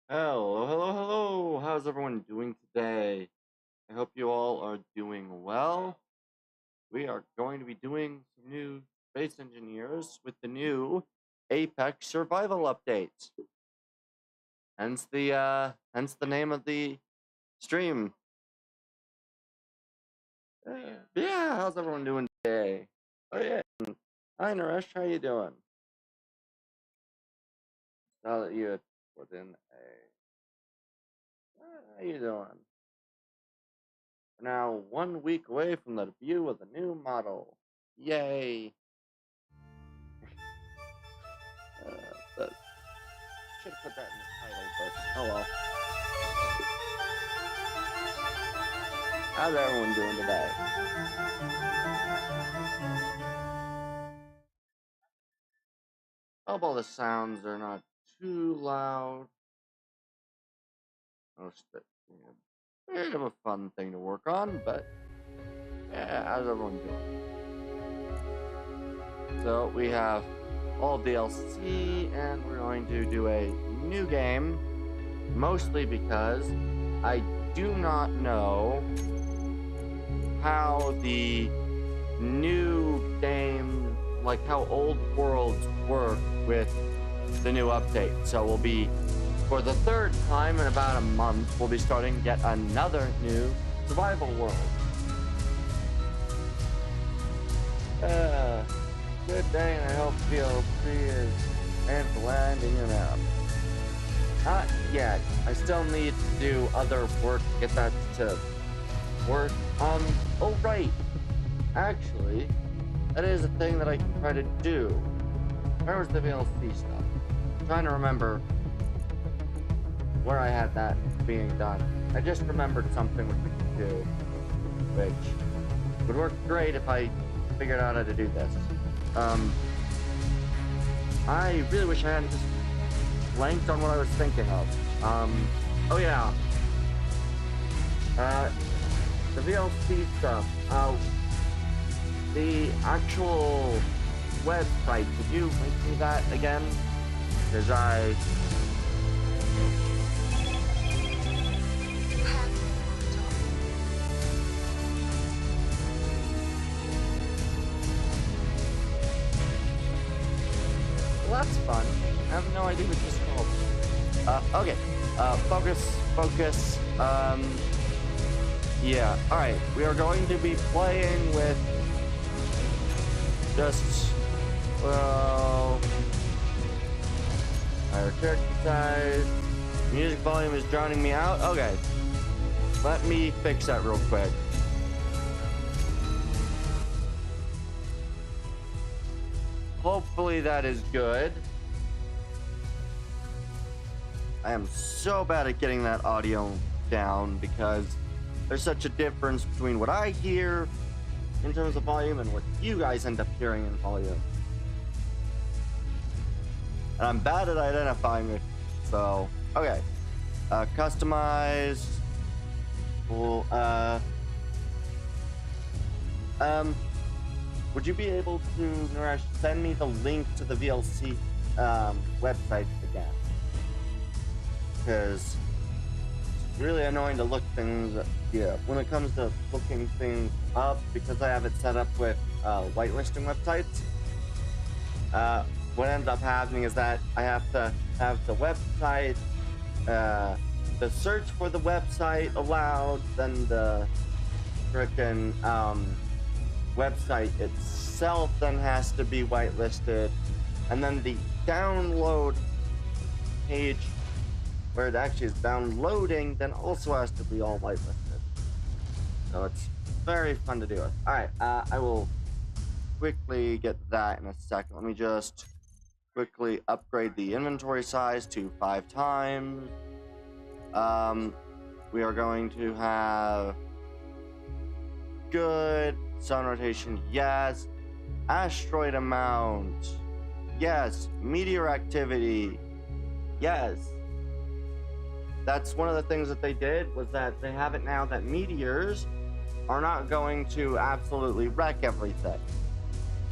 Hello. How's everyone doing today? I hope you all are doing well. We are going to be doing some new space engineers with the new Apex survival updates. Hence the name of the stream. Yeah, how's everyone doing today? Oh yeah. Hi Naresh, how you doing? Now that you had put in how you doing? We're now 1 week away from the debut of the new model. Yay! But should have put that in the title, but oh well. How's everyone doing today? Hope all the sounds are not too loud. Most of it being a bit of a fun thing to work on, but yeah, how's everyone doing? So we have all DLC, and we're going to do a new game, mostly because I do not know how the new game, like how old worlds work with the new update. So we'll be, for the third time in about a month, we'll be starting yet another new survival world. Good day, and I hope DLC is and landing in app. Not yet. I still need to do other work to get that to work. Oh right. Actually, that is a thing that I can try to do. Where was the VLC stuff? I'm trying to remember where I had that being done. I just remembered something which we could do, which would work great if I figured out how to do this. I really wish I hadn't just blanked on what I was thinking of. Oh yeah. The VLC stuff. The actual website, could you link me that again? Because well, that's fun. I have no idea what this is called. Okay. Focus. Yeah. Alright. We are going to be playing with just, well, higher character size. Music volume is drowning me out. Okay. Let me fix that real quick. Hopefully that is good. I am so bad at getting that audio down because there's such a difference between what I hear in terms of volume and what you guys end up hearing in volume. And I'm bad at identifying it, so okay. Customized. Cool. Would you be able to, Naresh, send me the link to the VLC website again? Because it's really annoying to look things, yeah, when it comes to looking things up, because I have it set up with whitelisting websites. What ends up happening is that I have to have the website, the search for the website allowed, then the frickin' website itself then has to be whitelisted, and then the download page where it actually is downloading then also has to be all whitelisted. So it's very fun to do with. Alright, I will quickly get that in a second. Let me just quickly upgrade the inventory size to 5 times. We are going to have good sun rotation, yes. Asteroid amount, yes. Meteor activity, yes. That's one of the things that they did, was that they have it now that meteors are not going to absolutely wreck everything.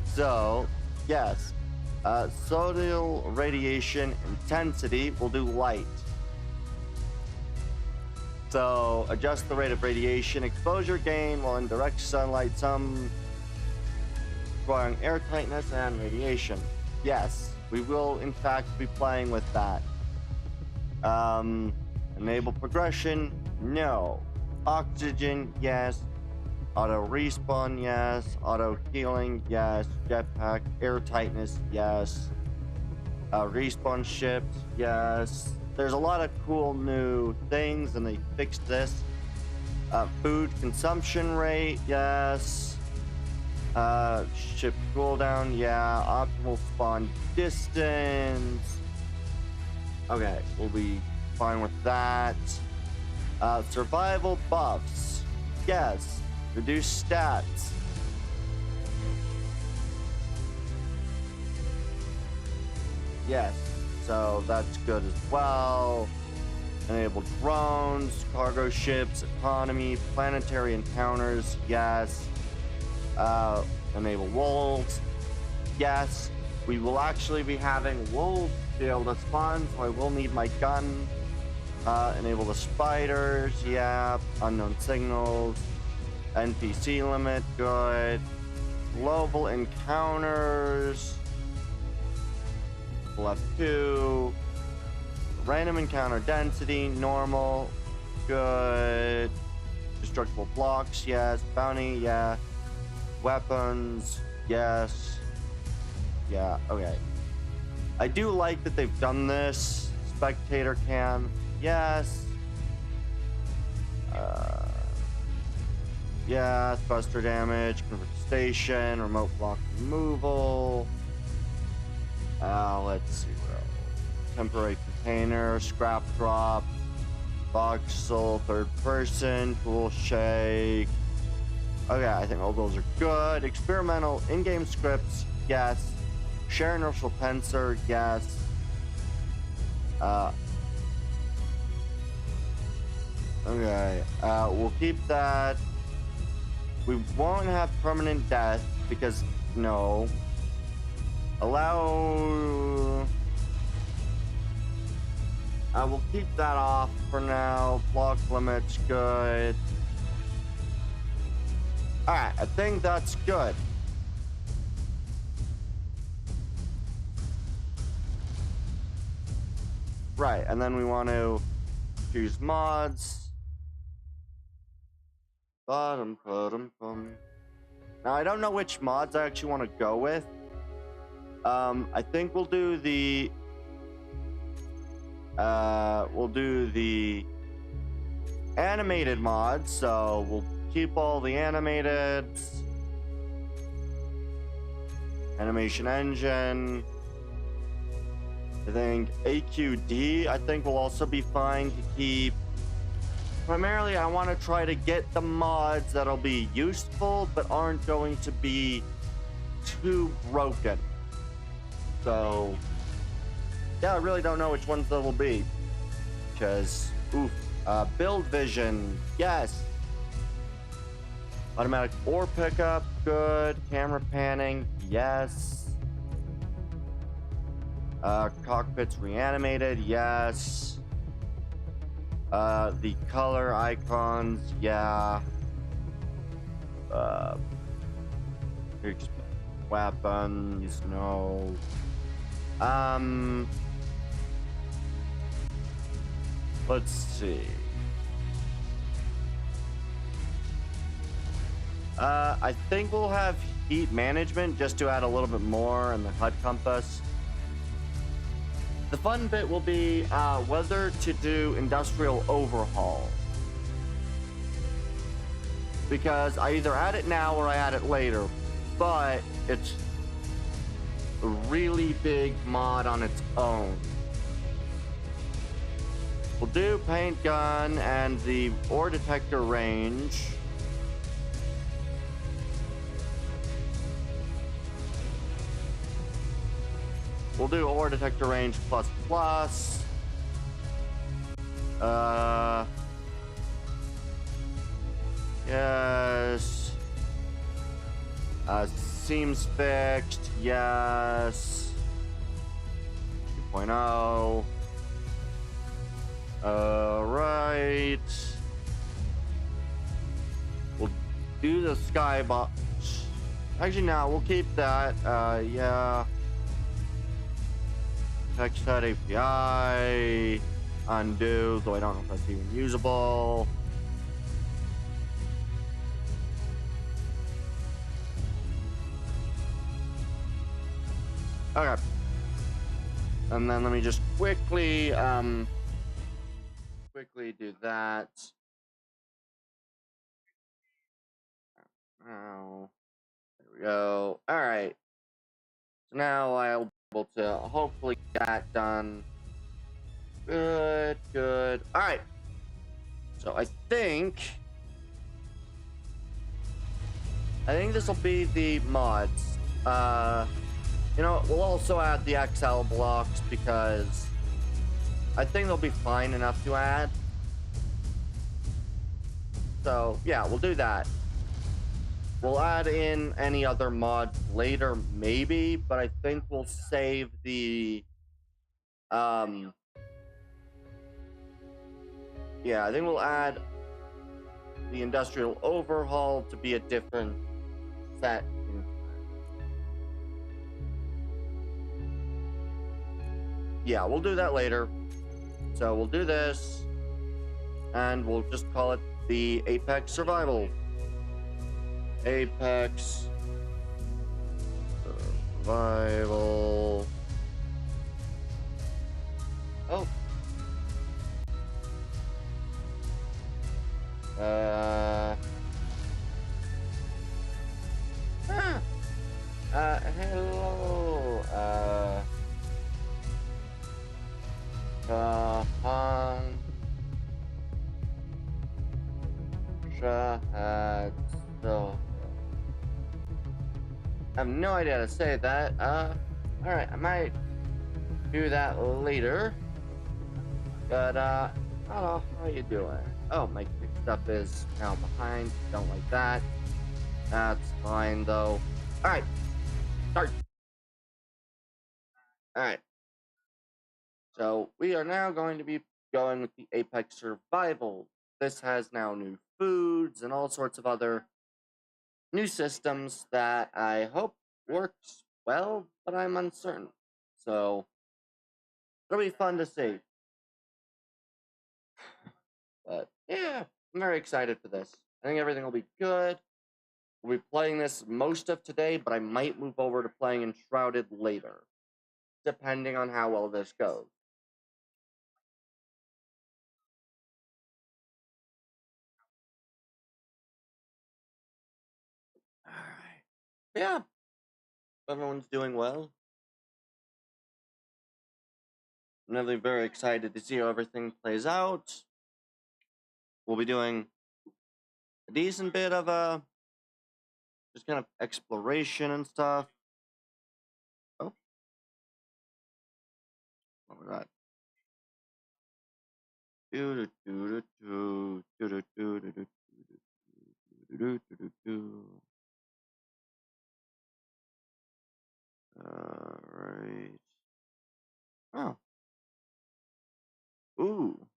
So, yes. Solar radiation intensity will do light. So adjust the rate of radiation exposure gain while in direct sunlight, some requiring air tightness and radiation. Yes, we will in fact be playing with that. Enable progression, no. Oxygen, yes. Auto respawn, yes. Auto healing, yes. Jetpack, air tightness, yes. Respawn ships, yes. There's a lot of cool new things, and they fixed this. Food consumption rate, yes. Ship cooldown, yeah. Optimal spawn distance. Okay, we'll be fine with that. Survival buffs, yes. Reduce stats. Yes, so that's good as well. Enable drones, cargo ships, economy, planetary encounters, yes. Enable wolves, yes. We will actually be having wolves be able to spawn, so I will need my gun. Enable the spiders, yeah. Unknown signals. NPC limit, good. Global encounters. Left 2. Random encounter density, normal, good. Destructible blocks, yes. Bounty, yeah. Weapons, yes. Yeah, okay. I do like that they've done this. Spectator cam, yes. Yeah, buster damage, convert station, remote block removal. Let's see what else. Temporary container, scrap drop, voxel, third person, tool shake. Okay, I think all those are good. Experimental in-game scripts, yes. Share inertial tensor, yes. Okay, we'll keep that. We won't have permanent death because no. Allow. We'll keep that off for now. Block limits, good. Alright, I think that's good. Right, and then we want to choose mods. Now I don't know which mods I actually want to go with. I think we'll do the animated mods, so we'll keep all the animated. Animation engine. I think AQD, I think will also be fine to keep. Primarily, I want to try to get the mods that'll be useful, but aren't going to be too broken. So, yeah, I really don't know which ones that will be. Because, build vision, yes. Automatic ore pickup, good. Camera panning, yes. Cockpits reanimated, yes. The color icons, yeah. Weapons, no. Let's see. I think we'll have heat management just to add a little bit more in the HUD compass. The fun bit will be whether to do industrial overhaul. Because I either add it now or I add it later. But it's a really big mod on its own. We'll do paint gun and the ore detector range. We'll do ore detector range plus plus. Yes. Seems fixed. Yes. 2.0. Right. do the skybox. Actually, no, we'll keep that. Yeah. Text set API. Undo, though I don't know if that's even usable. Okay. And then let me just quickly do that. Oh, there we go. All right. So now I'll be able to hopefully get that done. Good, good. All right. So I think this will be the mods. You know, we'll also add the XL blocks because I think they'll be fine enough to add. So yeah, we'll do that. We'll add in any other mods later, maybe, but I think we'll save the yeah, I think we'll add the industrial overhaul to be a different set. Yeah, we'll do that later. So we'll do this, and we'll just call it the Apex Survival. Apex Survival. Oh. Hello. So I have no idea how to say that. Alright, I might do that later. But, I don't know, how you doing? Oh, my stuff is now behind. Don't like that. That's fine, though. Alright, start. Alright. So, we are now going to be going with the Apex Survival. This has now new foods and all sorts of other new systems that I hope works well, but I'm uncertain. So, it'll be fun to see. But yeah, I'm very excited for this. I think everything will be good. We'll be playing this most of today, but I might move over to playing Enshrouded later, depending on how well this goes. Alright. Yeah. Everyone's doing well. I'm really very excited to see how everything plays out. We'll be doing a decent bit of just kind of exploration and stuff. Oh. What was that? Alright. Oh. Ooh.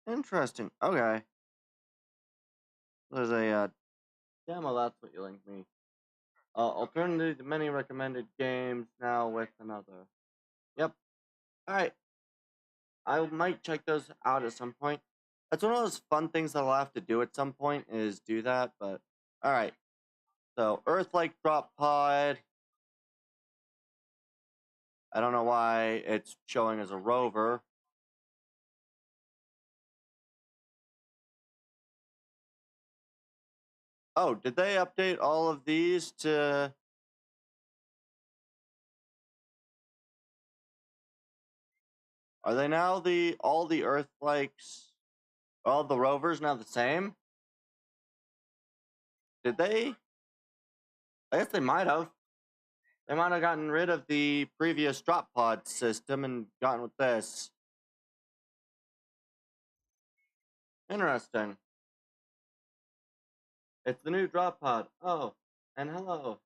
Interesting. Okay. There's a demo, that's what you linked me. Alternative to many recommended games now with another. Yep. Alright. I might check those out at some point. That's one of those fun things that I'll have to do at some point is do that, but alright. So Earth-like drop pod. I don't know why it's showing as a rover. Oh, did they update all of these to... Are they now all the Earth-likes, all the rovers now the same? Did they? I guess they might have. They might have gotten rid of the previous drop pod system and gotten with this. Interesting. It's the new drop pod. Oh, and hello.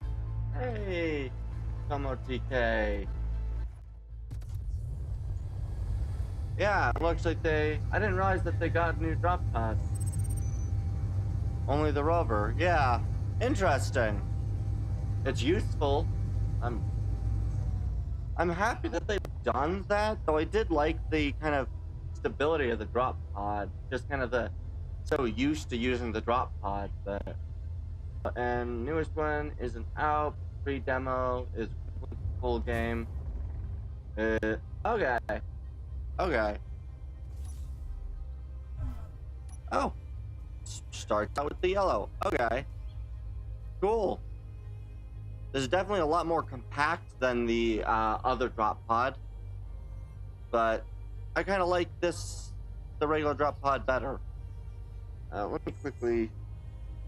Hey, Tomo TK. Yeah, it looks like I didn't realize that they got a new drop pod. Only the rover. Yeah. Interesting. It's useful. I'm happy that they've done that, though I did like the kind of stability of the drop pod. Just kind of the so used to using the drop pod, but and newest one isn't out. Free demo is full game. Okay. Okay. Oh. Starts out with the yellow. Okay. Cool. This is definitely a lot more compact than the other drop pod. But I kind of like the regular drop pod better. Let me quickly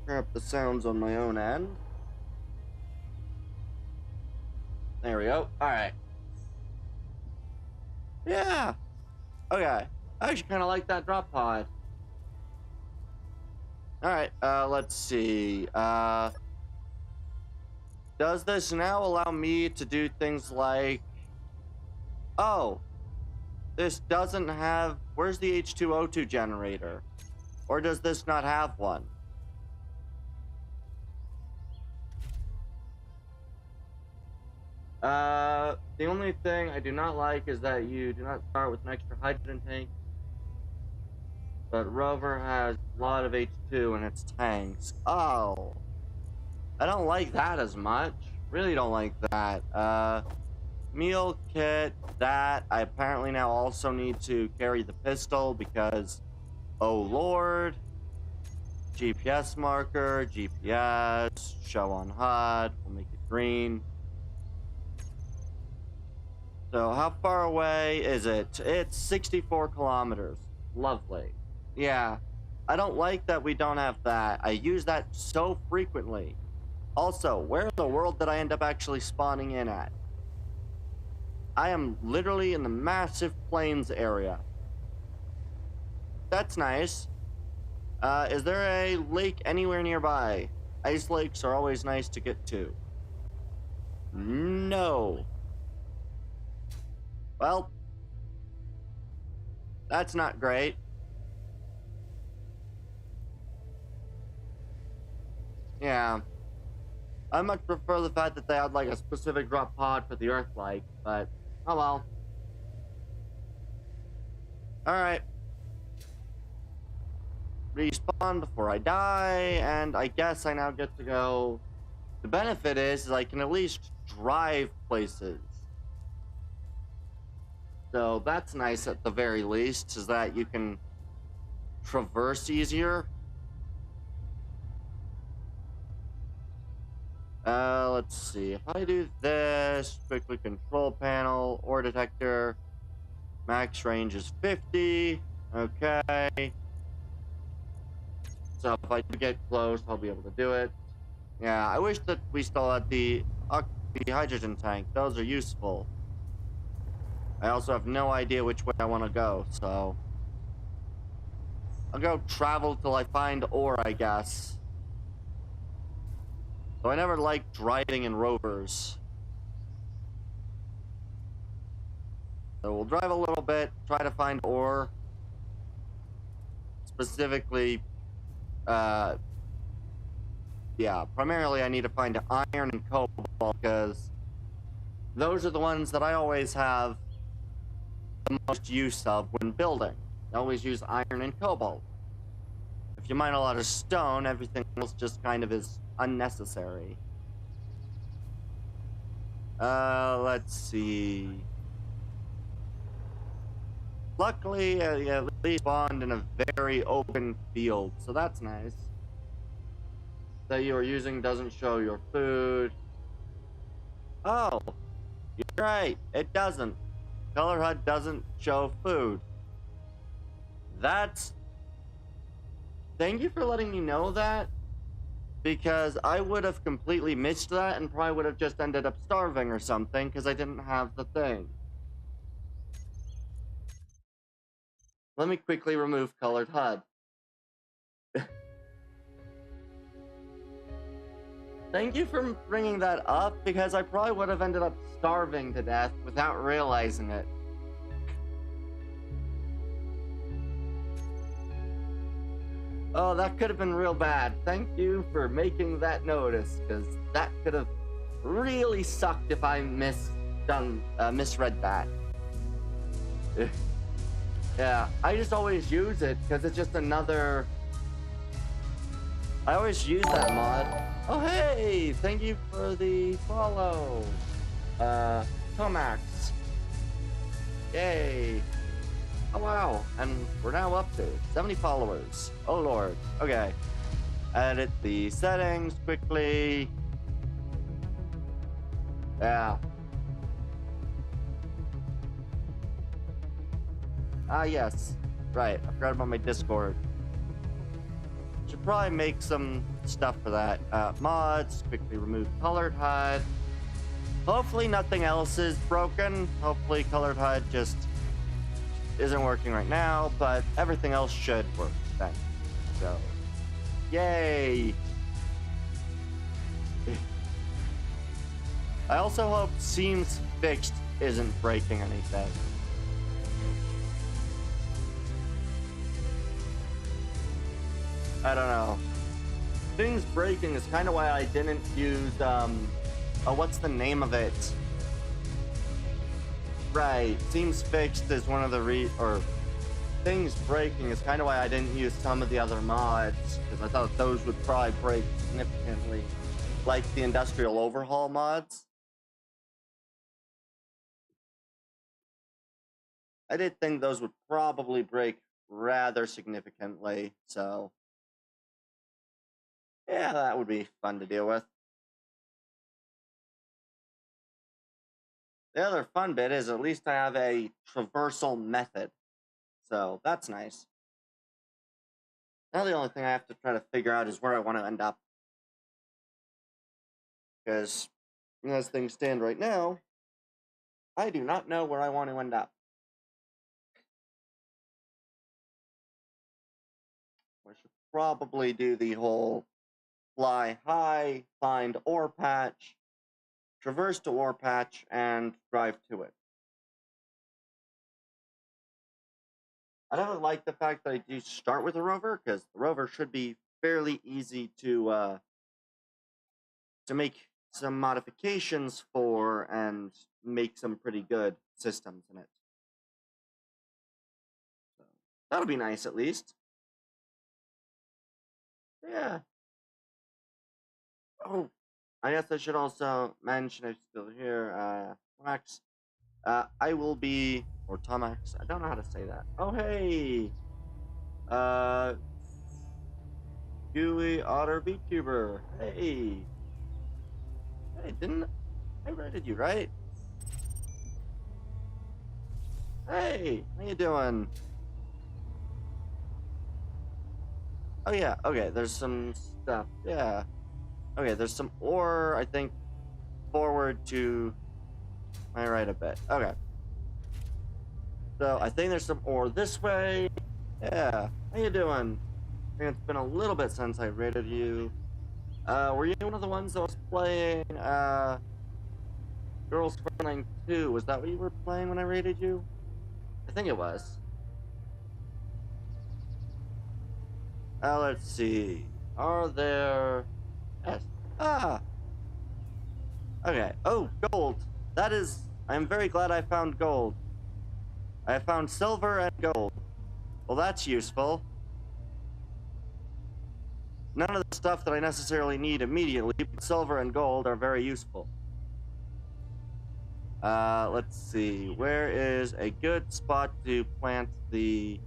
turn up the sounds on my own end. There we go. Alright. Yeah. Okay. I actually kind of like that drop pod. Alright, let's see. Does this now allow me to do things like... Oh. This doesn't have... Where's the H2O2 generator? Or does this not have one? The only thing I do not like is that you do not start with an extra hydrogen tank. But Rover has a lot of H2 in its tanks. Oh. I don't like that as much. Really don't like that. Meal kit, that. I apparently now also need to carry the pistol because... Oh lord. GPS marker, GPS, show on HUD, we'll make it green. So how far away is it? It's 64 kilometers. Lovely. Yeah, I don't like that we don't have that. I use that so frequently. Also, where in the world did I end up actually spawning in at? I am literally in the massive plains area. That's nice. Is there a lake anywhere nearby? Ice lakes are always nice to get to. No. Well, that's not great. Yeah. I much prefer the fact that they had like a specific drop pod for the Earth like, but oh well. Alright. Respawn before I die, and I guess I now get to go. The benefit is I can at least drive places. So that's nice at the very least, is that you can traverse easier. Let's see. If I do this, quickly control panel, ore detector, max range is 50. Okay. So if I do get close, I'll be able to do it. Yeah, I wish that we still had the hydrogen tank. Those are useful. I also have no idea which way I want to go, so... I'll go travel till I find ore, I guess. So I never liked driving in rovers. So we'll drive a little bit, try to find ore. Specifically, yeah, primarily I need to find iron and cobalt because those are the ones that I always have the most use of when building. I always use iron and cobalt. If you mine a lot of stone, everything else just kind of is unnecessary. Let's see. Luckily, at least spawned in a very open field, so that's nice. That you are using doesn't show your food. Oh, you're right, it doesn't. Color HUD doesn't show food. That's... Thank you for letting me know that, because I would have completely missed that and probably would have just ended up starving or something because I didn't have the thing. Let me quickly remove colored HUD. Thank you for bringing that up, because I probably would have ended up starving to death without realizing it. Oh, that could have been real bad. Thank you for making that notice, because that could have really sucked if I misread that. Yeah, I just always use it because it's just another. I always use that mod. Oh hey, thank you for the follow, Tomax. Yay! Oh wow, and we're now up to 70 followers. Oh lord. Okay. Edit the settings quickly. Yeah. Ah yes. Right, I forgot about my Discord. Should probably make some stuff for that. Mods, quickly remove colored HUD. Hopefully nothing else is broken. Hopefully colored HUD just isn't working right now, but everything else should work then. So, yay! I also hope Seems Fixed isn't breaking anything. I don't know. Things breaking is kind of why I didn't use, what's the name of it? Right, Seems Fixed is one of the Things breaking is kind of why I didn't use some of the other mods, because I thought those would probably break significantly, like the Industrial Overhaul mods. I did think those would probably break rather significantly, so yeah, that would be fun to deal with. The other fun bit is at least I have a traversal method, so that's nice. Now the only thing I have to try to figure out is where I want to end up. Because as things stand right now, I do not know where I want to end up. I should probably do the whole fly high, find ore patch, traverse to ore patch, and drive to it. I don't like the fact that I do start with a rover, because the rover should be fairly easy to make some modifications for and make some pretty good systems in it. So that'll be nice at least. Yeah. Oh, I guess I should also mention, if still here, Max. I will be, or Tomax, I don't know how to say that. Oh, hey! Gooey Otter VTuber. Hey! Hey, I rated you, right? Hey, how you doing? Oh yeah, okay, there's some stuff, yeah. Okay, there's some ore, I think, forward to my right a bit. Okay. So, I think there's some ore this way. Yeah, how you doing? I think it's been a little bit since I rated you. Were you one of the ones that was playing, Girls 492? Was that what you were playing when I rated you? I think it was. Let's see. Are there... Yes. Ah! Okay. Oh, gold. That is... I'm very glad I found gold. I found silver and gold. Well, that's useful. None of the stuff that I necessarily need immediately, but silver and gold are very useful. Let's see. Where is a good spot to plant the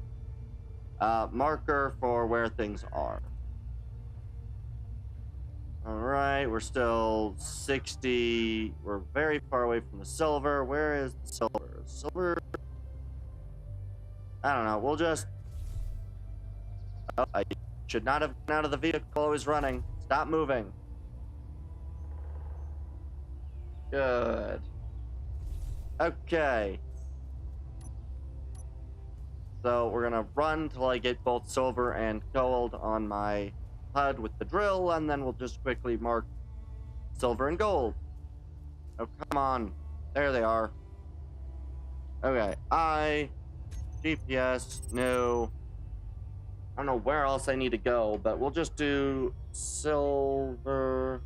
marker for where things are? Alright, we're still 60. We're very far away from the silver. Where is the silver? Silver? I don't know. We'll just... Oh, I should not have been out of the vehicle I was running. Stop moving. Good. Okay. So we're gonna run till I get both silver and gold on my HUD with the drill, and then we'll just quickly mark silver and gold. Oh, come on. There they are. Okay, GPS, no. I don't know where else I need to go, but we'll just do silver,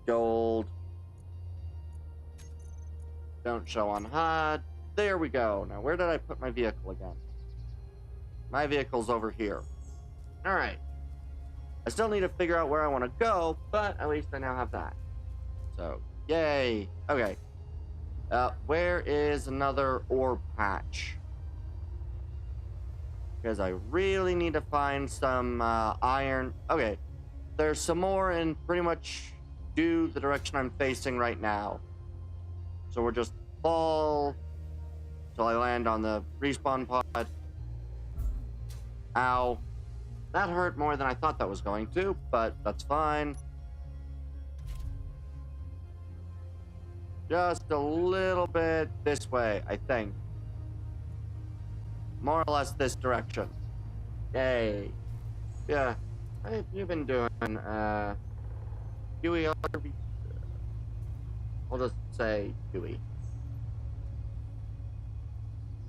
gold. Don't show on HUD. There we go. Now, where did I put my vehicle again? My vehicle's over here. All right. I still need to figure out where I want to go, but at least I now have that. So, yay. Okay. Where is another ore patch? Because I really need to find some iron. Okay. There's some more in pretty much due the direction I'm facing right now. So we'll just fall till I land on the respawn pod. Ow. That hurt more than I thought that was going to, but that's fine. Just a little bit this way, I think. More or less this direction. Yay. Yeah. How have you been doing? Huey, I'll just say Huey.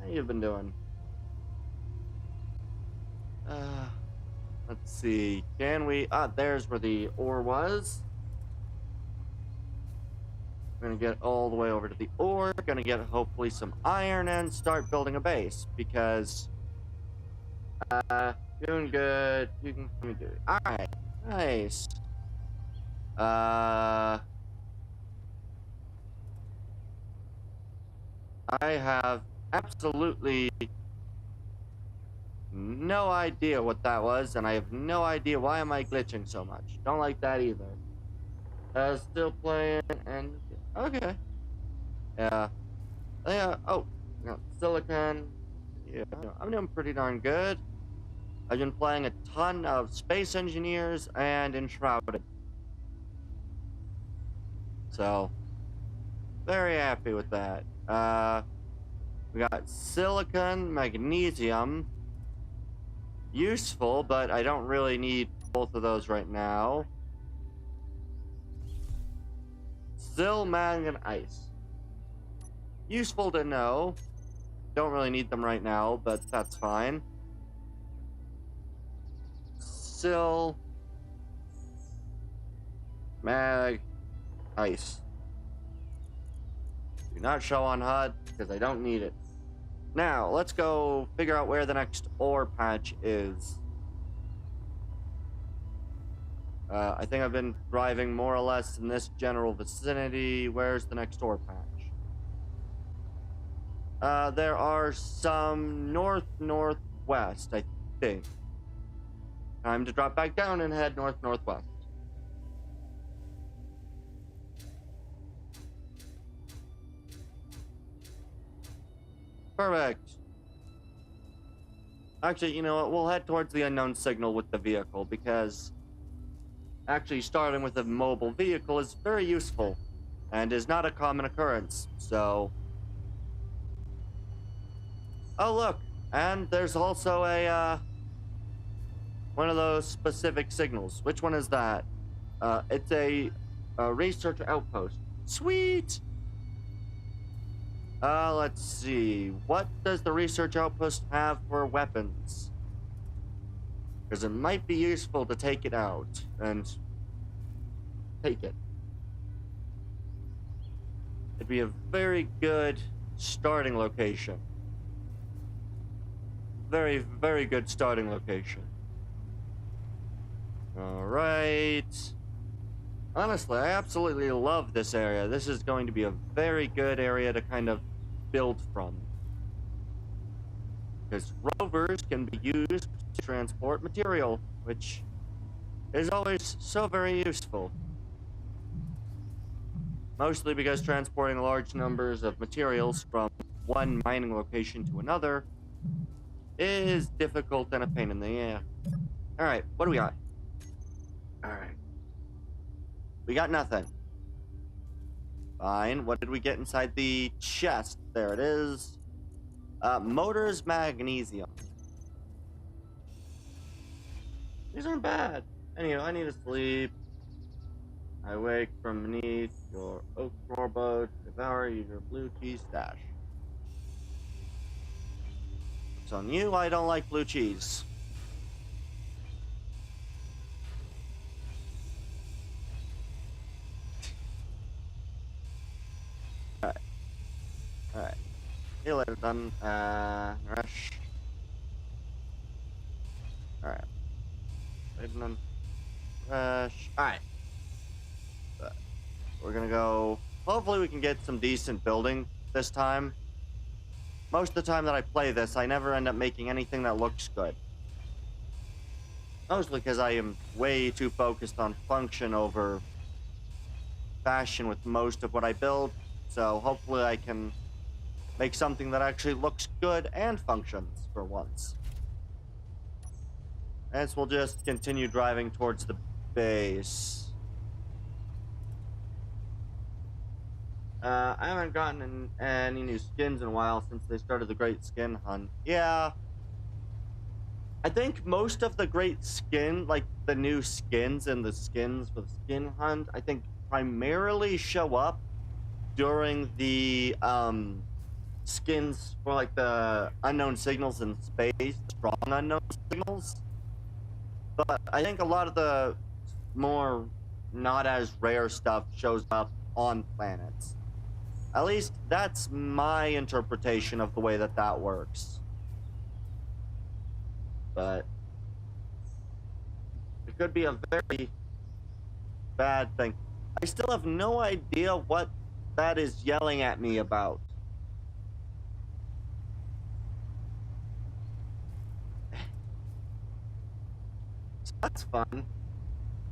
How you been doing? Let's see. Can we... there's where the ore was. We're gonna get all the way over to the ore. Gonna get hopefully some iron and start building a base because doing good. You can let me do it. Alright. Nice. I have absolutely no idea what that was, and I have no idea why am I glitching so much. Don't like that either. Still playing and okay. Yeah. Yeah. Oh, no, silicon. Yeah, I'm doing pretty darn good. I've been playing a ton of Space Engineers and Enshrouded. So, very happy with that. We got silicon, magnesium. Useful, but I don't really need both of those right now. Still mag and ice. Useful to know. Don't really need them right now, but that's fine. Still mag ice. Do not show on HUD because I don't need it. Now, let's go figure out where the next ore patch is. I think I've been driving more or less in this general vicinity. Where's the next ore patch? There are some north-northwest, I think. Time to drop back down and head north-northwest. Perfect. Actually, you know what? We'll head towards the unknown signal with the vehicle because actually starting with a mobile vehicle is very useful and is not a common occurrence. So, oh look, and there's also a one of those specific signals. Which one is that? It's a research outpost. Sweet. Let's see. What does the research outpost have for weapons? Because it might be useful to take it out and take it. It'd be a very good starting location. Very, very good starting location. Alright. Honestly, I absolutely love this area. This is going to be a very good area to kind of build from. Because rovers can be used to transport material, which is always so very useful. Mostly because transporting large numbers of materials from one mining location to another is difficult and a pain in the ass. Alright, what do we got? Alright. We got nothing. Fine. What did we get inside the chest? There it is. Motors magnesium. These aren't bad. Anyway, I need to sleep. I wake from beneath your oak floorboard to devour your blue cheese stash. Joke's on you, I don't like blue cheese. Alright. Alright. See you later, done. Rush. Alright. Rush. Alright. We're gonna go. Hopefully, we can get some decent building this time. Most of the time that I play this, I never end up making anything that looks good. Mostly because I am way too focused on function over fashion with most of what I build. So hopefully I can make something that actually looks good and functions for once. As we'll just continue driving towards the base. I haven't gotten any new skins in a while since they started the Great Skin Hunt. Yeah. I think most of the great skin, like the new skins and the skins for the Skin Hunt, I think primarily show up during the skins for like the unknown signals in space, strong unknown signals. But I think a lot of the more not as rare stuff shows up on planets. At least that's my interpretation of the way that that works. But it could be a very bad thing. I still have no idea what that is yelling at me about. So that's fun.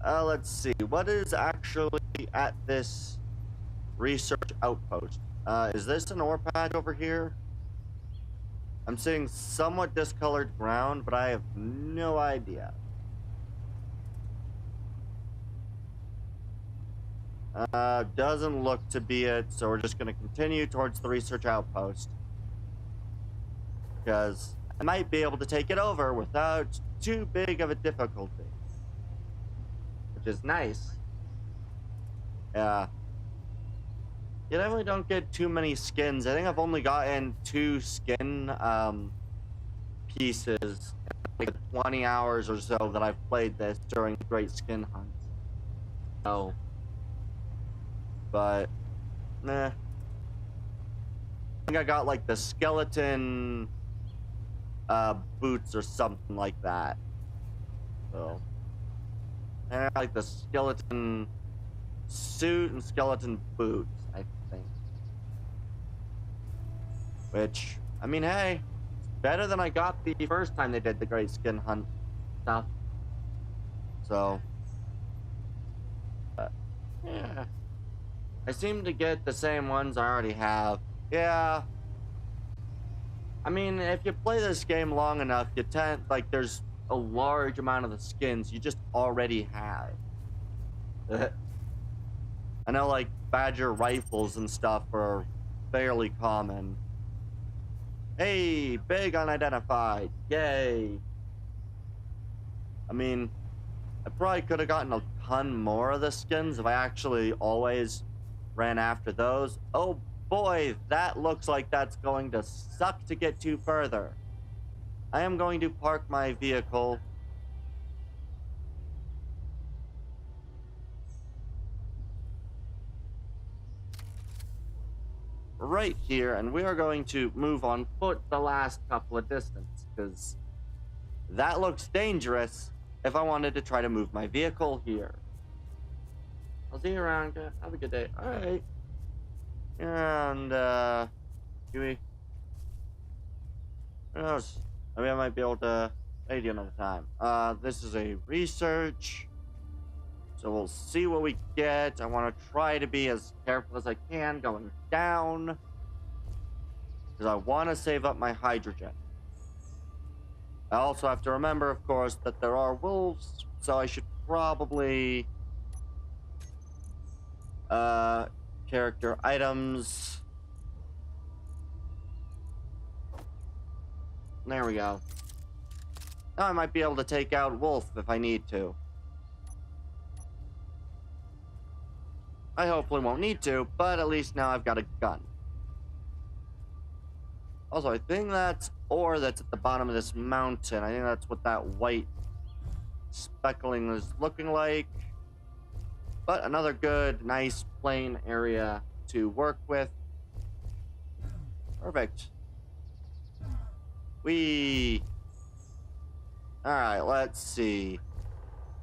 Let's see. What is actually at this research outpost? Is this an ore patch over here? I'm seeing somewhat discolored ground, but I have no idea. Doesn't look to be it, so we're just gonna continue towards the research outpost. Because I might be able to take it over without too big of a difficulty. Which is nice. Yeah. You definitely don't get too many skins. I think I've only gotten 2 skin pieces in like 20 hours or so that I've played this during the Great Skin Hunt. So, but, nah. I think I got like the skeleton boots or something like that. So, I like the skeleton suit and skeleton boots, I think. Which, I mean, hey, it's better than I got the first time they did the Great Skin Hunt stuff. So, yeah. I seem to get the same ones I already have. Yeah. I mean, if you play this game long enough, you tend, like, there's a large amount of the skins you just already have. I know, like, Badger rifles and stuff are fairly common. Hey, big unidentified. Yay. I mean, I probably could have gotten a ton more of the skins if I actually always ran after those. Oh boy, that looks like that's going to suck to get to further. I am going to park my vehicle. Right here, and we are going to move on foot the last couple of distance, because that looks dangerous if I wanted to try to move my vehicle here. I'll see you around. Have a good day. Alright. And, who knows? Maybe I might be able to aid you another time. This is a research. So we'll see what we get. I want to try to be as careful as I can going down. Because I want to save up my hydrogen. I also have to remember, of course, that there are wolves. So I should probably... character items. There we go. Now I might be able to take out Wolf if I need to. I hopefully won't need to, but at least now I've got a gun. Also, I think that's ore that's at the bottom of this mountain. I think that's what that white speckling is looking like. But another good, nice, plain area to work with. Perfect. Alright, let's see.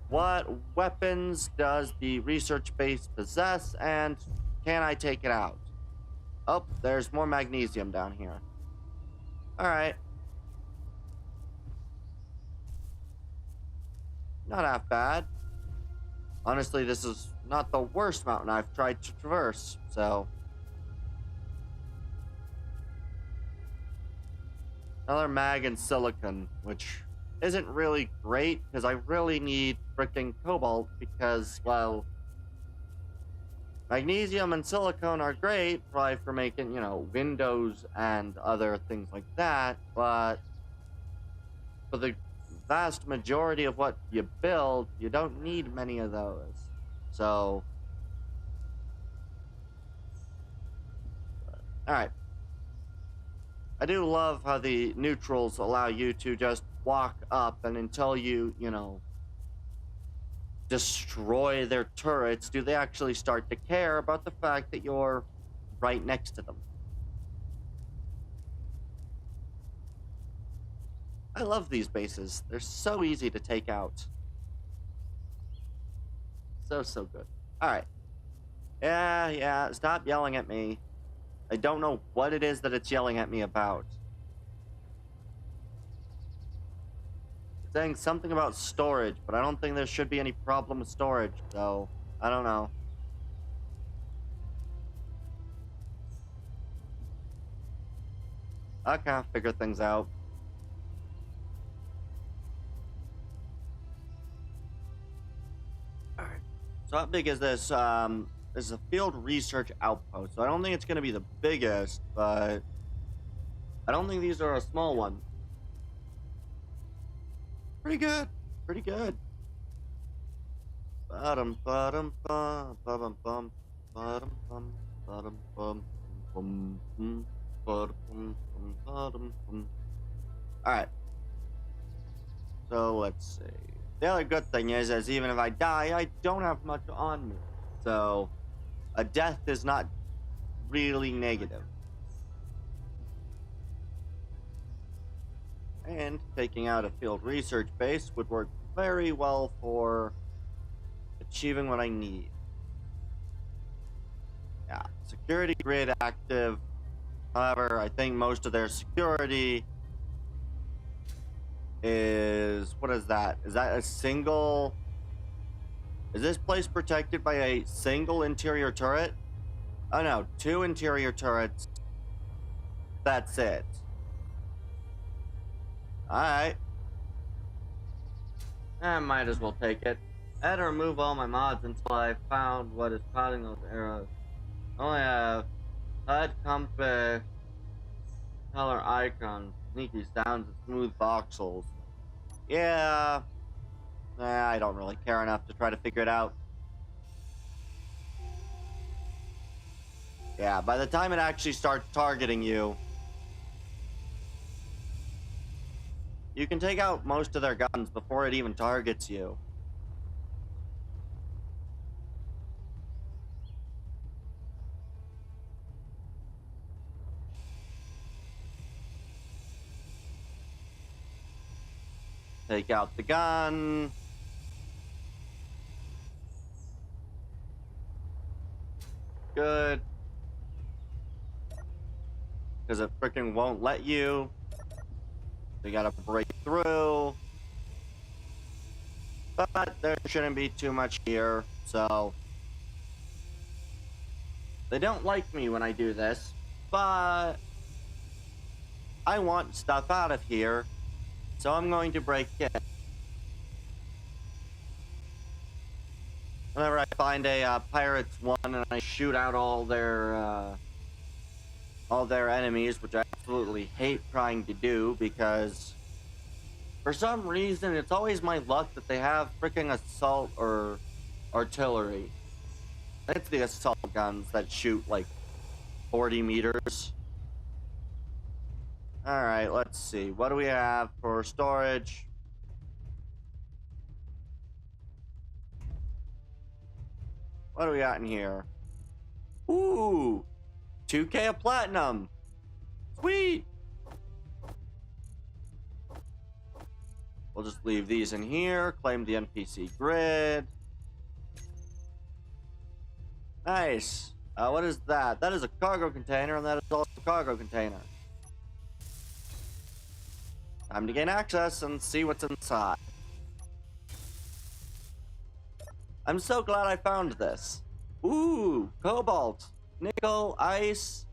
What weapons does the research base possess, and can I take it out? Oh, there's more magnesium down here. Alright. Not half bad. Honestly, this is not the worst mountain I've tried to traverse, so... Another mag and silicon, which isn't really great, because I really need freaking cobalt, because, well... Magnesium and silicone are great, probably for making, you know, windows and other things like that, but... For the vast majority of what you build, you don't need many of those. So... Alright. I do love how the neutrals allow you to just walk up, and until you, you know, destroy their turrets, do they actually start to care about the fact that you're right next to them. I love these bases. They're so easy to take out. So good. Alright. Yeah, stop yelling at me. I don't know what it is that it's yelling at me about. It's saying something about storage, but I don't think there should be any problem with storage, so I don't know. I can't figure things out. Alright. So how big is this? This is a field research outpost, so I don't think it's going to be the biggest, but I don't think these are a small one. Pretty good. Pretty good. Alright. So let's see. The other good thing is even if I die, I don't have much on me. So a death is not really negative. And taking out a field research base would work very well for achieving what I need. Yeah, security grid active. However, I think most of their security is... What is that? Is that a single... Is this place protected by a single interior turret? Oh no, 2 interior turrets. That's it. Alright. I might as well take it. I had to remove all my mods until I found what is causing those errors. I only have HUD, compass, color icons, sneaky sounds, and smooth voxels. Yeah. I don't really care enough to try to figure it out. Yeah, by the time it actually starts targeting you, you can take out most of their guns before it even targets you. Take out the gun. Good. Because it freaking won't let you. You gotta break through. But there shouldn't be too much here, so... They don't like me when I do this, but... I want stuff out of here, so I'm going to break it. Whenever I find a Pirates 1 and I shoot out all their enemies, which I absolutely hate trying to do because for some reason it's always my luck that they have freaking assault or artillery. It's the assault guns that shoot like 40 meters. Alright, let's see. What do we have for storage? What do we got in here? Ooh! 2K of platinum! Sweet! We'll just leave these in here. Claim the NPC grid. Nice. What is that? That is a cargo container, and that is also a cargo container. Time to gain access and see what's inside. I'm so glad I found this. Ooh, cobalt, nickel, ice,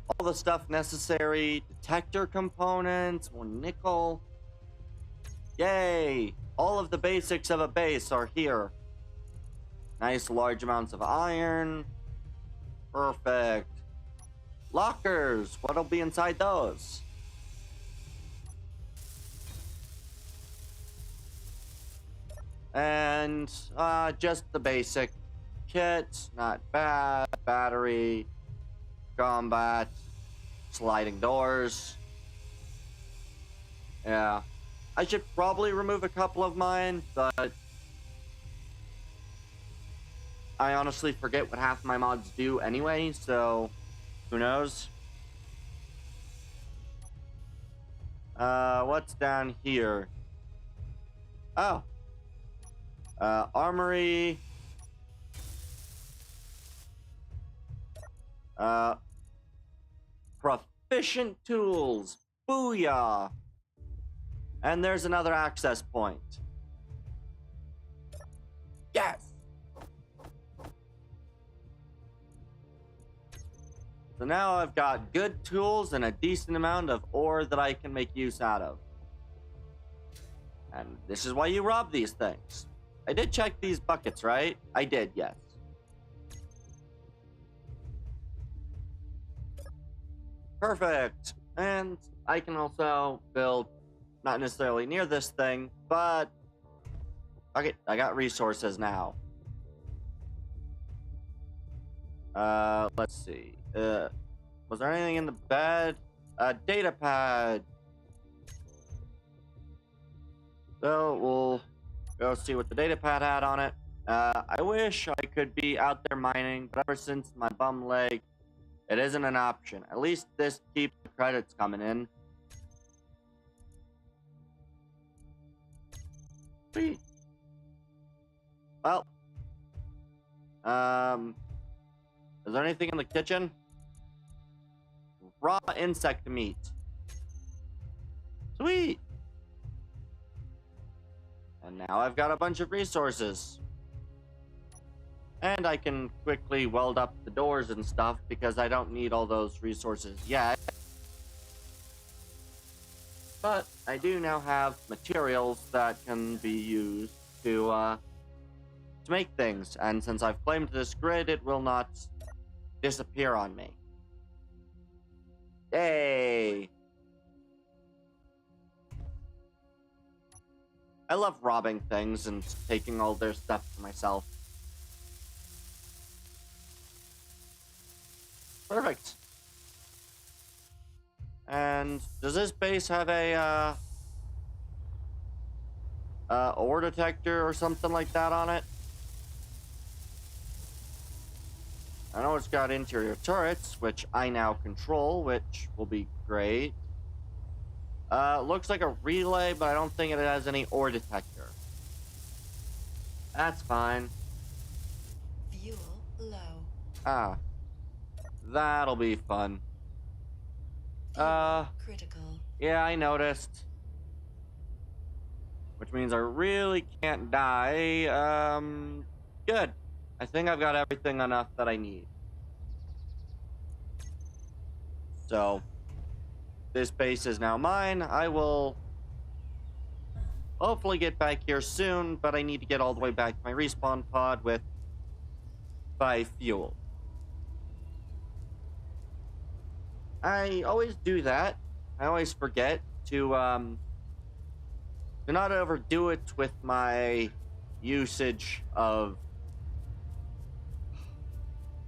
all the stuff necessary, detector components, more nickel. Yay! All of the basics of a base are here. Nice large amounts of iron. Perfect. Lockers, what'll be inside those? And just the basic kit, not bad. Battery, combat, sliding doors. Yeah, I should probably remove a couple of mine, but I honestly forget what half my mods do anyway, so who knows? What's down here? Oh. Armory. Proficient tools. Booyah. And there's another access point. Yes. So now I've got good tools and a decent amount of ore that I can make use out of. And this is why you rob these things. I did check these buckets, right? I did, yes. Perfect. And I can also build, not necessarily near this thing, but okay, I got resources now. Let's see. Was there anything in the bed? Data pad. So we'll go see what the data pad had on it. I wish I could be out there mining, but ever since my bum leg, it isn't an option. At least this keeps the credits coming in. Sweet. Well, is there anything in the kitchen? Raw insect meat. Sweet. And now I've got a bunch of resources. And I can quickly weld up the doors and stuff because I don't need all those resources yet. But I do now have materials that can be used to make things. And since I've claimed this grid, it will not disappear on me. Yay! I love robbing things and taking all their stuff for myself. Perfect. And does this base have a ore detector or something like that on it? I know it's got interior turrets, which I now control, which will be great. Looks like a relay, but I don't think it has any ore detector. That's fine. Fuel low. Ah. That'll be fun. Critical. Yeah, I noticed. Which means I really can't die. Good. I think I've got everything enough that I need. So, this base is now mine. I will hopefully get back here soon, but I need to get all the way back to my respawn pod with 5 fuel. I always do that. I always forget to not overdo it with my usage of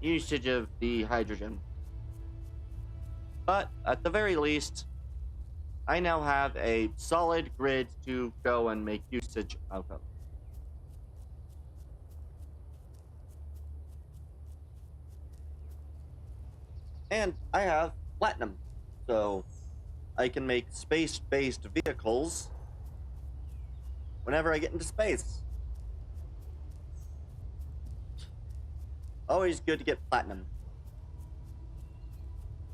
the hydrogen. But at the very least, I now have a solid grid to go and make usage out of. And I have platinum, so I can make space-based vehicles whenever I get into space. Always good to get platinum.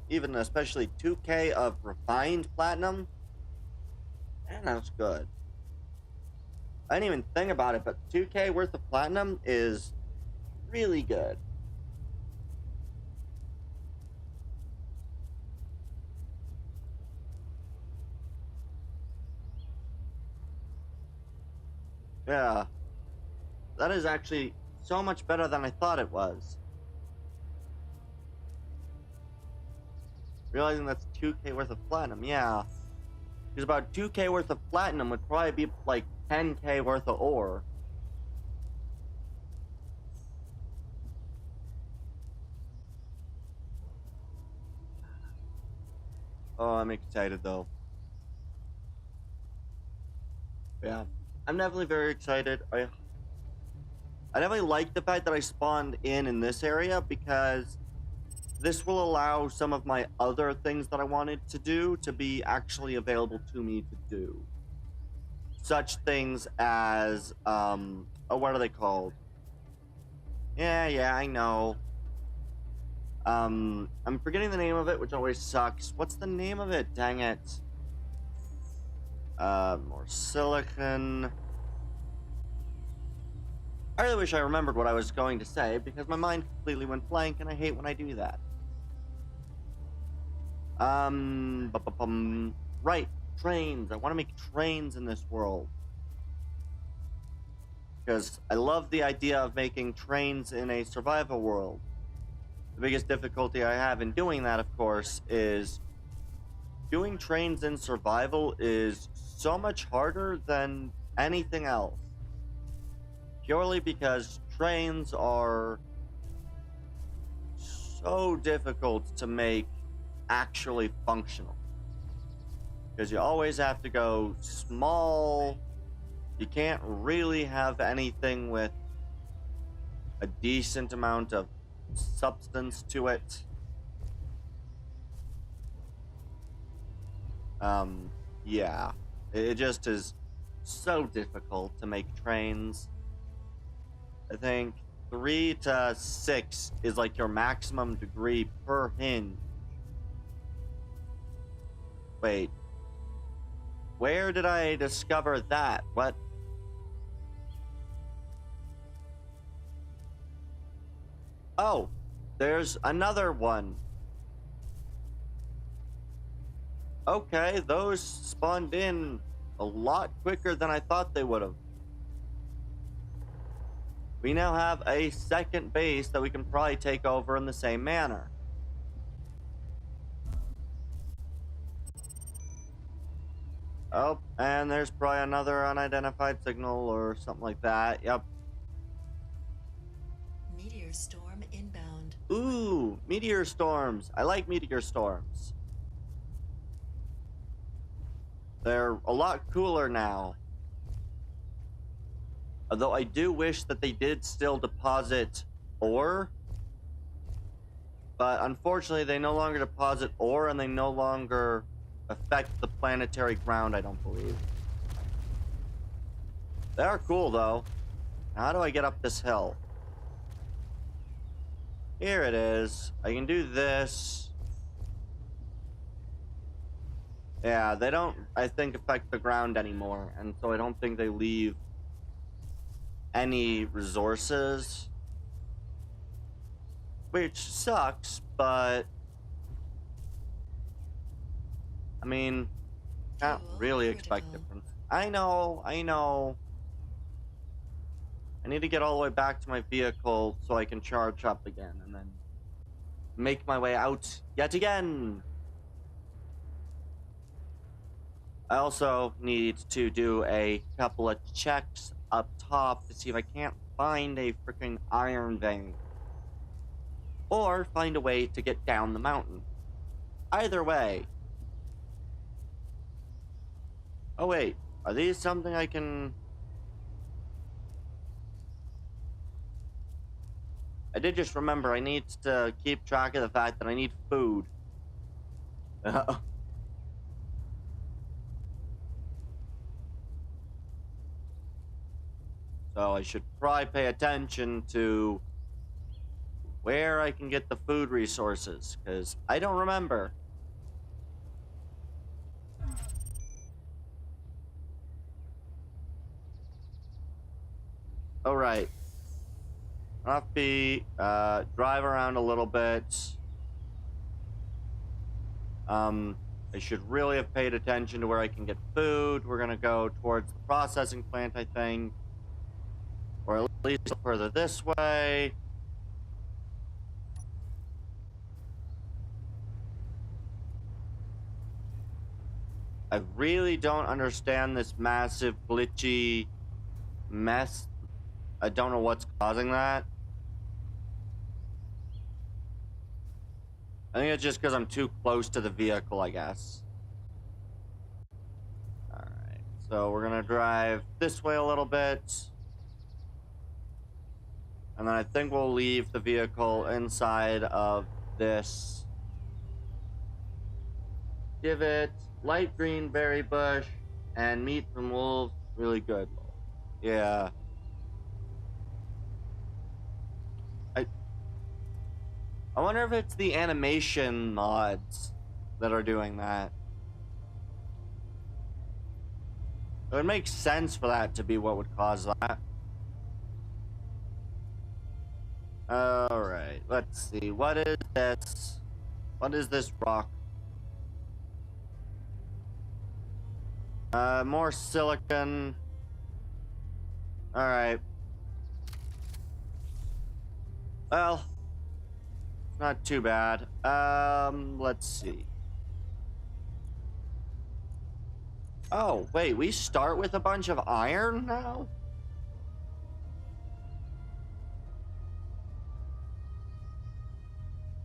Even especially 2K of refined platinum. Man, that's good. I didn't even think about it, but 2K worth of platinum is really good. Yeah. That is actually so much better than I thought it was. Realizing that's 2K worth of platinum, yeah. Because about 2K worth of platinum would probably be like 10K worth of ore. Oh, I'm excited though. Yeah. I'm definitely very excited. I definitely like the fact that I spawned in this area because this will allow some of my other things that I wanted to do to be actually available to me to do. Such things as, oh, what are they called? Yeah, I know. I'm forgetting the name of it, which always sucks. What's the name of it? Dang it. More silicon. I really wish I remembered what I was going to say because my mind completely went blank and I hate when I do that. Right, trains. I want to make trains in this world. Because I love the idea of making trains in a survival world. The biggest difficulty I have in doing that, of course, is doing trains in survival is so much harder than anything else. Purely because trains are so difficult to make actually functional. Because you always have to go small. You can't really have anything with a decent amount of substance to it. Yeah. It just is so difficult to make trains. I think 3 to 6 is like your maximum degree per hinge. Wait. Where did I discover that? What? Oh, there's another one. Okay, those spawned in a lot quicker than I thought they would have. We now have a second base that we can probably take over in the same manner. Oh, and there's probably another unidentified signal or something like that. Yep. Meteor storm inbound. Ooh, meteor storms. I like meteor storms. They're a lot cooler now. Although I do wish that they did still deposit ore. But unfortunately, they no longer deposit ore and they no longer affect the planetary ground, I don't believe. They are cool, though. How do I get up this hill? Here it is. I can do this. Yeah, they don't, I think, affect the ground anymore, and so I don't think they leave any resources. Which sucks, but I mean, can't really expect difference. I know. I need to get all the way back to my vehicle so I can charge up again and then make my way out yet again. I also need to do a couple of checks up top to see if I can't find a freaking iron vein. Or find a way to get down the mountain. Either way. Oh wait, are these something I can... I did just remember I need to keep track of the fact that I need food. So I should probably pay attention to where I can get the food resources, because I don't remember. All right. I'll have to be, drive around a little bit. I should really have paid attention to where I can get food. We're gonna go towards the processing plant, I think. Or at least further this way. I really don't understand this massive glitchy mess. I don't know what's causing that. I think it's just because I'm too close to the vehicle, I guess. Alright, so we're gonna drive this way a little bit. And then I think we'll leave the vehicle inside of this divot, light green berry bush, and meat from wolves. Really good. Yeah. I wonder if it's the animation mods that are doing that. It would make sense for that to be what would cause that. Alright, let's see. What is this? What is this rock? More silicon. Alright. Well, not too bad. Let's see. Oh, wait, we start with a bunch of iron now?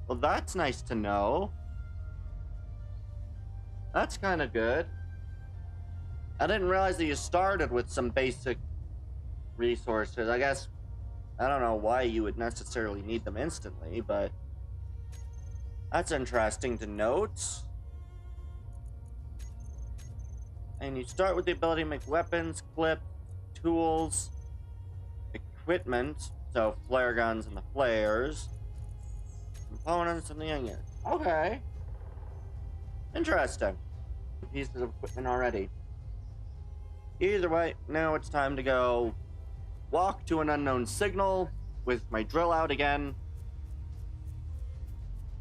Well, that's nice to know. That's kind of good. I didn't realize that you started with some basic resources. I guess, I don't know why you would necessarily need them instantly, but that's interesting to note. And you start with the ability to make weapons, clip, tools, equipment, so flare guns and the flares, components and the ingots. Okay. Interesting. Pieces of equipment already. Either way, now it's time to go walk to an unknown signal with my drill out again.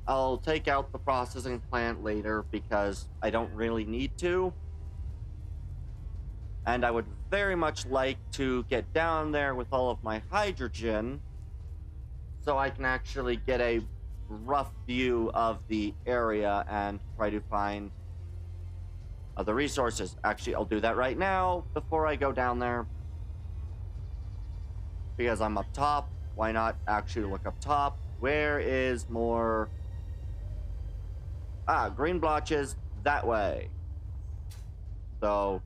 I'll take out the processing plant later because I don't really need to. And I would very much like to get down there with all of my hydrogen so I can actually get a rough view of the area and try to find other resources. Actually, I'll do that right now before I go down there. Because I'm up top, why not actually look up top? Where is more... green blotches that way. So,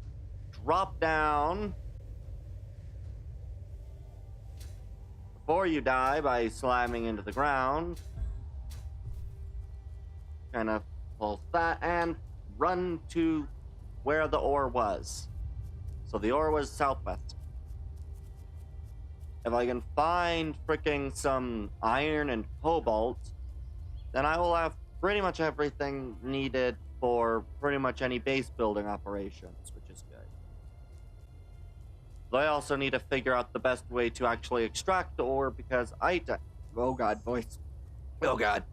drop down before you die by slamming into the ground. Kind of pulse that and run to where the ore was. So the ore was southwest. If I can find freaking some iron and cobalt, then I will have pretty much everything needed for pretty much any base building operations, which is good. But I also need to figure out the best way to actually extract the ore because oh god, voice. Oh god.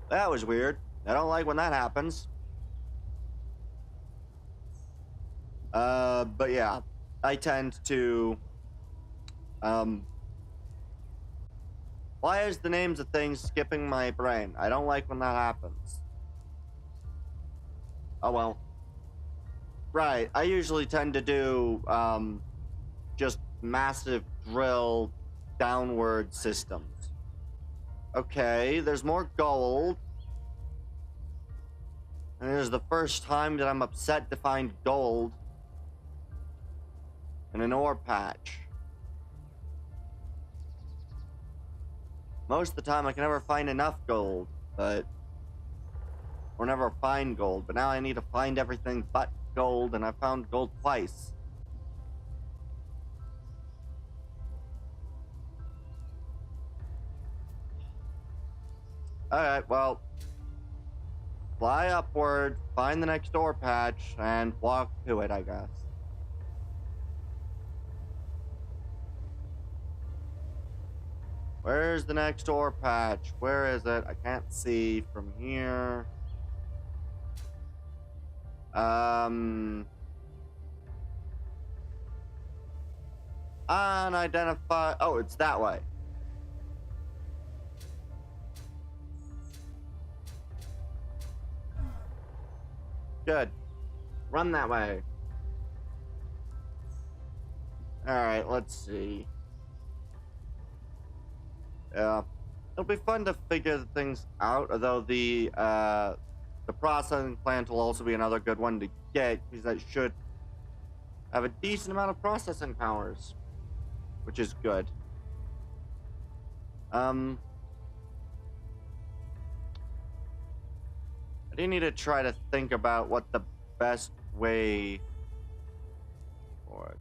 That was weird. I don't like when that happens. But yeah, I tend to, why is the names of things skipping my brain? I don't like when that happens. Oh well. Right, I usually tend to do, just massive drill downward systems. Okay, there's more gold. And it is the first time that I'm upset to find gold in an ore patch. Most of the time I can never find enough gold, or never find gold, but now I need to find everything but gold, and I found gold twice. Alright, well, fly upward, find the next ore patch, and walk to it, I guess. Where's the next ore patch? Where is it? I can't see from here. Unidentified. Oh, it's that way. Good. Run that way. Alright, let's see. Yeah. It'll be fun to figure things out, although the processing plant will also be another good one to get, because that should have a decent amount of processing powers, which is good. I do need to try to think about what the best way for it.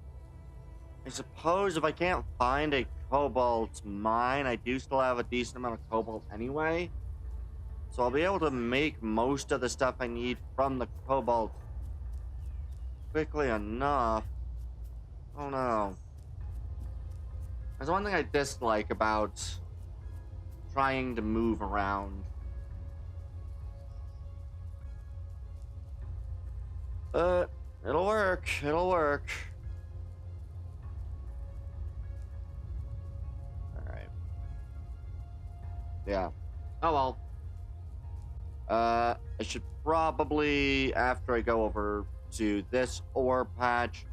I suppose if I can't find a cobalt mine, I do still have a decent amount of cobalt anyway. So I'll be able to make most of the stuff I need from the cobalt quickly enough. Oh no. There's one thing I dislike about trying to move around. But it'll work. It'll work. Alright. Yeah. Oh well. I should probably, after I go over to this ore patch,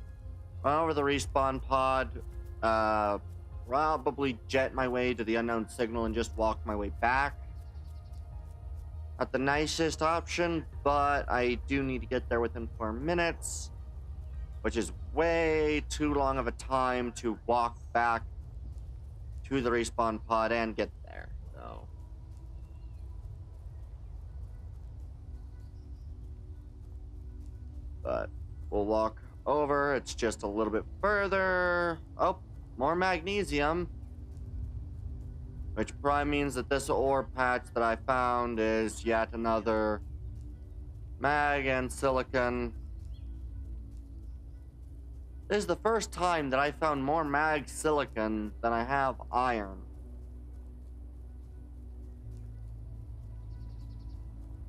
run over the respawn pod, probably jet my way to the unknown signal and just walk my way back. Not the nicest option, but I do need to get there within 4 minutes, which is way too long of a time to walk back to the respawn pod and get there, so. But we'll walk over. It's just a little bit further. Oh, more magnesium. Which probably means that this ore patch that I found is yet another mag and silicon. This is the first time that I found more mag silicon than I have iron.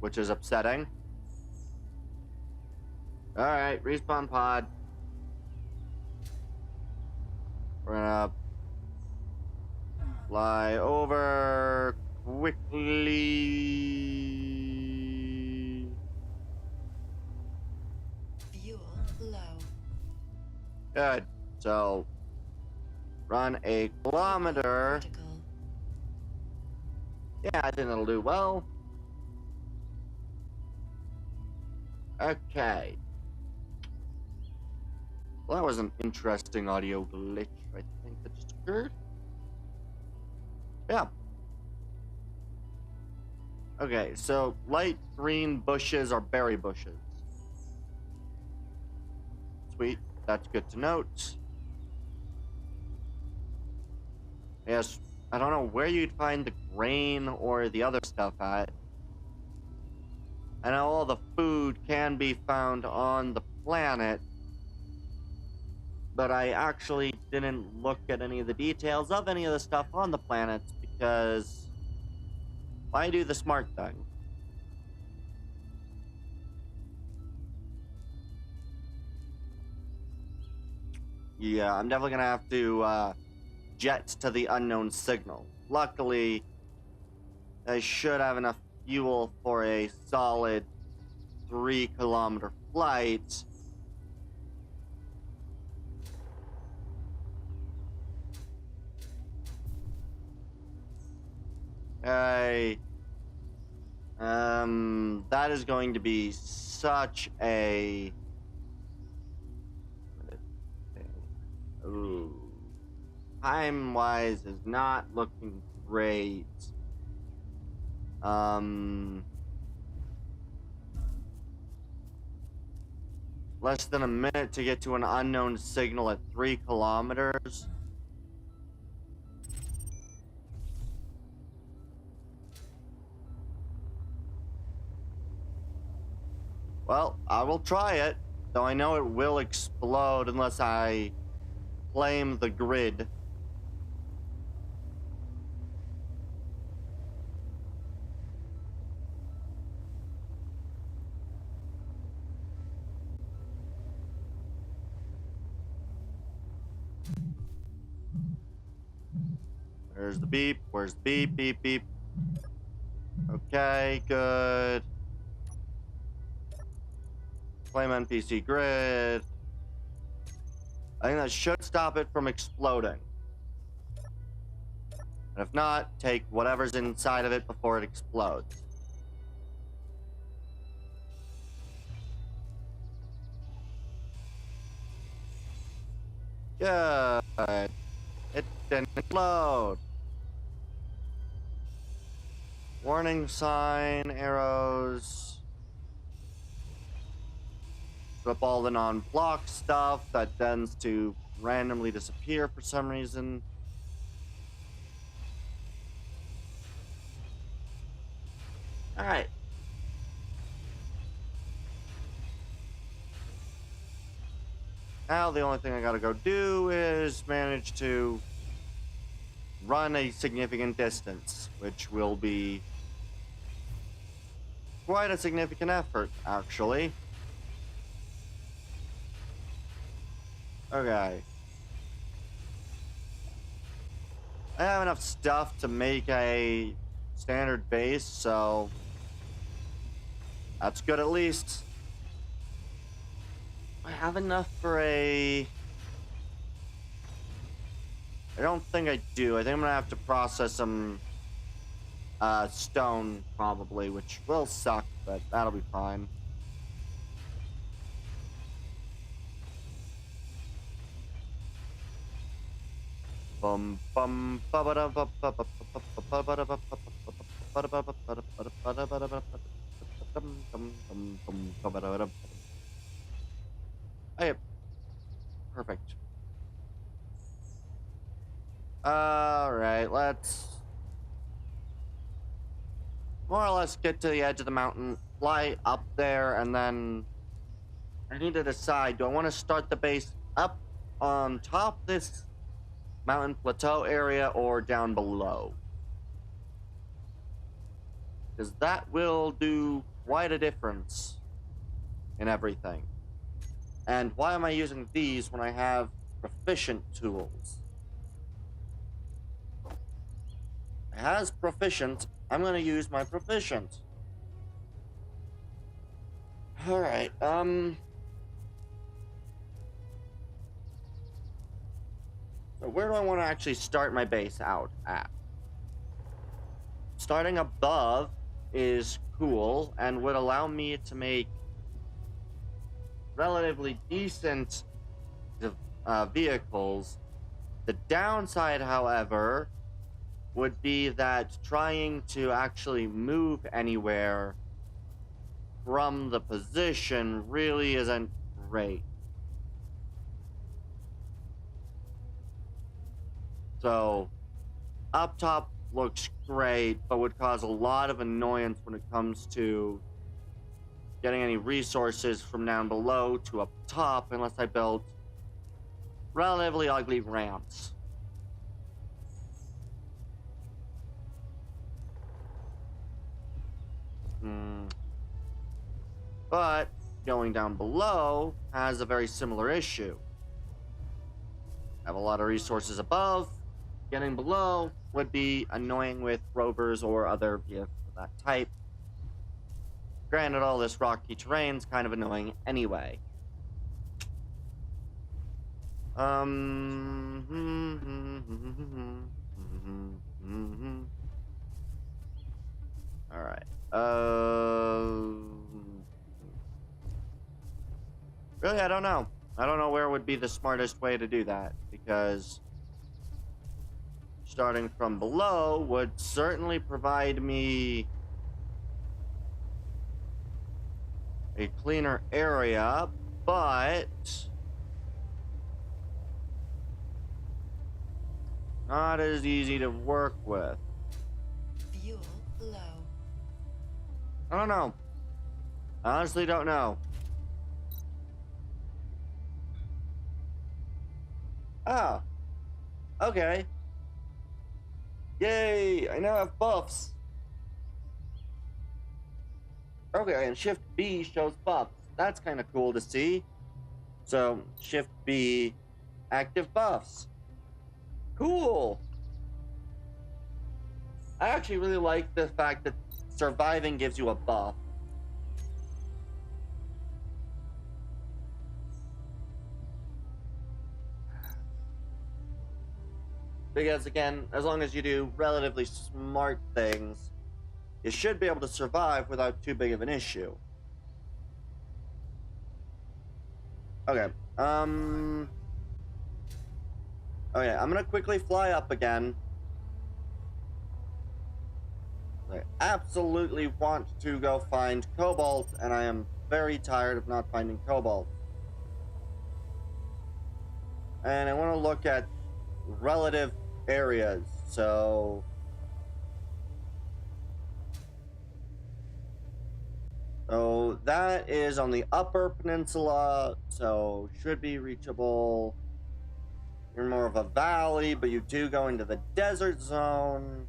Which is upsetting. Alright, respawn pod. We're gonna fly over quickly. Fuel low. Good. So, run a kilometer. Critical. Yeah, I think it'll do well. Okay. Well, that was an interesting audio glitch, I think, that just occurred. Yeah. Okay, so light green bushes are berry bushes. Sweet, that's good to note. Yes, I don't know where you'd find the grain or the other stuff at. I know all the food can be found on the planet, but I actually didn't look at any of the details of any of the stuff on the planets because why do the smart thing? Yeah, I'm definitely gonna have to jet to the unknown signal. Luckily, I should have enough fuel for a solid 3-kilometer flight. I That is going to be such a... Ooh. Time-wise is not looking great. Less than a minute to get to an unknown signal at 3 kilometers. Well, I will try it, though I know it will explode unless I claim the grid. Where's the beep? Where's the beep? Beep, beep. Okay, good. Claim NPC grid. I think that should stop it from exploding. And if not, take whatever's inside of it before it explodes. Good. It didn't explode. Warning sign, arrows. Flip all the non-block stuff that tends to randomly disappear for some reason. Alright. Now the only thing I gotta go do is manage to run a significant distance, which will be quite a significant effort, actually. Okay. I have enough stuff to make a standard base, so that's good at least. I have enough for a... I don't think I do. I think I'm gonna have to process some stone, probably, which will suck, but that'll be fine. Bum bum ba ba da ba ba ba ba ba da ba ba ba ba ba ba ba ba. Hey, perfect. All right, let's more or less get to the edge of the mountain, fly up there, and then I need to decide, do I want to start the base up on top of this mountain plateau area or down below? Because that will do quite a difference in everything. And why am I using these when I have proficient tools? It has proficient. I'm going to use my proficient. Alright, so where do I want to actually start my base out at? Starting above is cool and would allow me to make relatively decent vehicles. The downside, however, would be that trying to actually move anywhere from the position really isn't great. So, up top looks great, but would cause a lot of annoyance when it comes to getting any resources from down below to up top unless I built relatively ugly ramps. But going down below has a very similar issue. Have a lot of resources above. Getting below would be annoying with rovers or other vehicles of that type. Granted, all this rocky terrain's kind of annoying anyway. Alright. Really, I don't know. I don't know where would be the smartest way to do that, because starting from below would certainly provide me a cleaner area, but not as easy to work with. Fuel low. I don't know. I honestly don't know. Ah, okay. Yay, I now have buffs. Okay, and Shift B shows buffs. That's kind of cool to see. So, Shift B, active buffs. Cool. I actually really like the fact that surviving gives you a buff. Because again, as long as you do relatively smart things, you should be able to survive without too big of an issue. Okay, I'm gonna quickly fly up again. I absolutely want to go find cobalt, and I am very tired of not finding cobalt. And I want to look at relative areas, so that is on the upper peninsula, so should be reachable. You're more of a valley, but you do go into the desert zone.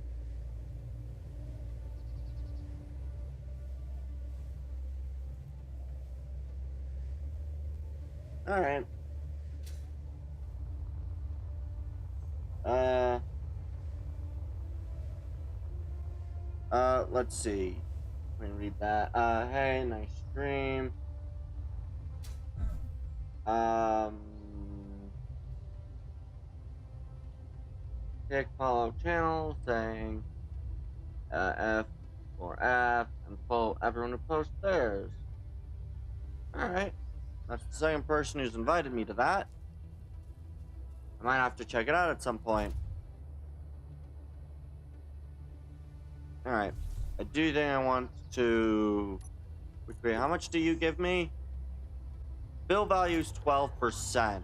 All right. Let's see. Let me read that. Hey, nice stream. Tick follow channel saying, F for F, and follow everyone who posts theirs. Alright. That's the second person who's invited me to that. I might have to check it out at some point. Alright. I do think I want to... Wait, how much do you give me? Bill value's 12%.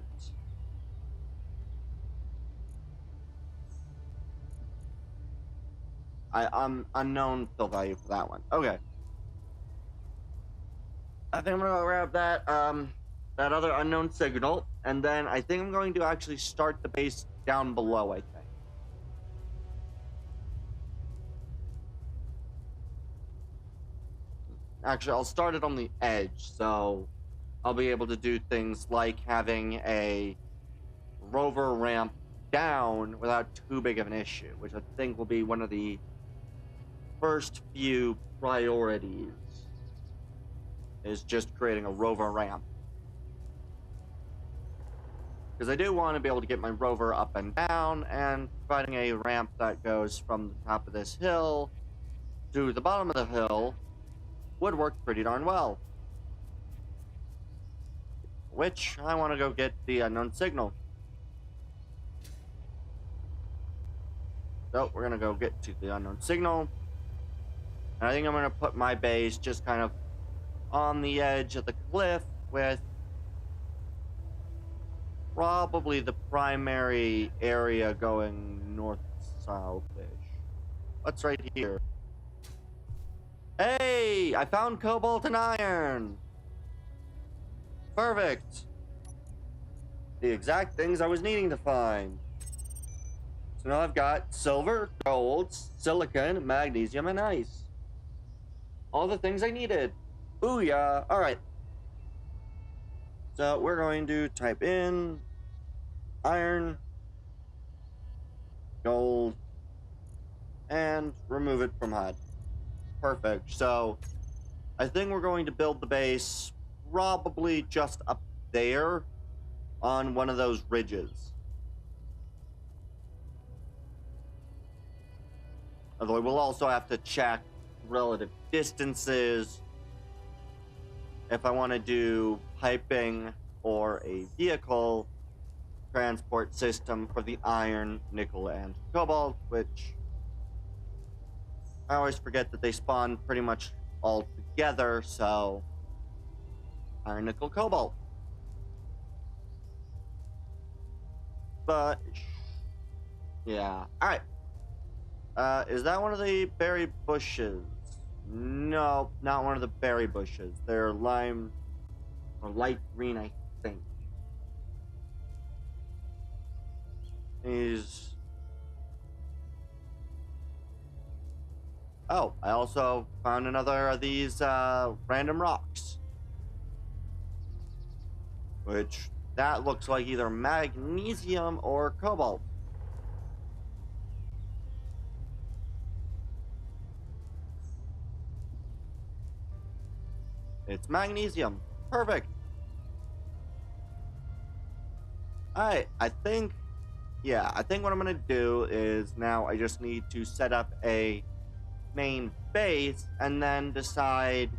I'm unknown bill value for that one. Okay. I think I'm gonna grab that that other unknown signal, and then I think I'm going to actually start the base down below, I think. Actually, I'll start it on the edge, so I'll be able to do things like having a rover ramp down without too big of an issue, which I think will be one of the first few priorities, is just creating a rover ramp. Because I do want to be able to get my rover up and down, and providing a ramp that goes from the top of this hill to the bottom of the hill would work pretty darn well. Which, I want to go get the unknown signal. So, we're going to go get to the unknown signal. And I think I'm going to put my base just kind of on the edge of the cliff with probably the primary area going north-south-ish. What's right here? Hey! I found cobalt and iron! Perfect! The exact things I was needing to find. So now I've got silver, gold, silicon, magnesium, and ice. All the things I needed. Booyah! Alright. So we're going to type in iron, gold, and remove it from HUD. Perfect. So I think we're going to build the base probably just up there on one of those ridges. Although we'll also have to check relative distances if I want to do piping or a vehicle transport system for the iron, nickel, and cobalt, which I always forget that they spawn pretty much all together, so iron, nickel, cobalt. But yeah. Alright. Is that one of the berry bushes? No, not one of the berry bushes. They're lime or light green, I think. These. Oh, I also found another of these random rocks. Which, that looks like either magnesium or cobalt. It's magnesium. Perfect. Alright, I think what I'm gonna do is now I just need to set up a main base and then decide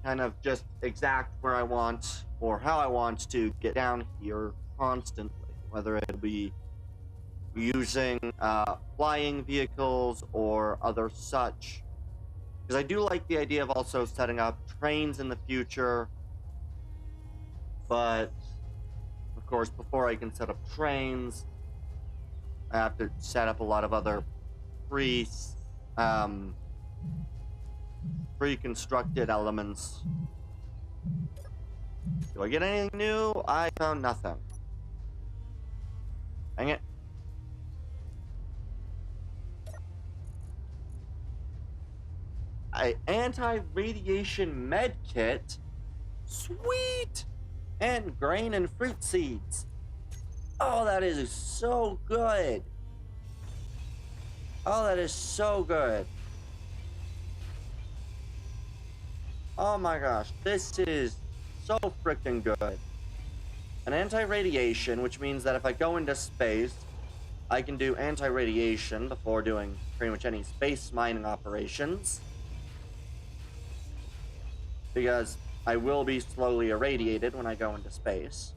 kind of just exact where I want or how I want to get down here constantly, whether it be using flying vehicles or other such. Because I do like the idea of also setting up trains in the future, but of course, before I can set up trains, I have to set up a lot of other pre-constructed elements. Do I get anything new? I found nothing. Dang it. Anti-radiation med kit? Sweet! And grain and fruit seeds. Oh, that is so good. Oh, that is so good. Oh my gosh, this is so freaking good. An anti-radiation, which means that if I go into space, I can do anti-radiation before doing pretty much any space mining operations. Because I will be slowly irradiated when I go into space.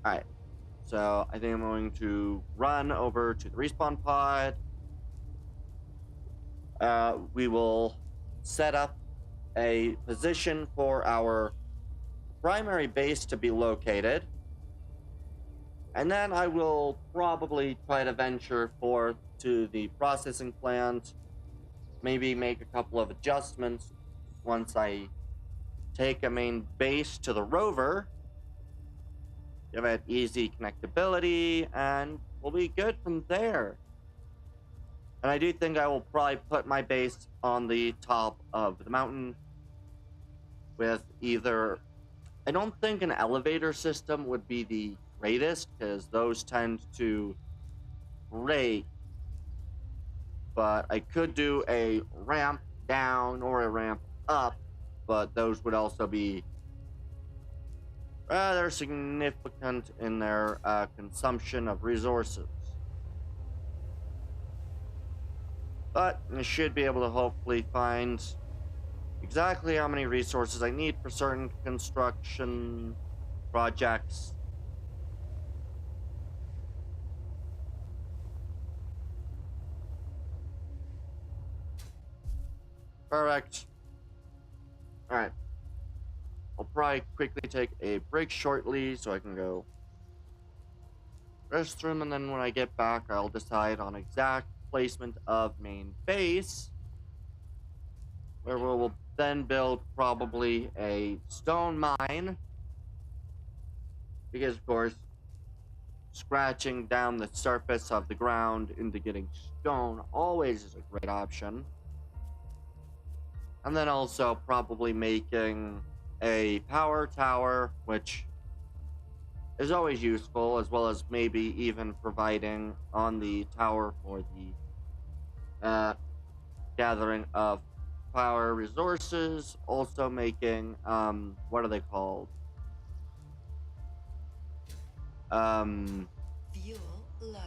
Alright. So, I think I'm going to run over to the respawn pod. We will set up a position for our primary base to be located. And then I will probably try to venture forth to the processing plant. Maybe make a couple of adjustments once I take a main base to the rover. Give it easy connectability, and we'll be good from there. And I do think I will probably put my base on the top of the mountain with either... I don't think an elevator system would be the greatest, because those tend to break. But I could do a ramp down or a ramp up, but those would also be rather significant in their consumption of resources. But I should be able to hopefully find exactly how many resources I need for certain construction projects. Correct. Alright. I'll probably quickly take a break shortly so I can go restroom, and then when I get back, I'll decide on exact placement of main base, where we will then build probably a stone mine, because of course scratching down the surface of the ground into getting stone always is a great option. And then also probably making a power tower, which is always useful, as well as maybe even providing on the tower for the gathering of power resources. Also making, what are they called? Fuel low.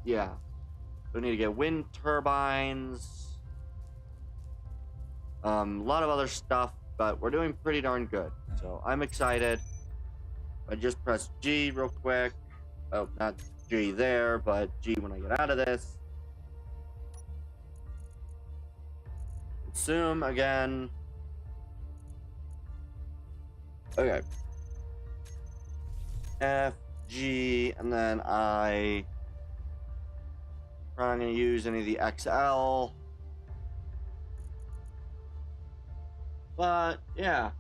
Yeah. We need to get wind turbines. A lot of other stuff, but we're doing pretty darn good. So I'm excited. I just press G real quick. Oh, not G there, but G when I get out of this. Consume again. Okay. F, G, and then I'm not going to use any of the XL. But, yeah.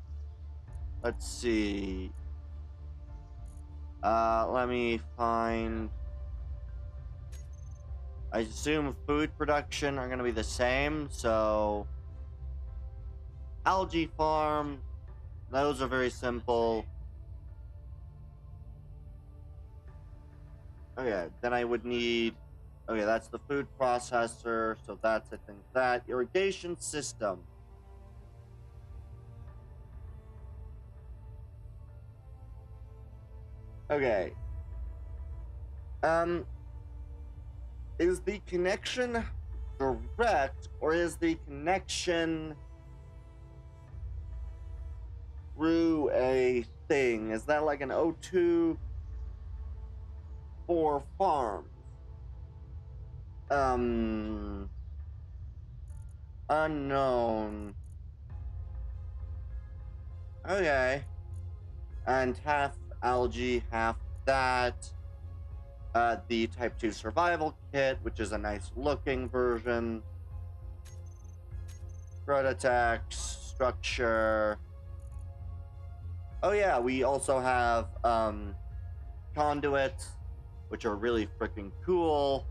Let's see. Let me find... I assume food production are going to be the same, so... Algae farm, those are very simple. Okay, then I would need... Okay, that's the food processor, so that's, I think, that. Irrigation system. Okay. Is the connection direct, or is the connection through a thing? Is that like an O2 for farms? Unknown. Okay. And half algae, half that. The Type 2 Survival Kit, which is a nice looking version. Threat attacks, structure. Oh yeah, we also have conduits, which are really freaking cool.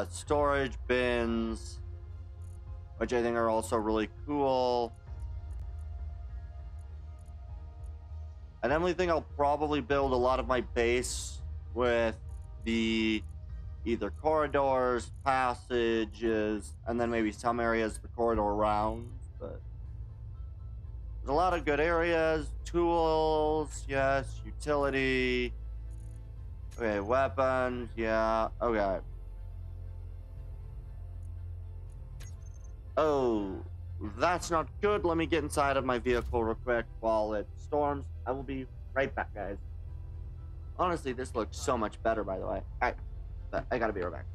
Storage bins, which I think are also really cool. I definitely think I'll probably build a lot of my base with the either corridors, passages, and then maybe some areas the corridor rounds. But there's a lot of good areas. Tools, yes. Utility. Okay, weapons, yeah. Okay. Oh, that's not good. Let me get inside of my vehicle real quick while it storms. I will be right back, guys. Honestly, this looks so much better, by the way. Alright, I gotta be right back.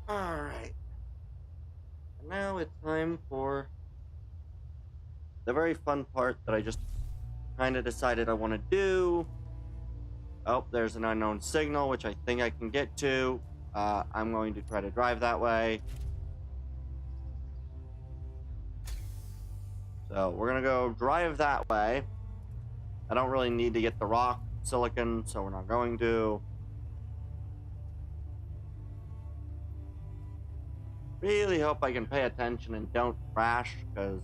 Alright. Now it's time for the very fun part that I just kind of decided I want to do. Oh, there's an unknown signal, which I think I can get to. I'm going to try to drive that way. So we're going to go drive that way. I don't really need to get the rock silicon, so we're not going to. Really hope I can pay attention and don't crash, because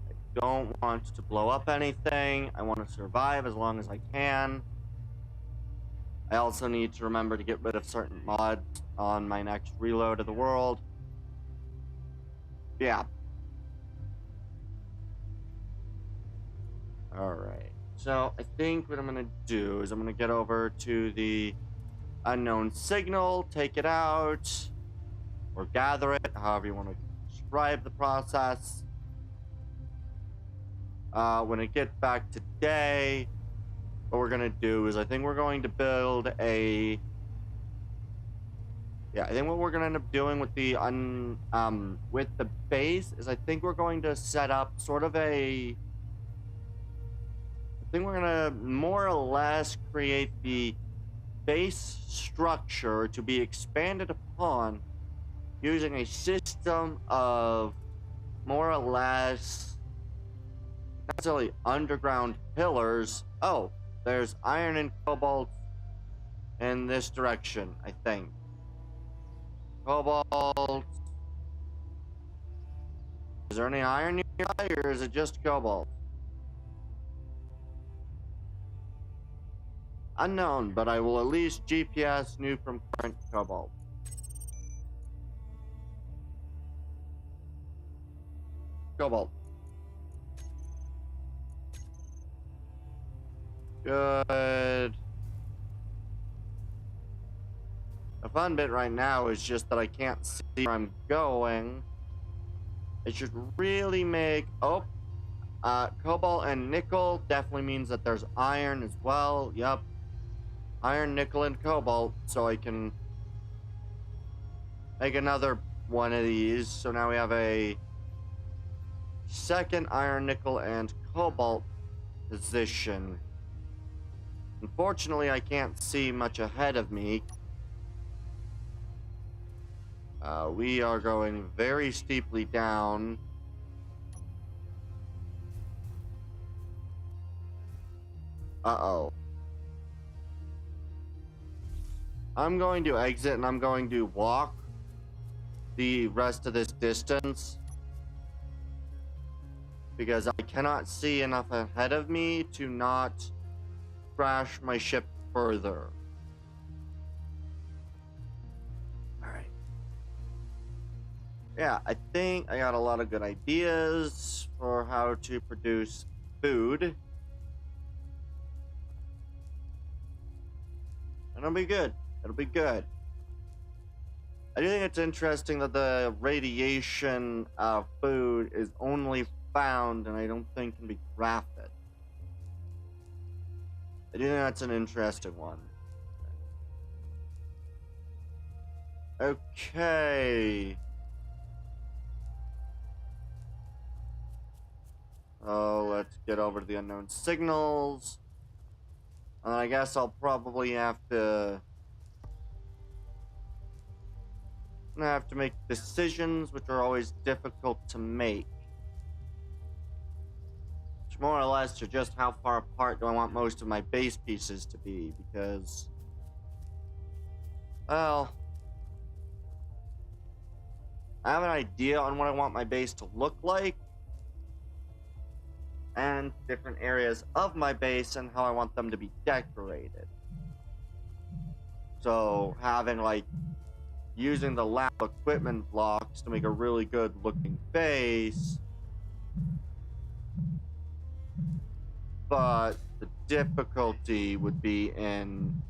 I don't want to blow up anything. I want to survive as long as I can. I also need to remember to get rid of certain mods on my next reload of the world. Yeah. Alright. So I think what I'm going to do is I'm going to get over to the unknown signal, take it out, or gather it, however you want to describe the process. When I get back today, what we're gonna do is I think we're going to build a... Yeah, I think what we're gonna end up doing with the with the base is I think we're going to set up sort of a... I think we're gonna more or less create the base structure to be expanded upon using a system of more or less not necessarily underground pillars. Oh, there's iron and cobalt in this direction, I think. Cobalt. Is there any iron nearby, or is it just cobalt? Unknown, but I will at least GPS new from current cobalt. Cobalt. Good. The fun bit right now is just that I can't see where I'm going. It should really make... Oh. Cobalt and nickel definitely means that there's iron as well. Yep. Iron, nickel, and cobalt. So I can make another one of these. So now we have a second iron, nickel, and cobalt position. Unfortunately, I can't see much ahead of me. We are going very steeply down. Uh-oh. I'm going to exit and I'm going to walk the rest of this distance, because I cannot see enough ahead of me to not crash my ship further. Alright. Yeah, I think I got a lot of good ideas for how to produce food. And it'll be good. It'll be good. I do think it's interesting that the radiation of food is only found and I don't think can be crafted. I do think that's an interesting one. Okay. Oh, let's get over to the unknown signals. And I guess I'll probably have to make decisions, which are always difficult to make. Which more or less are just how far apart do I want most of my base pieces to be, because, well, I have an idea on what I want my base to look like, and different areas of my base and how I want them to be decorated. So, having, like, using the lab equipment blocks to make a really good looking base, but the difficulty would be in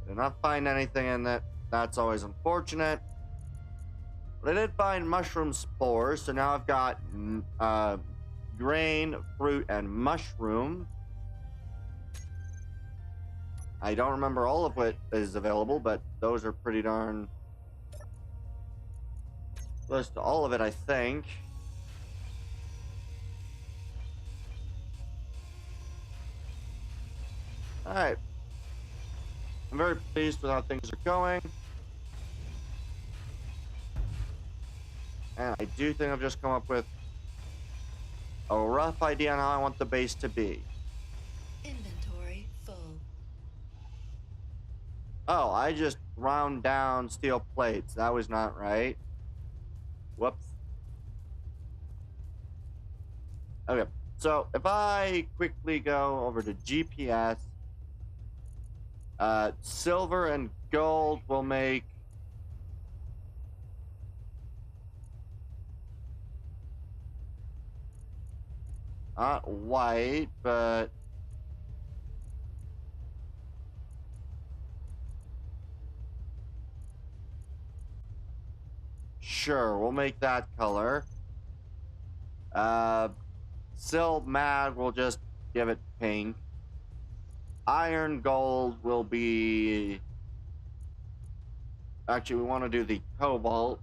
did not find anything in it. That's always unfortunate. But I did find mushroom spores, so now I've got grain, fruit, and mushroom. I don't remember all of what is available, but those are pretty darn close to all of it, I think. Alright. I'm very pleased with how things are going. And I do think I've just come up with a rough idea on how I want the base to be. Inventory full. Oh, I just ground down steel plates. That was not right. Whoops. Okay, so if I quickly go over to GPS, silver and gold will make not white, but sure, we'll make that color. Sil mag will just give it pink. Iron gold will be... Actually, we want to do the cobalt.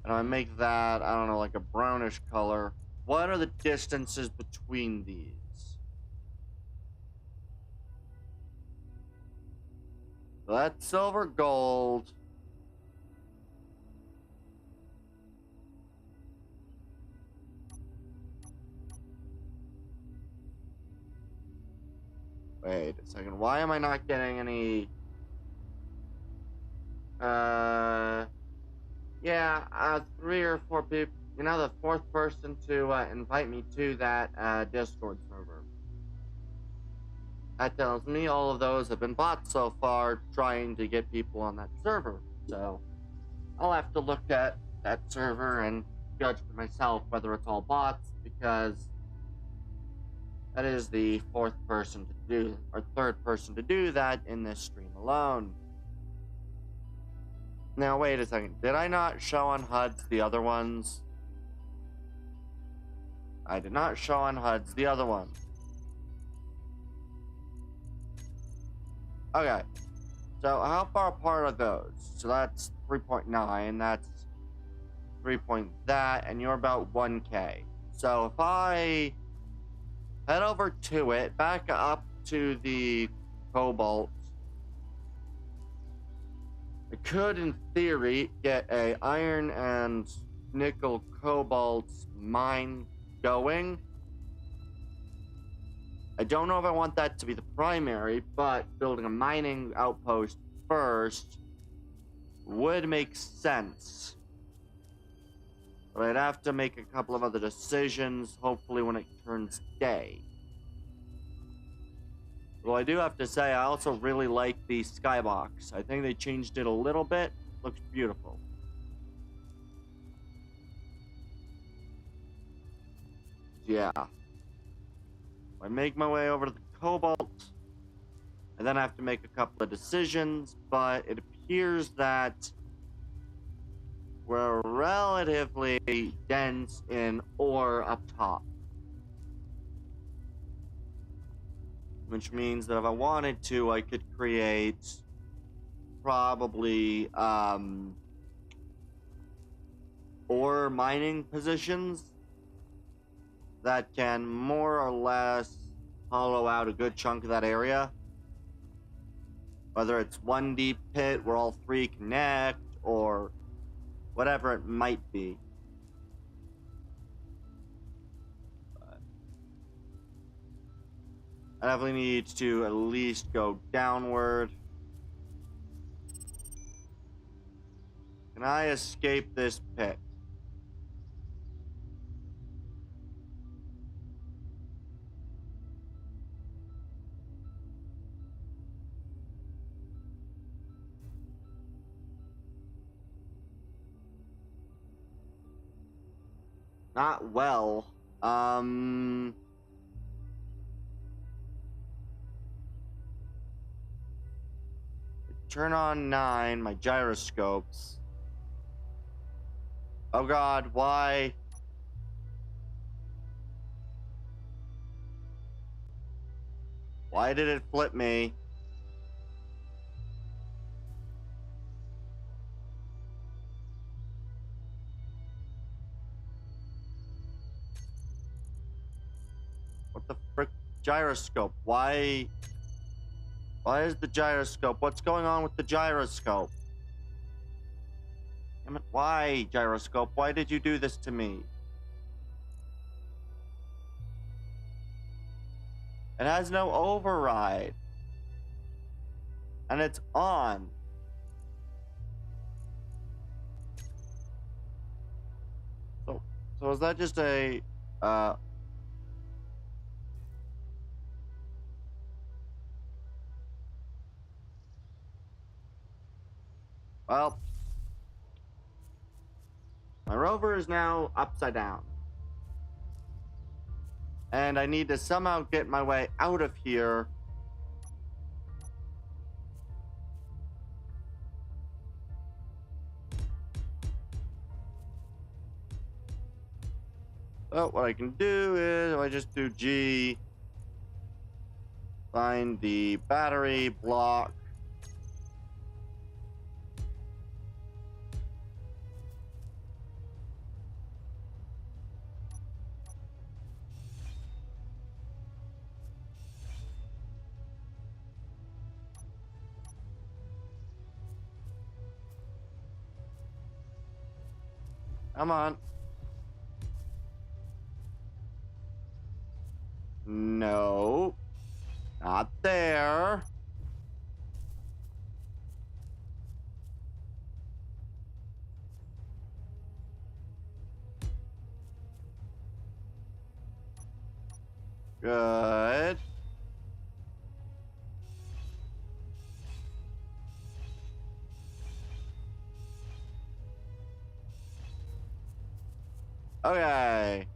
And I make that, I don't know, like a brownish color. What are the distances between these? So that's silver gold. Wait a second. Why am I not getting any... Yeah, 3 or 4 people. You know, the 4th person to invite me to that Discord server. That tells me all of those have been bots so far, trying to get people on that server. So, I'll have to look at that server and judge for myself whether it's all bots, because that is the 4th person to do, or 3rd person to do that in this stream alone. Now, wait a second. Did I not show on HUDs the other ones? I did not show on HUDs the other ones. Okay. So, how far apart are those? So, that's 3.9. That's 3 point that. And you're about 1K. So, if I head over to it, back up to the cobalt, I could, in theory, get a iron and nickel cobalt mine going. I don't know if I want that to be the primary, but building a mining outpost first would make sense. But I'd have to make a couple of other decisions, hopefully when it turns day. Well, I do have to say, I also really like the skybox. I think they changed it a little bit. Looks beautiful. Yeah. I make my way over to the cobalt, and then I have to make a couple of decisions, but it appears that we're relatively dense in ore up top. Which means that if I wanted to, I could create probably ore mining positions that can more or less hollow out a good chunk of that area. Whether it's one deep pit where all 3 connect, or whatever it might be. I definitely need to at least go downward. Can I escape this pit? Not well. Turn on 9, my gyroscopes. Oh God, why? Why did it flip me? What the frick? Gyroscope. Why? Why is the gyroscope? What's going on with the gyroscope? Damn it, why, gyroscope? Why did you do this to me? It has no override. And it's on. So is that just a, well, my rover is now upside down. And I need to somehow get my way out of here. So what I can do is I just do G, find the battery block. Come on. No, not there. Good. Okay.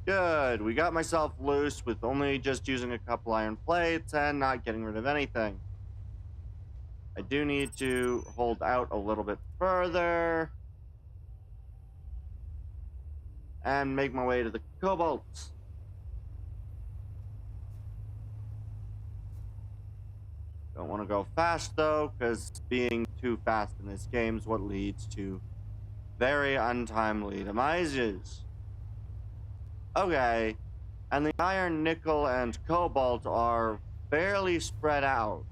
Good. We got myself loose with only just using a couple iron plates and not getting rid of anything. I do need to hold out a little bit further and make my way to the cobalt. Don't want to go fast though, because being too fast in this game is what leads to very untimely demises. Okay, and the iron, nickel, and cobalt are fairly spread out.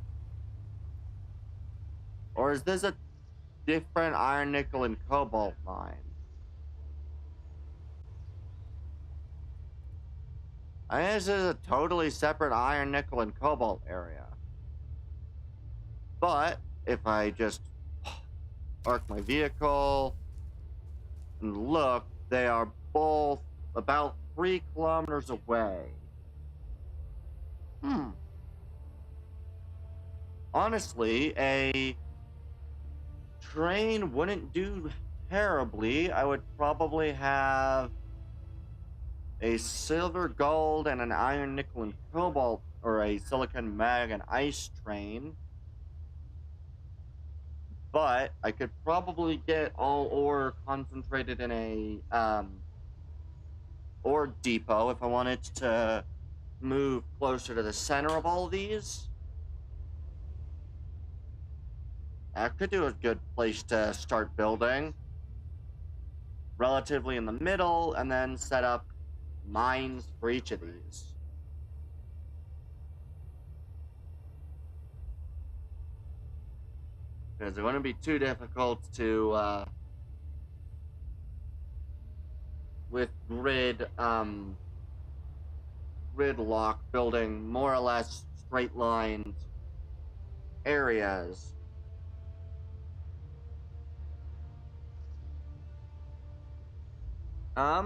Or is this a different iron, nickel, and cobalt mine? I think this is a totally separate iron, nickel, and cobalt area. But if I just park my vehicle and look, they are both about 3 kilometers away. Honestly, a train wouldn't do terribly. I would probably have a silver, gold, and an iron, nickel, and cobalt, or a silicon, mag, and ice train. But I could probably get all ore concentrated in a ore depot if I wanted to move closer to the center of all of these. That could do a good place to start building. Relatively in the middle, and then set up mines for each of these. Because it wouldn't be too difficult to, with gridlock building more or less straight lined areas. I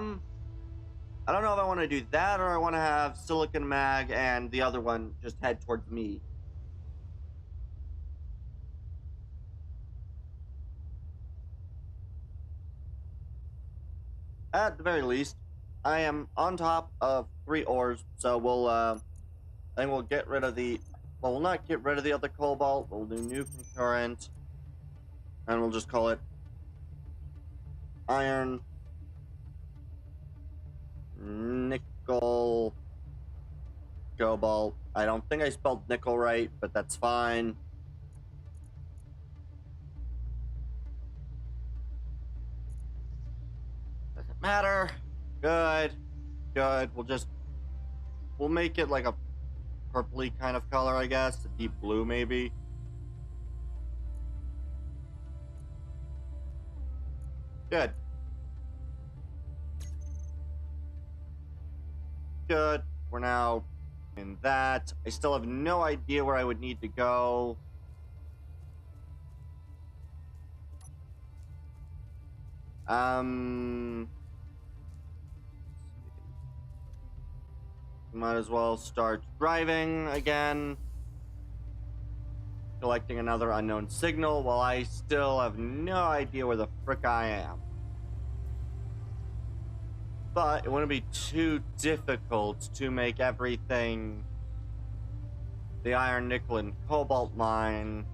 don't know if I want to do that or I want to have silicon mag and the other one just head towards me. at the very least, I am on top of 3 ores, so we'll, I think we'll get rid of the, well, we'll not get rid of the other cobalt, we'll do new concurrent, and we'll just call it iron, nickel, cobalt. I don't think I spelled nickel right, but that's fine. Doesn't matter. Good. Good. We'll make it like a purpley kind of color, I guess. A deep blue, maybe. Good. Good. We're now in that. I still have no idea where I would need to go. Might as well start driving again. Collecting another unknown signal while I still have no idea where the frick I am. But it wouldn't be too difficult to make everything the iron, nickel, and cobalt mine.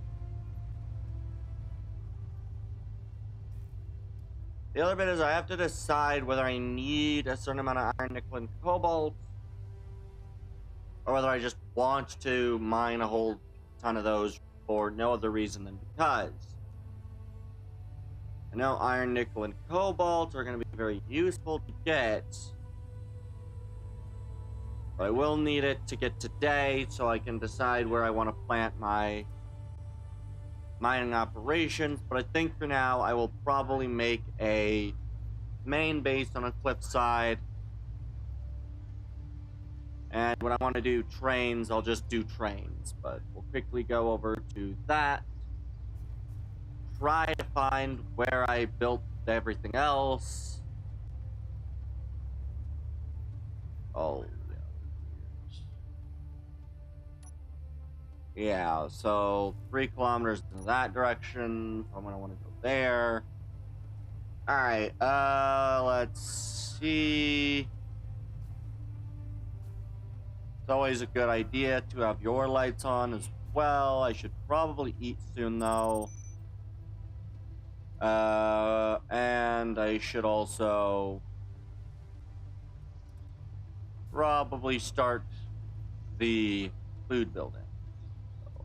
The other bit is I have to decide whether I need a certain amount of iron, nickel, and cobalt, or whether I just want to mine a whole ton of those for no other reason than because. I know iron, nickel, and cobalt are going to be very useful to get, but I will need it to get today so I can decide where I want to plant my mining operations. But I think for now I will probably make a main base on a cliffside, and when I want to do trains, I'll just do trains. But we'll quickly go over to that. Try to find where I built everything else. Oh, yeah, so 3 kilometers in that direction. So I'm gonna want to go there. All right, let's see. It's always a good idea to have your lights on as well. I should probably eat soon though. And I should also probably start the food building. So,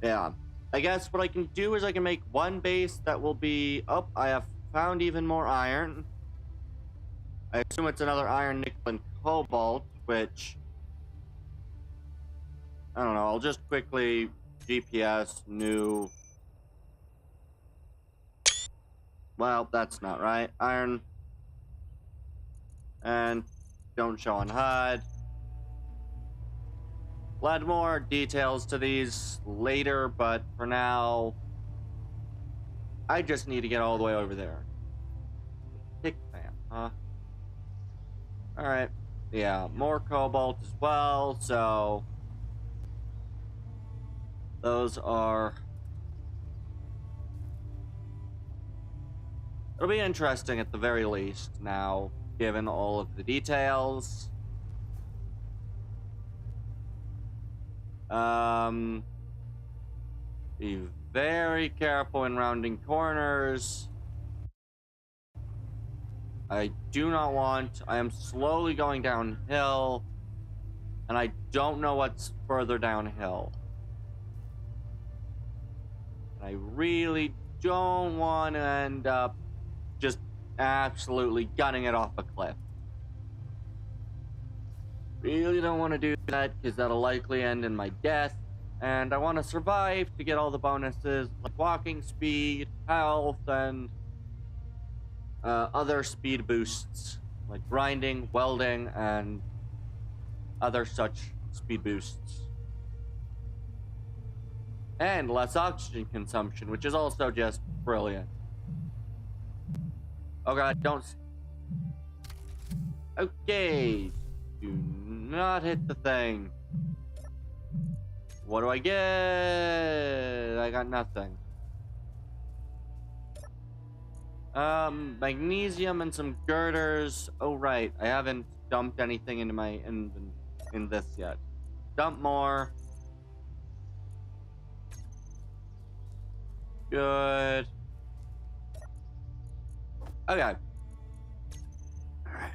yeah. I guess what I can do is I can make one base that will be... Oh, I have found even more iron. I assume it's another iron, nickel, and cobalt, which... I don't know, I'll just quickly GPS new... Well, that's not right. Iron. And don't show on HUD. We'll add more details to these later, but for now, I just need to get all the way over there. Kick fan, huh? Alright. Yeah, more cobalt as well, so... Those are... It'll be interesting at the very least now, given all of the details. Be very careful in rounding corners. I do not want... I am slowly going downhill, and I don't know what's further downhill. And I really don't want to end up just absolutely gunning it off a cliff. Really don't want to do that, because that'll likely end in my death. And I want to survive to get all the bonuses, like walking speed, health, and other speed boosts, like grinding, welding, and other such speed boosts. And less oxygen consumption, which is also just brilliant. Oh god, don't... Okay. Do not hit the thing. What do I get? I got nothing. Magnesium and some girders. Oh, right. I haven't dumped anything into my in this yet. Dump more. Good. Okay. Alright.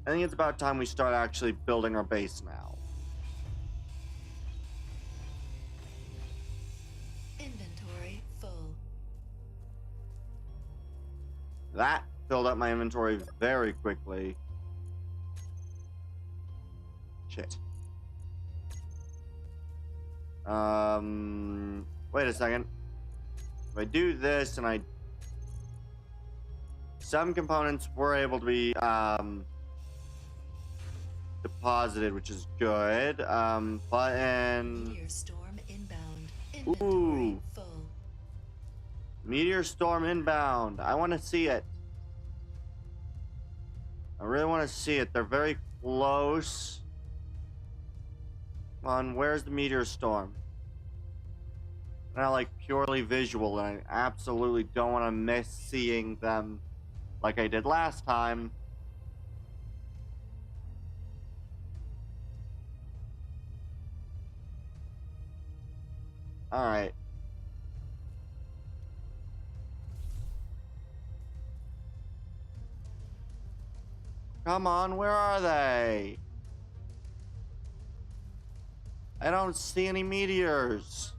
I think it's about time we start actually building our base now. Inventory full. That filled up my inventory very quickly. Shit. Wait a second. If I do this and some components were able to be, deposited, which is good. Button. Meteor storm inbound. Inventory Ooh. full. Meteor storm inbound. I want to see it. I really want to see it. They're very close. Come on, where's the meteor storm? Not like purely visual, and I absolutely don't want to miss seeing them like I did last time. Alright. Come on, where are they? I don't see any meteors.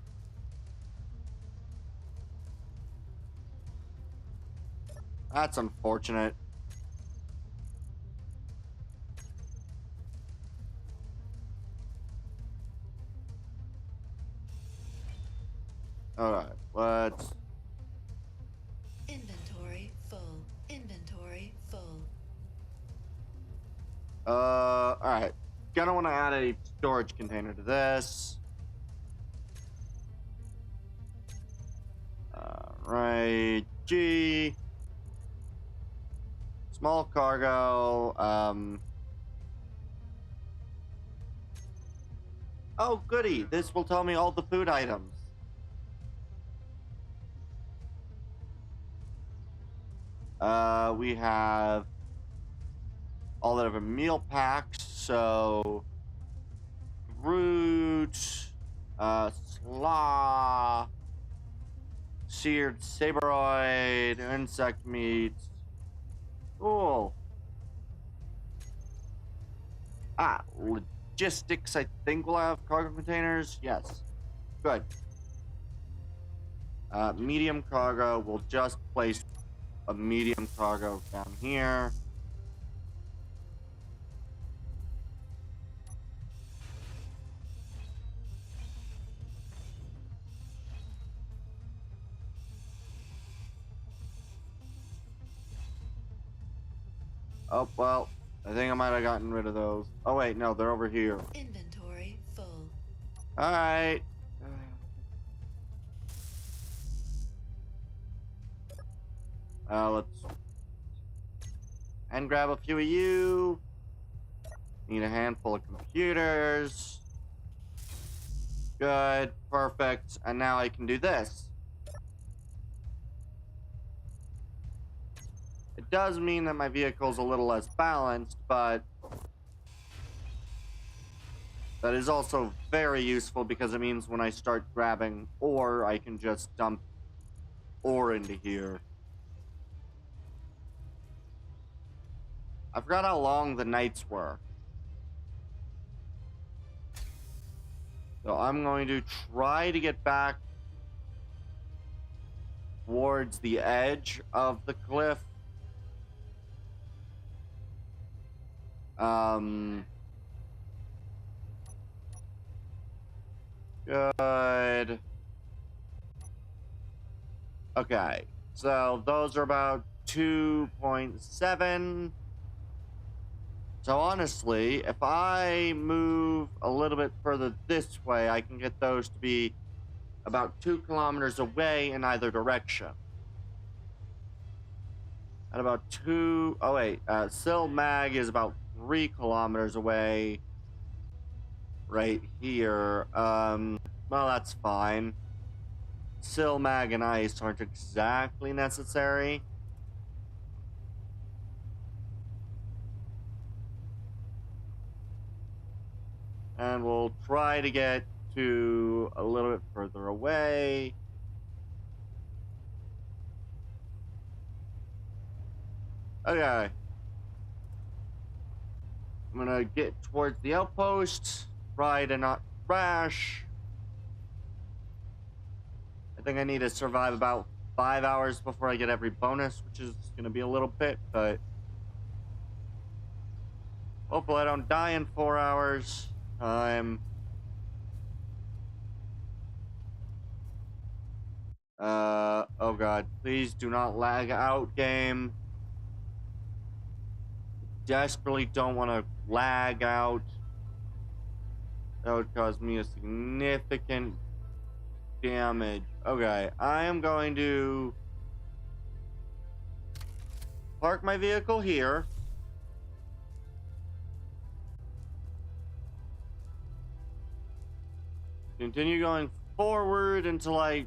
That's unfortunate. Alright, let's... Inventory full. Inventory full. Alright. Gonna want to add a storage container to this. Right, G. Small cargo, oh, goody. This will tell me all the food items. We have all of our meal packs, so fruit, slaw, seared saberoid, insect meat. Cool. Logistics, I think we'll have cargo containers. Yes. Good. Medium cargo, we'll just place a medium cargo down here. Oh, well, I think I might have gotten rid of those. Oh, wait, no, they're over here. Inventory full. All right. Let's... And grab a few of you. Need a handful of computers. Good, perfect. And now I can do this. It does mean that my vehicle's a little less balanced, but that is also very useful because it means when I start grabbing ore, I can just dump ore into here. I forgot how long the nights were. So I'm going to try to get back towards the edge of the cliff. Good. Okay, so those are about 2.7. So honestly, if I move a little bit further this way, I can get those to be about 2 kilometers away in either direction. At about 2... Oh, wait. Sil Mag is about 3 kilometers away. Right here. Well, that's fine. Sil Mag and Ice aren't exactly necessary. And we'll try to get to a little bit further away. Okay. I'm gonna get towards the outpost. Try to not crash. I think I need to survive about 5 hours before I get every bonus, which is gonna be a little bit, but hopefully I don't die in 4 hours. Oh god, please do not lag out, game. Desperately don't want to lag out. That would cause me a significant damage. Okay, I am going to park my vehicle here. Continue going forward until I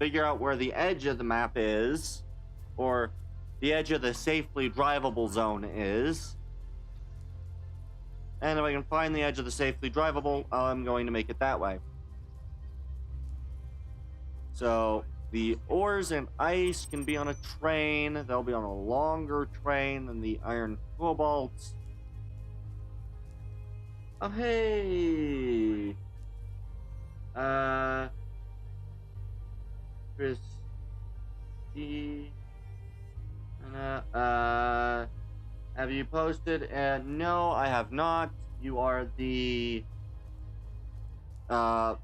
figure out where the edge of the map is, or the edge of the safely drivable zone is. And if I can find the edge of the safely drivable, I'm going to make it that way. So the ores and ice can be on a train. They'll be on a longer train than the iron cobalts. Oh, hey. Christy. Have you posted? No, I have not. You are the now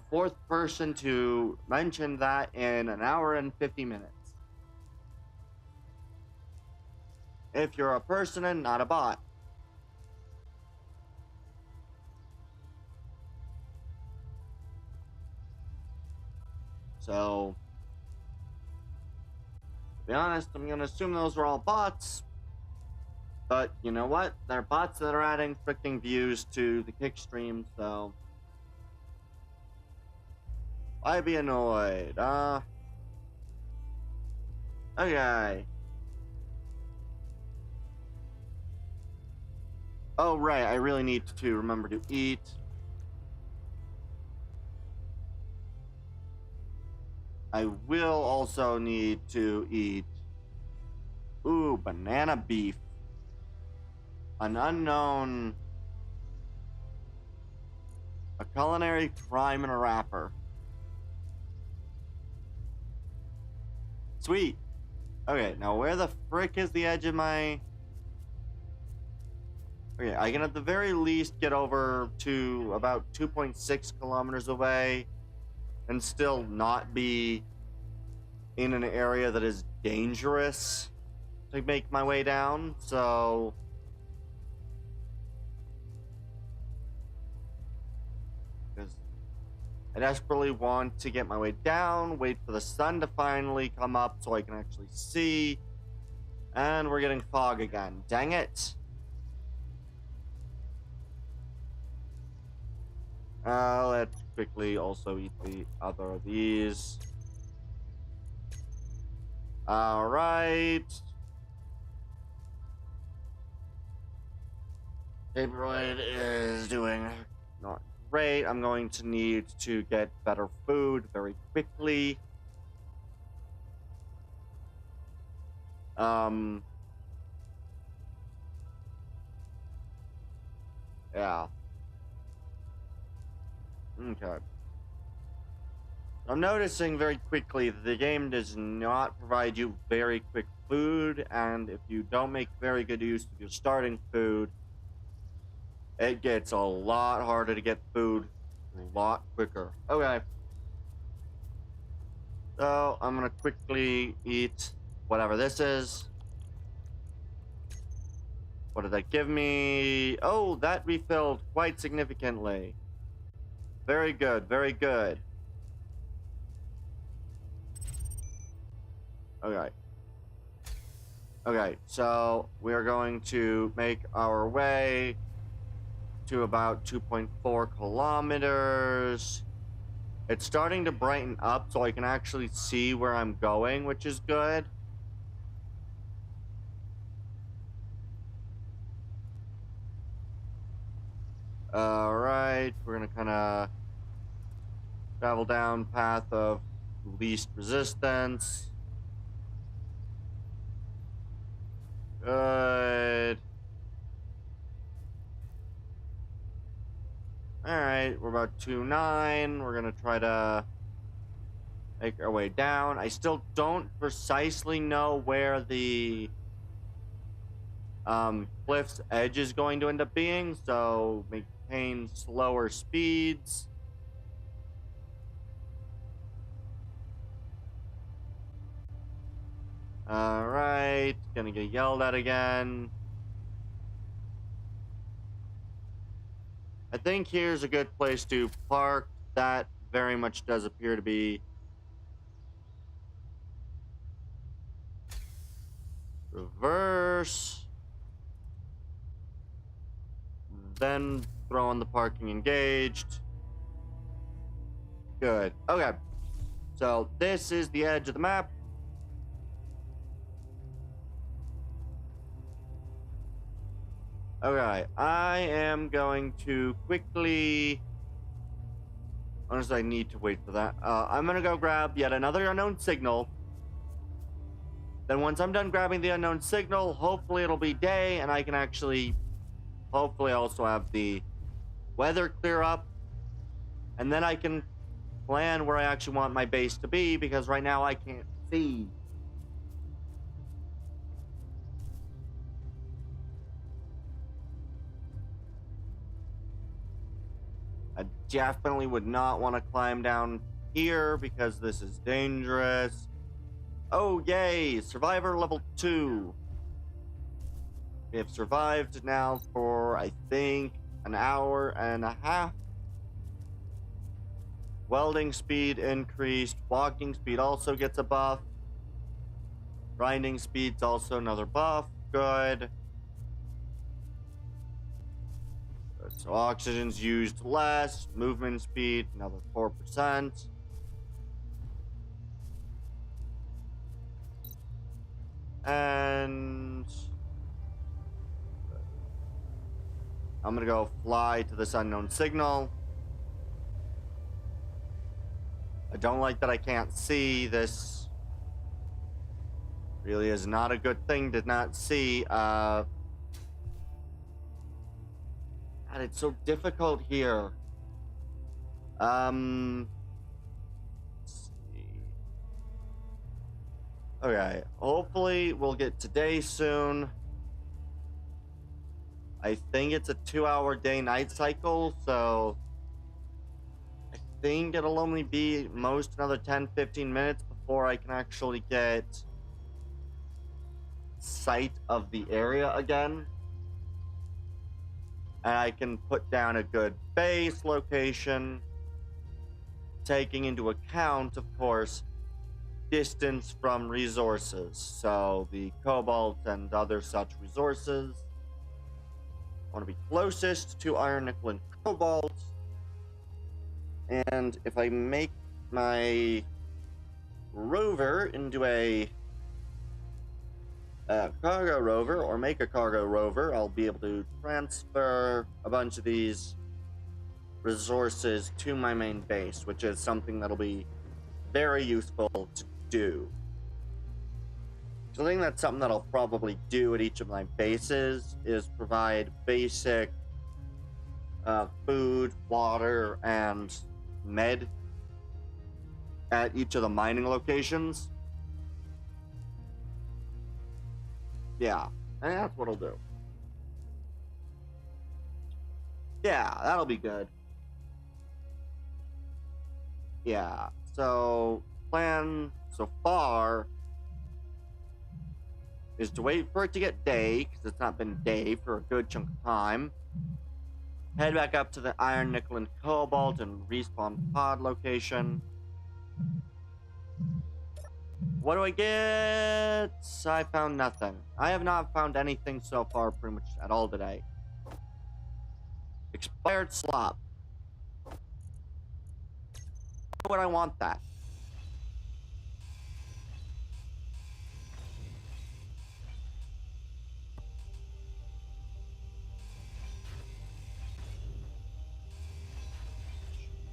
fourth person to mention that in an hour and 50 minutes. If you're a person and not a bot. So, to be honest, I'm gonna assume those were all bots. But you know what? They're bots that are adding freaking views to the kick stream, so I'd be annoyed. Okay. Oh, right. I really need to remember to eat. I will also need to eat. Ooh, banana beef. An unknown. A culinary crime in a wrapper. Sweet. Okay, now where the frick is the edge of my... Okay, I can at the very least get over to about 2.6 kilometers away and still not be in an area that is dangerous to make my way down, so... Because I desperately want to get my way down, wait for the sun to finally come up so I can actually see, and we're getting fog again. Dang it! Let's quickly also eat the other of these. Alright. Paperoid is doing not great. I'm going to need to get better food very quickly. Yeah. Okay. I'm noticing very quickly that the game does not provide you very quick food, and if you don't make very good use of your starting food, it gets a lot harder to get food a lot quicker. Okay. So, I'm gonna quickly eat whatever this is. What did that give me? Oh, that refilled quite significantly. Very good, very good. Okay. Okay, so we're going to make our way to about 2.4 kilometers. It's starting to brighten up so I can actually see where I'm going, which is good. Alright, we're gonna kind of travel down path of least resistance. Good. Alright, we're about 2-9. We're gonna try to make our way down. I still don't precisely know where the cliff's edge is going to end up being, so maintain slower speeds. Alright, gonna get yelled at again. I think here's a good place to park. That very much does appear to be reverse. Then throw in the parking engaged. Good. Okay. So this is the edge of the map. Okay. I am going to quickly... Honestly, I need to wait for that. I'm going to go grab yet another unknown signal. Then once I'm done grabbing the unknown signal, hopefully it'll be day and I can actually hopefully also have the weather clear up. And then I can plan where I actually want my base to be, because right now I can't see. I definitely would not want to climb down here because this is dangerous. Oh, yay! Survivor level 2. We have survived now for, I think, an hour and a half. Welding speed increased. Walking speed also gets a buff. Grinding speed's also another buff. Good. So oxygen's used less. Movement speed, another 4%. And I'm gonna go fly to this unknown signal. I don't like that I can't see. This really is not a good thing to not see. God, it's so difficult here. Let's see. Okay, hopefully we'll get today soon. I think it's a 2-hour day-night cycle, so I think it'll only be most another 10-15 minutes before I can actually get sight of the area again. And I can put down a good base location, taking into account, of course, distance from resources. So the cobalt and other such resources. I want to be closest to iron, nickel, and cobalt. And if I make my rover into a cargo rover, or make a cargo rover, I'll be able to transfer a bunch of these resources to my main base, which is something that'll be very useful to do. So I think that's something that I'll probably do at each of my bases, is provide basic food, water, and med at each of the mining locations. Yeah, and that's what I'll do. Yeah, that'll be good. Yeah, so plan so far is to wait for it to get day, because it's not been day for a good chunk of time. Head back up to the iron, nickel, and cobalt and respawn pod location. What do I get? I found nothing. I have not found anything so far pretty much at all today. Expired slop. Why would I want that?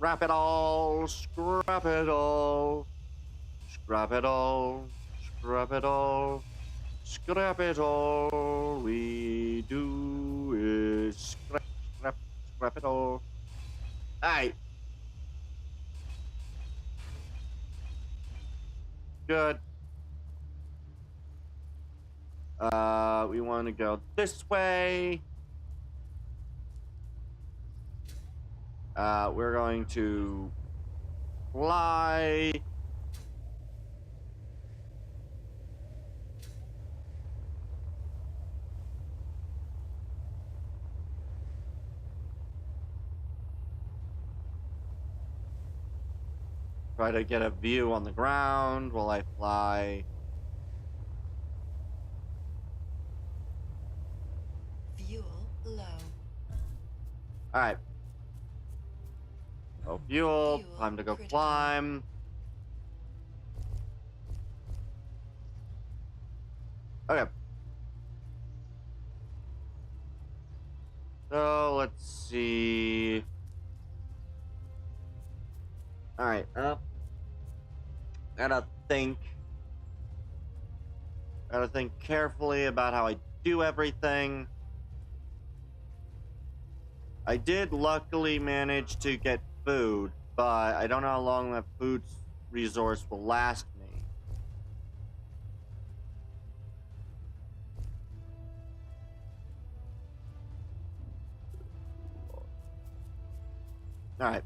Scrap it all, scrap it all, scrap it all, scrap it all, scrap it all. We do is scrap it all. Alright. Good. We want to go this way. We're going to fly. Try to get a view on the ground while I fly. Fuel low. Alright. Oh, fuel. Fuel Time to go critical. climb. Okay. So, let's see. Alright, gotta think carefully about how I do everything. I did luckily manage to get food, but I don't know how long that food resource will last me. Alright.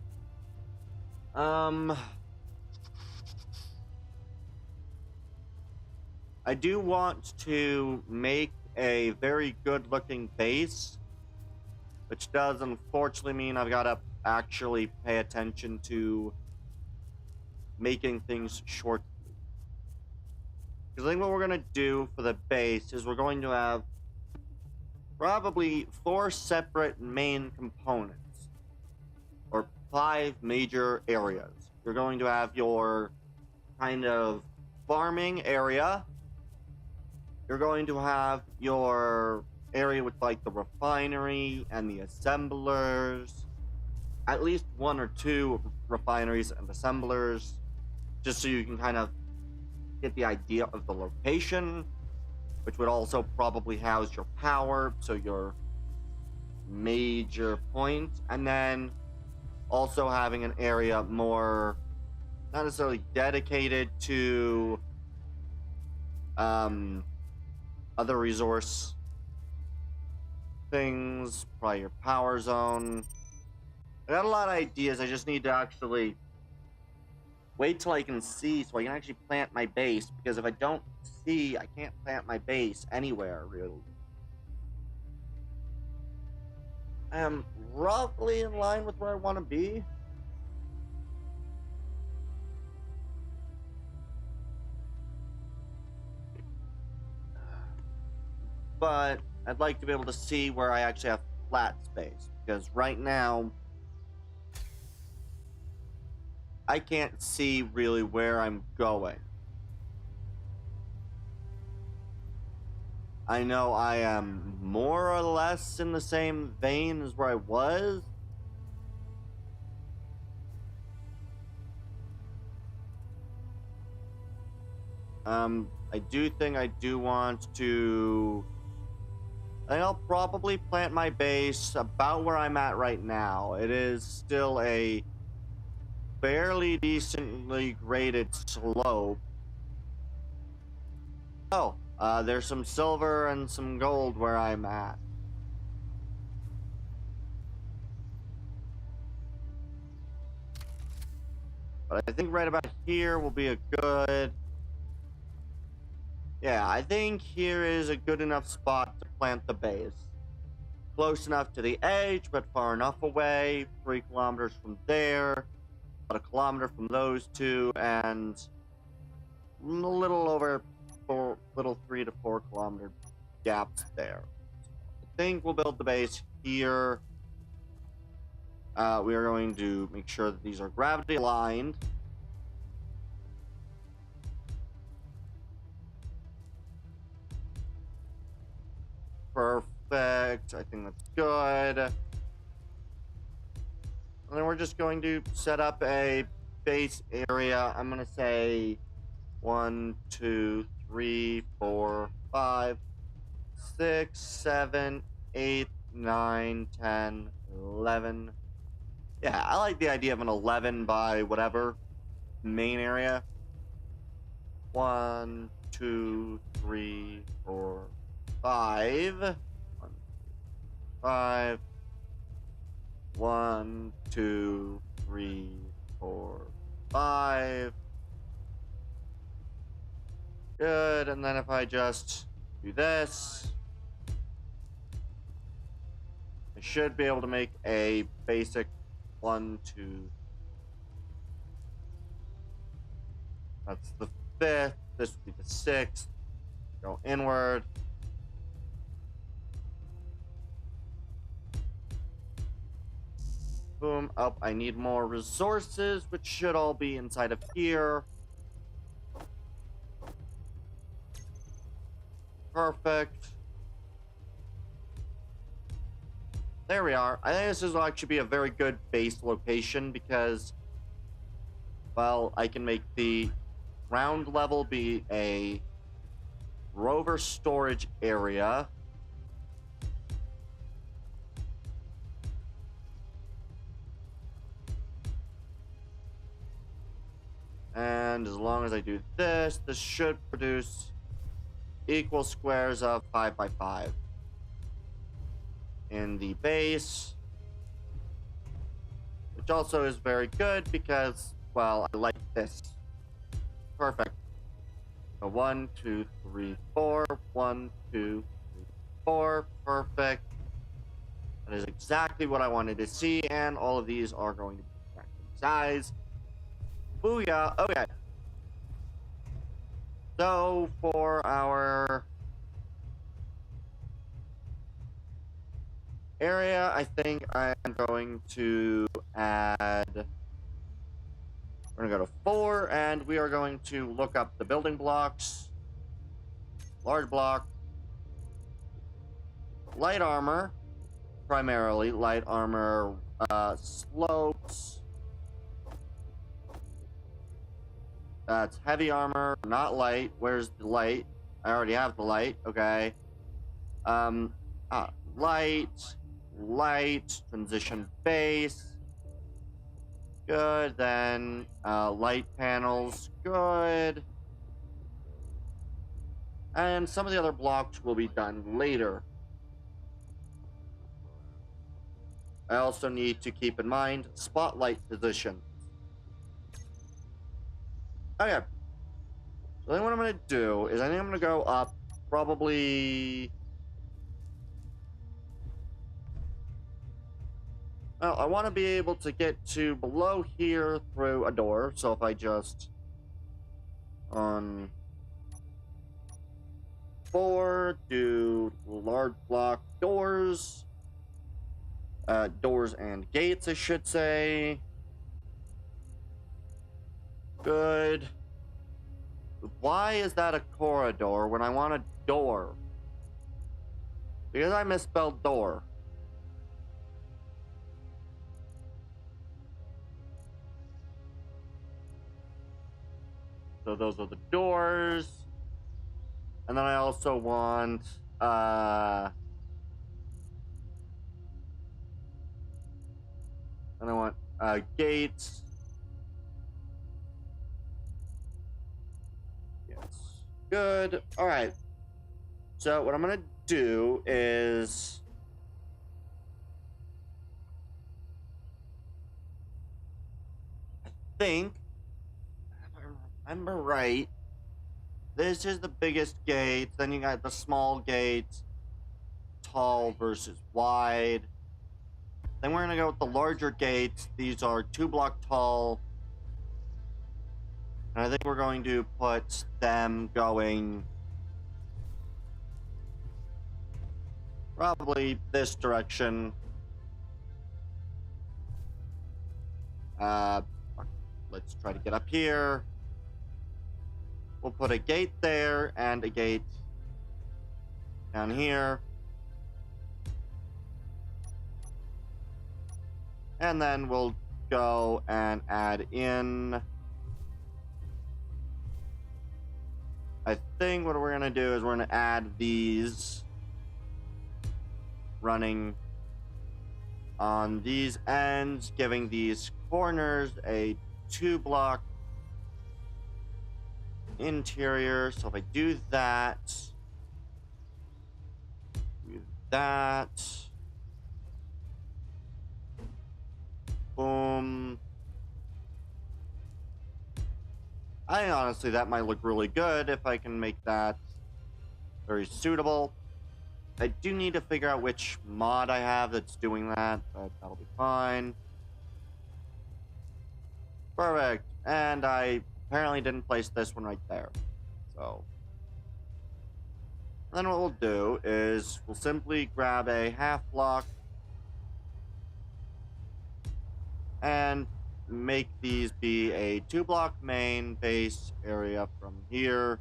I do want to make a very good looking base, which does unfortunately mean I've got to actually pay attention to making things short. Because I think what we're going to do for the base is we're going to have probably 4 separate main components, or 5 major areas. You're going to have your kind of farming area. You're going to have your area with like the refinery and the assemblers. At least 1 or 2 refineries and assemblers, just so you can kind of get the idea of the location, which would also probably house your power, so your major point. And then also having an area more, not necessarily dedicated to other resource things, probably your power zone. I got a lot of ideas. I just need to actually wait till I can see so I can actually plant my base, because if I don't see, I can't plant my base anywhere, really. I am roughly in line with where I want to be. But I'd like to be able to see where I actually have flat space, because right now I can't see really where I'm going. I know I am more or less in the same vein as where I was. I do think I do want to... I think I'll probably plant my base about where I'm at right now. It is still a fairly decently graded slope. Oh, there's some silver and some gold where I'm at. But I think right about here will be a good... Yeah, I think here is a good enough spot to plant the base. Close enough to the edge, but far enough away. 3 kilometers from there. About a kilometer from those 2, and a little over 3 to 4 kilometer gaps there. I think we'll build the base here. We are going to make sure that these are gravity aligned. Perfect. I think that's good. And then we're just going to set up a base area. I'm going to say 1, 2, 3, 4, 5, 6, 7, 8, 9, 10, 11. Yeah, I like the idea of an 11 by whatever main area. 1, 2, 3, 4, 5. 1, 5. 1, 2, 3, 4, 5. Good, and then if I just do this, I should be able to make a basic 1, 2. That's the 5th. This would be the 6th. Go inward. Boom. Oh, I need more resources, which should all be inside of here. Perfect. There we are. I think this will actually be a very good base location because, well, I can make the ground level be a rover storage area. And as long as I do this, this should produce equal squares of 5 by 5 in the base, which also is very good because, well, I like this. Perfect. So 1, 2, 3, 4. 1, 2, 3, 4. Perfect. That is exactly what I wanted to see, and all of these are going to be correct in size. Booyah. Okay. So for our area, I think I am going to add, we're going to go to 4, and we are going to look up the building blocks. Large block. Light armor. Primarily light armor slopes. That's heavy armor, not light. Where's the light? I already have the light. Okay. Light, transition base. Good. Then light panels. Good. And some of the other blocks will be done later. I also need to keep in mind spotlight position. Okay. So then what I'm going to do is I think I'm going to go up probably... Well, I want to be able to get to below here through a door. So if I just... on 4, do large block doors. Doors and gates, I should say. Good. Why is that a corridor when I want a door? Because I misspelled door. So those are the doors. And then I also want and I want gates. Yes. Good. All right. So what I'm going to do is I think, if I remember right, this is the biggest gate. Then you got the small gate, tall versus wide. Then we're going to go with the larger gates. These are 2 block tall. And I think we're going to put them going probably this direction. Let's try to get up here. We'll put a gate there and a gate down here. And then we'll go and add in, I think what we're gonna do is we're gonna add these running on these ends, giving these corners a 2-block interior. So if I do that, boom. I honestly, that might look really good if I can make that very suitable. I do need to figure out which mod I have that's doing that, but that'll be fine. Perfect. And I apparently didn't place this one right there. So then what we'll do is we'll simply grab a half block and make these be a 2-block main base area from here.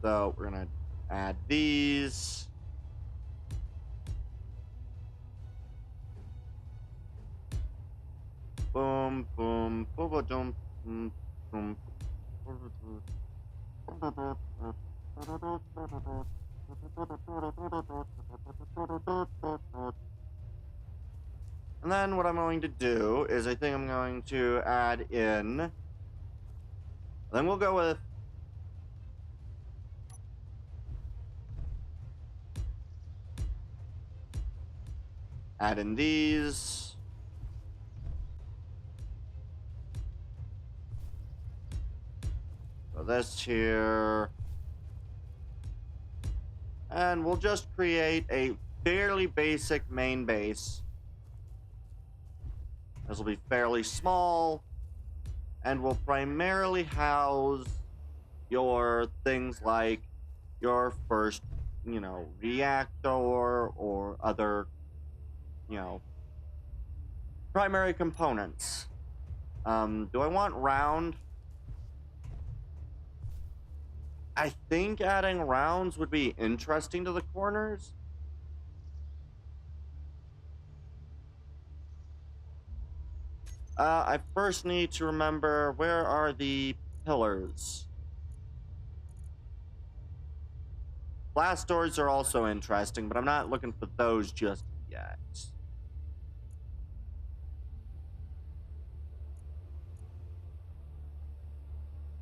So we're gonna add these. Boom, boom, boom, boom, boom, boom. And then what I'm going to do is I think I'm going to add in, then we'll go with add in these. So this here. And we'll just create a fairly basic main base. This will be fairly small, and will primarily house your things like your first, reactor or other, primary components. Do I want round? I think adding rounds would be interesting to the corners. I first need to remember, where are the pillars? Blast doors are also interesting, but I'm not looking for those just yet.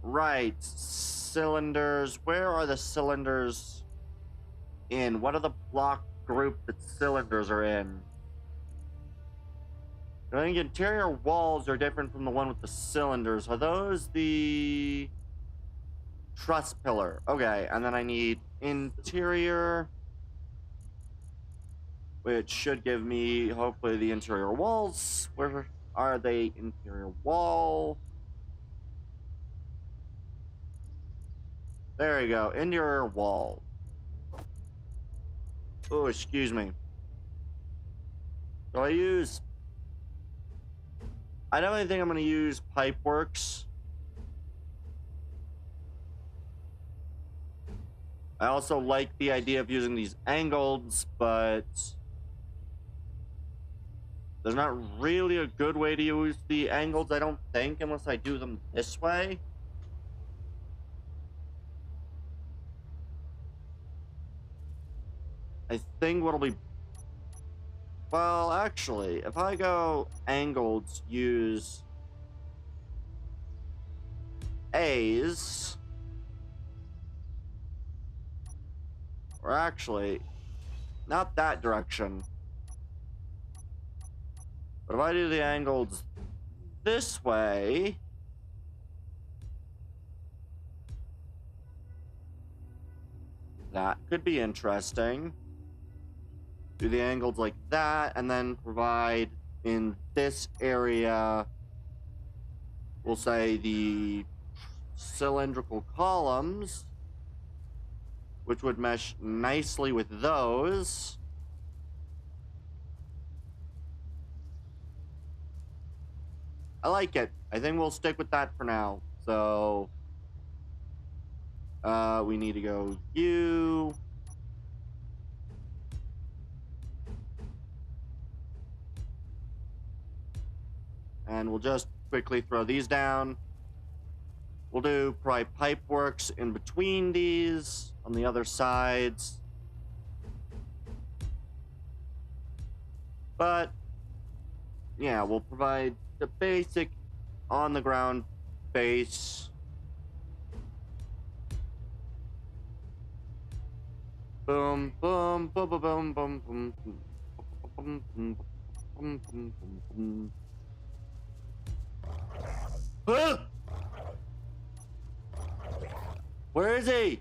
Right, cylinders. Where are the cylinders in? What are the block group that cylinders are in? I think interior walls are different from the one with the cylinders. Are those the truss pillar? Okay, and then I need interior, which should give me, hopefully, the interior walls. Where are they? Interior wall. There you go, interior wall. Oh, excuse me. So I definitely think I'm going to use Pipeworks. I also like the idea of using these angles, but there's not really a good way to use the angles, I don't think, unless I do them this way. I think what'll be... Well, actually, if I go angled, use A's, or actually, not that direction. But if I do the angles this way, that could be interesting. Do the angles like that, and then provide in this area, we'll say the cylindrical columns, which would mesh nicely with those. I like it. I think we'll stick with that for now. So, we need to go you. And we'll just quickly throw these down. We'll do probably pipe works in between these on the other sides. But, yeah, we'll provide the basic on-the-ground base. Boom, boom, boom, boom, boom, boom, boom, boom, boom, boom, boom, boom, boom. Huh? Where is he?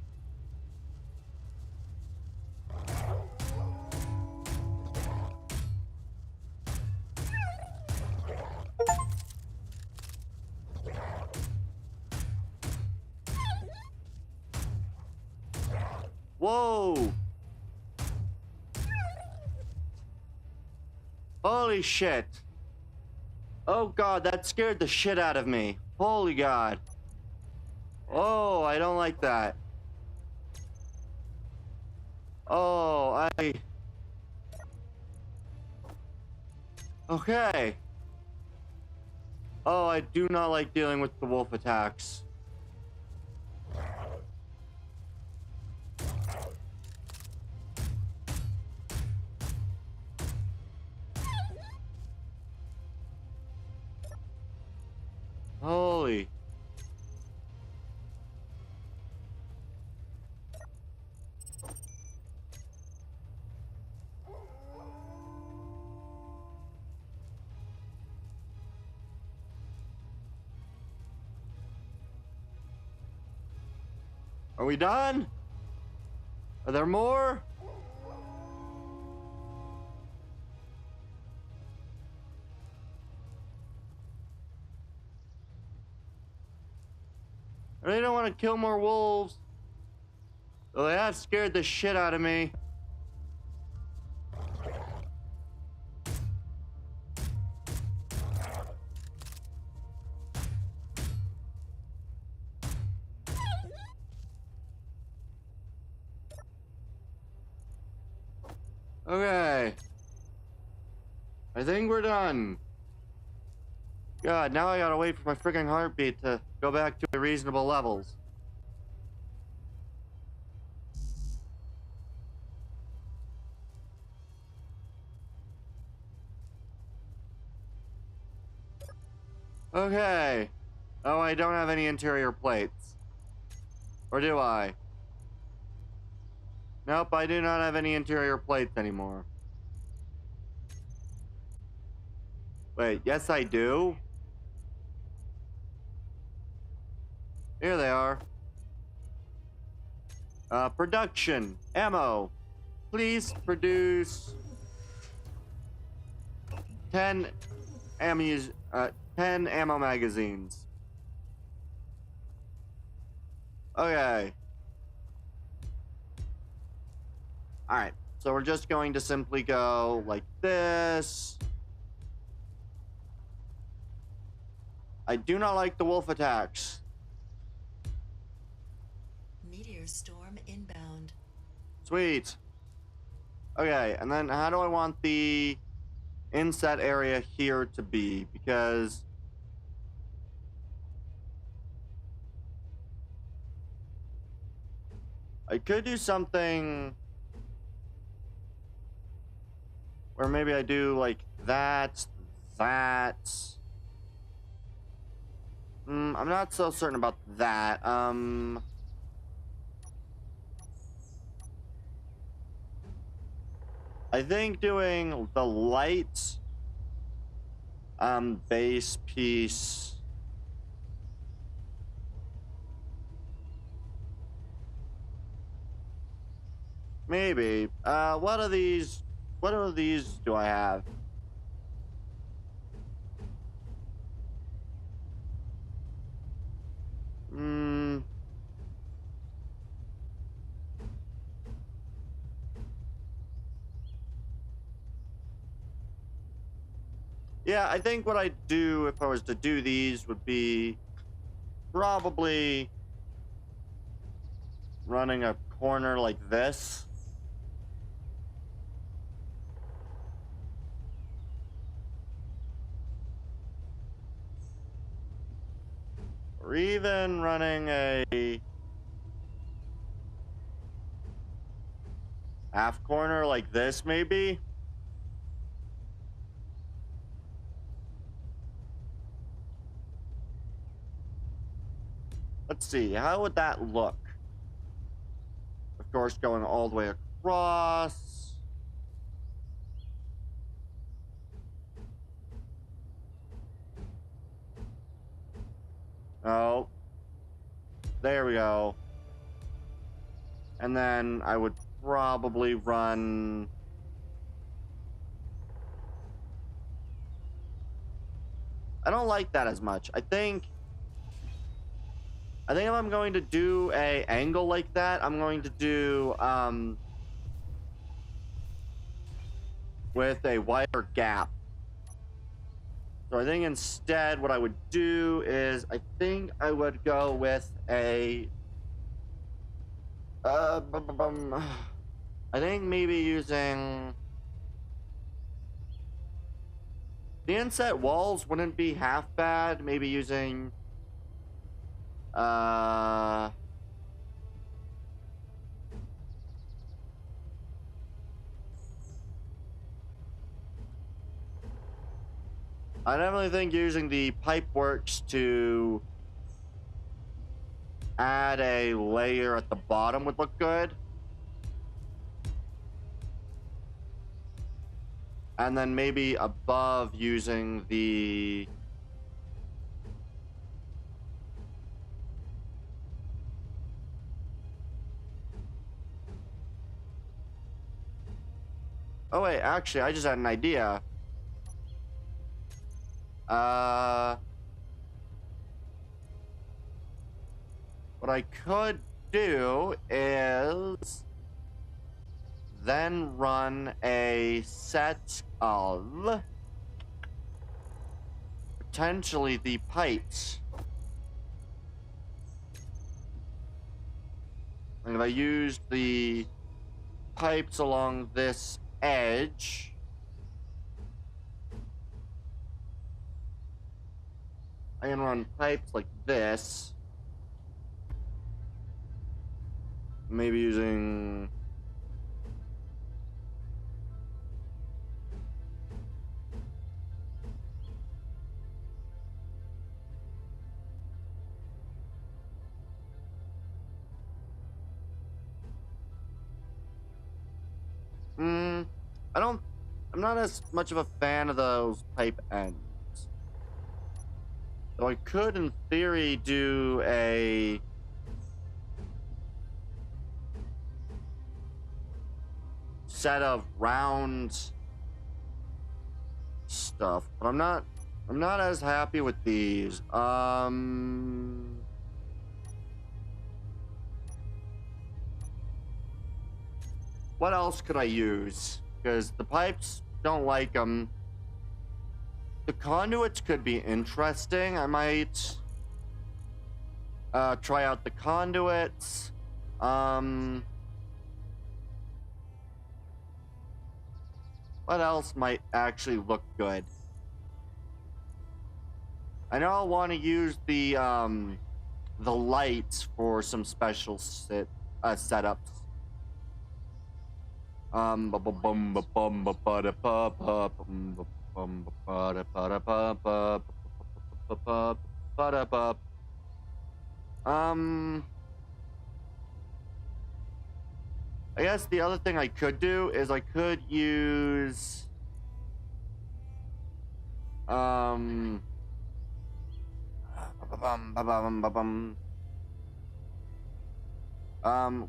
Whoa! Holy shit. Oh god, that scared the shit out of me. Holy god. Oh, I don't like that. Oh, Okay. Oh, I do not like dealing with the wolf attacks. Holy. Are we done? Are there more? I really don't want to kill more wolves. Well, they have scared the shit out of me. Okay. I think we're done. God, now I gotta wait for my freaking heartbeat to go back to reasonable levels. Okay. Oh, I don't have any interior plates. Or do I? Nope, I do not have any interior plates anymore. Wait, yes I do? Here they are. Production. Ammo. Please produce 10 10 ammo magazines. Okay. Alright, so we're just going to simply go like this. I do not like the wolf attacks. Meteor storm inbound. Sweet. Okay, and then how do I want the inset area here to be? Because I could do something where maybe I do like that. I'm not so certain about that. I think doing the light base piece maybe. What of these do I have? Yeah, I think what I'd do if I was to do these would be probably running a corner like this. Or even running a half corner like this, maybe. Let's see, how would that look? Of course, going all the way across. Oh, there we go. And then I would probably run... I don't like that as much. I think if I'm going to do a angle like that, I'm going to do with a wider gap. So I think instead what I would do is I think I would go with a I think maybe using the inset walls wouldn't be half bad. Maybe using I definitely think using the pipe works to add a layer at the bottom would look good. And then maybe above using the... Oh wait, actually, I just had an idea. What I could do is then run a set of potentially the pipes. And if I use the pipes along this edge, I can run pipes like this. Maybe using... I'm not as much of a fan of those pipe ends. Though I could, in theory, do a... set of round stuff, but I'm not as happy with these. What else could I use? Because the pipes don't like them. The conduits could be interesting. I might try out the conduits. What else might actually look good? I know I'll want to use the lights for some special setups. I guess the other thing I could do is I could use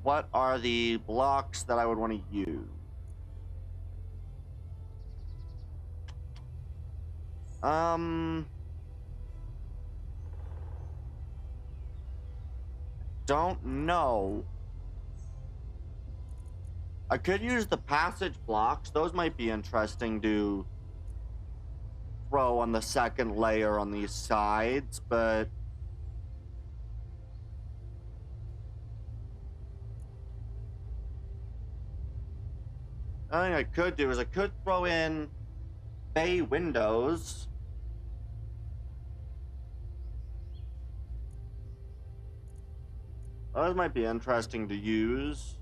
what are the blocks that I would want to use? Don't know. I could use the passage blocks. Those might be interesting to throw on the second layer on these sides, but Another thing I could do is I could throw in bay windows. Those might be interesting to use.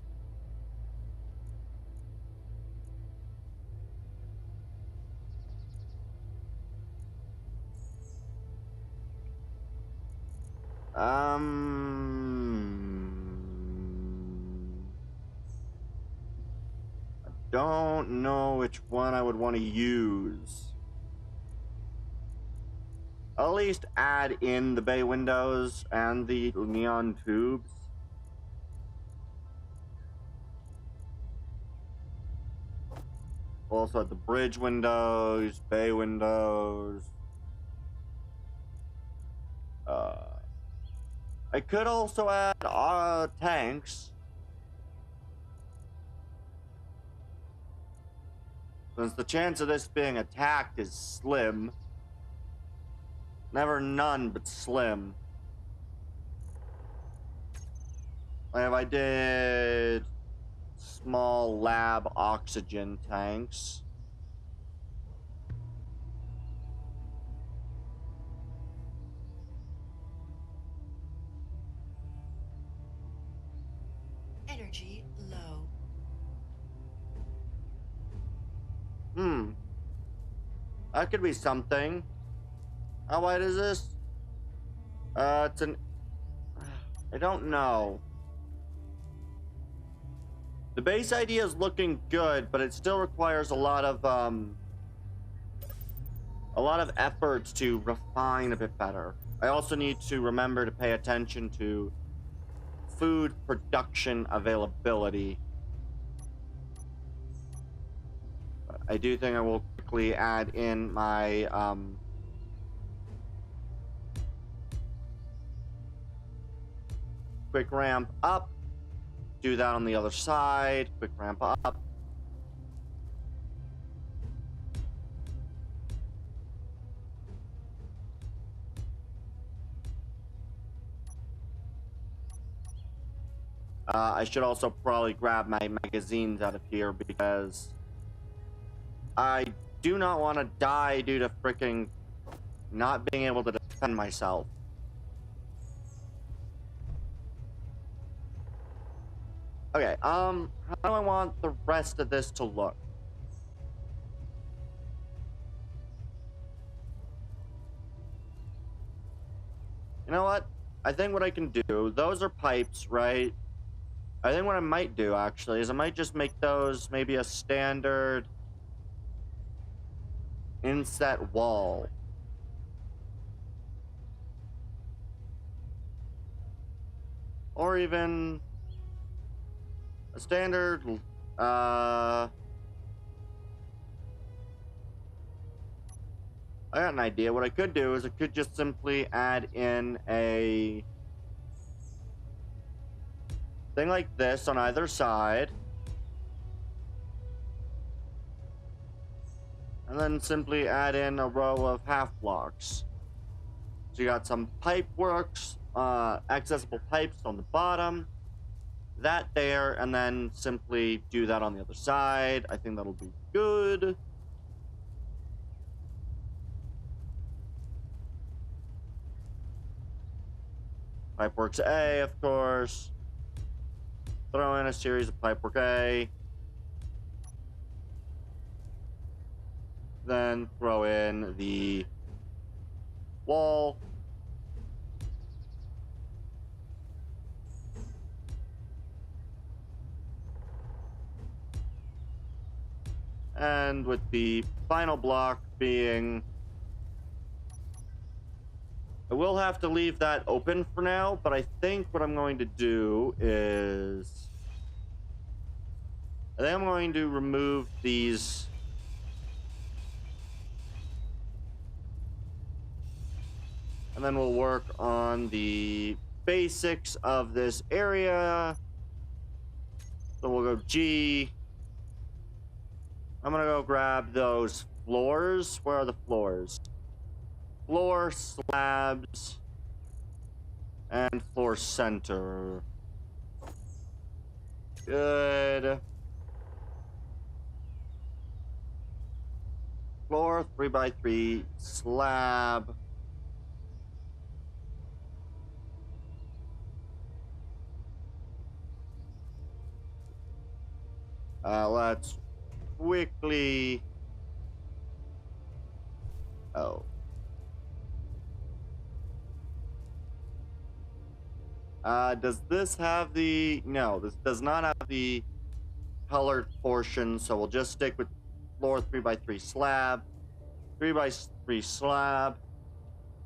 I don't know which one I would want to use. I'll at least add in the bay windows and the neon tubes. Also at the bridge windows, bay windows. I could also add tanks. Since the chance of this being attacked is slim. Never none, but slim. Like if I did small lab oxygen tanks. Energy low. That could be something. How wide is this? It's an... I don't know. The base idea is looking good, but it still requires a lot of efforts to refine a bit better. I also need to remember to pay attention to food production availability. But I do think I will quickly add in my quick ramp up. Do that on the other side. Quick ramp up. I should also probably grab my magazines out of here because I do not want to die due to freaking not being able to defend myself. Okay, how do I want the rest of this to look? You know what? I think what I can do, those are pipes, right? I think what I might do, actually, is I might just make those maybe a standard inset wall. Or even a standard, I got an idea. What I could do is I could just simply add in a thing like this on either side. And then simply add in a row of half blocks. So you got some pipe works, accessible pipes on the bottom. That there, and then simply do that on the other side. I think that'll be good. Pipeworks A, of course. Throw in a series of pipework A. Then throw in the wall. And with the final block being... I will have to leave that open for now, but I think what I'm going to do is... I think I'm going to remove these... And then we'll work on the basics of this area. So we'll go G. I'm gonna go grab those floors. Where are the floors? Floor, slabs, and floor center. Good. floor, 3x3 slab. Let's quickly... Oh. Does this have the... No, this does not have the colored portion, so we'll just stick with floor 3x3 slab, 3x3 slab,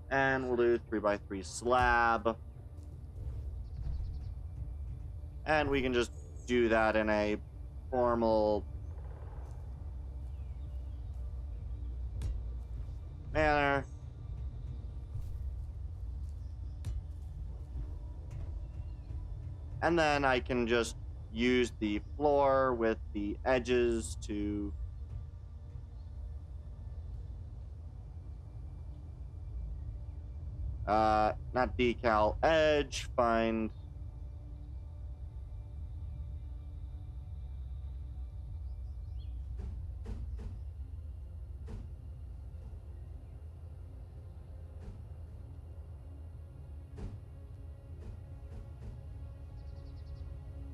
and we'll do 3x3 slab. And we can just do that in a formal manner. And then I can just use the floor with the edges to not decal, edge, find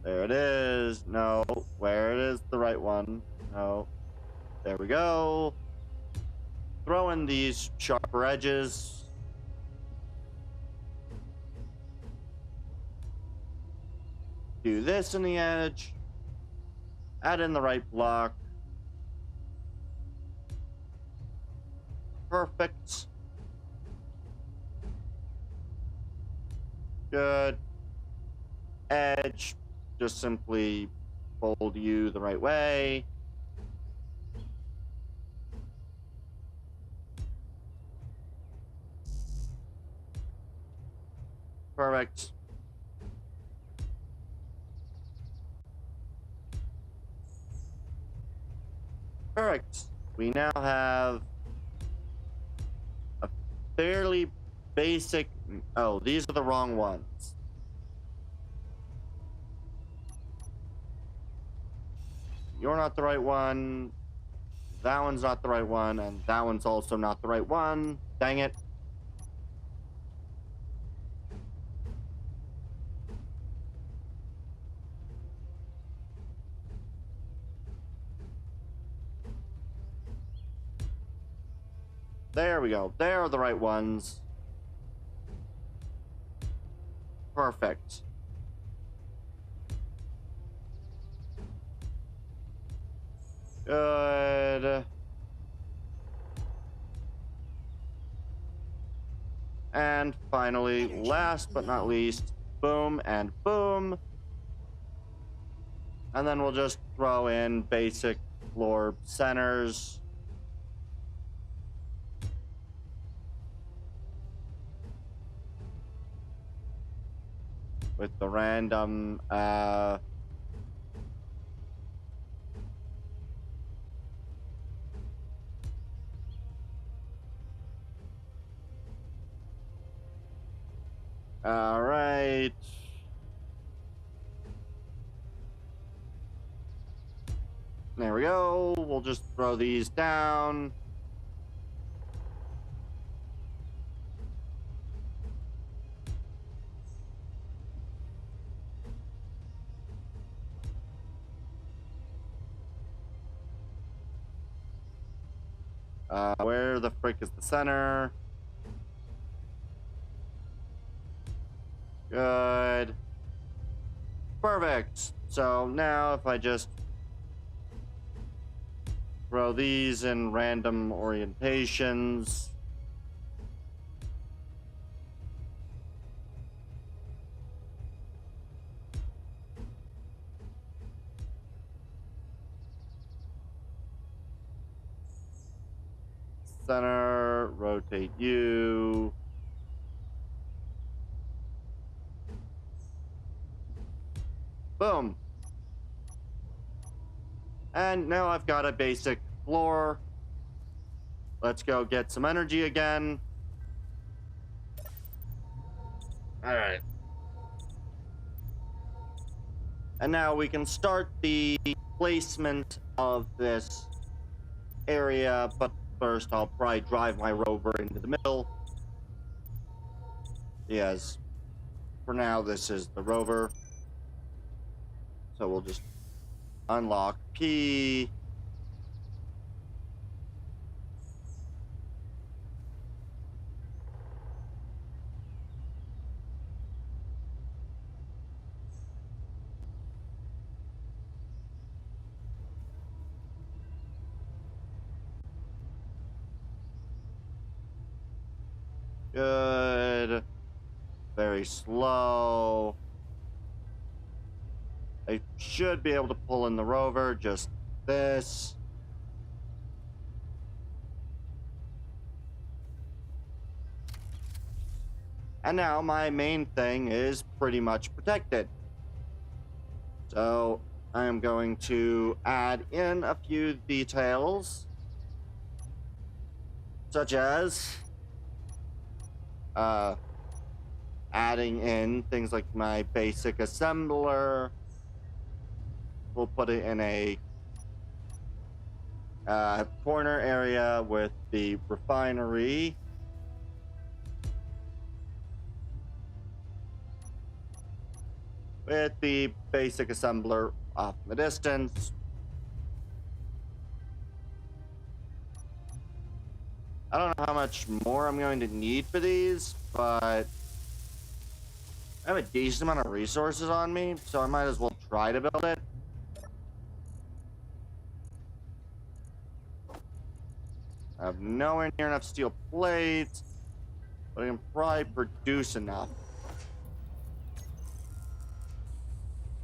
there it is. No, where it is the right one. No, there we go. Throw in these sharper edges. Do this in the edge. Add in the right block. Perfect. Good. Edge. Just simply fold you the right way. Perfect. Perfect. We now have a fairly basic... Oh, these are the wrong ones. You're not the right one. That one's not the right one. And that one's also not the right one. Dang it. There we go. There are the right ones. Perfect. Good. And finally, last but not least, boom and boom. And then we'll just throw in basic floor centers. With the random, all right. There we go. We'll just throw these down. Where the frick is the center? Good. Perfect. So now if I just throw these in random orientations. Center, rotate you. Boom. And now I've got a basic floor. Let's go get some energy again. All right. And now we can start the placement of this area, but first I'll probably drive my rover into the middle. Yes, for now this is the rover. So we'll just unlock P. Good. Very slow. I should be able to pull in the rover, just this. And now my main thing is pretty much protected. So I am going to add in a few details, such as adding in things like my basic assembler. We'll put it in a corner area with the refinery. With the basic assembler off in the distance. I don't know how much more I'm going to need for these, but I have a decent amount of resources on me, so I might as well try to build it. I have nowhere near enough steel plates, but I can probably produce enough.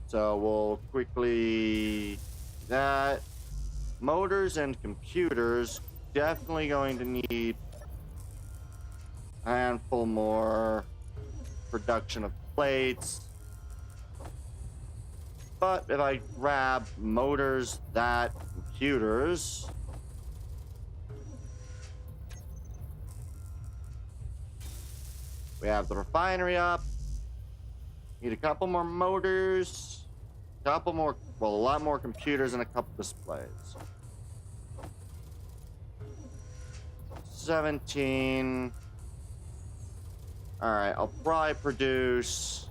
So we'll quickly do that. Motors and computers, definitely going to need a handful more production of plates. But if I grab motors, that, computers, we have the refinery up. Need a couple more motors, a couple more, well, a lot more computers and a couple displays. 17. All right, I'll probably produce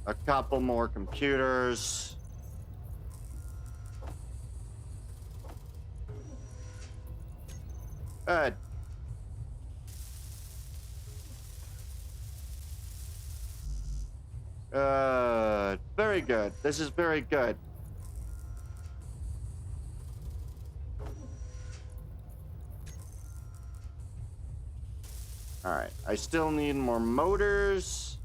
a couple more computers. Good. Good. Very good. This is very good. All right. I still need more motors.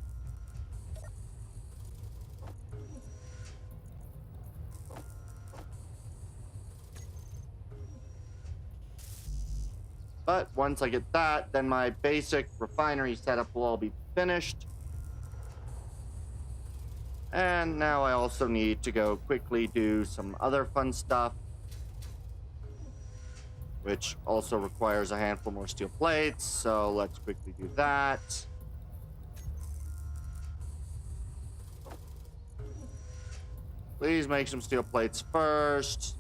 But once I get that, then my basic refinery setup will all be finished. And now I also need to go quickly do some other fun stuff, which also requires a handful more steel plates. So let's quickly do that. Please make some steel plates first.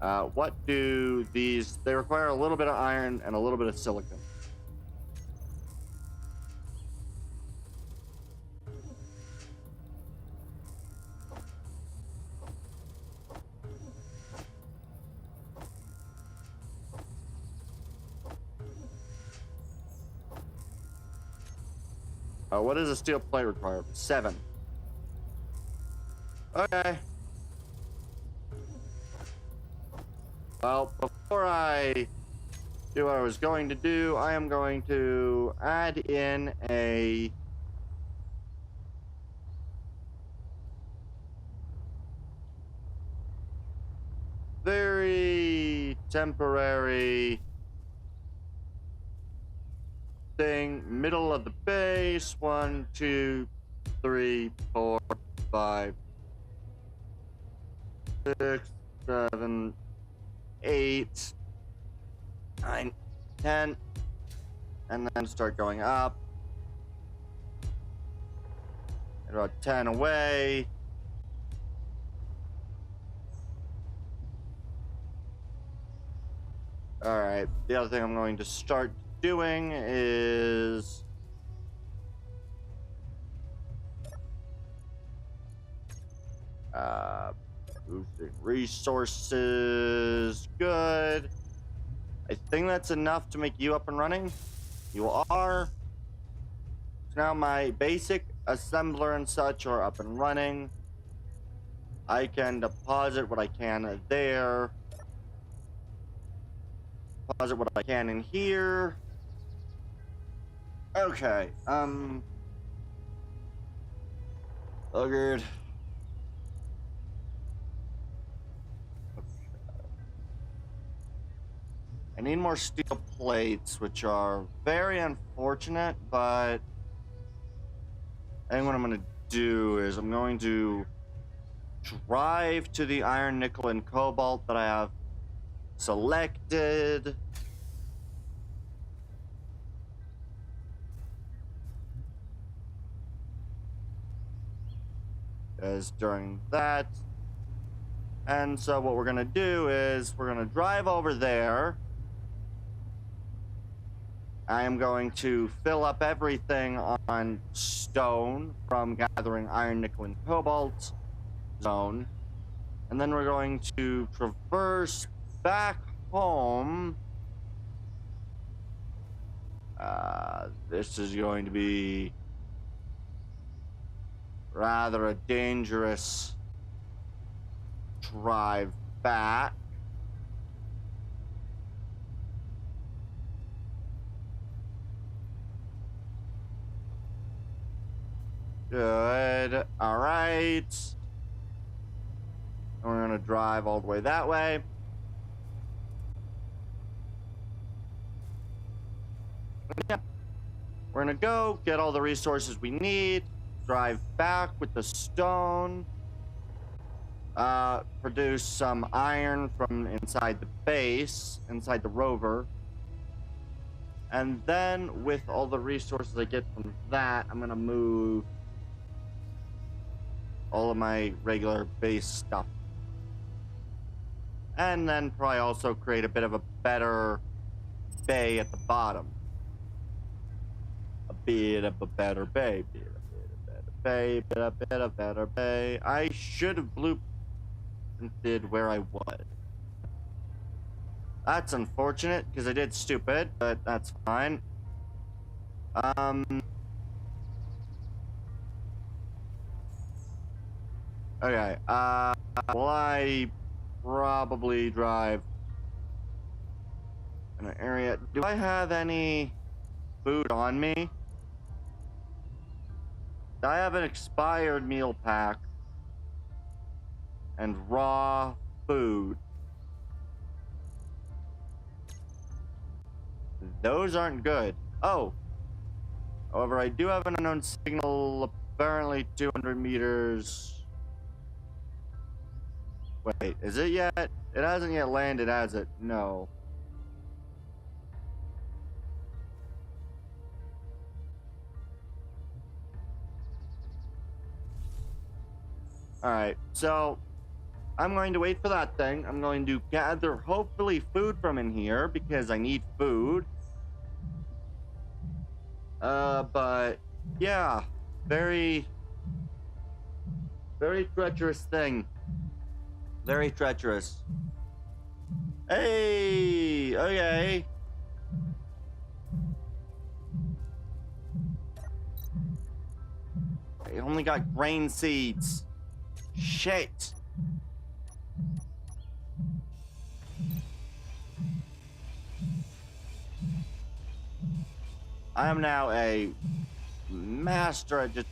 What do these... They require a little bit of iron and a little bit of silicon. What does a steel plate require? 7. Okay. Well, before I do what I was going to do, I am going to add in a very temporary thing, middle of the base. 1, 2, 3, 4, 5, 6, 7, 8, 9, 10, and then start going up. And about 10 away. Alright, the other thing I'm going to start doing is... boosting resources. Good. I think that's enough to make you up and running. You are. So now my basic assembler and such are up and running. I can deposit what I can there. Deposit what I can in here. Okay, oh good. I need more steel plates, which are very unfortunate, but I think what I'm going to do is I'm going to drive to the iron, nickel, and cobalt that I have selected. As during that. And so what we're going to do is we're going to drive over there. I am going to fill up everything on stone from gathering iron, nickel, and cobalt zone. And then we're going to traverse back home. This is going to be rather a dangerous drive back. Good. All right. And we're going to drive all the way that way. Yeah. We're going to go get all the resources we need. Drive back with the stone. Produce some iron from inside the base, inside the rover. And then with all the resources I get from that, I'm going to move all of my regular base stuff. And then probably also create a bit of a better bay at the bottom. A bit of a better bay. Bit of a better bay. I should have blueprinted where I was. That's unfortunate, because I did stupid, but that's fine. Okay, well, I probably drive in an area. Do I have any food on me? I have an expired meal pack and raw food. Those aren't good. Oh. However, I do have an unknown signal, apparently 200 meters. Wait, is it yet? It hasn't yet landed, has it? No. Alright, so I'm going to wait for that thing. I'm going to gather, hopefully, food from in here, because I need food. But, yeah. Very treacherous thing. Very treacherous. Hey! Okay. I only got grain seeds. Shit. I am now a master at just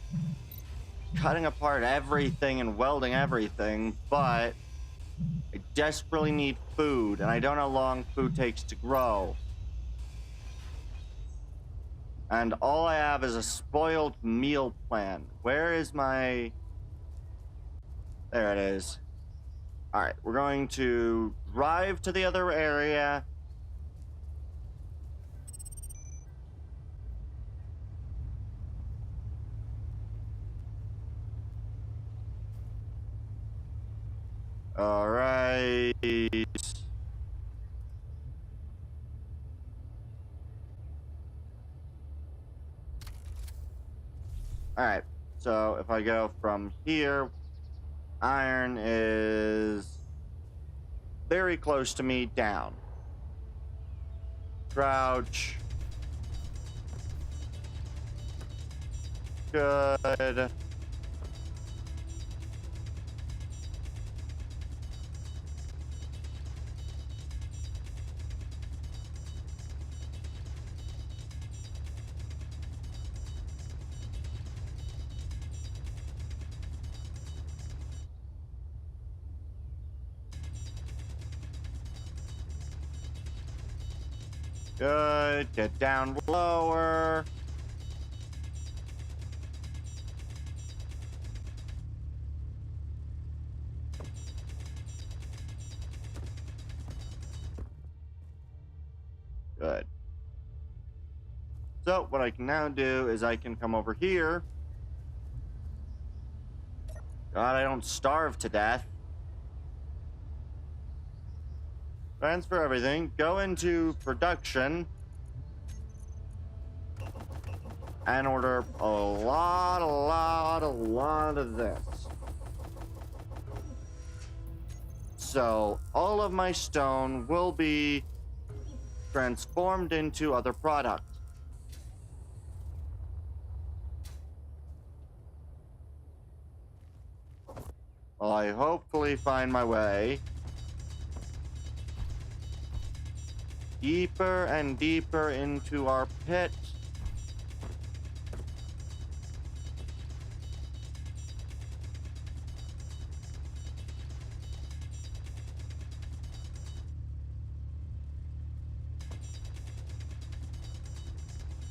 cutting apart everything and welding everything, but I desperately need food, and I don't know how long food takes to grow. And all I have is a spoiled meal plan. Where is my... There it is. Alright, we're going to drive to the other area. Alright. Alright, so if I go from here, iron is very close to me, down. Crouch. Good. Good. Get down lower. Good. So what I can now do is I can come over here. God, I don't starve to death. Transfer everything. Go into production. And order a lot of this. So all of my stone will be transformed into other product. I hopefully find my way deeper and deeper into our pit.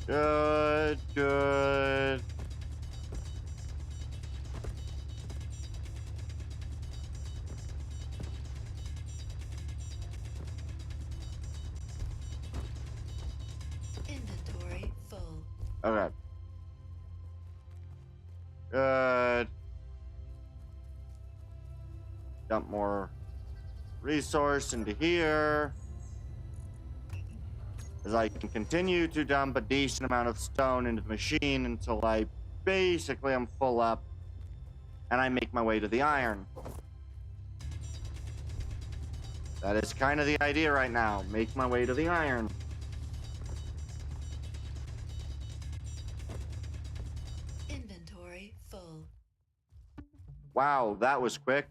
Good, good. Inventory full. Okay. Good. Dump more resource into here. As I can continue to dump a decent amount of stone into the machine until I basically am full up. And I make my way to the iron. That is kind of the idea right now. Make my way to the iron. Inventory full. Wow, that was quick.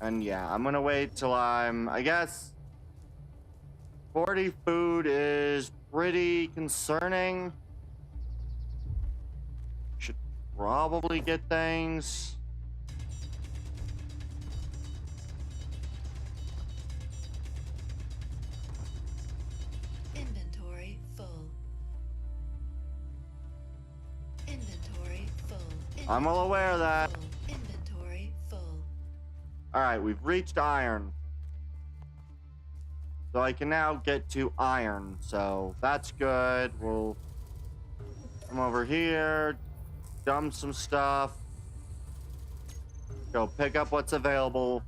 And yeah, I'm gonna wait till I guess 40 food is pretty concerning. Should probably get things. Inventory full. Inventory full. I'm well aware of that. Full. Inventory full. Alright, we've reached iron. So I can now get to iron. So that's good. We'll come over here, dump some stuff, go pick up what's available.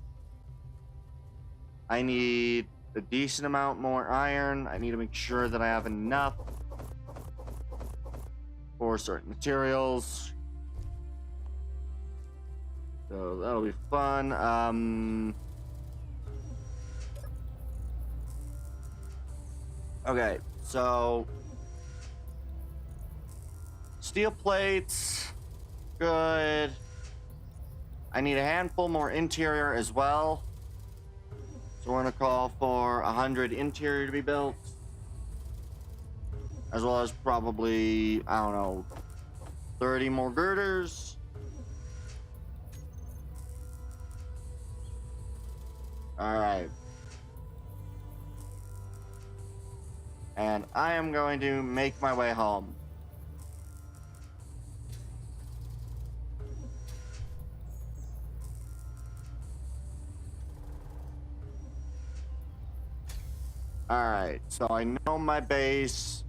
I need a decent amount more iron. I need to make sure that I have enough for certain materials. So that'll be fun. Okay, so steel plates, good. I need a handful more interior as well. So we're gonna call for 100 interior to be built. As well as probably, I don't know, 30 more girders. Alright. And I am going to make my way home. Alright, so I know my base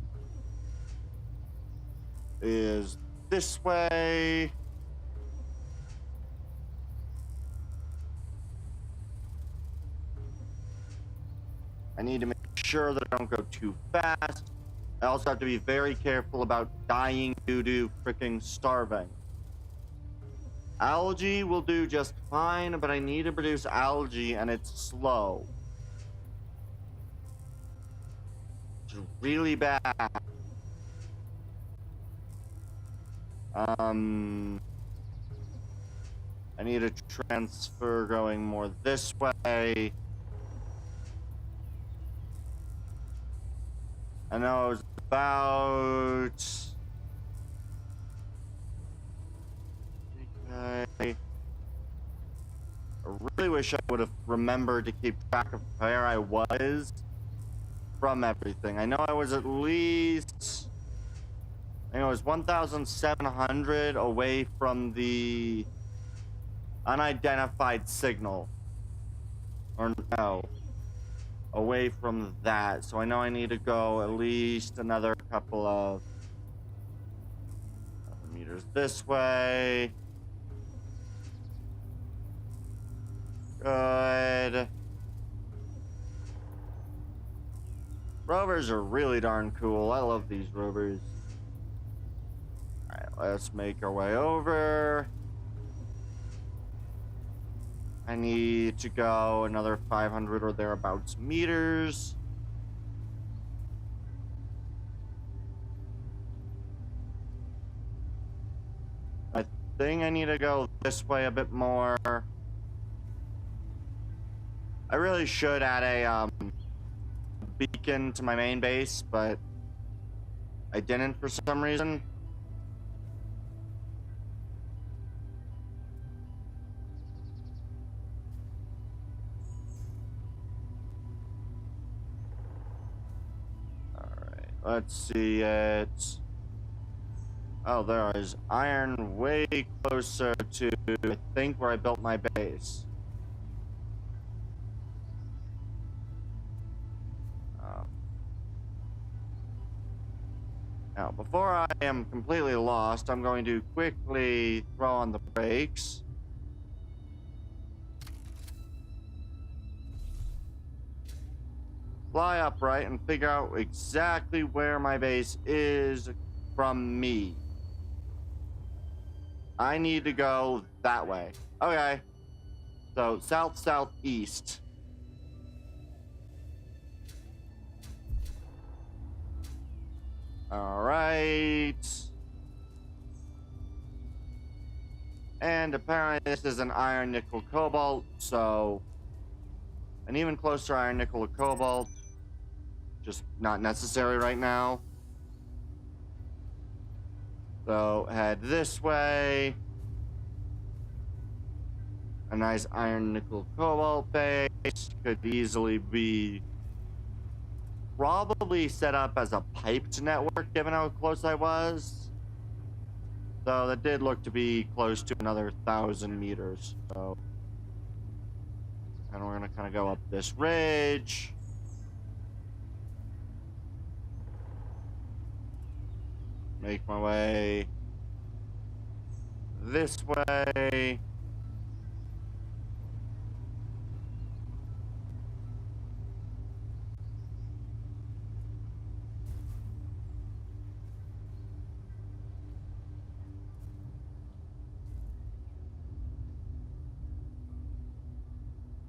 is this way. I need to make sure that I don't go too fast. I also have to be very careful about dying due to freaking starving. Algae will do just fine, but I need to produce algae and it's slow. It's really bad. I need a transfer going more this way. I know it's about... Okay. I really wish I would have remembered to keep track of where I was from everything. I know I was at least... I think it was 1,700 away from the unidentified signal. Or no. Away from that. So I know I need to go at least another couple of meters this way. Good. Rovers are really darn cool. I love these rovers. Alright, let's make our way over. I need to go another 500 or thereabouts meters. I think I need to go this way a bit more. I really should add a beacon to my main base, but I didn't for some reason. Alright, let's see it. Oh, there is iron way closer to, I think, where I built my base. Now, before I am completely lost, I'm going to quickly throw on the brakes. Fly upright and figure out exactly where my base is from me. I need to go that way. Okay. So, south-southeast. Alright. And apparently this is an iron, nickel, cobalt, so an even closer iron, nickel, or cobalt. Just not necessary right now. So head this way. A nice iron, nickel, cobalt base could easily be probably set up as a piped network, given how close I was. So that did look to be close to another 1,000 meters. So, and we're gonna kind of go up this ridge. Make my way this way.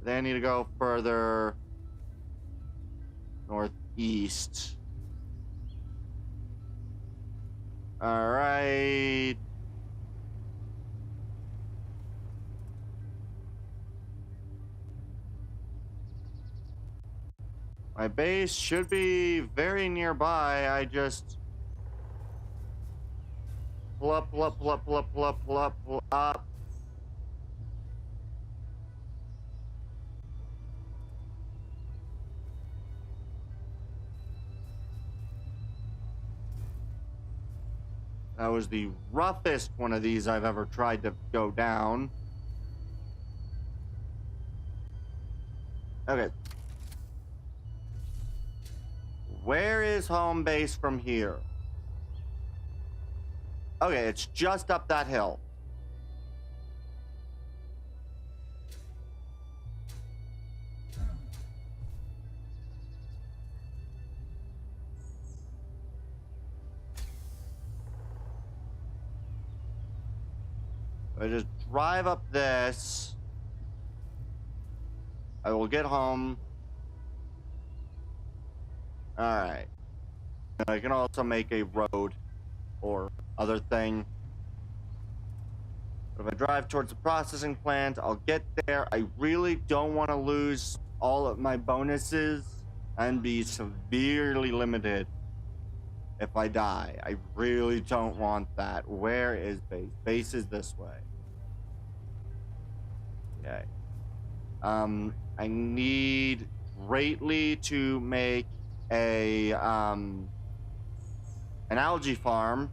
Then I need to go further northeast. All right. My base should be very nearby. I just pull up, pull up, pull up, pull up, pull up, pull up, pull up. That was the roughest one of these I've ever tried to go down. Okay. Where is home base from here? Okay, it's just up that hill. I just drive up this. I will get home. Alright. I can also make a road or other thing. But if I drive towards the processing plant, I'll get there. I really don't want to lose all of my bonuses and be severely limited if I die. I really don't want that. Where is base? Base is this way. Okay. I need greatly to make a an algae farm.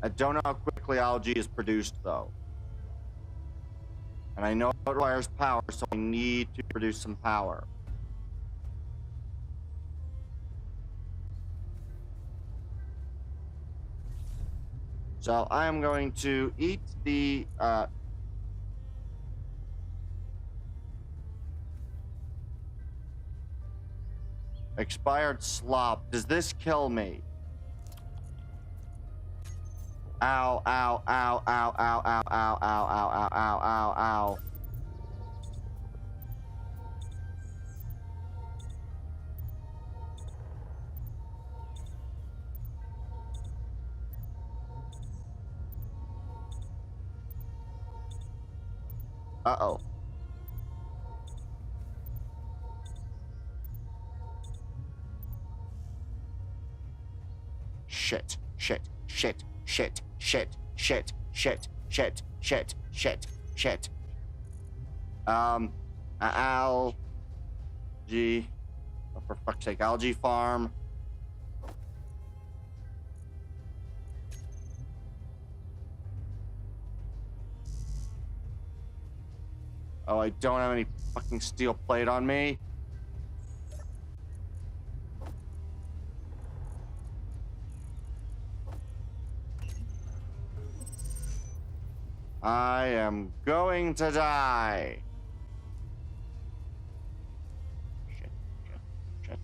I don't know how quickly algae is produced though. And I know it requires power, so I need to produce some power. So I am going to eat the expired slop. Does this kill me? Ow, ow, ow, ow, ow, ow, ow, ow, ow, ow, ow, ow, ow. Uh-oh. Shit, shit, shit, shit, shit, shit, shit, shit, shit, shit, shit. Algae. Oh, for fuck's sake, algae farm. Oh, I don't have any fucking steel plate on me. I am going to die. Shit, shit, shit.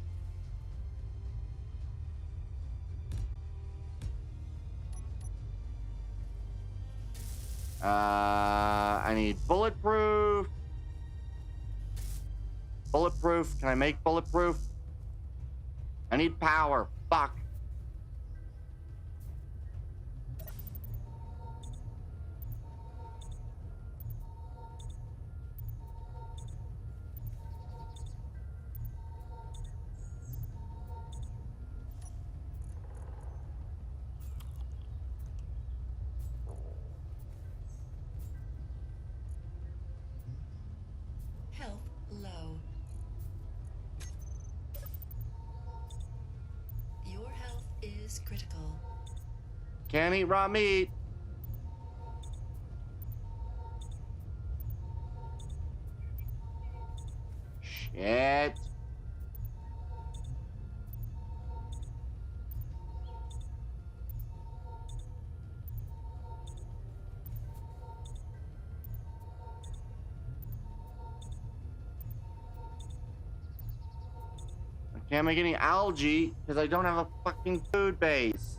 I need bulletproof. Bulletproof. Can I make bulletproof? I need power. Fuck. Health low. Your health is critical. Can't eat raw meat. Shit. I can't make any algae because I don't have a fucking food base.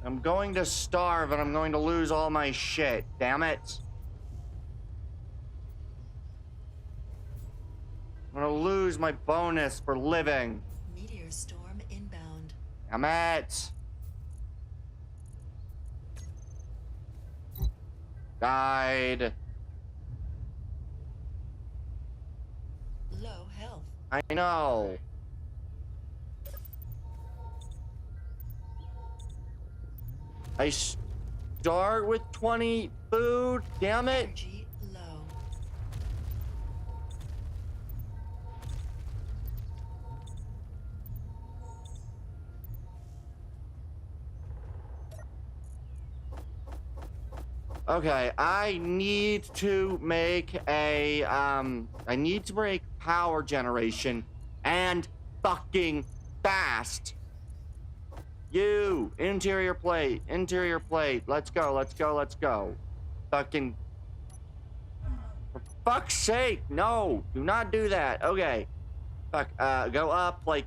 I'm going to starve and I'm going to lose all my shit. Damn it. I'm gonna lose my bonus for living. Meteor storm inbound. Damn it. Died. Low health. I know. I start with 20 food. Damn it. Energy low. Okay, I need to make a, I need to break power generation and fucking fast. You, interior plate, let's go, let's go, let's go. Fucking, for fuck's sake, no, do not do that. Okay, fuck, go up like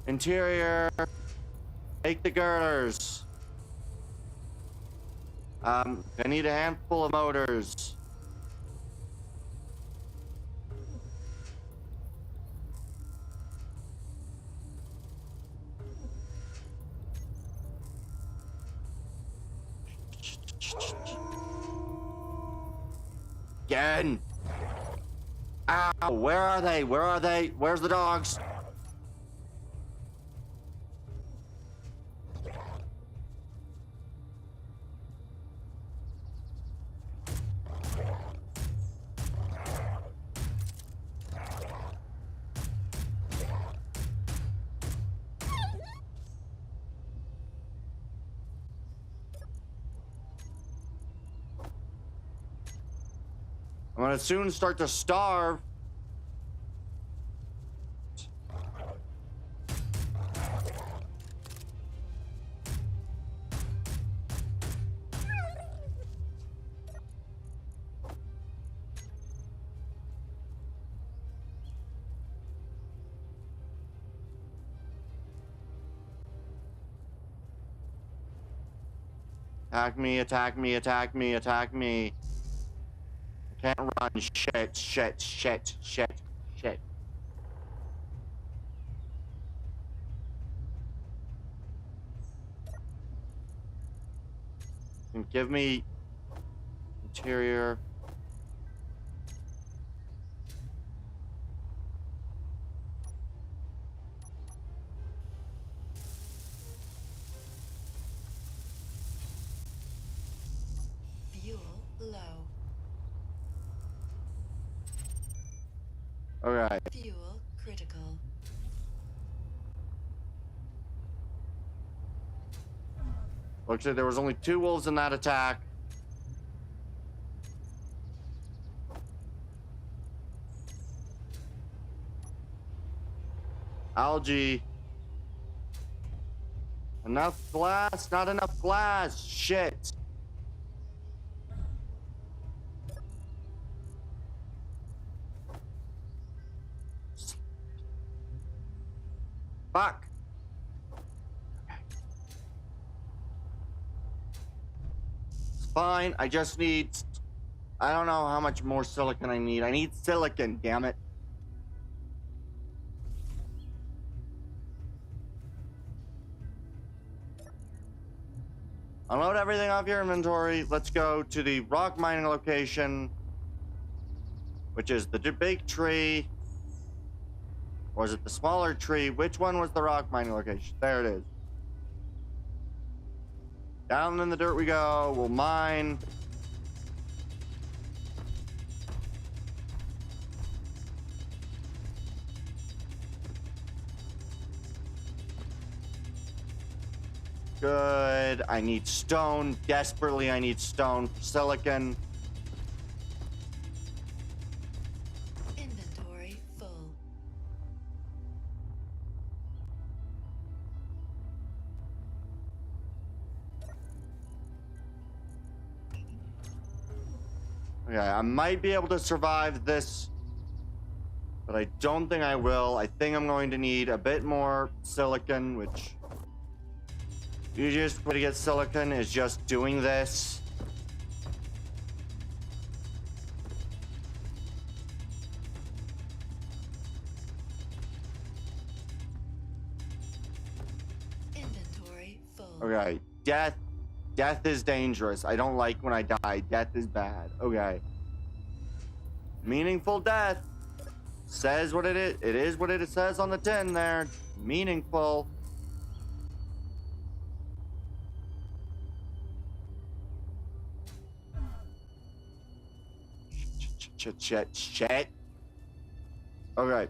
Interior. Take the girders. I need a handful of motors. Again. Ow, where are they? Where are they? Where's the dogs? I'm gonna soon start to starve. Attack me, attack me, attack me, attack me. I can't run. Shit, shit, shit, shit, shit. And give me interior. Fuel low. Alright. Fuel critical. Looks like there was only 2 wolves in that attack. Algae. Enough glass? Not enough glass. Shit. Fuck. It's fine. I just need... I don't know how much more silicon I need. I need silicon, damn it. Unload everything off your inventory. Let's go to the rock mining location, which is the big tree. Or is it the smaller tree? Which one was the rock mining location? There it is. Down in the dirt we go. We'll mine. Good. I need stone. Desperately, I need stone for silicon. Inventory full. Okay, I might be able to survive this, but I don't think I will. I think I'm going to need a bit more silicon, which... the easiest way to get silicon is just doing this. Inventory full. Okay, death. Death is dangerous. I don't like when I die. Death is bad. Okay. Meaningful death. Says what it is. It is what it says on the tin there. Meaningful. Shit. Okay.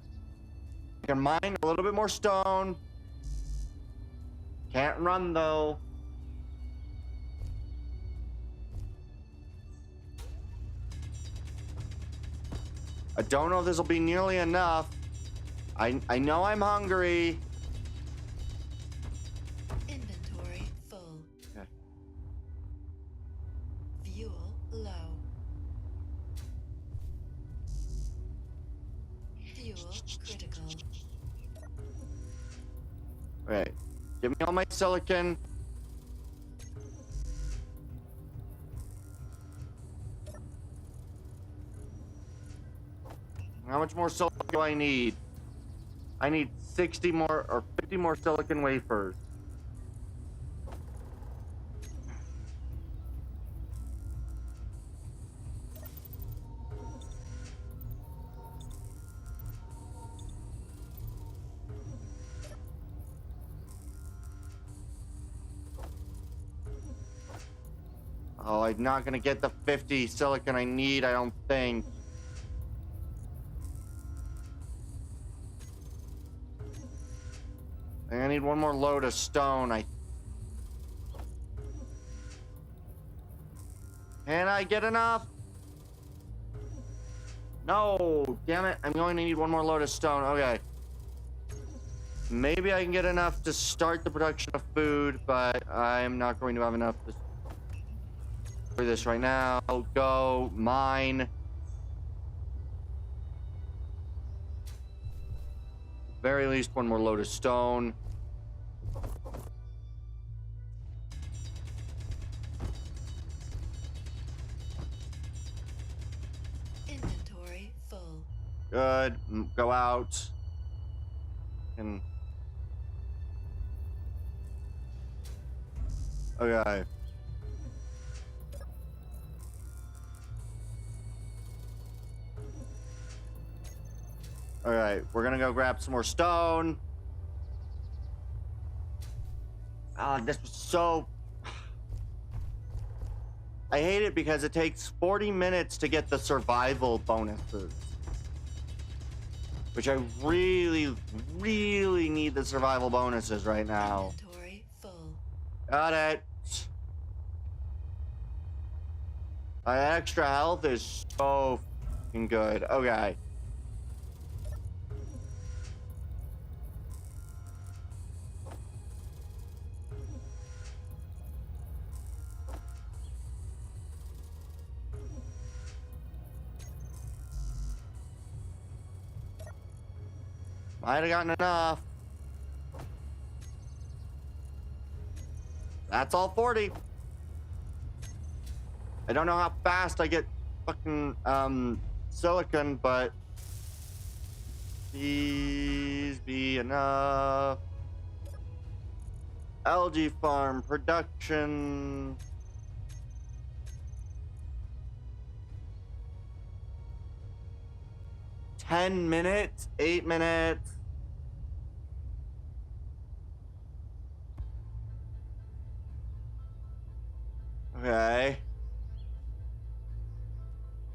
I can mine a little bit more stone. Can't run though. I don't know if this will be nearly enough. I know I'm hungry. Inventory full. Okay. Fuel low. Fuel critical. Okay. Give me all my silicon. How much more silicon do I need? I need 60 more or 50 more silicon wafers. Oh, I'm not gonna get the 50 silicon I need, I don't think. I need one more load of stone. Can I get enough? No, damn it. I'm going to need one more load of stone. Okay. Maybe I can get enough to start the production of food, but I'm not going to have enough to do this right now. Go mine. Very least one more load of stone. Inventory full. Good. Go out. And okay. All right, we're gonna go grab some more stone. Ah, this was so... I hate it because it takes 40 minutes to get the survival bonuses. Which I really, really need the survival bonuses right now. Inventory full. Got it. My extra health is so fucking good. Okay. Might have gotten enough. That's all 40. I don't know how fast I get fucking silicon, but please be enough. Algae farm production. $10 minutes, 8 minutes. Okay.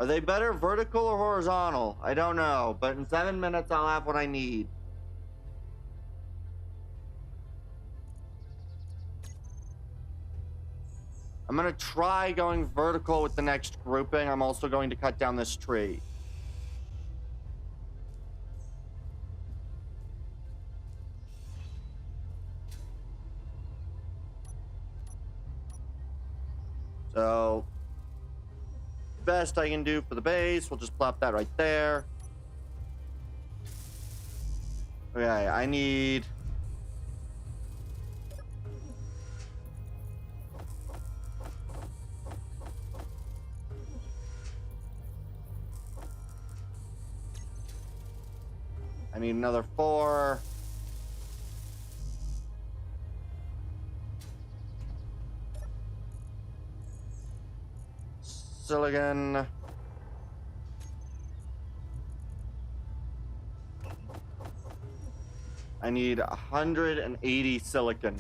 Are they better vertical or horizontal? I don't know, but in 7 minutes I'll have what I need. I'm gonna try going vertical with the next grouping. I'm also going to cut down this tree. So, best I can do for the base, we'll just plop that right there. Okay, I need... I need another 4. Silicon. I need 180 silicon.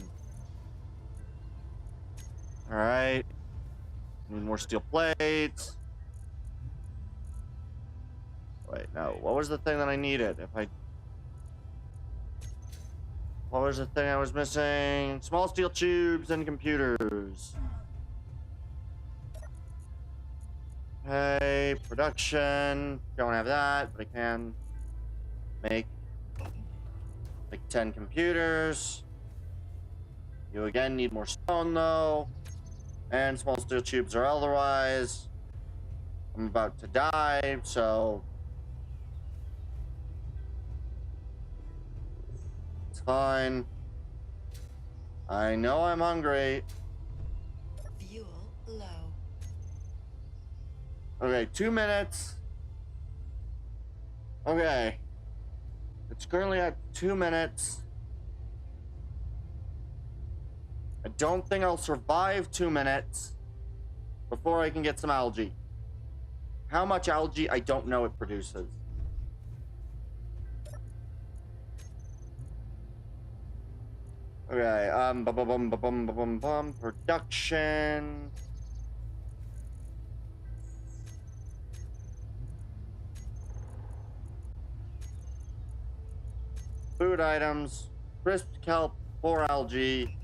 All right. Need more steel plates. Wait, no. What was the thing that I needed? What was the thing I was missing? Small steel tubes and computers. Okay, production. Don't have that, but I can make like 10 computers. You again need more stone though. And small steel tubes or otherwise. I'm about to die, so it's fine. I know I'm hungry. Fuel low. Okay, 2 minutes. Okay. It's currently at 2 minutes. I don't think I'll survive 2 minutes before I can get some algae. How much algae, I don't know it produces. Okay, production. Food items, crisped kelp, 4 algae.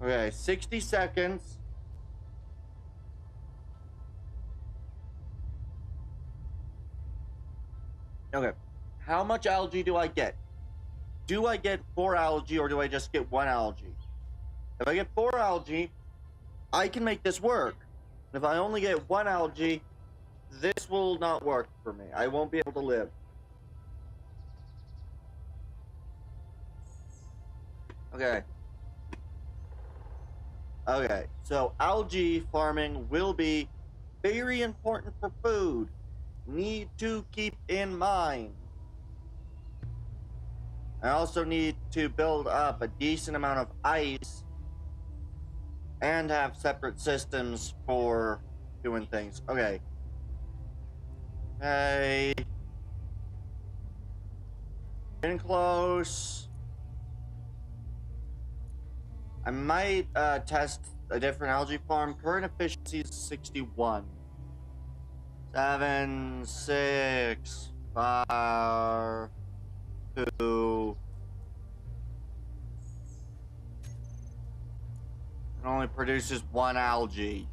Okay, 60 seconds. Okay, how much algae do I get? Do I get 4 algae or do I just get 1 algae? If I get 4 algae, I can make this work. If I only get 1 algae, this will not work for me. I won't be able to live. Okay. Okay, so algae farming will be very important for food. Need to keep in mind. I also need to build up a decent amount of ice and have separate systems for doing things. Okay. Hey. Getting close. I might test a different algae farm. Current efficiency is 61. 7, 6, 5, 2. It only produces 1 algae.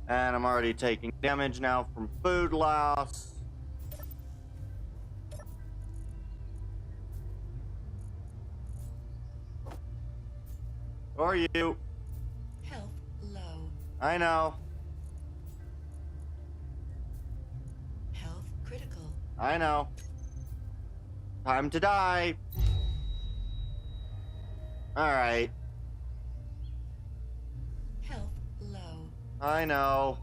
And I'm already taking damage now from food loss. Who are you? Health low. I know. Health critical. I know. Time to die. Alright. Health low. I know.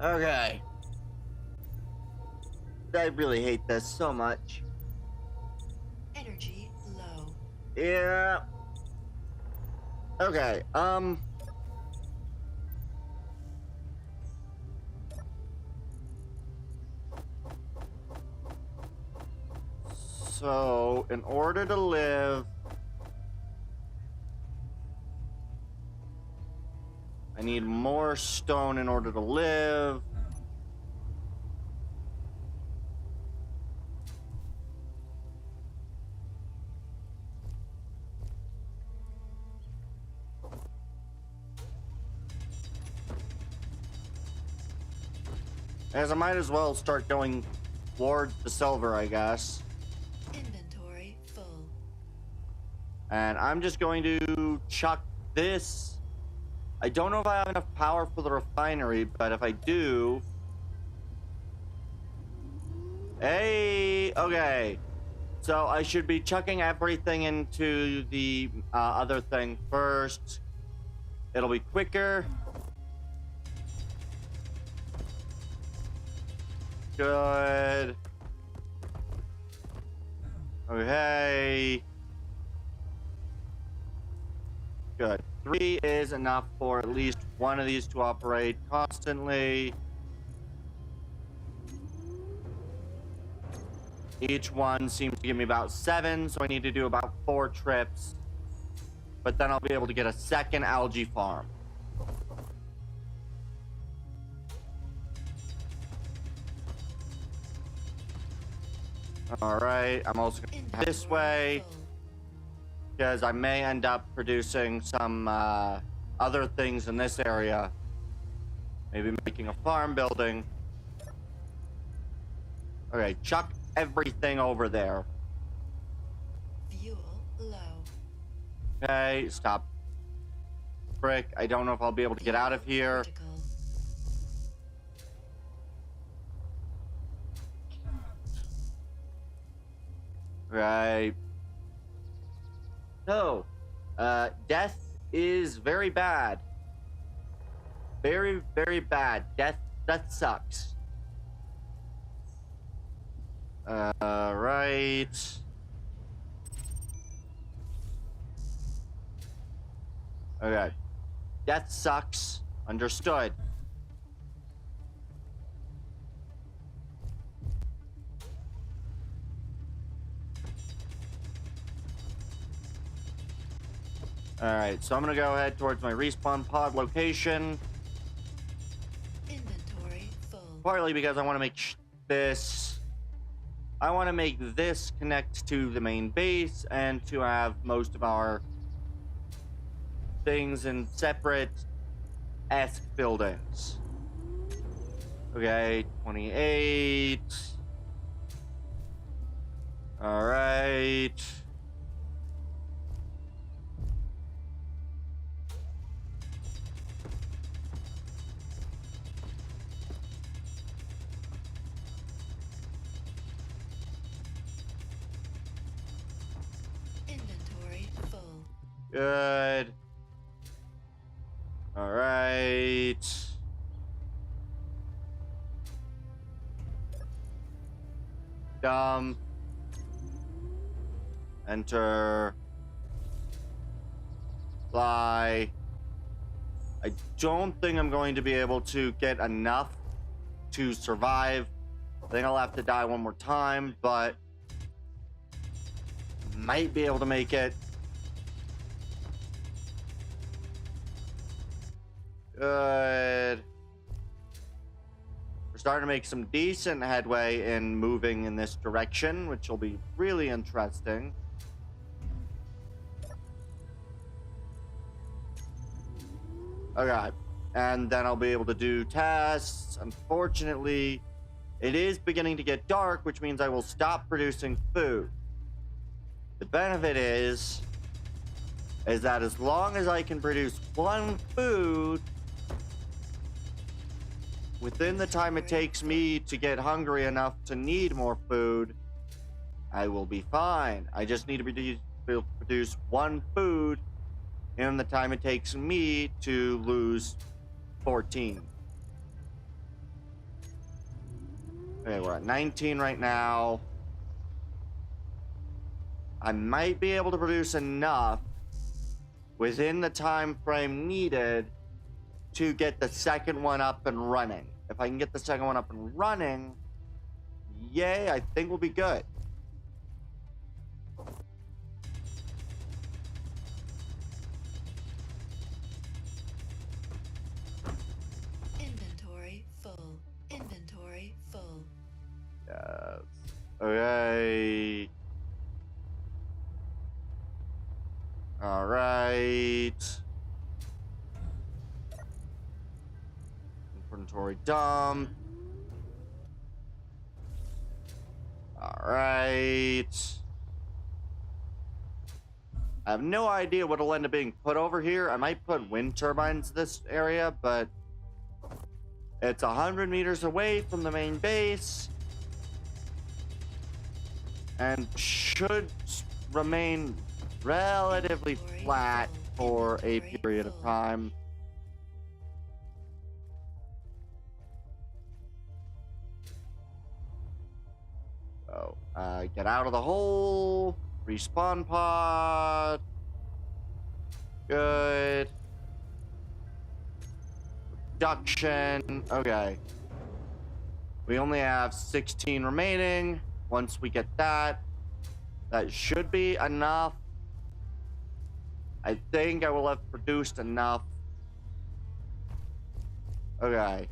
Okay. I really hate this so much. Energy low. Yeah. Okay, so, in order to live, I need more stone in order to live. As I might as well start going towards the silver, I guess. Inventory full. And I'm just going to chuck this. I don't know if I have enough power for the refinery, but if I do... Hey, okay. So I should be chucking everything into the other thing first. It'll be quicker. Good. Okay. Good. 3 is enough for at least one of these to operate constantly. Each one seems to give me about 7, so I need to do about 4 trips. But then I'll be able to get a second algae farm. Alright, I'm also going to this way, because I may end up producing some other things in this area. Maybe making a farm building. Okay, chuck everything over there. Fuel low. Okay, stop. frick. I don't know if I'll be able to get out of here. Critical. Right. So, death is very bad. Very, very bad. Death sucks. Right. Okay. Death sucks. Understood. Alright, so I'm gonna go ahead towards my respawn pod location. Inventory full. Partly because I want to make this... I want to make this connect to the main base and to have most of our things in separate-esque buildings. Okay, 28. Alright. Inventory full. Good. Alright. Dump. Enter. Fly. I don't think I'm going to be able to get enough to survive. I think I'll have to die one more time, but might be able to make it. Good. We're starting to make some decent headway in moving in this direction, which will be really interesting. Okay. And then I'll be able to do tests. Unfortunately, it is beginning to get dark, which means I will stop producing food. The benefit is that as long as I can produce one food within the time it takes me to get hungry enough to need more food, I will be fine. I just need to produce one food in the time it takes me to lose 14. Okay, we're at 19 right now. I might be able to produce enough within the time frame needed to get the second one up and running. If I can get the second one up and running, yay, I think we'll be good. Inventory full. Inventory full. Yes. Okay. All right. Inventory dump. All right. I have no idea what will end up being put over here. I might put wind turbines this area, but it's 100 meters away from the main base and should remain relatively flat for a period of time. So, get out of the hole. Respawn pod. Good. Production. Okay. We only have 16 remaining. Once we get that should be enough. I think I will have produced enough. Okay.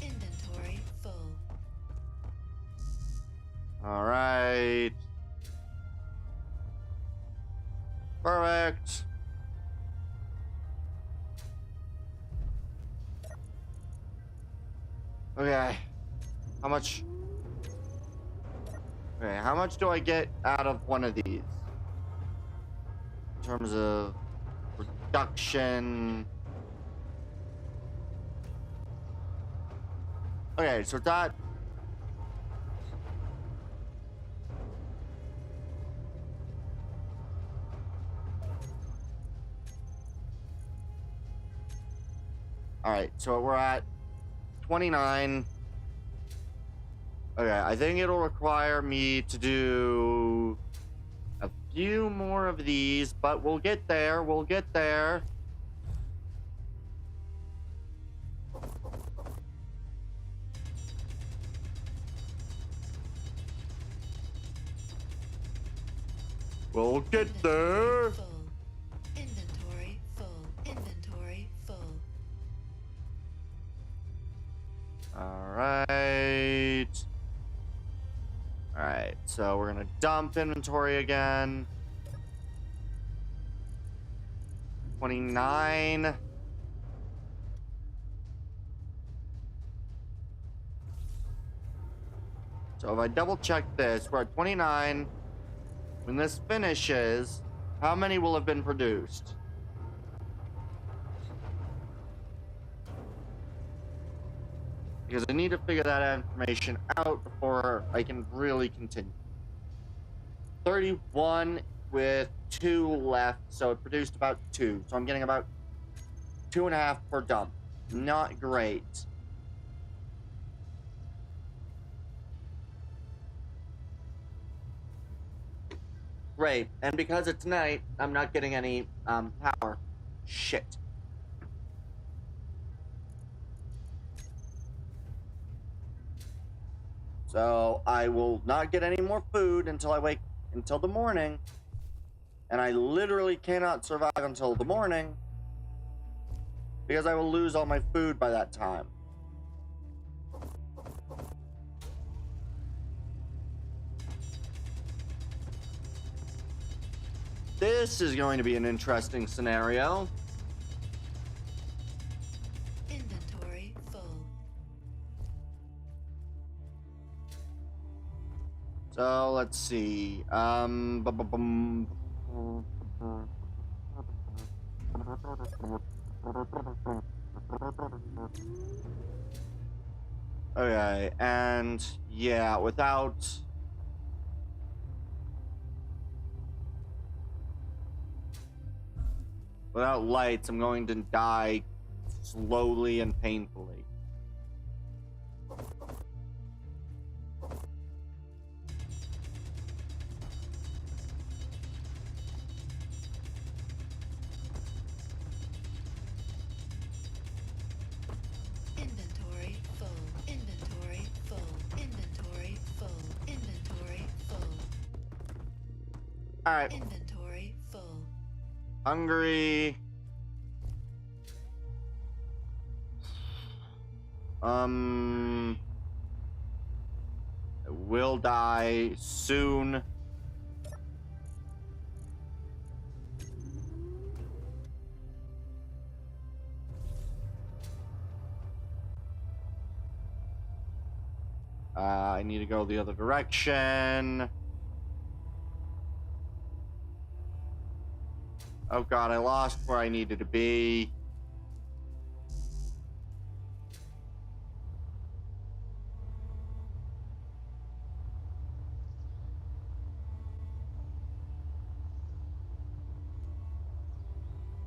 Inventory full. All right. Perfect. Okay. How much Okay, how much do I get out of one of these? In terms of production. Okay, so that. Alright, so we're at 29. Okay, I think it'll require me to do a few more of these, but we'll get there. We'll get there. We'll get there. Full. Inventory full. Inventory full. Alright. Alright, so we're gonna dump inventory again. 29. So if I double check this, we're at 29. When this finishes, how many will have been produced? Because I need to figure that information out before I can really continue. 31 with 2 left, so it produced about 2. So I'm getting about 2.5 per dump. Not great. Great, and because it's night, I'm not getting any power. Shit. So I will not get any more food until I wake until the morning. And I literally cannot survive until the morning because I will lose all my food by that time. This is going to be an interesting scenario. Inventory full. So let's see. Okay, and yeah, without lights, I'm going to die slowly and painfully. Inventory full. Inventory full. Inventory full. Inventory full. All right, Inventory full. hungry. I will die soon. I need to go the other direction. Oh god, I lost where I needed to be.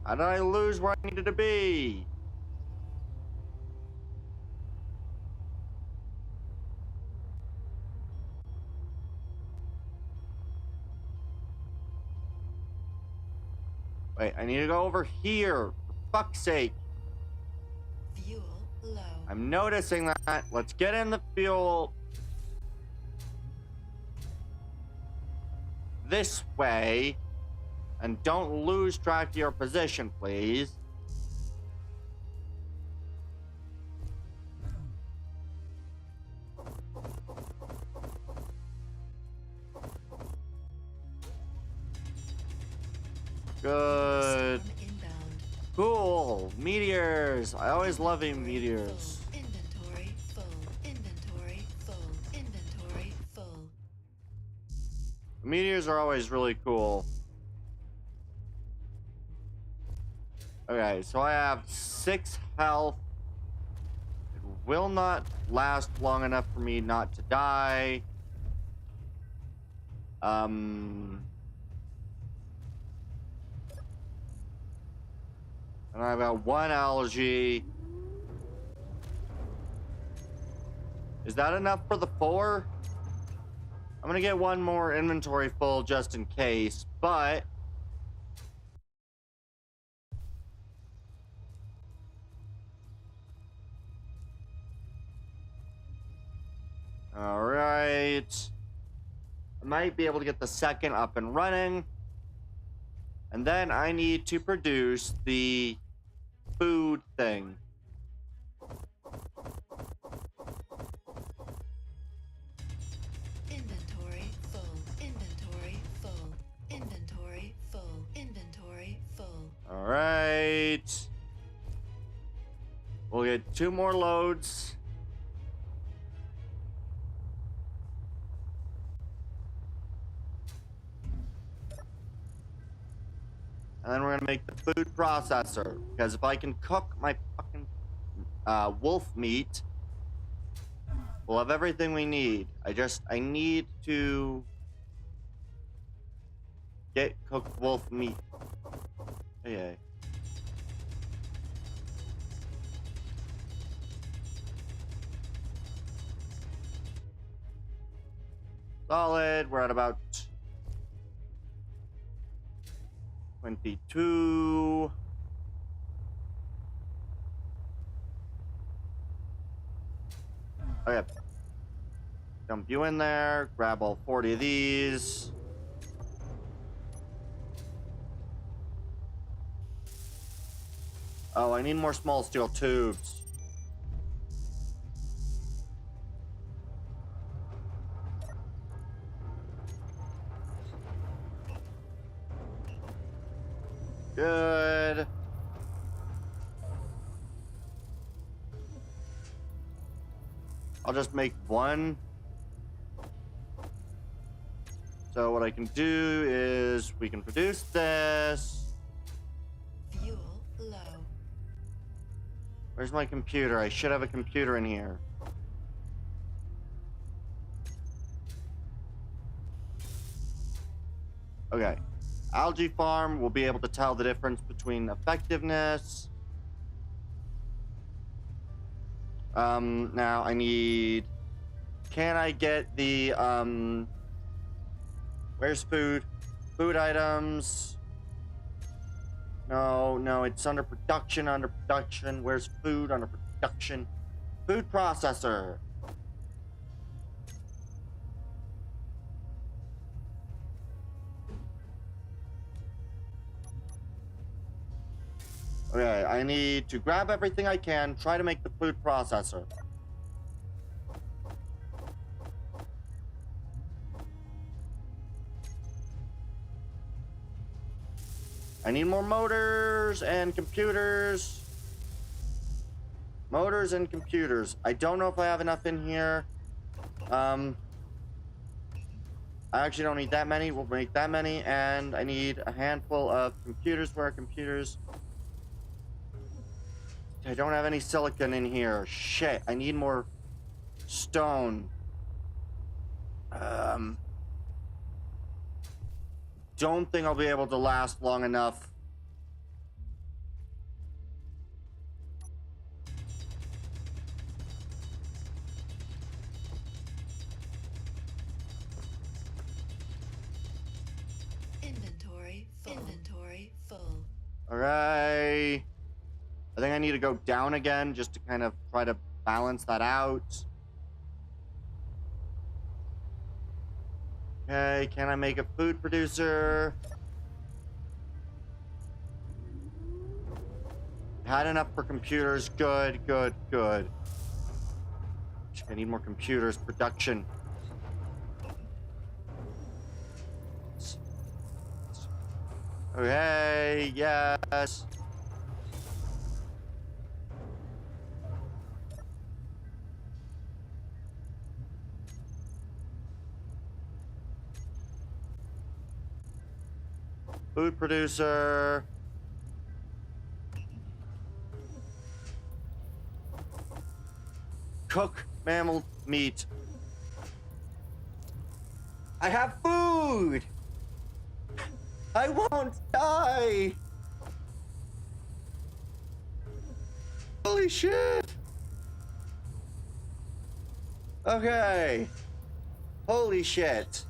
How did I lose where I needed to be? Wait, I need to go over here. For fuck's sake. Fuel low. I'm noticing that. Let's get in the fuel. This way. And don't lose track of your position, please. Good. Inbound. Cool. Meteors. I always love meteors. Inventory full. Inventory full. Inventory full. Meteors are always really cool. Okay, so I have 6 health. It will not last long enough for me not to die. And I've got 1 algae. Is that enough for the 4? I'm gonna get 1 more inventory full just in case, but all right. I might be able to get the 2nd up and running. And then I need to produce the food thing. Inventory full. Inventory full. Inventory full. Inventory full. All right. We'll get 2 more loads. And then we're gonna make the food processor. Because if I can cook my fucking wolf meat, we'll have everything we need. I need to get cooked wolf meat. Okay. Solid. We're at about 22. Okay. Dump you in there. Grab all 40 of these. Oh, I need more small steel tubes. Good. I'll just make 1. So what I can do is we can produce this. Fuel low. Where's my computer? I should have a computer in here. Okay. Algae farm will be able to tell the difference between effectiveness. Now I need... Can I get the, where's food? Food items. No, it's under production, Where's food? Under production. Food processor. Okay, I need to grab everything I can, try to make the food processor. I need more motors and computers. Motors and computers. I don't know if I have enough in here. I actually don't need that many. We'll make that many. And I need a handful of computers. Where are computers? I don't have any silicon in here. Shit, I need more stone. Don't think I'll be able to last long enough. Inventory full. Inventory full. Alright. I think I need to go down again just to kind of try to balance that out. Okay, can I make a food producer? Had enough for computers. Good. I need more computers. Production. Okay, yes. Food producer. Cook mammal meat. I have food! I won't die! Holy shit! Okay. Holy shit.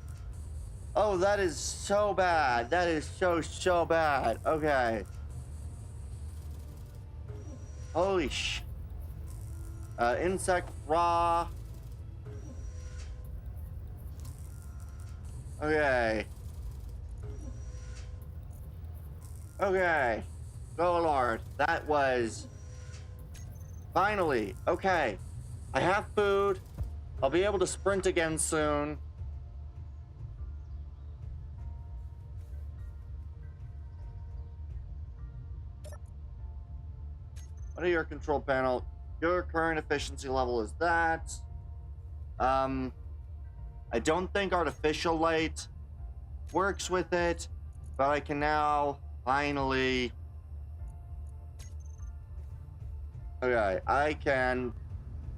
Oh, that is so bad. That is so bad. Okay. Holy sh... insect raw. Okay. Okay. Oh, Lord. That was... Finally. Okay. I have food. I'll be able to sprint again soon. What are your control panel? Your current efficiency level is that. I don't think artificial light works with it, but I can now finally... Okay, I can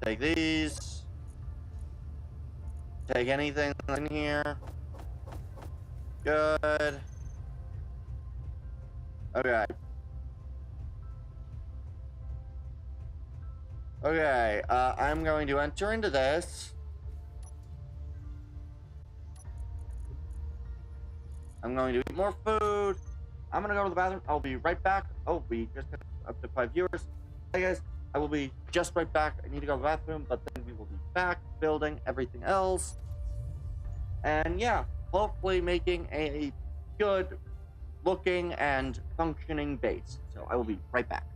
take these. Take anything in here. Good. Okay. Okay, I'm going to enter into this. I'm going to eat more food. I'm gonna go to the bathroom. I'll be right back. Oh, we just got up to 5 viewers. Hey guys, I will be just right back. I need to go to the bathroom, but then we will be back building everything else. And yeah, hopefully making a good looking and functioning base. So I will be right back.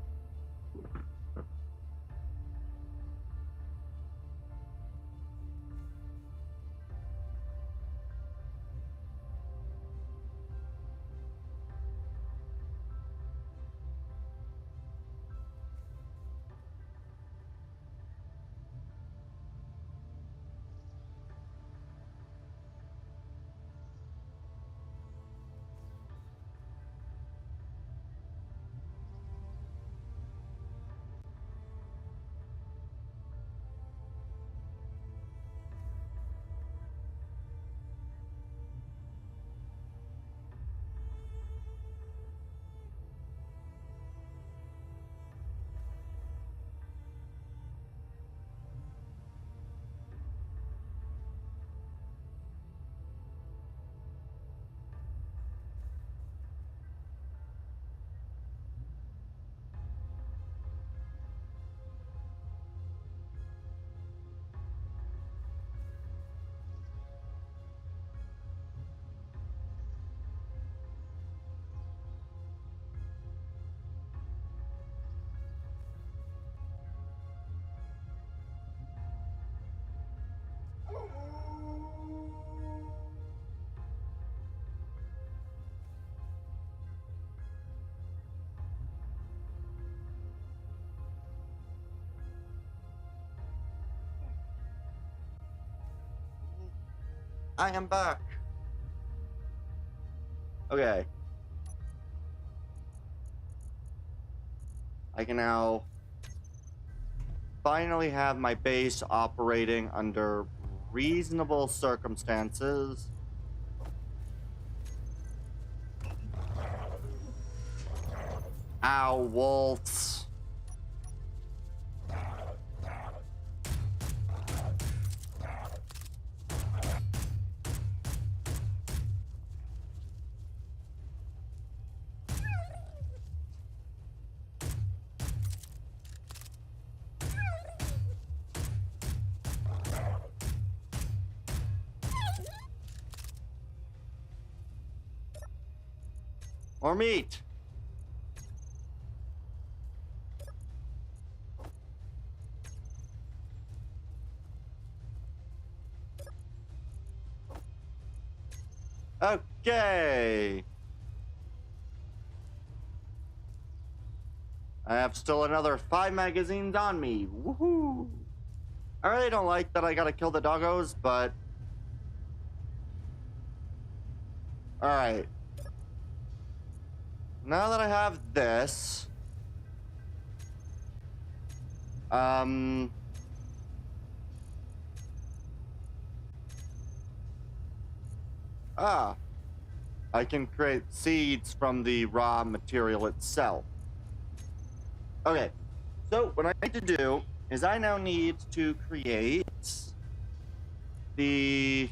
I am back. Okay. I can now finally have my base operating under reasonable circumstances. Ow, wolves. Or meat. Okay. I have still another 5 magazines on me. Woohoo! I really don't like that I gotta kill the doggos, but... Alright. now that I have this, I can create seeds from the raw material itself. Okay, so what I need to do is I now need to create the...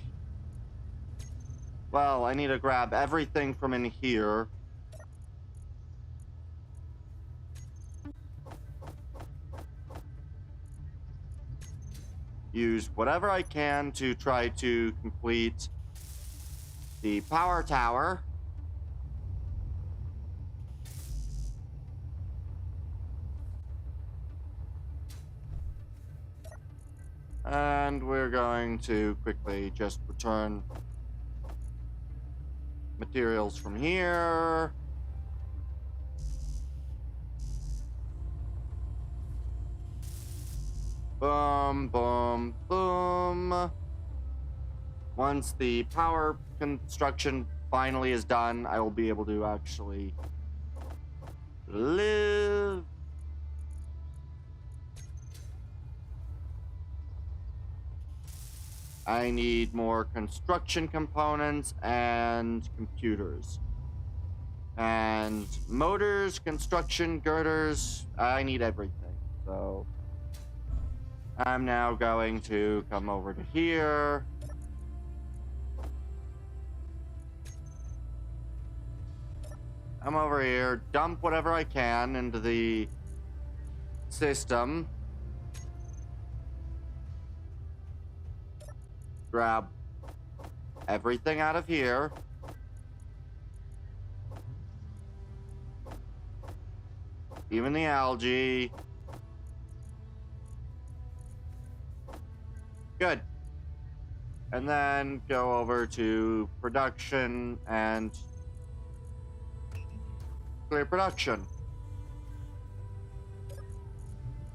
Well, I need to grab everything from in here. Use whatever I can to try to complete the power tower. And we're going to quickly just return materials from here. Boom, boom, boom. Once the power construction finally is done, I will be able to actually live. I need more construction components and computers. And motors, construction, girders, I need everything. So I'm now going to come over to here. I'm over here, dump whatever I can into the system. Grab everything out of here. Even the algae. Good. And then go over to production and clear production.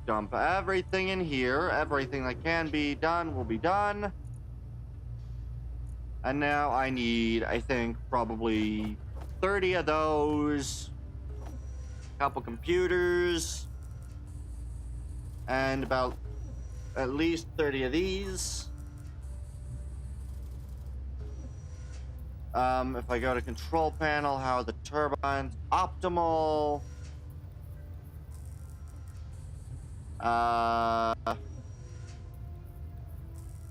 Dump everything in here. Everything that can be done will be done. And now I need, I think, probably 30 of those. A couple computers. And about at least 30 of these. If I go to control panel, how are the turbines? Optimal.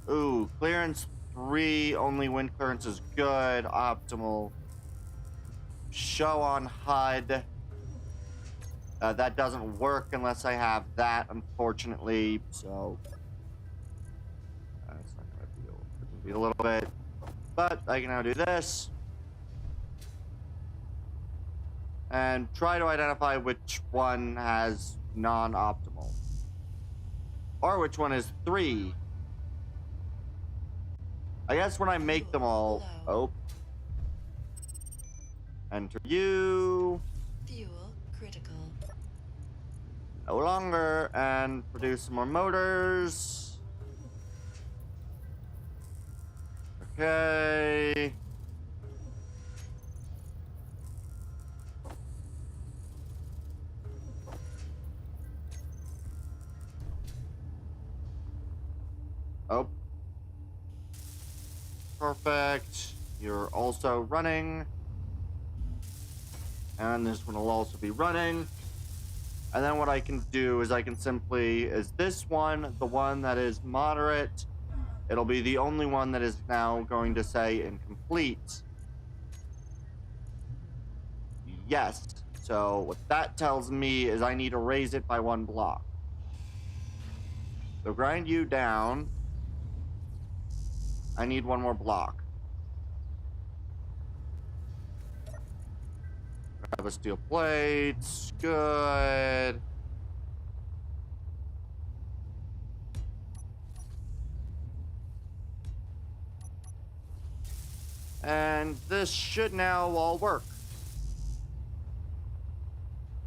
Ooh, clearance 3, only wind clearance is good. Optimal. Show on HUD. That doesn't work unless I have that, unfortunately. So that's not gonna be a little bit. But I can now do this. And try to identify which one has non-optimal. Or which one is 3. I guess when I make them all... Oh. Enter you. Fuel critical. No longer. And produce some more motors. Okay. Oh. Perfect. You're also running. And this one will also be running. And then what I can do is I can simply, is this one the one that is moderate? It'll be the only one that is now going to say incomplete. Yes. So what that tells me is I need to raise it by 1 block. So grind you down. I need 1 more block. Grab a steel plate. Good. And this should now all work.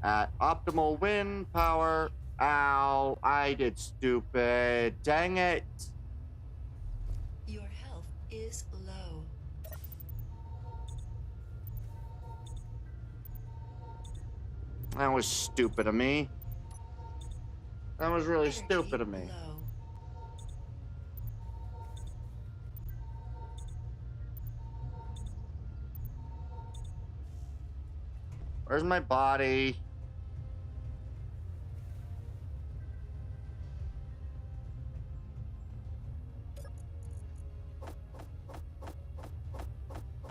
At optimal wind power. Ow, I did stupid. Dang it. Your health is low. That was stupid of me. That was really Energy stupid of me. low. Where's my body?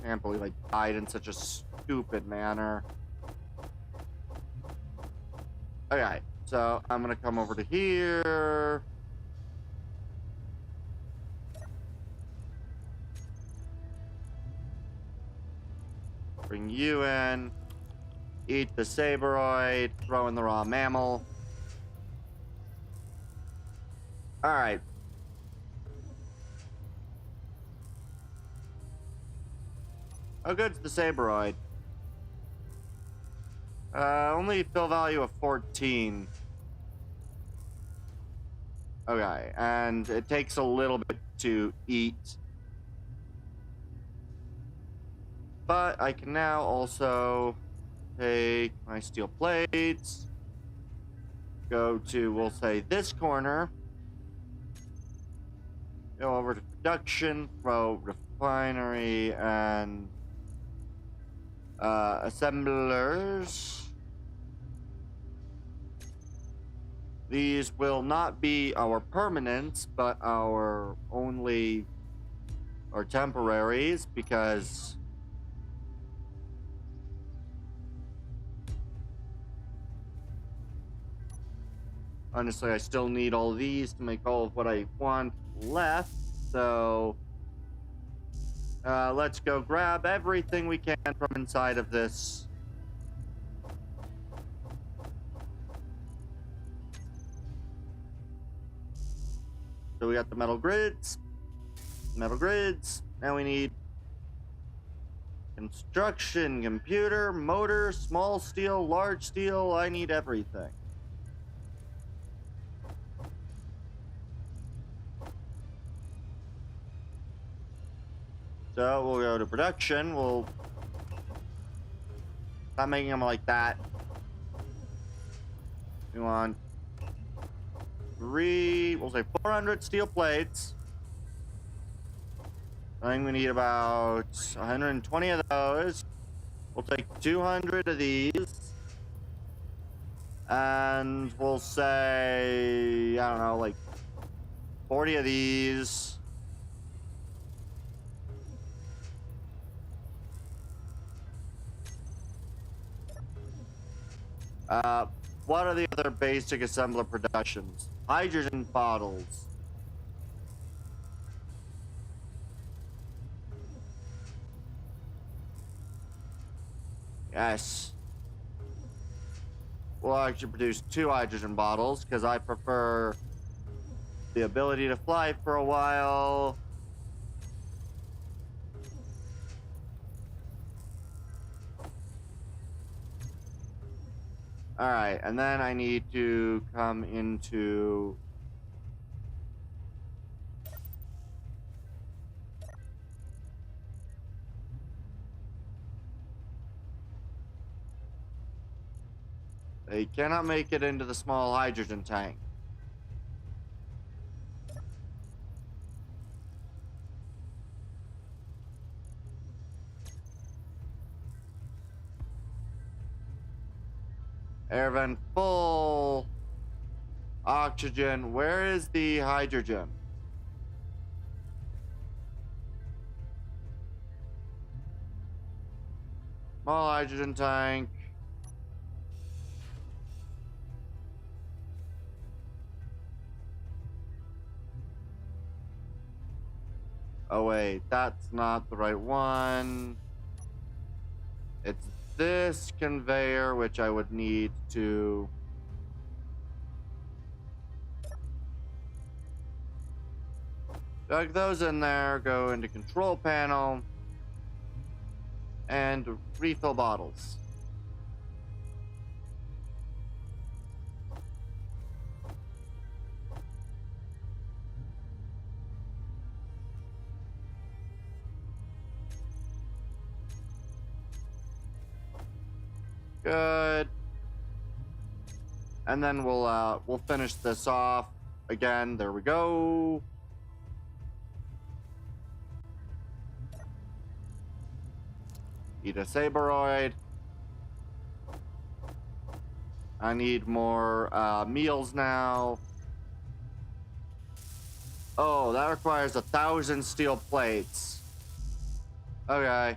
Can't believe I died in such a stupid manner. Okay, so I'm gonna come over to here. Bring you in. Eat the sabroid. Throw in the raw mammal. Alright. How good's the sabroid? Only fill value of 14. Okay, and it takes a little bit to eat. But I can now also take my steel plates, go to, we'll say, this corner, go over to production, throw refinery and assemblers. These will not be our permanents, but our only or temporaries, because honestly, I still need all these to make all of what I want left. So let's go grab everything we can from inside of this. So we got the metal grids. Now we need construction, computer, motor, small steel, large steel. I need everything. So we'll go to production. We'll stop making them like that. We want we'll say 400 steel plates. I think we need about 120 of those. We'll take 200 of these. And we'll say, I don't know, like 40 of these. What are the other basic assembler productions? Hydrogen bottles. Yes. We'll actually produce 2 hydrogen bottles because I prefer the ability to fly for a while. Alright, and then I need to come into they cannot make it into the small hydrogen tank. Air vent full. Oxygen. Where is the hydrogen? Small hydrogen tank. Oh wait, that's not the right one. It's this conveyor, which I would need to plug those in there, go into control panel, and refill bottles. Good. And then we'll finish this off again. There we go. Eat a Saberoid. I need more meals now. Oh, that requires 1,000 steel plates. Okay.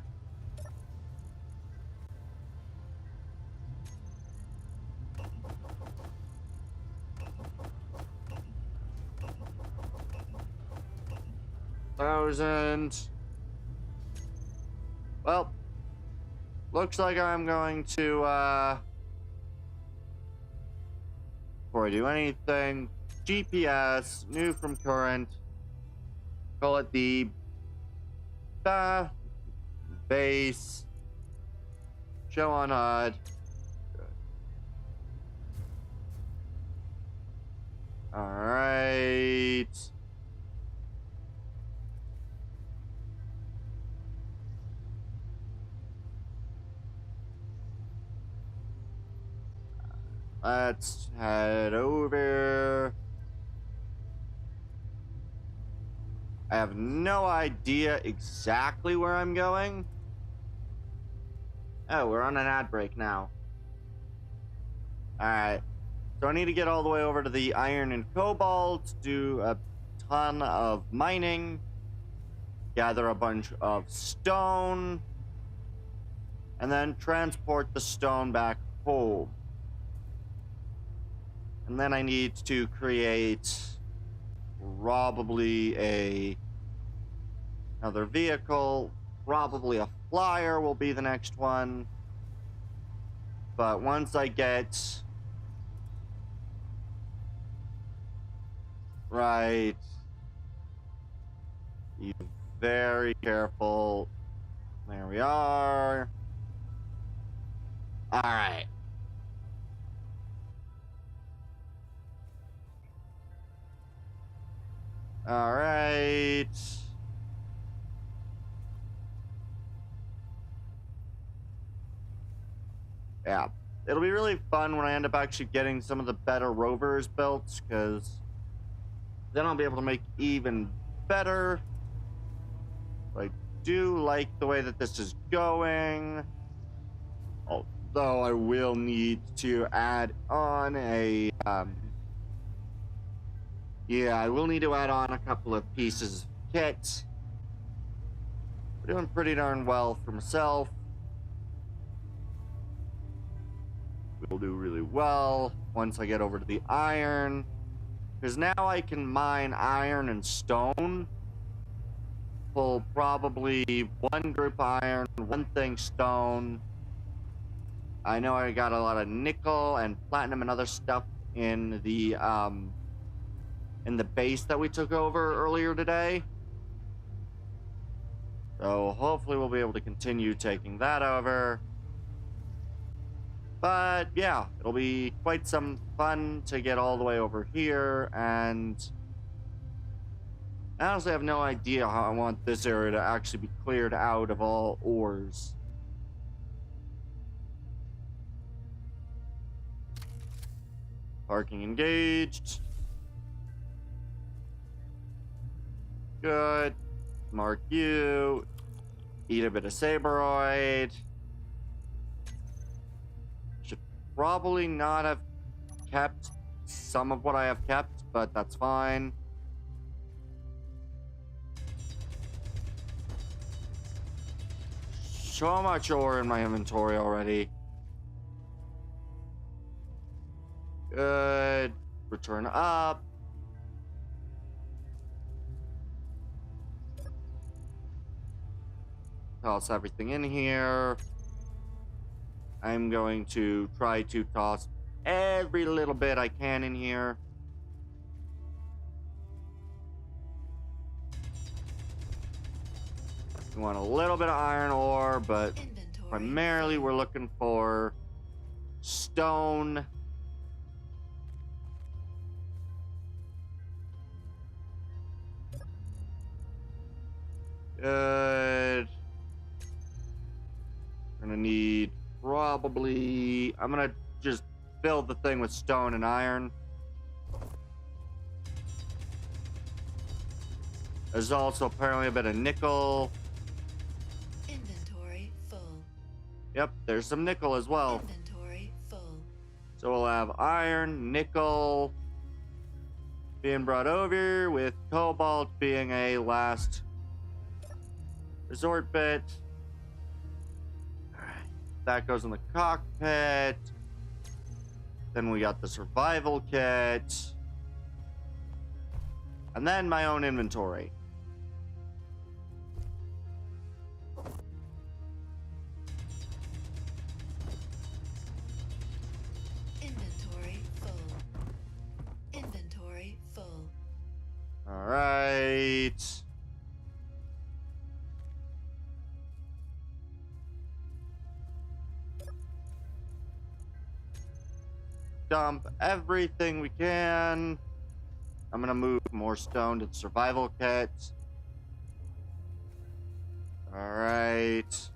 Thousand. Well, looks like I'm going to, before I do anything, GPS, new from current, call it the base, show on HUD. All right. Let's head over. I have no idea exactly where I'm going. Oh, we're on an ad break now. All right. So I need to get all the way over to the iron and cobalt, do a ton of mining, gather a bunch of stone, and then transport the stone back home. And then I need to create probably another vehicle, probably a flyer will be the next one. But once I get right, be very careful. There we are. All right. All right. Yeah. It'll be really fun when I end up actually getting some of the better rovers built, because then I'll be able to make even better. I do like the way that this is going. Although I will need to add on yeah, I will need to add on a couple of pieces of kit. We're doing pretty darn well for myself. We'll do really well once I get over to the iron. Because now I can mine iron and stone. Pull probably one group iron, one thing stone. I know I got a lot of nickel and platinum and other stuff in the base that we took over earlier today. So hopefully we'll be able to continue taking that over. But yeah, it'll be quite some fun to get all the way over here, and I honestly have no idea how I want this area to actually be cleared out of all ores. Parking engaged. Good. Mark you. Eat a bit of Saberoid. Should probably not have kept some of what I have kept, but that's fine. So much ore in my inventory already. Good. Return up. Toss everything in here. I'm going to try to toss every little bit I can in here. We want a little bit of iron ore, but primarily we're looking for stone. Good. We're gonna need probably, I'm gonna just build the thing with stone and iron. There's also apparently a bit of nickel. Inventory full. Yep, there's some nickel as well. Inventory full. So we'll have iron, nickel being brought over, with cobalt being a last resort bit. Alright, that goes in the cockpit. Then we got the survival kit. And then my own inventory. Inventory full. Inventory full. All right. Dump everything we can. I'm gonna move more stone to the survival kit. Alright.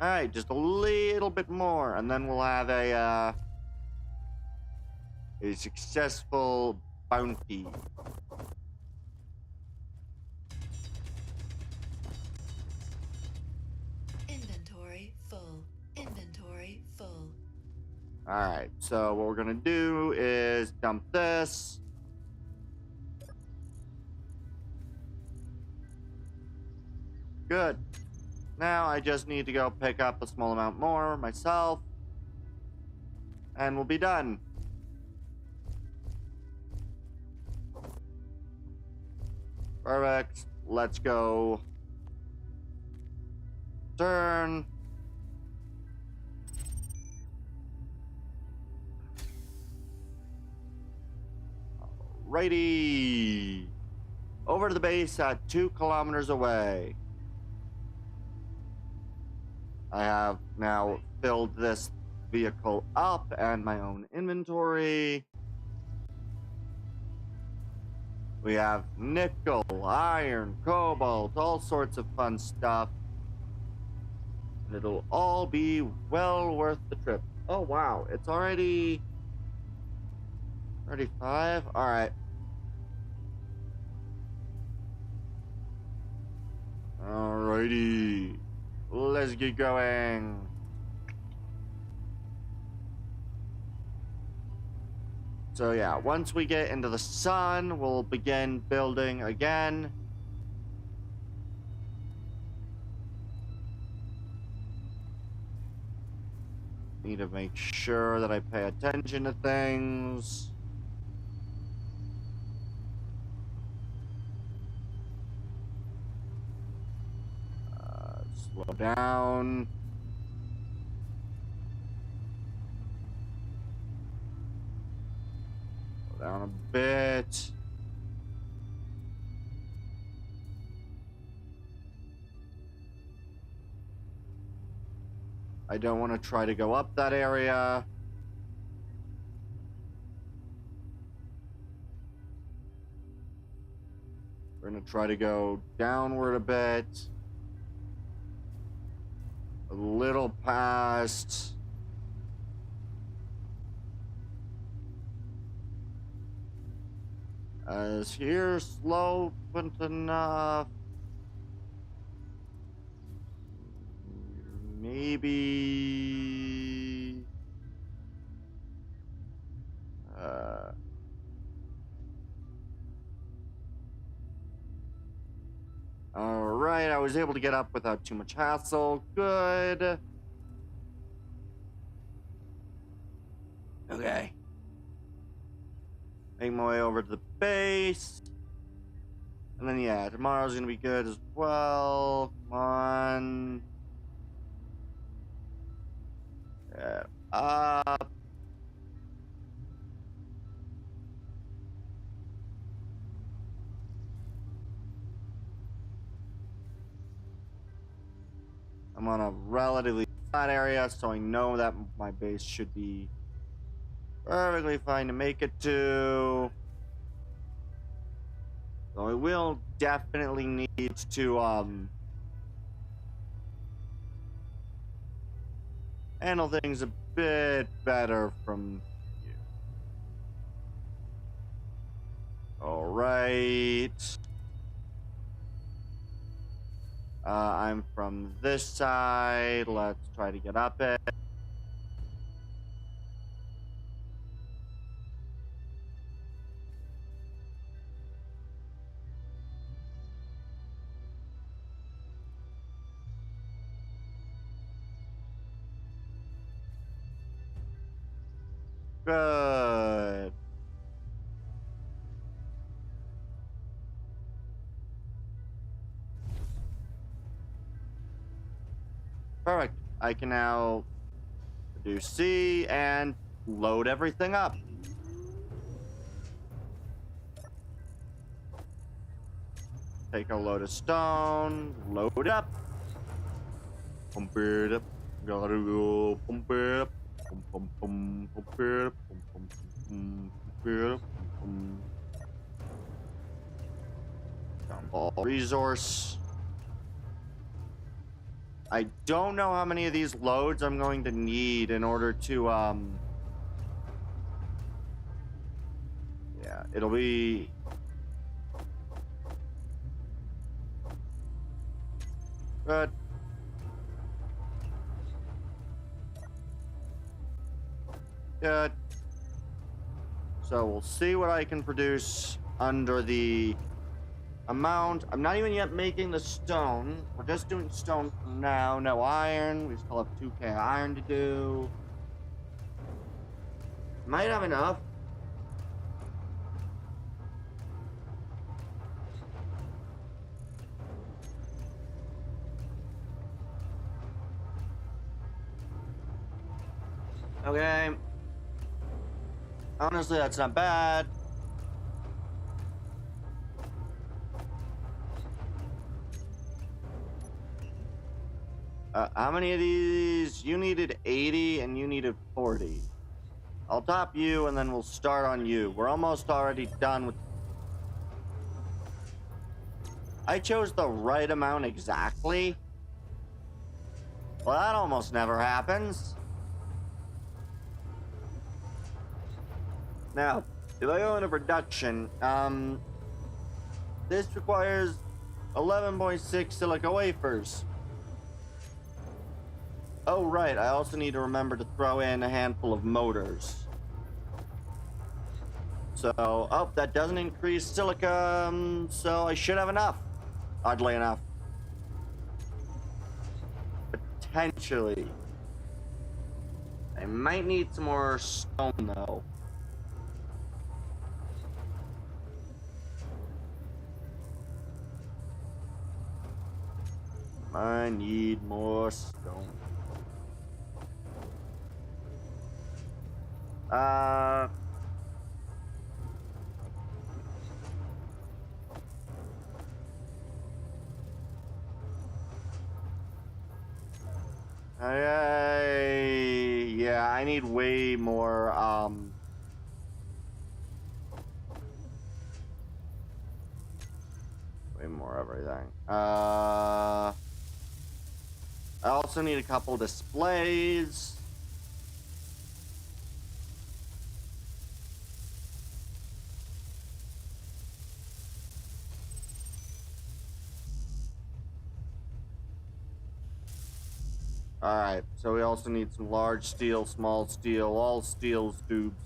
Alright, just a little bit more, and then we'll have a successful bounty. Inventory full. Inventory full. Alright, so what we're gonna do is dump this. Good. Now I just need to go pick up a small amount more myself. And we'll be done. Perfect. Let's go. Turn. Righty. Over to the base at 2 kilometers away. I have now filled this vehicle up and my own inventory. We have nickel, iron, cobalt, all sorts of fun stuff. And it'll all be well worth the trip. Oh wow, it's already 35? Alright. Alrighty. Let's get going. So yeah, once we get into the sun, we'll begin building again. Need to make sure that I pay attention to things. Slow down. Slow down a bit. I don't want to try to go up that area. We're going to try to go downward a bit. A little past. Is here sloped enough? Maybe. All right, I was able to get up without too much hassle. Good. Okay. Make my way over to the base. And then, yeah, tomorrow's gonna be good as well. Come on. Get up. I'm on a relatively flat area, so I know that my base should be perfectly fine to make it to. So I will definitely need to handle things a bit better from you. All right. I'm from this side. Let's try to get up it. Good. Perfect. I can now do C and load everything up. Take a load of stone, load it up. Pump it up. Gotta go pump it up. Pump, pump, pump, pump it up. Pump, pump, pump, pump it up. Pump, pump. All resource. I don't know how many of these loads I'm going to need in order to, yeah, it'll be... Good. Good. So we'll see what I can produce under the amount. I'm not even yet making the stone. We're just doing stone for now. No iron. We still have 2K iron to do. Might have enough. Okay. Honestly, that's not bad. How many of these? You needed 80 and you needed 40. I'll top you and then we'll start on you. We're almost already done with... I chose the right amount exactly. Well, that almost never happens. Now, if I go into production, this requires 11.6 silica wafers. Oh, right, I also need to remember to throw in a handful of motors. So, oh, that doesn't increase silica, so I should have enough. Oddly enough. Potentially. I might need some more stone, though. I need more stone. Yeah, I need way more, way more everything. I also need a couple displays. Alright, so we also need some large steel, small steel, all steel tubes.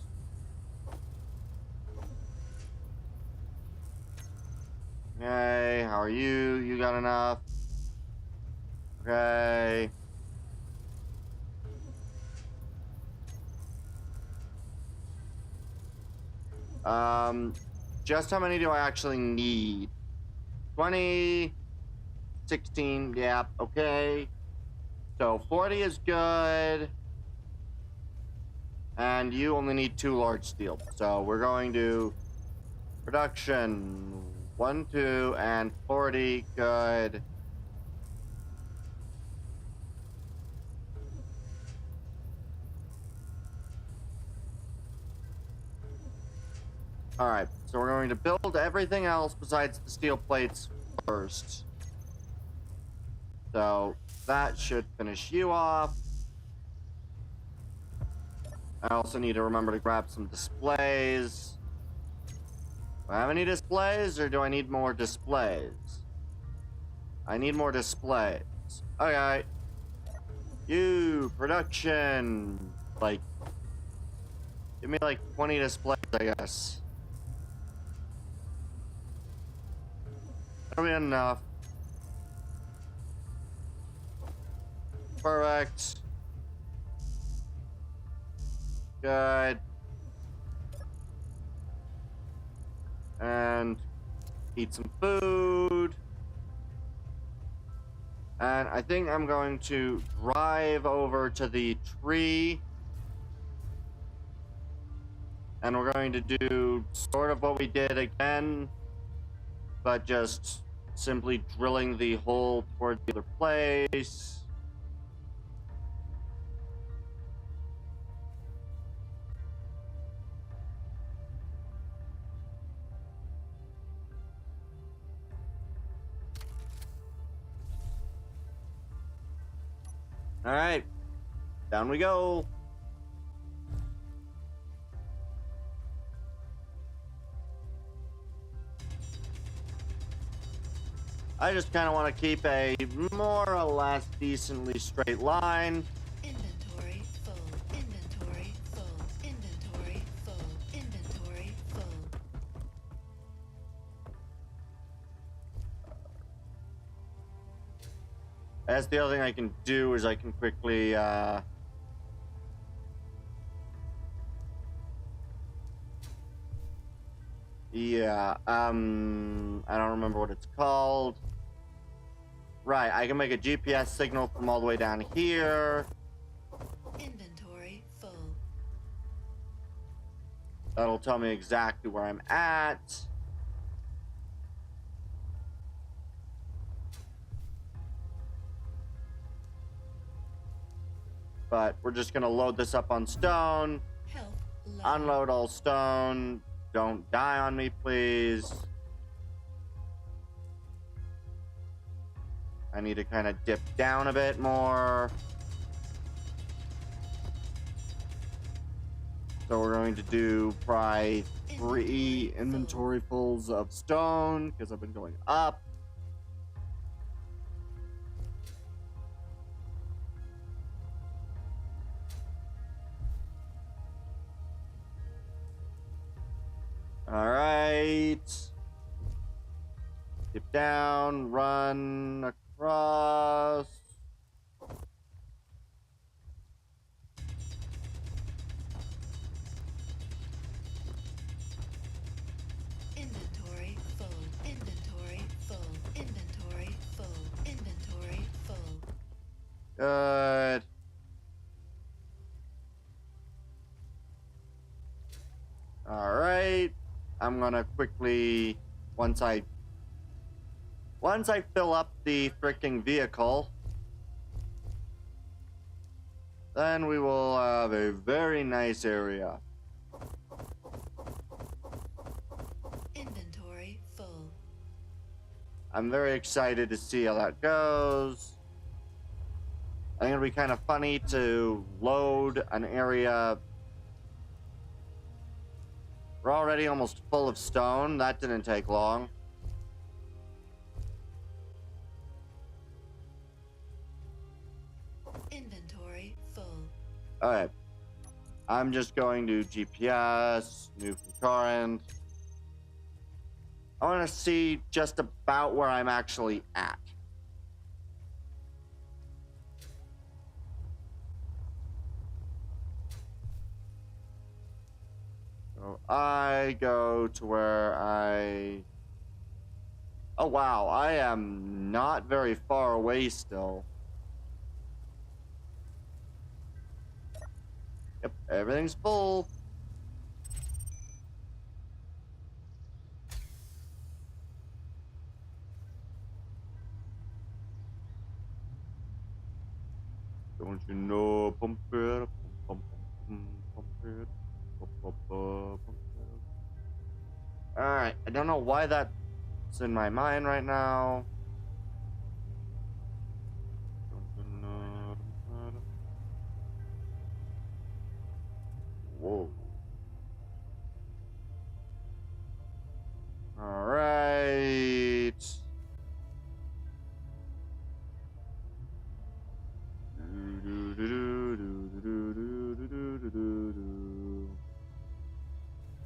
Okay, how are you? You got enough? Okay. Just how many do I actually need? 20, 16, yeah, okay. So 40 is good. And you only need 2 large steel. So we're going to production 1, 2, and 40, good. Alright, so we're going to build everything else besides the steel plates first. So that should finish you off. I also need to remember to grab some displays. Do I have any displays, or do I need more displays? I need more displays. Okay. You, production. Like, give me like 20 displays, I guess. That'll be enough. Perfect. Good. And eat some food. And I think I'm going to drive over to the tree. And we're going to do sort of what we did again, but just simply drilling the hole toward the other place. All right, down we go. I just kind of want to keep a more or less decently straight line. Inventory full. Inventory full. Inventory full. Inventory full. That's the other thing I can do is I can quickly yeah, I don't remember what it's called. Right, I can make a GPS signal from all the way down here. Inventory full. That'll tell me exactly where I'm at. But we're just gonna load this up on stone. Health low. Unload all stone. Don't die on me, please. I need to kind of dip down a bit more. So we're going to do probably 3 inventory fulls of stone because I've been going up. All right. Dip down, run across. Inventory full. Inventory full. Inventory full. Inventory full. Good. All right. I'm gonna quickly, once I fill up the freaking vehicle, then we will have a very nice area. Inventory full. I'm very excited to see how that goes. I think it'll be kind of funny to load an area. We're already almost full of stone. That didn't take long. Inventory full. Okay. I'm just going to GPS, new from current. I want to see just about where I'm actually at. So I go to where I... Oh wow, I am not very far away still. Yep, everything's full. Don't you know? Pump it up, pump, pump it, pump it. Alright, I don't know why that's in my mind right now. Whoa. All right.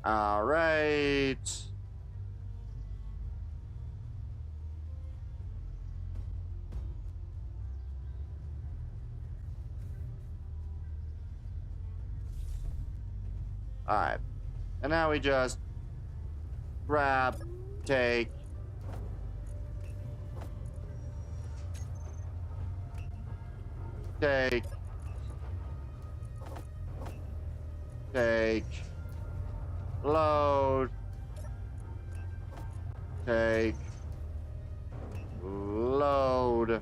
All right. All right. And now we just grab, take, take, take, load, take, load,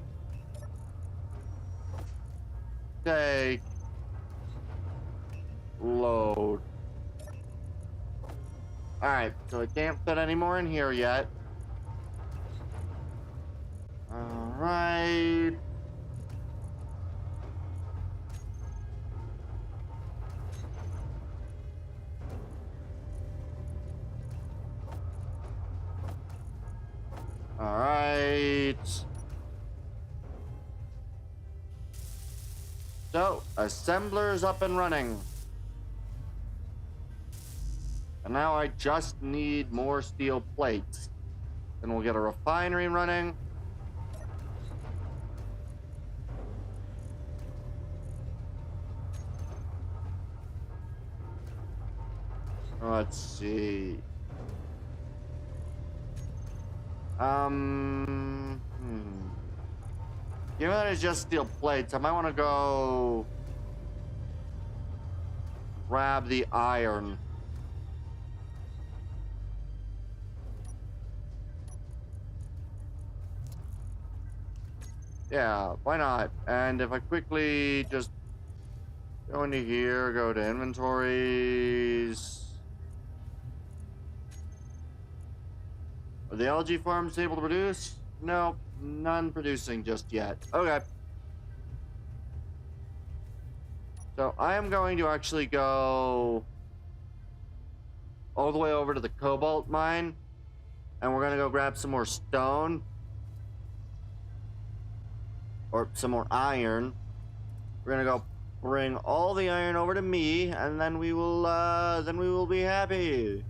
take, load. Alright, so it can't fit any more in here yet. Alright. Alright. So, assembler's up and running. And now I just need more steel plates. Then we'll get a refinery running. Let's see. Given that it's just steel plates, I might want to go grab the iron. Yeah, why not? And if I quickly just go into here, go to inventories. Are the algae farms able to produce? No, none producing just yet. Okay. So I am going to actually go all the way over to the cobalt mine, and we're gonna go grab some more stone. Or some more iron. We're gonna go bring all the iron over to me, and then we will be happy.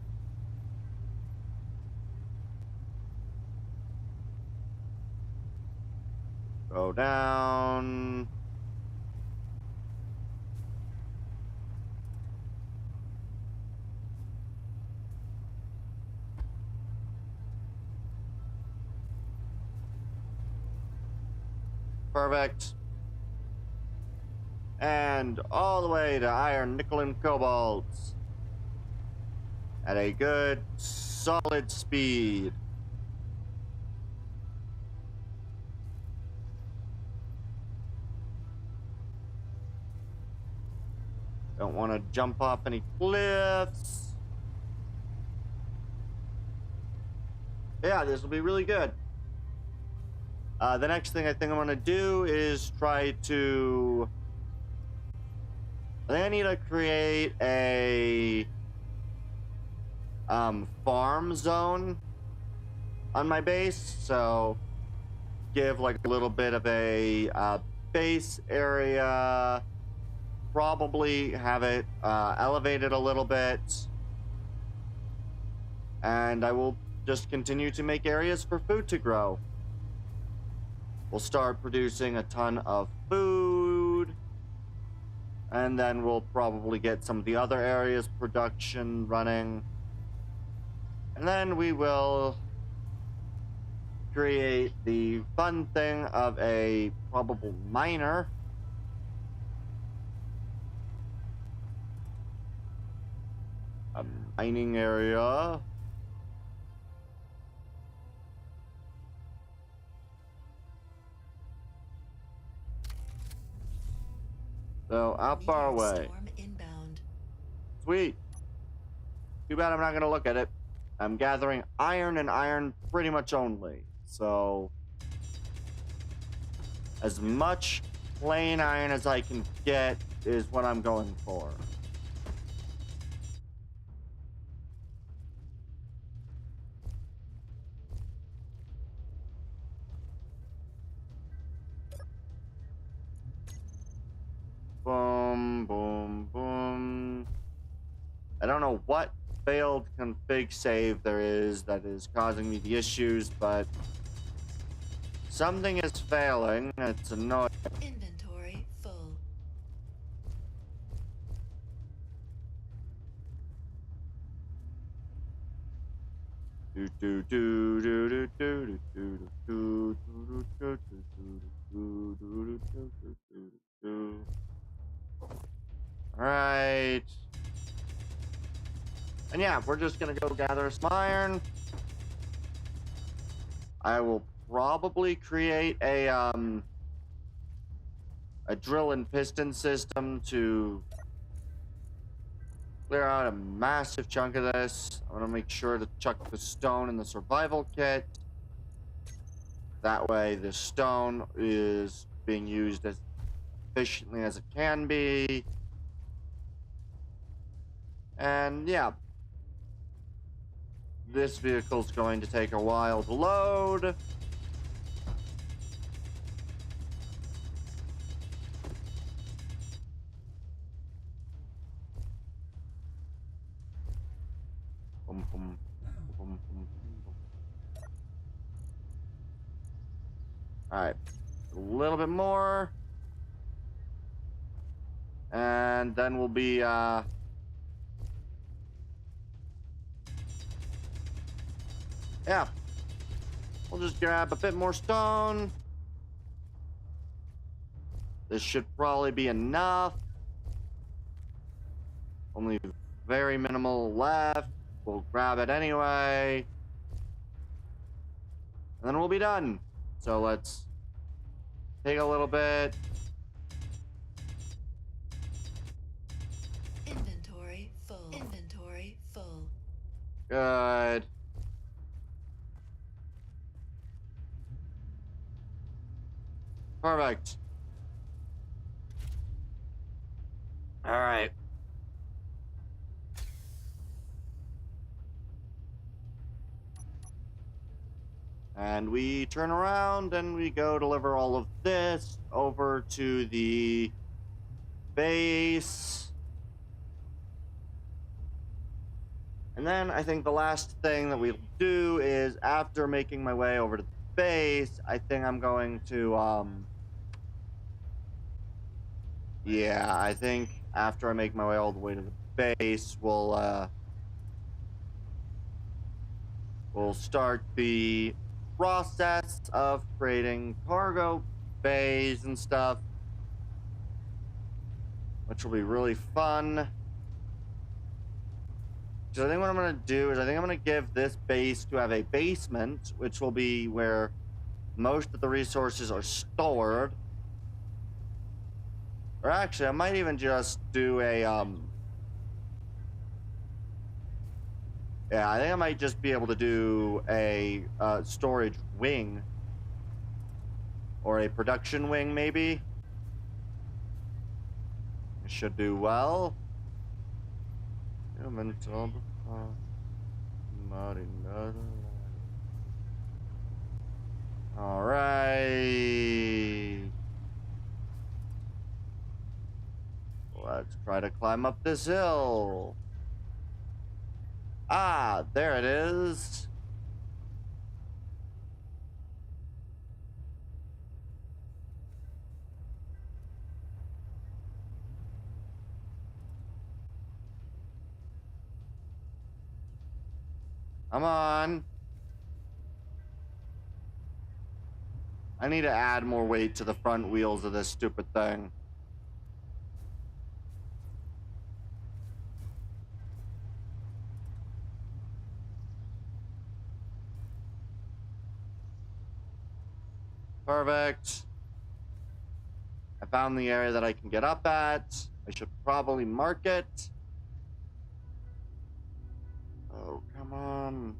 Go down. Perfect. And all the way to iron, nickel, and cobalt. At a good, solid speed. Don't want to jump off any cliffs. Yeah, this will be really good. The next thing I think I'm gonna do is try to... I think I need to create a farm zone on my base. So give like a little bit of a base area. Probably have it elevated a little bit. And I will just continue to make areas for food to grow. We'll start producing a ton of food, and then we'll probably get some of the other areas production running. And then we will create the fun thing of a probable miner. A mining area. So, how far away? Sweet. Too bad I'm not going to look at it. I'm gathering iron and iron pretty much only. So, as much plain iron as I can get is what I'm going for. don't know what failed config save there is that is causing me the issues, but something is failing. It's annoying. Inventory full. Alright. And yeah, we're just gonna go gather some iron. I will probably create a drill and piston system to clear out a massive chunk of this. I'm gonna make sure to chuck the stone in the survival kit. That way the stone is being used as efficiently as it can be. And yeah, this vehicle's going to take a while to load. Boom, boom, boom, boom, boom. Alright, a little bit more. And then we'll be, yeah, we'll just grab a bit more stone. This should probably be enough. Only very minimal left. We'll grab it anyway. And then we'll be done. So let's take a little bit. Inventory full. Inventory full. Good. Perfect. All right. And we turn around and we go deliver all of this over to the base. And then I think the last thing that we'll do is, after making my way over to the base, I think I'm going to, yeah, I think after I make my way all the way to the base, we'll start the process of creating cargo bays and stuff, which will be really fun. So I think what I'm going to do is I think I'm going to give this base to have a basement, which will be where most of the resources are stored. Or actually, I might even just do a, yeah, I think I might just be able to do a storage wing. Or a production wing, maybe. It should do well. All right. Let's try to climb up this hill. Ah, there it is. Come on. I need to add more weight to the front wheels of this stupid thing. Perfect. I found the area that I can get up at. I should probably mark it. Oh, come on.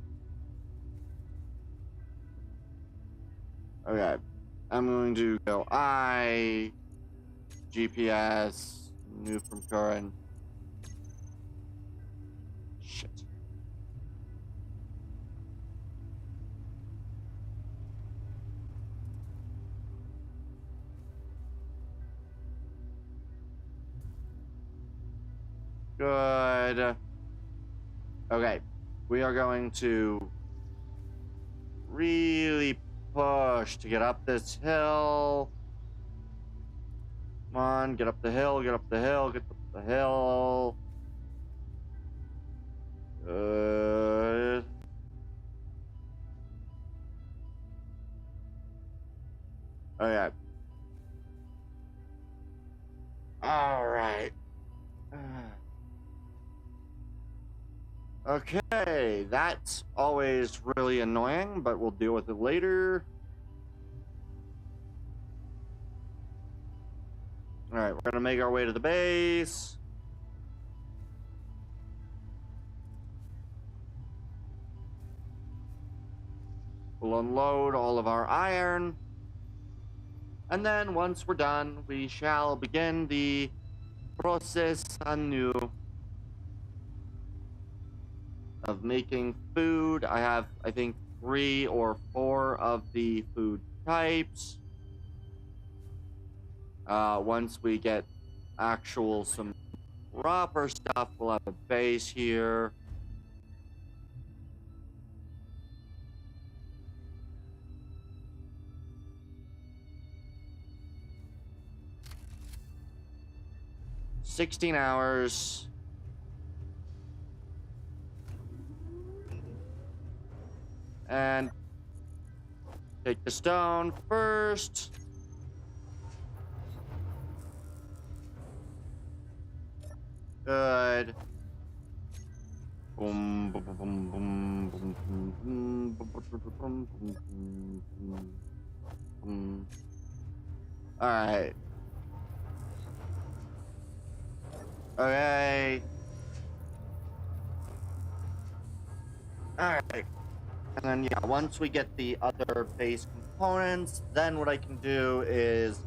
Okay. I'm going to go GPS, new from current. Shit. Good. Okay, we are going to really push to get up this hill. Come on, get up the hill, get up the hill, get up the hill. Good. Okay. All right. Okay, that's always really annoying, but we'll deal with it later. All right, we're gonna make our way to the base. We'll unload all of our iron. And then once we're done, we shall begin the process anew of making food. I have, I think, 3 or 4 of the food types. Once we get actual some proper stuff, we'll have a base here. $16. And take the stone first. Good. Boom, boom, boom, boom, boom, boom, boom, boom, boom, boom, boom. All right. Okay. All right. And then, yeah, once we get the other base components, then what I can do is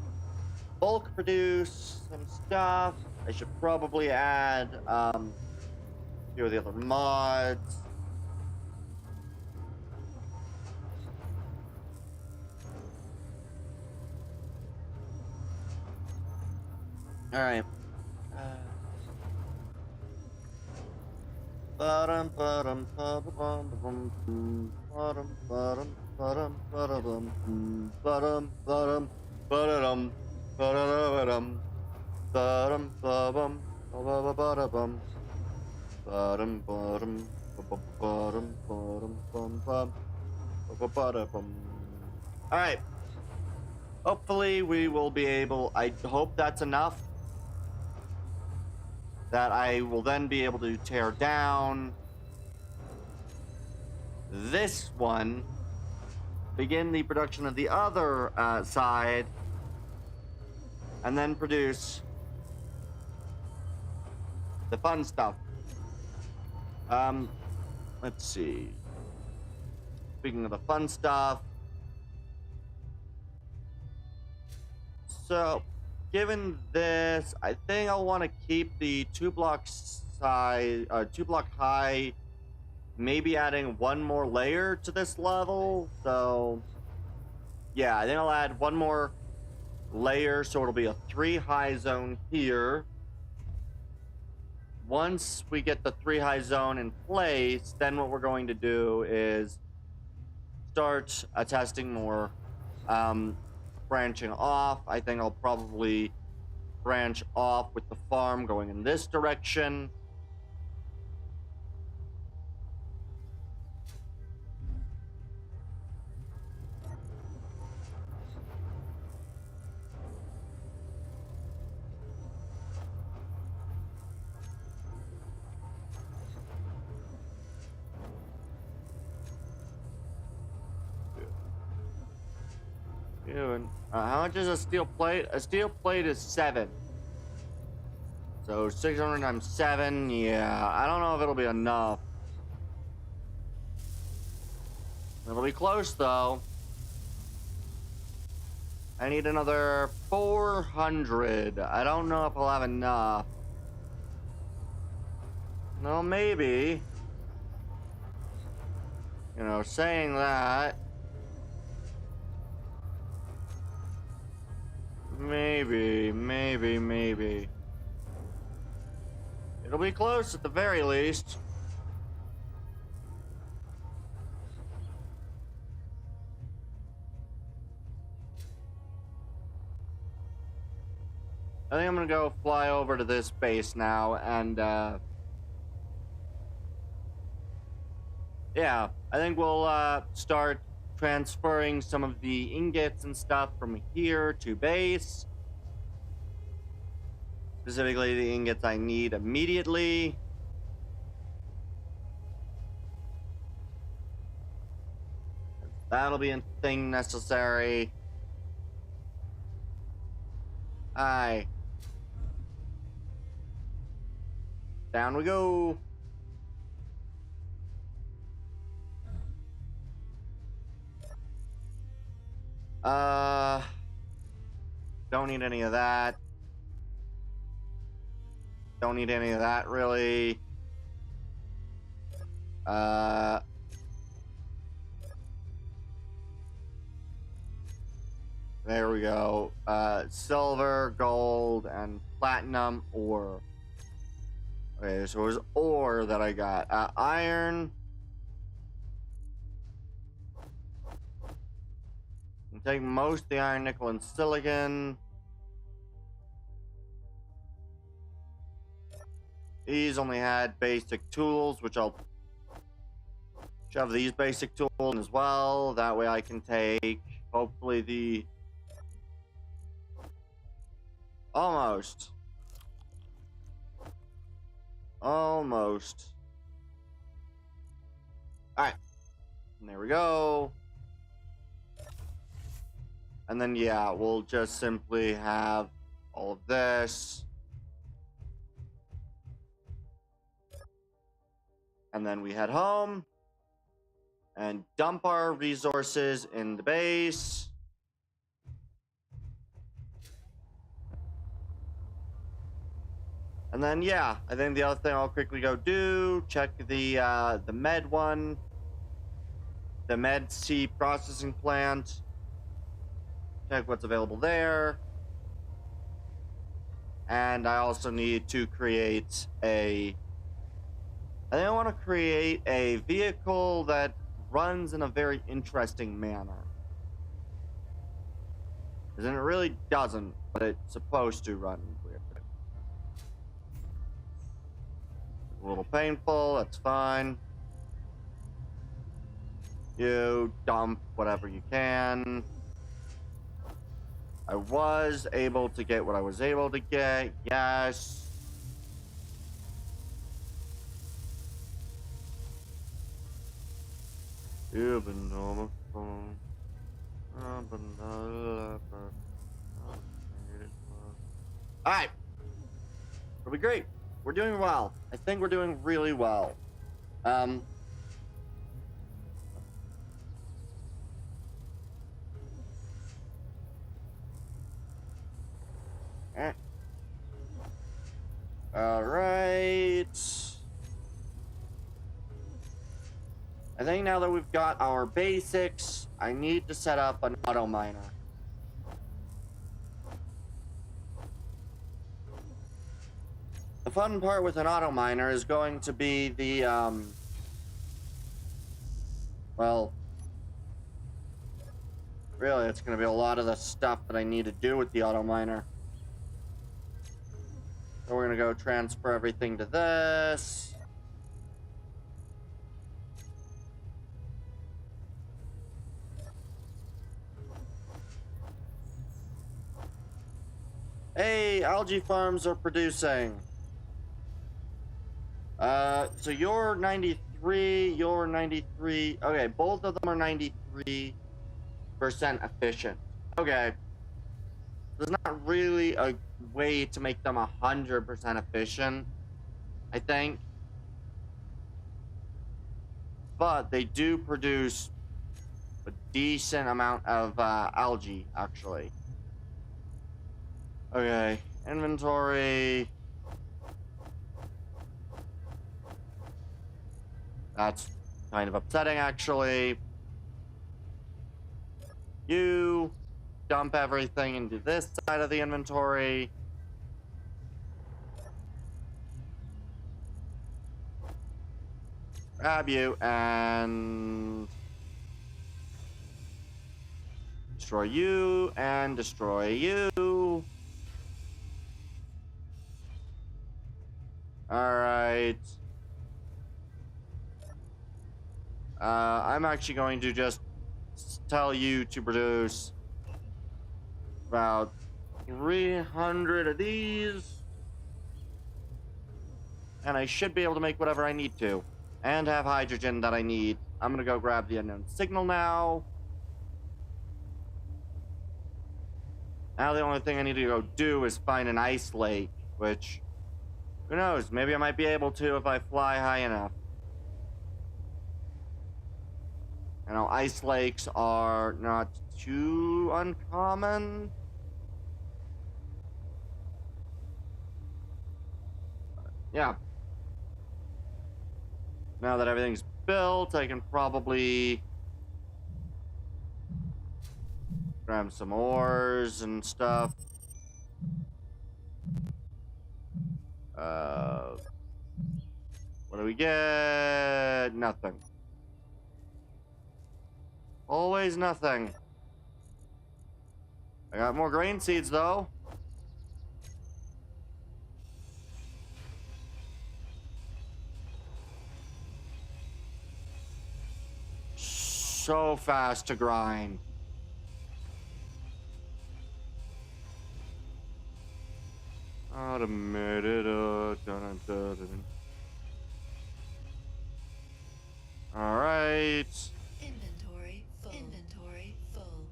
bulk produce some stuff. I should probably add a few of the other mods. All right. Bottom, bottom, bottom, bottom, bottom, bottom, bottom, bottom, bottom, bottom, bottom, bottom, bottom, bottom, bottom, bottom, bottom, bottom, bottom. All right. Hopefully we will be able. I hope that's enough. That I will then be able to tear down this one, begin the production of the other side, and then produce the fun stuff. Let's see. Speaking of the fun stuff, so given this, I think I'll want to keep the 2 block size, 2 block high, maybe adding 1 more layer to this level. So yeah, I think I'll add 1 more layer, so it'll be a 3 high zone here. Once we get the 3 high zone in place, then what we're going to do is start testing more branching off. I think I'll probably branch off with the farm going in this direction. How much is a steel plate? A steel plate is 7. So 600 times 7, yeah. I don't know if it'll be enough. It'll be close though. I need another 400. I don't know if I'll have enough. No, maybe. You know, saying that. Maybe. It'll be close at the very least. I think I'm gonna go fly over to this base now, and yeah, I think we'll start transferring some of the ingots and stuff from here to base. Specifically, the ingots I need immediately. That'll be a thing necessary. Aye. Down we go. Don't need any of that. Don't need any of that, really. There we go. Silver, gold, and platinum ore. Okay, so it was ore that I got. Iron. I'm taking most of the iron, nickel, and silicon. These only had basic tools, which I'll shove these basic tools in as well. That way I can take, hopefully, the... Almost. Almost. Alright. There we go. And then, yeah, we'll just simply have all of this. And then we head home and dump our resources in the base. And then, yeah, I think the other thing I'll quickly go do, check the med one, the med C processing plant, check what's available there. And I also need to create I think I want to create a vehicle that runs in a very interesting manner. Because it really doesn't, but it's supposed to run weird. A little painful, that's fine. You dump whatever you can. I was able to get what I was able to get, yes. You've been on my phone. Alright. It'll be great. We're doing well. I think we're doing really well. Alright. I think now that we've got our basics, I need to set up an auto miner. The fun part with an auto miner is going to be the, well, really, it's going to be a lot of the stuff that I need to do with the auto miner. So we're going to go transfer everything to this. Hey, algae farms are producing. So you're 93, you're 93. Okay, both of them are 93% efficient. Okay. There's not really a way to make them 100% efficient, I think. But they do produce a decent amount of algae, actually. Okay, inventory. That's kind of upsetting, actually. You dump everything into this side of the inventory. Grab you and destroy you and destroy you. Alright. I'm actually going to just tell you to produce about 300 of these. And I should be able to make whatever I need to. And have hydrogen that I need. I'm gonna go grab the unknown signal now. Now the only thing I need to go do is find an ice lake, which, who knows, maybe I might be able to if I fly high enough. You know, ice lakes are not too uncommon. Yeah. Now that everything's built, I can probably grab some ores and stuff. What do we get? Nothing. Always nothing. I got more grain seeds, though. So fast to grind. Automated. All right. Inventory full. Inventory full.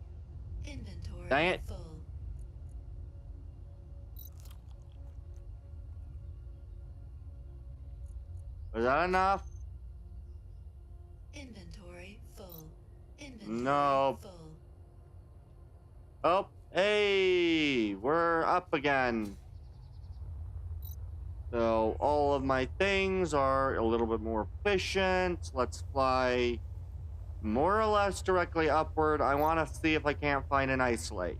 Inventory Dang it. full. Was that enough? Inventory full. Inventory No. full. Oh, hey, we're up again. So all of my things are a little bit more efficient. Let's fly more or less directly upward. I want to see if I can't find an ice lake.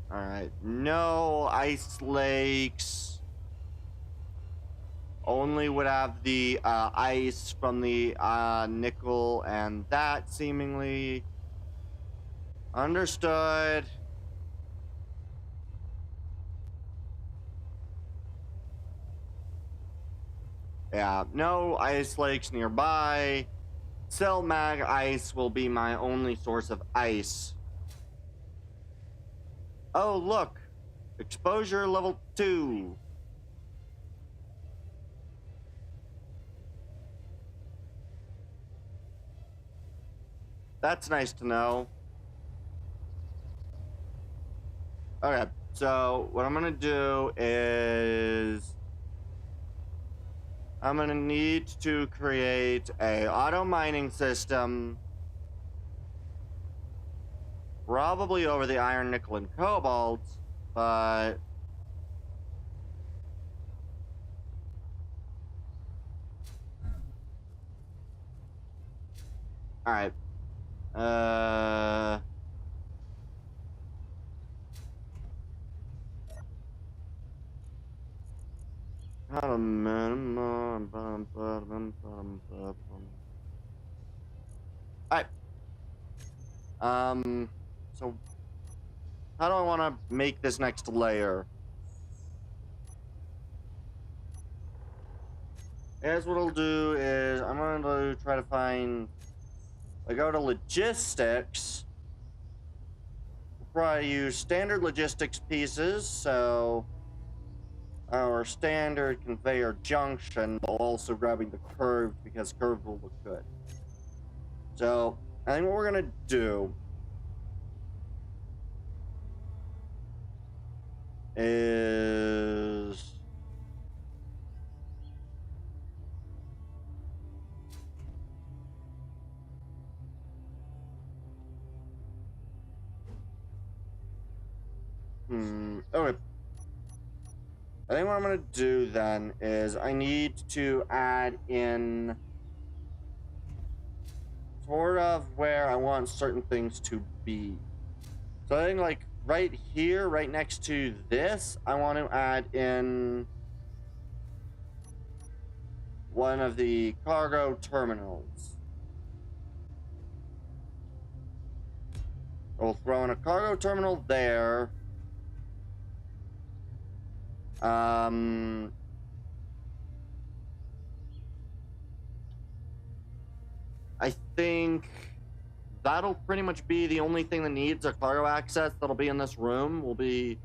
All right, no ice lakes. Only would have the ice from the nickel, and that seemingly understood. Yeah, no ice lakes nearby. Cell mag ice will be my only source of ice. Oh, look. Exposure level 2. That's nice to know. Okay, so what I'm gonna do is I'm gonna need to create a auto mining system, probably over the iron, nickel, and cobalt, but all right. Alright. So how do I want to make this next layer? As what I'll do is I'm going to try to find. I go to logistics. We'll probably use standard logistics pieces, so our standard conveyor junction, while also grabbing the curved because curved will look good. So I think what we're gonna do is okay. I think what I'm gonna do then is I need to add in sort of where I want certain things to be. So I think like right here, right next to this, I want to add in one of the cargo terminals. We'll throw in a cargo terminal there. I think that'll pretty much be the only thing that needs a cargo access that'll be in this room. Will be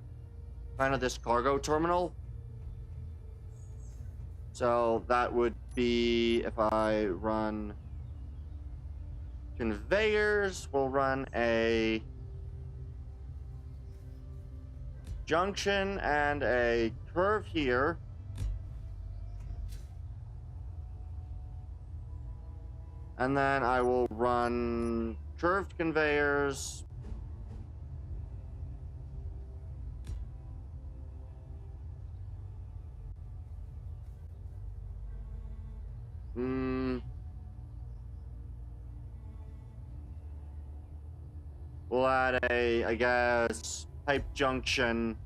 kind of this cargo terminal. So that would be if I run conveyors, we'll run a junction and a curve here. And then I will run curved conveyors. We'll add a, I guess, pipe junction.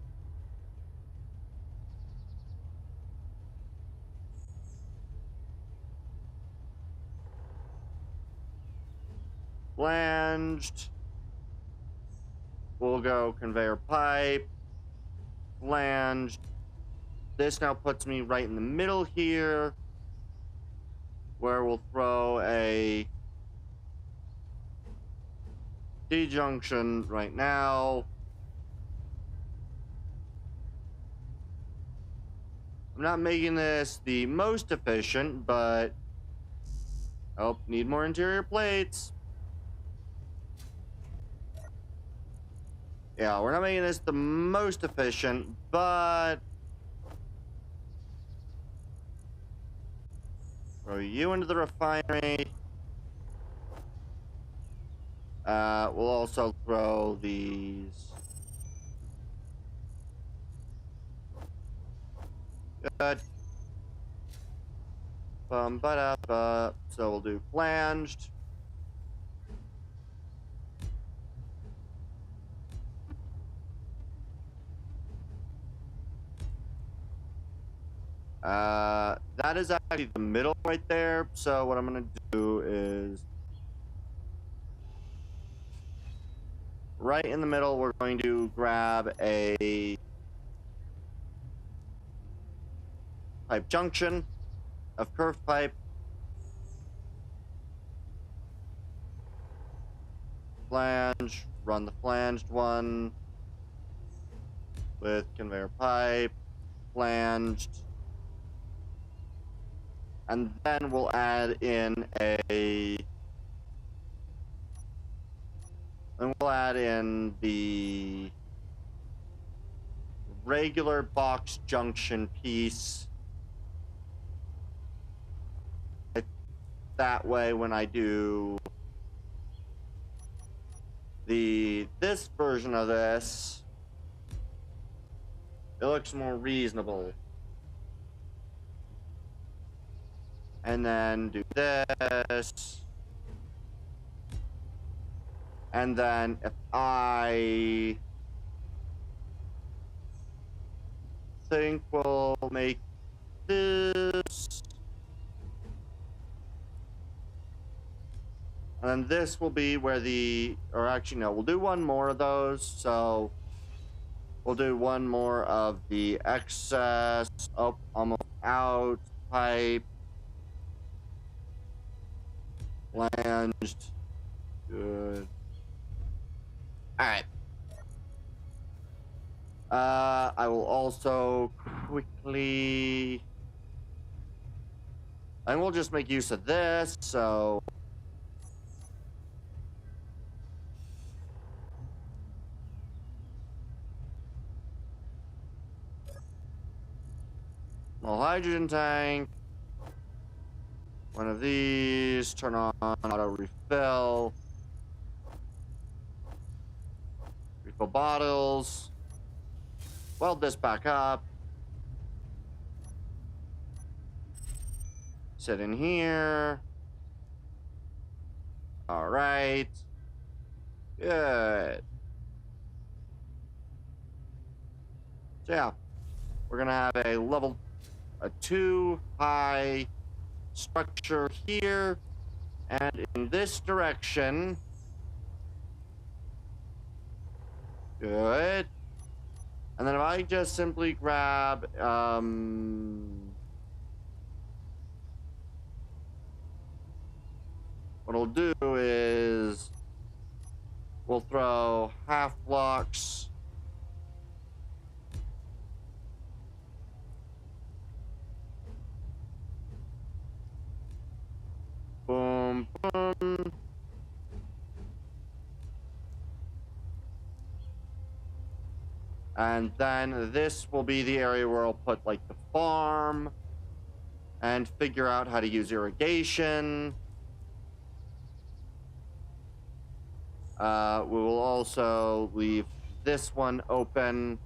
Flanged. We'll go conveyor pipe. Flanged. This now puts me right in the middle here, where we'll throw a D-junction right now. I'm not making this the most efficient, but... Oh, need more interior plates. Yeah, we're not making this the most efficient, but... Throw you into the refinery. We'll also throw these. Good. So we'll do flanged. That is actually the middle right there. So what I'm gonna do is right in the middle, we're going to grab a pipe junction of curved pipe. Flange, run the flanged one with conveyor pipe, flanged. And then we'll add in the regular box junction piece. That way, when I do this version of this, it looks more reasonable. And then do this. And then if I think we'll make this. And then this will be where or actually no, we'll do one more of those. So we'll do one more of the excess, almost out, pipe, flanged, good. All right. I will also quickly, and we'll just make use of this, so. Small hydrogen tank. One of these, turn on auto refill. Refill bottles. Weld this back up. Sit in here. All right. Good. So yeah, we're gonna have a level 2 high structure here, and in this direction Good. And then if I just simply grab, what I'll do is we'll throw half blocks. Boom, boom. And then this will be the area where I'll put like the farm and figure out how to use irrigation. We will also leave this one open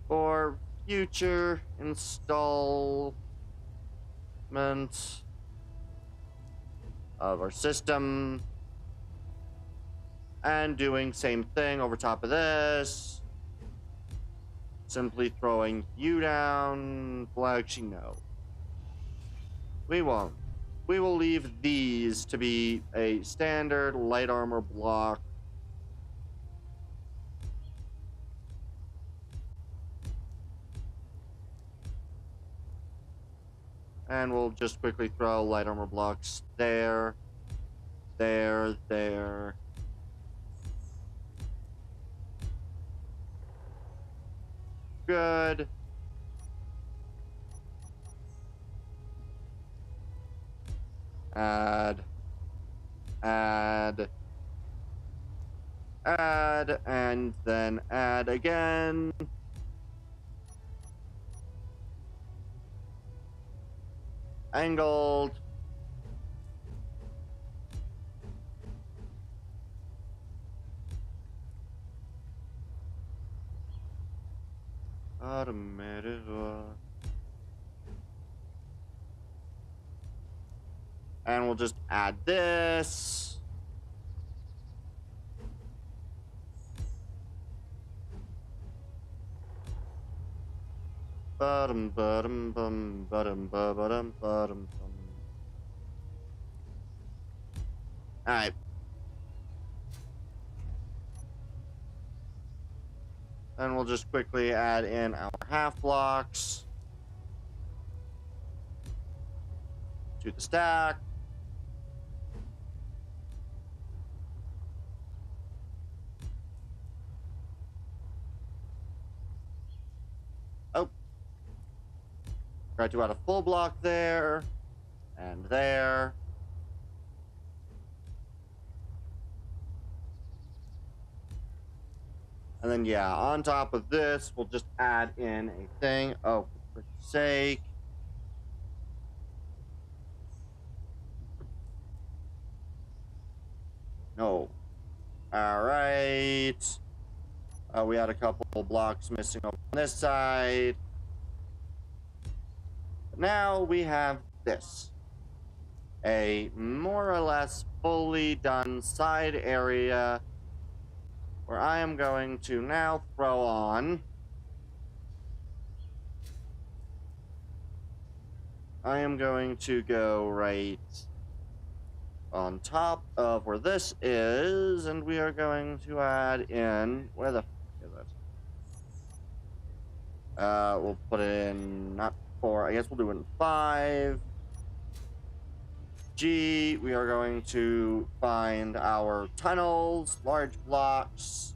for future installment of our system. And doing same thing over top of this. Simply throwing you down. Well, actually, no. We won't. We will leave these to be a standard light armor block. And we'll just quickly throw light armor blocks there, there, there. Good. Add, and then add again. Angled. Automated. And we'll just add this. Bottom, bottom, bum, bottom, bottom, bottom, bum. Alright. Then we'll just quickly add in our half blocks to the stack. Oh. Try to add a full block there and there. And then, yeah, on top of this, we'll just add in a thing. Oh, for sake. No. All right. We had a couple blocks missing on this side. But now we have this. A more or less fully done side area where I am going to now throw on. I am going to go right on top of where this is, and we are going to add in, where the f is it? We'll put it in, not 4, I guess we'll do it in 5. G, we are going to find our tunnels, large blocks.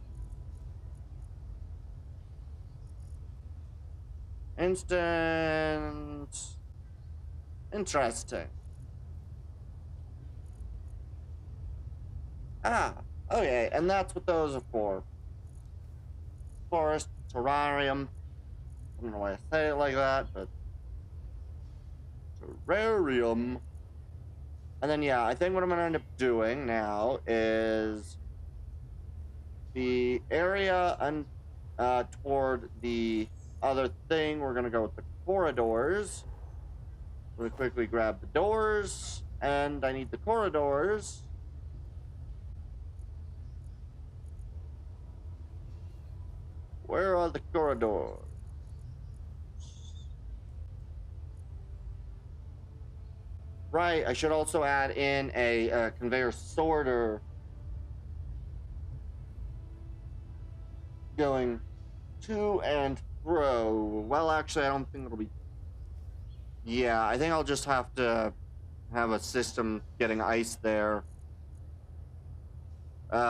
Instant. Interesting. Ah, okay, and that's what those are for. Forest, terrarium. I don't know why I say it like that, but terrarium. And then, yeah, I think what I'm going to end up doing now is the area toward the other thing. We're going to go with the corridors. We're going to quickly grab the doors, and I need the corridors. Where are the corridors? Right, I should also add in a conveyor sorter. going to and fro. Well, actually, I don't think it'll be. Yeah, I think I'll just have to have a system getting ice there. Where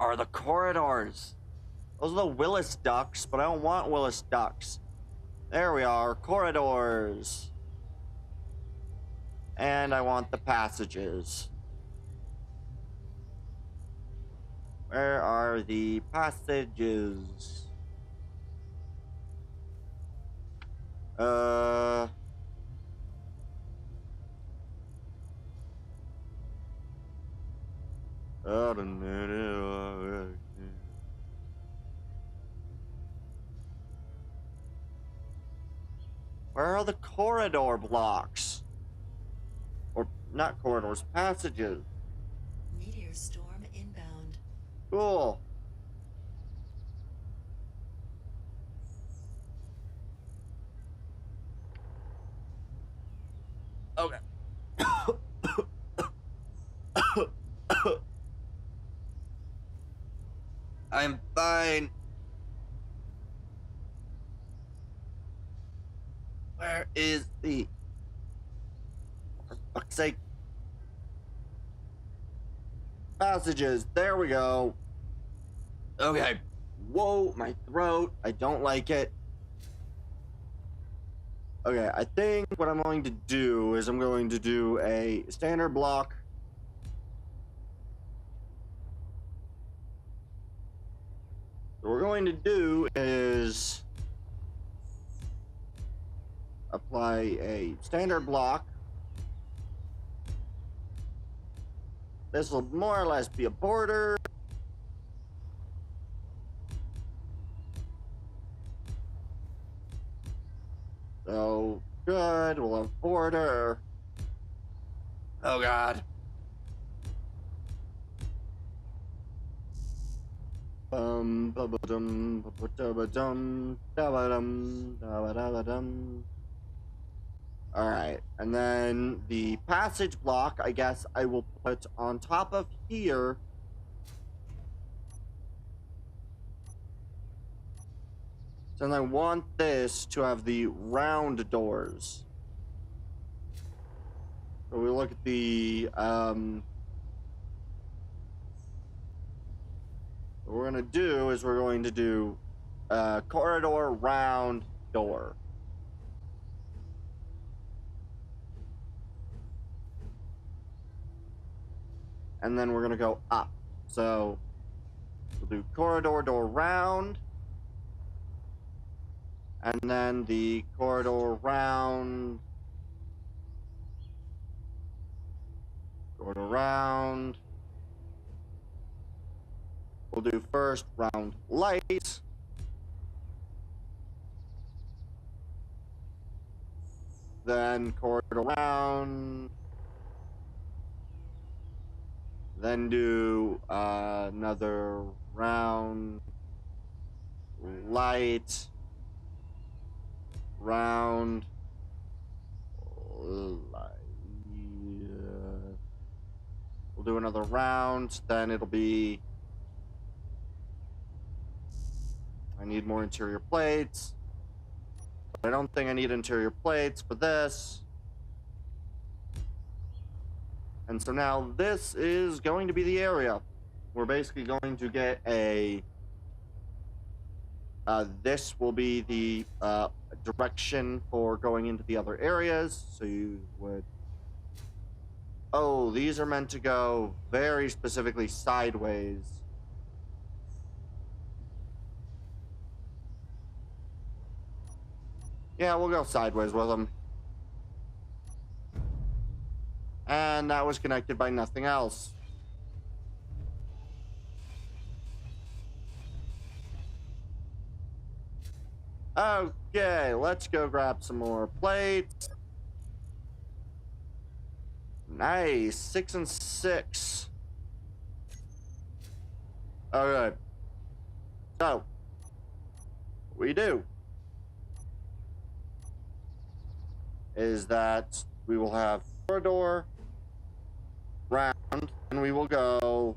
are the corridors? Those are the Willis ducks, but I don't want Willis ducks. There we are, corridors. And I want the passages. Where are the passages? Where are the corridor blocks? Or not corridors, passages. Meteor storm inbound. Cool. Okay. I'm fine. Where is the... For fuck's sake. Passages. There we go. Okay. Whoa, my throat. I don't like it. Okay, I think what I'm going to do is I'm going to do a standard block. What we're going to do is apply a standard block. This will more or less be a border. So, good, we'll have border. Oh god. Alright, and then the passage block, I guess I will put on top of here. So then I want this to have the round doors. So we look at the, what we're gonna do is we're going to do corridor round door. And then we're gonna go up. So we'll do corridor door round. And then the corridor round. Corridor round. We'll do first round light. Then corridor round. Then do another round light. Round light. We'll do another round. Then it'll be. I need more interior plates. But I don't think I need interior plates for this. And so now this is going to be the area. We're basically going to get a... this will be the direction for going into the other areas. So you would... Oh, these are meant to go very specifically sideways. Yeah, we'll go sideways with them. And that was connected by nothing else. Okay, let's go grab some more plates. Nice, 6 and 6. Okay. So, what we do is that we will have corridor round, and we will go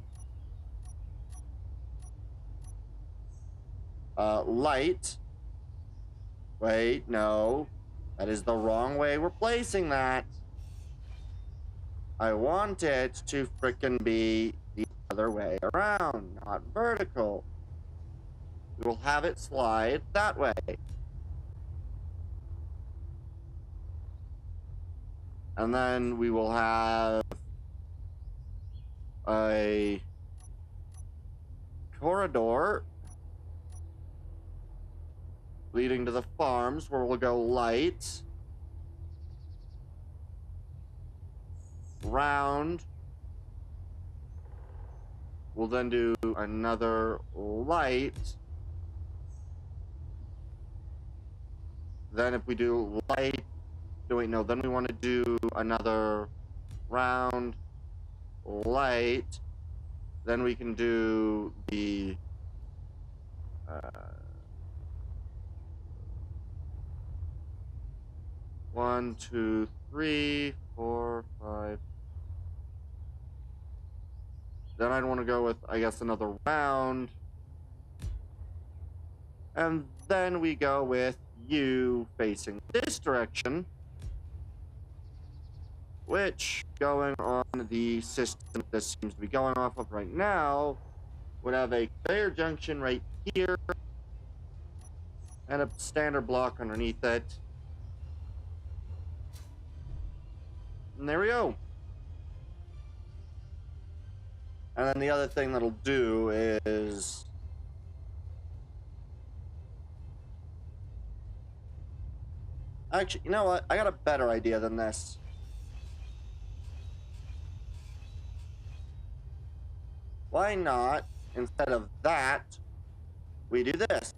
light. Wait, no. That is the wrong way we're placing that. I want it to frickin' be the other way around, not vertical. We will have it slide that way. And then we will have a corridor leading to the farms where we'll go light, round. We'll then do another light. Then if we do light, no wait, no, then we want to do another round, light. Then we can do the 1, 2, 3, 4, 5. Then I'd want to go with, I guess, another round. And then we go with you facing this direction, which, going on the system this seems to be going off of right now, would have a conveyor junction right here and a standard block underneath it. And there we go. And then the other thing that'll do is actually, you know what? I got a better idea than this. Why not, instead of that, we do this?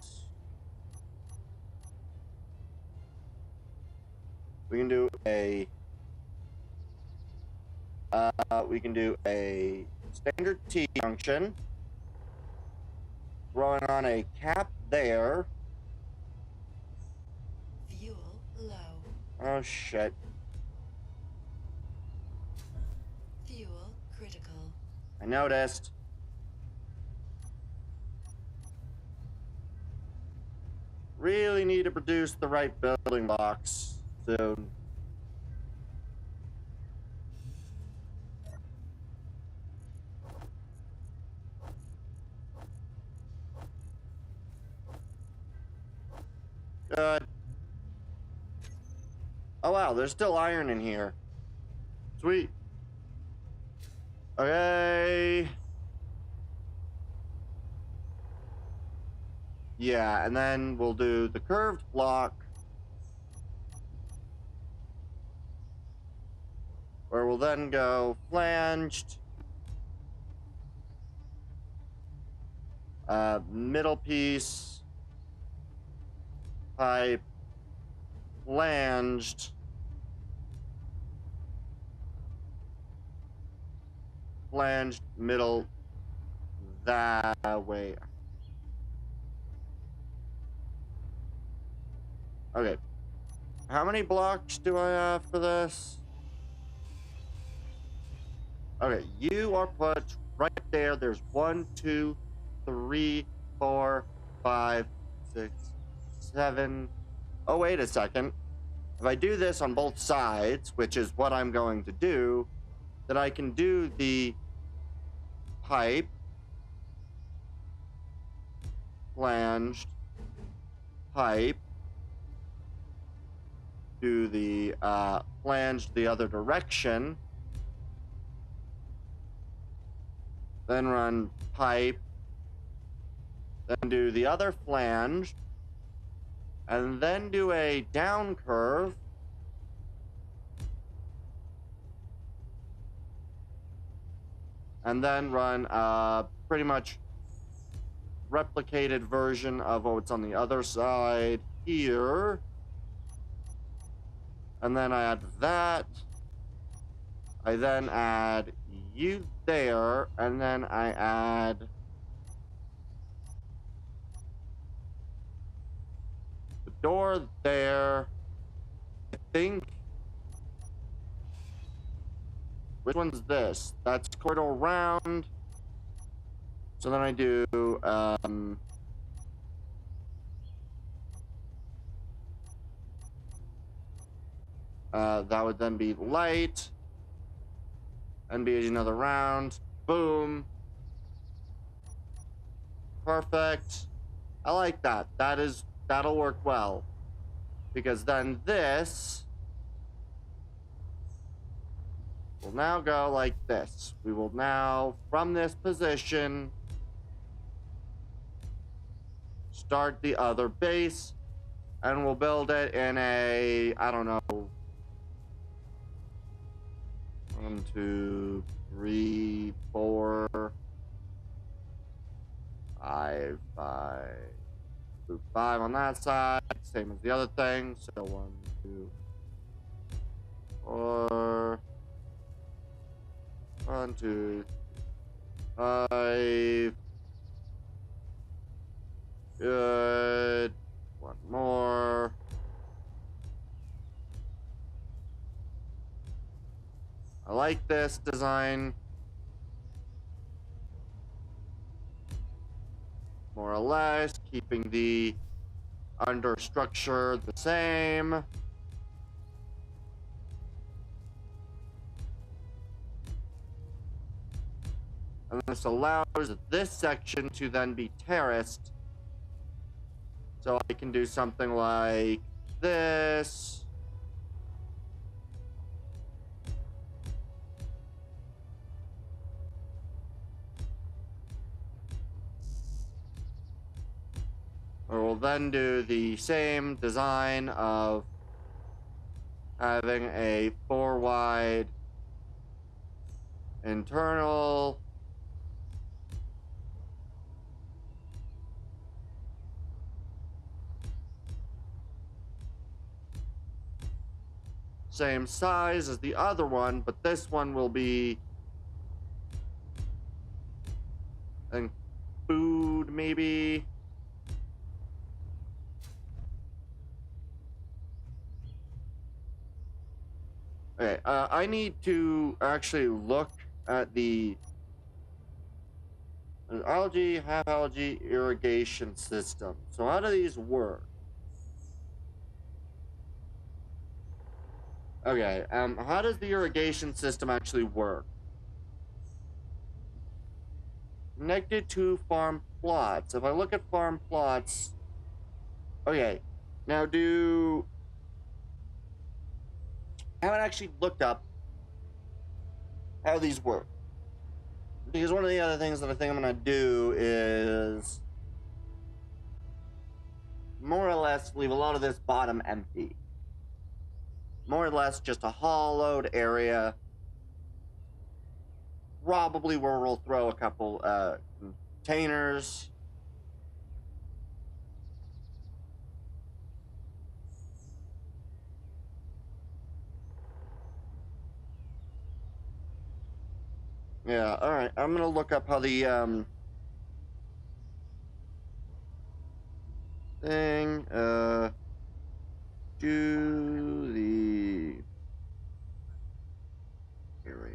We can do a standard T junction, throwing on a cap there. Fuel low. Oh shit. Fuel critical. I noticed. Really need to produce the right building blocks soon. Good. Oh wow, there's still iron in here. Sweet. Okay. Yeah, and then we'll do the curved block, where we'll then go flanged, middle piece, pipe, flanged, middle, that way. Okay. How many blocks do I have for this? Okay, you are put right there. There's 1, 2, 3, 4, 5, 6, 7. Oh, wait a second. If I do this on both sides, which is what I'm going to do, then I can do the pipe, flanged, pipe, do the flanged the other direction, then run pipe, then do the other flange, and then do a down curve, and then run pretty much replicated version of what's on the other side here. And then I add that. I then add you there, and then I add the door there. I think. Which one's this? That's corridor round. So then I do That would then be light. And be another round. Boom. Perfect. I like that. That'll work well. Because then this will now go like this. We will now, from this position, start the other base, and we'll build it in a, I don't know, 1, 2, 3, 4, 5, 5 on that side, same as the other thing. So 1, 2, 4, 1, 2, 5. Good. One more. I like this design. More or less, keeping the under structure the same. And this allows this section to then be terraced. So I can do something like this. Or we'll then do the same design of having a 4 wide internal. Same size as the other one, but this one will be and food maybe. Okay, I need to actually look at the algae, half algae irrigation system. So how do these work? Okay, how does the irrigation system actually work? Connected to farm plots. If I look at farm plots, okay, now I haven't actually looked up how these work. Because one of the other things that I think I'm going to do is more or less leave a lot of this bottom empty. More or less just a hollowed area. Probably where we'll throw a couple containers. Yeah, alright. I'm going to look up how the thing do the area.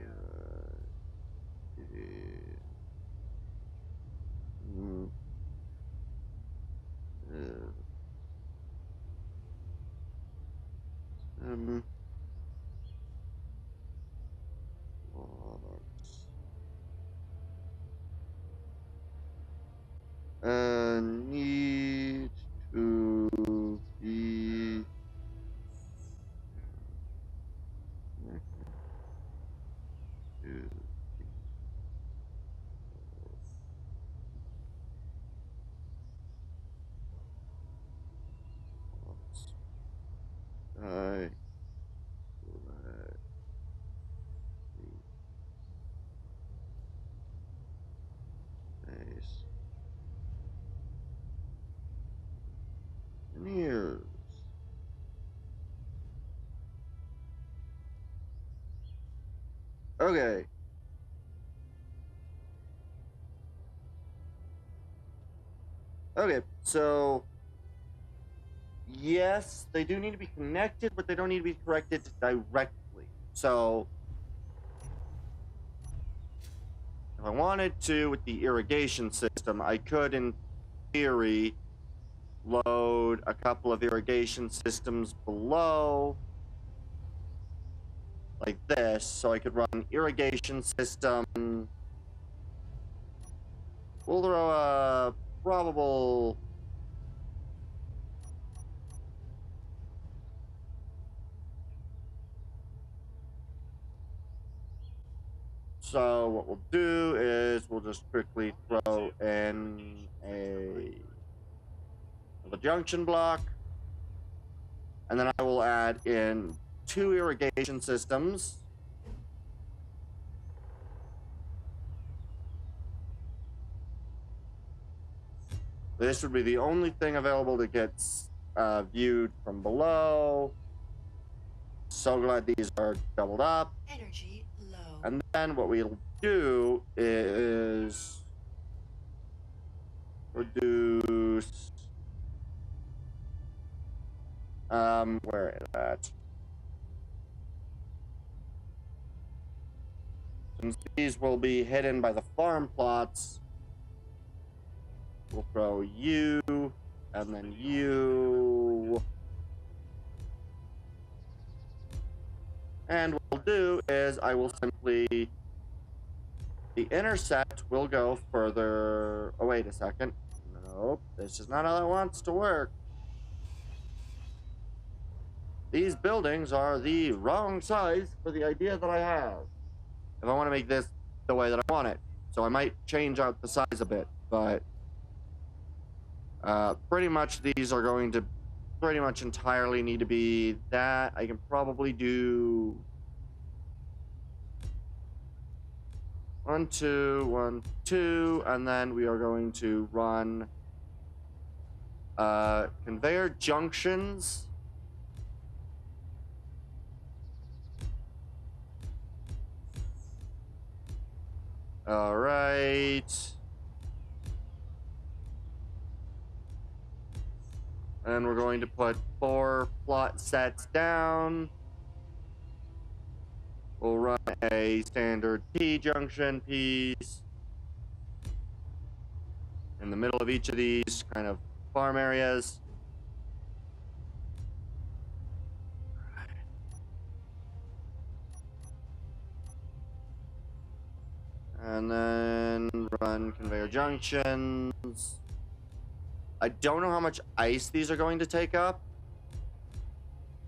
Um, need to be connected to I nice. Years. Okay. Okay, so yes, they do need to be connected, but they don't need to be connected directly. So if I wanted to with the irrigation system, I could, in theory, load a couple of irrigation systems below like this, so I could run irrigation system. We'll throw a probable. So what we'll do is we'll just quickly throw in the junction block, and then I will add in 2 irrigation systems. This would be the only thing available that gets viewed from below. So glad these are doubled up. Energy low. And then what we'll do is reduce. Where is that? Since these will be hidden by the farm plots, we'll throw you, and then you. And what we'll do is I will simply, the intercept will go further. Oh, wait a second. Nope, this is not how that wants to work. These buildings are the wrong size for the idea that I have. If I want to make this the way that I want it. So I might change out the size a bit, but pretty much these are going to pretty much entirely need to be that. I can probably do 1, 2, 1, 2, and then we are going to run conveyor junctions. All right. And we're going to put 4 plot sets down. We'll run a standard T-junction piece in the middle of each of these kind of farm areas. And then run conveyor junctions. I don't know how much ice these are going to take up.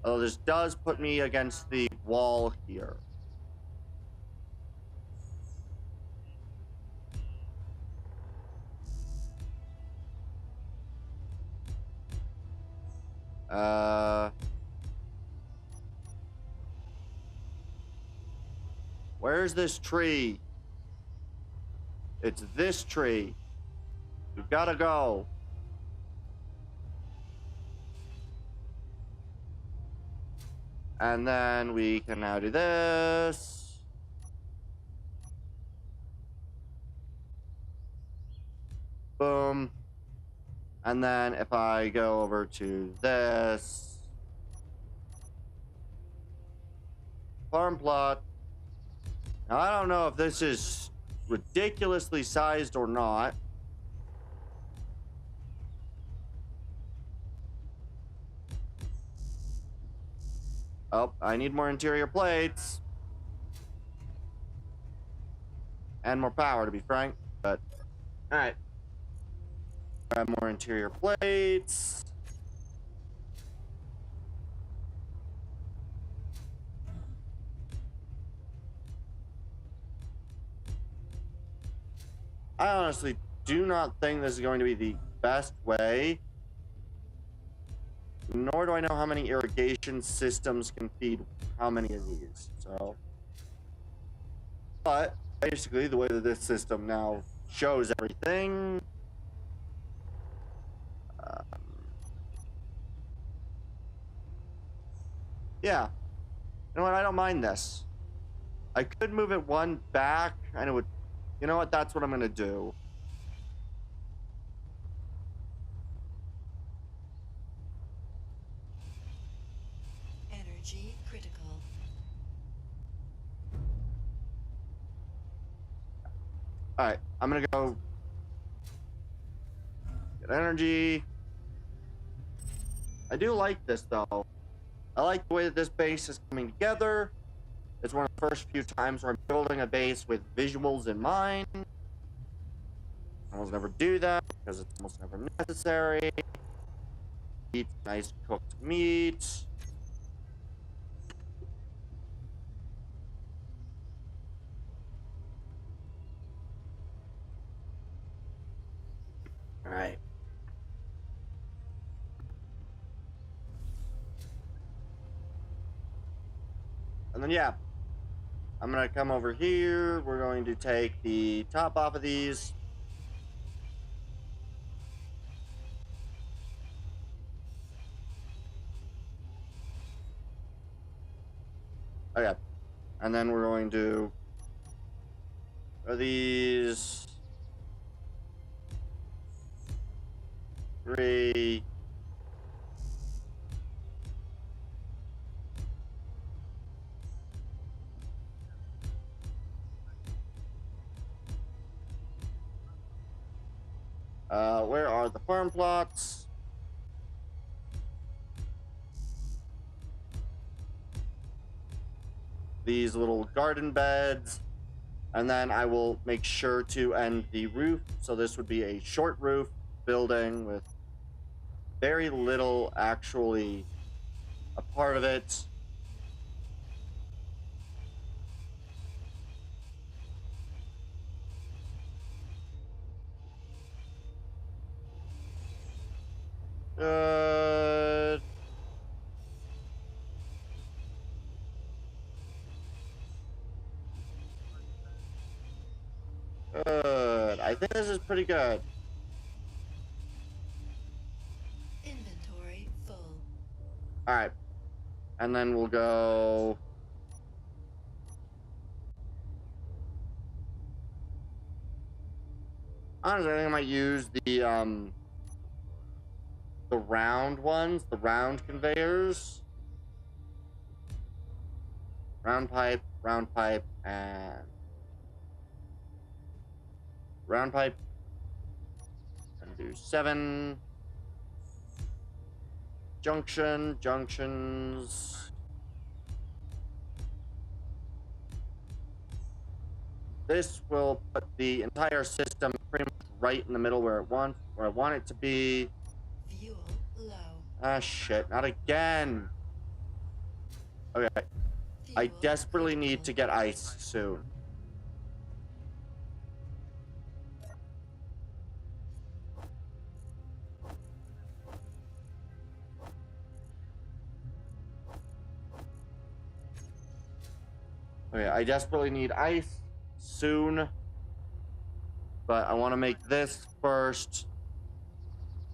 Oh, this does put me against the wall here. Where's this tree? It's this tree. We've got to go. And then we can now do this. Boom. And then if I go over to this farm plot. Now, I don't know if this is ridiculously sized or not. Oh, I need more interior plates. And more power, to be frank. But, alright. Grab more interior plates. I honestly do not think this is going to be the best way. Nor do I know how many irrigation systems can feed how many of these. So, but basically the way that this system now shows everything. Yeah. You know what? I don't mind this. I could move it 1 back and it would... You know what? That's what I'm going to do. Energy critical. Alright, I'm going to go... Get energy. I do like this, though. I like the way that this base is coming together. It's one of the first few times where I'm building a base with visuals in mind. I almost never do that because it's almost never necessary. Eat nice cooked meat. All right. And then, yeah, I'm going to come over here. We're going to take the top off of these. Okay. And then we're going to these 3. Where are the farm plots? These little garden beds. And then I will make sure to end the roof. So this would be a short roof building with very little actually a part of it. Good. Good. I think this is pretty good. Inventory full. All right. And then we'll go. Honestly, I think I might use the round ones, the round conveyors. Round pipe, and round pipe. And do 7 junctions. This will put the entire system pretty much right in the middle where I want it to be. Fuel low. Ah, shit, not again. Okay, I Fuel desperately need critical. to get ice soon. Okay, I desperately need ice soon. But I want to make this first.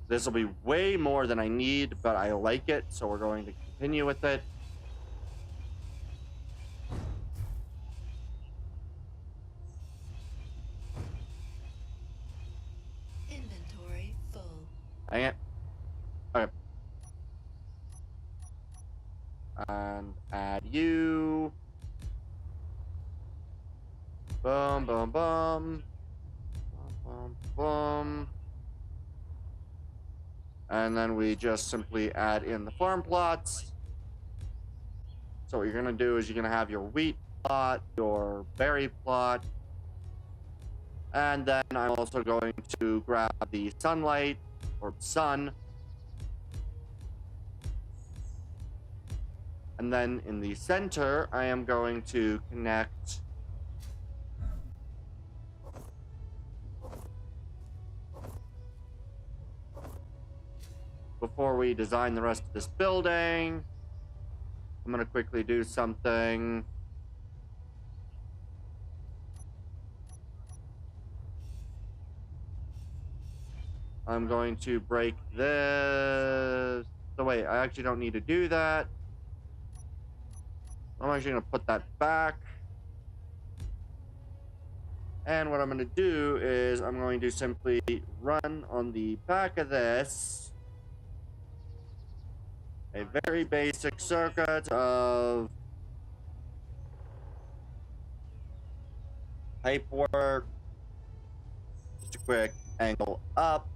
This will be way more than I need, but I like it, so we're going to continue with it. Inventory full. Hang it. Okay. And add you. Boom, boom, boom. Boom, boom, boom. And then we just simply add in the farm plots. So what you're going to do is you're going to have your wheat plot, your berry plot, and then I'm also going to grab the sunlight, or sun. And then in the center, I am going to connect before we design the rest of this building. I'm going to quickly do something. I'm going to break this. So wait, I actually don't need to do that. I'm actually going to put that back. And what I'm going to do is I'm going to simply run on the back of this a very basic circuit of pipe work. Just a quick angle up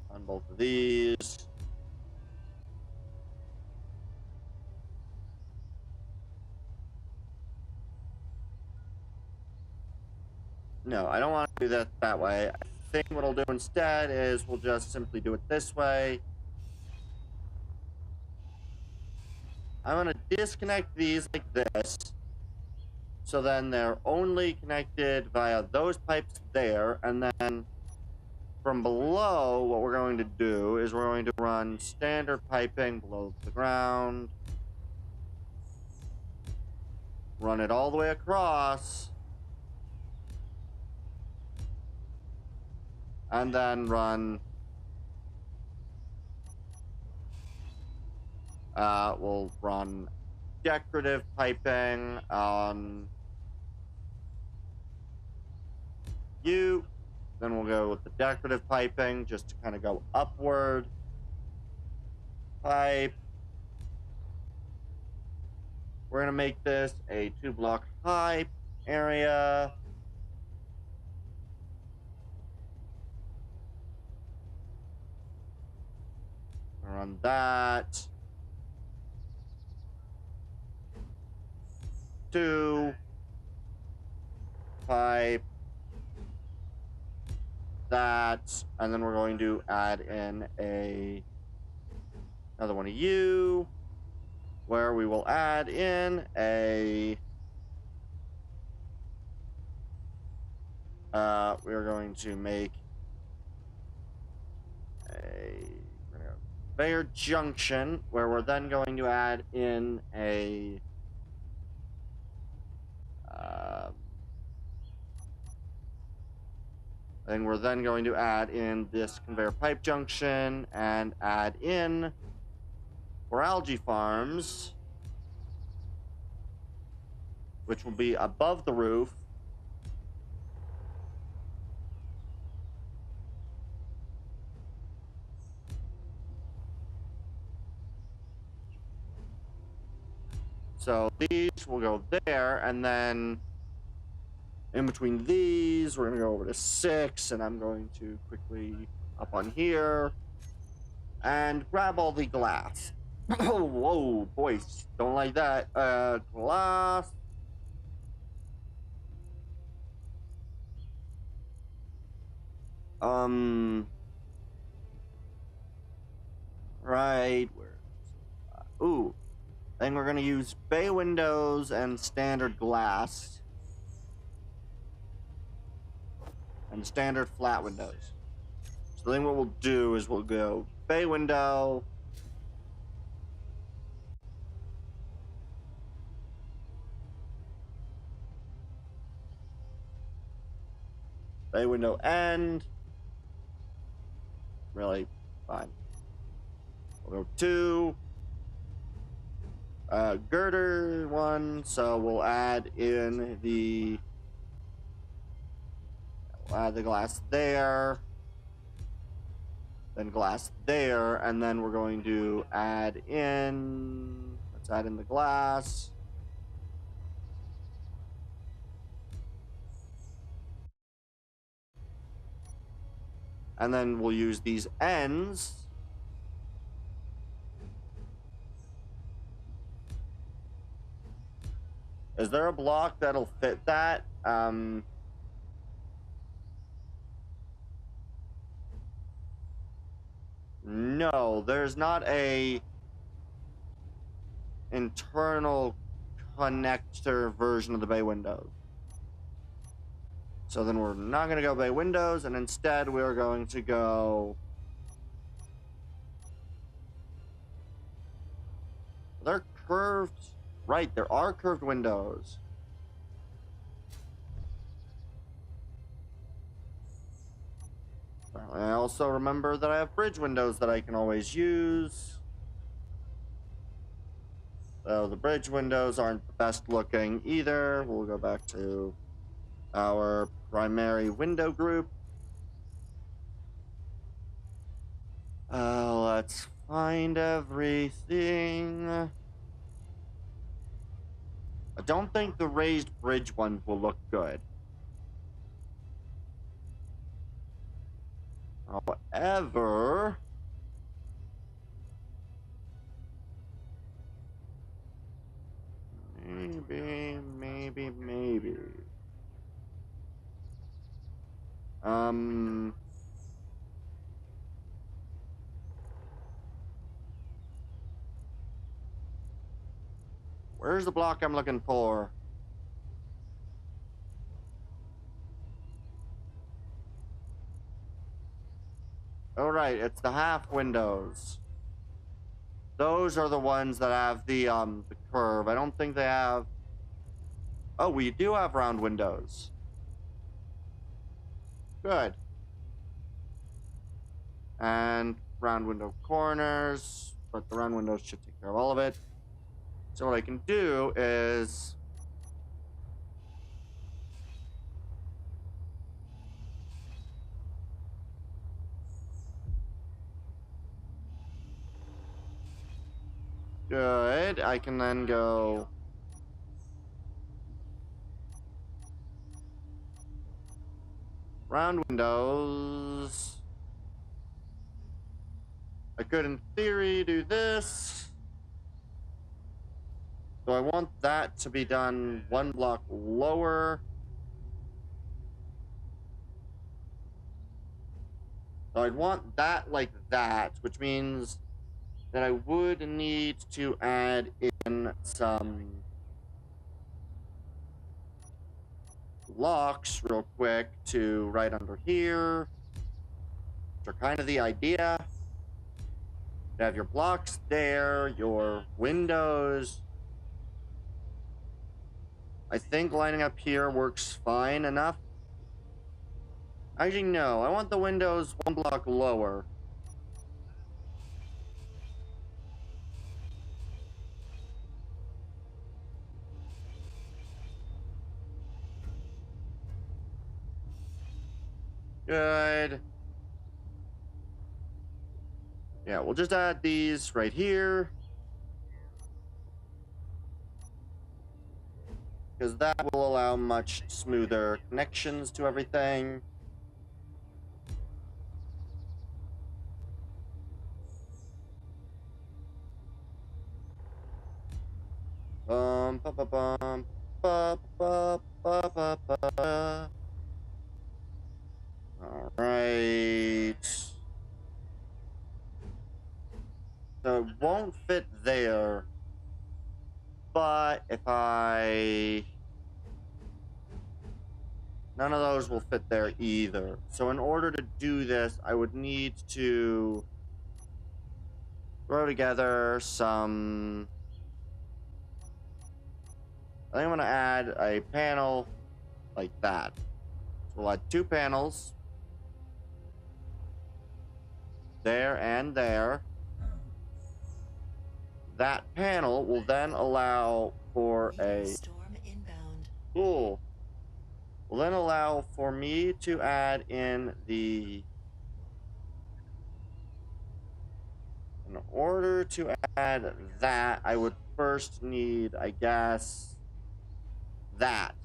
on both of these. No, I don't want to do that that way. I think what I'll do instead is we'll just simply do it this way. I'm going to disconnect these like this. So then they're only connected via those pipes there. And then from below, what we're going to do is we're going to run standard piping below the ground. Run it all the way across. And then run... we'll run decorative piping on you. Then we'll go with the decorative piping just to kind of go upward. Pipe. We're going to make this a 2-block high area. Run that. 2. Pipe. That. And then we're going to add in another one of you, where we will add in a... we're going to make a conveyor junction, where we're then going to add in a and we're then going to add in this conveyor pipe junction and add in for algae farms, which will be above the roof. So these will go there, and then in between these, we're going to go over to 6, and I'm going to quickly up on here and grab all the glass. Oh, whoa, boys, don't like that. Glass. Right, ooh, then we're gonna use bay windows and standard glass. And standard flat windows. So then what we'll do is we'll go bay window. Bay window end. Really, fine. We'll go 2. Girder 1, so we'll add in the... We'll add the glass there. Then glass there, and then we're going to add in... Let's add in the glass. And then we'll use these ends. Is there a block that'll fit that? No, there's not a internal connector version of the bay windows. So then we're not going to go bay windows, and instead we're going to go... They're curved. Right, there are curved windows. I also remember that I have bridge windows that I can always use. So the bridge windows aren't the best looking either. We'll go back to our primary window group. Let's find everything. I don't think the raised bridge ones will look good. However, maybe. Where's the block I'm looking for? Oh, right, it's the half windows. Those are the ones that have the curve. I don't think they have... Oh, we do have round windows. Good. And round window corners, but the round windows should take care of all of it. So what I can do is... Good. I can then go... round windows. I could, in theory, do this. So I want that to be done one block lower. So I'd want that like that, which means that I would need to add in some blocks real quick to right under here, which are kind of the idea. You have your blocks there, your windows. I think lining up here works fine enough. Actually, no, I want the windows one block lower. Good. Yeah, we'll just add these right here. Because that will allow much smoother connections to everything. Bum, ba, ba, bum, ba, ba, ba, ba, ba. All right. So it won't fit there. But if I... None of those will fit there either. So in order to do this, I would need to throw together some... I think I'm going to add a panel like that. So we'll add 2 panels. There and there. That panel will then allow for a... Storm inbound. Cool. Will then allow for me to add in the... In order to add that, I would first need, I guess, that.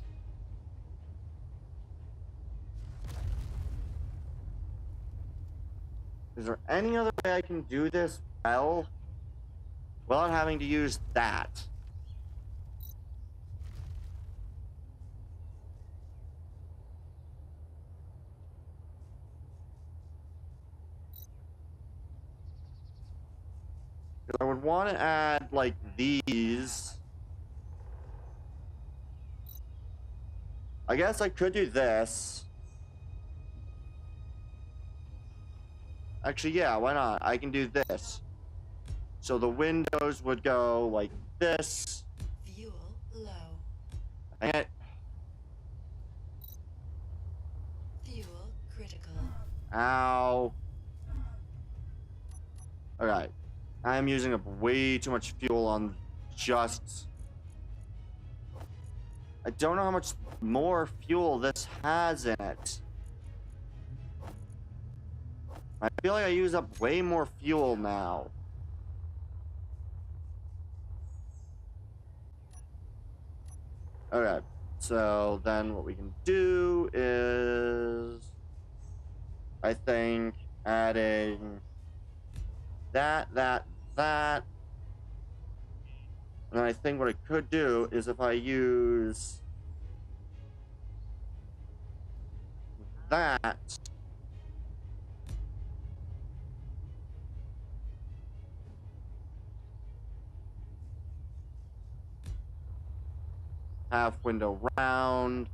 Is there any other way I can do this well without having to use that? Because I would want to add, like, these. I guess I could do this. Actually, yeah, why not? I can do this. So the windows would go like this. Fuel low. And Fuel critical. ow. Okay. I'm using up way too much fuel on just... I don't know how much more fuel this has in it. I feel like I use up way more fuel now. Okay, so then what we can do is... I think adding that. And then I think what I could do is if I use that. Half window round.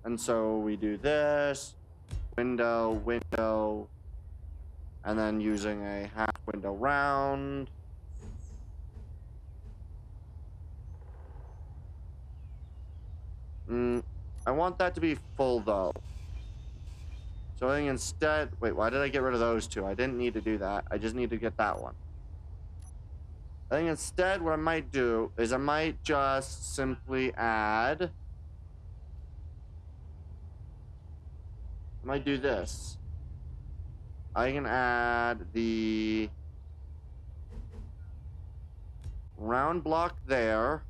And so we do this, window, window, and then using a half window round. I want that to be full though. So I think instead, wait, why did I get rid of those two? I didn't need to do that. I just need to get that one. I think instead what I might do is I might just simply add. I might do this. I can add the round block there.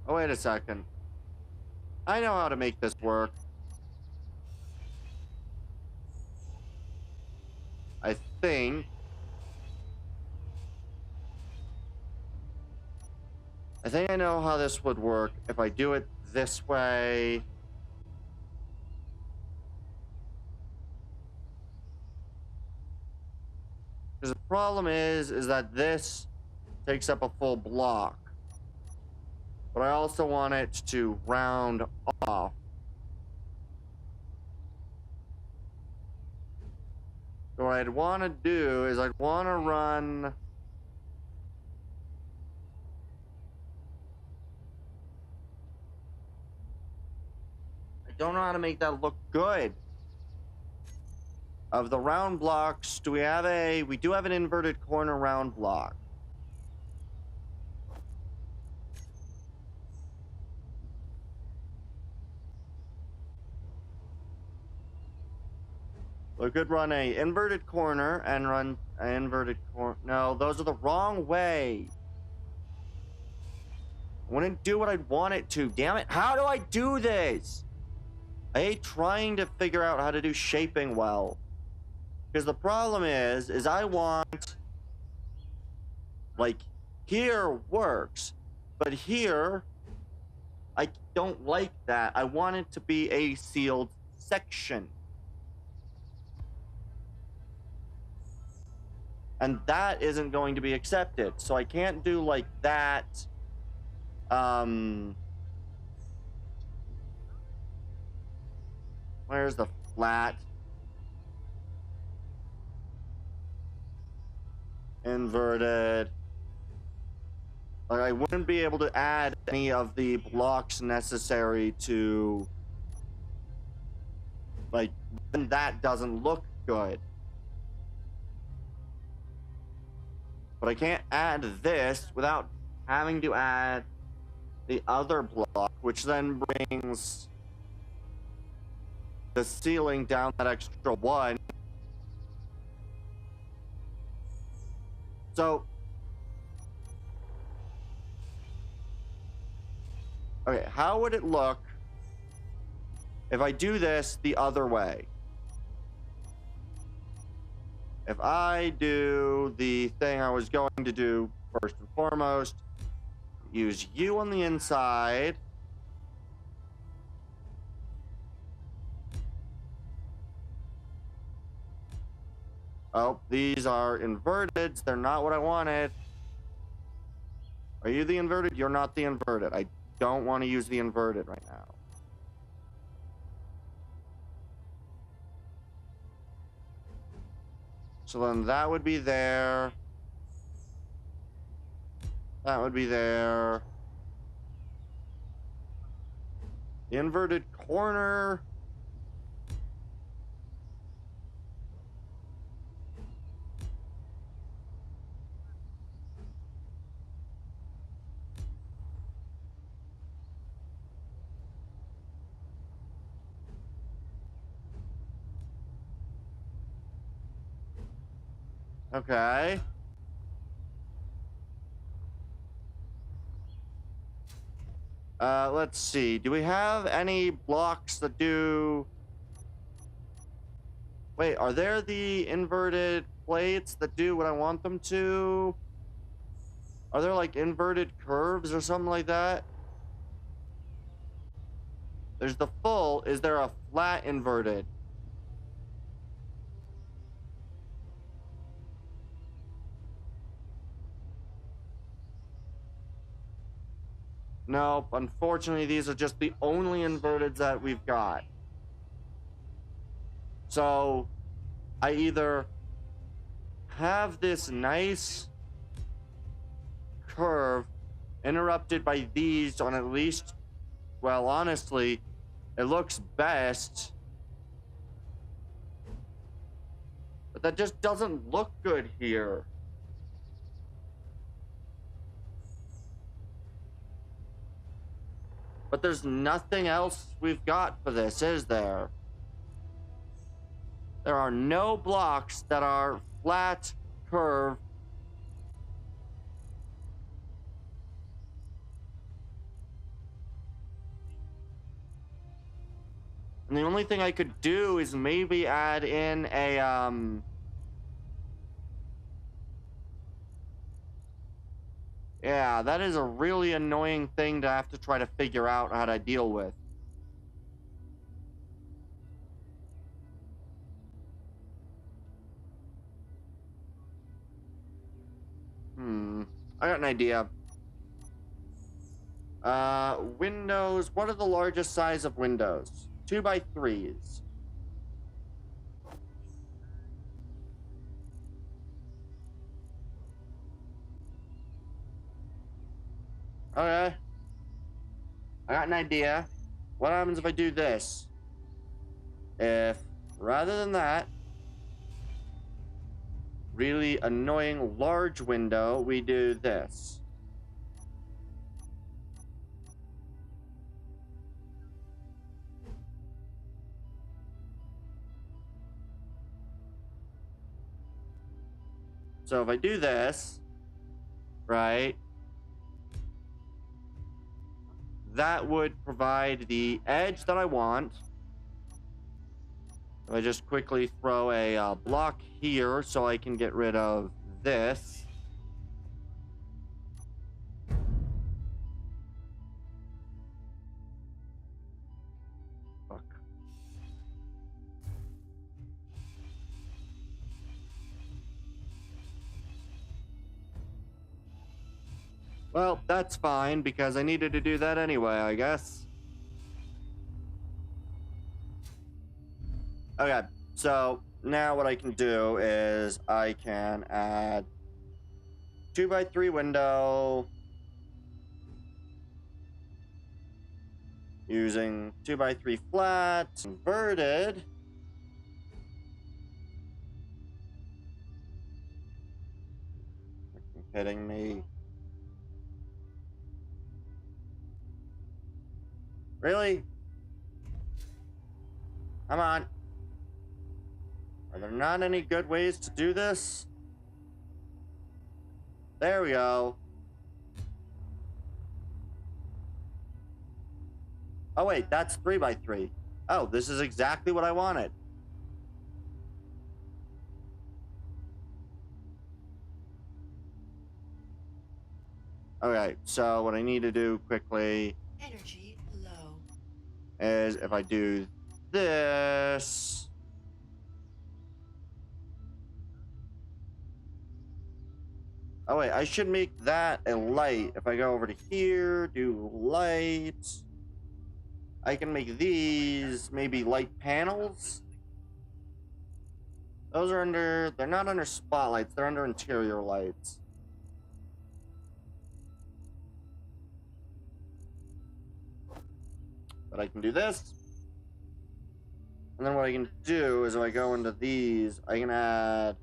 Oh, wait a second. I know how to make this work. I think. I know how this would work if I do it this way. Because the problem is that this takes up a full block. But I also want it to round off. So what I'd want to do is I'd want to run... I don't know how to make that look good. Of the round blocks, do we have a... We do have an inverted corner round block. We could run a inverted corner and run an inverted corner. No, those are the wrong way. I wouldn't do what I'd want it to. Damn it. How do I do this? I hate trying to figure out how to do shaping well. Because the problem is I want, like, here works, but here, I don't like that. I want it to be a sealed section. And that isn't going to be accepted. So I can't do like that. Where's the flat? Inverted. Like, I wouldn't be able to add any of the blocks necessary to, like, then that doesn't look good. But I can't add this without having to add the other block, which then brings the ceiling down that extra one. So, okay, how would it look if I do this the other way? If I do the thing I was going to do first and foremost, use you on the inside. Oh, these are inverted. They're not what I wanted. Are you the inverted? You're not the inverted. I don't want to use the inverted right now. So then that would be there. That would be there. The inverted corner. Okay. Let's see. Do we have any blocks that do... Wait, are there the inverted plates that do what I want them to? Are there like inverted curves or something like that? There's the full. Is there a flat inverted? Nope. Unfortunately, these are just the only inverteds that we've got. So I either have this nice curve interrupted by these on at least, well, honestly, it looks best. But that just doesn't look good here. But there's nothing else we've got for this, is there? There are no blocks that are flat, curve. And the only thing I could do is maybe add in a, yeah, that is a really annoying thing to have to try to figure out how to deal with. I got an idea. Windows. What are the largest size of windows? 2x3s. Okay. I got an idea. What happens if I do this? If, rather than that, really annoying large window, we do this. So if I do this, right, that would provide the edge that I want. If I just quickly throw a block here so I can get rid of this. Fuck. Well, that's fine because I needed to do that anyway, I guess. Okay, so now what I can do is I can add 2x3 window using 2x3 flat, inverted. You're kidding me. Really? Come on. Are there not any good ways to do this? There we go. Oh wait, that's 3x3. Oh, this is exactly what I wanted. Okay, so what I need to do quickly Energy low. is if I do this. Oh wait, I should make that a light. If I go over to here, do light. I can make these maybe light panels. Those are under, they're not under spotlights, they're under interior lights. But I can do this. And then what I can do is if I go into these, I can add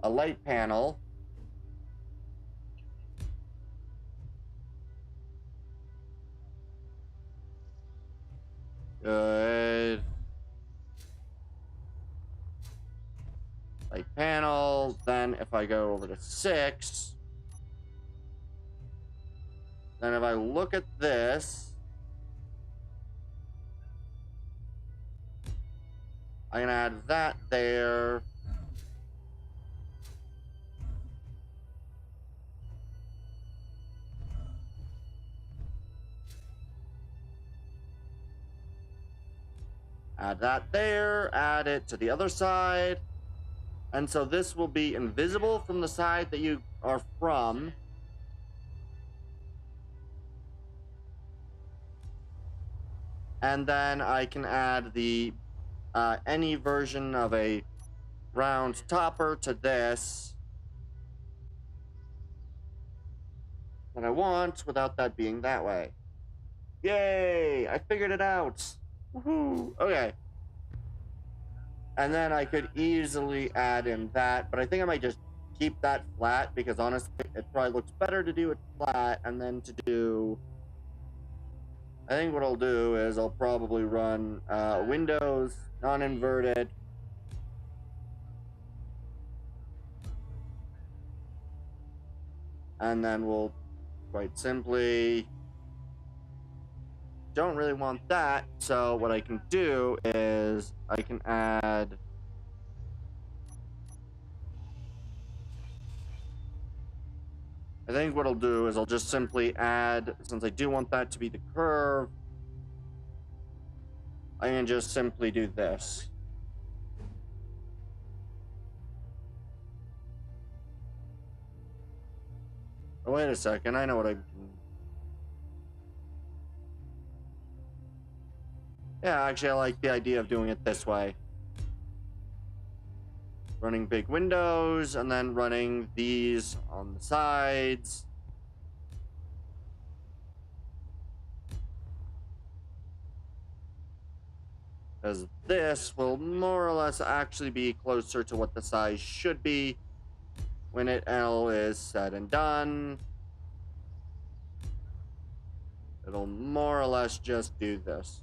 a light panel. Good. Light panel. Then if I go over to 6, then if I look at this, I can add that there. Add that there, add it to the other side. And so this will be invisible from the side that you are from. And then I can add the any version of a round topper to this that I want without that being that way. Yay! I figured it out. Woohoo! Okay. And then I could easily add in that, but I think I might just keep that flat because honestly, it probably looks better to do it flat and then to do... I think what I'll do is I'll probably run Windows, non-inverted. And then we'll quite simply... Don't really want that, so what I can do is I can add... I think what I'll do is I'll just simply add, since I do want that to be the curve, I can just simply do this. Oh, wait a second, I know what I can... Yeah, actually I like the idea of doing it this way. Running big windows, and then running these on the sides. Because this will more or less actually be closer to what the size should be when it all is said and done. It'll more or less just do this.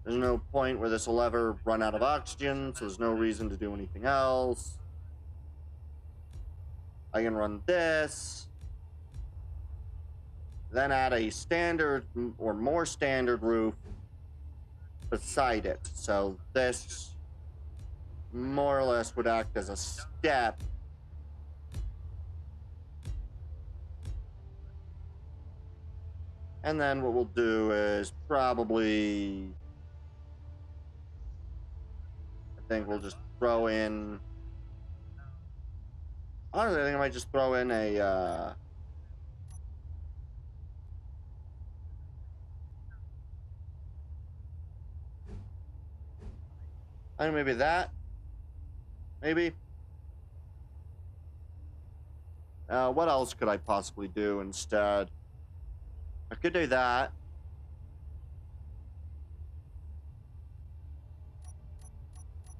There's no point where this will ever run out of oxygen, so there's no reason to do anything else. I can run this. Then add a standard or more standard roof beside it. So this more or less would act as a step. And then what we'll do is probably... I think we'll just throw in... Honestly, I think I might just throw in a... I think maybe that. Maybe. What else could I possibly do instead? I could do that.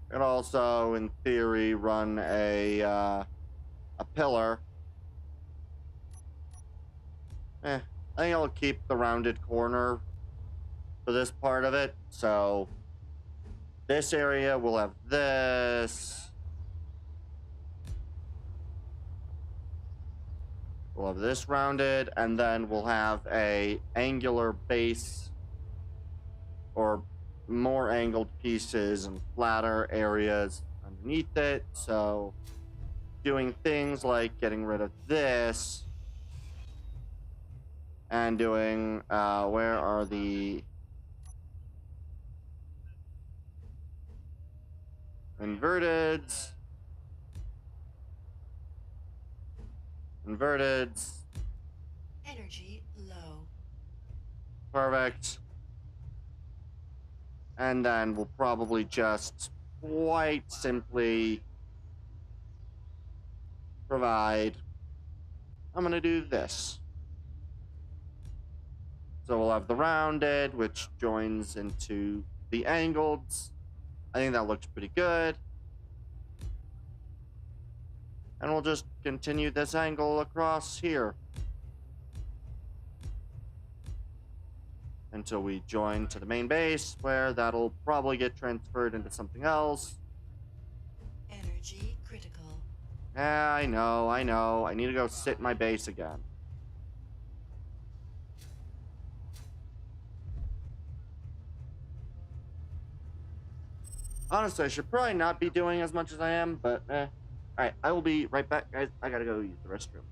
Could also, in theory, run a pillar. I think I'll keep the rounded corner for this part of it. So this area will have this. We'll have this rounded, and then we'll have a angular base or more angled pieces and flatter areas underneath it. So doing things like getting rid of this and doing where are the inverteds, Energy low. perfect. And then we'll probably just quite simply provide, I'm gonna do this. So we'll have the rounded, which joins into the angled. I think that looks pretty good. And we'll just continue this angle across here until we join to the main base, where that'll probably get transferred into something else. Energy critical. Yeah, I know. I need to go sit in my base again. Honestly, I should probably not be doing as much as I am, but Alright, I will be right back, guys. I gotta go use the restroom.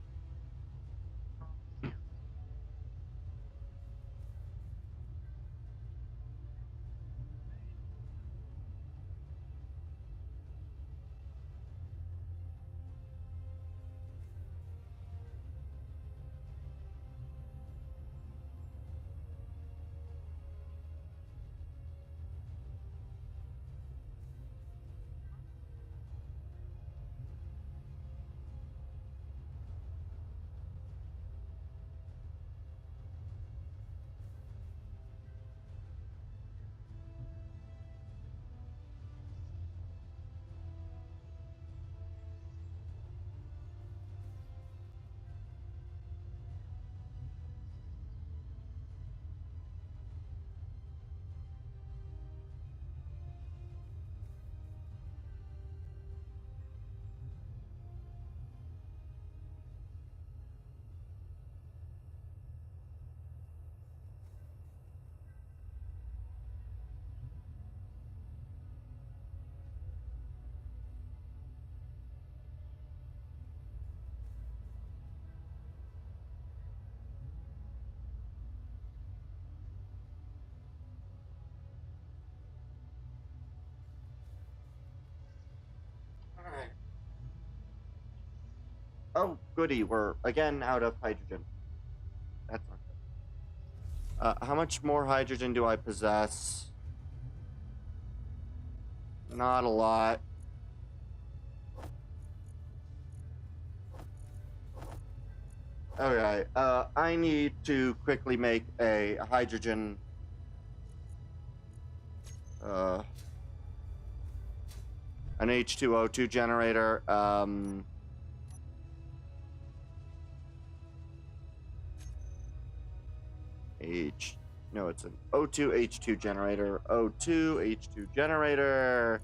Oh, goody, we're again out of hydrogen. That's not good. How much more hydrogen do I possess? Not a lot. Okay, I need to quickly make a hydrogen, an H2O2 generator. No, it's an O2H2 generator. O2H2 generator.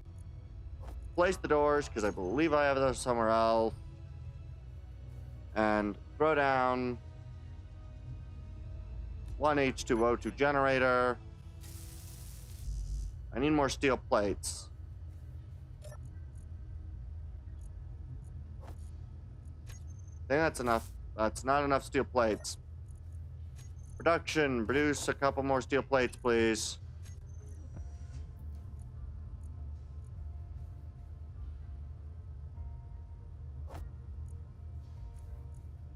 Place the doors, because I believe I have those somewhere else. And throw down one H2O2 generator. I need more steel plates. I think that's enough. That's not enough steel plates. Production, produce a couple more steel plates, please.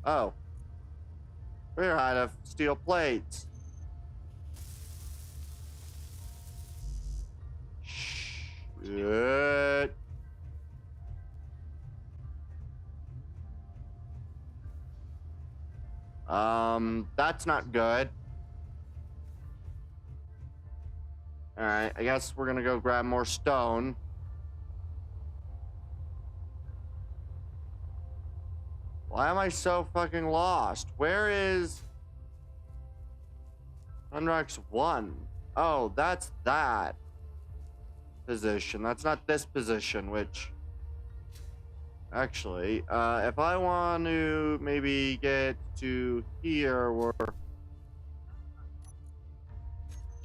Oh. We're out of steel plates. Shit. That's not good. Alright, I guess we're gonna go grab more stone. Why am I so fucking lost? Where is Unrex 1? Oh, that's that position. That's not this position, which... Actually, if I want to maybe get to here, where...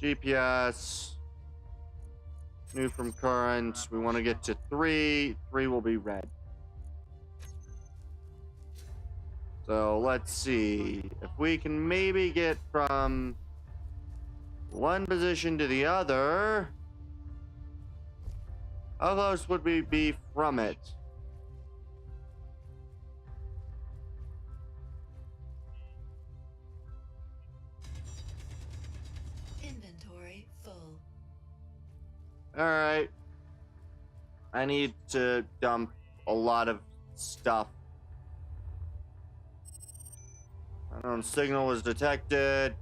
GPS... New from current. We want to get to 3. 3 will be red. So let's see if we can maybe get from one position to the other. How close would we be from it? Inventory full. All right. I need to dump a lot of stuff. Unknown signal was detected.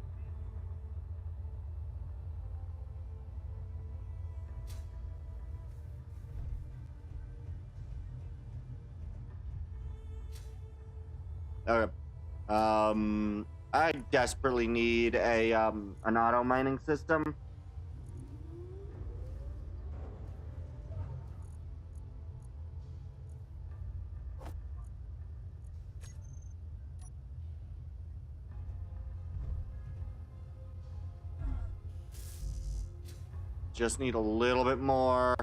Okay. I desperately need a an auto mining system. Just need a little bit more.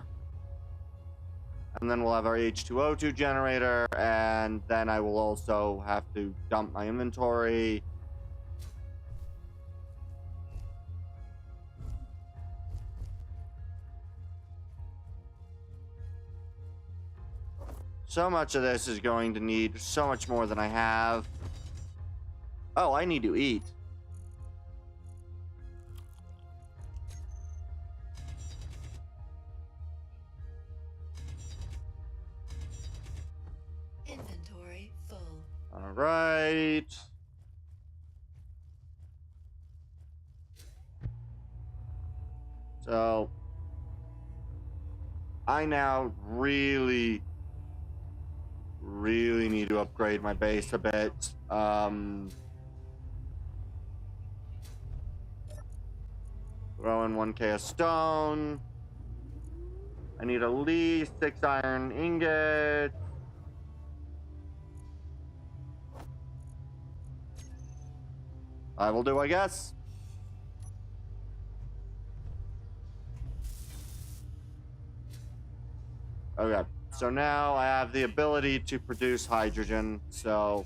And then we'll have our H2O2 generator, and then I will also have to dump my inventory. So much of this is going to need so much more than I have. Oh, I need to eat. Inventory full. All right. So I now really need to upgrade my base a bit. Throw in 1K of stone. I need at least 6 iron ingots. I will do, I guess. Okay, so now I have the ability to produce hydrogen, so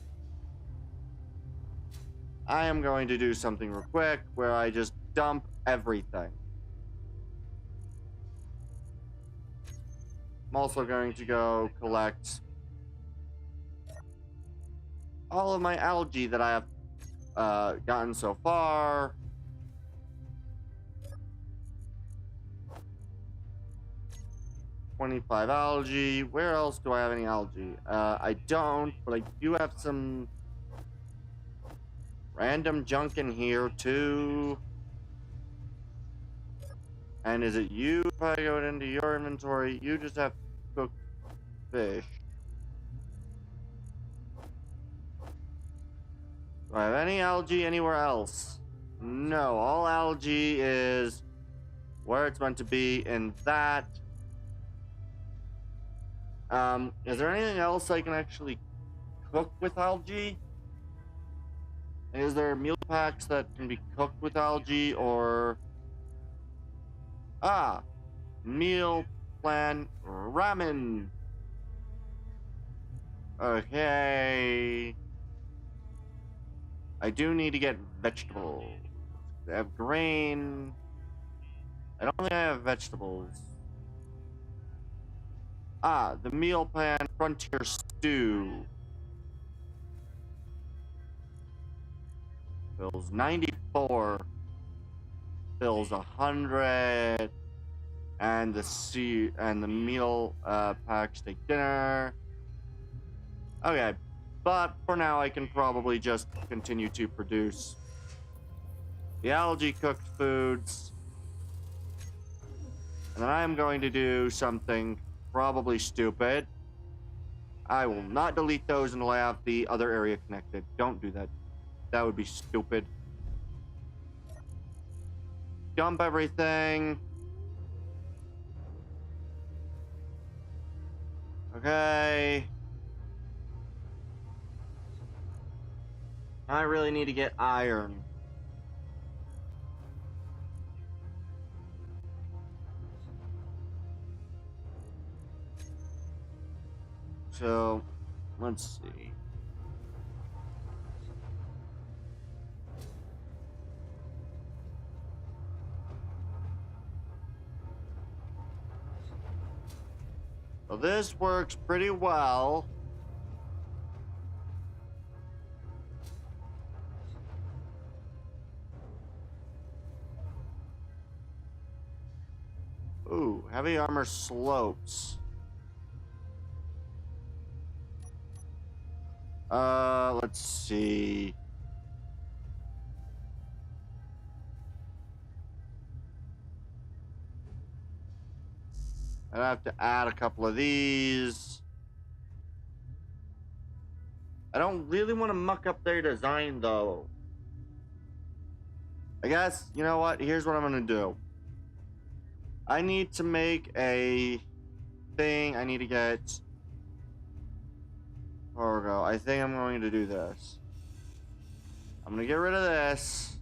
I am going to do something real quick where I just dump everything. I'm also going to go collect all of my algae that I have gotten so far. $25 algae. Where else do I have any algae? I don't, but I do have some random junk in here too. And is it you? If I go into your inventory, you just have cooked fish. Do I have any algae anywhere else? No, all algae is where it's meant to be in that. Is there anything else I can actually cook with algae? Is there meal packs that can be cooked with algae or... Ah, meal plan ramen. Okay. I do need to get vegetables. I have grain. I don't think I have vegetables. Ah, the meal plan frontier stew. Fills 94. Fills 100. And the meal pack steak dinner. Okay, but for now I can probably just continue to produce the algae cooked foods. And then I'm going to do something probably stupid. I will not delete those until I have the other area connected. Don't do that. That would be stupid. Dump everything. Okay. I really need to get iron. So, let's see. So this works pretty well. Ooh, heavy armor slopes. Let's see. I'd have to add a couple of these. I don't really want to muck up their design, though. I guess, you know what? Here's what I'm going to do. I need to make a thing. I need to get cargo. I think I'm going to do this. I'm going to get rid of this.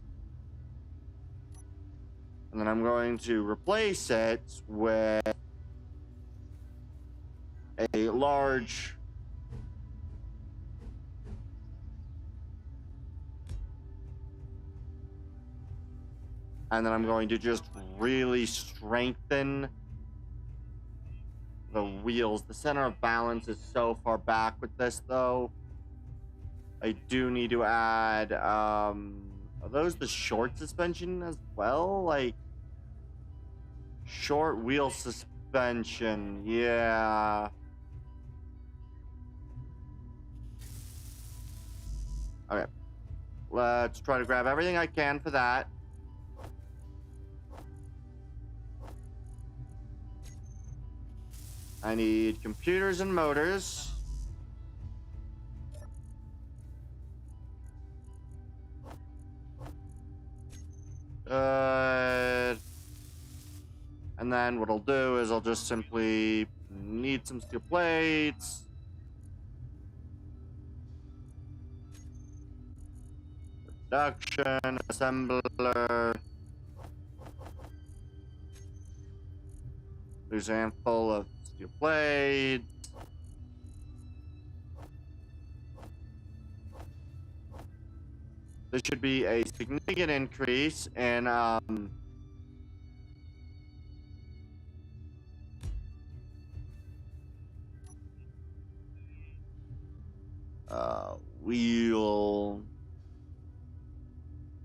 And then I'm going to replace it with a large... And then I'm going to just really strengthen the wheels. The center of balance is so far back with this, though. I do need to add, are those the short suspension as well? Like, short wheel suspension, yeah. Okay. Let's try to grab everything I can for that. I need computers and motors. And then what I'll do is I'll just simply need some steel plates. Production, assembler. There's a handful of steel plates. There should be a significant increase in wheel.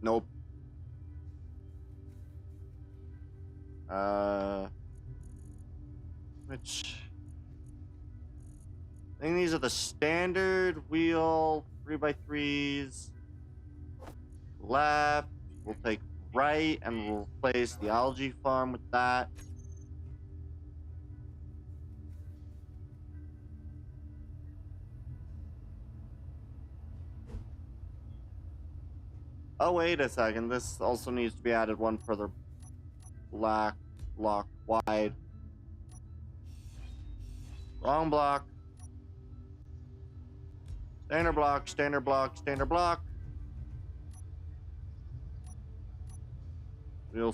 Nope. Which I think these are the standard wheel 3x3s. Left. We'll take right and we'll replace the algae farm with that. Oh, wait a second. This also needs to be added one further block wide. Wrong block. Standard block, standard block, standard block. Wheel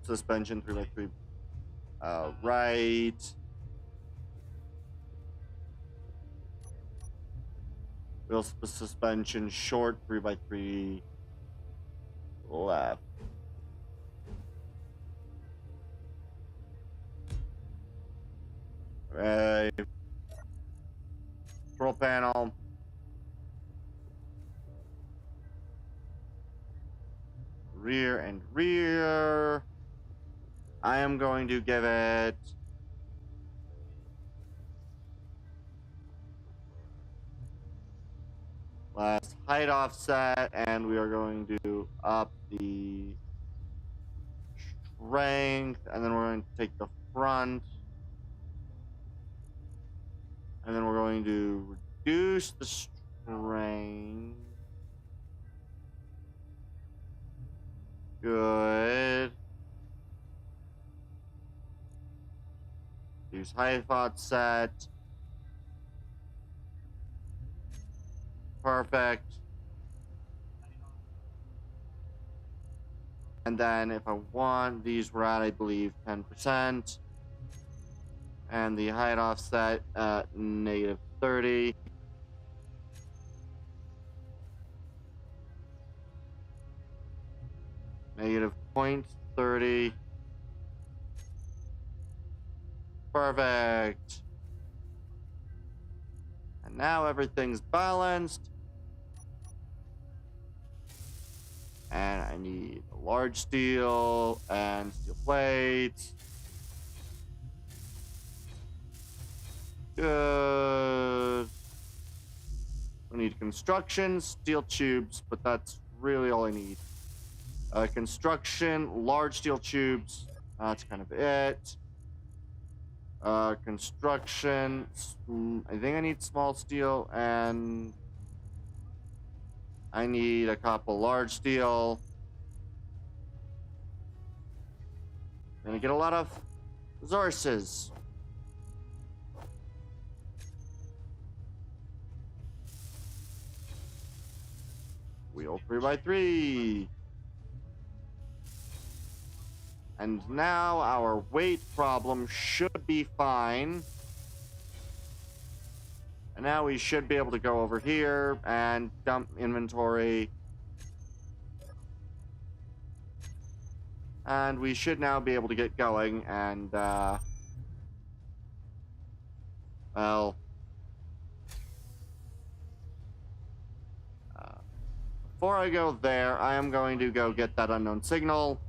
suspension 3x3. Right. Wheel suspension short 3x3. Left. Right. Control panel. Rear and rear. I am going to give it last height offset, and we are going to up the strength, and then we're going to take the front, and then we're going to reduce the strength. Good. Use height offset. Perfect. And then if I want, these were at, I believe, 10%. And the height offset at -30. -0.30. Perfect. And now everything's balanced. And I need a large steel and steel plates. Good. We need construction, steel tubes, but that's really all I need. Construction, large steel tubes. That's kind of it. Construction. I think I need small steel, and I need a couple large steel. Gonna get a lot of resources. Wheel 3x3. And now our weight problem should be fine. And now we should be able to go over here and dump inventory. And we should now be able to get going and, well... before I go there, I am going to go get that unknown signal.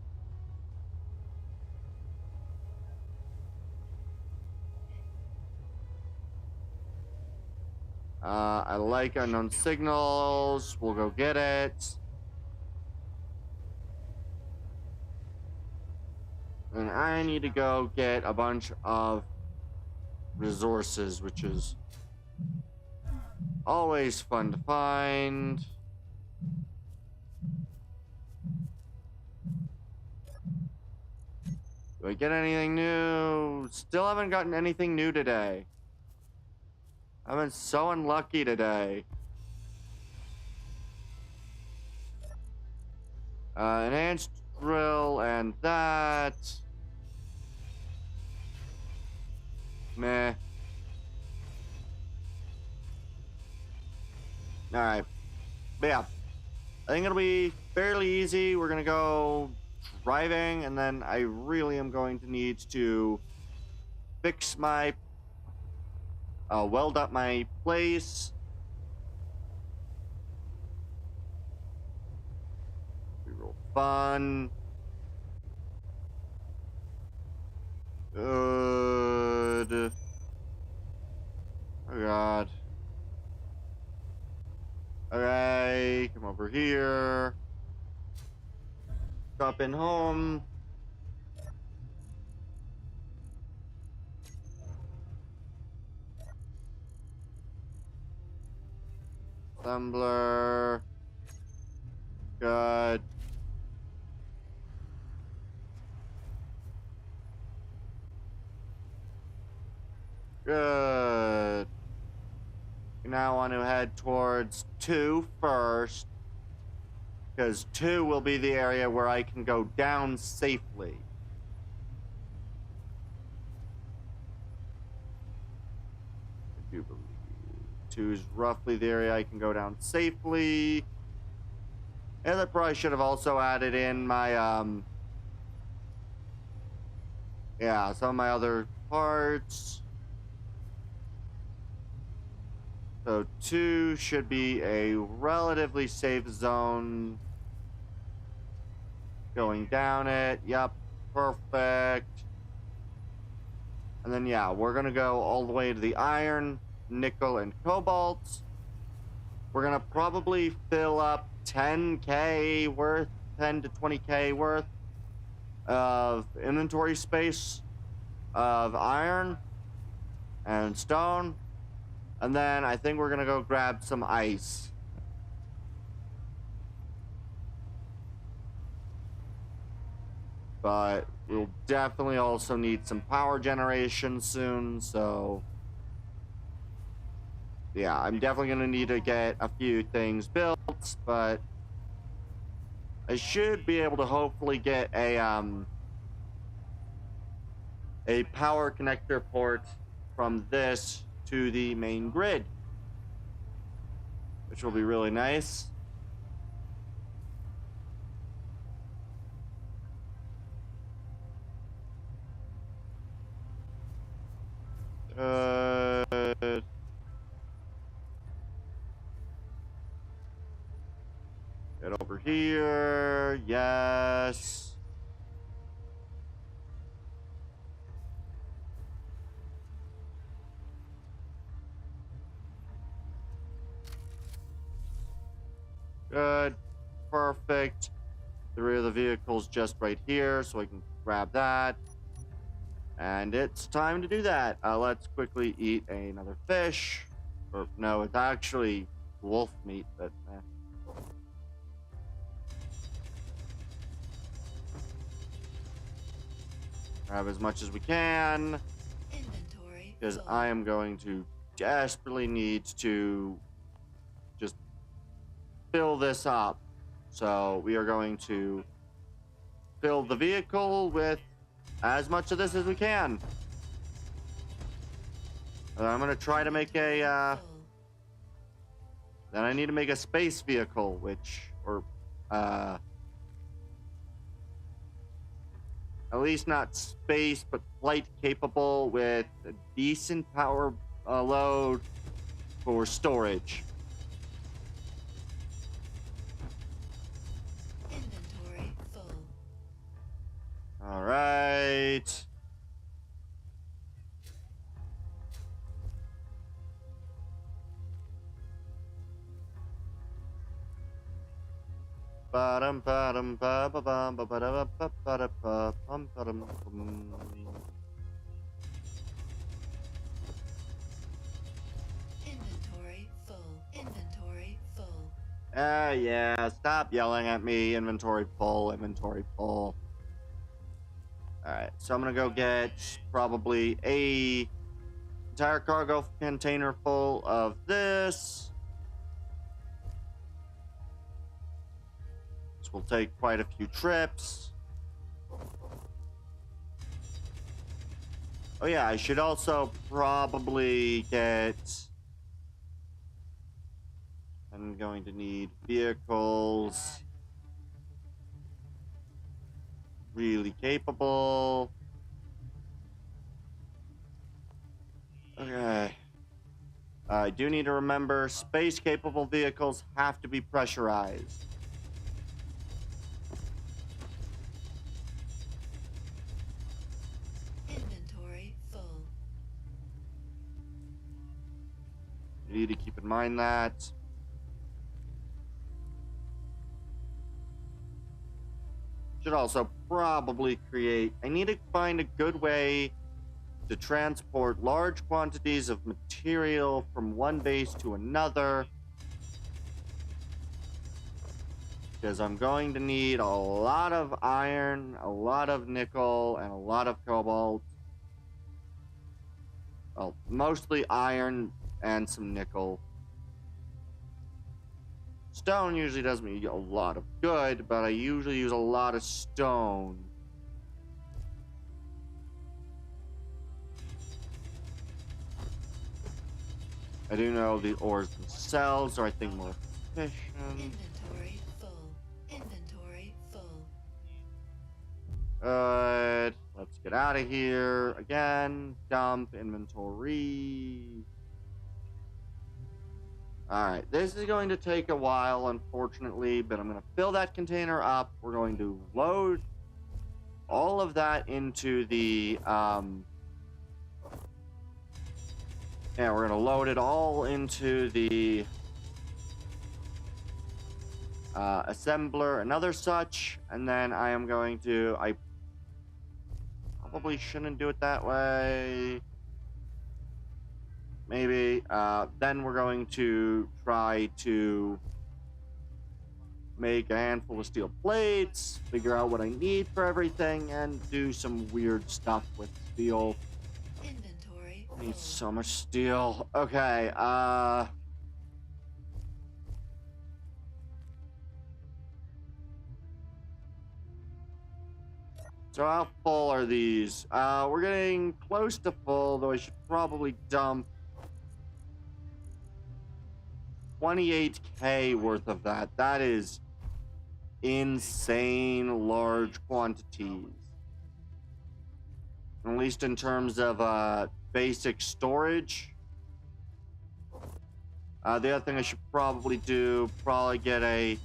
I like unknown signals. We'll go get it. And I need to go get a bunch of resources, which is always fun to find. Do I get anything new? Still haven't gotten anything new today. I've been so unlucky today. Enhanced drill and that. Meh. Alright. But yeah. I think it'll be fairly easy. We're gonna go driving, and then I really am going to need to fix my weld up my place. fun. Good. Oh god. Alright, come over here. Drop in home. Assembler. Good. Good. We now want to head towards 2 first, because 2 will be the area where I can go down safely. I do believe 2 is roughly the area I can go down safely. And I probably should have also added in my, yeah, some of my other parts. So 2 should be a relatively safe zone. Going down it. Yep. Perfect. And then, yeah, we're going to go all the way to the iron, nickel, and cobalt. We're going to probably fill up 10K worth, 10 to 20K worth of inventory space of iron and stone. And then I think we're going to go grab some ice. But we'll definitely also need some power generation soon, so yeah, I'm definitely going to need to get a few things built, but I should be able to hopefully get a power connector port from this to the main grid, which will be really nice. Get over here. Yes. Good. Perfect. The rear of the vehicle's just right here, so I can grab that. And it's time to do that. Let's quickly eat another fish. Or, no, it's actually wolf meat, but grab as much as we can. Inventory. Because full. I am going to desperately need to just fill this up. So we are going to fill the vehicle with as much of this as we can. I'm going to try to make a, Full. then I need to make a space vehicle, which, or, at least not space, but flight capable with a decent power load for storage. Inventory full. All right. Ba-dum, ba-dum, ba-ba-bum, ba-ba-da-ba-ba-da-ba-bum, ba-dum, bum. Inventory full. Inventory full. Yeah, stop yelling at me. Inventory full, inventory full. Alright, so I'm gonna go get probably a entire cargo container full of this. This will take quite a few trips. Oh yeah, I should also probably get... I'm going to need vehicles. Really capable. Okay. I do need to remember space capable vehicles have to be pressurized. need to keep in mind that. Should also probably create... I need to find a good way to transport large quantities of material from one base to another. Because I'm going to need a lot of iron, a lot of nickel, and a lot of cobalt. Well, mostly iron and some nickel. Stone usually does me a lot of good, but I usually use a lot of stone. I do know the ores themselves are, I think, more efficient. Inventory full. Inventory full. Good. Let's get out of here. Again, dump inventory. Alright, this is going to take a while, unfortunately, but I'm going to fill that container up. We're going to load all of that into the, yeah, we're going to load it all into the assembler, another such, and then I am going to, I probably shouldn't do it that way. Maybe. Then we're going to try to make a handful of steel plates, figure out what I need for everything, and do some weird stuff with steel. Inventory I need full. so much steel. Okay, so how full are these? We're getting close to full, though I should probably dump 28K worth of that. That is insane large quantities. At least in terms of basic storage. The other thing I should probably do, get a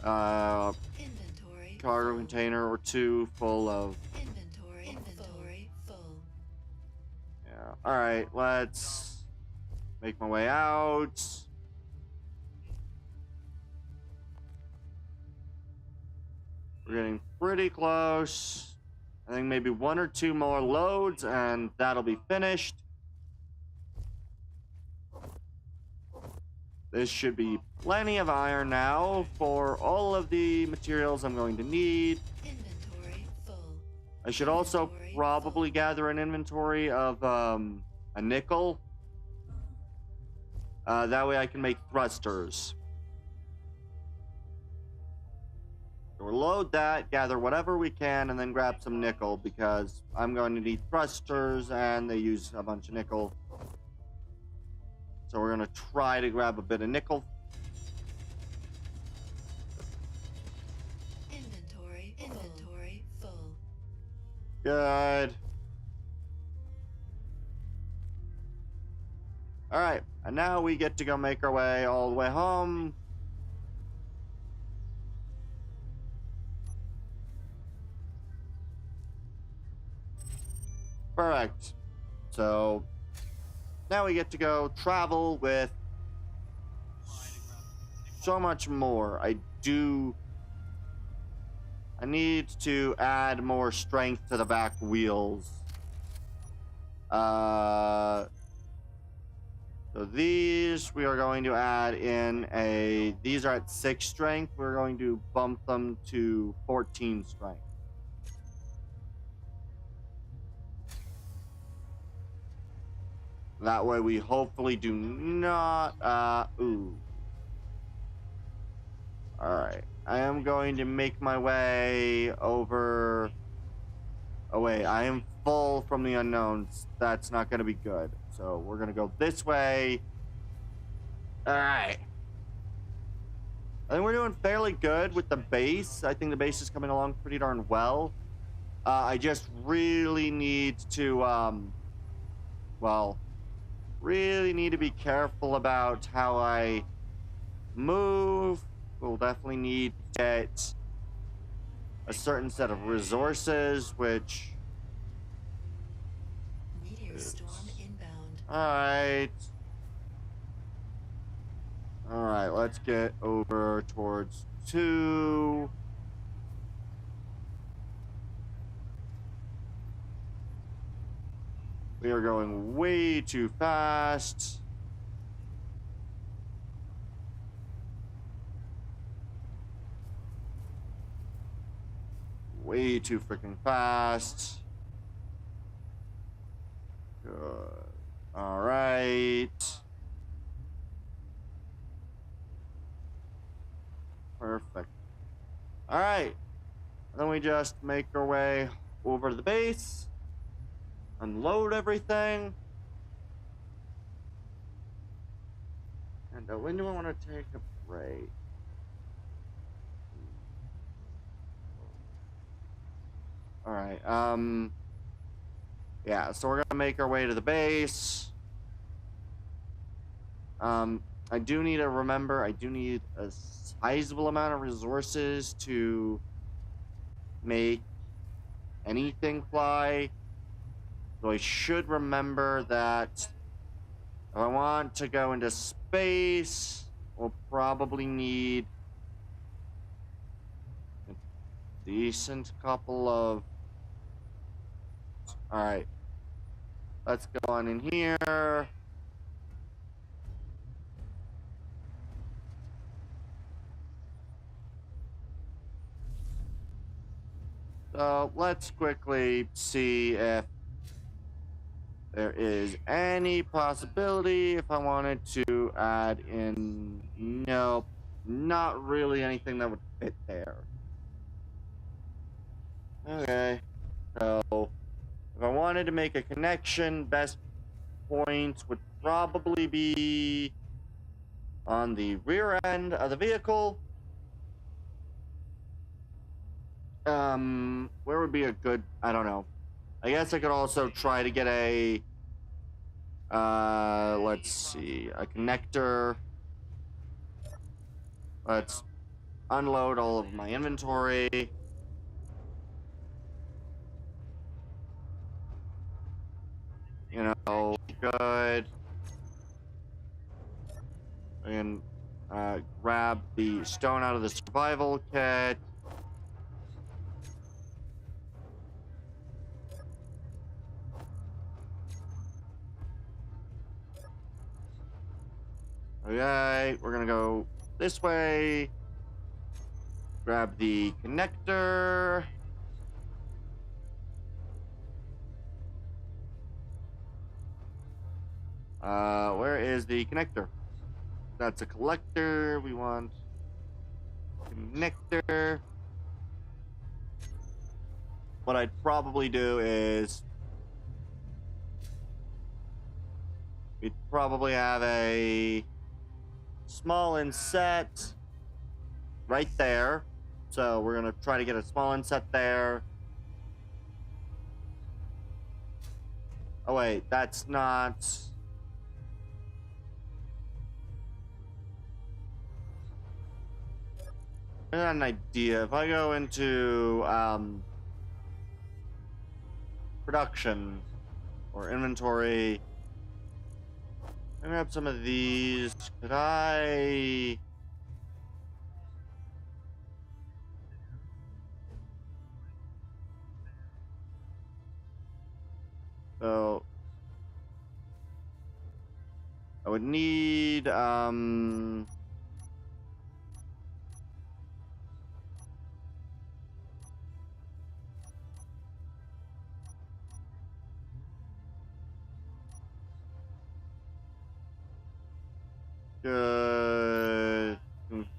Inventory cargo full. container or two full of... Inventory full. Yeah. Alright, let's make my way out. We're getting pretty close. I think maybe one or two more loads and that'll be finished. This should be plenty of iron now for all of the materials I'm going to need. Inventory full. I should also Inventory probably full. gather an inventory of a nickel. That way I can make thrusters. So we'll load that, gather whatever we can, and then grab some nickel because I'm going to need thrusters and they use a bunch of nickel. So we're going to try to grab a bit of nickel. Inventory full. Good. Alright, and now we get to go make our way all the way home. Correct. So now we get to go travel with so much more. I need to add more strength to the back wheels. So these we are going to add in these are at 6 strength. We're going to bump them to 14 strength. That way we hopefully do not, ooh. Alright, I am going to make my way over, oh wait, I am full from the unknowns. That's not going to be good. So we're going to go this way. Alright. I think we're doing fairly good with the base. I think the base is coming along pretty darn well. I just really need to, really need to be careful about how I move. We'll definitely need to get a certain set of resources, which... Meteor storm inbound. Alright. Alright, let's get over towards 2. We are going way too fast. Way too freaking fast. Good. Alright. Perfect. Alright. And then we just make our way over to the base. Unload everything. And when do I want to take a break? Alright, yeah, so we're gonna make our way to the base. I do need to remember, I do need a sizable amount of resources to make anything fly. So I should remember that if I want to go into space, we'll probably need a decent couple of... Alright. Let's go on in here. So let's quickly see if there is any possibility if I wanted to add in... Nope, not really anything that would fit there. Okay, so if I wanted to make a connection, best point would probably be on the rear end of the vehicle. Where would be a good... I don't know. I guess I could also try to get a... let's see, a connector. Let's unload all of my inventory. You know, good. And grab the stone out of the survival kit. Okay, we're gonna go this way. Grab the connector. Where is the connector? That's a collector. We want connector. What I'd probably do is we'd probably have a small inset right there. So we're gonna try to get a small inset there. Oh wait, that's not... I got an idea. If I go into production or inventory, I grab some of these. Could I... So I would need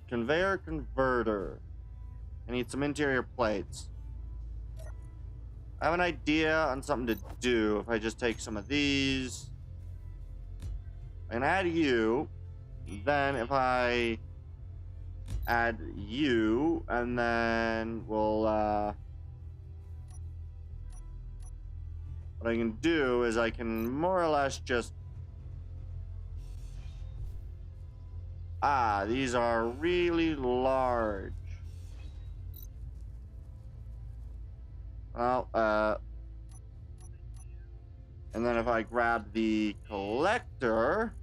conveyor converter. I need some interior plates. I have an idea on something to do if I just take some of these and add you. Then if I add you, and then we'll what I can do is I can more or less just... these are really large. Well, and then if I grab the collector,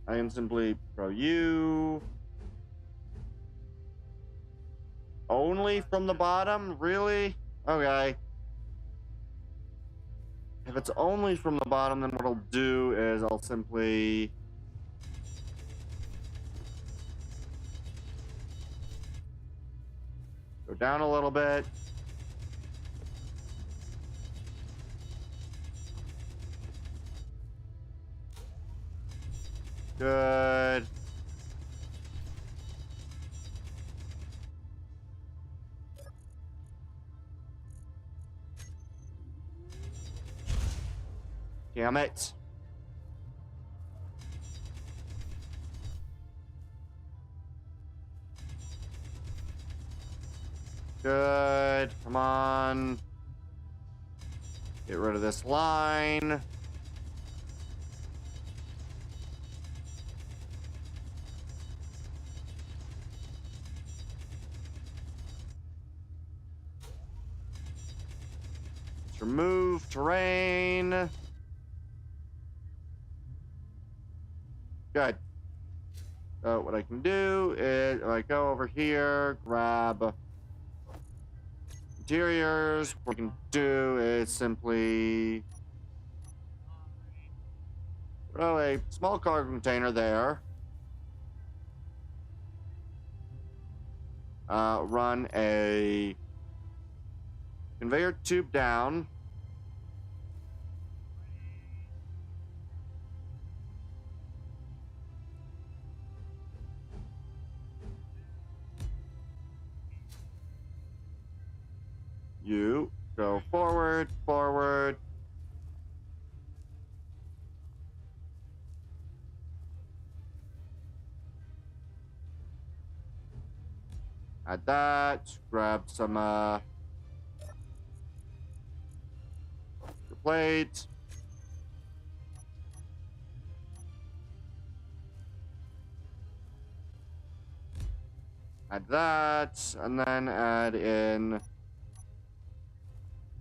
I can simply throw you. Only from the bottom? Really? Okay. If it's only from the bottom, then what I'll do is I'll simply... go down a little bit. Good. Damn it. Good. Come on. Get rid of this line. Let's remove terrain. Good. So what I can do is I go over here, grab interiors. What we can do is simply throw a small cargo container there. Run a conveyor tube down. You go forward, forward. Add that. Grab some your plate. Add that, and then add in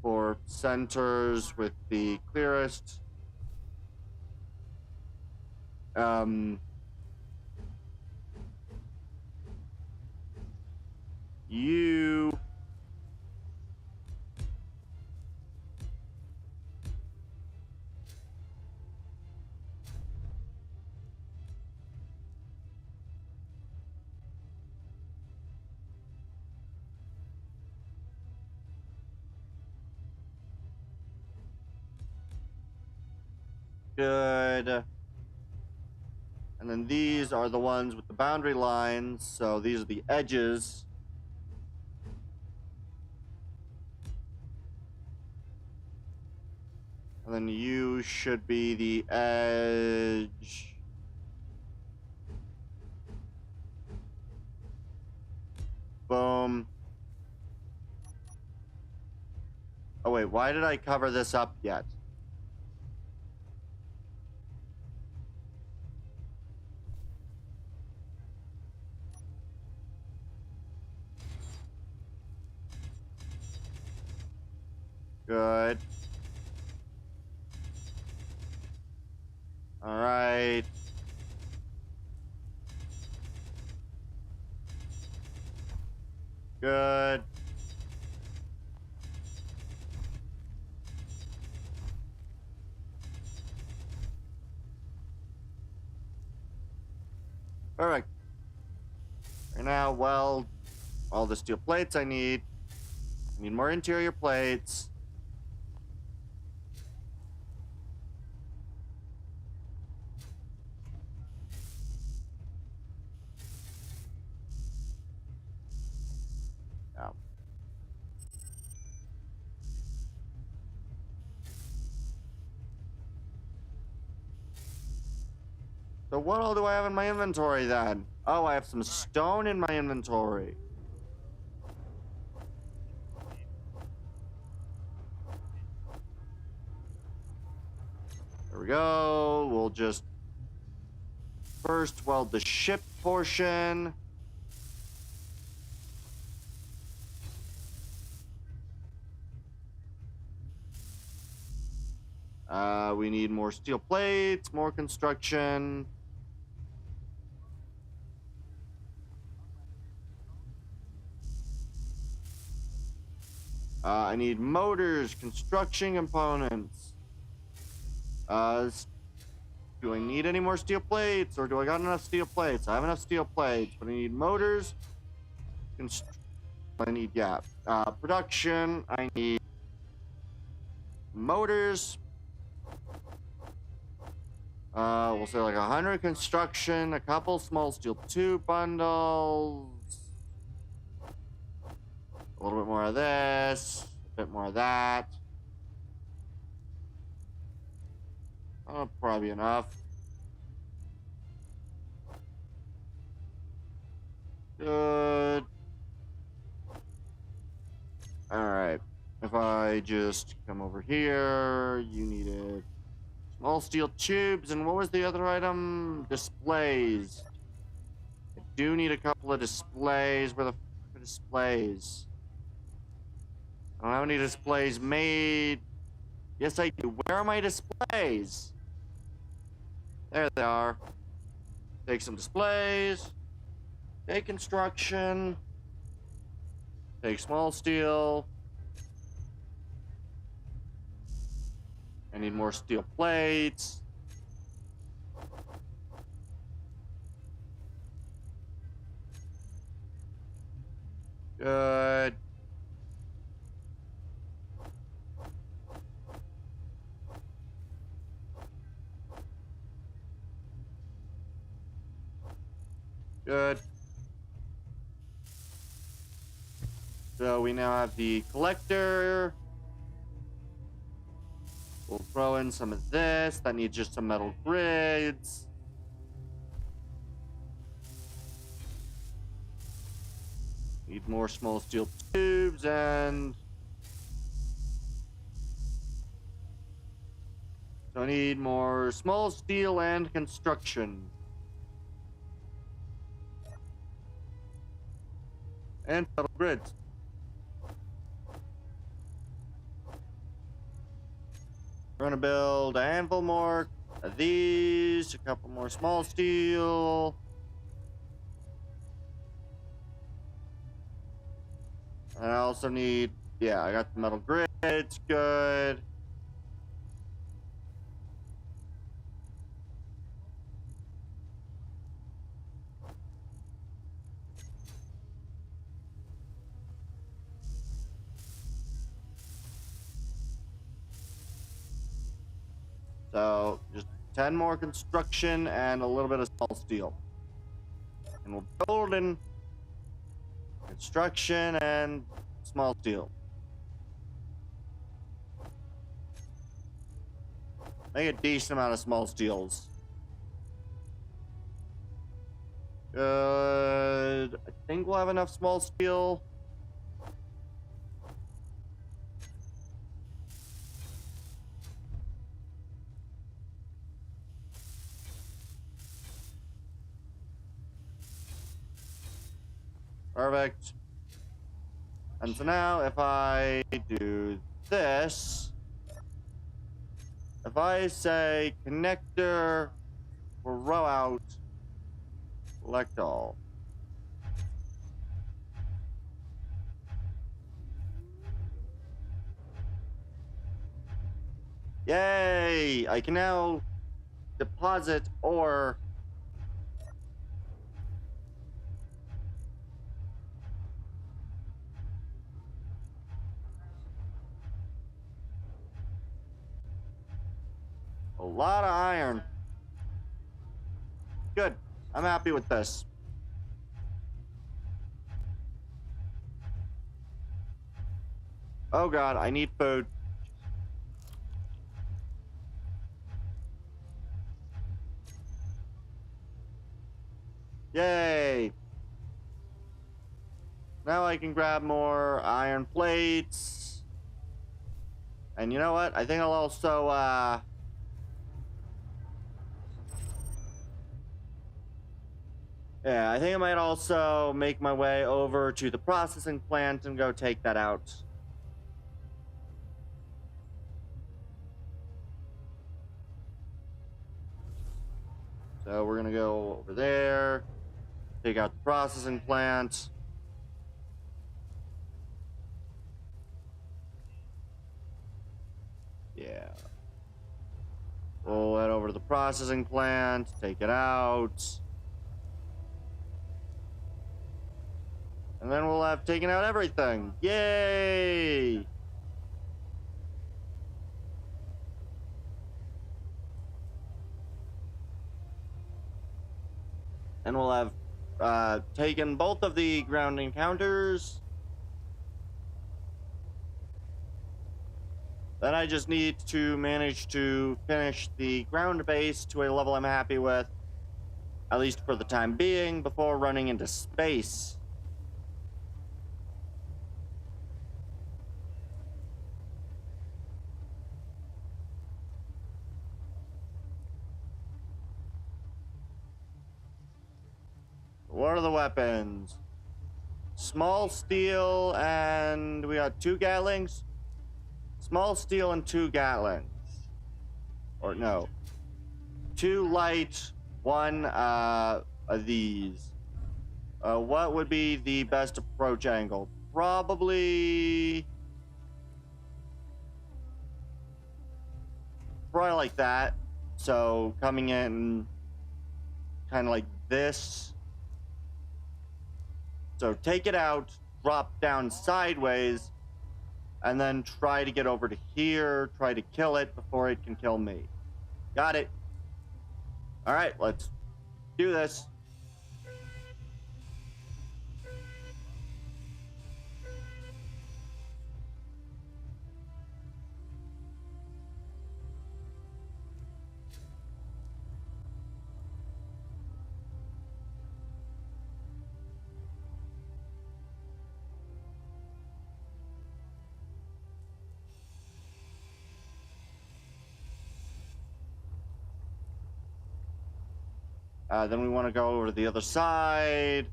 4 centers with the clearest. You good. And then these are the ones with the boundary lines, so these are the edges. And then you should be the edge. Boom. Oh wait, why did I cover this up yet? Good. All right. Good. Perfect. Right now, weld all the steel plates I need. I need more interior plates. Yeah. So what all do I have in my inventory then? Oh, I have some stone in my inventory. There we go. We'll just first weld the ship portion. We need more steel plates, more construction. I need motors, construction components. Do I need any more steel plates, or do I got enough steel plates? I have enough steel plates, but I need motors. I need, yeah, production. I need motors. We'll say like 100 construction, a couple small steel tube bundles, a little bit more of this, a bit more of that. Probably enough. Good. Alright. If I just come over here, you needed small steel tubes, and what was the other item? Displays. I do need a couple of displays. Where the f are displays? I don't have any displays made. Yes, I do. Where are my displays? There they are. Take some displays. Take construction. Take small steel. I need more steel plates. Good. Good. So we now have the collector. We'll throw in some of this. That needs just some metal grids. Need more small steel tubes and... So I need more small steel and construction. And metal grids. We're gonna build a handful more of these, a couple more small steel. And I also need, yeah, I got the metal grids, good. So just 10 more construction and a little bit of small steel. And we'll build in construction and small steel. Make a decent amount of small steels. Good. I think we'll have enough small steel. Perfect. And so now if I do this, if I say connector for row out, select all. Yay! I can now deposit ore. A lot of iron. Good. I'm happy with this. Oh god, I need food. Yay! Now I can grab more iron plates. And you know what? I think I'll also, yeah, I think I might also make my way over to the processing plant and go take that out. So we're gonna go over there, take out the processing plant. Yeah. We'll head over to the processing plant, take it out. And then we'll have taken out everything. Yay! And we'll have taken both of the ground encounters. Then I just need to manage to finish the ground base to a level I'm happy with, at least for the time being, before running into space. What are the weapons? Small steel, and we got 2 Gatlings? Small steel and 2 Gatlings. Or no. 2 light, 1 of these. What would be the best approach angle? Probably like that. So coming in kind of like this. So take it out, drop down sideways, and then try to get over to here, try to kill it before it can kill me. Got it. All right, let's do this. Then we want to go over to the other side.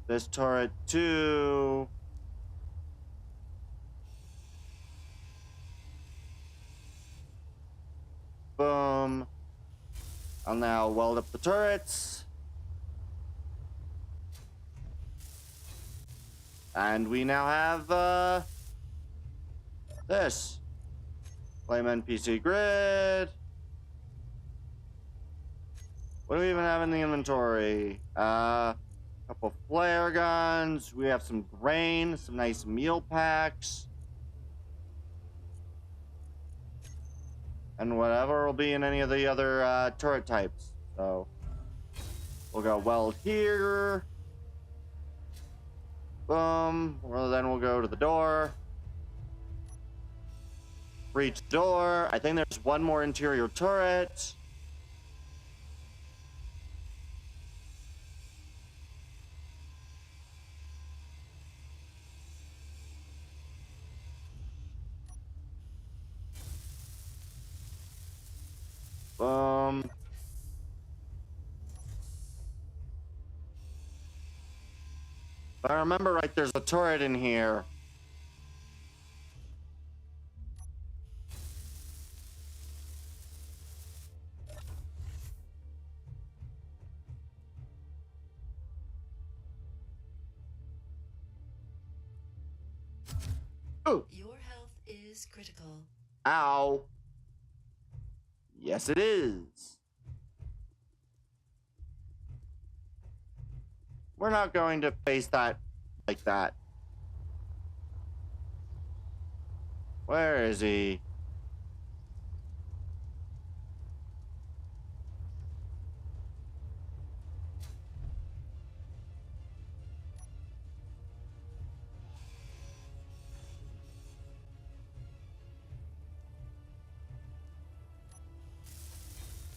This turret too. Boom. I'll now weld up the turrets. And we now have this. Flame NPC grid. What do we even have in the inventory? Couple flare guns. We have some grain, some nice meal packs. And whatever will be in any of the other turret types. So we'll go weld here. Boom. Well, then we'll go to the door. Breach door. I think there's one more interior turret. If I remember right, there's a turret in here. Ooh. Your health is critical. Ow. Yes, it is. We're not going to face that like that. Where is he?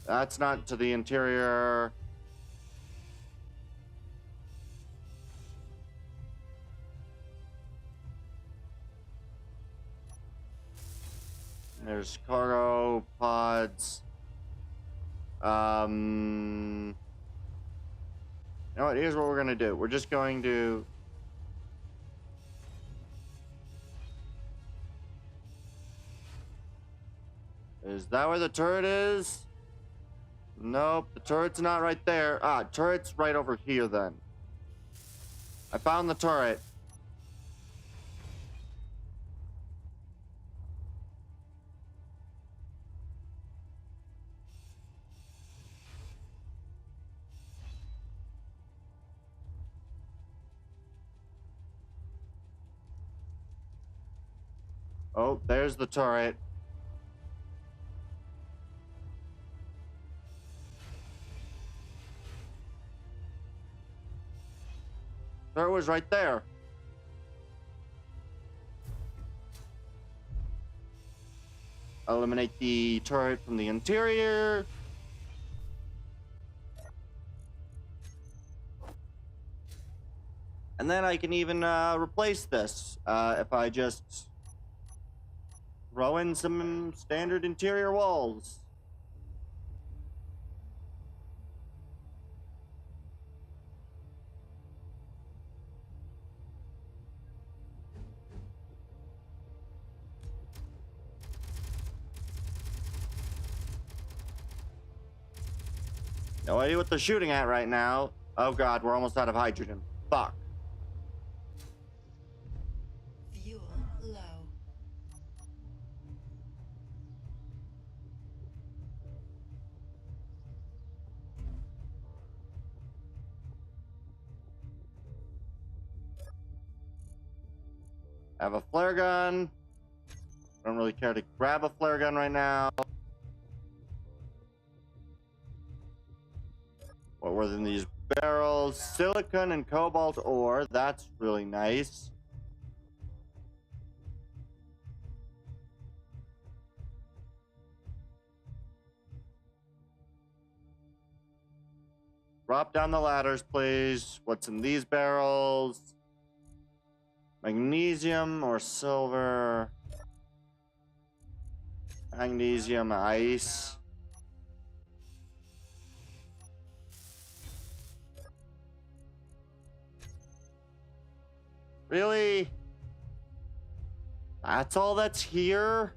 That's not to the interior. There's cargo pods. You know what? Here's what we're gonna do. We're just going to. Is that where the turret is? Nope, the turret's not right there. Ah, turret's right over here then. I found the turret. Oh, there's the turret. Turret was right there. Eliminate the turret from the interior. And then I can even replace this if I just throw in some standard interior walls. No idea what they're shooting at right now. Oh god, we're almost out of hydrogen. Fuck. Fuel low. I have a flare gun. I don't really care to grab a flare gun right now. What were in these barrels? Silicon and cobalt ore. That's really nice. Drop down the ladders, please. What's in these barrels? Magnesium or silver? Magnesium, ice. Really? That's all that's here?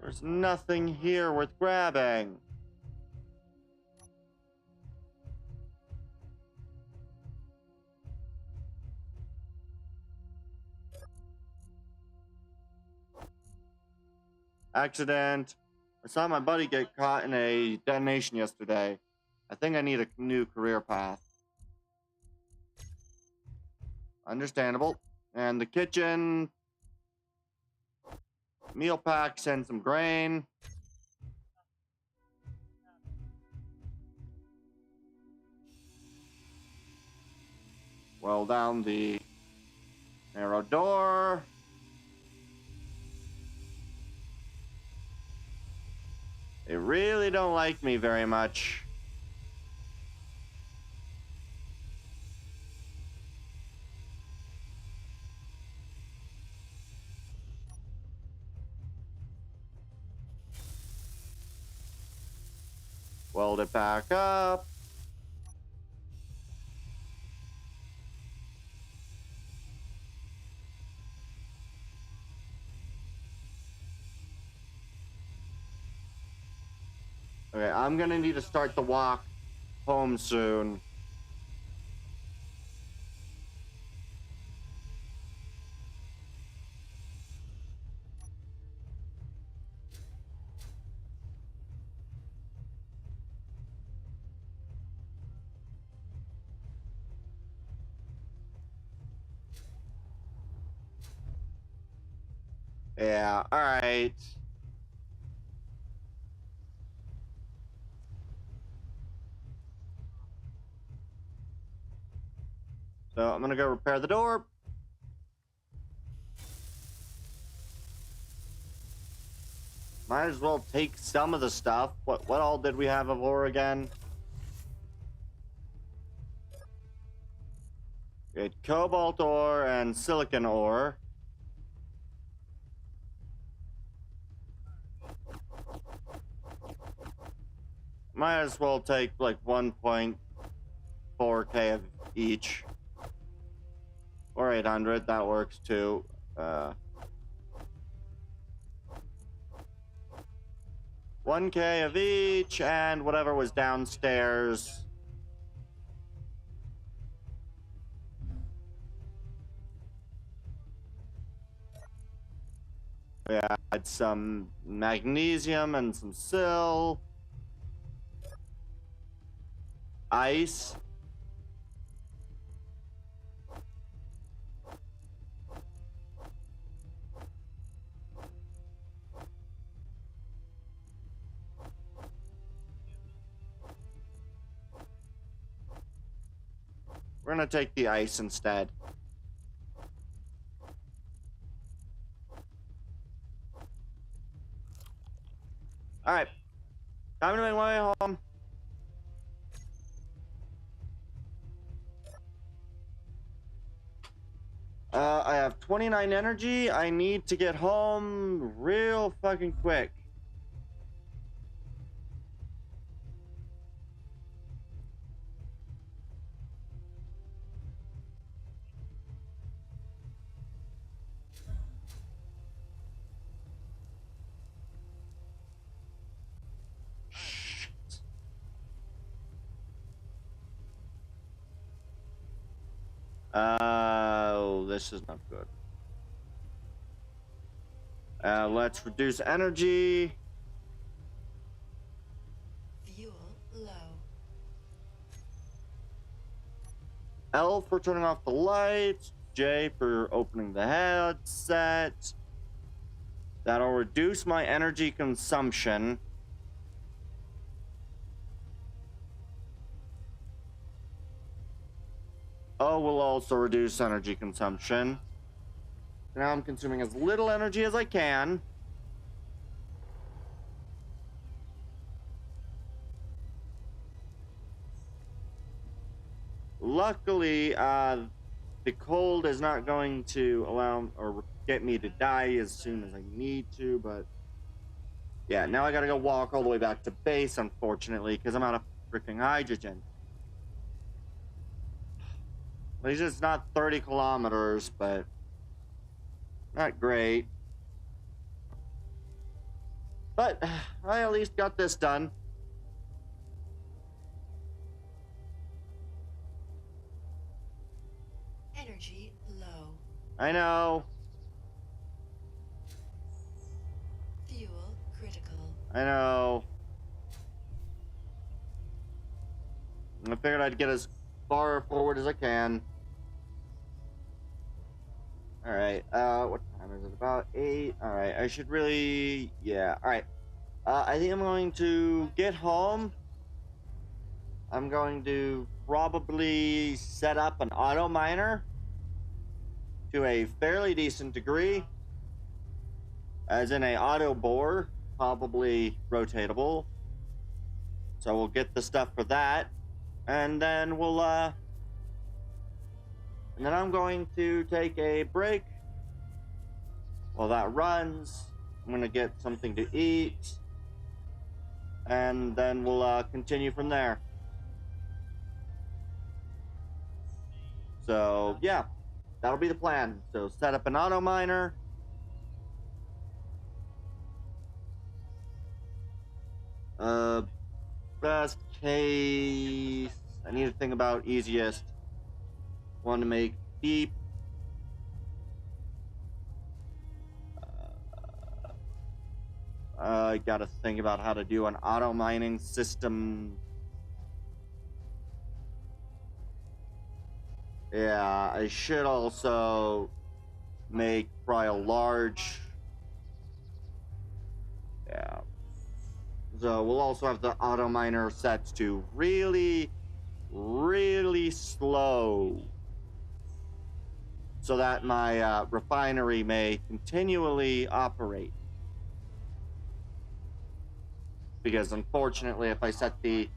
There's nothing here worth grabbing. Accident. I saw my buddy get caught in a detonation yesterday. I think I need a new career path. Understandable. And the kitchen. Meal packs and some grain. Well, down the narrow door. They really don't like me very much. Weld it back up. Okay, I'm gonna need to start the walk home soon. Yeah, alright. So I'm gonna go repair the door. Might as well take some of the stuff. What all did we have of ore again? We had cobalt ore and silicon ore. Might as well take like 1.4k of each. Or 800, that works too. 1k of each and whatever was downstairs. Yeah. Add some magnesium and some sil. Ice. We're gonna take the ice instead. Alright. Time to make my way home. I have 29 energy. I need to get home real fucking quick. Oh, this is not good. Let's reduce energy. Fuel low. L for turning off the lights. J for opening the headset. That'll reduce my energy consumption. O will also reduce energy consumption. Now I'm consuming as little energy as I can. Luckily, the cold is not going to allow or get me to die as soon as I need to, but yeah, now I gotta go walk all the way back to base, unfortunately, because I'm out of freaking hydrogen. At least it's not 30 kilometers, but not great. But I at least got this done. Energy low. I know. Fuel critical. I know. I figured I'd get as far forward as I can. Alright, what time is it? About 8. Alright, I should really... Yeah, alright. I think I'm going to get home. I'm going to probably set up an auto miner to a fairly decent degree. As in a auto bore, probably rotatable. So we'll get the stuff for that. And then we'll, and then I'm going to take a break while that runs. I'm gonna get something to eat. And then we'll, continue from there. So, yeah. That'll be the plan. So, set up an auto miner. Best case... I need to think about easiest one to make deep. I gotta think about how to do an auto mining system. Yeah, I should also make probably a large. Yeah. So we'll also have the auto miner set to really, really slow, so that my refinery may continually operate. Because unfortunately, if I set the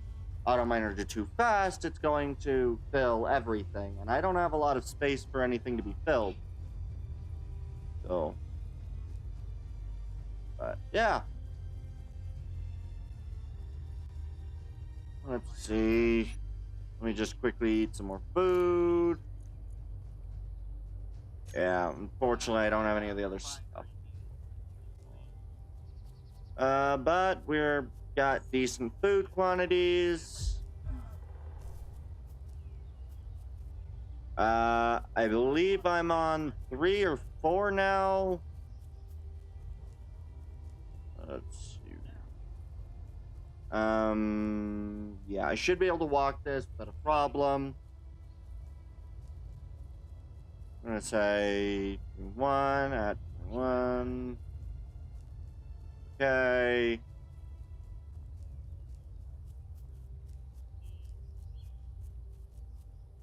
auto miner to too fast, it's going to fill everything, and I don't have a lot of space for anything to be filled. So, but yeah. Let's see. Let me just quickly eat some more food. Yeah, unfortunately, I don't have any of the other stuff. But we're got decent food quantities. I believe I'm on 3 or 4 now. Let's see. Yeah, I should be able to walk this without a problem. I'm gonna say 1 at 1. Okay.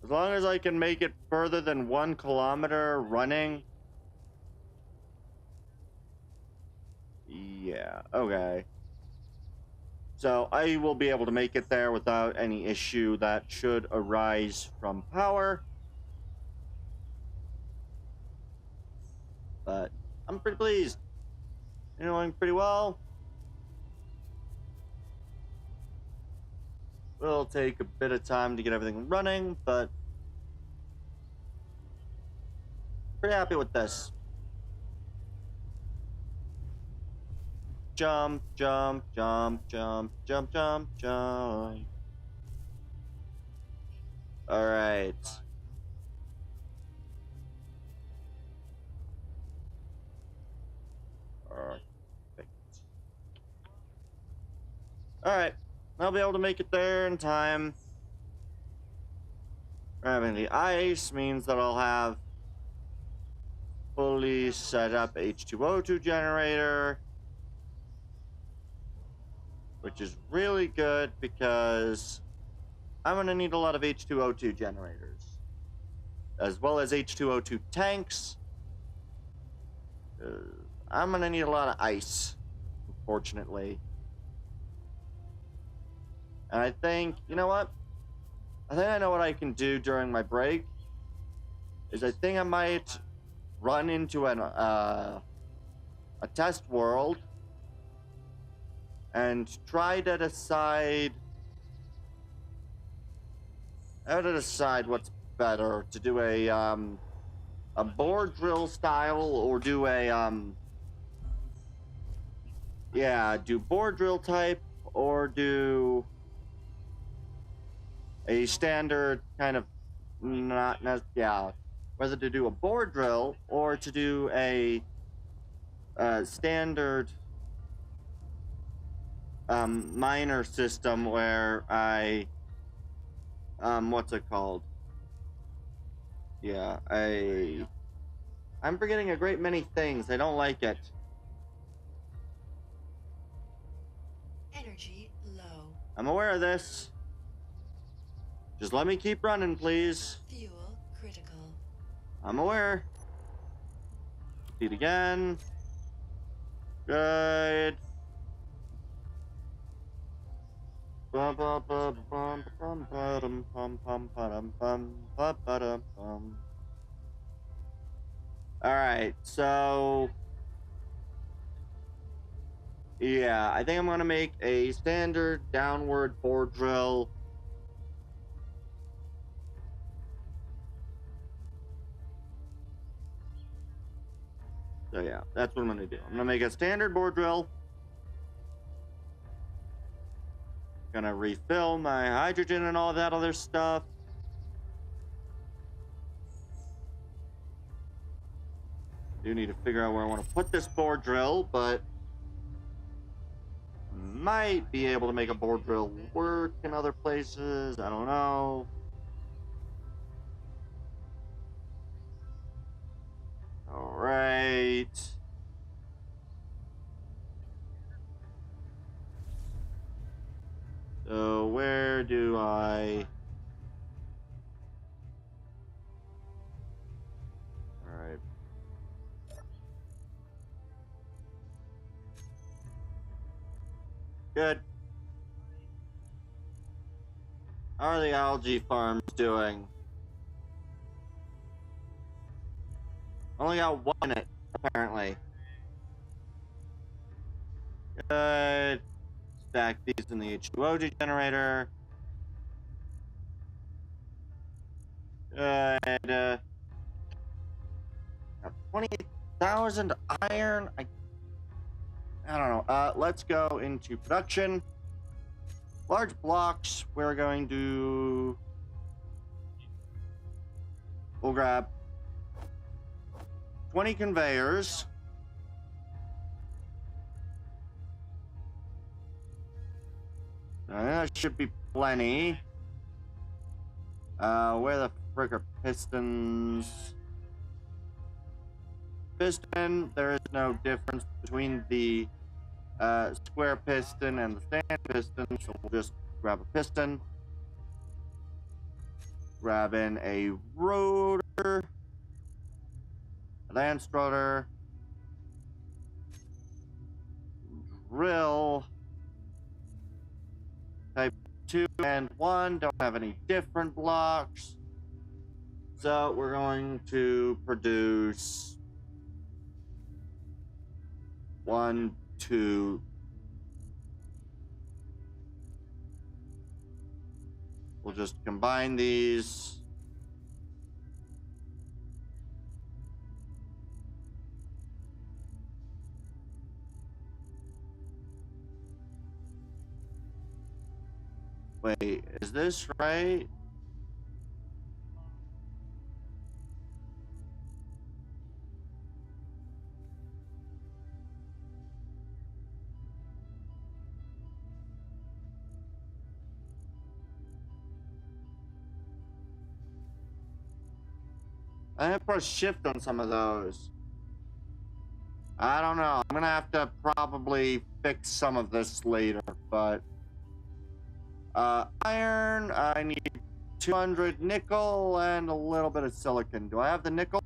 As long as I can make it further than 1 kilometer running. Yeah, okay. So I will be able to make it there without any issue that should arise from power. But I'm pretty pleased. You're doing pretty well. It'll take a bit of time to get everything running, but pretty happy with this. Jump, jump, jump, jump, jump, jump, jump. All right. Perfect. All right. I'll be able to make it there in time. Having the ice means that I'll have fully set up H2O2 generator, which is really good because I'm going to need a lot of H2O2 generators, as well as H2O2 tanks. I'm going to need a lot of ice, unfortunately. And I think, you know what? I think I know what I can do during my break. Is I think I might run into a test world and try to decide what's better, to do a board drill style, or do do board drill type, or do a standard kind of, whether to do a board drill or to do a standard miner system where I what's it called? Yeah, I'm forgetting a great many things. I don't like it. Energy low. I'm aware of this. Just let me keep running, please. Fuel critical. I'm aware. See it again. Good. Alright, so yeah, I think I'm gonna make a standard downward board drill. So yeah, that's what I'm gonna do. I'm gonna make a standard board drill. Gonna refill my hydrogen and all that other stuff. Do need to figure out where I want to put this board drill, but might be able to make a board drill work in other places. I don't know. All right. So where do I... All right. Good. How are the algae farms doing? Only got one in it, apparently. Good. Stack these in the H2O generator. Good. Got 20,000 iron. I don't know. Let's go into production. Large blocks. We're going to... We'll grab 20 conveyors. That should be plenty. Where the frick are pistons? Piston, there is no difference between the square piston and the stand piston, so we'll just grab a piston. Grab in a rotor, a lance rotor, drill, type 2 and 1, don't have any different blocks. So we're going to produce 1, 2. We'll just combine these. Wait, is this right? I have to press shift on some of those. I don't know. I'm gonna have to probably fix some of this later, but iron, I need 200 nickel and a little bit of silicon. Do I have the nickel?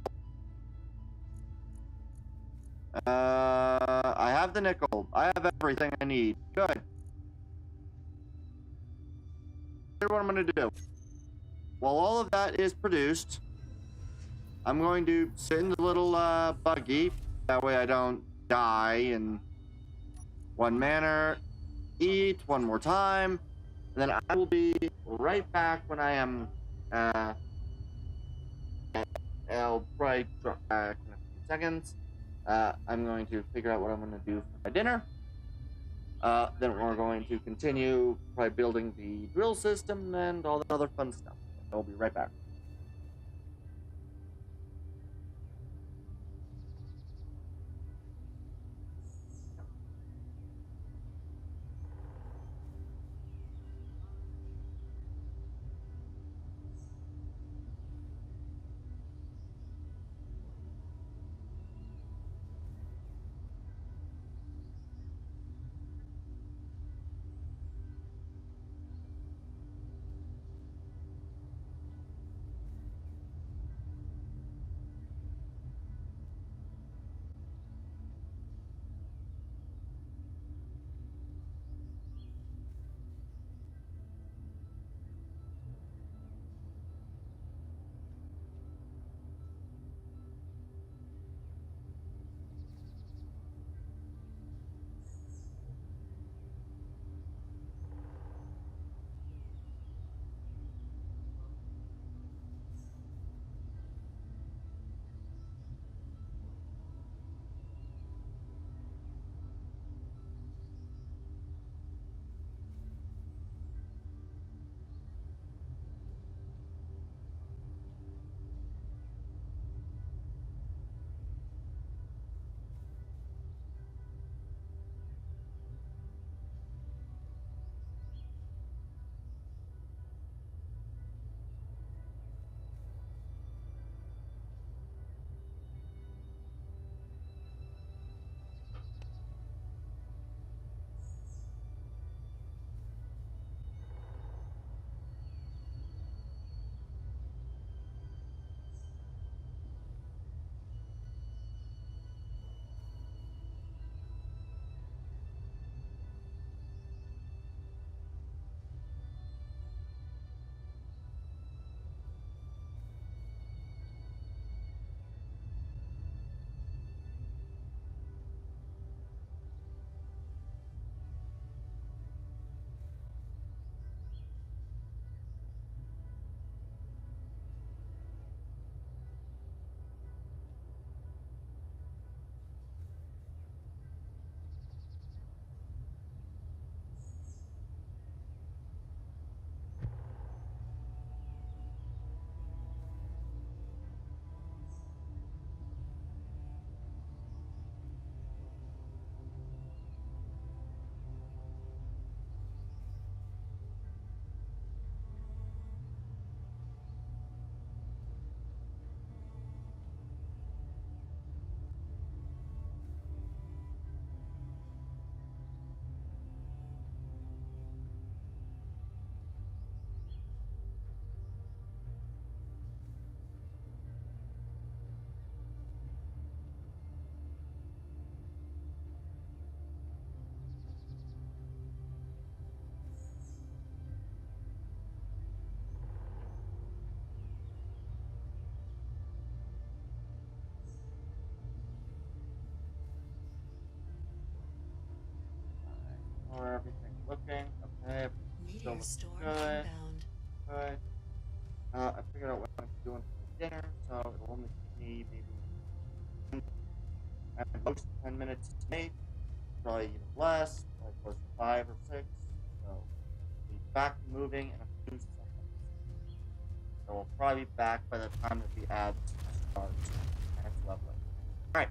I have the nickel. I have everything I need. Good. Here's what I'm gonna do. While all of that is produced, I'm going to sit in the little buggy. That way I don't die in one manner. Eat one more time. And then I will be right back when I am, I'll probably drop back in a few seconds. I'm going to figure out what I'm going to do for my dinner. Then we're going to continue by building the drill system and all the other fun stuff. I'll be right back. How are everything looking? Okay, still Meteor looking storm good. inbound. Good. I figured out what I'm doing for dinner, so it'll only take me maybe at most 10 minutes to make. Probably even less, probably close to 5 or 6. So be back and moving in a few seconds. So we'll probably be back by the time that the ads start. That's lovely. All right.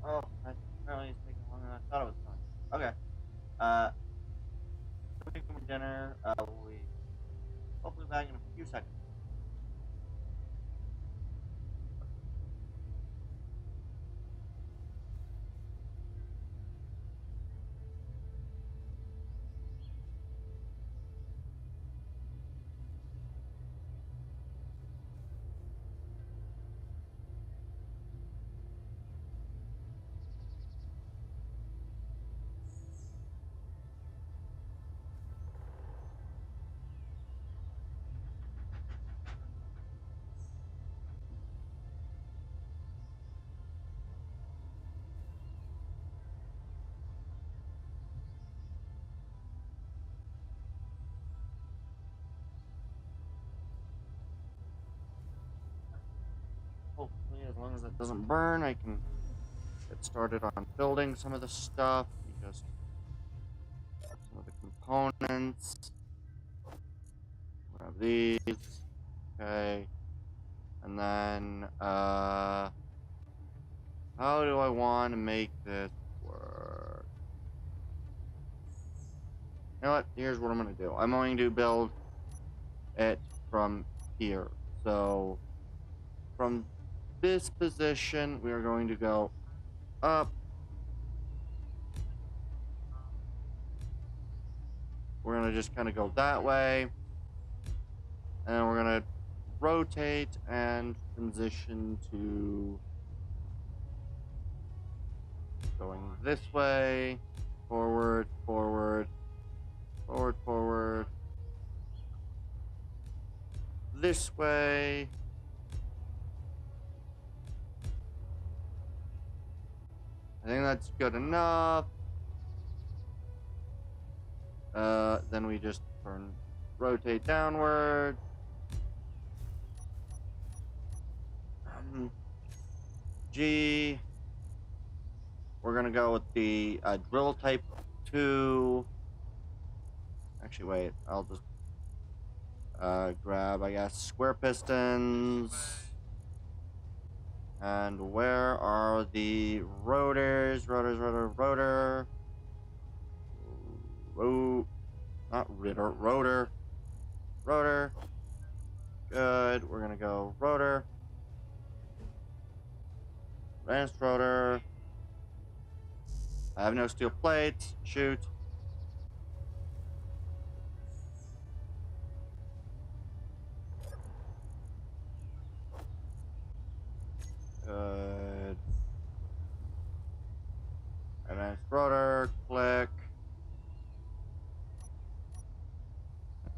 Oh, apparently it's taking longer than I thought it was going to. Okay. Making more dinner. We'll be hopefully back in a few seconds. Hopefully, as long as it doesn't burn, I can get started on building some of the stuff. We just some of the components. Grab these. Okay. And then, how do I want to make this work? You know what? Here's what I'm going to do. I'm going to build it from here. So, from this position, we are going to go up. We're going to just kind of go that way. And then we're going to rotate and transition to going this way. Forward, forward, forward, forward. This way. I think that's good enough. Then we just rotate downward. G. We're gonna go with the drill type 2. Actually, wait. I'll just grab, I guess, square pistons. And where are the rotors? Rotor. Not ritter, rotor. Rotor. Good. We're gonna go rotor. Advanced rotor. I have no steel plates. Shoot. Good. Advanced rotor. Click.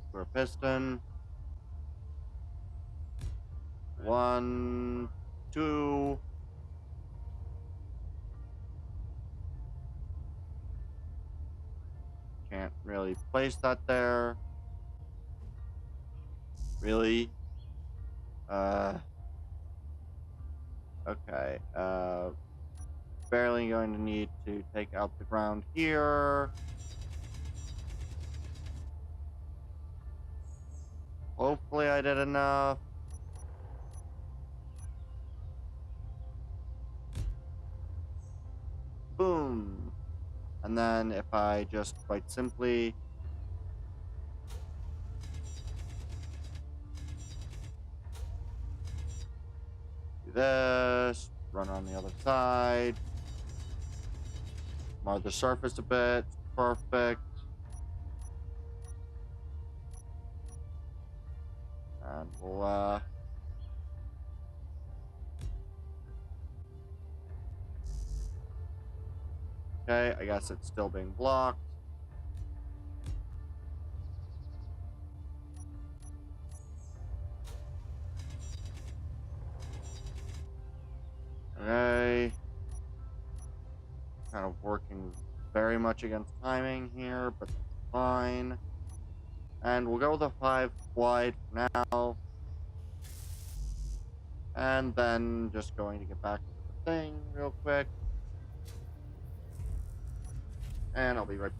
Square piston. 1, 2. Can't really place that there. Really? Okay. Barely going to need to take out the ground here. Hopefully I did enough. Boom. And then if I just quite simply do this, run on the other side, mar the surface a bit, perfect. And we'll, okay, I guess it's still being blocked. Okay. Kind of working very much against timing here, but that's fine. And we'll go with a 5 wide for now. And then just going to get back to the thing real quick. And I'll be right back.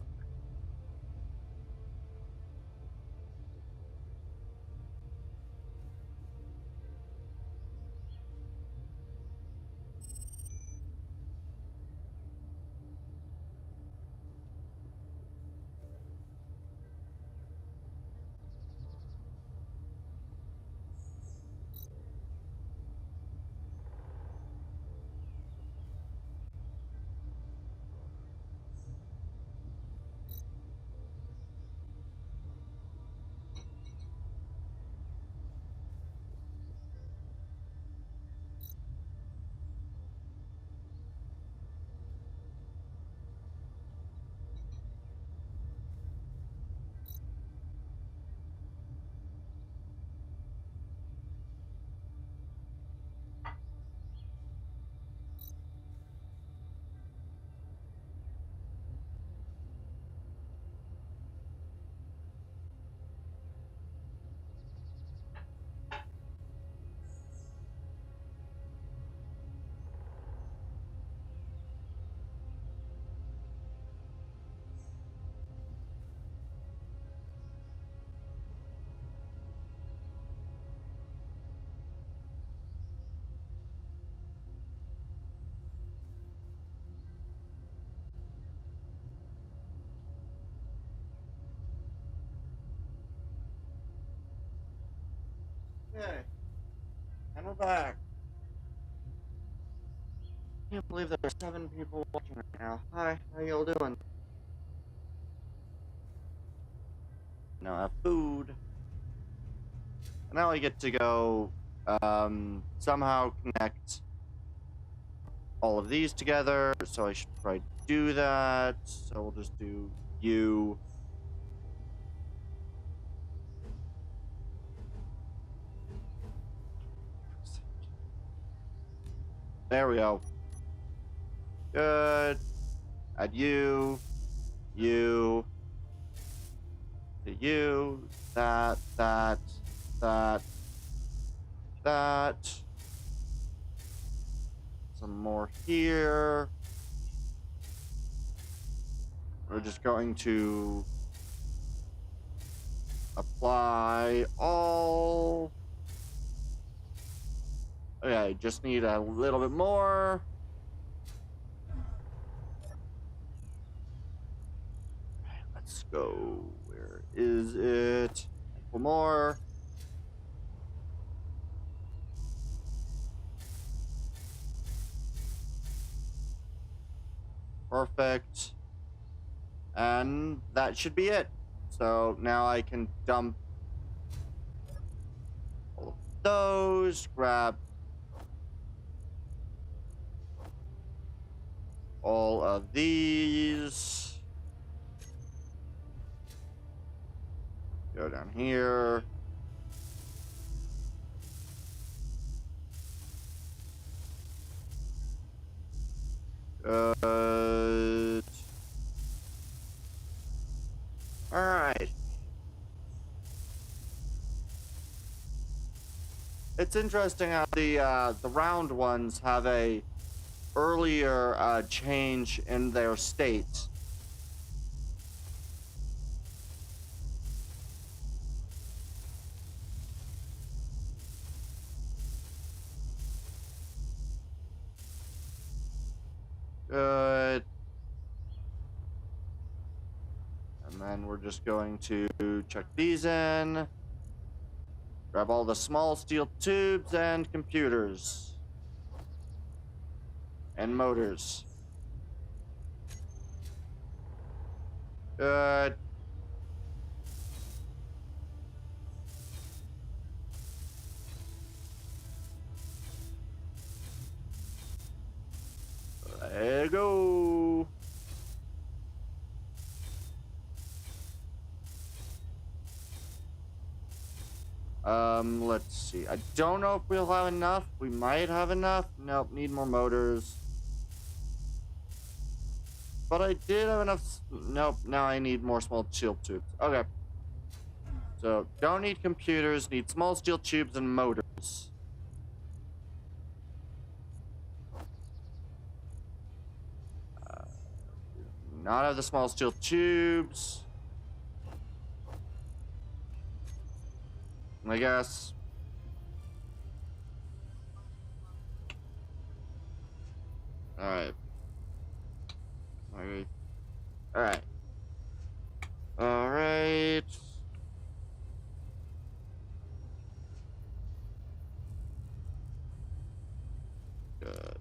Okay. And we're back. Can't believe there are 7 people watching right now. Hi, how y'all doing? Now I have food. And now I get to go somehow connect all of these together. So I should probably do that. So we'll just do you. There we go. Good. Add you. You. To you. That. That. Some more here. We're just going to apply all. Okay, just need a little bit more. Let's go. Where is it? A couple more. Perfect. And that should be it. So now I can dump all of those, grab all of these, go down here. Good. All right. It's interesting how the round ones have a earlier change in their state. Good. And then we're just going to check these in. Grab all the small steel tubes and computers. And motors. Good. There you go. Let's see. I don't know if we'll have enough. We might have enough. Nope, need more motors. But I did have enough. Nope, now I need more small steel tubes. Okay. So, don't need computers, need small steel tubes and motors. Not have the small steel tubes. I guess. Alright. Alright. Alright. Alright. Good.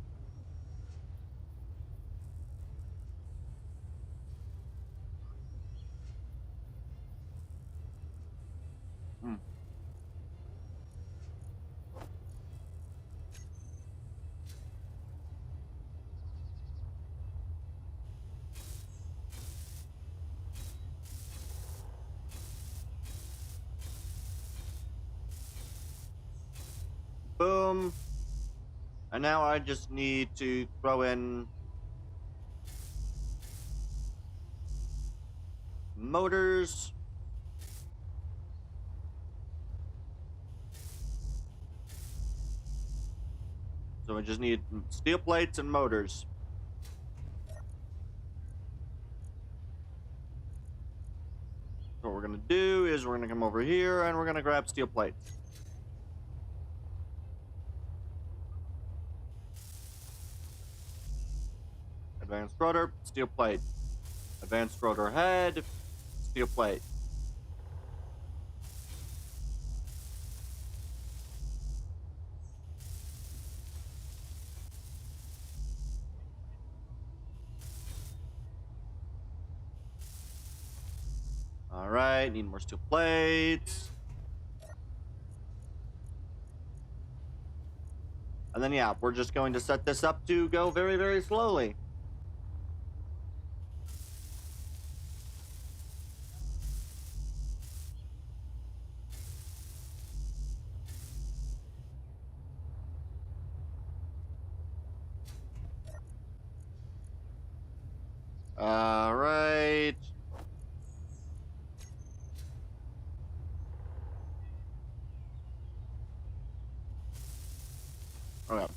Hmm. Boom. And now I just need to throw in motors. So I just need steel plates and motors. So what we're gonna do is we're gonna come over here and we're gonna grab steel plates. Advanced rotor, steel plate. Advanced rotor head, steel plate. right, need more steel plates. And then, yeah, we're just going to set this up to go very, very slowly. All right. Okay.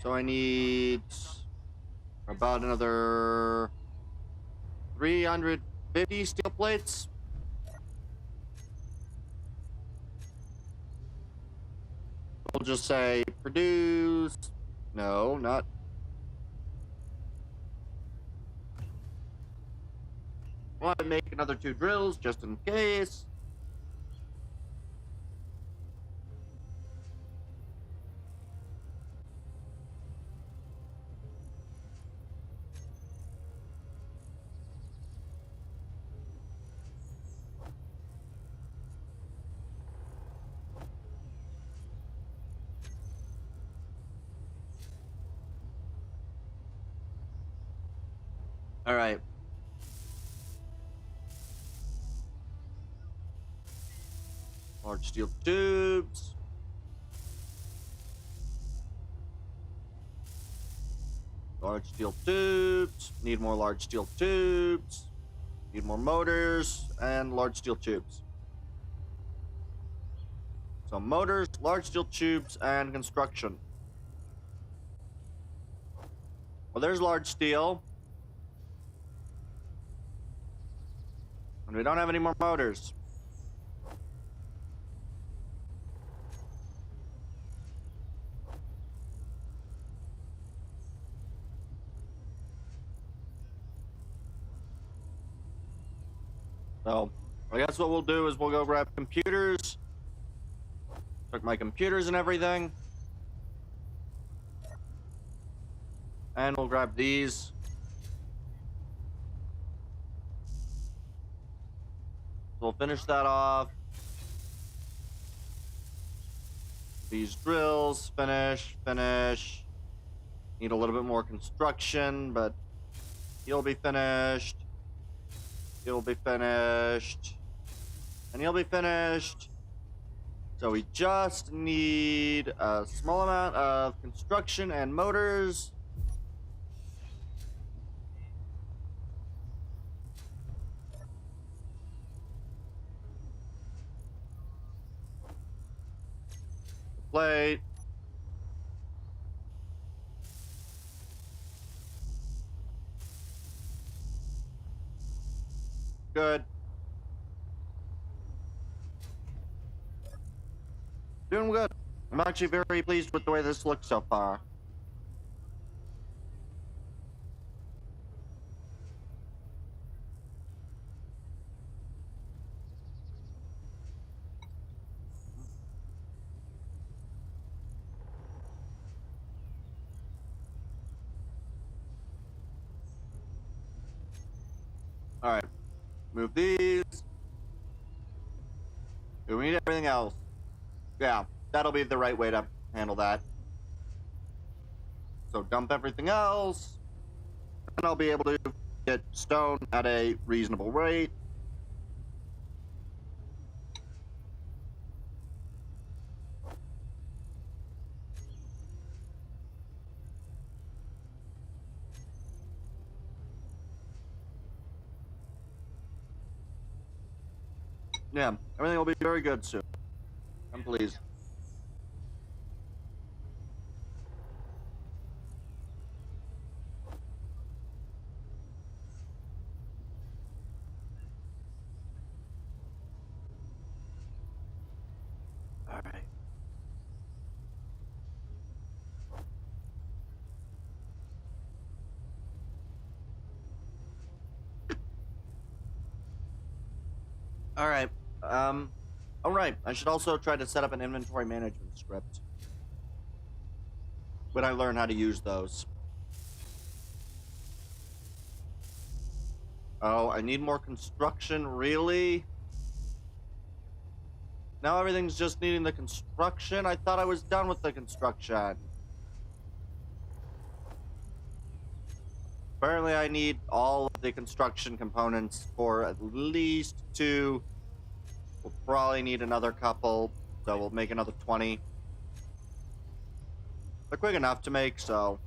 So I need about another 350 steel plates. We'll just say produce. No, not. Want to make another 2 drills just in case. All right. Large steel tubes. Large steel tubes. Need more large steel tubes. Need more motors and large steel tubes. So motors, large steel tubes, and construction. Well, there's large steel. And we don't have any more motors. So I guess what we'll do is we'll go grab computers. Took my computers and everything. And we'll grab these. We'll finish that off. These drills, finish. Need a little bit more construction, but he'll be finished. He'll be finished. And he'll be finished. So we just need a small amount of construction and motors. Plate. Good. Doing good. I'm actually very pleased with the way this looks so far. All right. Move these. Do we need everything else? Yeah, that'll be the right way to handle that. So dump everything else. And I'll be able to get stone at a reasonable rate. Yeah, everything will be very good soon. I'm pleased. All right. All right. All right. I should also try to set up an inventory management script when I learn how to use those. Oh, I need more construction, really? Now everything's just needing the construction? I thought I was done with the construction. Apparently I need all of the construction components for at least 2. We'll probably need another couple, so we'll make another 20. They're quick enough to make, so...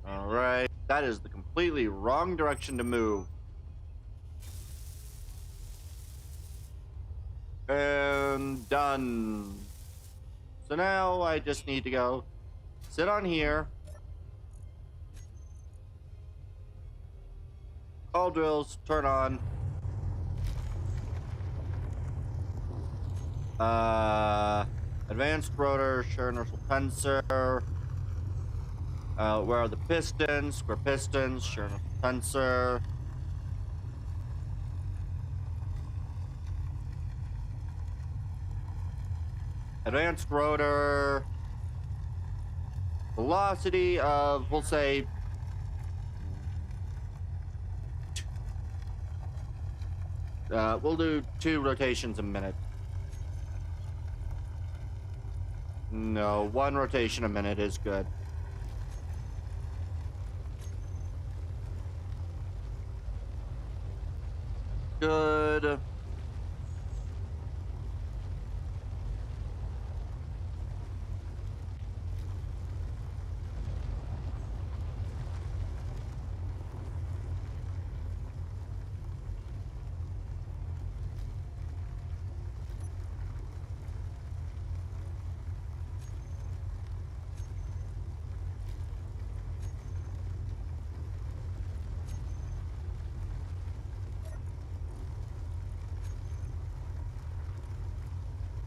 Alright, that is the completely wrong direction to move. And done. So now I just need to go sit on here. All drills, turn on. Advanced rotor, sure inertial tensor. Where are the pistons? Square pistons, sure inertial tensor. Advanced rotor. Velocity of, we'll say, we'll do 2 rotations a minute. No, 1 rotation a minute is good. Good.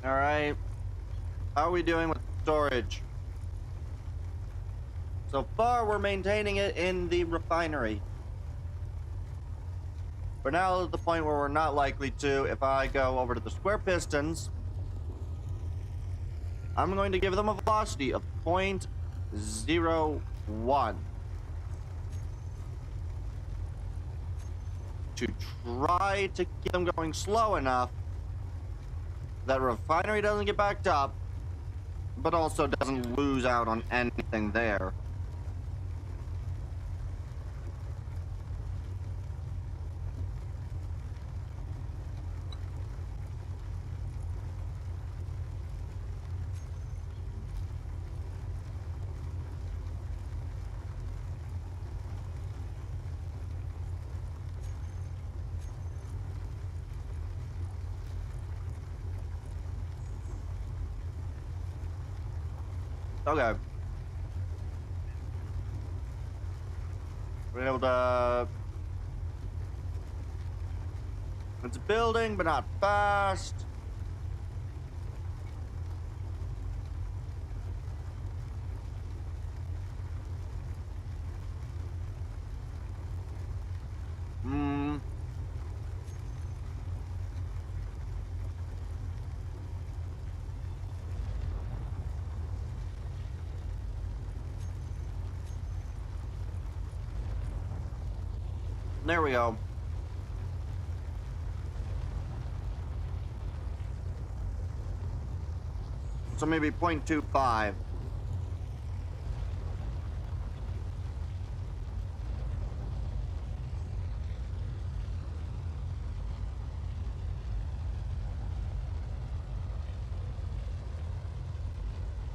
Alright. How are we doing with storage? So far, we're maintaining it in the refinery. But now at the point where we're not likely to, if I go over to the square pistons, I'm going to give them a velocity of 0.01 to try to keep them going slow enough that refinery doesn't get backed up, but also doesn't lose out on anything there. Okay. We're able to... It's building, but not fast. There we go. So maybe 0.25.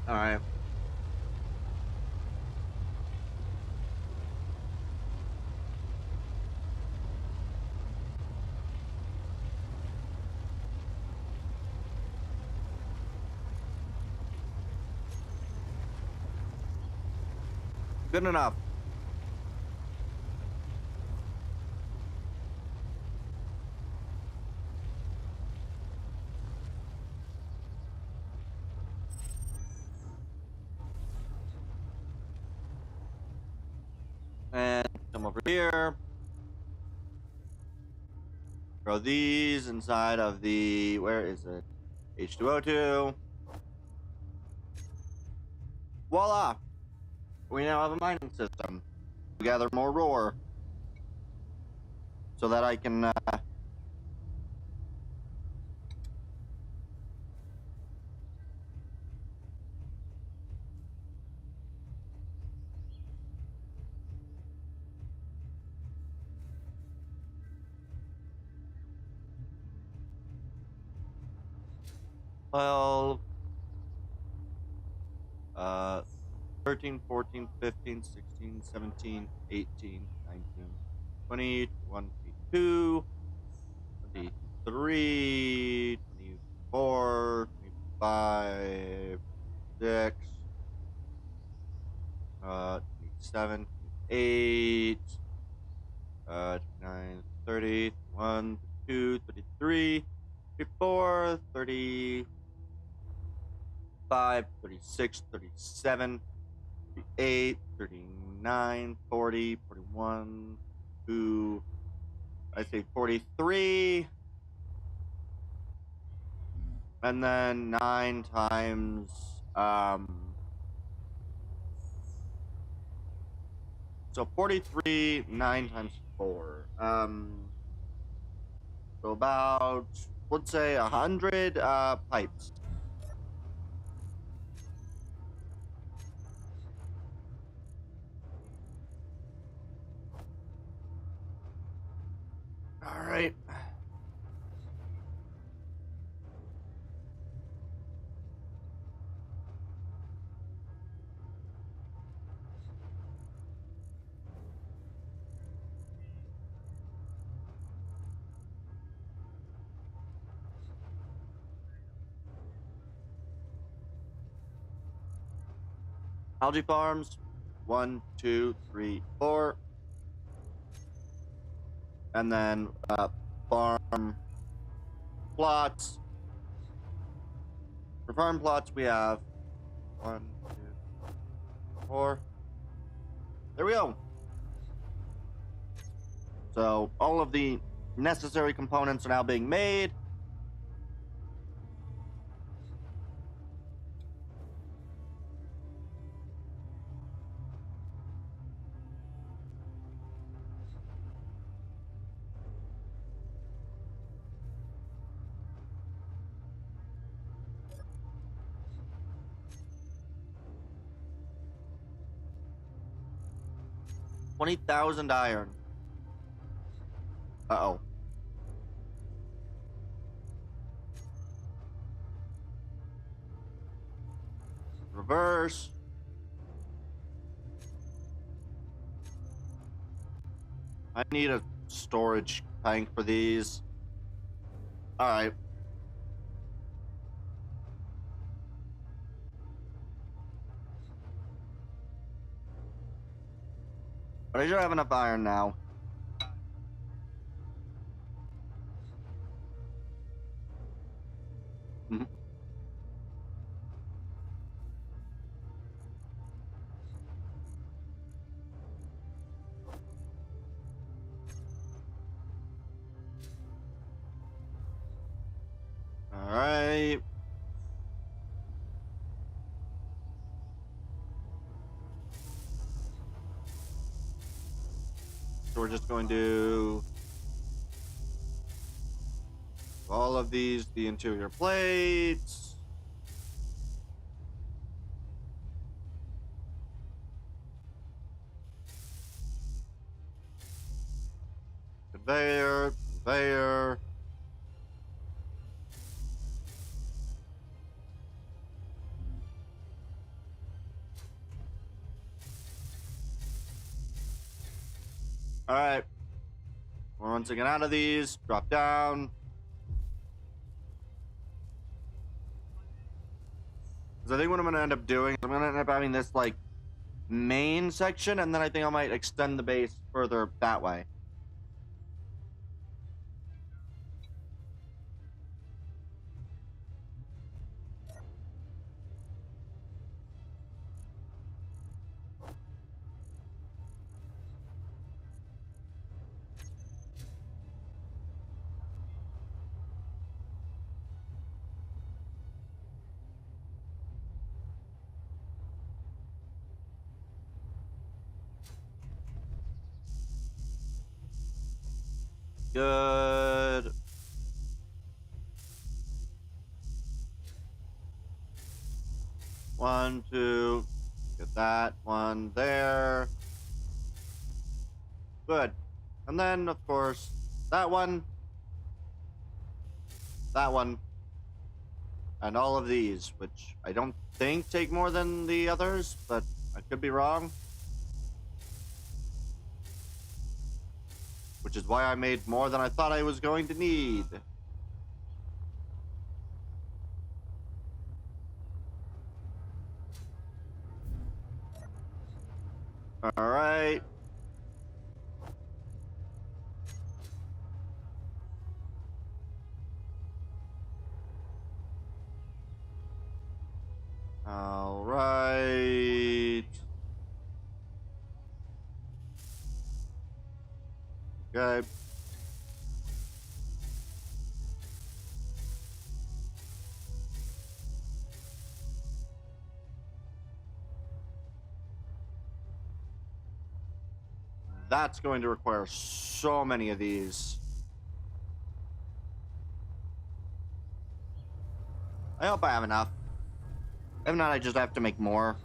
All right. Good enough. And come over here. Throw these inside of the, where is it? H2O2. voila! We now have a mining system to gather more ore so that I can well 13, 14, 15, 16, 17, 18, 19, 20, 21, 22, 23, 24, 25, 6, 27, 28, 29, 30, 31, 32, 33, 34, 35, 36, 37, 38, 39, 40, 41, 2, I say 43, and then 9 times, so 43, 9 times 4, so about, let's say 100, pipes. All right. Algae farms, 1, 2, 3, 4. And then farm plots. For farm plots, we have 1, 2, 4. There we go. So all of the necessary components are now being made. $20,000 iron. Uh-oh. Reverse. I need a storage tank for these. All right. But I should have enough iron now. Mhm. All right. So we're just going to all of these, the interior plates. Conveyor, conveyor. All right. We're once again out of these. Drop down. Because I think what I'm going to end up doing is I'm going to end up having this, like, main section, and then I think I might extend the base further that way. Good. One, two. Get that one there. Good. And then, of course, that one, and all of these, which I don't think take more than the others, but I could be wrong. Which is why I made more than I thought I was going to need. All right. All right. Okay. That's going to require so many of these. I hope I have enough. If not, I just have to make more.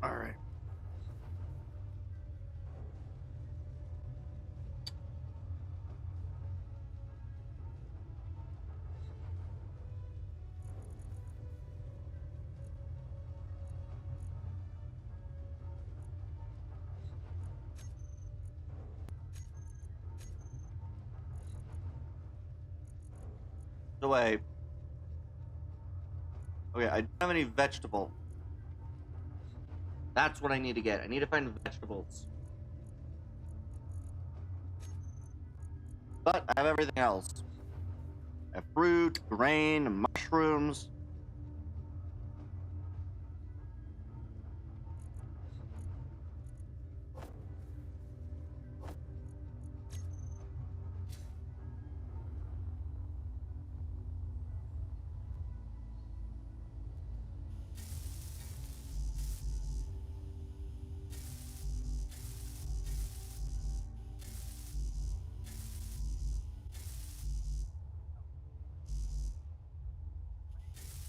All right. So wait. Okay, I don't have any vegetable. That's what I need to get. I need to find vegetables. But I have everything else. I have fruit, grain, mushrooms.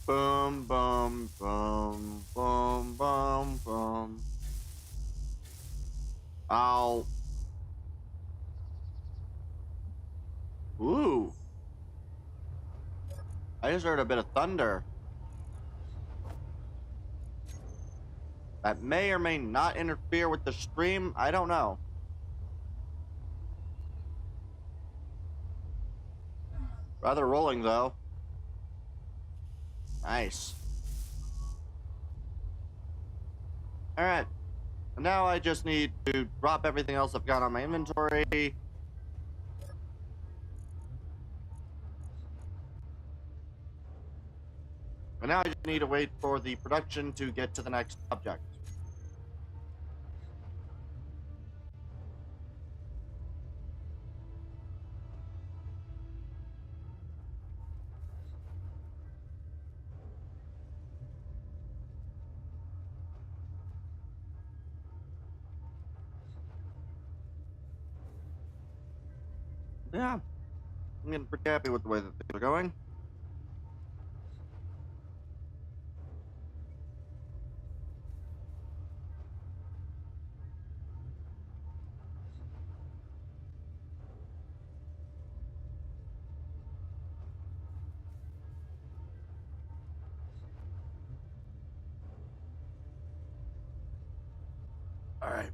Boom, boom, boom, boom, boom, boom. Ow. Ooh. I just heard a bit of thunder. That may or may not interfere with the stream. I don't know. Rather rolling, though. Nice. Alright. Now I just need to drop everything else I've got on my inventory. And now I just need to wait for the production to get to the next object. Yeah. I'm getting pretty happy with the way that things are going. Alright.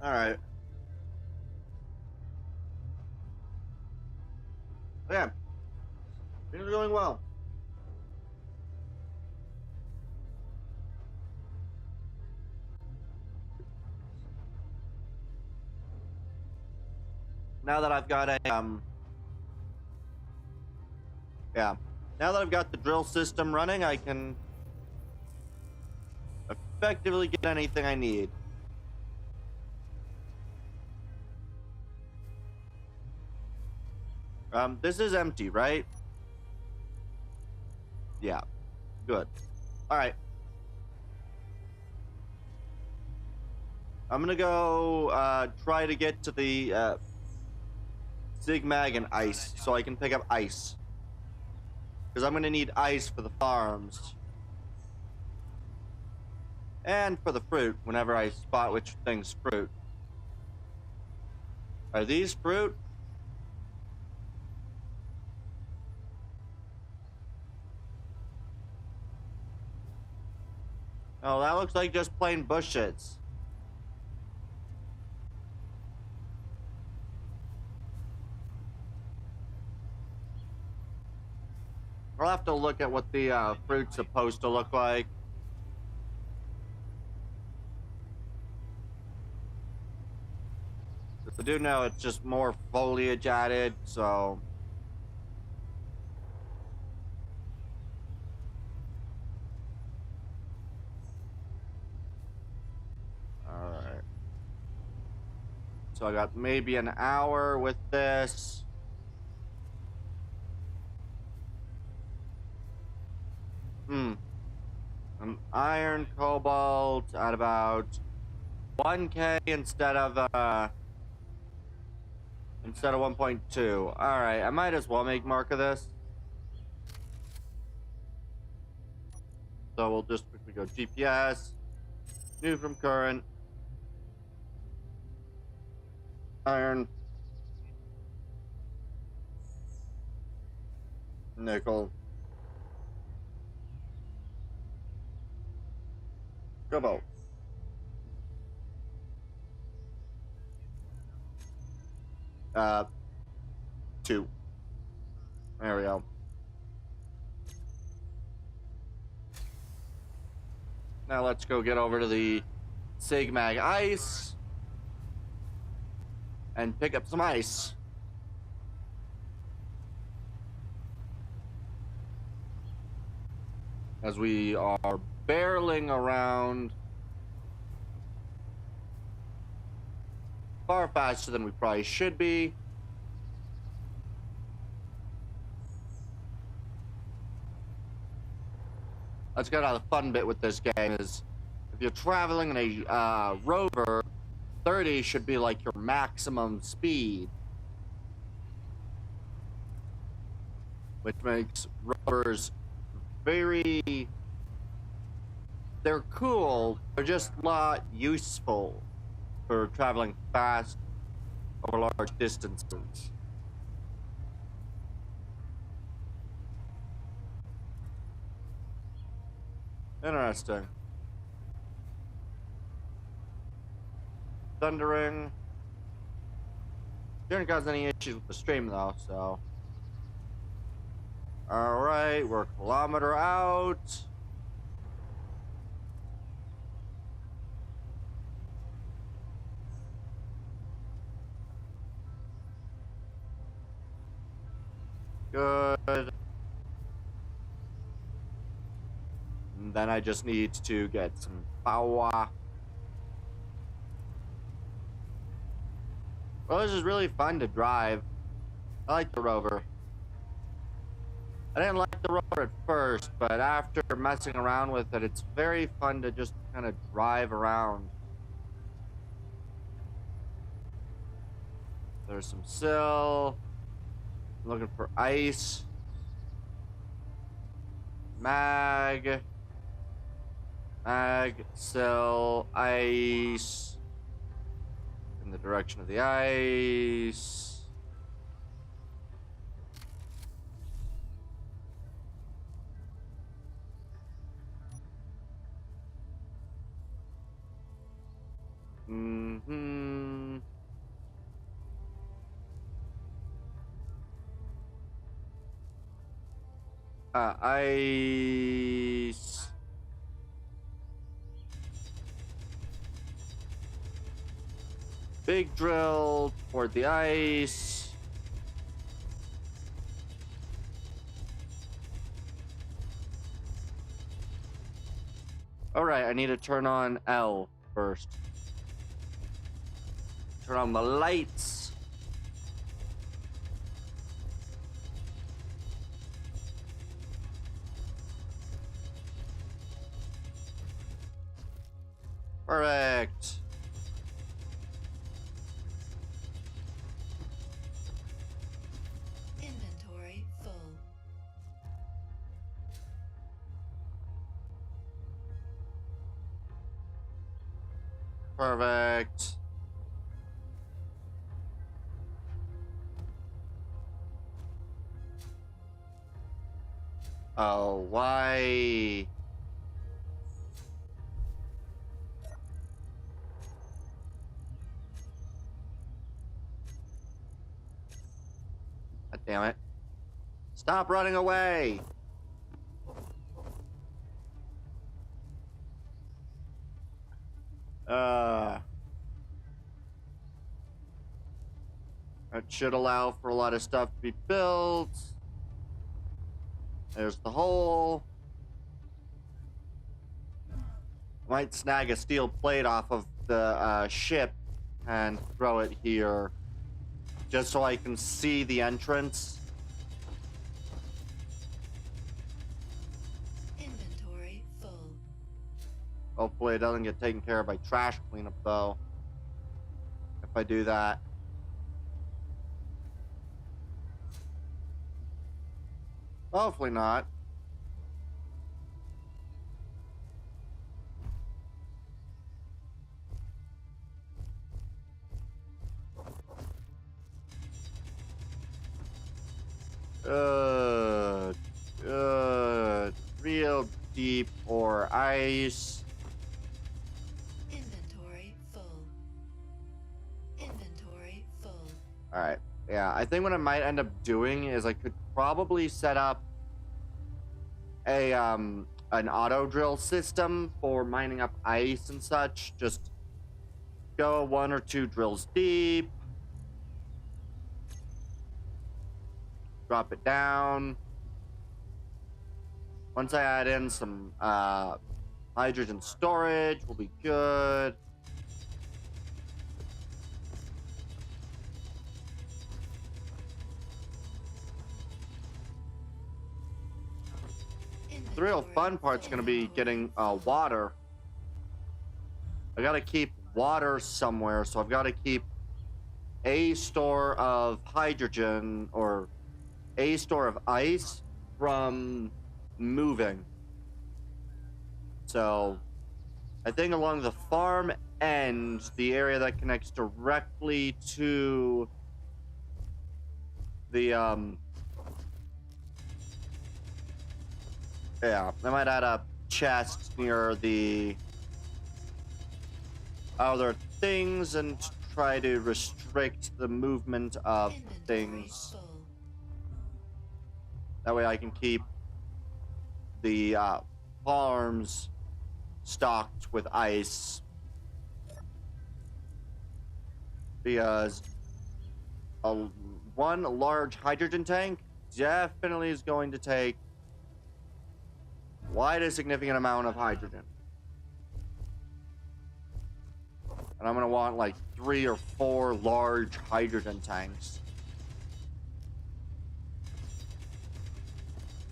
Alright. Yeah. Things are going well. Now that I've got a yeah. Now that I've got the drill system running, I can effectively get anything I need. This is empty, right? Yeah. Good. Alright. I'm gonna go try to get to the Sigmag and ice so I can pick up ice. Because I'm gonna need ice for the farms. And for the fruit, whenever I spot which thing's fruit. Are these fruit? Oh, that looks like just plain bushes. I'll have to look at what the fruit's supposed to look like. I do know it's just more foliage added, so... Alright. So I got maybe an hour with this. Iron cobalt at about 1K instead of 1.2. Alright, I might as well make mark of this. So we'll just quickly go GPS, new from current, iron, nickel, cobalt. Uh, 2. There we go. Now let's go get over to the Sigmag ice and pick up some ice. As we are barreling around far faster than we probably should be. That's kind of the fun bit with this game is if you're traveling in a rover, 30 should be like your maximum speed. Which makes rovers very... They're cool, they're just not useful for traveling fast over large distances. Interesting. Thundering. Didn't cause any issues with the stream though, so. Alright, we're a kilometer out. Good. And then I just need to get some power. Well, this is really fun to drive. I like the rover. I didn't like the rover at first, but after messing around with it, it's very fun to just kind of drive around. There's some sill. I'm looking for ice. Mag, sill, ice. In the direction of the ice. Ice. Big drill toward the ice. All right, I need to turn on L first. Turn on the lights. Perfect. Inventory full. Perfect. Oh, why? God damn it. Stop running away. That should allow for a lot of stuff to be built. There's the hole. Might snag a steel plate off of the ship and throw it here. Just so I can see the entrance. Inventory full. Hopefully it doesn't get taken care of by trash cleanup, though. If I do that. Hopefully not. Good. Real deep or ice. Inventory full. Inventory full. Alright. Yeah, I think what I might end up doing is I could probably set up a an auto drill system for mining up ice and such. Just go 1 or 2 drills deep. Drop it down. Once I add in some hydrogen storage, we'll be good. The real fun part's gonna be getting water. I gotta keep water somewhere, so I've gotta keep a store of hydrogen or a store of ice from moving. So I think along the farm end, the area that connects directly to the yeah, I might add a chest near the other things and try to restrict the movement of things. Full. That way I can keep the farms stocked with ice. Because one large hydrogen tank definitely is going to take quite a significant amount of hydrogen. And I'm going to want like 3 or 4 large hydrogen tanks.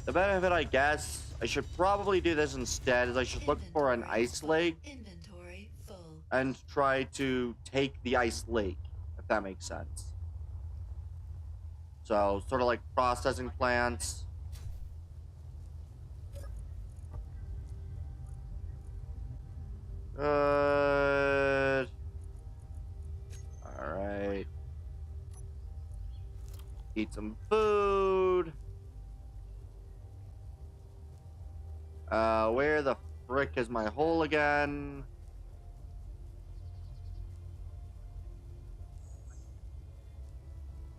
The benefit, I guess, I should probably do this instead, is I should look for an ice lake Inventory full. and try to take the ice lake, if that makes sense. So, sort of like processing plants. Good. Alright. Eat some food. Where the frick is my hole again?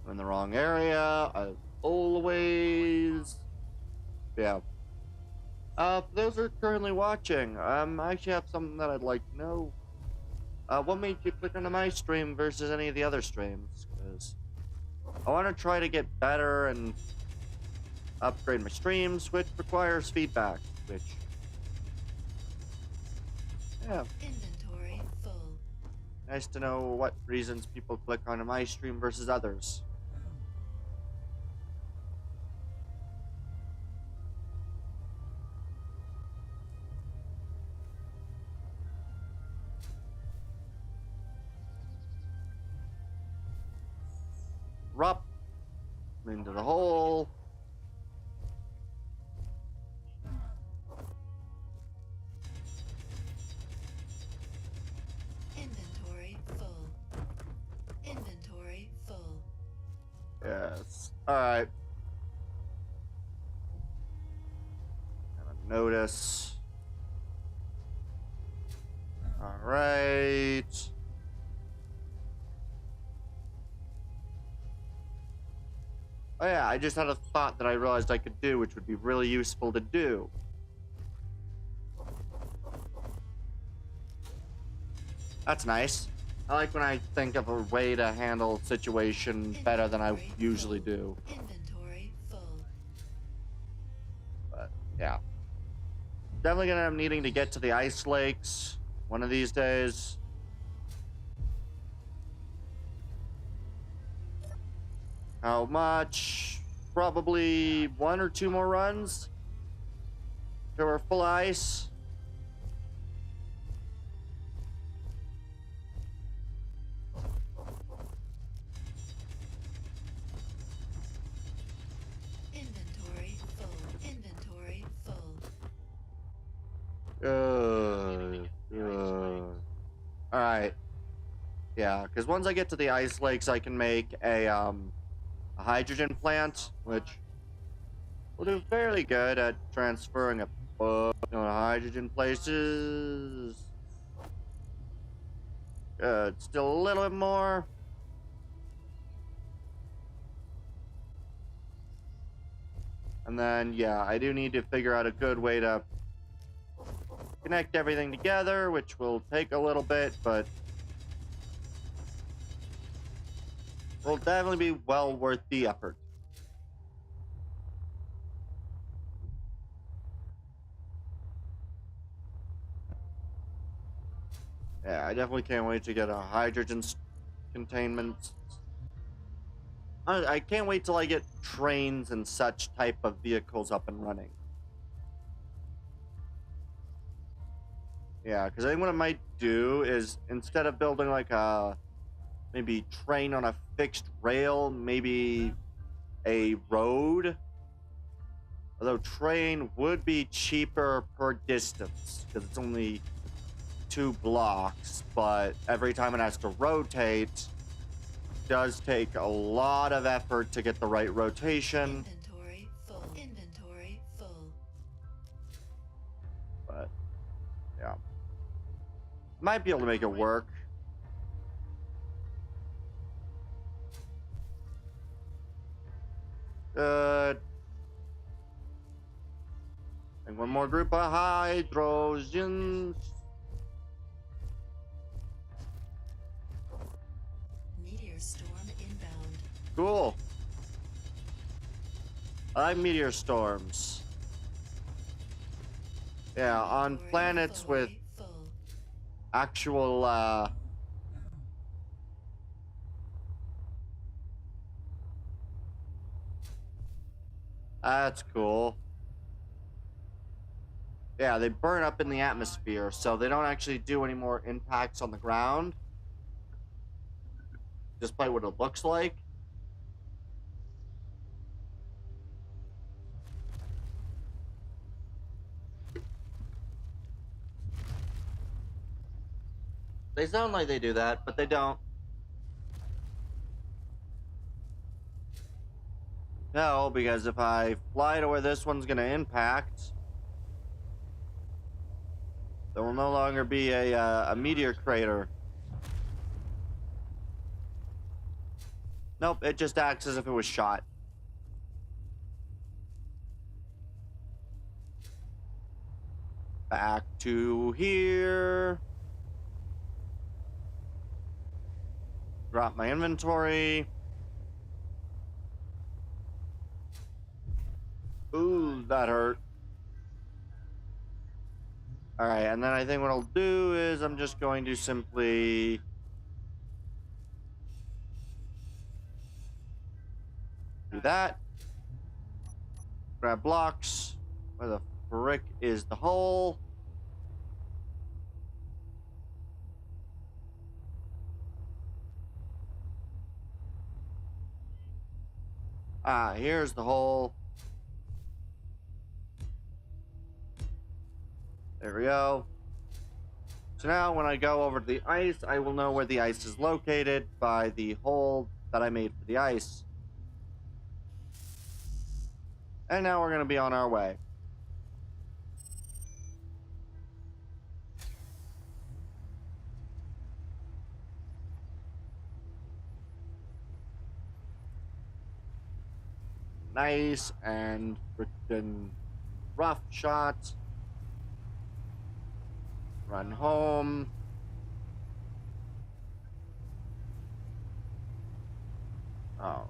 I'm in the wrong area, as always. Yeah. For those who are currently watching, I actually have something that I'd like to know. What made you click onto my stream versus any of the other streams? Because I want to try to get better and upgrade my streams, which requires feedback, which, yeah, Inventory full. nice to know what reasons people click onto my stream versus others. Rup into the hole. Inventory full. Inventory full. Yes. Alright. Notice. Alright. Oh yeah, I just had a thought that I realized I could do, which would be really useful to do. That's nice. I like when I think of a way to handle a situation better than I usually do. Inventory full. But yeah. Definitely gonna end up needing to get to the ice lakes one of these days. How much? Probably 1 or 2 more runs till we're full ice. Inventory full. Inventory full. All right. Yeah, because once I get to the ice lakes, I can make a hydrogen plant, which will do fairly good at transferring a bunch of hydrogen places. Good. Still a little bit more. And then, yeah, I do need to figure out a good way to connect everything together, which will take a little bit, but will definitely be well worth the effort. Yeah, I definitely can't wait to get a hydrogen containment. I can't wait till I get trains and such type of vehicles up and running. Yeah, because I think what I might do is instead of building like a maybe train on a fixed rail, maybe a road. Although train would be cheaper per distance because it's only 2 blocks, but every time it has to rotate, does take a lot of effort to get the right rotation. Inventory full. Inventory full. But yeah, might be able to make it work. Good. And one more group of hydrogens. Meteor storm inbound. Cool. I like meteor storms. Yeah, on Inventory planets with full. actual that's cool. Yeah, they burn up in the atmosphere, so they don't actually do any more impacts on the ground, despite what it looks like. They sound like they do that, but they don't. No, because if I fly to where this one's gonna impact, there will no longer be a meteor crater. Nope, it just acts as if it was shot. Back to here. Drop my inventory. Ooh, that hurt. All right, and then I think what I'll do is I'm just going to simply do that. Grab blocks. Where the frick is the hole? Ah, here's the hole. There we go. So now when I go over to the ice, I will know where the ice is located by the hole that I made for the ice. And now we're going to be on our way. Nice and freaking rough shot. Run home. Alright,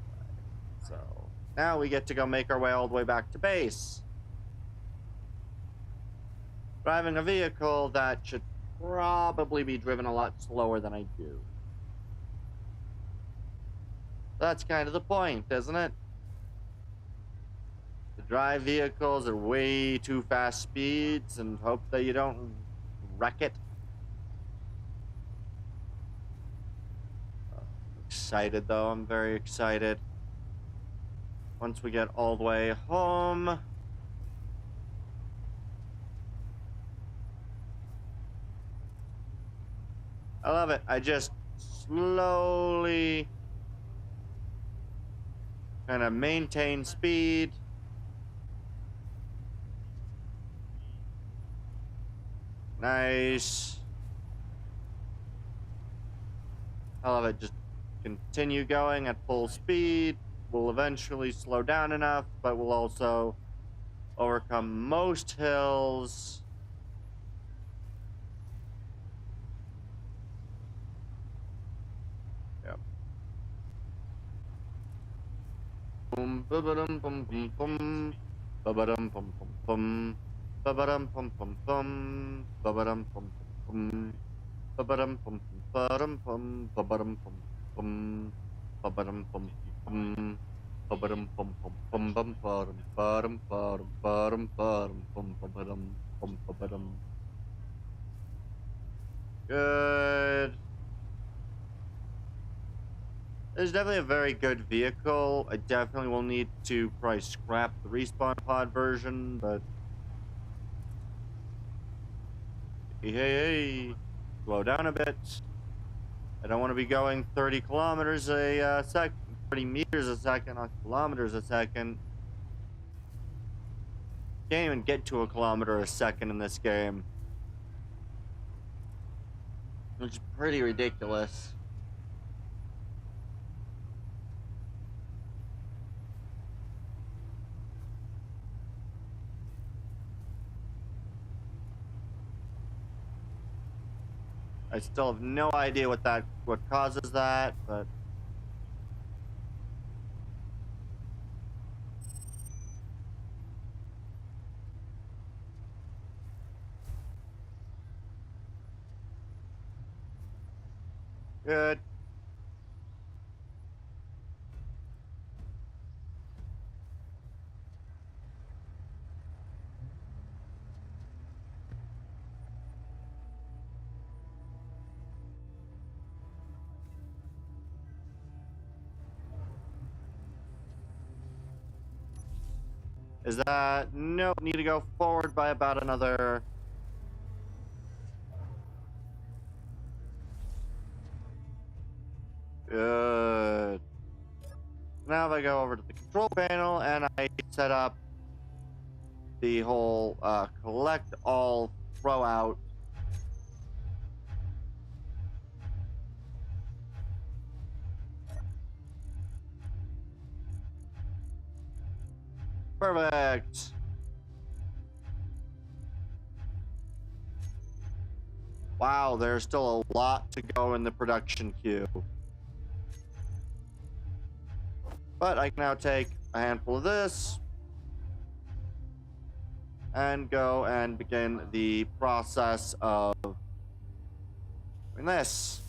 so now we get to go make our way all the way back to base. Driving a vehicle that should probably be driven a lot slower than I do. That's kind of the point, isn't it? To drive vehicles at way too fast speeds and hope that you don't wreck it. Excited though, I'm very excited. Once we get all the way home. I love it. I just slowly kind of maintain speed. Nice. I love it. Just continue going at full speed. We'll eventually slow down enough, but we'll also overcome most hills. Yep. Boom, ba-ba-dum, bum, bum, bum. Ba-ba-dum, bum, bum, bum. Ba-ba-dum, bum, bum, bum. Ba-ba-dum, bum, bum, bum. Ba-ba-dum, bum, ba-dum, bum. Ba-ba-dum, bum, bum. Ba-ba-dum, bum, bum. Ba-ba-dum, bum, bum, bum, bum, ba-dum, ba-dum, ba-dum, ba-dum, ba-dum, bum, ba-ba-dum, bum, ba-ba-dum. Good. It's definitely a very good vehicle. I definitely will need to probably scrap the respawn pod version, but hey, slow down a bit. I don't want to be going 30 kilometers a second, 30 meters a second, not kilometers a second. Can't even get to a kilometer a second in this game, which is pretty ridiculous. I still have no idea what causes that, but good. Is that no? Need to go forward by about another. Good. Now if I go over to the control panel and I set up the whole collect all, throw out. Perfect. Wow, there's still a lot to go in the production queue. But I can now take a handful of this and go and begin the process of doing this.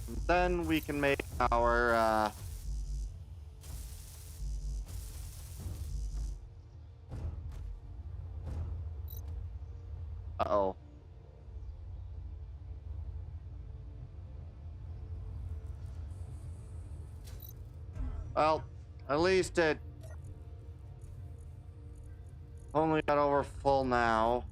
And then we can make our uh-oh. Well, at least it only got over full now.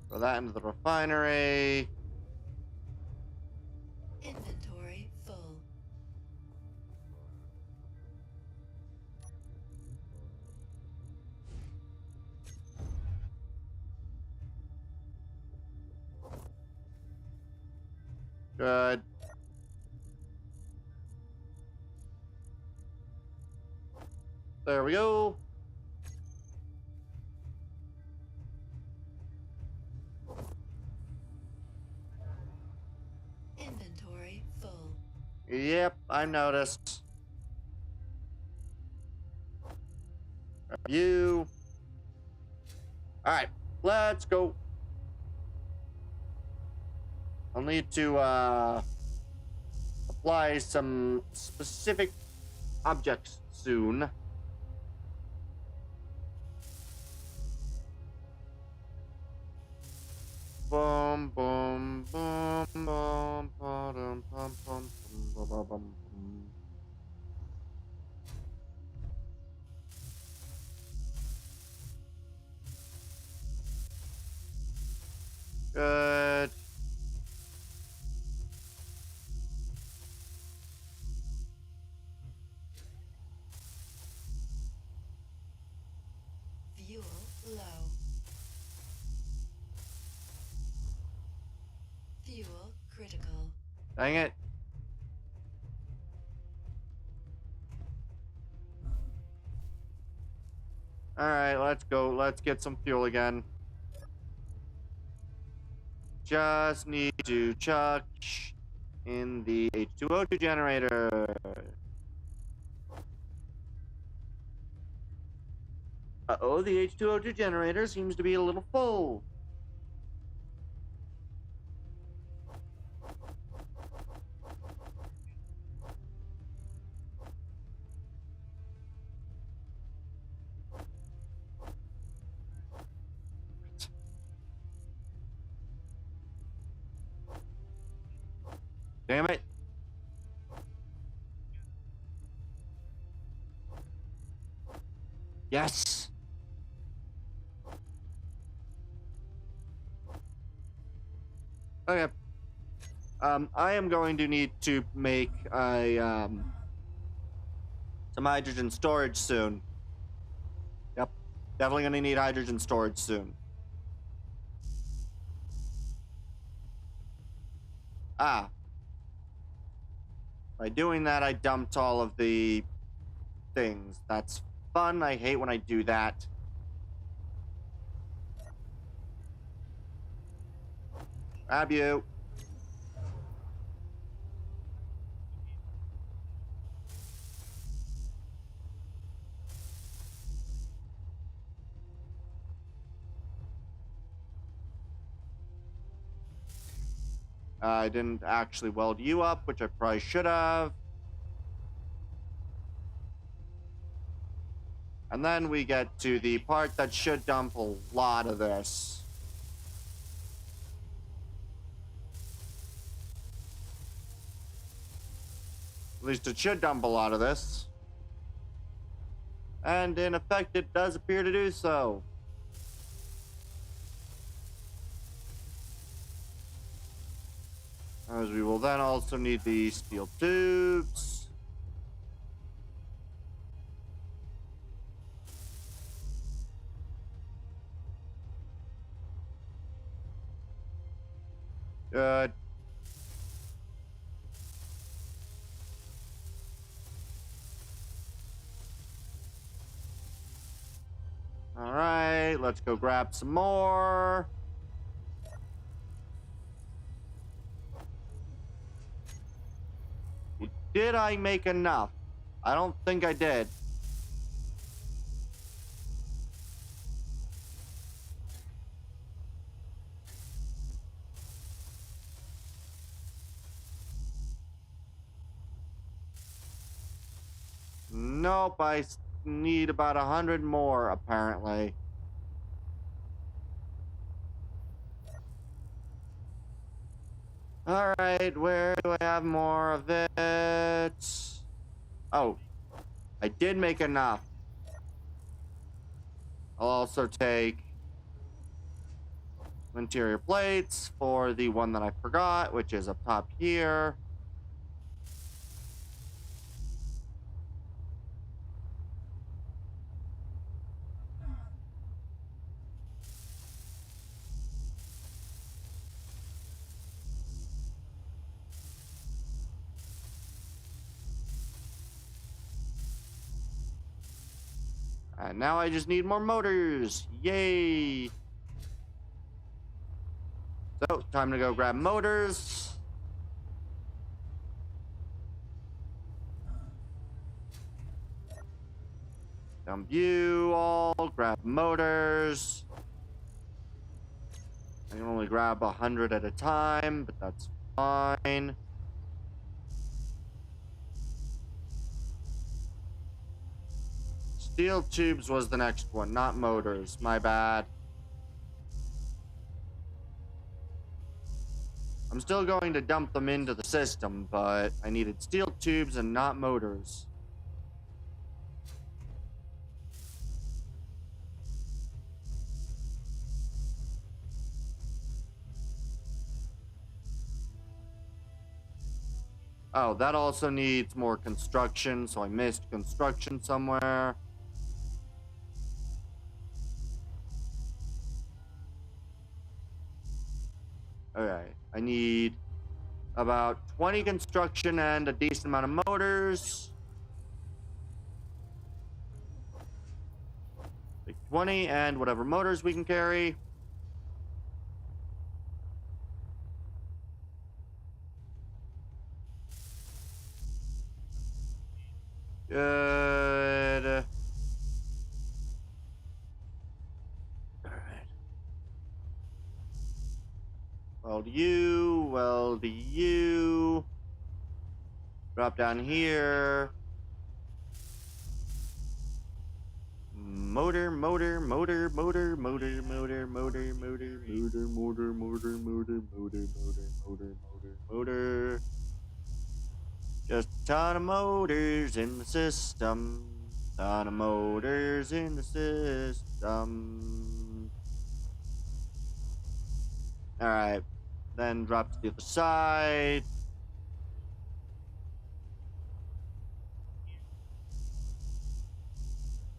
Throw that into the refinery. Inventory full. Good. There we go. Inventory full. Yep, I noticed. You. Alright, let's go. I'll need to apply some specific objects soon. Boom, boom, boom, boom, ba-dum, bum, bum, bum, bum, bum, bum. Good. Fuel low. Fuel critical. Dang it. Alright, let's go. Let's get some fuel again. Just need to chuck in the H2O2 generator. Uh-oh, the H2O2 generator seems to be a little full. Damn it. Yes. Okay. I am going to need to make a some hydrogen storage soon. Yep. Definitely gonna need hydrogen storage soon. Ah. By doing that, I dumped all of the things. That's fun. I hate when I do that. Grab you. I didn't actually weld you up, which I probably should have. And then we get to the part that should dump a lot of this. At least it should dump a lot of this. And in effect, it does appear to do so. As we will then also need the steel tubes. Good. All right, let's go grab some more. Did I make enough? I don't think I did. Nope, I need about 100 more, apparently. All right, where do I have more of it? Oh, I did make enough. I'll also take interior plates for the one that I forgot, which is up top here. And now I just need more motors. Yay! So, time to go grab motors. Dump you all, grab motors. I can only grab 100 at a time, but that's fine. Steel tubes was the next one, not motors. My bad. I'm still going to dump them into the system, but I needed steel tubes and not motors. Oh, that also needs more construction, so I missed construction somewhere. Okay, I need about 20 construction and a decent amount of motors. Like 20 and whatever motors we can carry. Good. Alright. Weld you, weld you. Drop down here. Motor, motor, motor, motor, motor, motor, motor, motor, motor, motor, motor, motor, motor, motor, motor, motor, motor. Just a ton of motors in the system. Ton of motors in the system. Alright. Then drop to the other side.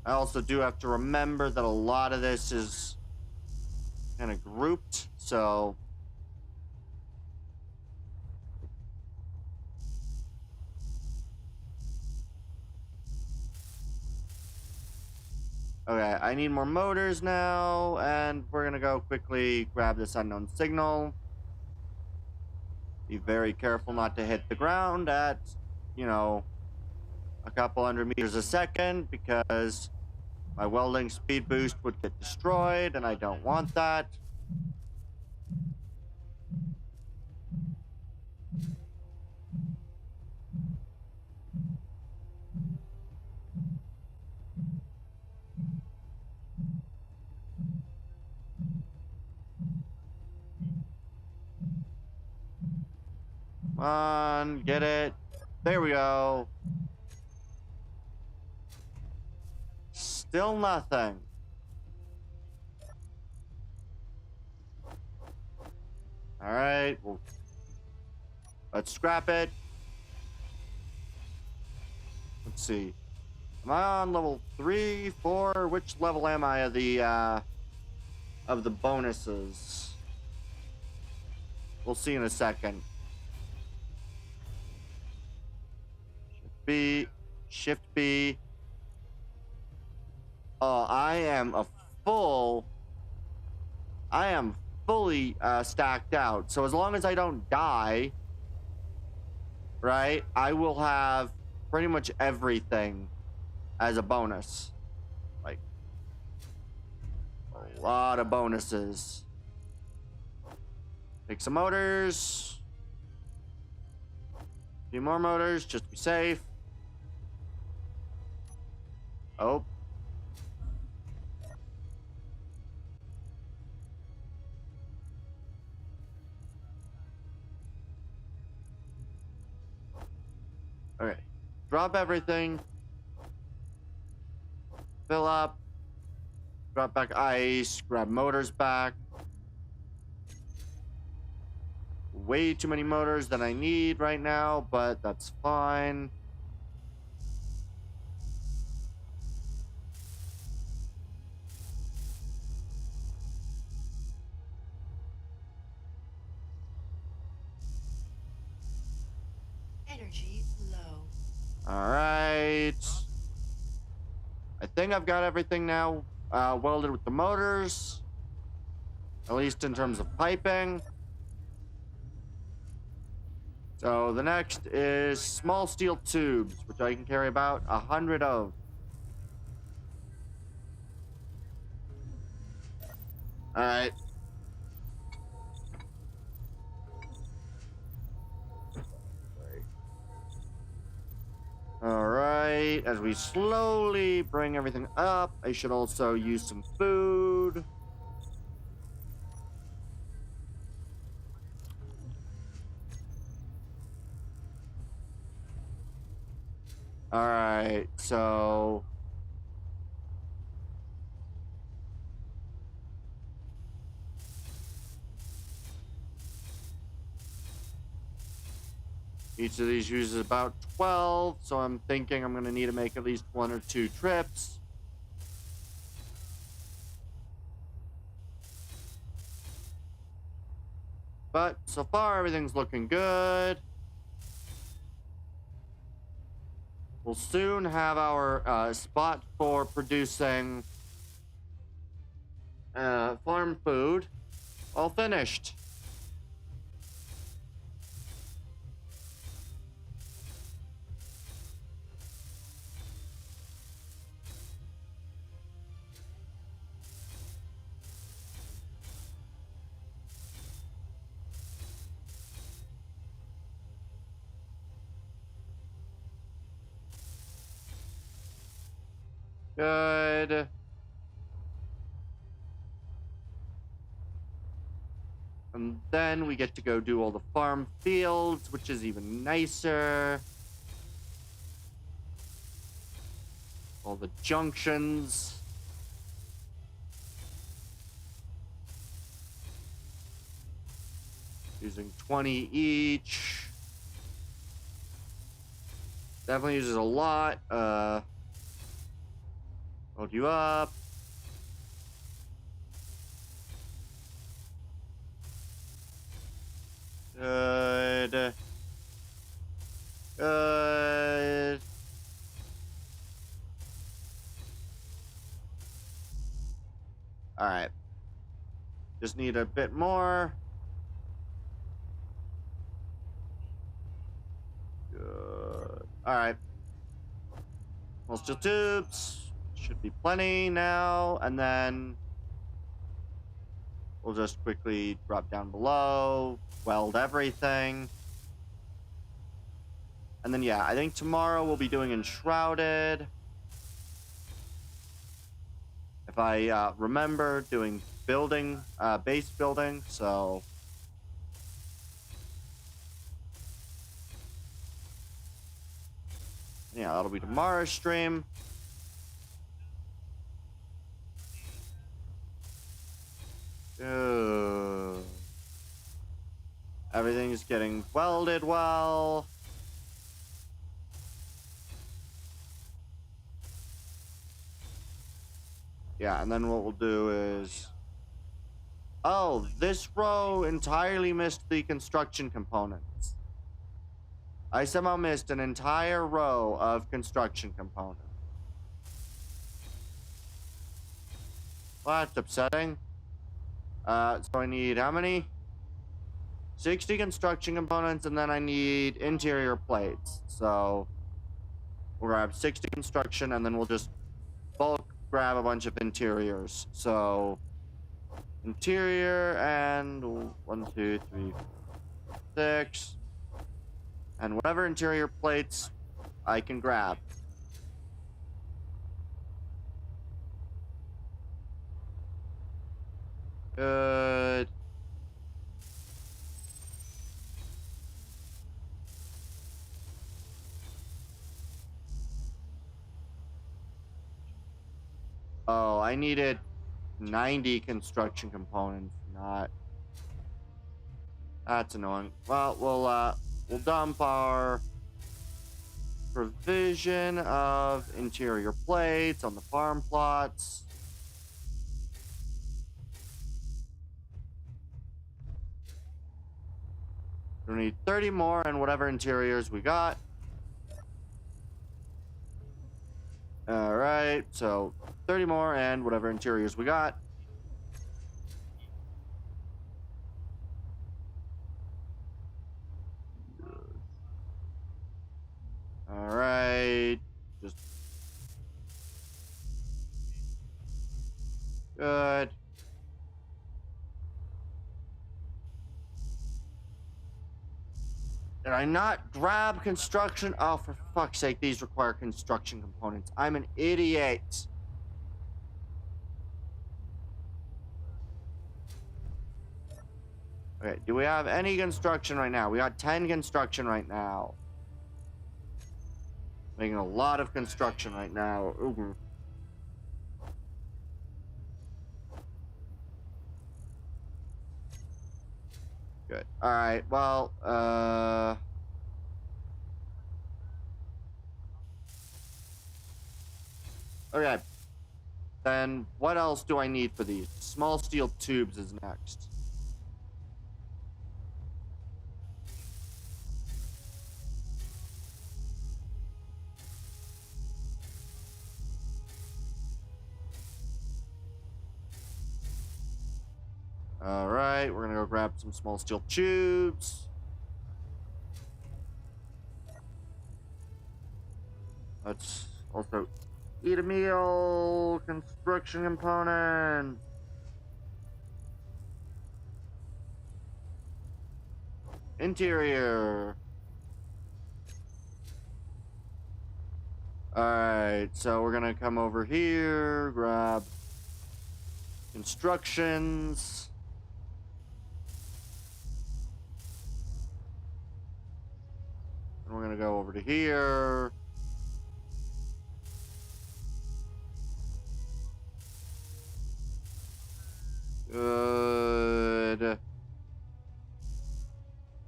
I also do have to remember that a lot of this is kind of grouped, so okay, I need more motors now, and we're gonna go quickly grab this unknown signal. Be very careful not to hit the ground at, you know, a couple hundred meters a second, because my welding speed boost would get destroyed, and I don't want that. Come on, get it. There we go. Still nothing. All right, well, let's scrap it. Let's see. Am I on level 3, 4? Which level am I of the bonuses? We'll see in a second. B, Shift B. Oh, I am fully stacked out. So as long as I don't die, right, I will have pretty much everything as a bonus. Like, a lot of bonuses. Take some motors. A few more motors, just to be safe. Oh. Okay. Drop everything. Fill up. Drop back ice. Grab motors back. Way too many motors than I need right now, but that's fine. Energy low. All right. I think I've got everything now welded with the motors, at least in terms of piping. So the next is small steel tubes, which I can carry about 100 of. All right. All right. As we slowly bring everything up, I should also use some food. All right. So each of these uses about 12, so I'm thinking I'm going to need to make at least 1 or 2 trips. But so far, everything's looking good. We'll soon have our spot for producing farm food all finished. Good. And then we get to go do all the farm fields, which is even nicer. All the junctions. Using 20 each. Definitely uses a lot. Hold you up. Good. Good. All right. Just need a bit more. Good. All right. Steel tubes. Should be plenty now. And then we'll just quickly drop down below, weld everything. And then, yeah, I think tomorrow we'll be doing Enshrouded. If I remember, doing building, base building, so... Yeah, that'll be tomorrow's stream. Good. Everything's getting welded well. Yeah, and then what we'll do is Oh, this row entirely missed the construction components. I somehow missed an entire row of construction components. Well, that's upsetting. So I need how many? 60 construction components, and then I need interior plates. So we'll grab 60 construction, and then we'll just bulk grab a bunch of interiors. So interior and 1, 2, 3, 6, and whatever interior plates I can grab. Good. Oh, I needed 90 construction components, not. That's annoying. Well, we'll dump our provision of interior plates on the farm plots. We need 30 more and whatever interiors we got. All right, so 30 more and whatever interiors we got. All right, just good. Did I not grab construction? Oh, for fuck's sake, these require construction components. I'm an idiot. Okay, do we have any construction right now? We got 10 construction right now. Making a lot of construction right now. Ooh. Good. All right. Well, okay. Then what else do I need for these? Small steel tubes is next. All right, we're gonna go grab some small steel tubes. Let's also eat a meal. Construction component. Interior. All right, so we're gonna come over here, grab instructions. And we're gonna go over to here. Good.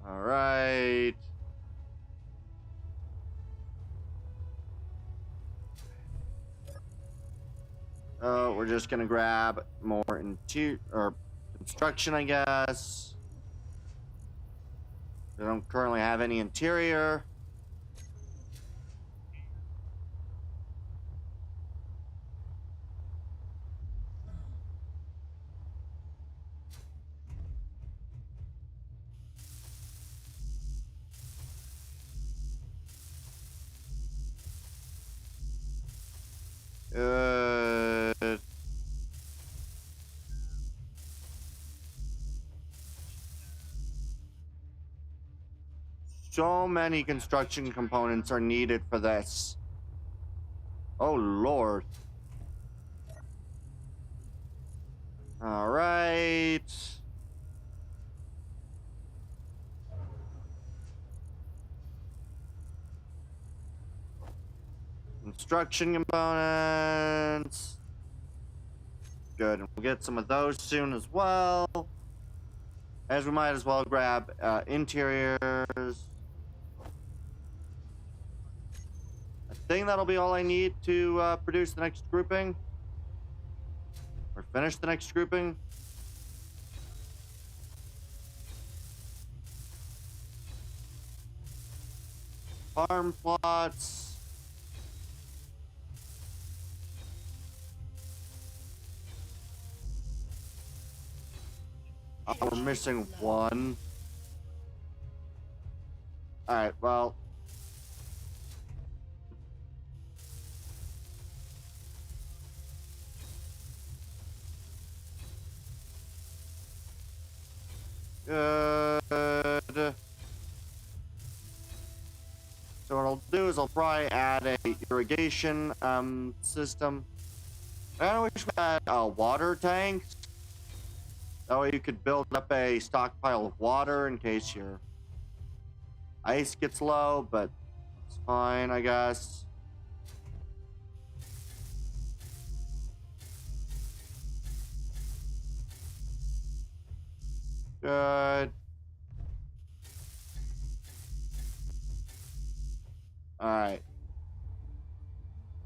All right. We're just gonna grab more interior or construction, I guess. We don't currently have any interior. Good. So many construction components are needed for this. Oh, Lord. All right. Construction components. Good. And we'll get some of those soon as well. As we might as well grab interiors. I think that'll be all I need to produce the next grouping. Or finish the next grouping. farm plots. Oh, we're missing one. Alright, well. Good. So what I'll do is I'll probably add a irrigation system. I wish we had water tanks. That way you could build up a stockpile of water in case your ice gets low, but it's fine, I guess. Good. Alright.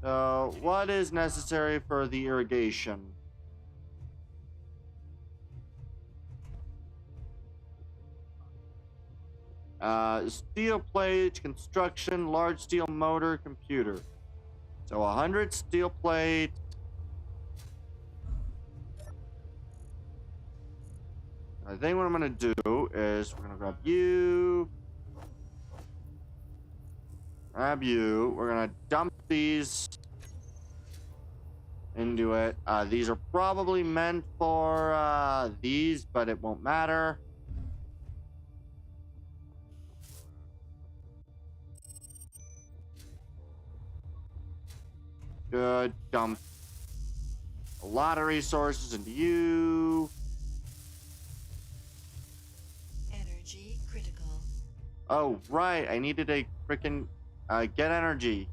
So, what is necessary for the irrigation? Steel plate, construction, large steel motor, computer. So 100 steel plate. I think what I'm gonna do is we're gonna grab you. Grab you. We're gonna dump these into it. These are probably meant for these, but it won't matter. Good. Dump a lot of resources into you. Energy critical. Oh, right. I needed a freaking get energy.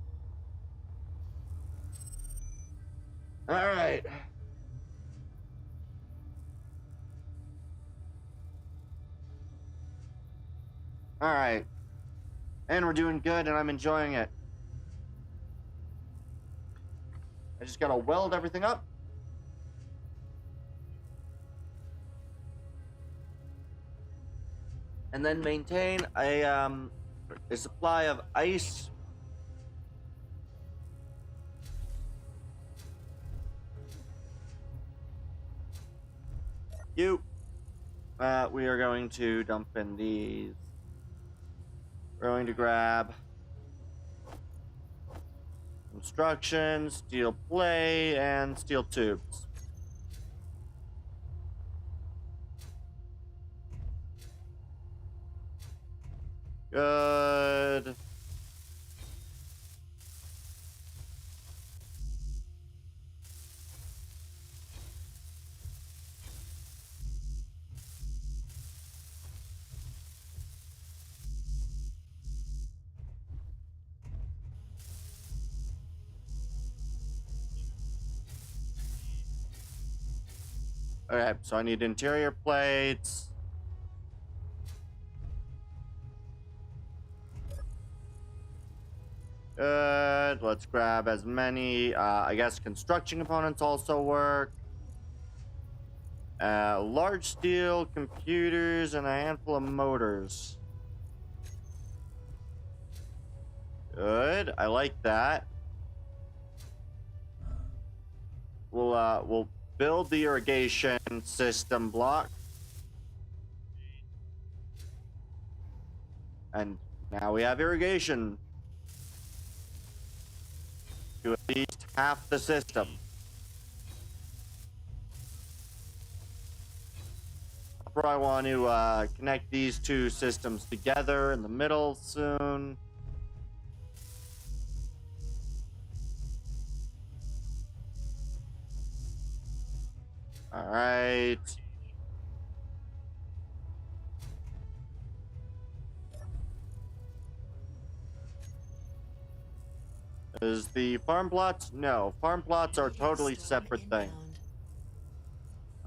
All right. All right. And we're doing good, and I'm enjoying it. I just gotta weld everything up. And then maintain a supply of ice. We are going to dump in these. We're going to grab construction, steel plate, and steel tubes. Good. Okay, so I need interior plates. Good. Let's grab as many. I guess construction components also work. Large steel, computers, and a handful of motors. Good. I like that. We'll build the irrigation system block. And now we have irrigation to at least half the system. I'll probably want to connect these two systems together in the middle soon. All right. Is the farm plots? No, farm plots are totally separate thing.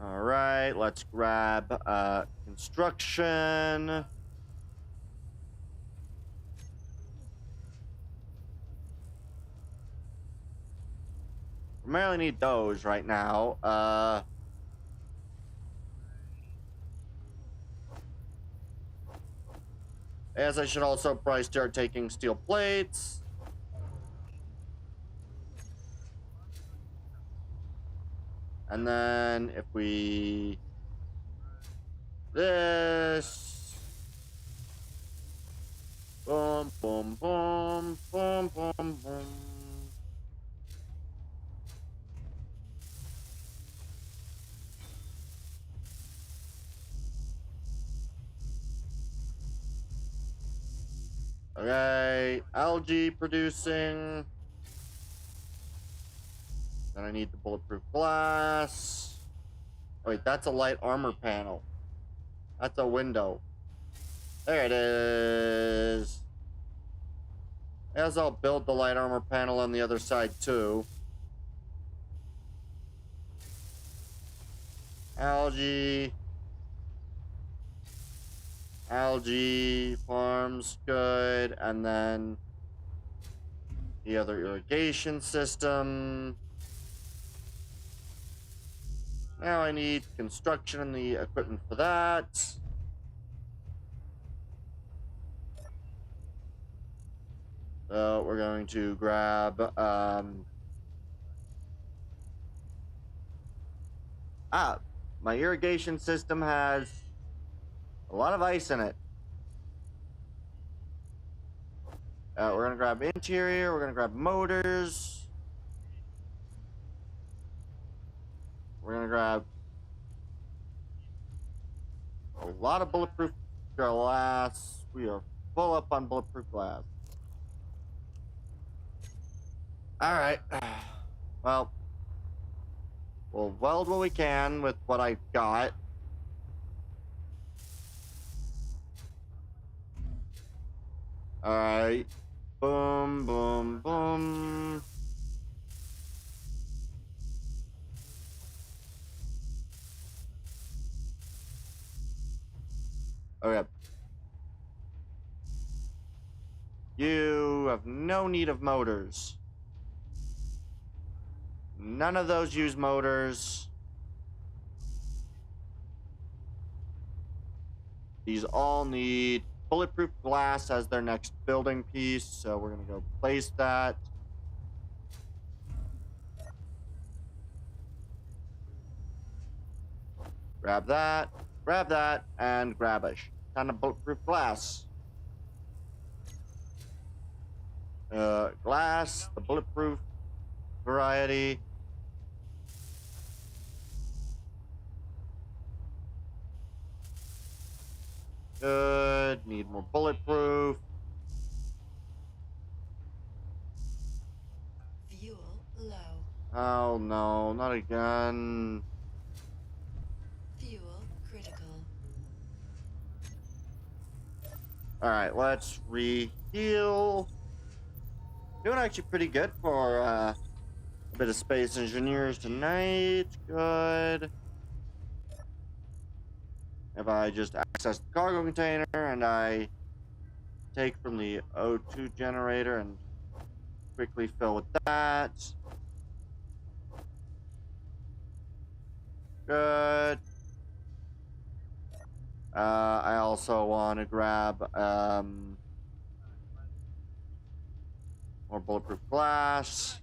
All right, let's grab construction. Primarily need those right now. As I should also probably start taking steel plates. And then if we... This... Boom, boom, boom, boom, boom, boom. Okay, algae producing. Then I need the bulletproof glass. Oh, wait, that's a light armor panel. That's a window. There it is. As I'll build the light armor panel on the other side too. Algae. Algae farms, good. And then the other irrigation system. Now I need construction and the equipment for that. So we're going to grab my irrigation system has a lot of ice in it. We're gonna grab interior, we're gonna grab motors. We're gonna grab a lot of bulletproof glass. We are full up on bulletproof glass. Alright. Well, we'll weld what we can with what I've got. Alright. Boom, boom, boom. Okay. You have no need of motors. None of those use motors. These all need bulletproof glass as their next building piece, so we're gonna go place that. Grab that, and grab a ton of bulletproof glass. Glass, the bulletproof variety. Good. Need more bulletproof. Fuel low. Oh no, not again. Fuel critical. Alright, let's re-heal. Doing actually pretty good for a bit of space engineers tonight. Good. If I just access the cargo container and I take from the O2 generator and quickly fill with that. Good. I also want to grab more bulletproof glass.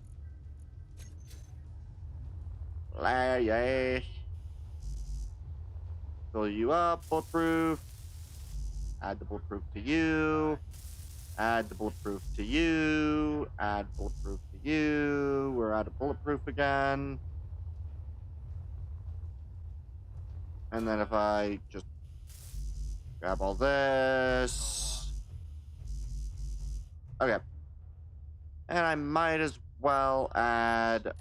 Yay. Fill you up, bulletproof. Add the bulletproof to you. Add the bulletproof to you. Add bulletproof to you. We're out of bulletproof again. And then if I just grab all this. Okay. And I might as well add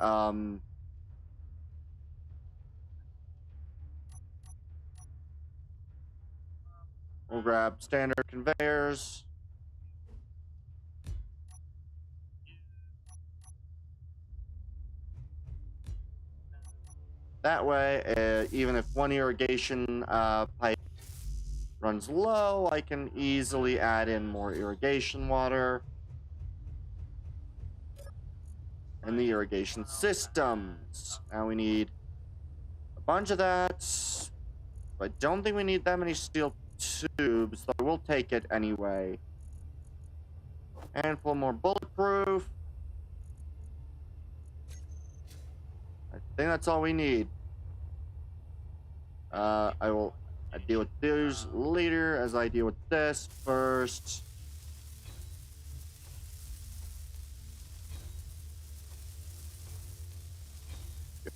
we'll grab standard conveyors. That way, even if one irrigation pipe runs low, I can easily add in more irrigation water. And the irrigation systems. Now we need a bunch of that. I don't think we need that many steel tubes, so we'll take it anyway. Handful more bulletproof. I think that's all we need. I will deal with those later as I deal with this first.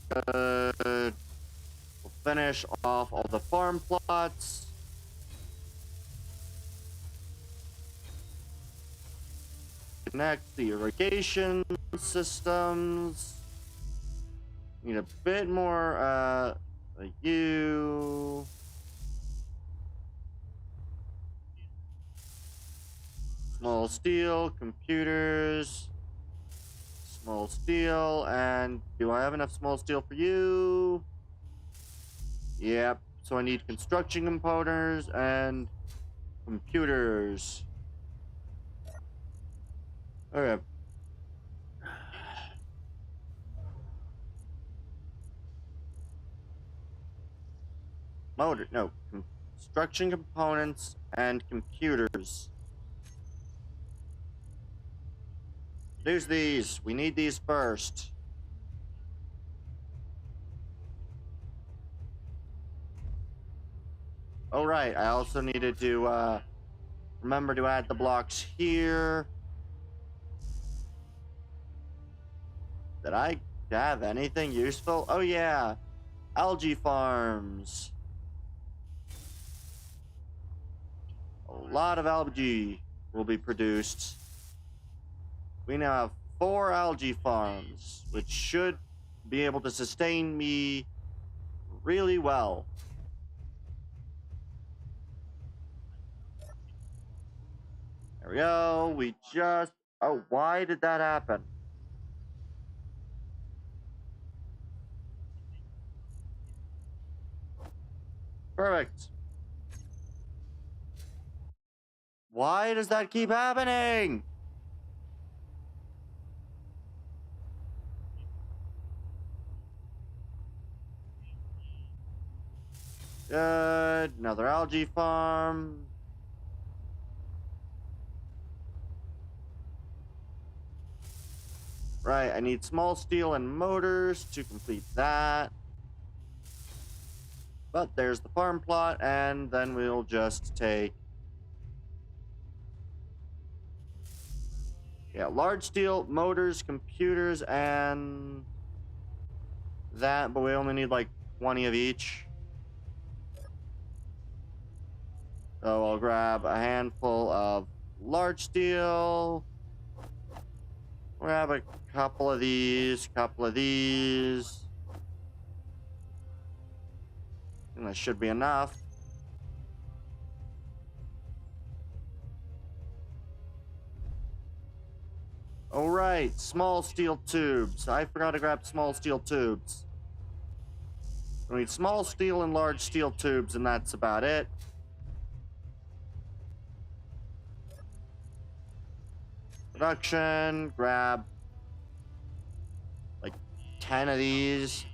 Good. We'll finish off all the farm plots. Connect the irrigation systems. Need a bit more, like you. Small steel, computers. Small steel, and do I have enough small steel for you? Yep. So I need construction components and computers. Okay. No. Construction components and computers. There's these. We need these first. Oh, right. I also needed to, remember to add the blocks here. Did I have anything useful? Oh, yeah. Algae farms. A lot of algae will be produced. We now have 4 algae farms, which should be able to sustain me really well. There we go. We just... Oh, why did that happen? Perfect. Why does that keep happening? Good. Another algae farm. Right, I need small steel and motors to complete that. But there's the farm plot, and then we'll just take... Yeah, large steel, motors, computers, and... that, but we only need like 20 of each. So I'll grab a handful of large steel. Grab a couple of these, And that should be enough. Alright, small steel tubes. I forgot to grab small steel tubes. We need small steel and large steel tubes, and that's about it. Production, grab like 10 of these.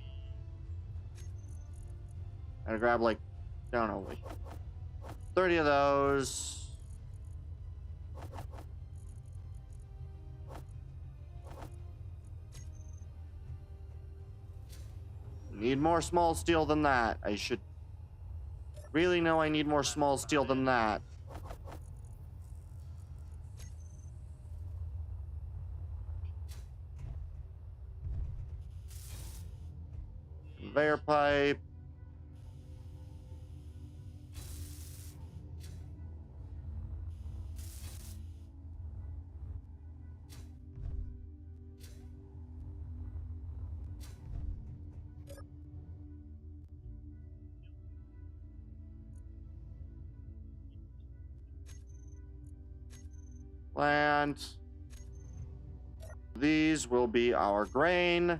And grab like, I don't know, like 30 of those. Need more small steel than that. I should really know I need more small steel than that. Conveyor pipe. Plant. These will be our grain.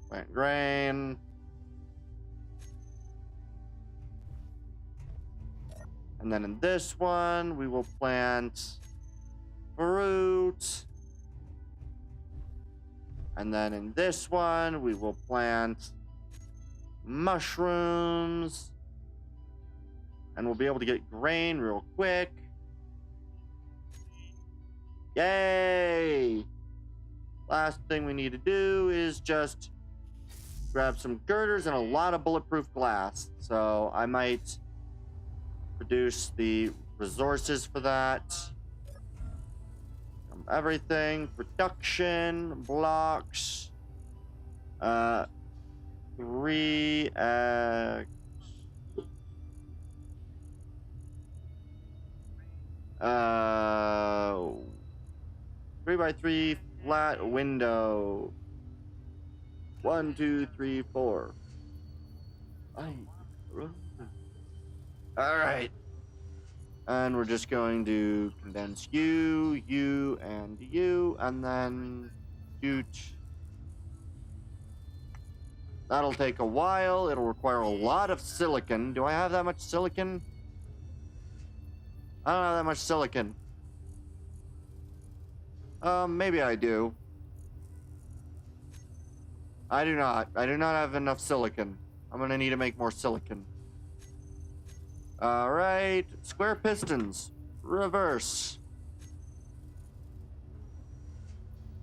Plant grain. And then in this one, we will plant fruit. And then in this one, we will plant mushrooms. And we'll be able to get grain real quick. Yay! Last thing we need to do is just grab some girders and a lot of bulletproof glass. So I might produce the resources for that. Everything, production, blocks, 3x, 3x3 flat window. 1, 2, 3, 4. All right. And we're just going to condense you, and then shoot. That'll take a while. It'll require a lot of silicon. Do I have that much silicon? I don't have that much silicon. Maybe I do. I do not. I do not have enough silicon. I'm gonna need to make more silicon. Alright, square pistons, reverse.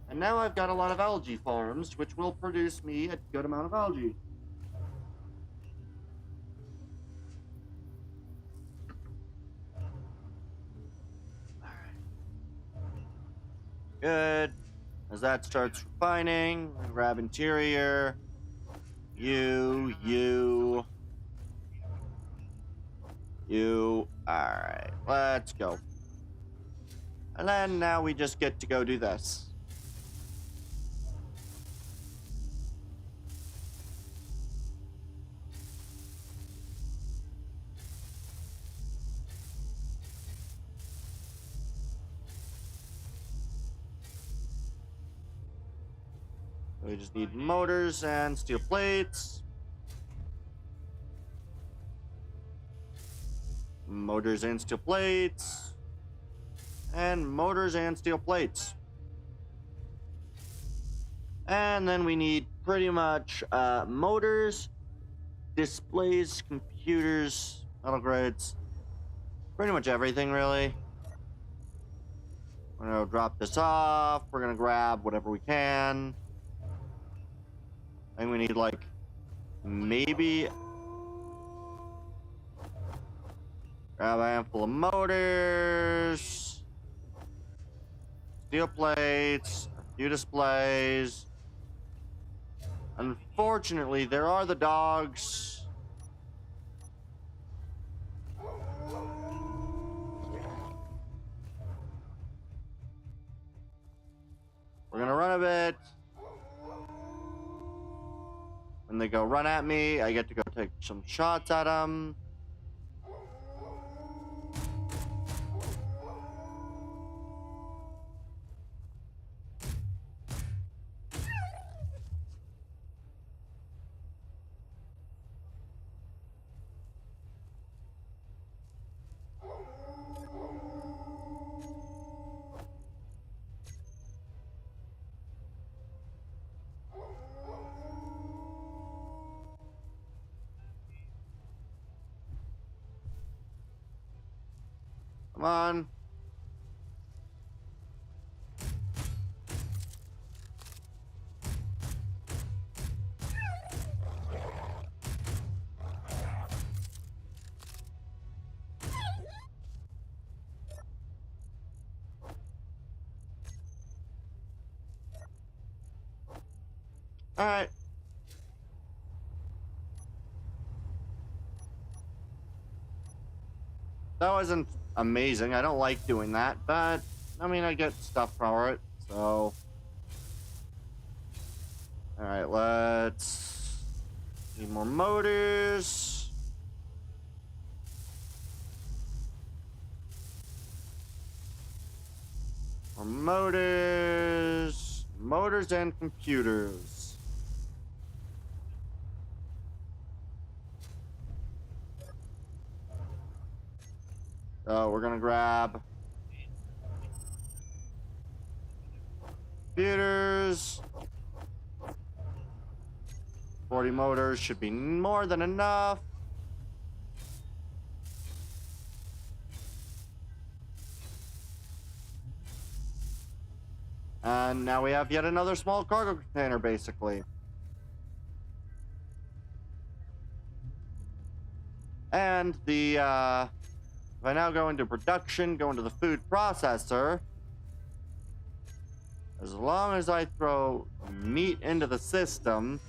And now I've got a lot of algae farms, which will produce me a good amount of algae. Good. As that starts refining, we grab interior. You. Alright, let's go. And then now we just get to go do this. We just need motors and steel plates. Motors and steel plates. And motors and steel plates. And then we need pretty much motors, displays, computers, metal grids, pretty much everything really. We're gonna drop this off. We're gonna grab whatever we can. I think we need like maybe grab a handful of motors, steel plates, a few displays. Unfortunately, there are the dogs. We're gonna run a bit. When they go run at me, I get to go take some shots at them. Come on. All right. That wasn't amazing. I don't like doing that, but I mean, I get stuff for it, so. All right, let's need more motors. More motors, motors and computers. So we're gonna grab computers, 40 motors should be more than enough. And now we have yet another small cargo container, basically. And if I now go into production, go into the food processor, as long as I throw meat into the system,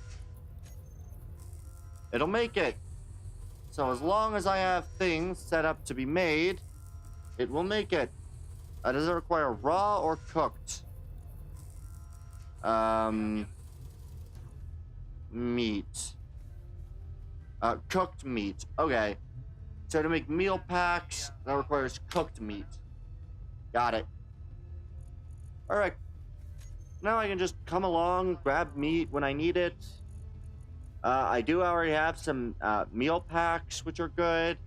it'll make it. So as long as I have things set up to be made, it will make it. Does it require raw or cooked? Meat. Cooked meat. Okay. So to make meal packs, that requires cooked meat. Got it. Alright. Now I can just come along, grab meat when I need it. I do already have some meal packs, which are good.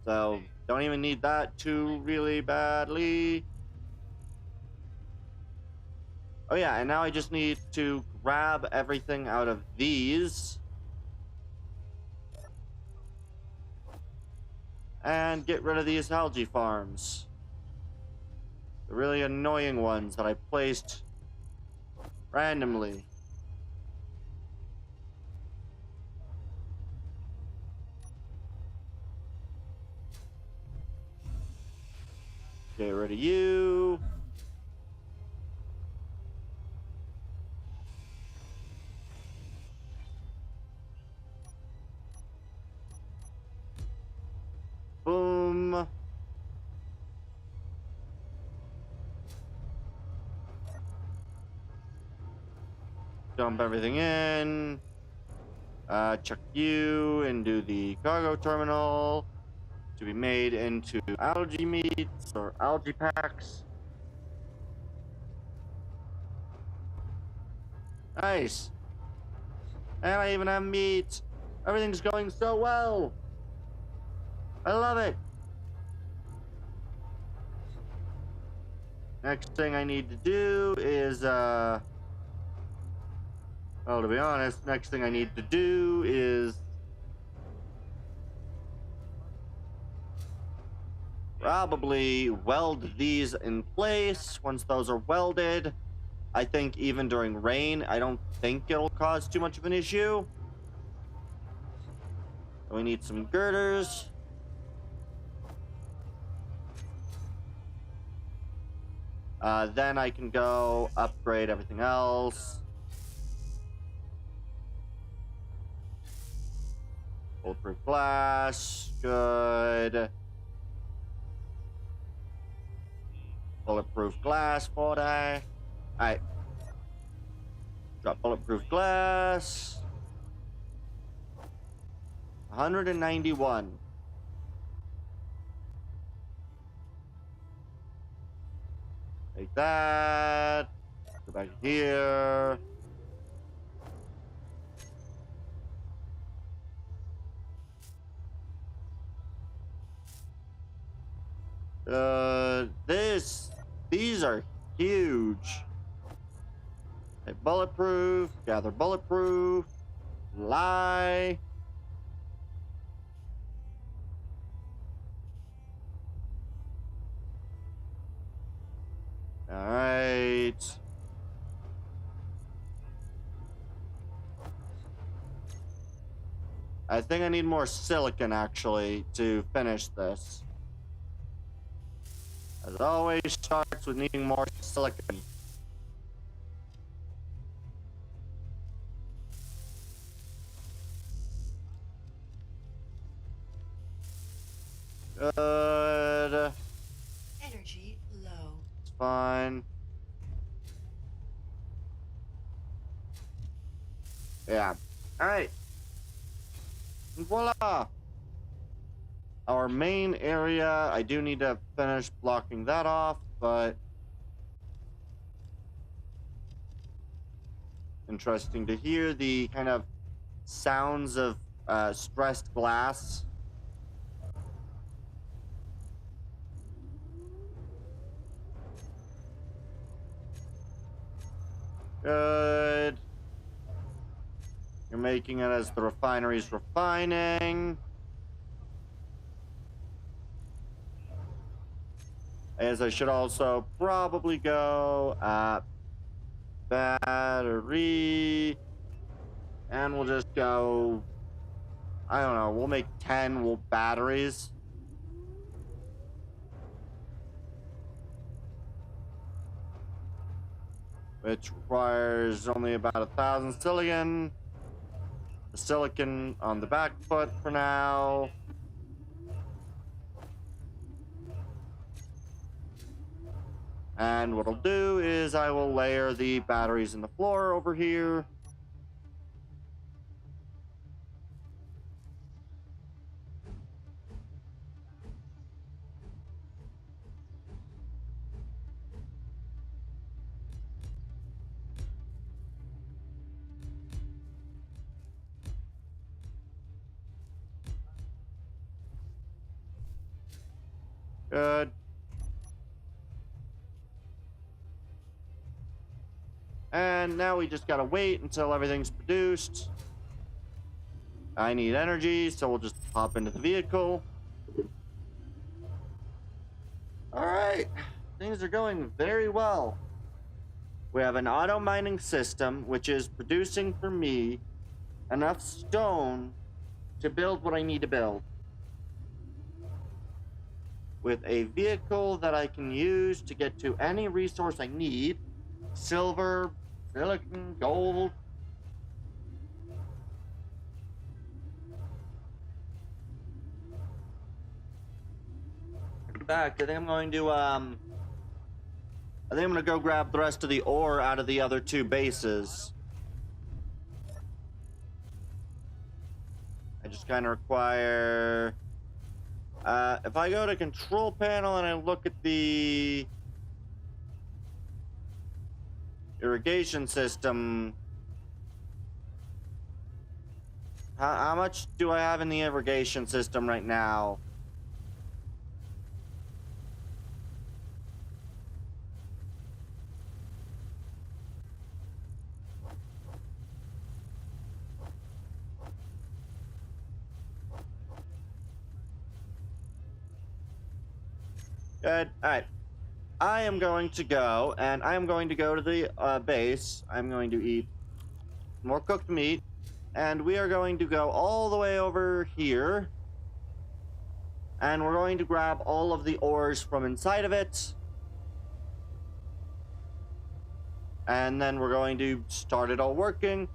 So don't even need that too really badly. Oh yeah, and now I just need to grab everything out of these. And get rid of these algae farms. The really annoying ones that I placed randomly. Get rid of you. Boom. Dump everything in. Chuck you into the cargo terminal to be made into algae meats or algae packs. Nice. And I even have meat. Everything's going so well. I love it. Next thing I need to do is, well, to be honest, next thing I need to do is probably weld these in place. Once those are welded, I think even during rain, I don't think it'll cause too much of an issue. We need some girders. Then I can go upgrade everything else. Bulletproof glass, good. Bulletproof glass for that. Alright. Drop bulletproof glass. 191. Take that. Go back here. These are huge. Okay, bulletproof, gather bulletproof, lie. All right. I think I need more silicon actually to finish this. As always, starts with needing more silicon. Good. Energy low. It's fine. Yeah. Alright. Voila! Our main area, I do need to finish blocking that off, but interesting to hear the kind of sounds of stressed glass. Good. making it as the refinery's refining. As I should also probably go battery, and we'll just go, I don't know, we'll make 10 batteries. Which requires only about 1,000 silicon. The silicon on the back foot for now. And what I'll do is I will layer the batteries in the floor over here. Good. And now we just gotta wait until everything's produced. I need energy, so we'll just hop into the vehicle. Alright, things are going very well. We have an auto mining system, which is producing for me enough stone to build what I need to build. With a vehicle that I can use to get to any resource I need. Silver, silicon, gold. In fact, I think I'm going to go grab the rest of the ore out of the other two bases. I just kind of require... if I go to control panel and I look at the irrigation system, how much do I have in the irrigation system right now? Good. Alright. I am going to go, and I am going to go to the base. I'm going to eat more cooked meat, and we are going to go all the way over here, and we're going to grab all of the ores from inside of it, and then we're going to start it all working.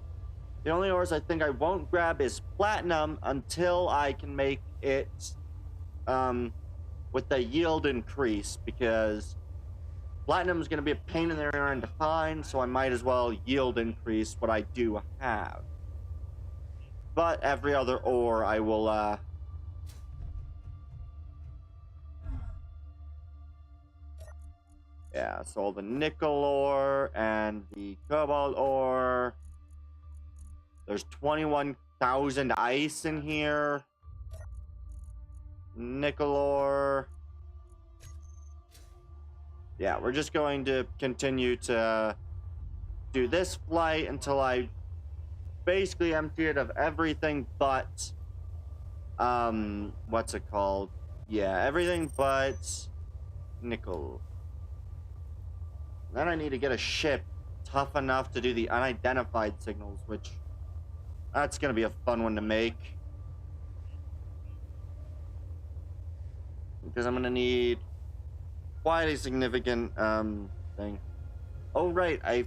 The only ores I think I won't grab is platinum until I can make it with the yield increase, because platinum is going to be a pain in the rear end to find, so I might as well yield increase what I do have. But every other ore I will yeah, so all the nickel ore and the cobalt ore. There's 21,000 ice in here. Nickel ore. Yeah, we're just going to continue to do this flight until I basically empty it of everything but what's it called? Yeah, everything but nickel. Then I need to get a ship tough enough to do the unidentified signals, which that's gonna be a fun one to make. Because I'm gonna need quite a significant thing. Oh right, I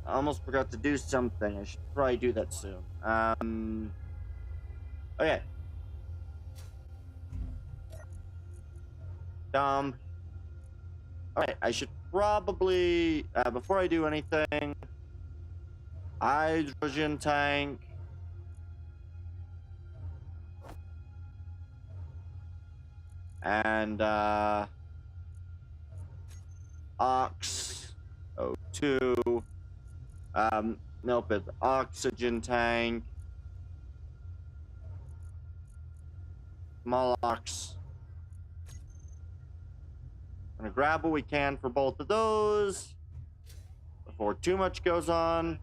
almost forgot to do something. I should probably do that soon. Okay. Alright, I should probably before I do anything, hydrogen tank. And ox O2, nope, it's oxygen tank, small ox. Gonna grab what we can for both of those before too much goes on.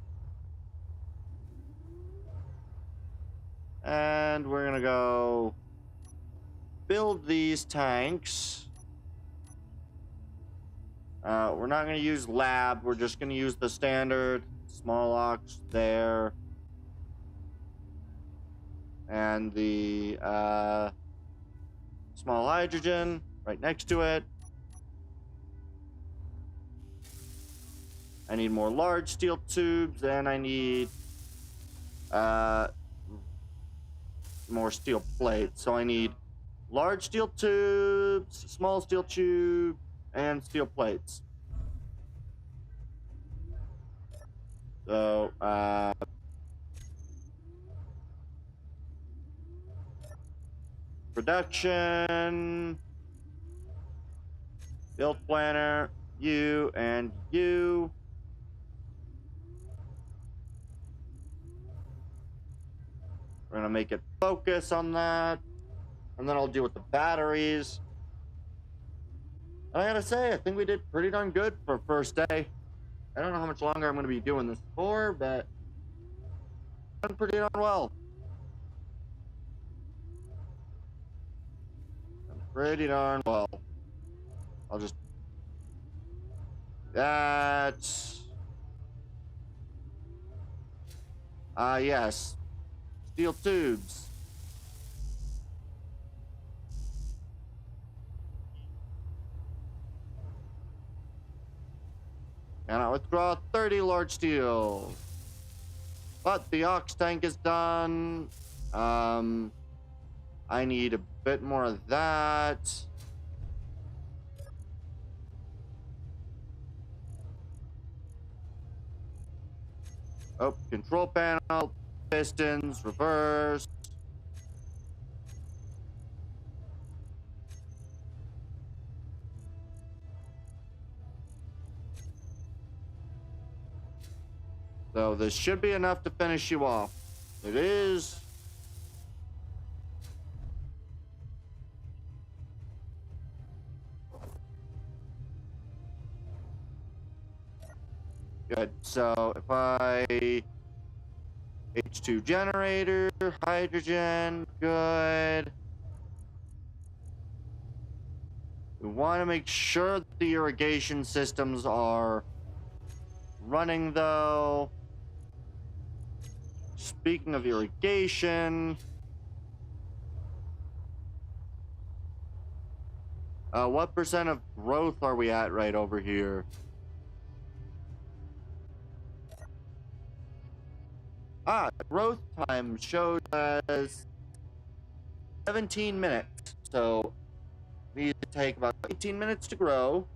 And we're gonna go build these tanks. We're not gonna use lab. We're just gonna use the standard small ox there. And the small hydrogen right next to it. I need more large steel tubes, and I need more steel plates. So I need large steel tubes, small steel tube, and steel plates. So, production, build planner, you and you. We're gonna make it focus on that, and then I'll deal with the batteries. And I gotta say, I think we did pretty darn good for first day. I don't know how much longer I'm gonna be doing this for, but done pretty darn well. Done pretty darn well. I'll just that. Yes, steel tubes. And I withdraw 30 large steel. But the ox tank is done. I need a bit more of that. Oh, control panel, pistons, reverse. So this should be enough to finish you off. It is. Good. So if I H2 generator, hydrogen, good. We want to make sure that the irrigation systems are running though. Speaking of irrigation, what percent of growth are we at right over here? Growth time shows as 17 minutes. So we need to take about 18 minutes to grow.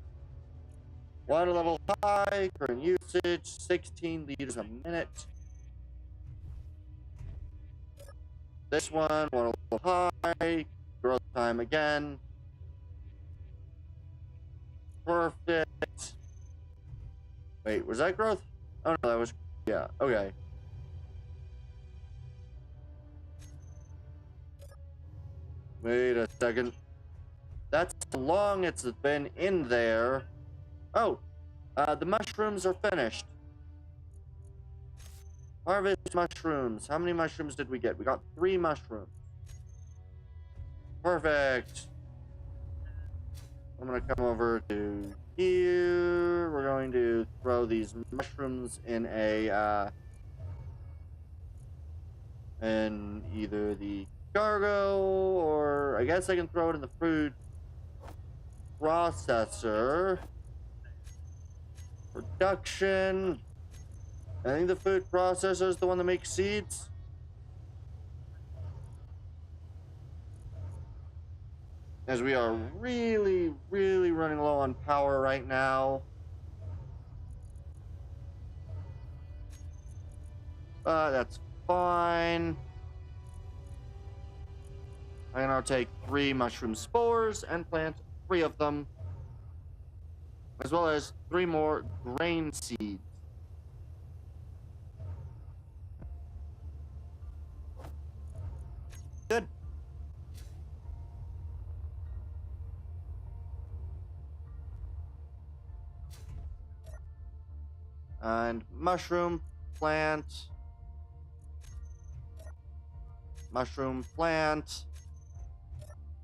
Water level high, current usage 16 liters a minute. This one, water level high, growth time again. Perfect. Wait, was that growth? Oh no, that was, yeah, okay. Wait a second. That's how long it's been in there. Oh, the mushrooms are finished. Harvest mushrooms. How many mushrooms did we get? We got 3 mushrooms. Perfect. I'm gonna come over to here. We're going to throw these mushrooms in in either the cargo, or I guess I can throw it in the food processor. Production. I think the food processor is the one that makes seeds. As we are really, really running low on power right now. That's fine. I can now take 3 mushroom spores and plant 3 of them, as well as 3 more grain seeds. Good. And mushroom plant. mushroom plant.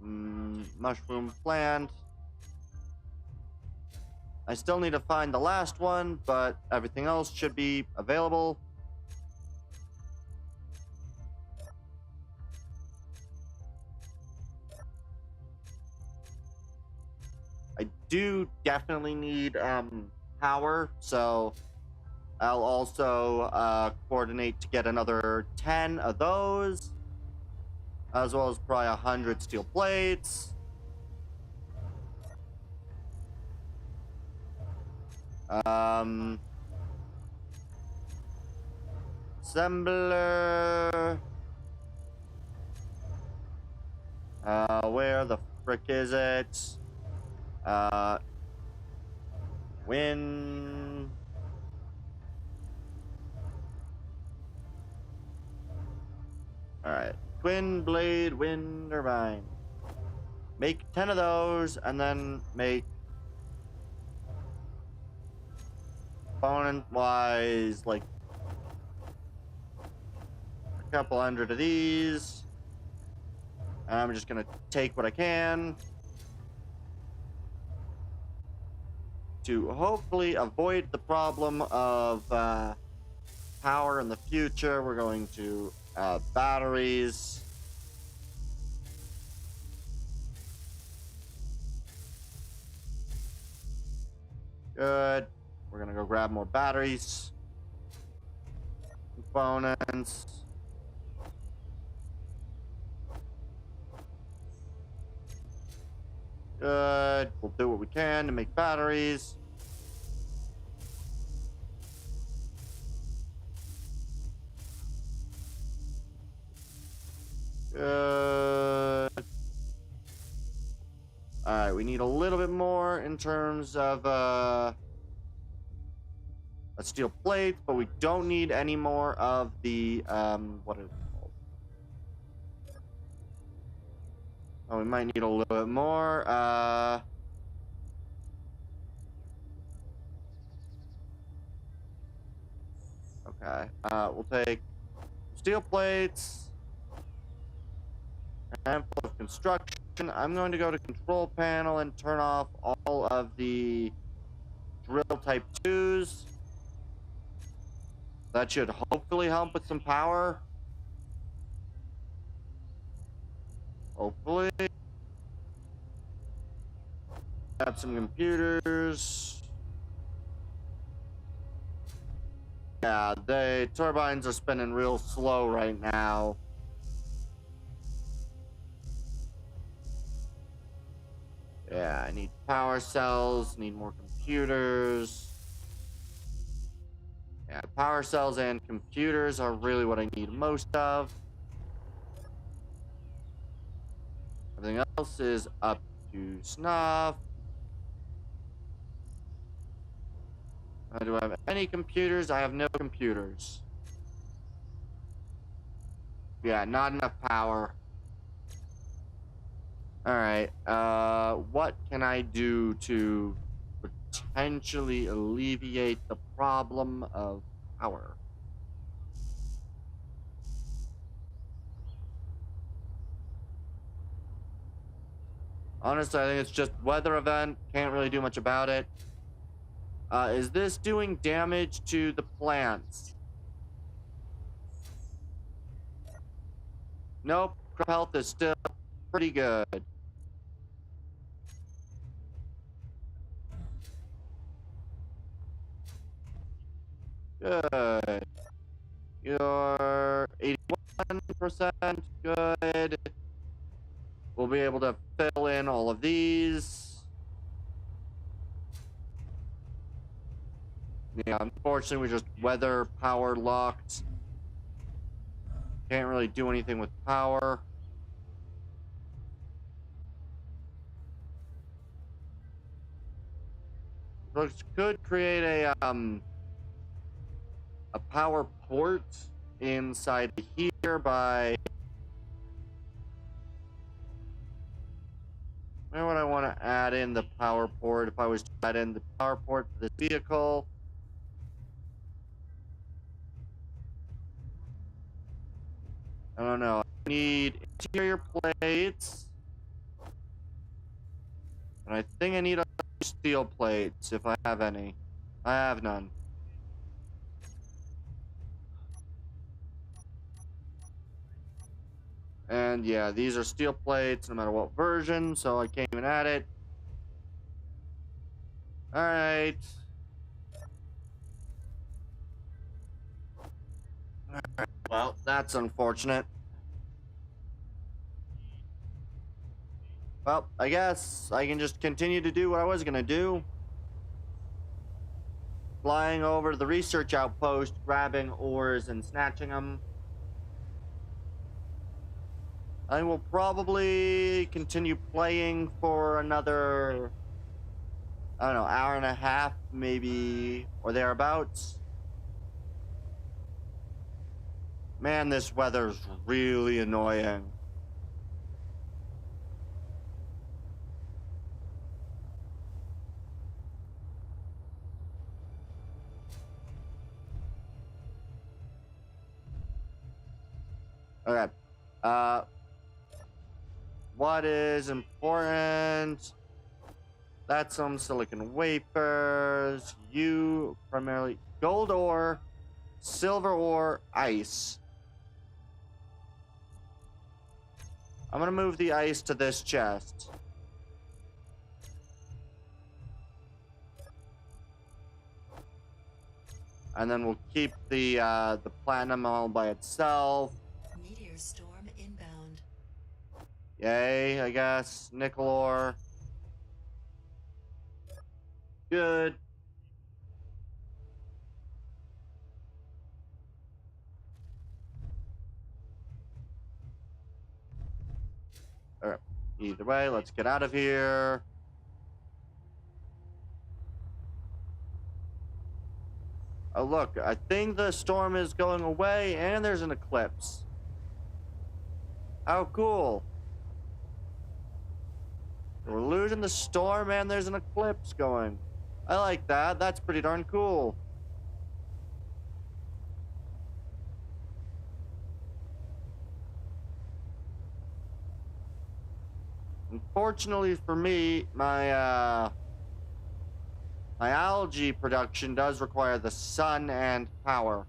Mushroom plant. I still need to find the last one, but everything else should be available. I do definitely need power, so I'll also coordinate to get another 10 of those, as well as probably 100 steel plates. Assembler. Where the frick is it? Wind. Alright. Twin blade wind turbine. Make 10 of those, and then make component-wise, like, a couple hundred of these. I'm just gonna take what I can to hopefully avoid the problem of power in the future. We're going to batteries. Good. We're gonna go grab more batteries. Components. Good. We'll do what we can to make batteries. Good. Alright, we need a little bit more in terms of a steel plate, but we don't need any more of the what is it called? Oh, we might need a little bit more. Okay. We'll take steel plates. Handful of construction. I'm going to go to control panel and turn off all of the drill type 2s. That should hopefully help with some power. Hopefully. Have some computers. Yeah, the turbines are spinning real slow right now. Yeah, I need power cells, need more computers. Yeah, power cells and computers are really what I need most of. Everything else is up to snuff. Do I have any computers? I have no computers. Yeah, not enough power. Alright, what can I do to potentially alleviate the problem of power? Honestly, I think it's just weather event. Can't really do much about it. Is this doing damage to the plants? Nope. Crop health is still pretty good. Good. You're 81% good. We'll be able to fill in all of these. Yeah, unfortunately, we just weather power locked. Can't really do anything with power. Looks could create a power port inside here by. Where would I want to add in the power port if I was to add in the power port for this vehicle? I don't know. need interior plates. And I think I need steel plates if I have any. I have none. And yeah, these are steel plates no matter what version, so I can't even add it. Alright. Well, that's unfortunate. Well, I guess I can just continue to do what I was gonna do. Flying over to the research outpost, grabbing ores and snatching them. I will probably continue playing for another, I don't know, hour and a half, maybe, or thereabouts. Man, this weather's really annoying. Okay. What is important? That's some silicon wafers. You primarily gold ore, silver ore, ice. I'm gonna move the ice to this chest. And then we'll keep the platinum all by itself. Meteor storm inbound. Yay, I guess. Nickel ore. Good. Alright. Either way, let's get out of here. Oh, look, I think the storm is going away and there's an eclipse. How cool. We're losing the storm and there's an eclipse going. I like that. That's pretty darn cool. Unfortunately for me, my algae production does require the sun and power.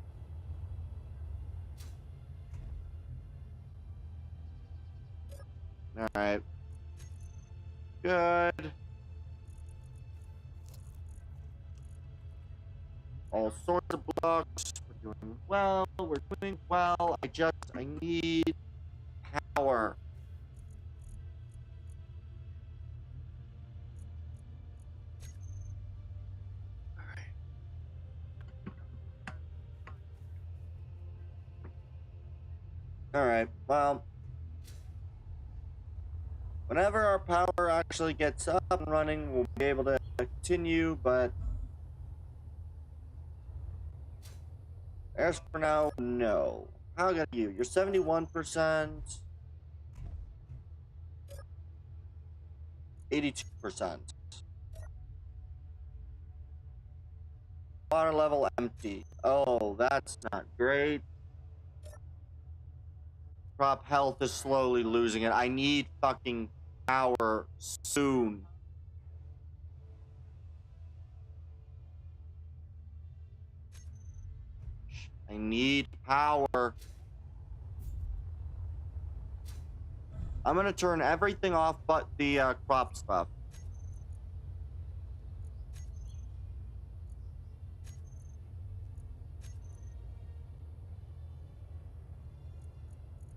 Alright. Good. All sorts of blocks. We're doing well. We're doing well. I need power. Alright, well, whenever our power actually gets up and running, we'll be able to continue, but as for now, no. How about you? You're 71%, 82%. Water level empty. Oh, that's not great. Crop health is slowly losing it. I need fucking power soon. I need power. I'm gonna turn everything off but the crop stuff.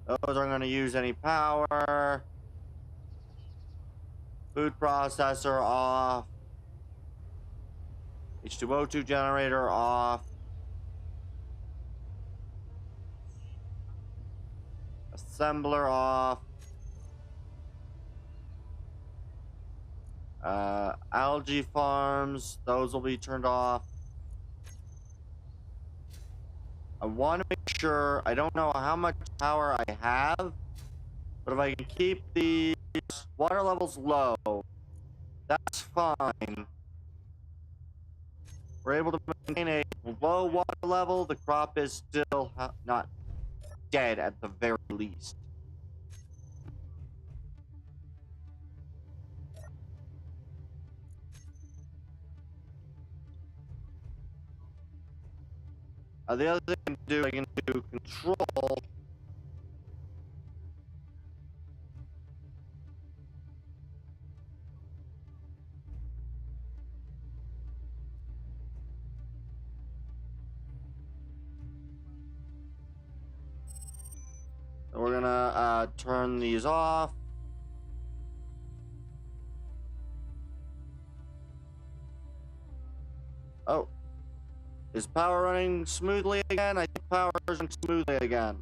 Those aren't gonna use any power. Food processor off. H2O2 generator off. Assembler off. Algae farms, those will be turned off. I want to make sure, I don't know how much power I have, but if I can keep the water levels low, that's fine. We're able to maintain a low water level. The crop is still not dead at the very least. The other thing I can do control. We're gonna turn these off. Oh, is power running smoothly again? I think power is running smoothly again.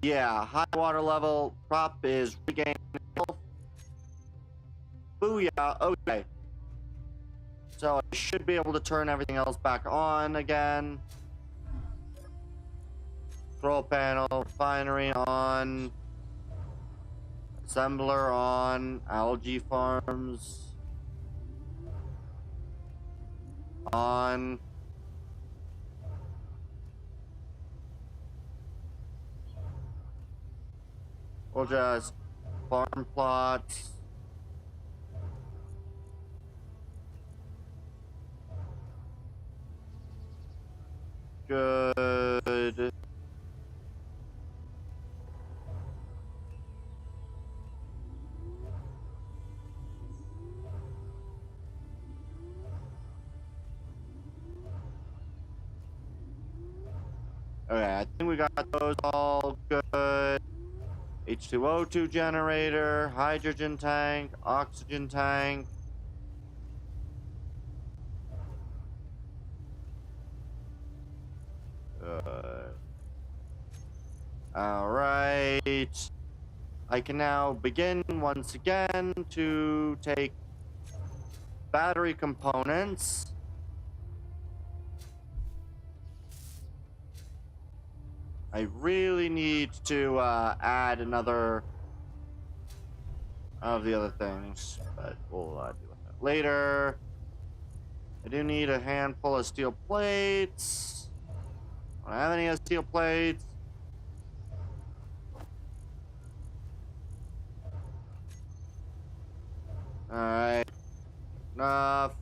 Yeah, high water level. Crop is regaining health. Booyah. Okay. So I should be able to turn everything else back on again. Control panel, refinery on. Assembler on. Algae farms on. We'll just farm plots. Good. Okay, I think we got those all good. H2O2 generator, hydrogen tank, oxygen tank. All right. I can now begin once again to take battery components. I really need to add another of the other things, but we'll deal with that later. I do need a handful of steel plates. I don't have any steel plates. Alright. Enough.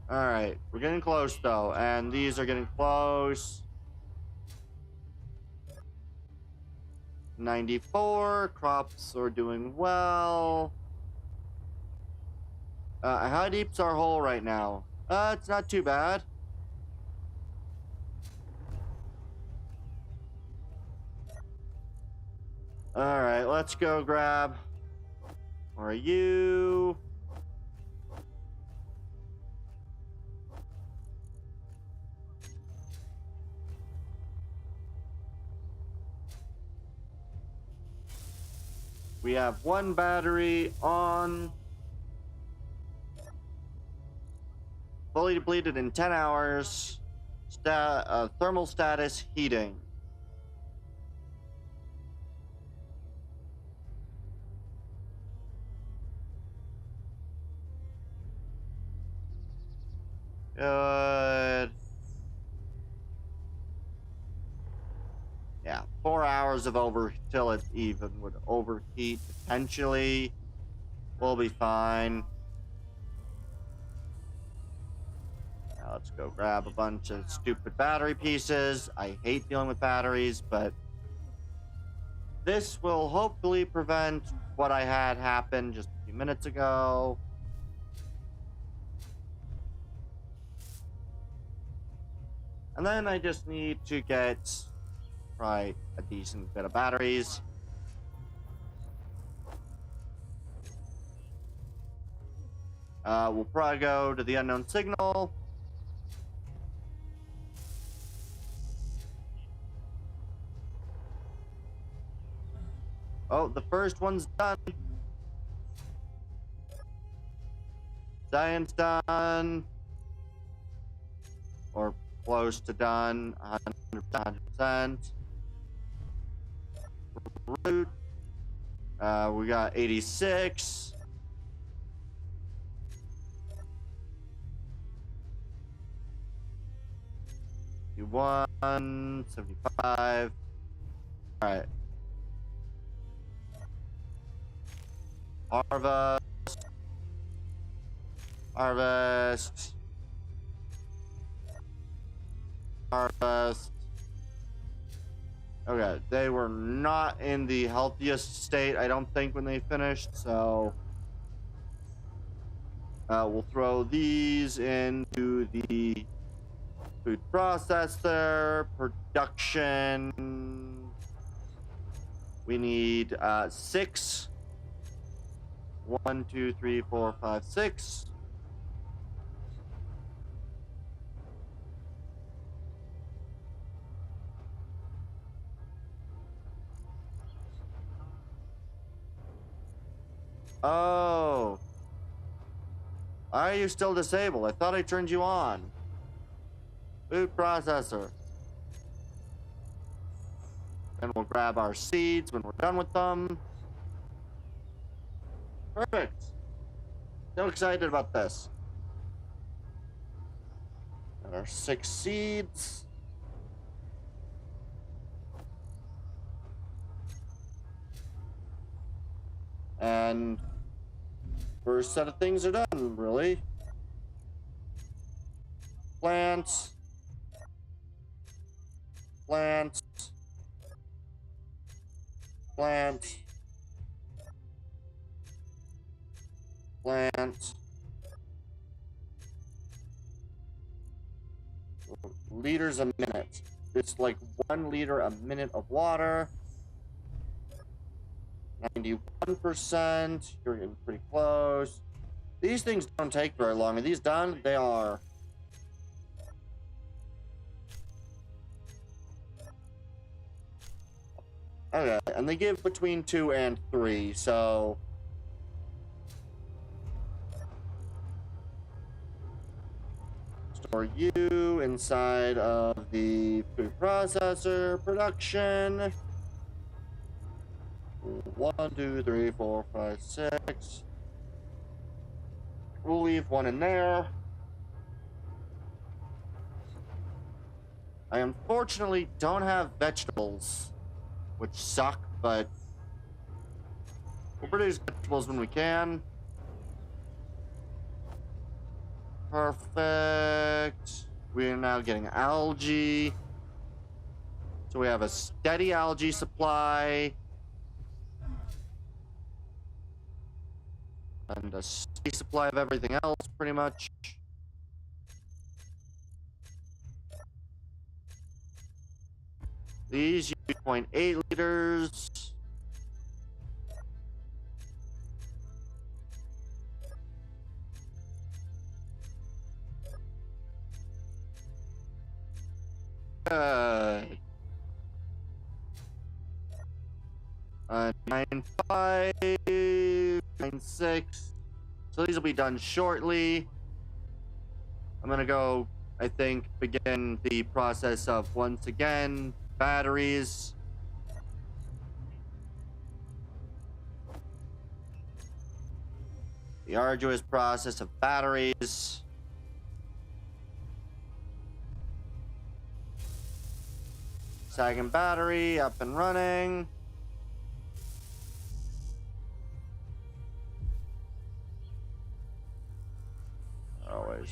Alright. We're getting close, though. And these are getting close. 94. Crops are doing well. How deep's our hole right now? It's not too bad. Alright, let's go grab. Where are you? We have one battery on. Fully depleted in 10 hours. Thermal status heating. Good. Yeah, 4 hours of till it even would overheat potentially. We'll be fine. Now let's go grab a bunch of stupid battery pieces. I hate dealing with batteries, but this will hopefully prevent what I had happen just a few minutes ago. And then I just need to get probably a decent bit of batteries. We'll probably go to the unknown signal. Oh, the first one's done. Science done. Or close to done. 100%. Root. We got 86. 71, 75. All right. Harvest. Harvest. Harvest. Okay, they were not in the healthiest state, I don't think, when they finished, so we'll throw these into the food processor. Production. We need 6. 1, 2, 3, 4, 5, 6. Oh. Why are you still disabled? I thought I turned you on. Food processor. Then we'll grab our seeds when we're done with them. Perfect. So excited about this. Got our 6 seeds. And first set of things are done, really. Plants. Plants. Plants. Plants. Liters a minute. It's like 1 liter a minute of water. 91%. You're getting pretty close. These things don't take very long. Are these done? They are. Okay, and they give between 2 and 3, so store you inside of the food processor. Production. 1, 2, 3, 4, 5, 6. We'll leave 1 in there. I unfortunately don't have vegetables, which suck, but we'll produce vegetables when we can. Perfect. We are now getting algae. So we have a steady algae supply. And a steady supply of everything else, pretty much. These use 0.8 liters. Good. 9.5, 9.6. So these will be done shortly. I'm gonna go, I think, begin the process of, once again, batteries. The arduous process of batteries. Second battery up and running. Always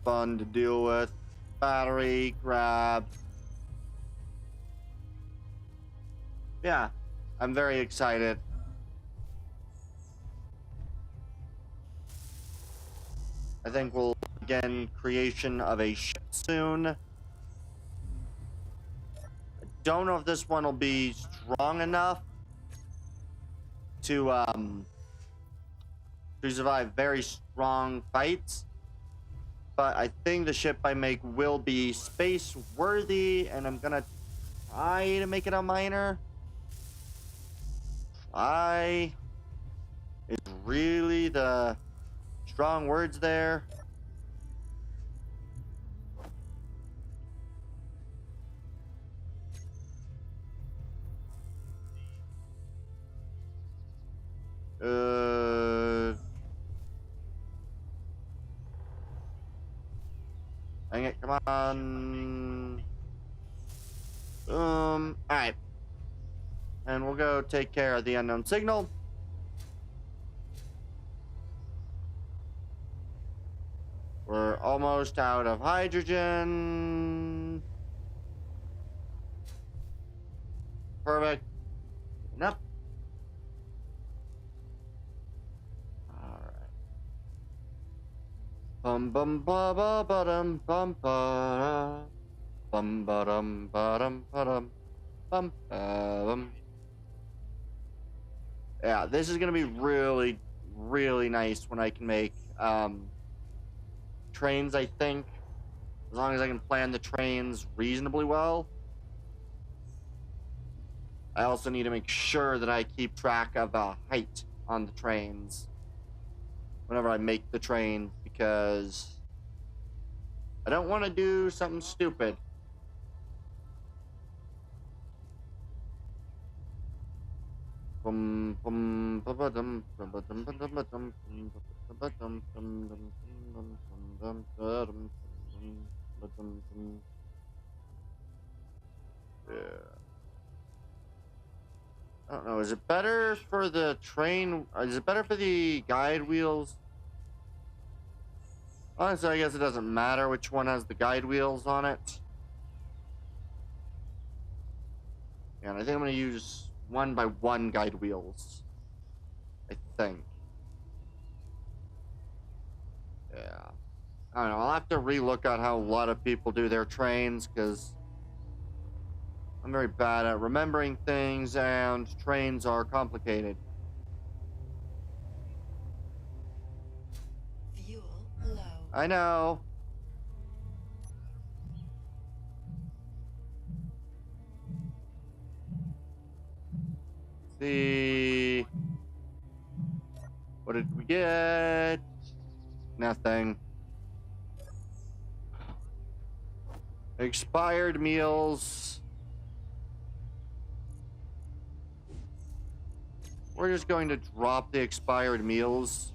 fun to deal with. Battery, grab. Yeah, I'm very excited. I think we'll begin creation of a ship soon. I don't know if this one will be strong enough to survive very strong fights. But I think the ship I make will be space worthy, and I'm gonna try to make it a miner. Try is really the strong words there. Dang it, come on. Alright. And we'll go take care of the unknown signal. We're almost out of hydrogen. Perfect. Enough. Alright. Bum bum ba ba ba dum bum ba bum ba dum ba dum ba dum bum bum. Yeah, this is gonna be really, really nice when I can make trains, I think. As long as I can plan the trains reasonably well. I also need to make sure that I keep track of height on the trains whenever I make the trains, because I don't want to do something stupid. Yeah. I don't know. Is it better for the train? Is it better for the guide wheels? Honestly, I guess it doesn't matter which one has the guide wheels on it. And I think I'm going to use 1x1 guide wheels. I think. Yeah. I don't know. I'll have to relook at how a lot of people do their trains, because I'm very bad at remembering things, and trains are complicated. Fuel low. I know. See. What did we get? Nothing. Expired meals. We're just going to drop the expired meals,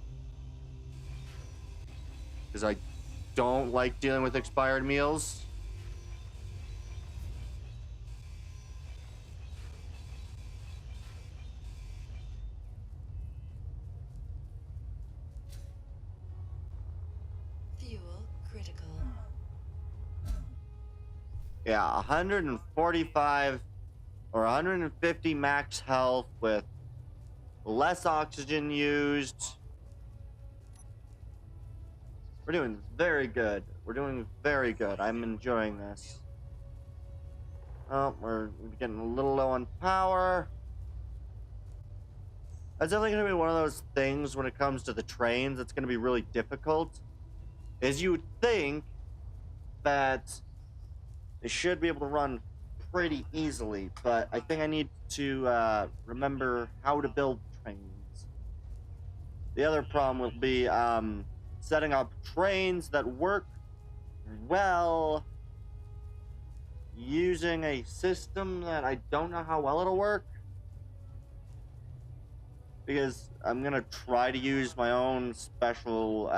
because I don't like dealing with expired meals. Fuel critical. Yeah, 145 or 150 max health with less oxygen used. We're doing very good. We're doing very good. I'm enjoying this. Oh, we're getting a little low on power. That's definitely going to be one of those things when it comes to the trains that's going to be really difficult. Is you would think that they should be able to run pretty easily, but I think I need to remember how to build trains. The other problem will be setting up trains that work well using a system that I don't know how well it'll work, because I'm gonna try to use my own special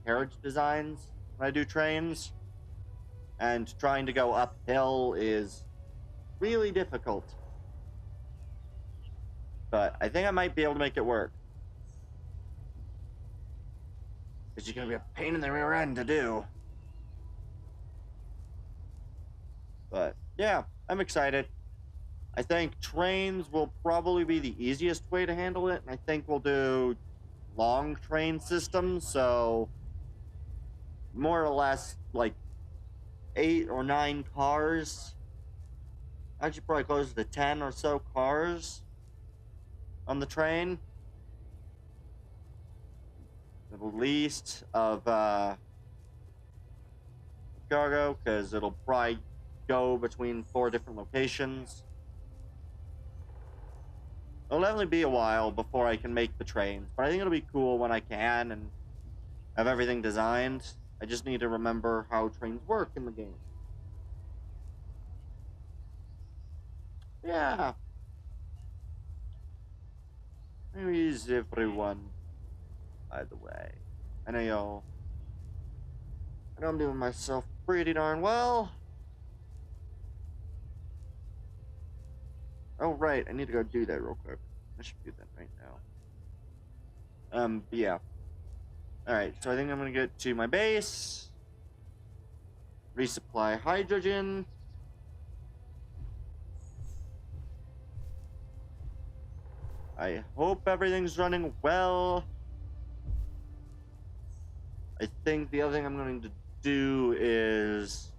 carriage designs when I do trains, and trying to go uphill is really difficult, but I think I might be able to make it work. It's gonna be a pain in the rear end to do. But yeah, I'm excited. I think trains will probably be the easiest way to handle it, and I think we'll do long train systems, so more or less like 8 or 9 cars. Actually, probably closer to 10 or so cars on the train. At least of cargo, because it'll probably go between 4 different locations. It'll definitely be a while before I can make the trains, but I think it'll be cool when I can and have everything designed. I just need to remember how trains work in the game. Yeah. Where is everyone, by the way? I know I'm doing myself pretty darn well. Oh, right. I need to go do that real quick. I should do that right now. But yeah. Alright, so I think I'm gonna get to my base. Resupply hydrogen. I hope everything's running well. I think the other thing I'm going to do is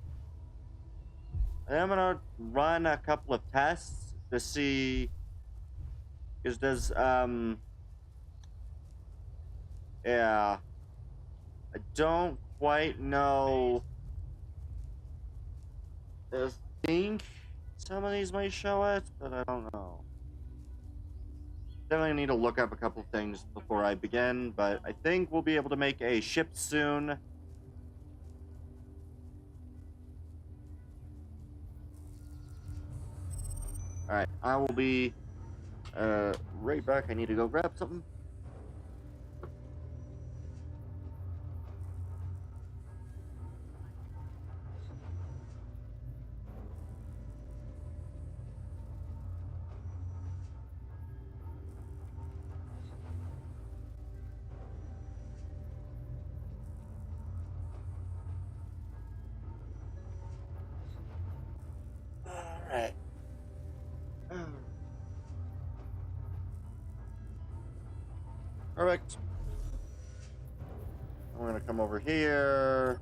I'm going to run a couple of tests to see, because there's yeah, I don't quite know. I think some of these might show it, but I don't know. Definitely need to look up a couple things before I begin, but I think we'll be able to make a ship soon. Alright, I will be right back. I need to go grab something. Alright. Perfect. I'm gonna come over here.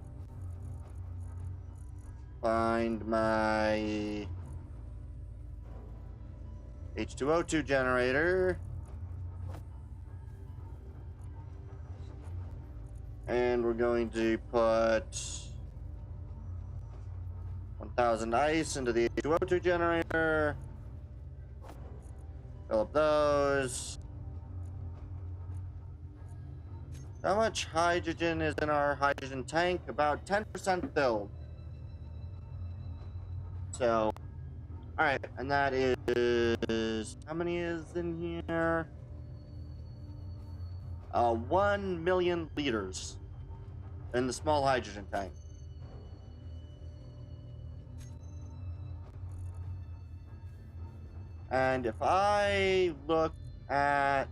Find my H2O2 generator. And we're going to put 1,000 ice into the H2O2 generator. Fill up those. How much hydrogen is in our hydrogen tank? About 10% filled. So, alright, and that is... How many is in here? 1 million liters in the small hydrogen tank. And if I look at...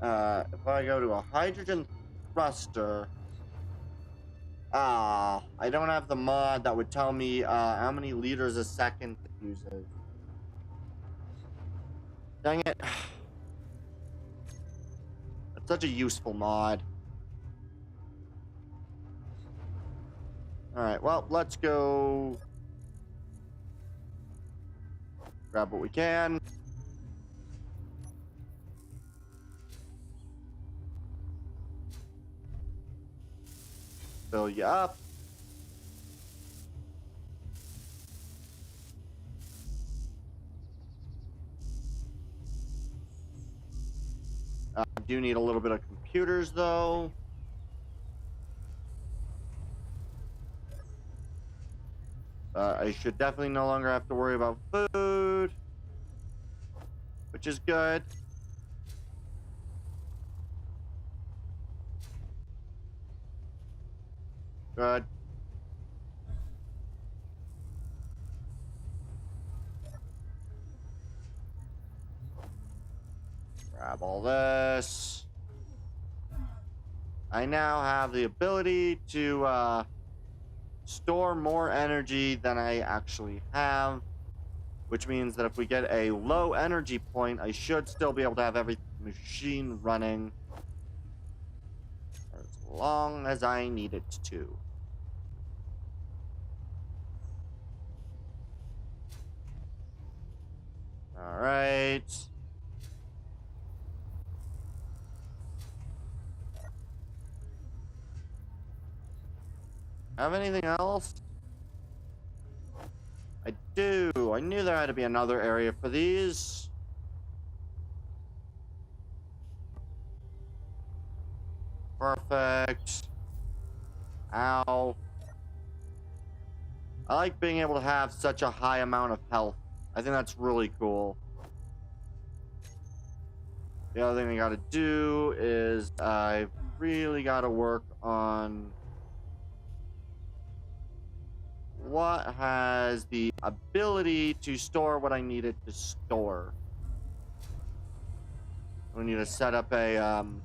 if I go to a hydrogen thruster... I don't have the mod that would tell me how many liters a second it uses. Dang it. That's such a useful mod. Alright, well, let's go grab what we can. Fill you up. I do need a little bit of computers, though. I should definitely no longer have to worry about food, which is good. Good. Grab all this. I now have the ability to store more energy than I actually have, which means that if we get a low energy point, I should still be able to have every machine running as long as I need it to. All right. Have anything else? I do. I knew there had to be another area for these. Perfect. Ow. I like being able to have such a high amount of health. I think that's really cool. The other thing I gotta do is I've really gotta work on what has the ability to store what I need it to store? We need to set up a, I'm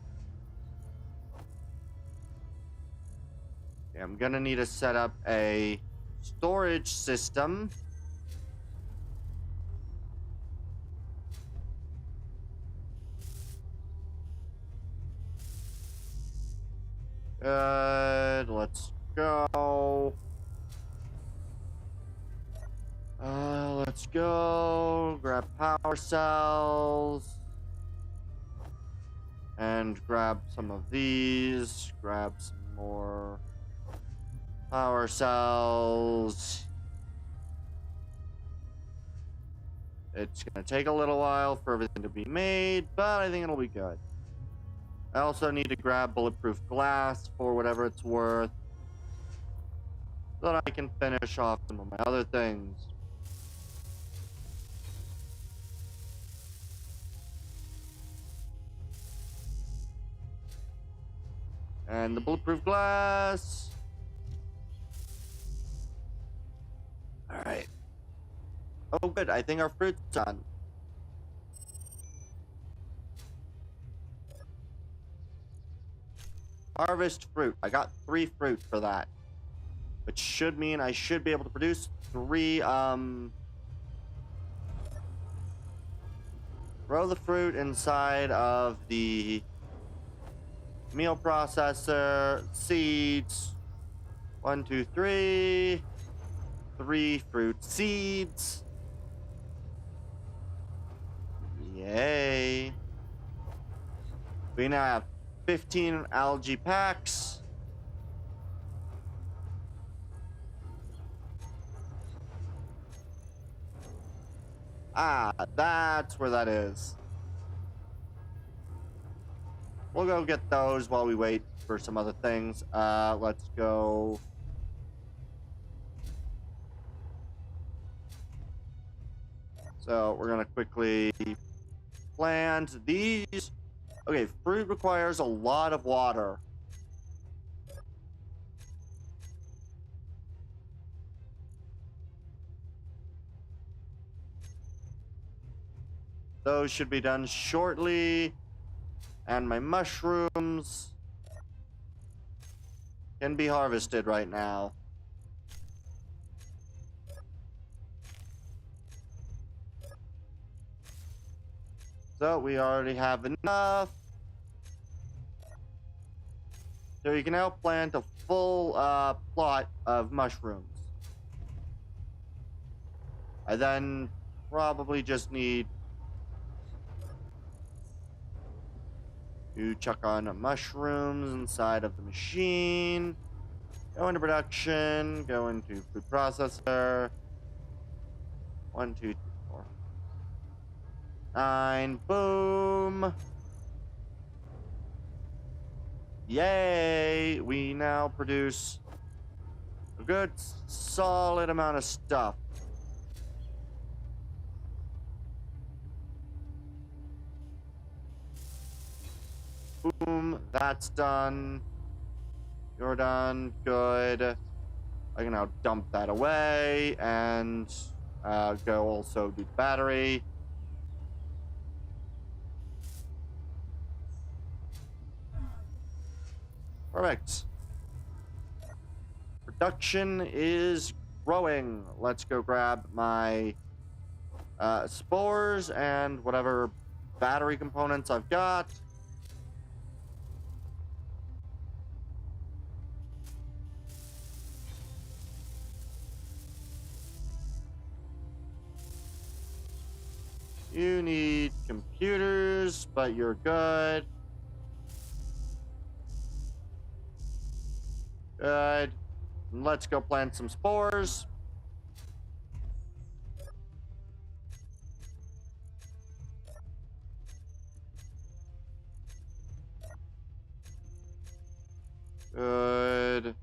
gonna need to set up a storage system. Good, let's go. Let's go. Grab power cells. And grab some of these. Grab some more power cells. It's gonna take a little while for everything to be made, but I think it'll be good. I also need to grab bulletproof glass for whatever it's worth, so that I can finish off some of my other things. And the bulletproof glass. Alright. Oh, good. I think our fruit's done. Harvest fruit. I got 3 fruit for that. Which should mean I should be able to produce 3, throw the fruit inside of the meal processor. Seeds. 1, 2, 3. 3 fruit seeds. Yay. We now have 15 algae packs. Ah, that's where that is. We'll go get those while we wait for some other things. Let's go. So we're gonna quickly plant these. Okay, fruit requires a lot of water. Those should be done shortly. And my mushrooms can be harvested right now. So we already have enough. So you can now plant a full plot of mushrooms. I then probably just need to chuck on mushrooms inside of the machine. Go into production. Go into food processor. 1, 2, 3, 4, 9. Boom. Yay! We now produce a good solid amount of stuff. Boom, that's done. You're done. Good. I can now dump that away and go also do the battery. Perfect. Production is growing. Let's go grab my spores and whatever battery components I've got. You need computers, but you're good. Good. Let's go plant some spores. Good.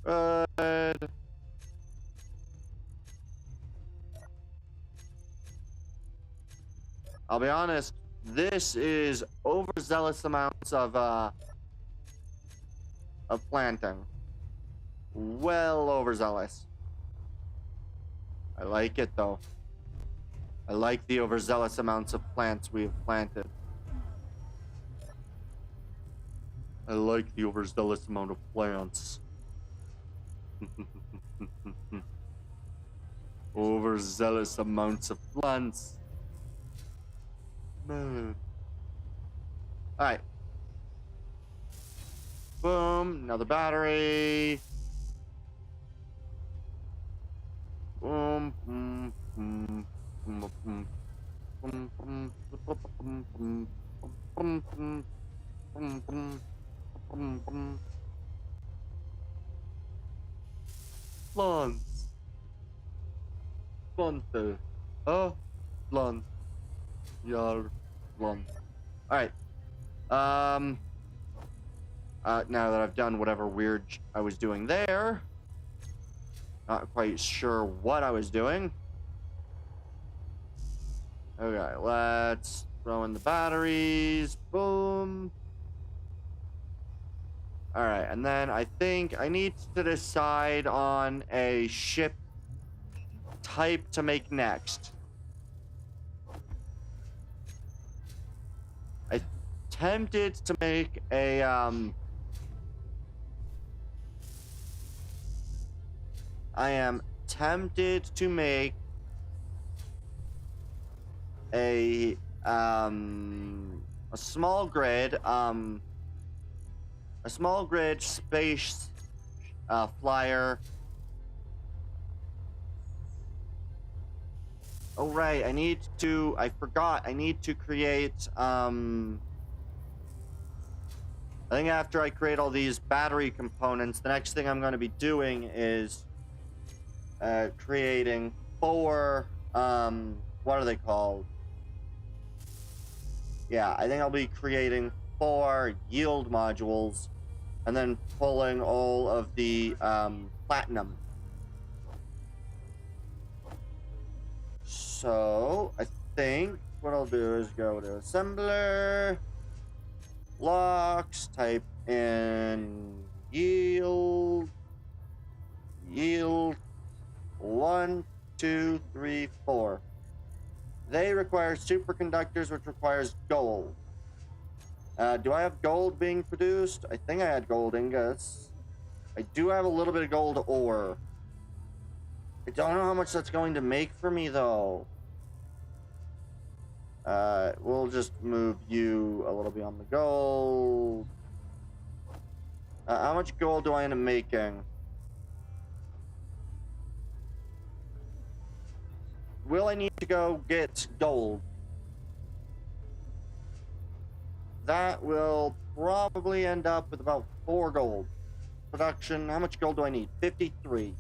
Good. I'll be honest, this is overzealous amounts of of planting. Well overzealous. I like it though. I like the overzealous amounts of plants we have planted. I like the overzealous amount of plants. Overzealous amounts of plants. Man. Alright. Boom. Another battery. Boom. Boom. Boom. Boom. Boom. Boom. Boom. Boom. Boom. Boom. Boom. Boom. Boom. Boom. Plants. Planter. Plant. Yar. Plant. Alright. Now that I've done whatever weird I was doing there, not quite sure what I was doing. Okay, let's throw in the batteries. Boom. Alright, and then I think I need to decide on a ship type to make next. I tempted to make a, I am tempted to make a small grid, space, flyer. Oh, right, I forgot, I need to create, I think after I create all these battery components, the next thing I'm going to be doing is creating 4, what are they called? Yeah, I think I'll be creating 4 yield modules and then pulling all of the platinum. So I think what I'll do is go to assembler, blocks, type in yield, 1, 2, 3, 4. They require superconductors, which requires gold. Do I have gold being produced? I think I had gold ingots. I do have a little bit of gold ore. I don't know how much that's going to make for me, though. We'll just move you a little bit on the gold. How much gold do I end up making? Will I need to go get gold? That will probably end up with about 4 gold. Production, how much gold do I need? 53.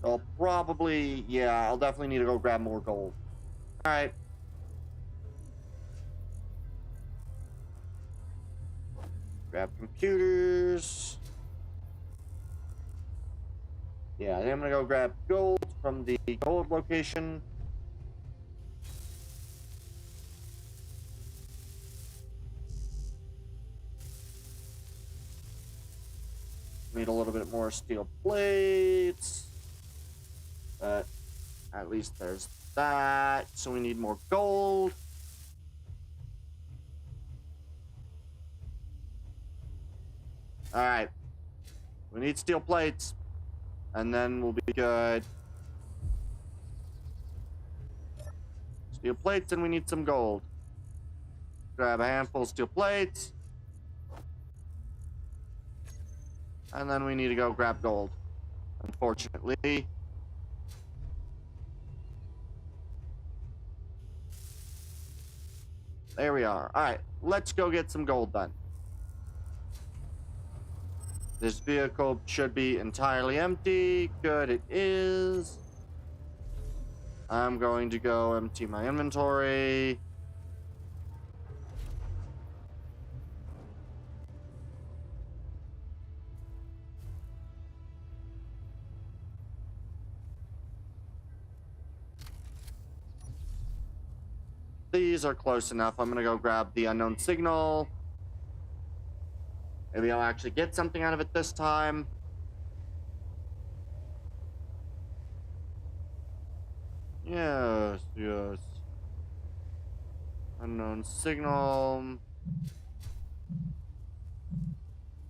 I'll probably, yeah, I'll definitely need to go grab more gold. Alright. Grab computers. Yeah, I think I'm gonna go grab gold from the gold location. Need a little bit more steel plates. But at least there's that. So we need more gold. Alright. We need steel plates. And then we'll be good. Steel plates, and we need some gold. Grab a handful of steel plates. And then we need to go grab gold. Unfortunately. There we are. Alright, let's go get some gold then. This vehicle should be entirely empty. Good, it is. I'm going to go empty my inventory. These are close enough. I'm gonna go grab the unknown signal. Maybe I'll actually get something out of it this time. Yes, yes. Unknown signal.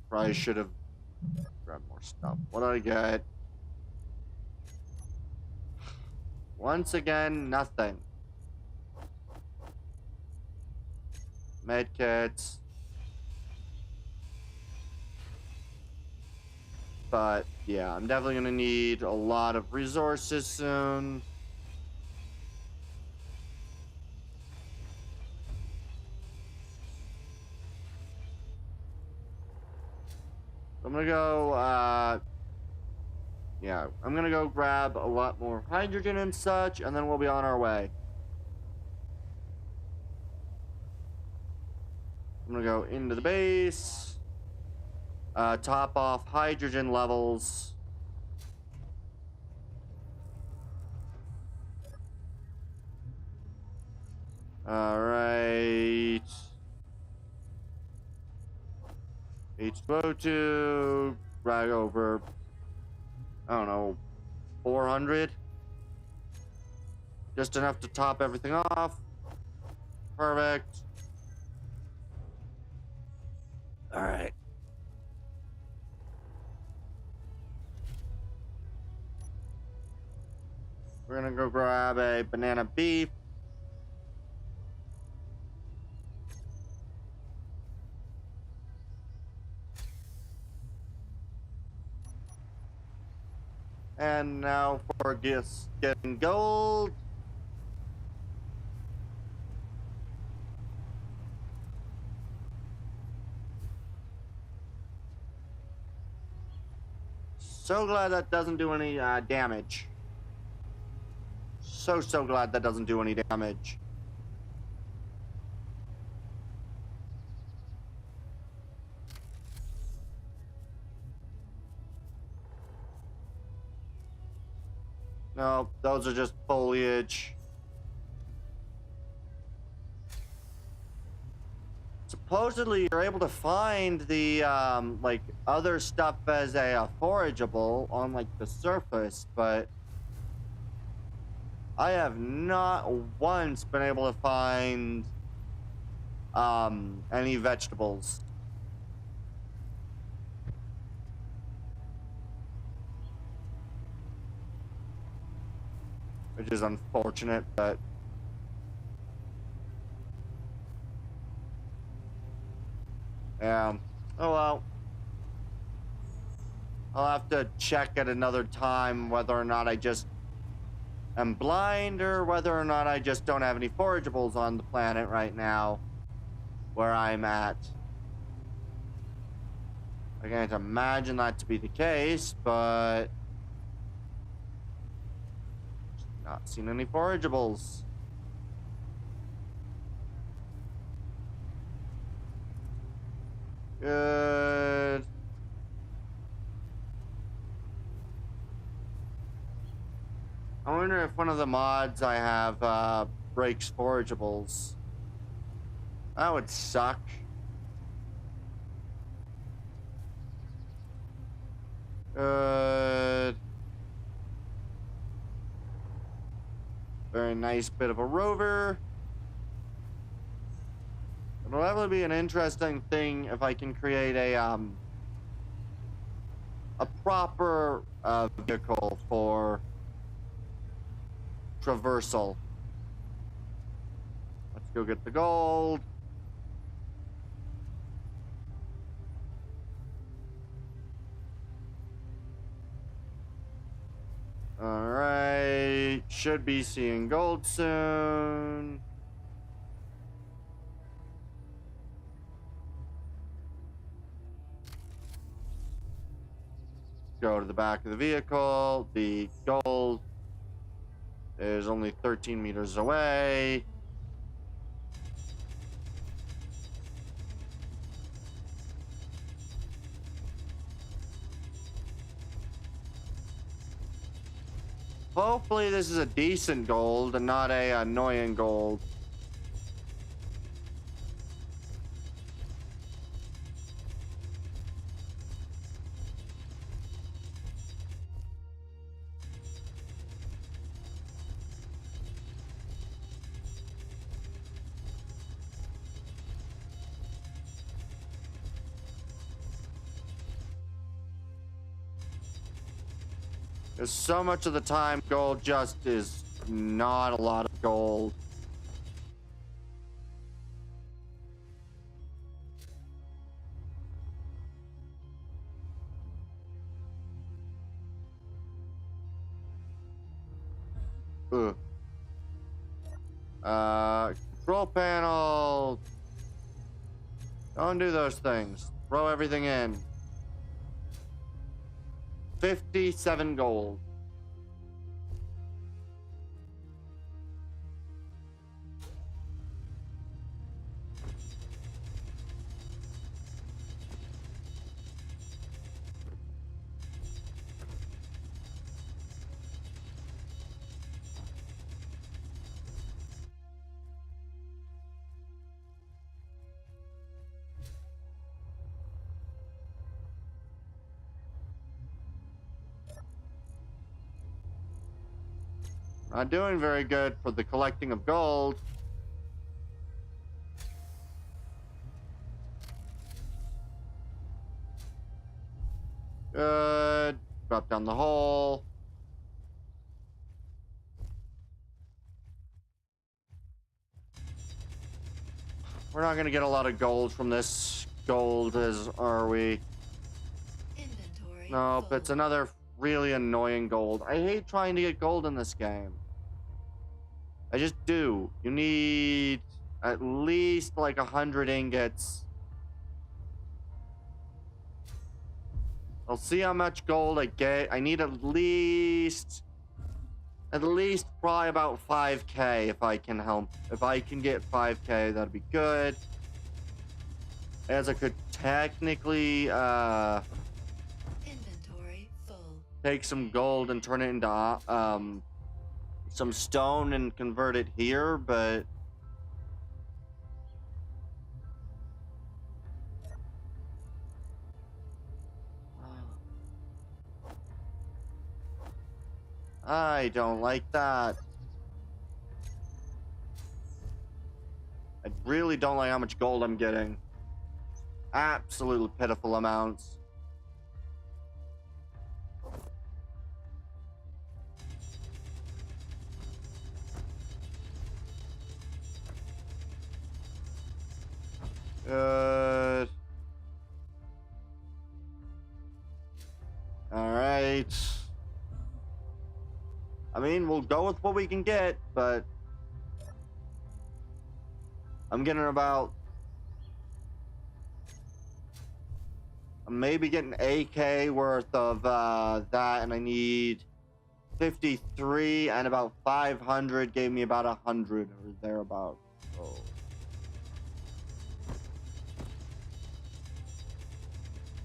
Probably should have grabbed more stuff. What did I get? Once again, nothing. Medkits. But yeah, I'm definitely gonna need a lot of resources soon. I'm gonna go, yeah, I'm gonna go grab a lot more hydrogen and such, and then we'll be on our way. I'm gonna go into the base, top off hydrogen levels. All right. H2O2, drag over, I don't know, 400. Just enough to top everything off. Perfect. All right. We're gonna go grab a banana beef. And now for getting gold. So glad that doesn't do any damage. So glad that doesn't do any damage. No, those are just foliage. Supposedly, you're able to find the like other stuff as a forageable on like the surface, but I have not once been able to find any vegetables. Which is unfortunate, but yeah. Oh well. I'll have to check at another time whether or not I just am blind or whether or not I just don't have any forageables on the planet right now where I'm at. I can't imagine that to be the case, but not seen any forageables. Good. I wonder if one of the mods I have breaks forageables. That would suck. Good. Very nice bit of a rover. It'll definitely be an interesting thing if I can create a proper vehicle for traversal. Let's go get the gold. All right, should be seeing gold soon. Go to the back of the vehicle. The gold is only 13 meters away. Hopefully this is a decent gold and not a annoying gold. Because so much of the time, gold just is not a lot of gold. Ugh. Control panel. Don't do those things. Throw everything in. 57 gold. Not doing very good for the collecting of gold. Good. Drop down the hole. We're not gonna get a lot of gold from this gold, are we? Inventory. Nope, full. it's another really annoying gold. I hate trying to get gold in this game. I just do. You need at least like 100 ingots. I'll see how much gold I get. I need at least probably about 5k if I can help. If I can get 5k, that'd be good. As I could technically Inventory full. take some gold and turn it into some stone and convert it here, but I don't like that. I really don't like how much gold I'm getting. Absolutely pitiful amounts. Good. All right. I mean, we'll go with what we can get, but I'm getting about maybe getting 8k worth of that, and I need 53, and about 500 gave me about 100 or thereabouts. So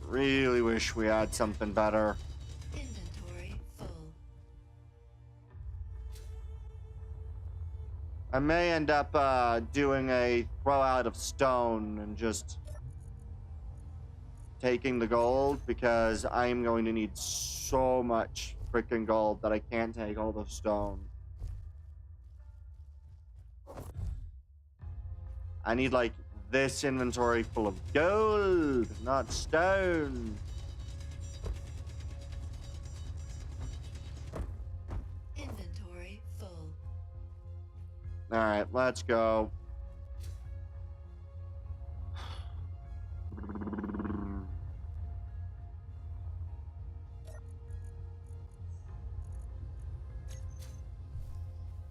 really wish we had something better. Inventory full. I may end up doing a throw out of stone and just taking the gold, because I am going to need so much freaking gold that I can't take all the stone. I need like this inventory full of gold, not stone. Inventory full. All right, let's go.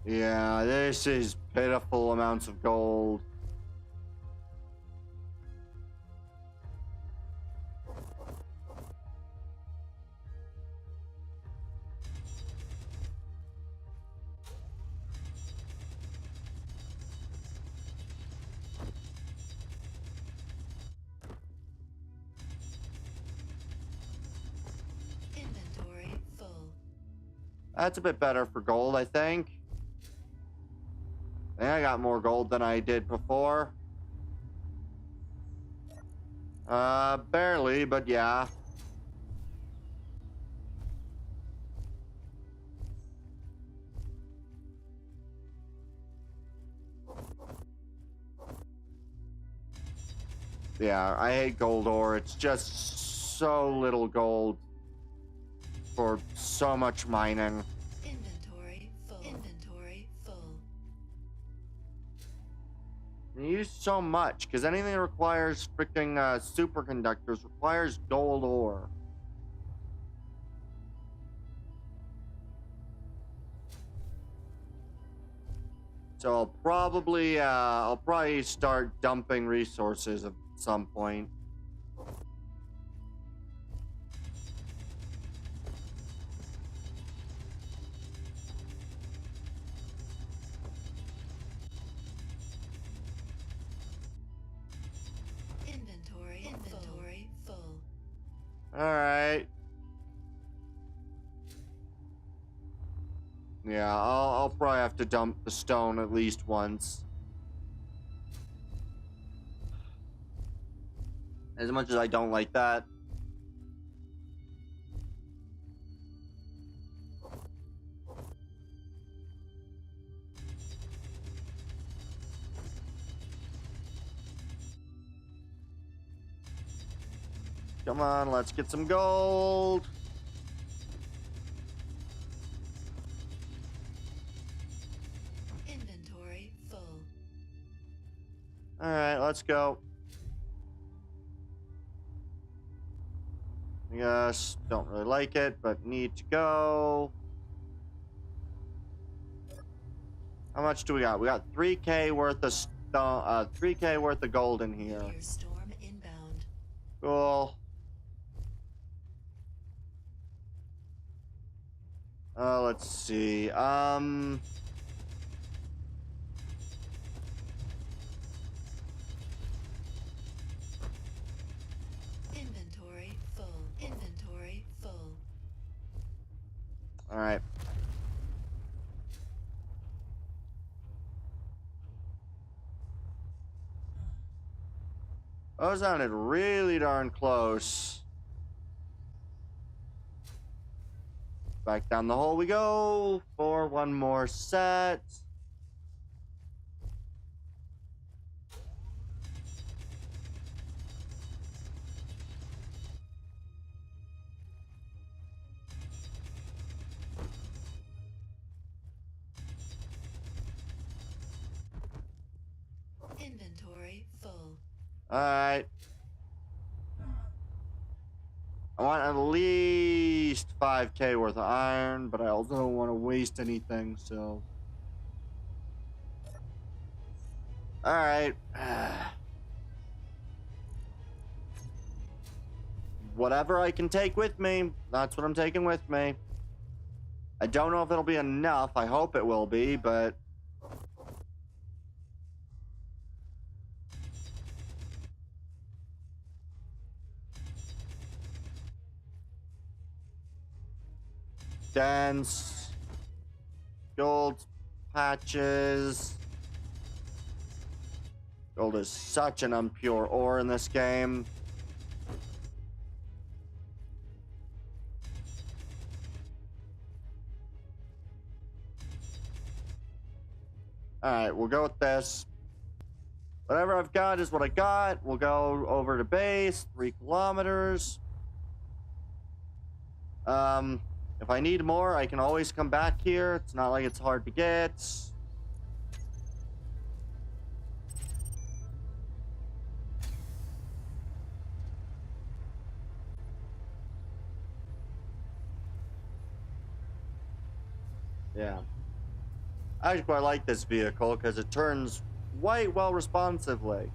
Yeah, this is pitiful amounts of gold. Inventory full. That's a bit better for gold, I think. I think I got more gold than I did before. Barely, but yeah. Yeah, I hate gold ore. It's just so little gold. for so much mining. Inventory full. Inventory full. You use so much, because anything that requires freaking superconductors requires gold ore. So I'll probably start dumping resources at some point. Inventory full. All right. Yeah, I'll probably have to dump the stone at least once. As much as I don't like that. Come on, let's get some gold. Inventory full. All right, let's go. Yes, don't really like it, but need to go. How much do we got? We got 3K worth of stone, 3K worth of gold in here. Meteor storm inbound. Cool. Let's see. Inventory full. Inventory full. All right. Oh, it sounded really darn close. Back down the hole we go for one more set. Inventory full. All right. I want at least 5K worth of iron, but I also don't want to waste anything, so. All right. Whatever I can take with me, that's what I'm taking with me. I don't know if it'll be enough. I hope it will be, but. Dense. Gold patches. Gold is such an impure ore in this game. Alright, we'll go with this. Whatever I've got is what I got. We'll go over to base, 3 kilometers. If I need more, I can always come back here. It's not like it's hard to get. Yeah. I actually quite like this vehicle because it turns quite well responsively.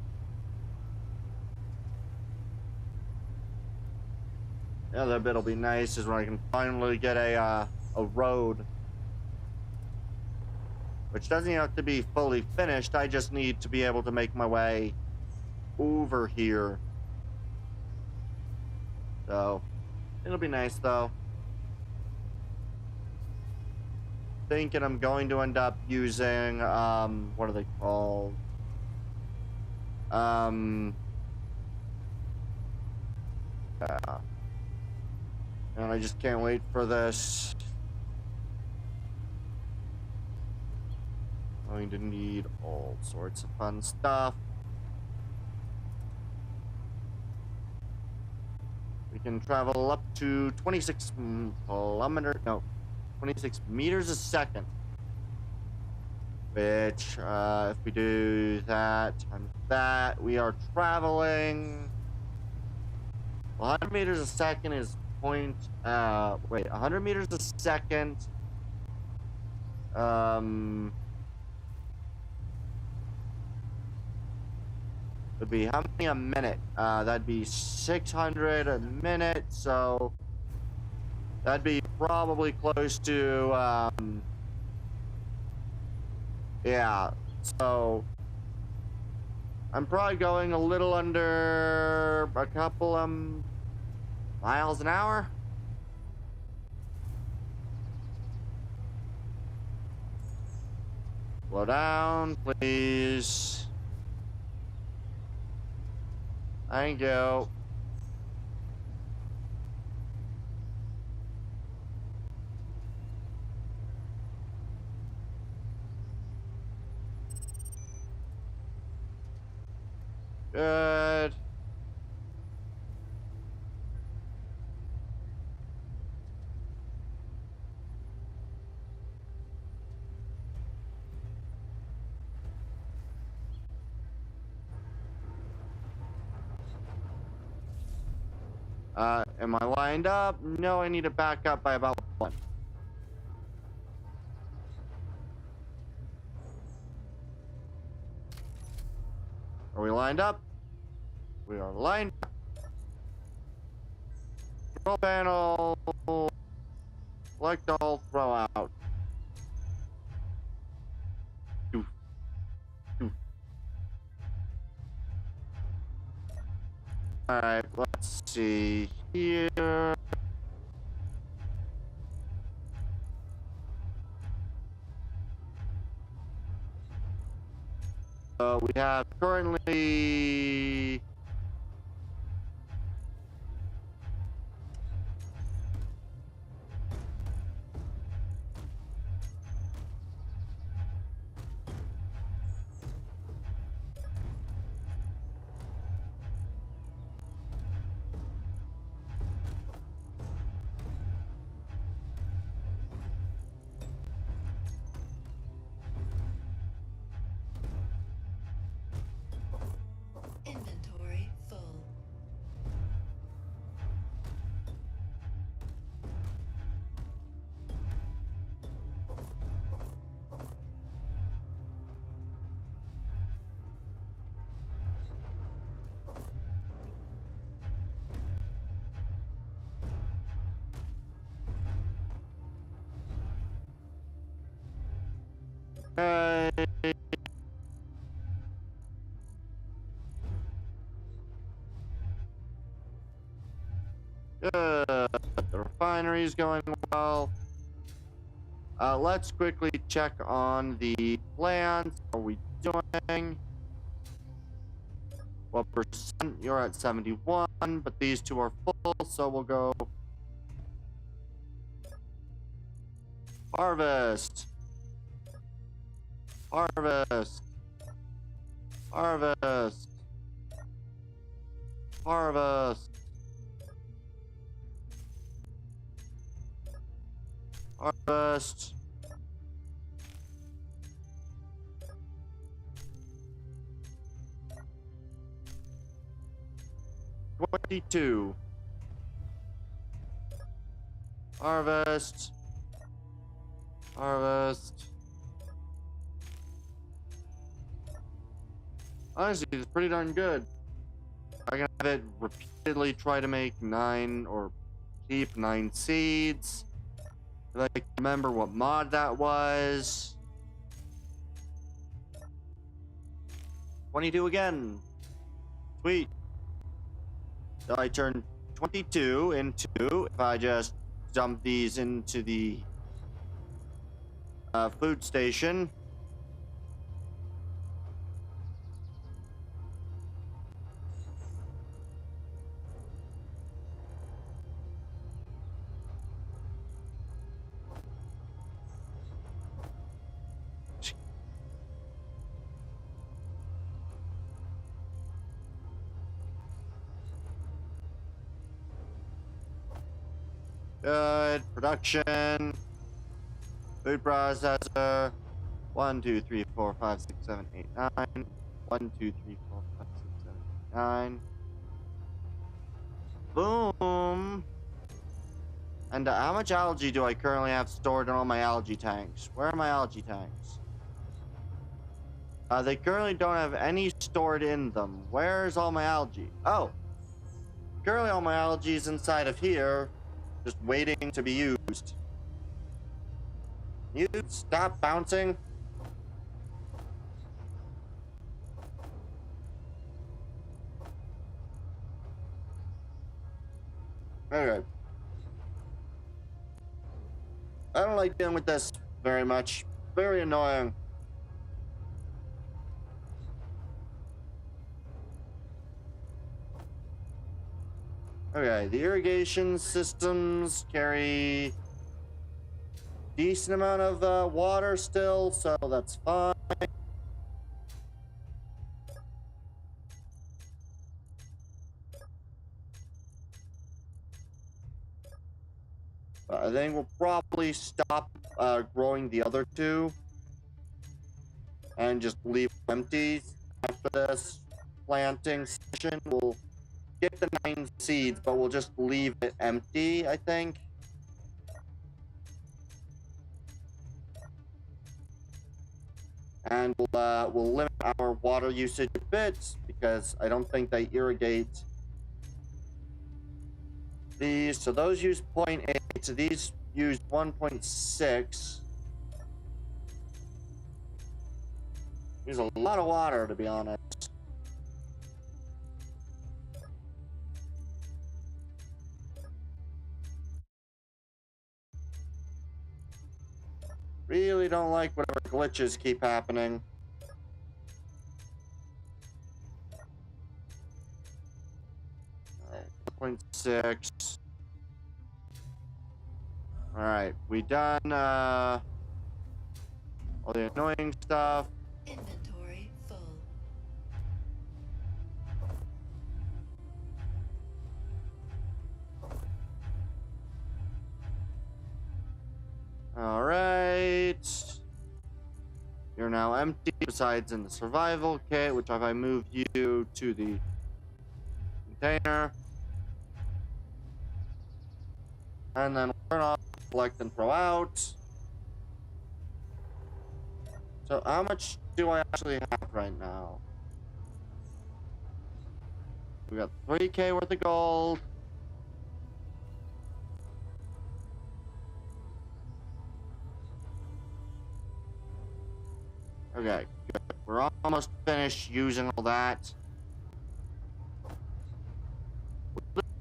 The other bit'll be nice is when I can finally get a road. Which doesn't even have to be fully finished. I just need to be able to make my way over here. So, it'll be nice though. Thinking I'm going to end up using, what are they called? Yeah. And I just can't wait for this. Going to need all sorts of fun stuff. We can travel up to 26 no, 26 meters a second. Which, if we do that times that, we are traveling. 100 meters a second is 100 meters a second. Would be how many a minute? That'd be 600 a minute. So that'd be probably close to, yeah. So I'm probably going a little under a couple miles an hour. Slow down, please. Thank you. Good. Am I lined up? No, I need to back up by about 1. Are we lined up? We are lined up. Control panel. Select all, throw out. Doof. Doof. Alright, let's see here. We have currently Inventory full. the refinery is going well. Let's quickly check on the plants. How are we doing? What percent? You're at 71, but these two are full, so we'll go harvest. Harvest. Harvest. Harvest. Harvest. $22. Harvest. Harvest. Honestly, it's pretty darn good. I can have it repeatedly try to make 9 or keep 9 seeds. If I can remember what mod that was. 22 again. Sweet. So I turn 22 into, if I just dump these into the food station. Good. Production. Food processor. 1, 2, 3, 4, 5, 6, 7, 8, 9. 1, 2, 3, 4, 5, 6, 7, 8, 9. Boom. And how much algae do I currently have stored in all my algae tanks? Where are my algae tanks? They currently don't have any stored in them. Where's all my algae? Oh. Currently all my algae is inside of here, just waiting to be used. You stop bouncing. Okay. I don't like dealing with this very much. Very annoying. Okay, the irrigation systems carry decent amount of water still, so that's fine. I think we'll probably stop growing the other two and just leave them empty. After this planting session, we'll get the 9 seeds, but we'll just leave it empty, I think. And we'll limit our water usage a bit because I don't think they irrigate these. So those use 0.8, so these use 1.6. Use a lot of water, to be honest. Really don't like whatever glitches keep happening. Alright, 0.6. Alright, we done all the annoying stuff. Inventory full. Alright. You're now empty, besides in the survival kit, which if I move you to the container. And then turn off, collect, and throw out. So how much do I actually have right now? We got 3K worth of gold. Okay, good. We're almost finished using all that.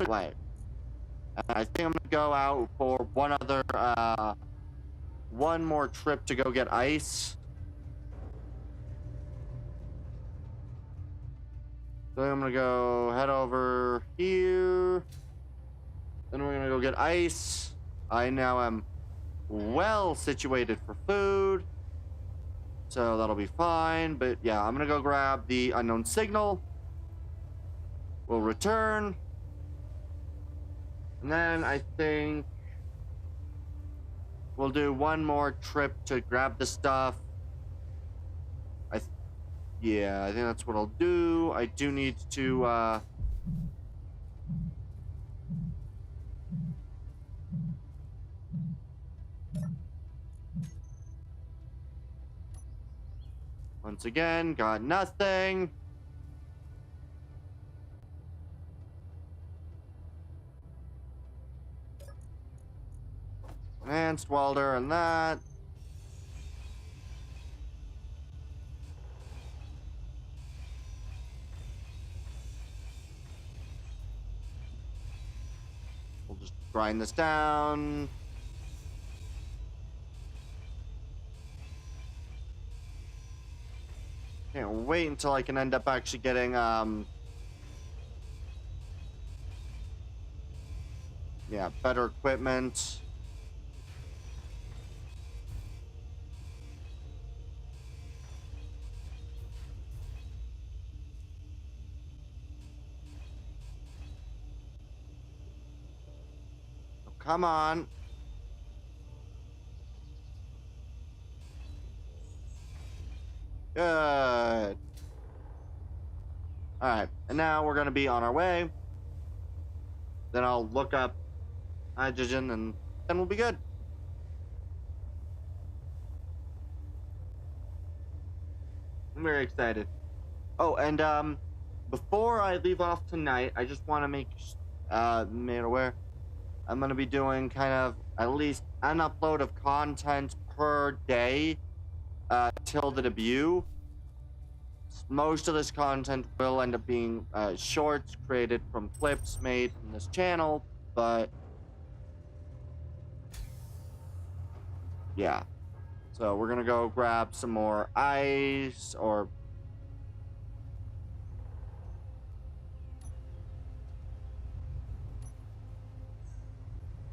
Wait. I think I'm gonna go out for one more trip to go get ice. So I'm gonna go head over here. Then we're gonna go get ice. I now am well situated for food. So that'll be fine. But yeah, I'm gonna go grab the unknown signal. We'll return. And then I think we'll do one more trip to grab the stuff. Yeah, I think that's what I'll do. I do need to once again, got nothing. Enhanced welder and that. We'll just grind this down. Can't wait until I can end up actually getting yeah, better equipment. come on. Good. Alright, and now we're gonna be on our way. Then I'll look up hydrogen and then we'll be good. I'm very excited. Oh, and before I leave off tonight, I just want to make made aware. I'm gonna be doing kind of at least an upload of content per day till the debut. Most of this content will end up being shorts created from clips made from this channel, but yeah. So we're gonna go grab some more ice or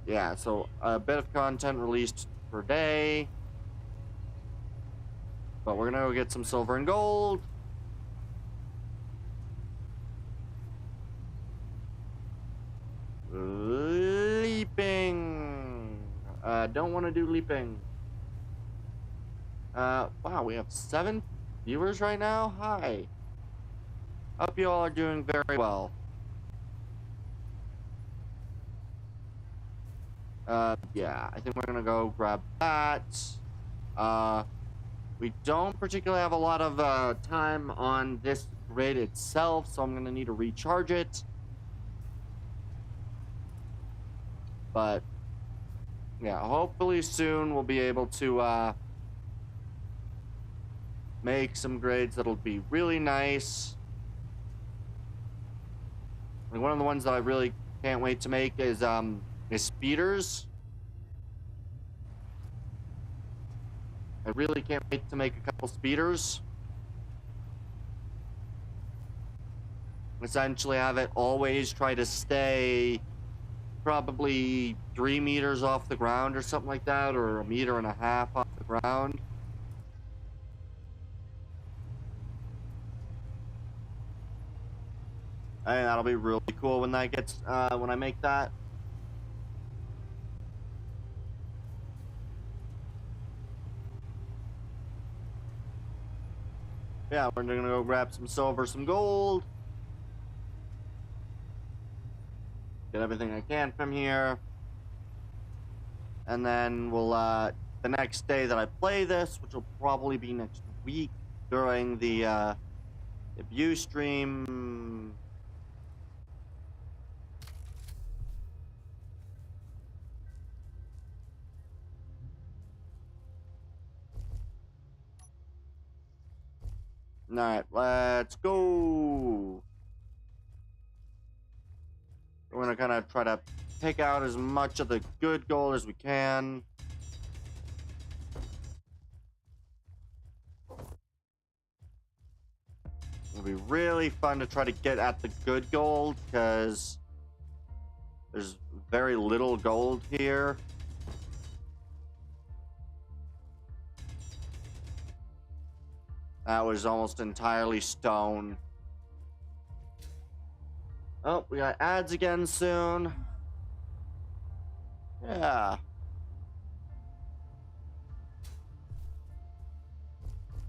yeah, so a bit of content released per day. But we're gonna go get some silver and gold. Leaping. Don't want to do leaping. Wow, we have 7 viewers right now. Hi. Hope you all are doing very well. Yeah, I think we're gonna go grab that. We don't particularly have a lot of time on this grid itself, so I'm gonna need to recharge it. But yeah, hopefully soon we'll be able to make some grades that'll be really nice. Like one of the ones that I really can't wait to make is speeders. I really can't wait to make a couple speeders. Essentially have it always try to stay probably 3 meters off the ground or something like that, or 1.5 meters off the ground. I think that'll be really cool when that gets when I make that. Yeah, we're gonna go grab some silver, some gold. Get everything I can from here. And then we'll, the next day that I play this, which will probably be next week during the debut stream. Alright, let's go. We're gonna kind of try to pick out as much of the good gold as we can. It'll be really fun to try to get at the good gold because there's very little gold here. That was almost entirely stone. Oh, we got ads again soon. Yeah.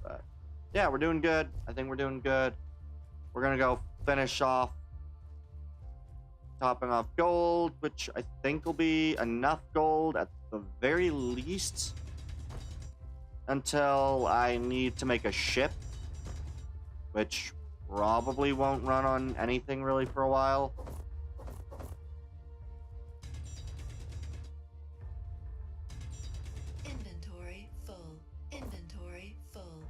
But yeah, we're doing good. I think we're doing good. We're gonna go finish off topping off gold, which I think will be enough gold at the very least until I need to make a ship, which probably won't run on anything really for a while. Inventory full. Inventory full.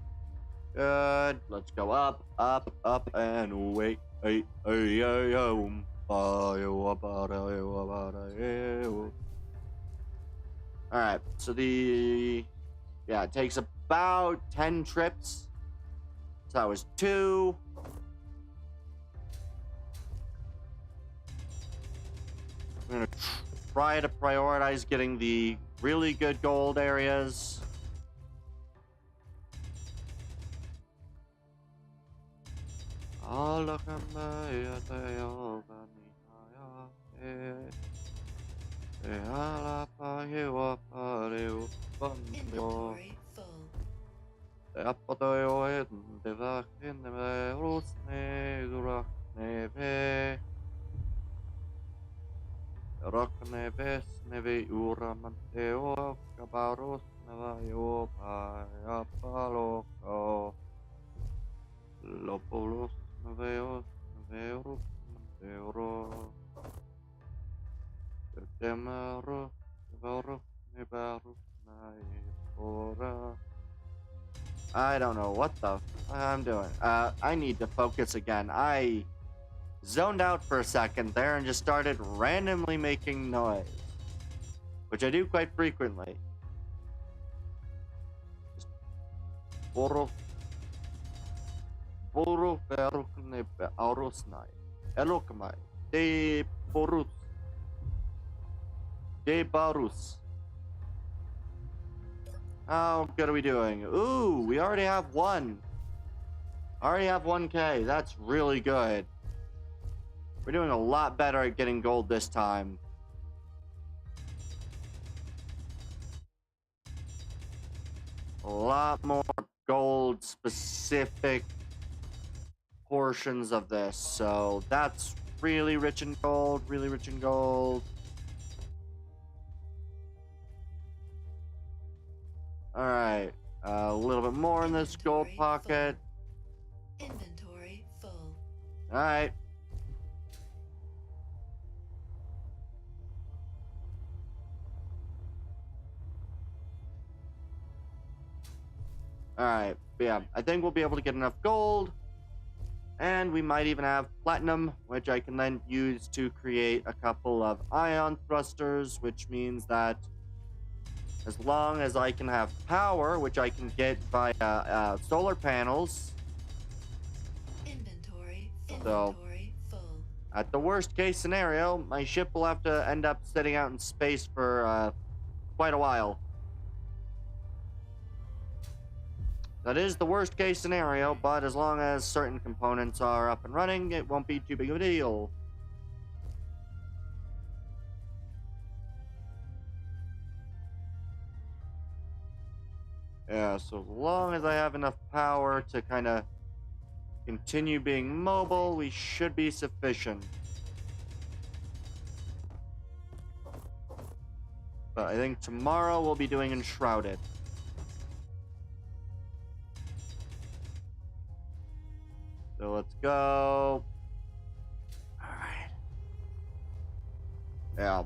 Good. Let's go up, up, up, and away. Hey, hey, hey, home. Alright, so yeah, it takes about 10 trips. So that was 2. I'm gonna try to prioritize getting the really good gold areas. Inventory full. Rokneves uramateo kabaros navayo paloko lopolos naveos naveros naveoro demaro naveoro naveros naivora. I don't know what the I'm doing. I need to focus again. I zoned out for a second there and just started randomly making noise, which I do quite frequently. Boro Boro Verukne Aurosnai Elokamai De Borus De Barus. How good are we doing? Ooh, we already have one. Already have 1K. That's really good. We're doing a lot better at getting gold this time. A lot more gold specific portions of this. So that's really rich in gold, really rich in gold. All right. A little bit more in this gold pocket. Inventory full. All right. All right. But yeah, I think we'll be able to get enough gold. And we might even have platinum, which I can then use to create a couple of ion thrusters, which means that as long as I can have power, which I can get via solar panels. Inventory. So, Inventory full. at the worst case scenario, my ship will have to end up sitting out in space for quite a while. That is the worst case scenario, but as long as certain components are up and running, it won't be too big of a deal. Yeah, so as long as I have enough power to kind of continue being mobile, we should be sufficient. But I think tomorrow we'll be doing Enshrouded. So let's go. Alright. Yeah.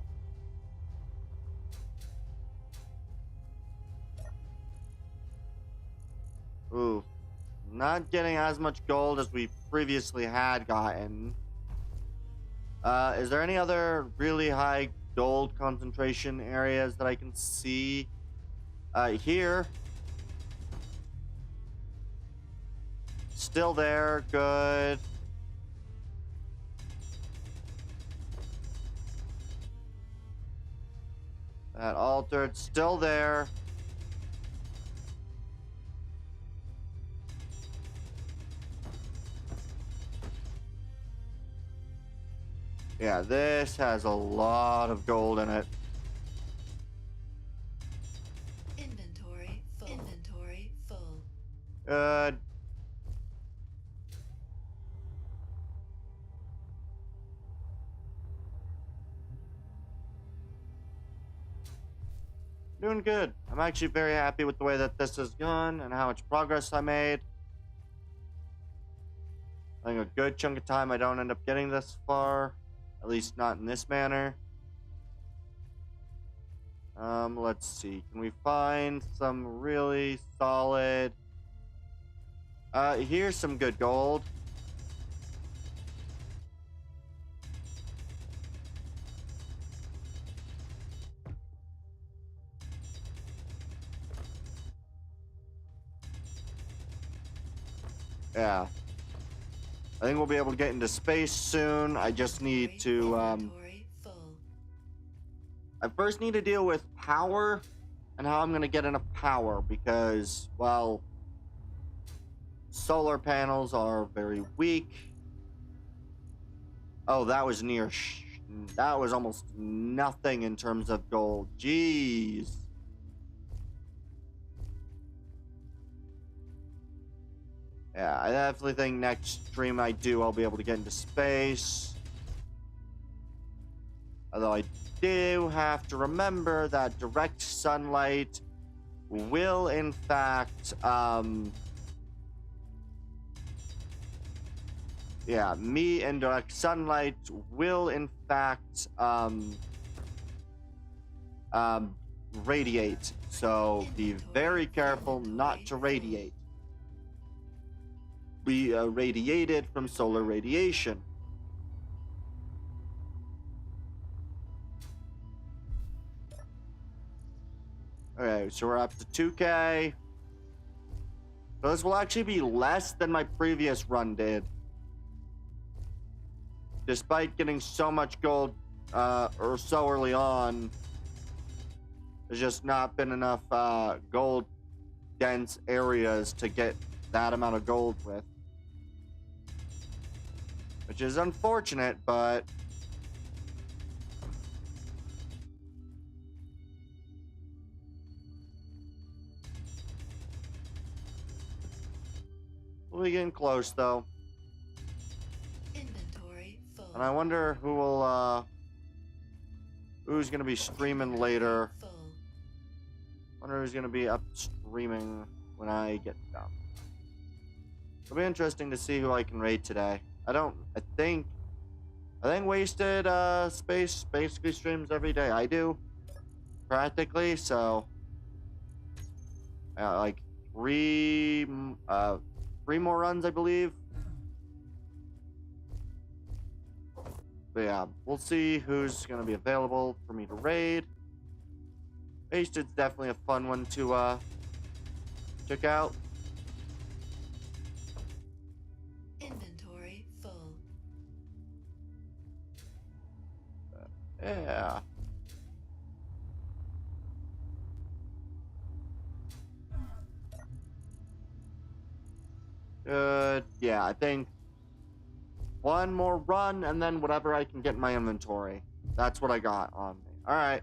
Ooh. Not getting as much gold as we previously had gotten. Is there any other really high gold concentration areas that I can see? Here. Still there. Good. That altered. Still there. Yeah, this has a lot of gold in it. Inventory full. Inventory full. Good. Doing good. I'm actually very happy with the way that this has gone and how much progress I made. I think a good chunk of time I don't end up getting this far. At least not in this manner. Let's see. Can we find some really solid... here's some good gold. Yeah. I think we'll be able to get into space soon. I just need to, Inventory full. I first need to deal with power and how I'm going to get enough power because, well, solar panels are very weak. Oh, that was That was almost nothing in terms of gold. Jeez. Yeah, I definitely think next stream I do, I'll be able to get into space. Although I do have to remember that direct sunlight will, in fact, yeah, me and direct sunlight will, in fact, radiate. So be very careful not to radiate. We radiated from solar radiation. Okay, so we're up to 2K. So this will actually be less than my previous run did. Despite getting so much gold or so early on, there's just not been enough gold dense areas to get that amount of gold with. Which is unfortunate, but we'll be getting close though. Inventory full. And I wonder who will who's gonna be streaming later. Full. Wonder who's gonna be up streaming when I get down. It'll be interesting to see who I can raid today. I think Wasted Space basically streams every day. I do practically, so like three more runs, I believe. But yeah, we'll see who's gonna be available for me to raid. Wasted's definitely a fun one to check out. Inventory full. Yeah. Good. Yeah, I think one more run and then whatever I can get in my inventory. That's what I got on me. All right.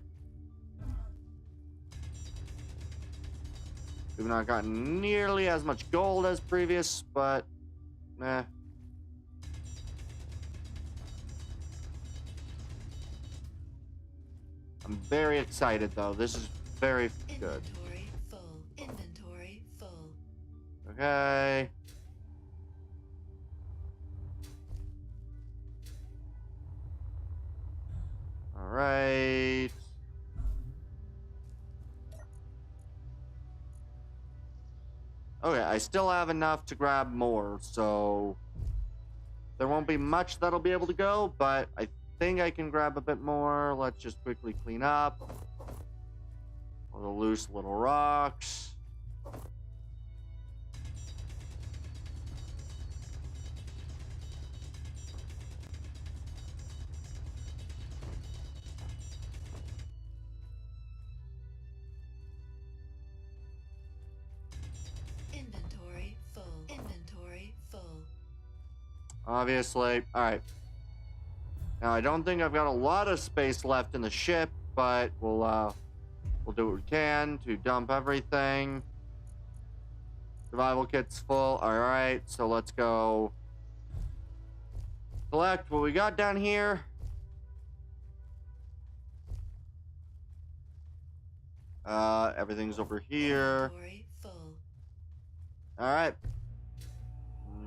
We've not gotten nearly as much gold as previous, but eh. I'm very excited though. This is very good. Inventory full. Inventory full. Okay. All right. Okay, I still have enough to grab more, so there won't be much that'll be able to go, but I think I can grab a bit more. Let's just quickly clean up all the loose little rocks. Inventory full. Inventory full. Obviously. All right. Now, I don't think I've got a lot of space left in the ship, but we'll do what we can to dump everything. Survival kit's full. All right, so let's go collect what we got down here. Everything's over here. Inventory full. All right.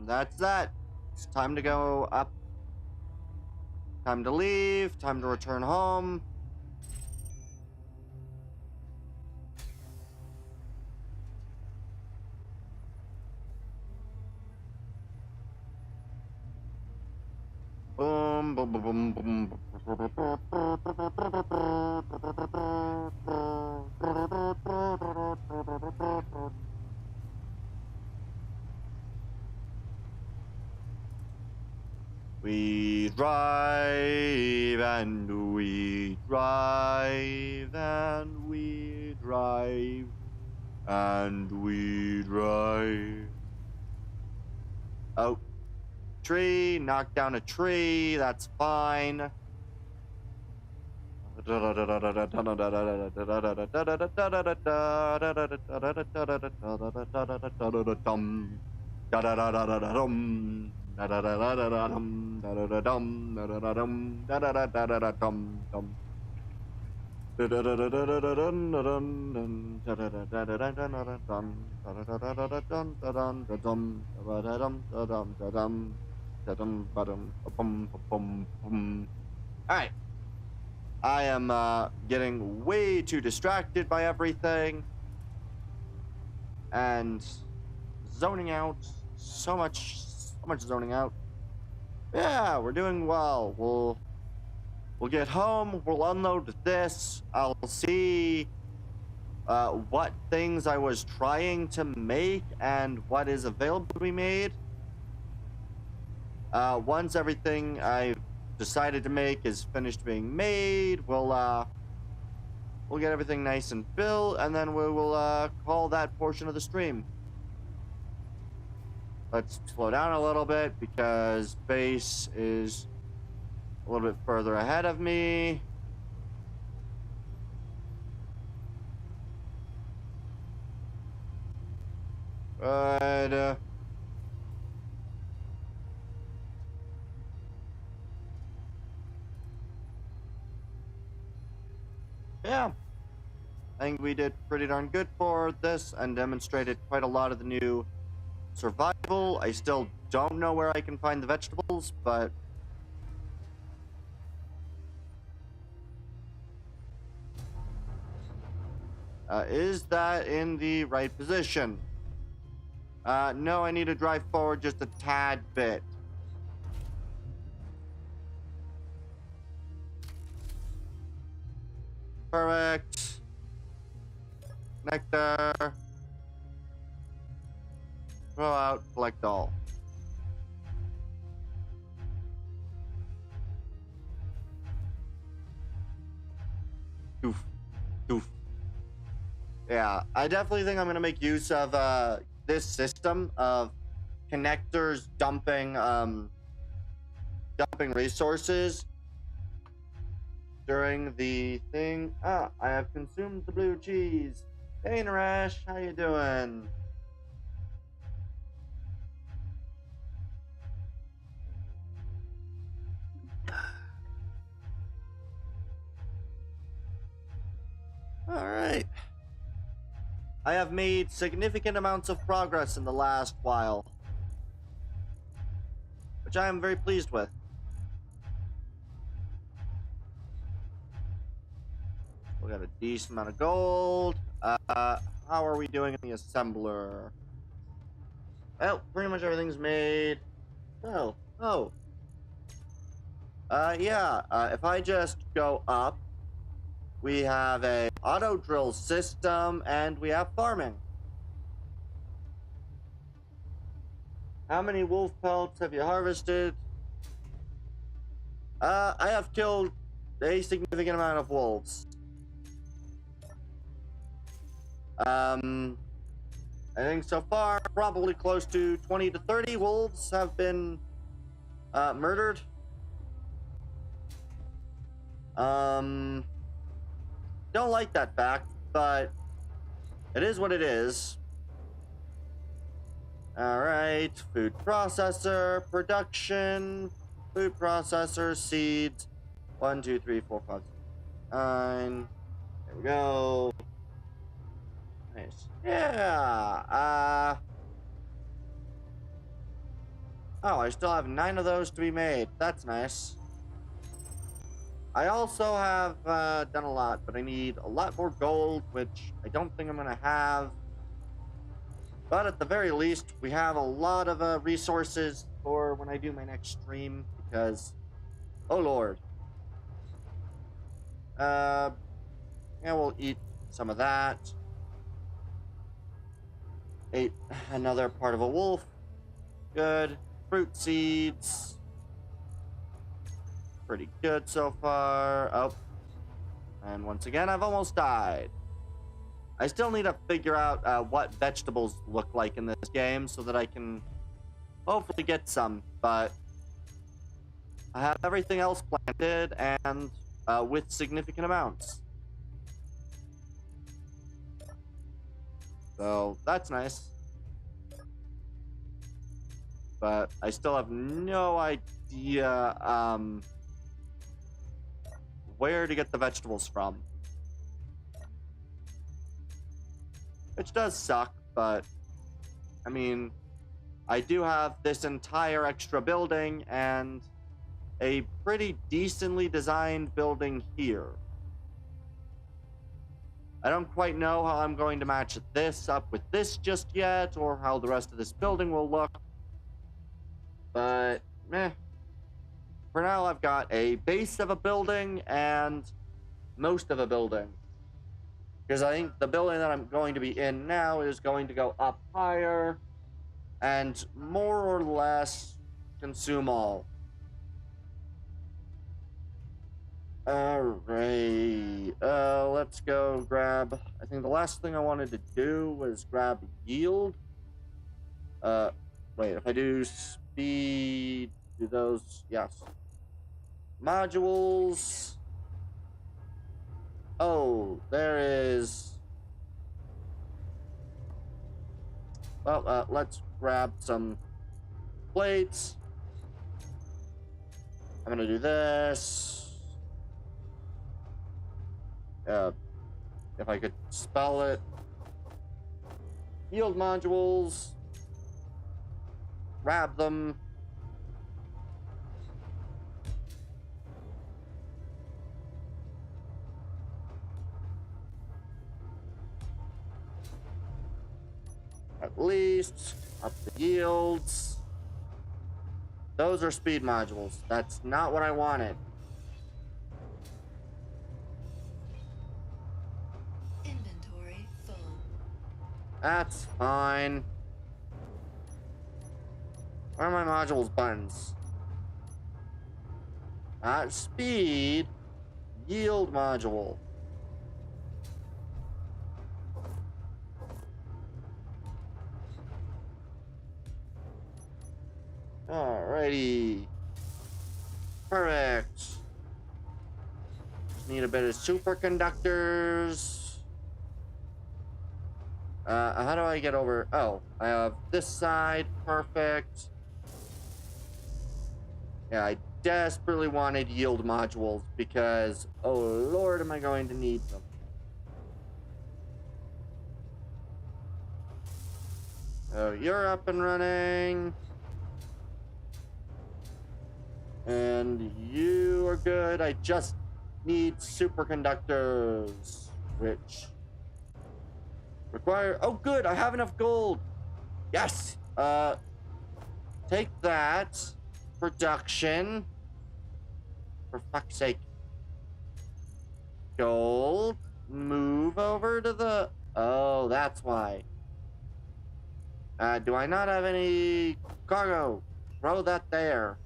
That's that. It's time to go up. Time to leave. Time to return home. Boom, boom, boom, boom, boom. We drive and we drive and we drive and we drive. Oh, tree, knocked down a tree, that's fine. Alright. I am getting way too distracted by everything and zoning out. So much zoning out. Yeah, we're doing well. We'll get home, we'll unload this. I'll see what things I was trying to make and what is available to be made. Once everything I've decided to make is finished being made, we'll get everything nice and built, and then we will call that portion of the stream. Let's slow down a little bit because base is a little bit further ahead of me. But yeah, I think we did pretty darn good for this and demonstrated quite a lot of the new survival. I still don't know where I can find the vegetables, but is that in the right position? No, I need to drive forward just a tad bit. Perfect. Nectar. Throw out, collect all. Doof. Doof. Yeah, I definitely think I'm going to make use of this system of connectors dumping resources during the thing. Ah, I have consumed the blue cheese. Hey, Naresh, how you doing? All right. I have made significant amounts of progress in the last while, which I am very pleased with. We got a decent amount of gold. How are we doing in the assembler? Well, pretty much everything's made. Oh. Yeah, if I just go up, we have a auto drill system and we have farming. How many wolf pelts have you harvested? I have killed a significant amount of wolves. I think so far, probably close to 20 to 30 wolves have been murdered. Don't like that fact, but it is what it is. Alright, food processor, production, food processor, seeds. 1, 2, 3, 4, 5, 6, 9. There we go. Nice. Yeah. Oh, I still have 9 of those to be made. That's nice. I also have done a lot, but I need a lot more gold, which I don't think I'm going to have. But at the very least, we have a lot of resources for when I do my next stream, because, oh lord. Yeah, we'll eat some of that. Ate another part of a wolf. Good. Fruit seeds. Pretty good so far. Oh. And once again, I've almost died. I still need to figure out what vegetables look like in this game so that I can hopefully get some, but I have everything else planted, and with significant amounts. So that's nice. But I still have no idea where to get the vegetables from. Which does suck, but I mean, I do have this entire extra building and a pretty decently designed building here. I don't quite know how I'm going to match this up with this just yet, or how the rest of this building will look. But, meh. For now, I've got a base of a building and most of a building. Because I think the building that I'm going to be in now is going to go up higher and more or less consume all. Alright, let's go grab, I think the last thing I wanted to do was grab yield. Wait, if I do speed, do those, yes. Modules. Oh, there is, well, let's grab some plates. I'm gonna do this. If I could spell it. Yield modules. Grab them. At least. Up the yields. Those are speed modules. That's not what I wanted. Inventory full. That's fine. Where are my modules buttons? Speed. Yield module. Alrighty. Perfect. Need a bit of superconductors. How do I get over? Oh, I have this side. Perfect. Yeah, I desperately wanted yield modules because, oh lord, am I going to need them. So you're up and running. And you are good. I just need superconductors, which require, oh good, I have enough gold. Yes. Take that. Production. For fuck's sake. Gold. Move over to the, oh, that's why. Do I not have any cargo? Throw that there.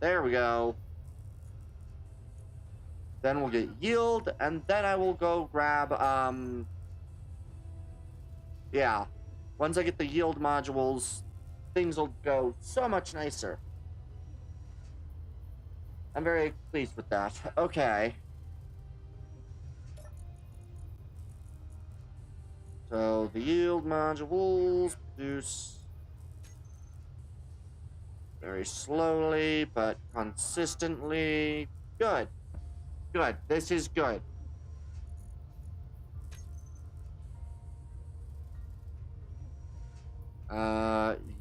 There we go. Then we'll get yield, and then I will go grab, yeah. Once I get the yield modules, things will go so much nicer. I'm very pleased with that. Okay. So, the yield modules produce very slowly, but consistently. Good. Good. This is good.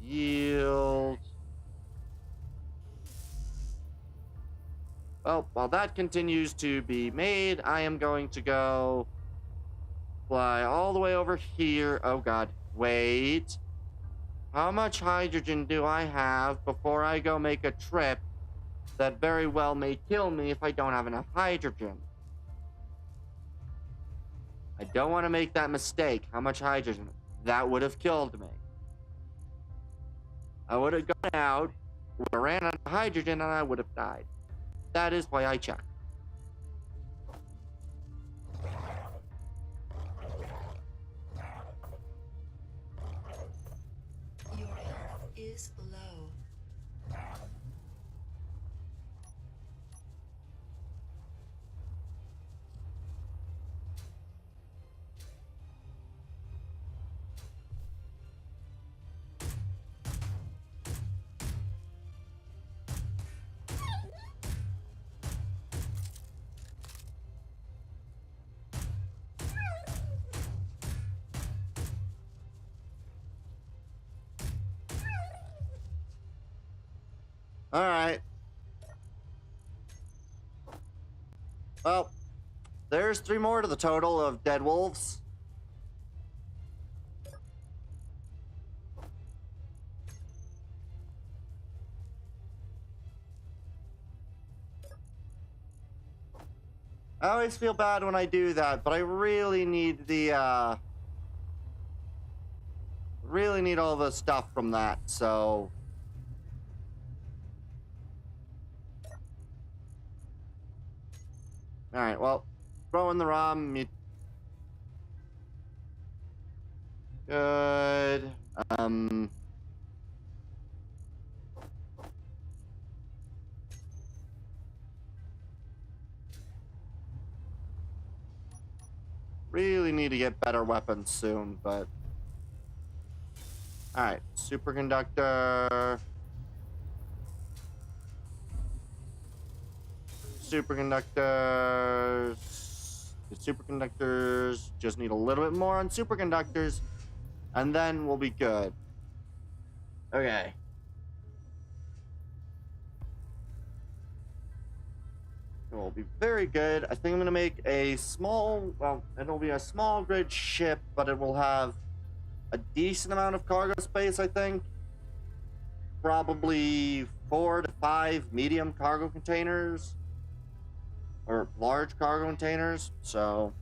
Yield. Well, while that continues to be made, I am going to go fly all the way over here. Oh god, wait. How much hydrogen do I have before I go make a trip that very well may kill me if I don't have enough hydrogen? I don't want to make that mistake. How much hydrogen? That would have killed me. I would have gone out, would have ran out of hydrogen, and I would have died. That is why I check. Your health is low. Alright. Well, there's 3 more to the total of dead wolves. I always feel bad when I do that, but I really need the, really need all the stuff from that, so... Alright, well, throw in the ROM. Good. Really need to get better weapons soon, but... Alright, superconductor... Superconductors... The superconductors... Just need a little bit more on superconductors, and then we'll be good. Okay. Will be very good. I think I'm gonna make a small, well, it'll be a small grid ship, but it will have a decent amount of cargo space, I think. Probably 4 to 5 medium cargo containers. Or large cargo containers, so.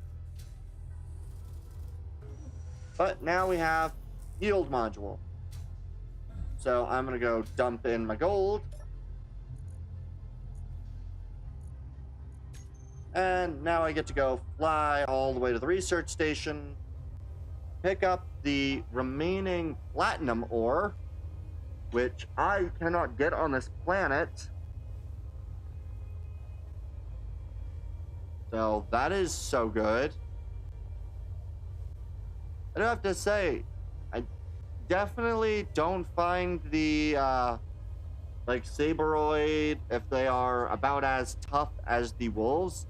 But now we have yield module. So I'm gonna go dump in my gold. And now I get to go fly all the way to the research station, pick up the remaining platinum ore, which I cannot get on this planet. So that is so good. I do have to say, I definitely don't find the, like, Saberoid, if they are about as tough as the wolves.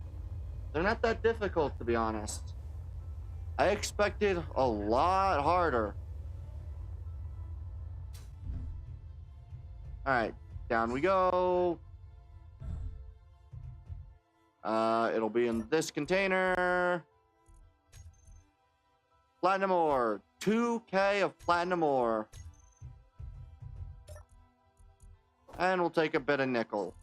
They're not that difficult, to be honest. I expected a lot harder. Alright, down we go. It'll be in this container. Platinum ore. 2K of platinum ore. And we'll take a bit of nickel.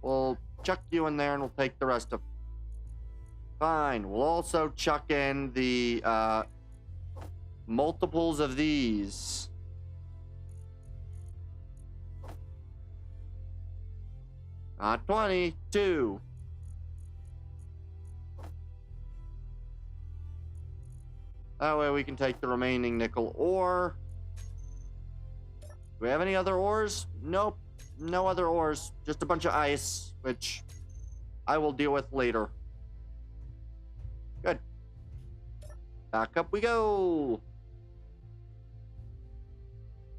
We'll chuck you in there and we'll take the rest of... Fine. We'll also chuck in the, multiples of these. Not 22. That way we can take the remaining nickel ore. Do we have any other ores? Nope. No other ores. Just a bunch of ice, which I will deal with later. Good. Back up we go.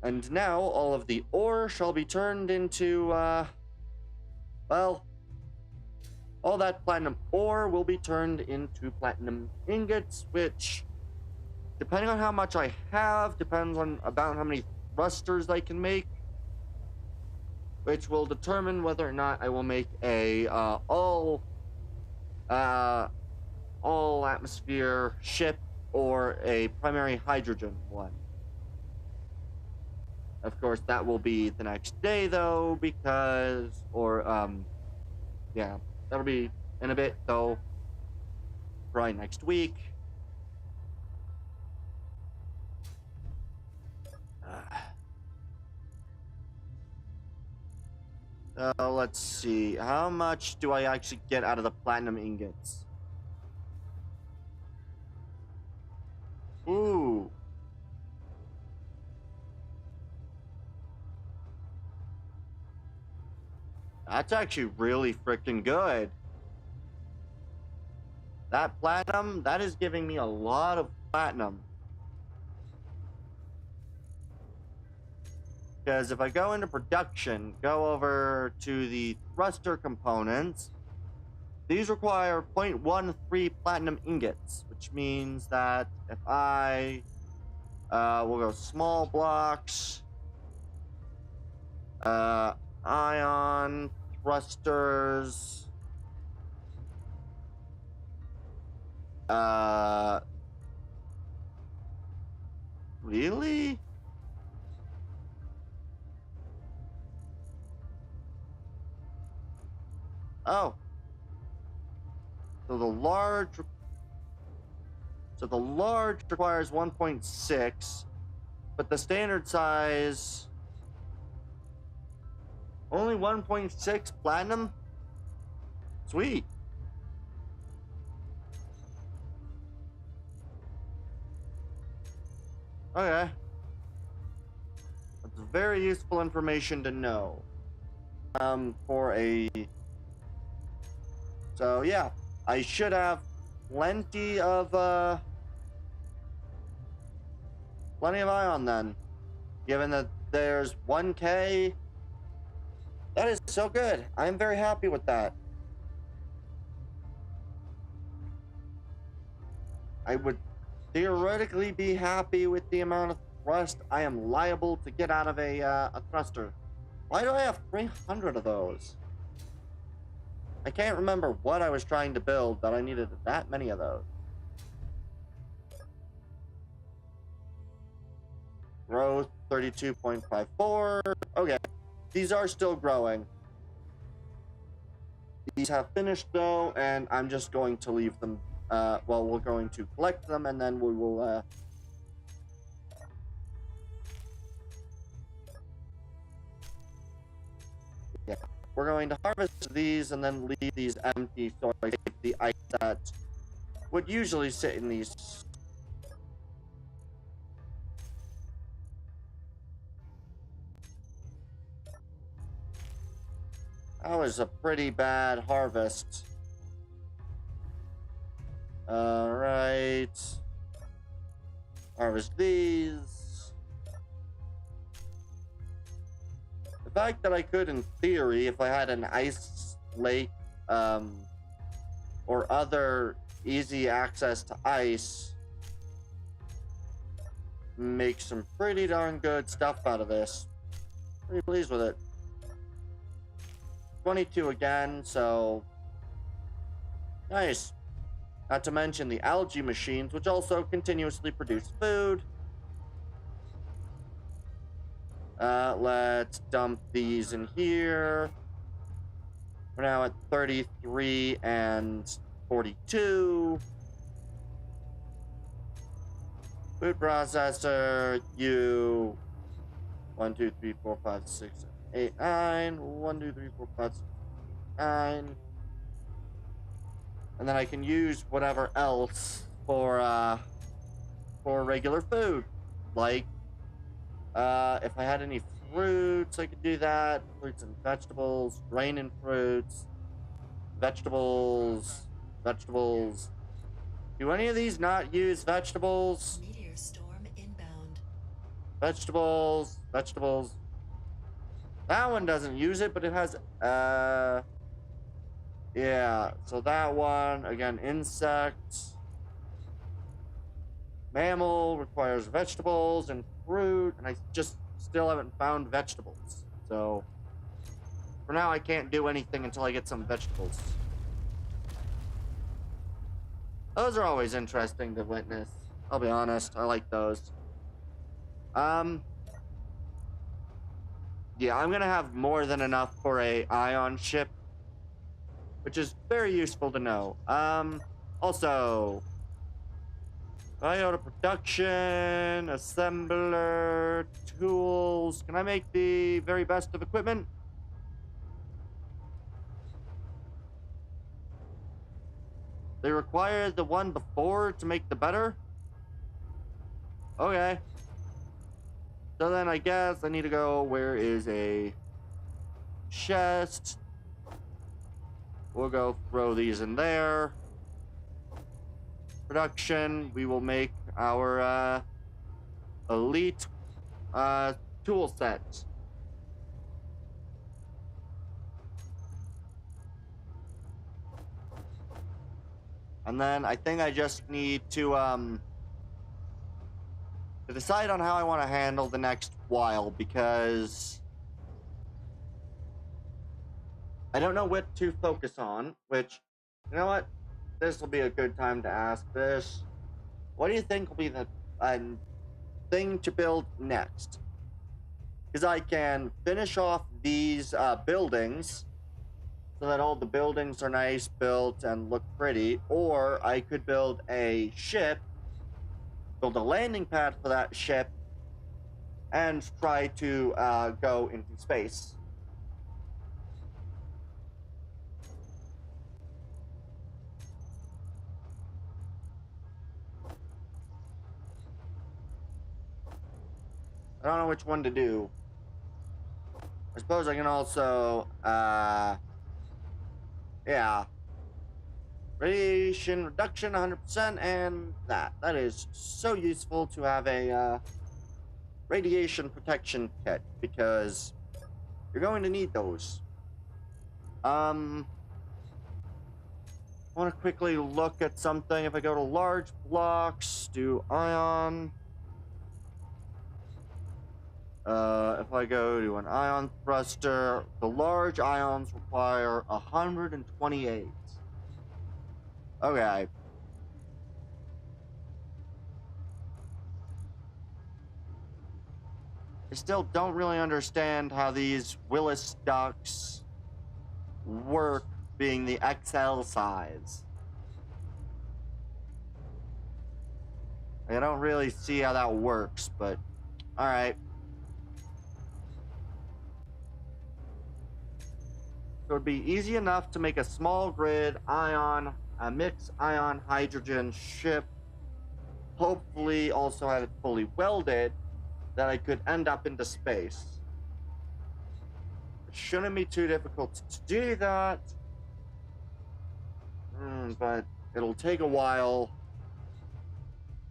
And now all of the ore shall be turned into, well, all that platinum ore will be turned into platinum ingots, which, depending on how much I have, depends on about how many thrusters I can make, which will determine whether or not I will make a all atmosphere ship or a primary hydrogen one. Of course, that will be the next day, though, because, yeah, that'll be in a bit, though, probably next week. Let's see, how much do I actually get out of the platinum ingots? Ooh. That's actually really freaking good. That platinum, that is giving me a lot of platinum. Because if I go into production, go over to the thruster components, these require 0.13 platinum ingots, which means that if I we'll go small blocks, ion thrusters, really? Oh, so the large requires 1.6, but the standard size only 1.6 platinum? Sweet. Okay. That's very useful information to know. So yeah, I should have plenty of ion then. Given that there's 1K. That is so good. I'm very happy with that. I would theoretically be happy with the amount of thrust I am liable to get out of a thruster. Why do I have 300 of those? I can't remember what I was trying to build that I needed that many of those. Growth 32.54. Okay, these are still growing. These have finished though, and I'm just going to leave them. Well, we're going to collect them, and then we will. Yeah, we're going to harvest these and then leave these empty, so I take the ice that would usually sit in these. That was a pretty bad harvest. Alright. Harvest these. The fact that I could, in theory, if I had an ice lake, or other easy access to ice, make some pretty darn good stuff out of this. Pretty pleased with it. 22 again, so nice. Not to mention the algae machines, which also continuously produce food. Let's dump these in here. We're now at 33 and 42. Food processor, you 1, 2, 3, 4, 5, 6, 7, 8, 9. 1, 2, 3, 4, 5, 6, 9. And then I can use whatever else for regular food. Like, if I had any fruits, I could do that. Fruits and vegetables, grain and fruits, vegetables. Do any of these not use vegetables? Meteor storm inbound. Vegetables. That one doesn't use it, but it has, yeah, so that one, again, insects. Mammal requires vegetables and fruit, and I just still haven't found vegetables. So, for now, I can't do anything until I get some vegetables. Those are always interesting to witness. I'll be honest, I like those. Yeah, I'm gonna have more than enough for a ion ship, which is very useful to know. Also, Toyota production, assembler, tools. Can I make the very best of equipment? They require the one before to make the better? Okay. So then I guess I need to go, where is a chest? We'll go throw these in there. Production, we will make our elite tool set. And then I think I just need to decide on how I want to handle the next while, because I don't know what to focus on, which, you know what? This will be a good time to ask this. What do you think will be the thing to build next? Because I can finish off these buildings so that all the buildings are nice, built, and look pretty, or I could build a ship, build a landing pad for that ship, and try to go into space. I don't know which one to do. I suppose I can also, yeah. Radiation reduction 100%, and that is so useful to have a radiation protection kit, because you're going to need those. I want to quickly look at something. If I go to large blocks, do ion. If I go to an ion thruster, the large ions require 128. Okay. I still don't really understand how these Willis ducks work, being the XL size. I don't really see how that works, but alright. So it'd be easy enough to make a small grid ion, a mix ion hydrogen ship, hopefully also have it fully welded, that I could end up into space. It shouldn't be too difficult to do that, but it'll take a while,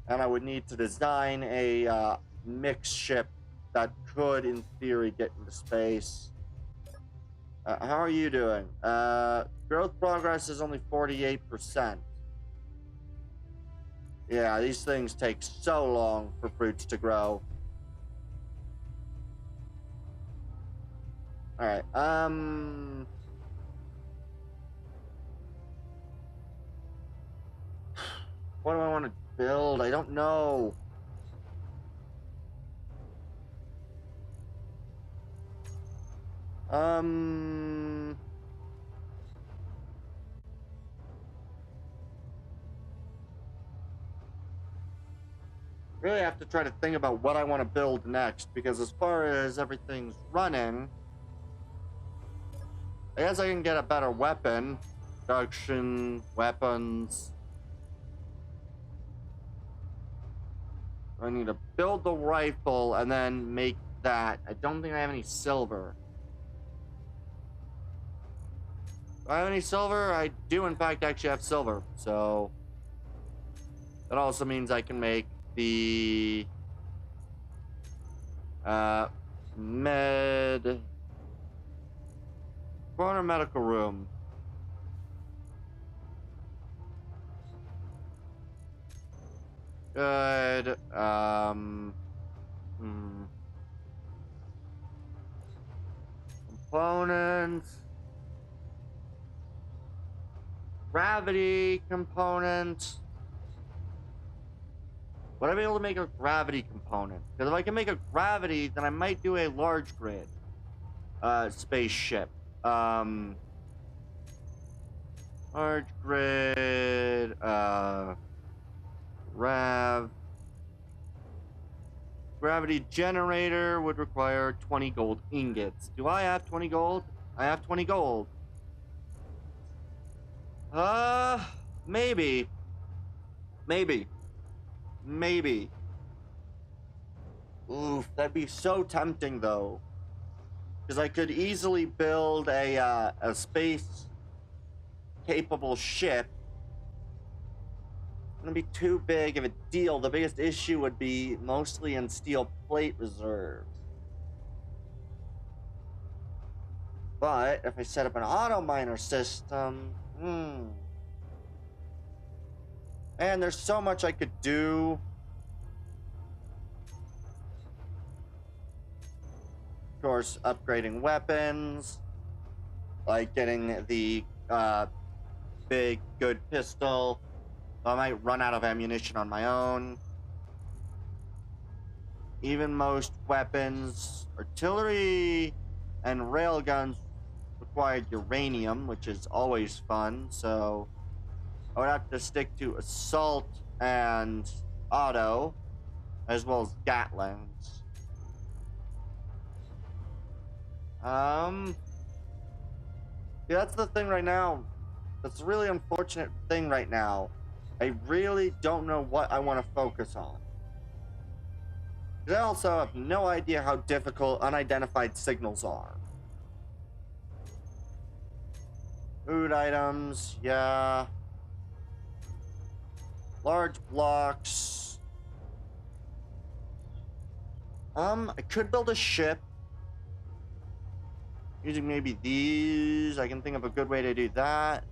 and I would need to design a mixed ship that could, in theory, get into space. How are you doing? Growth progress is only 48%. Yeah, these things take so long for fruits to grow. Alright, what do I want to build? I don't know. Really have to try to think about what I want to build next, because as far as everything's running, I guess I can get a better weapon. Production, weapons. I need to build the rifle and then make that. I don't think I have any silver. Do I have any silver? I do, in fact, actually have silver. So that also means I can make the corner medical room. Good. Components. Gravity component. Would I be able to make a gravity component? Because if I can make a gravity, then I might do a large grid spaceship. Large grid, gravity generator would require 20 gold ingots. Do I have 20 gold? I have 20 gold. Maybe. Maybe. Oof, that'd be so tempting though. Because I could easily build a space capable ship. It's gonna be too big of a deal. The biggest issue would be mostly in steel plate reserves. But if I set up an auto miner system, And there's so much I could do. Of course, upgrading weapons, like getting the big, good pistol. I might run out of ammunition on my own. Even most weapons, artillery and railguns required uranium, which is always fun, so I would have to stick to assault and auto, as well as Gatlings. Yeah, that's the thing right now. That's a really unfortunate thing right now. I really don't know what I want to focus on. I also have no idea how difficult unidentified signals are. Food items, yeah. Large blocks. I could build a ship. Using maybe these. I can think of a good way to do that.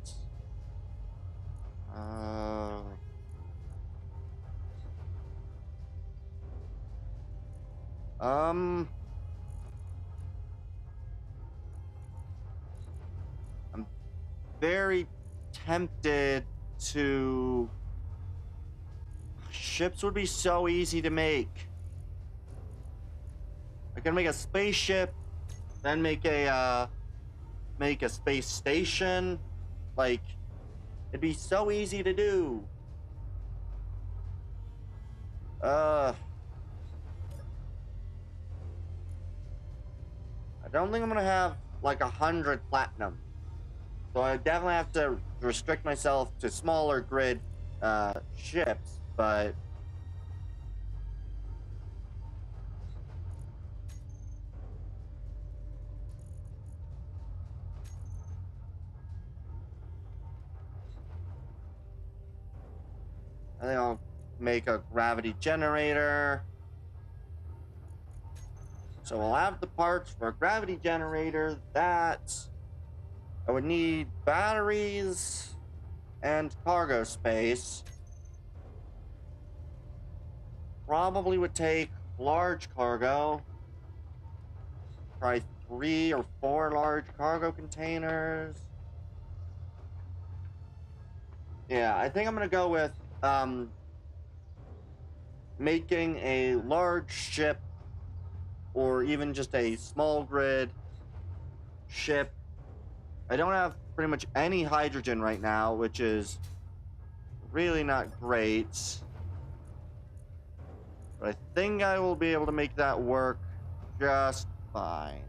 I'm very tempted to... Ships would be so easy to make. I can make a spaceship, then make a space station. Like, it'd be so easy to do. I don't think I'm gonna have like 100 platinum. So I definitely have to restrict myself to smaller grid ships, but I think I'll make a gravity generator. So we'll have the parts for a gravity generator. That I would need batteries and cargo space. Probably would take large cargo. Probably 3 or 4 large cargo containers. Yeah, I think I'm gonna go with making a large ship, or even just a small grid ship. I don't have pretty much any hydrogen right now, which is really not great. But I think I will be able to make that work just fine.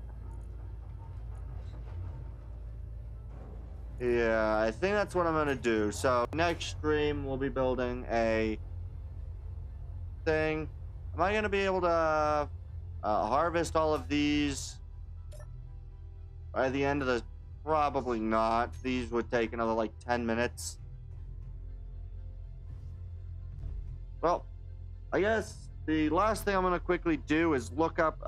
Yeah, I think that's what I'm gonna do. So next stream we'll be building a thing. Am I gonna be able to harvest all of these by the end of the... Probably not. These would take another like 10 minutes. Well, I guess the last thing I'm gonna quickly do is look up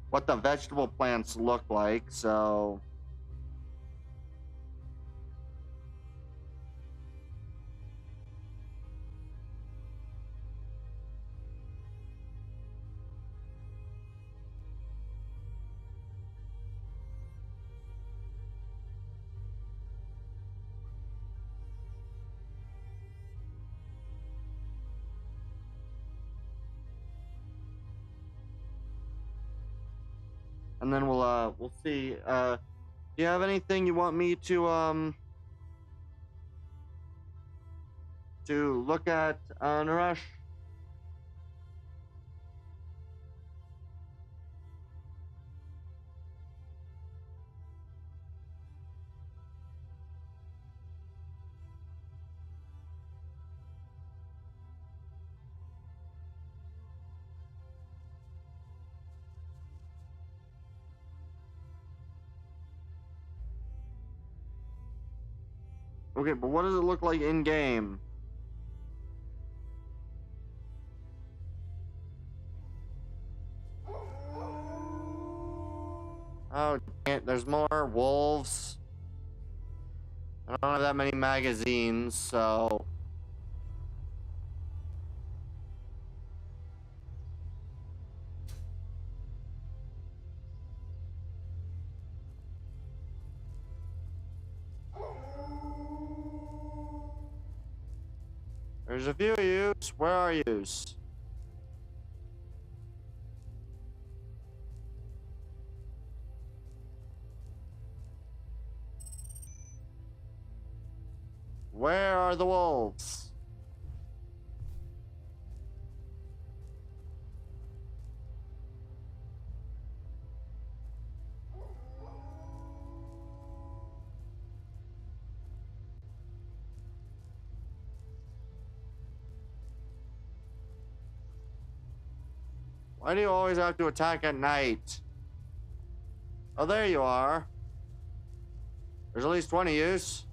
what the vegetable plants look like. So and then we'll see. Do you have anything you want me to look at, Naresh? Okay, but what does it look like in game? Oh, dang it, there's more wolves. I don't have that many magazines, so There's a few of yous. Where are yous? Where are the wolves? Why do you always have to attack at night? Oh, there you are. There's at least 20 yous.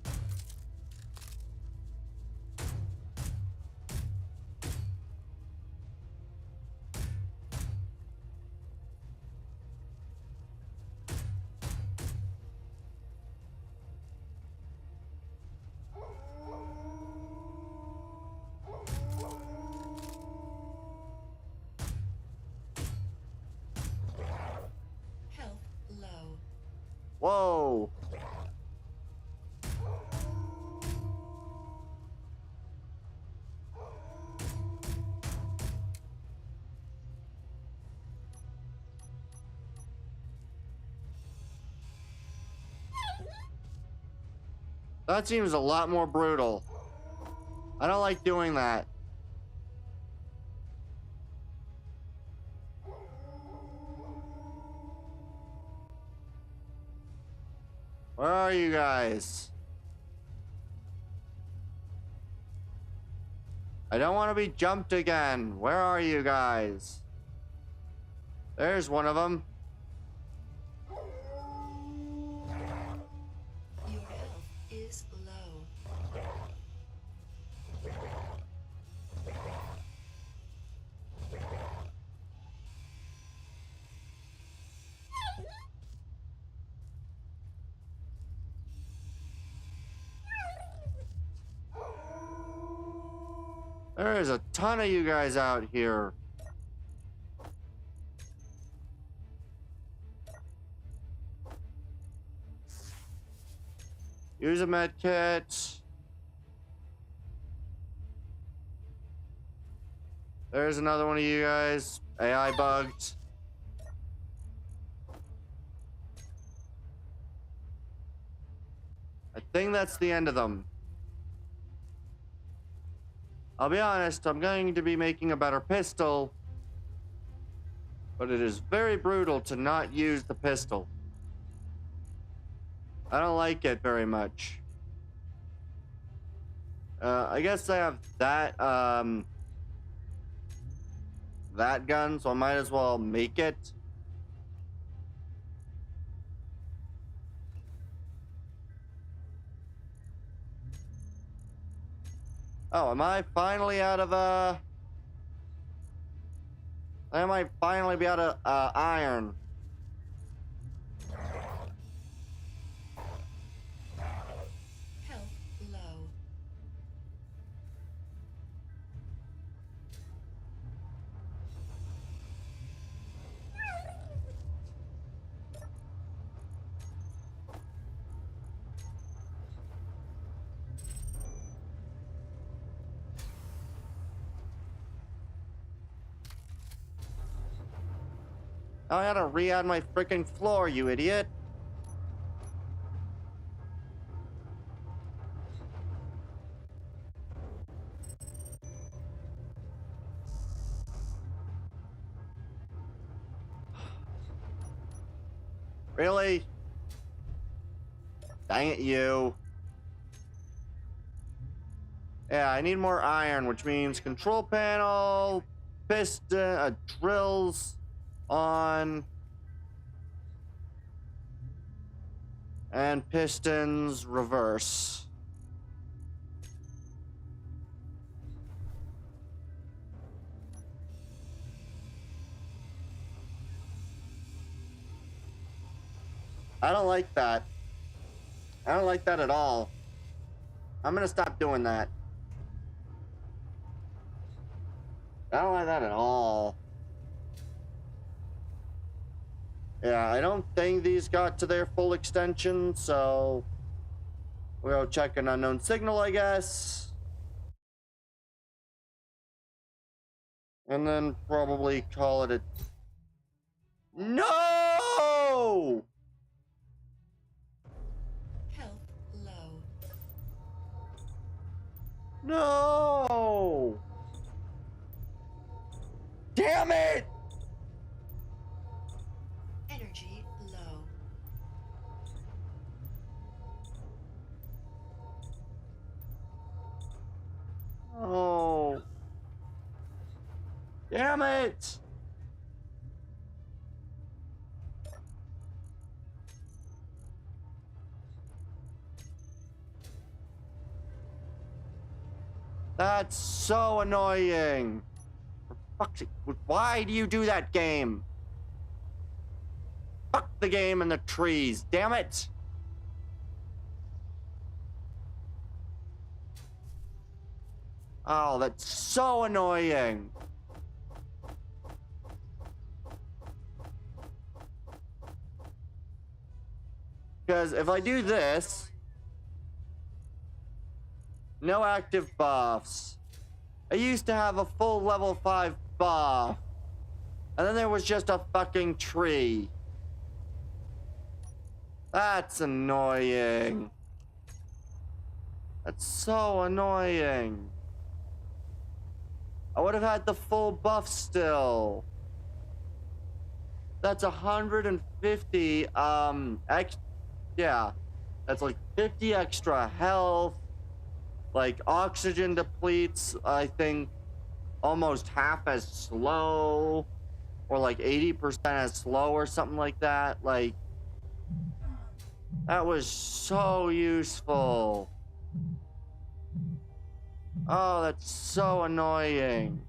Health low. Whoa. That seems a lot more brutal. I don't like doing that. Where are you guys? I don't want to be jumped again. Where are you guys? There's one of them. Your health is low. There is a ton of you guys out here. Use a med kit. There's another one of you guys. AI bugged. I think that's the end of them. I'll be honest, I'm going to be making a better pistol, but it is very brutal to not use the pistol. I don't like it very much. I guess I have that gun, so I might as well make it. Oh, am I finally out of I might finally be out of iron. Health low. I had to re-add my freaking floor, you idiot. Really? Dang it, you. Yeah, I need more iron, which means control panel, piston, drills on, and pistons reverse. I don't like that. I don't like that at all. I'm gonna stop doing that. I don't like that at all. Yeah, I don't think these got to their full extension, so we'll check an unknown signal, I guess. And then probably call it a... No! Health low. No! Damn it! Energy low. Oh. Damn it! That's so annoying. For fuck's sake, why do you do that, game? Fuck the game and the trees, damn it! Oh, that's so annoying. Because if I do this, no active buffs. I used to have a full level 5 buff. And then there was just a fucking tree. That's annoying. That's so annoying. I would have had the full buff still. That's 150, yeah. That's like 50 extra health. Like, oxygen depletes, I think, almost half as slow. Or like 80% as slow or something like that. Like, that was so useful. Oh, that's so annoying.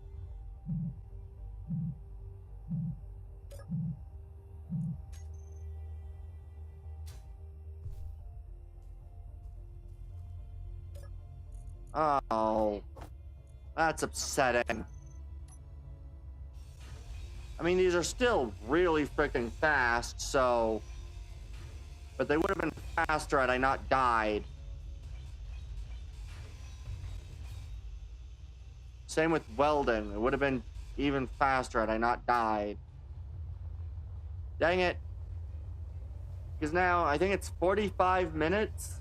Oh, that's upsetting. I mean, these are still really freaking fast, so... But they would have been faster had I not died. Same with welding. It would have been even faster had I not died. Dang it. Because now, I think it's 45 minutes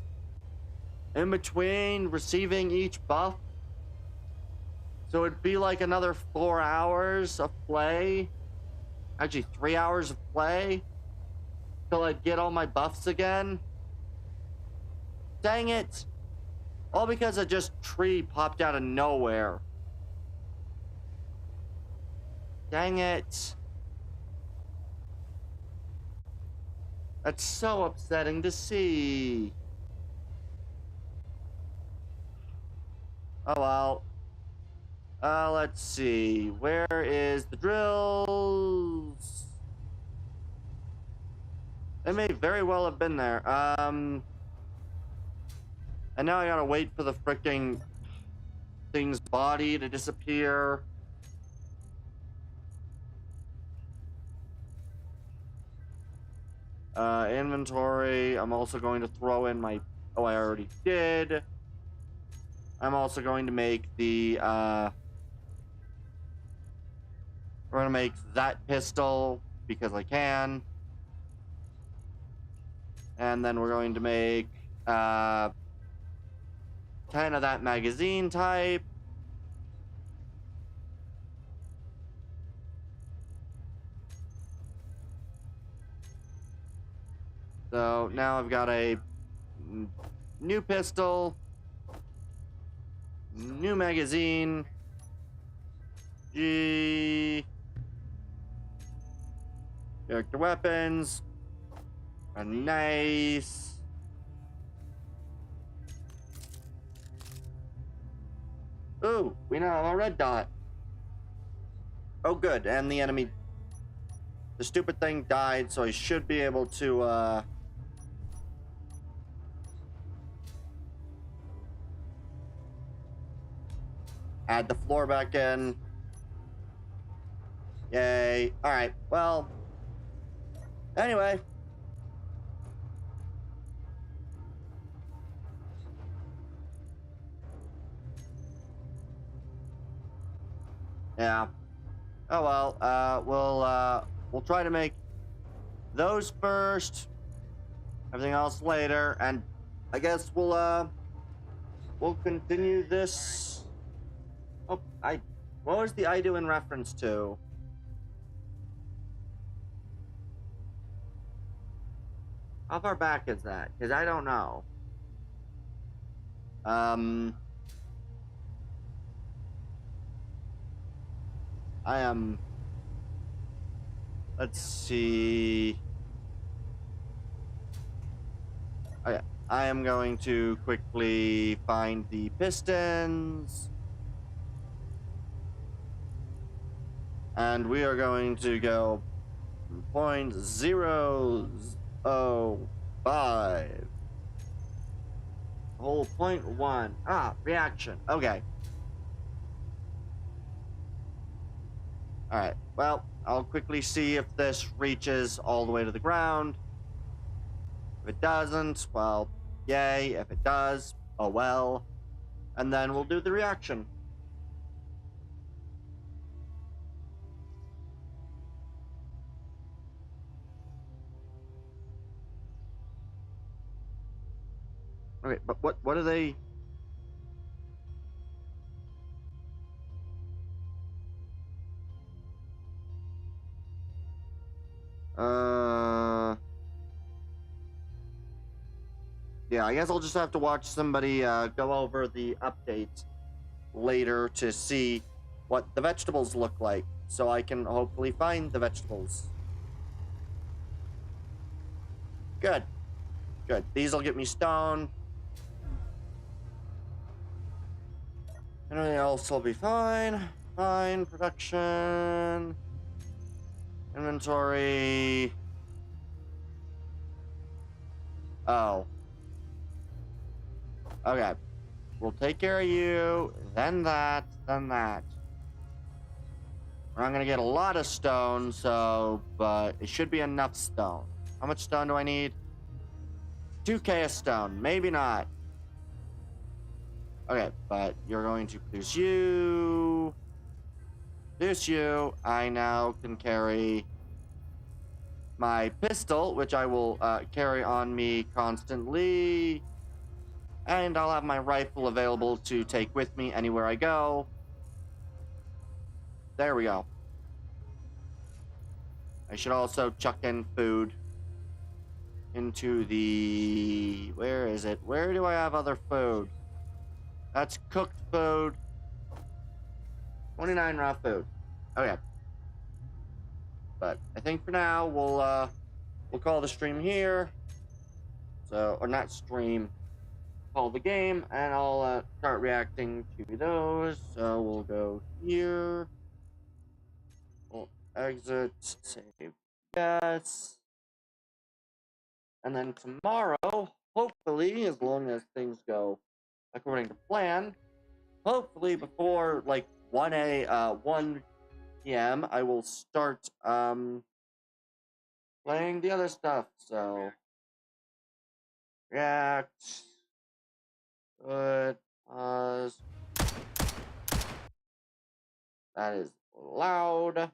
in between receiving each buff. So it'd be like another 4 hours of play. Actually, 3 hours of play. Till I'd get all my buffs again. Dang it. All because a just tree popped out of nowhere. Dang it. That's so upsetting to see. Oh well. Let's see. Where is the drills? They may very well have been there. And now I gotta wait for the fricking thing's body to disappear. Inventory. I'm also going to throw in my... Oh, I already did. I'm also going to make the, we're gonna make that pistol because I can. And then we're going to make, 10 of that magazine type. So now I've got a new pistol, new magazine, G, character weapons, a nice. Ooh, we now have a red dot. Oh good, and the enemy, the stupid thing died, so I should be able to, add the floor back in. Yay. Alright, well. Anyway. Yeah. Oh well. We'll try to make those first. Everything else later, and I guess we'll continue this. Oh, what was the I do in reference to? How far back is that? Because I don't know. I am. Let's see. Okay, I am going to quickly find the pistons. And we are going to go 0.005. Whole 0.1. Ah, reaction. Okay. Alright, well, I'll quickly see if this reaches all the way to the ground. If it doesn't, well, yay. If it does, oh well. And then we'll do the reaction. Okay, but what are they? Yeah, I guess I'll just have to watch somebody go over the update later to see what the vegetables look like, so I can hopefully find the vegetables. Good. Good. These will get me stone. Everything else will be fine. Fine. Production. Inventory. Oh. Okay. We'll take care of you. Then that. Then that. We're not gonna get a lot of stone, but it should be enough stone. How much stone do I need? 2K of stone. Maybe not. Okay, but you're going to produce you. Produce you. I now can carry my pistol, which I will carry on me constantly. And I'll have my rifle available to take with me anywhere I go. There we go. I should also chuck in food into the... Where is it? Where do I have other food? That's cooked food. 29 raw food. Okay. But I think for now we'll call the stream here. So, or not stream, call the game, and I'll start reacting to those. So we'll go here. We'll exit, save, yes. And then tomorrow, hopefully, as long as things go according to plan, hopefully before like 1 p.m. I will start playing the other stuff. So react, good, pause. That is loud.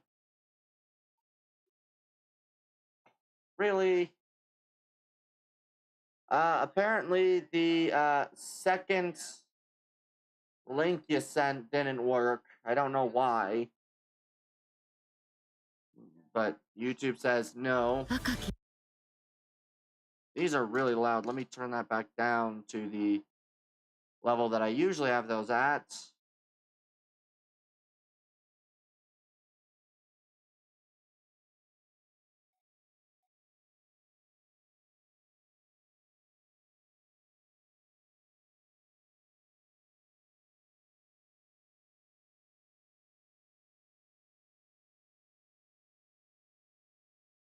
Really? Apparently the second link you sent didn't work. I don't know why. But YouTube says no. These are really loud. Let me turn that back down to the level that I usually have those at.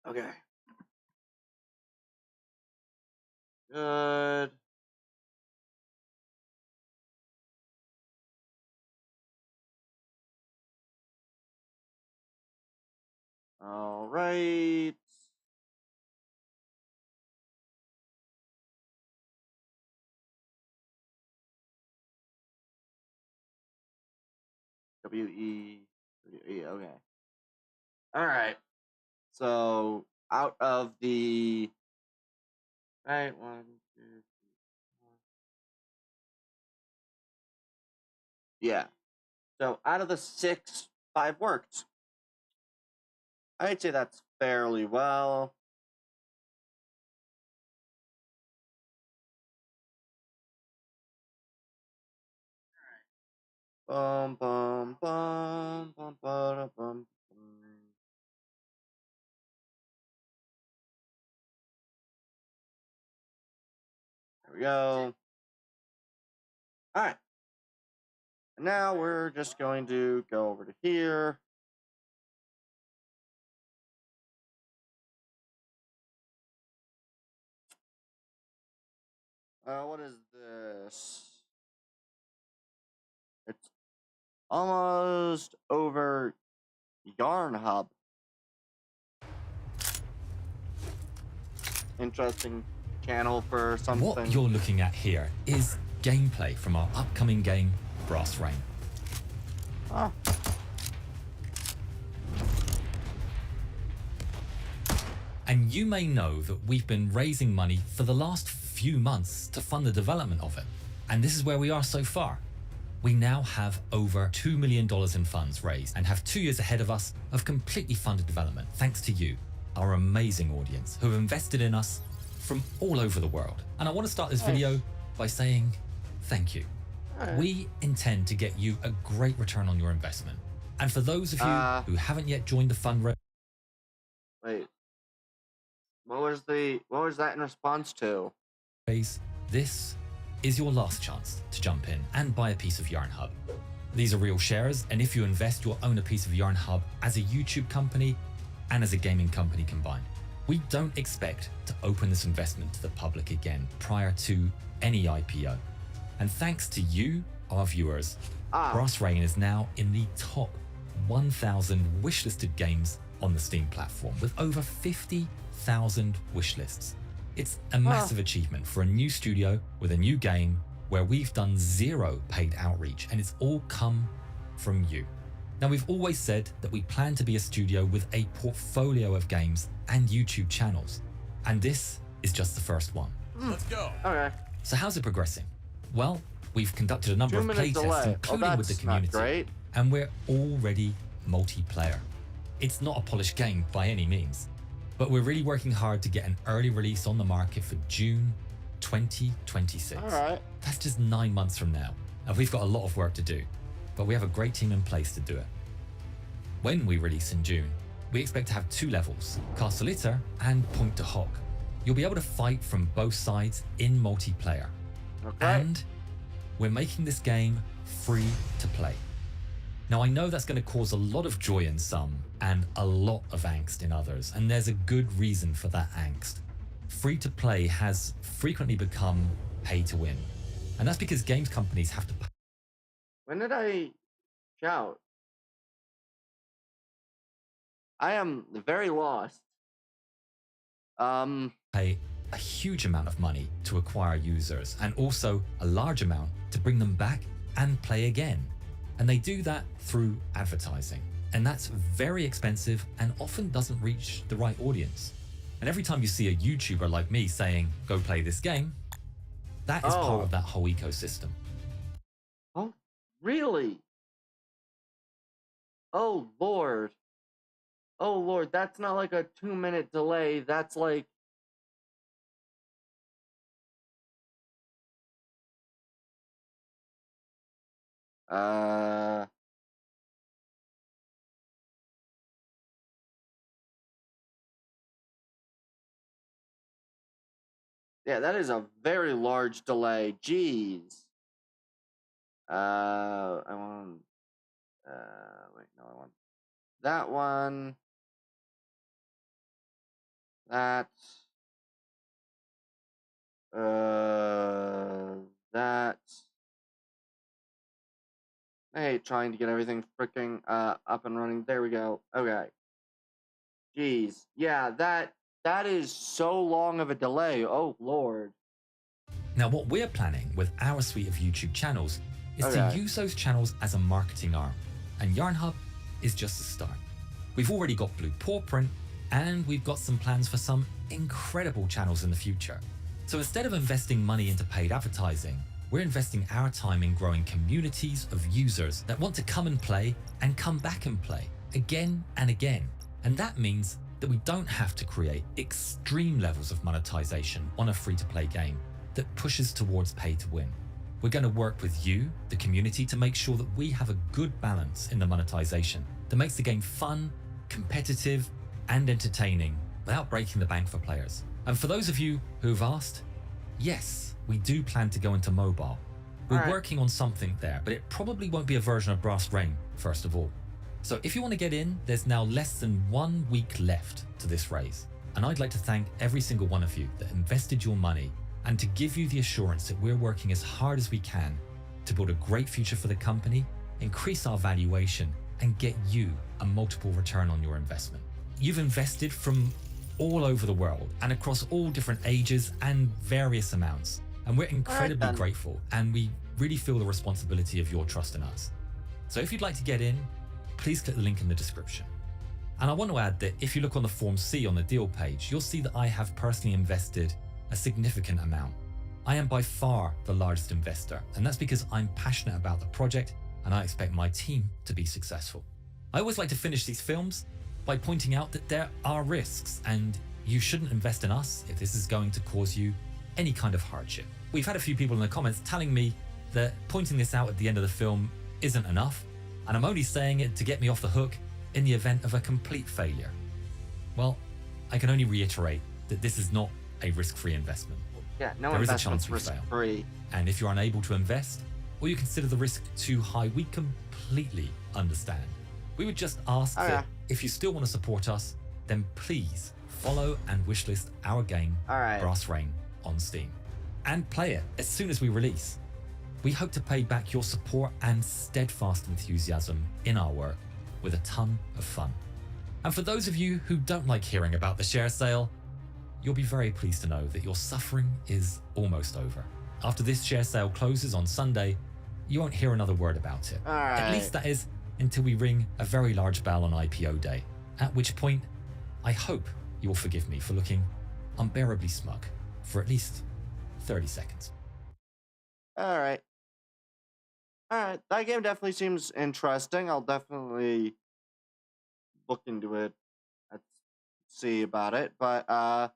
Okay. Good. All right. W-E. Okay. All right. So out of the right 1, 2, 3, 4. Yeah. So out of the 6, 5 worked. I'd say that's fairly well. Bum bum bum bum bum bum. There we go. All right. And now we're just going to go over to here. What is this? It's almost over Yarn Hub. Interesting channel for something. What you're looking at here is gameplay from our upcoming game, Brass Rain. Oh. And you may know that we've been raising money for the last few months to fund the development of it. And this is where we are so far. We now have over $2 million in funds raised and have 2 years ahead of us of completely funded development, thanks to you, our amazing audience, who have invested in us from all over the world. And I want to start this video by saying thank you. We intend to get you a great return on your investment. And for those of you who haven't yet joined the fundraiser, Wait. What was that in response to? this is your last chance to jump in and buy a piece of Yarn Hub. These are real shares, and if you invest, you'll own a piece of Yarn Hub as a YouTube company and as a gaming company combined. We don't expect to open this investment to the public again prior to any IPO. And thanks to you, our viewers, Brass Rain is now in the top 1,000 wishlisted games on the Steam platform with over 50,000 wishlists. It's a massive achievement for a new studio with a new game where we've done 0 paid outreach, and it's all come from you. Now, we've always said that we plan to be a studio with a portfolio of games and YouTube channels, and this is just the first one. Let's go. Okay. So how's it progressing? Well, we've conducted a number of 2 minute playtests, delay. including with the That's not community, great. and we're already multiplayer. It's not a polished game by any means, but we're really working hard to get an early release on the market for June 2026. All right. That's just 9 months from now, and we've got a lot of work to do, but we have a great team in place to do it. When we release in June, we expect to have 2 levels, Castliter and Point to Hawk. You'll be able to fight from both sides in multiplayer. Okay. And we're making this game free to play. Now, I know that's going to cause a lot of joy in some and a lot of angst in others, and there's a good reason for that angst. Free to play has frequently become pay to win, and that's because games companies have to When did I shout? I am very lost. pay a huge amount of money to acquire users, and also a large amount to bring them back and play again. And they do that through advertising. And that's very expensive and often doesn't reach the right audience. And every time you see a YouTuber like me saying, go play this game, that is part of that whole ecosystem. Oh, really? Oh, Lord. Oh, Lord, that's not like a 2-minute delay. That's like... Yeah, that is a very large delay. Jeez. I want... wait, no, I want that one. That. That. I hate trying to get everything freaking up and running. There we go. Okay. Jeez. Yeah, that is so long of a delay. Oh, Lord. Now, what we're planning with our suite of YouTube channels is to use those channels as a marketing arm, and Yarn Hub is just the start. We've already got Blue Paw Print, and we've got some plans for some incredible channels in the future. So instead of investing money into paid advertising, we're investing our time in growing communities of users that want to come and play and come back and play again and again. And that means that we don't have to create extreme levels of monetization on a free-to-play game that pushes towards pay to win. We're going to work with you, the community, to make sure that we have a good balance in the monetization that makes the game fun, competitive, and entertaining without breaking the bank for players. And for those of you who've asked, yes, we do plan to go into mobile. We're working on something there, but it probably won't be a version of Brass Rain, first of all. So if you want to get in, there's now less than 1 week left to this raise. And I'd like to thank every single one of you that invested your money and to give you the assurance that we're working as hard as we can to build a great future for the company, increase our valuation, and get you a multiple return on your investment. You've invested from all over the world and across all different ages and various amounts. And we're incredibly grateful, and we really feel the responsibility of your trust in us. So if you'd like to get in, please click the link in the description. And I want to add that if you look on the Form C on the deal page, you'll see that I have personally invested a significant amount. I am by far the largest investor, and that's because I'm passionate about the project and I expect my team to be successful. I always like to finish these films by pointing out that there are risks, and you shouldn't invest in us if this is going to cause you any kind of hardship. We've had a few people in the comments telling me that pointing this out at the end of the film isn't enough, and I'm only saying it to get me off the hook in the event of a complete failure. Well, I can only reiterate that this is not a risk-free investment. Yeah, no there is a investment's chance we fail. risk-free. And if you're unable to invest, or you consider the risk too high, we completely understand. We would just ask that if you still want to support us, then please follow and wishlist our game, Brass Rain, on Steam. And play it as soon as we release. We hope to pay back your support and steadfast enthusiasm in our work with a ton of fun. And for those of you who don't like hearing about the share sale, you'll be very pleased to know that your suffering is almost over. After this share sale closes on Sunday, you won't hear another word about it. At least that is until we ring a very large bell on IPO day, at which point I hope you will forgive me for looking unbearably smug for at least 30 seconds. Alright, that game definitely seems interesting. I'll definitely look into it. Let's see about it. But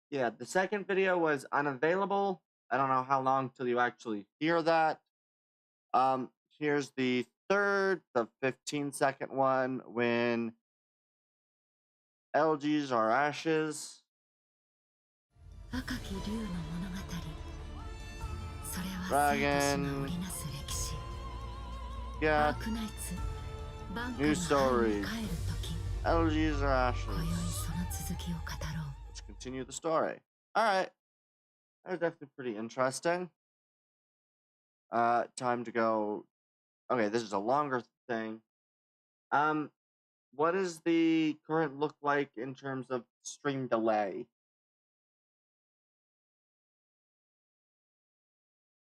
yeah, the second video was unavailable. I don't know how long till you actually hear that. Here's the third, the 15-second one, when LGs are ashes. Dragon. Yeah. New stories. LGs are ashes. Let's continue the story. Alright. That was definitely pretty interesting. Time to go. Okay, this is a longer thing. What does the current look like in terms of stream delay?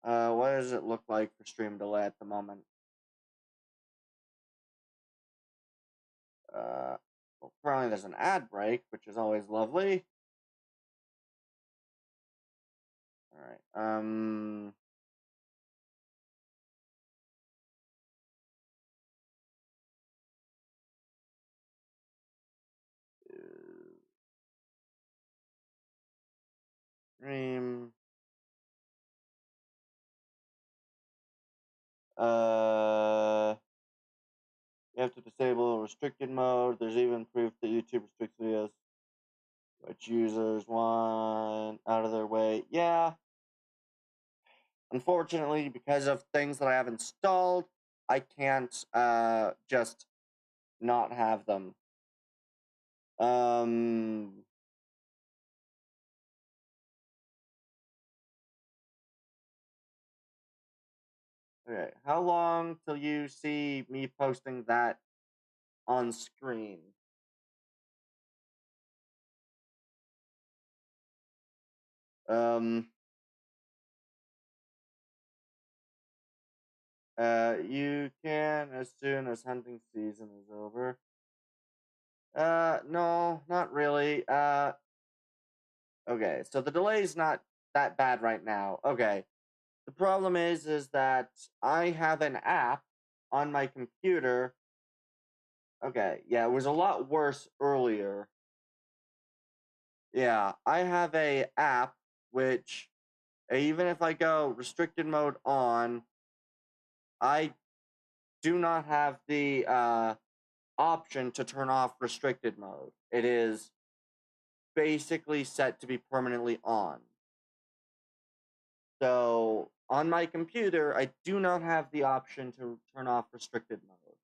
What does it look like for stream delay at the moment? Well, currently there's an ad break, which is always lovely. Alright, stream. You have to disable restricted mode. There's even proof that YouTube restricts videos which users want out of their way. Yeah. Unfortunately, because of things that I have installed, I can't just not have them. Okay, how long till you see me posting that on screen? You can as soon as hunting season is over. No, not really. Okay, so the delay's not that bad right now. Okay. The problem is that I have an app on my computer. Okay, yeah, it was a lot worse earlier. Yeah, I have a app which even if I go restricted mode on, I do not have the option to turn off restricted mode. It is basically set to be permanently on. So on my computer, I do not have the option to turn off restricted mode.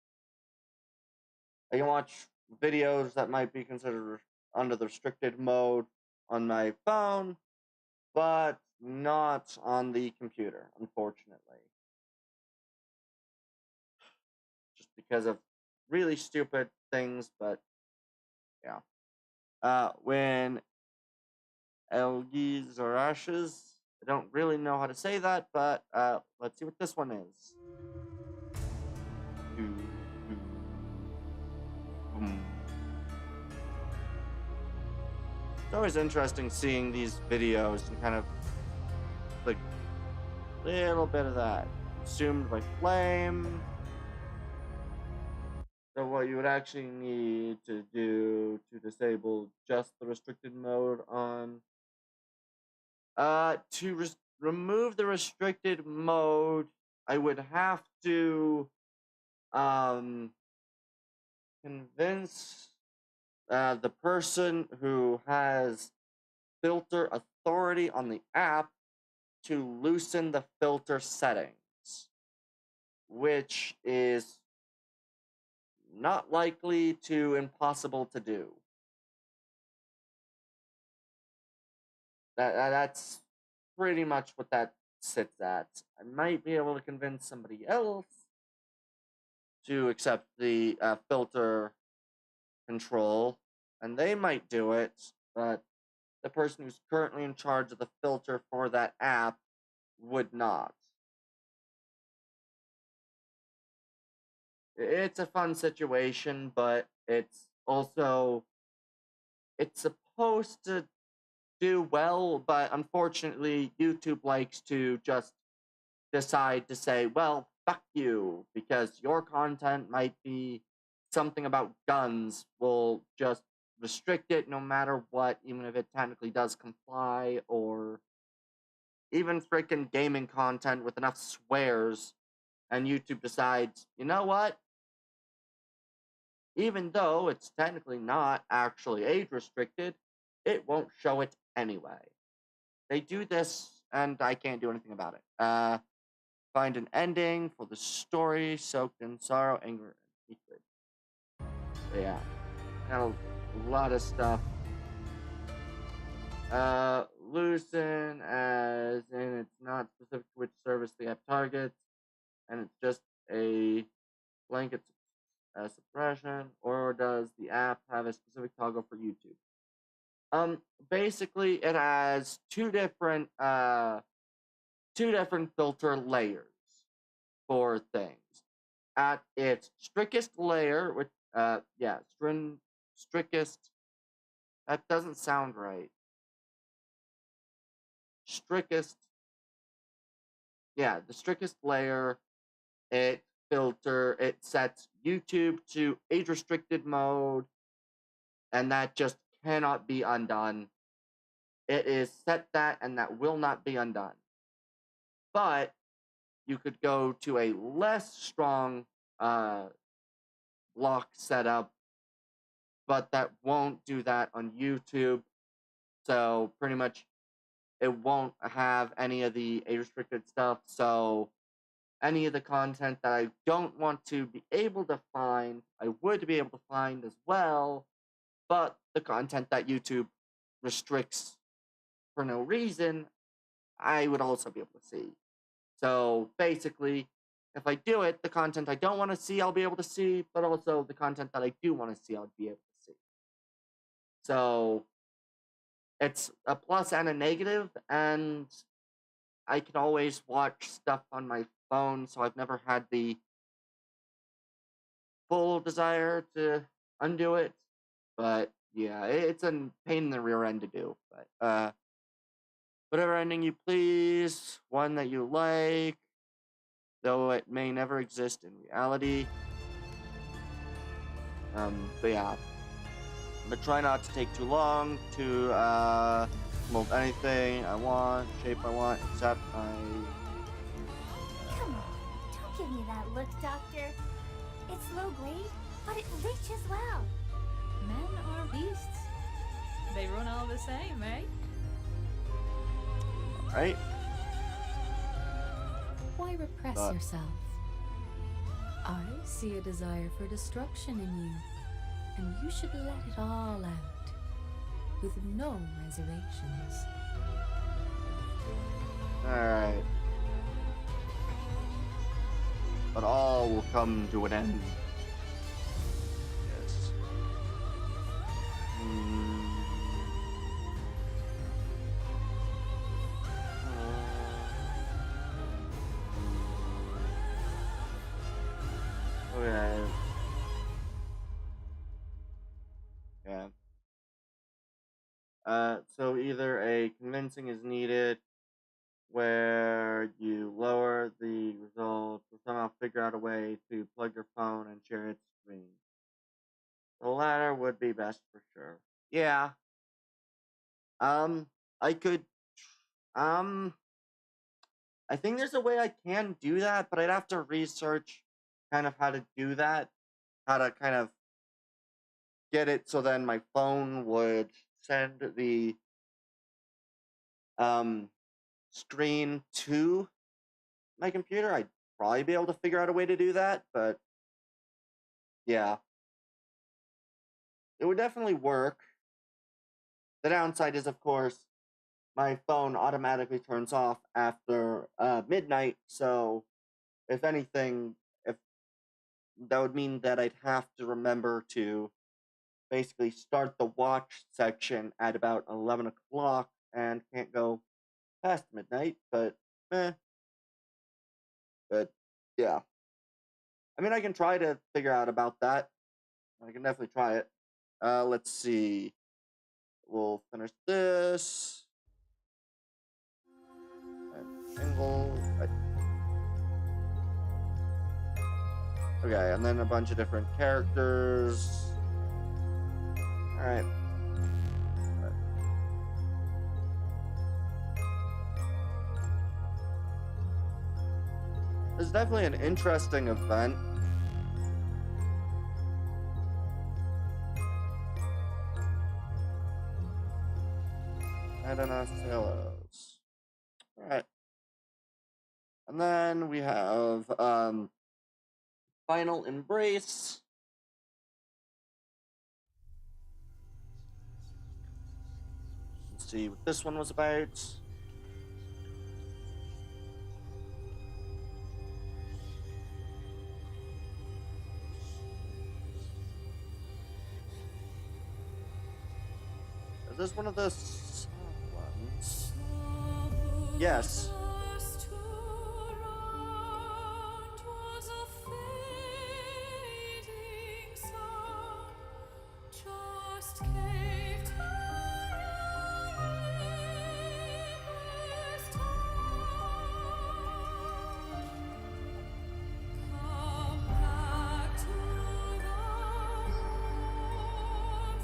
I can watch videos that might be considered under the restricted mode on my phone, but not on the computer, unfortunately. Just because of really stupid things, but yeah. When Elgies or ashes, I don't really know how to say that, but let's see what this one is. It's always interesting seeing these videos and kind of like a little bit of that. Consumed by flame. So what you would actually need to do to disable just the restricted mode on to remove the restricted mode, I would have to convince the person who has filter authority on the app to loosen the filter settings, which is not likely to impossible to do. That's pretty much what that sits at. I might be able to convince somebody else to accept the filter control, and they might do it, but the person who's currently in charge of the filter for that app would not. It's a fun situation, but it's also it's supposed to do well, but unfortunately YouTube likes to just decide to say, well, fuck you, because your content might be something about guns. We'll just restrict it no matter what, even if it technically does comply, or even freaking gaming content with enough swears, and YouTube decides, you know what? Even though it's technically not actually age restricted, it won't show it anyway. They do this, and I can't do anything about it. Find an ending for the story soaked in sorrow, anger, and hatred. So yeah, got a lot of stuff. Loosen, as in it's not specific to which service the app targets, and it's just a blanket suppression, or does the app have a specific toggle for YouTube? Basically, it has two different filter layers for things. At its strictest layer, which strictest. That doesn't sound right. Strictest. Yeah, the strictest layer. It sets YouTube to age restricted mode, and that just cannot be undone. It is set that, and that will not be undone. But you could go to a less strong block setup, but that won't do that on YouTube. So pretty much it won't have any of the age restricted stuff. So any of the content that I don't want to be able to find, I would be able to find as well. But the content that YouTube restricts for no reason, I would also be able to see. So basically, if I do it, the content I don't want to see, I'll be able to see, but also the content that I do want to see, I'll be able to see. So it's a plus and a negative, and I can always watch stuff on my phone, so I've never had the full desire to undo it. But yeah, it's a pain in the rear end to do. But whatever ending you please, one that you like, though it may never exist in reality. But yeah. But try not to take too long to mold anything I want, shape I want, except Come on, don't give me that look, Doctor. It's low grade, but it reaches well. Men are beasts. They run all the same, eh? right? Why repress But- yourself? I see a desire for destruction in you, and you should let it all out, with no reservations. Alright. But all will come to an end. Yes. Okay. Yeah. So either a convincing is needed where you lower the results or somehow figure out a way to plug your phone and share its screen. The latter would be best for sure. Yeah. I could I think there's a way I can do that, but I'd have to research kind of how to do that, how to kind of get it so then my phone would send the screen to my computer. I'd probably be able to figure out a way to do that, but yeah. It would definitely work. The downside is, of course, my phone automatically turns off after midnight, so if anything, if that would mean that I'd have to remember to basically start the watch section at about 11 o'clock and can't go past midnight, but But yeah. I mean, I can try to figure out about that. I can definitely try it. Let's see. We'll finish this. And angle. Okay, and then a bunch of different characters. Alright. It's definitely an interesting event. Sailors. Alright. And then we have Final Embrace. Let's see what this one was about. Is this one of the ones? Yes.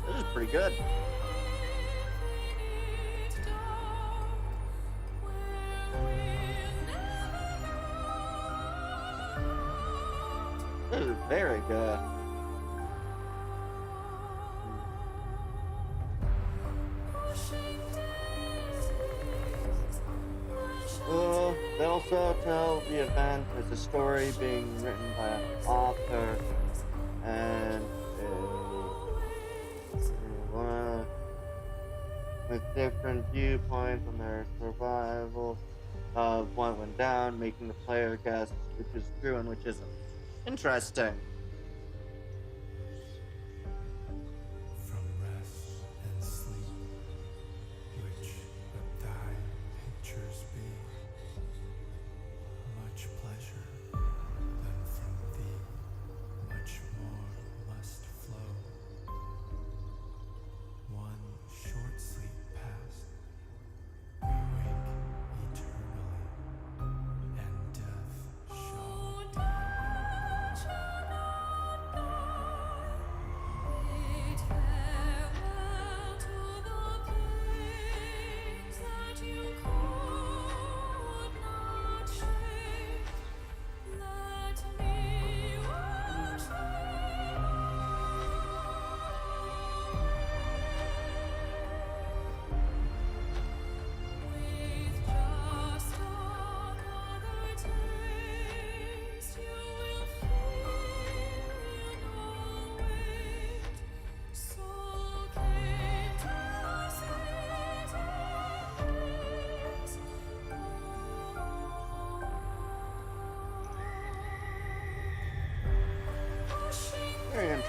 This is pretty good. This is very good. They also tell the event as a story being written by an author and with different viewpoints on their survival of what went down, making the player guess which is true and which isn't. Interesting. From rest and sleep, which but thy pictures be, much pleasure than from thee much more must flow.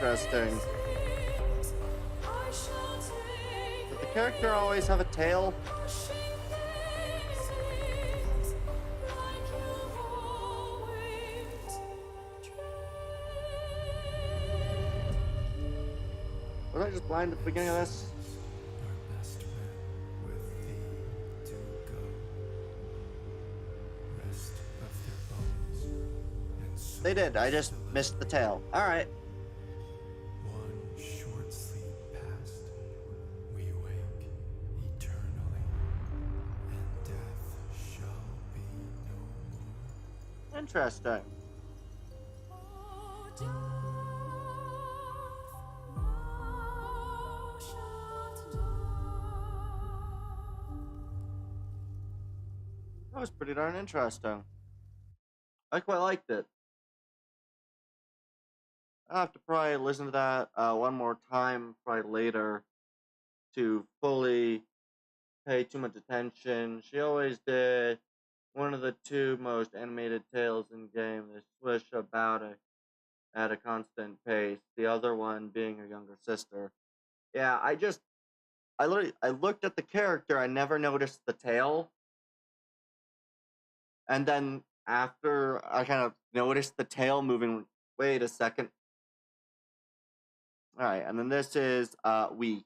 interesting. Did the character always have a tail? Was I just blind at the beginning of this? Our best men with thee to go. Rest of their bones and They did. I just souls to missed the tail. All right. one short sleep past, we wake eternally, and death shall be no more. Interesting. That was pretty darn interesting. I quite liked it. I'll have to probably listen to that one more time, probably later, to fully pay too much attention. She always did one of the two most animated tales in game. They swish about at a constant pace. The other one being her younger sister. Yeah, I looked at the character. I never noticed the tail, and then after I kind of noticed the tail moving. Wait a second. All right, and then this is we.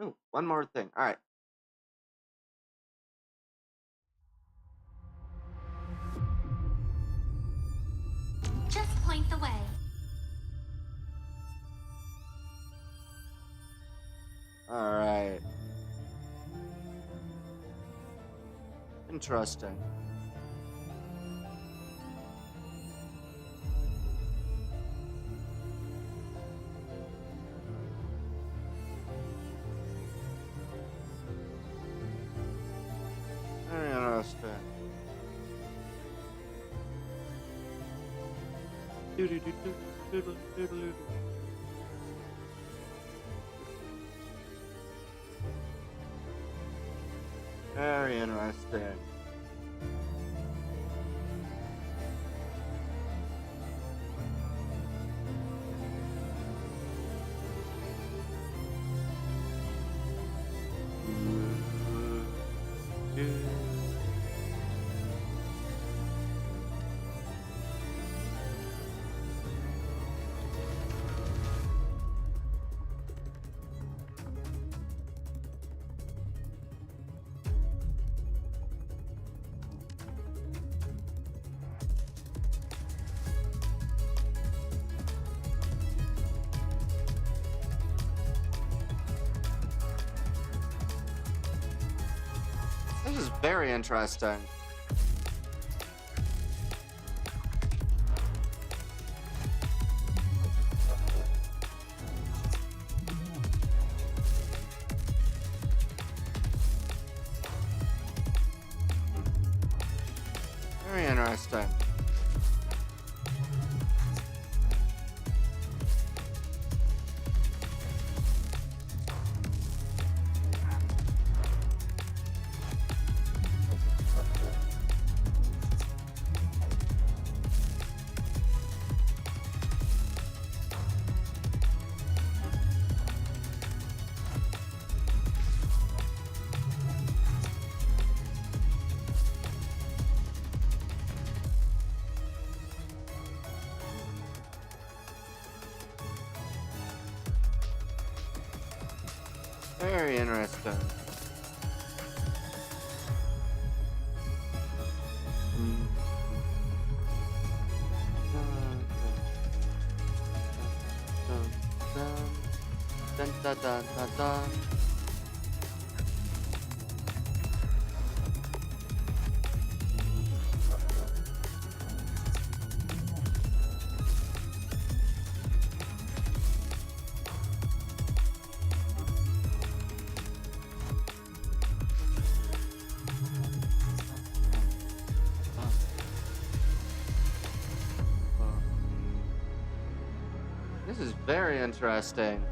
Ooh, one more thing. All right. Just point the way. All right. Interesting. Very interesting. Doodle-doodle-doodle-doodle-doodle. Very interesting. This is very interesting. Very interesting. Very interesting. Dun, dun, dun, dun, dun. This is very interesting.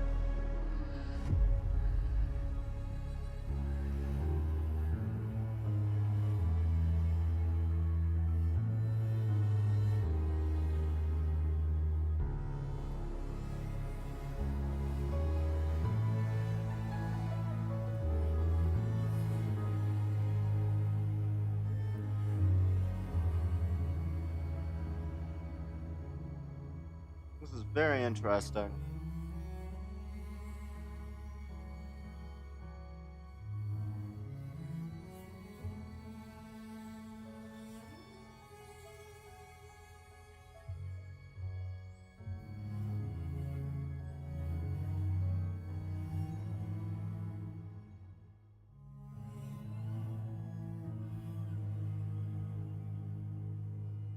very interesting.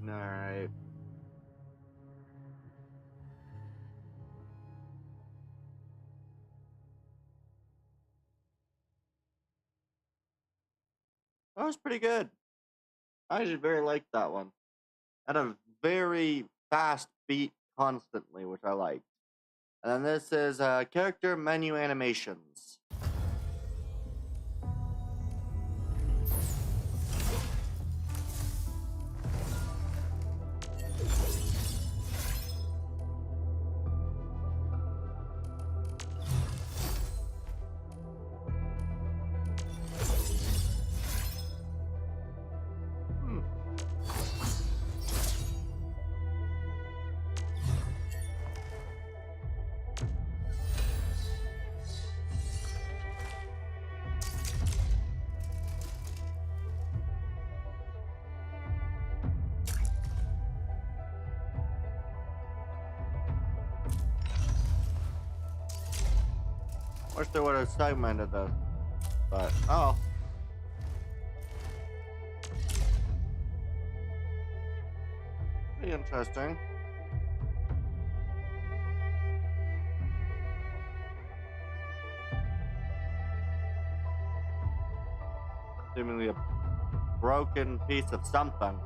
Alright. That was pretty good. I actually very liked that one. Had a very fast beat constantly, which I liked. And then this is character menu animations. Wish they would have segmented this, but oh. Pretty interesting. Seemingly a broken piece of something.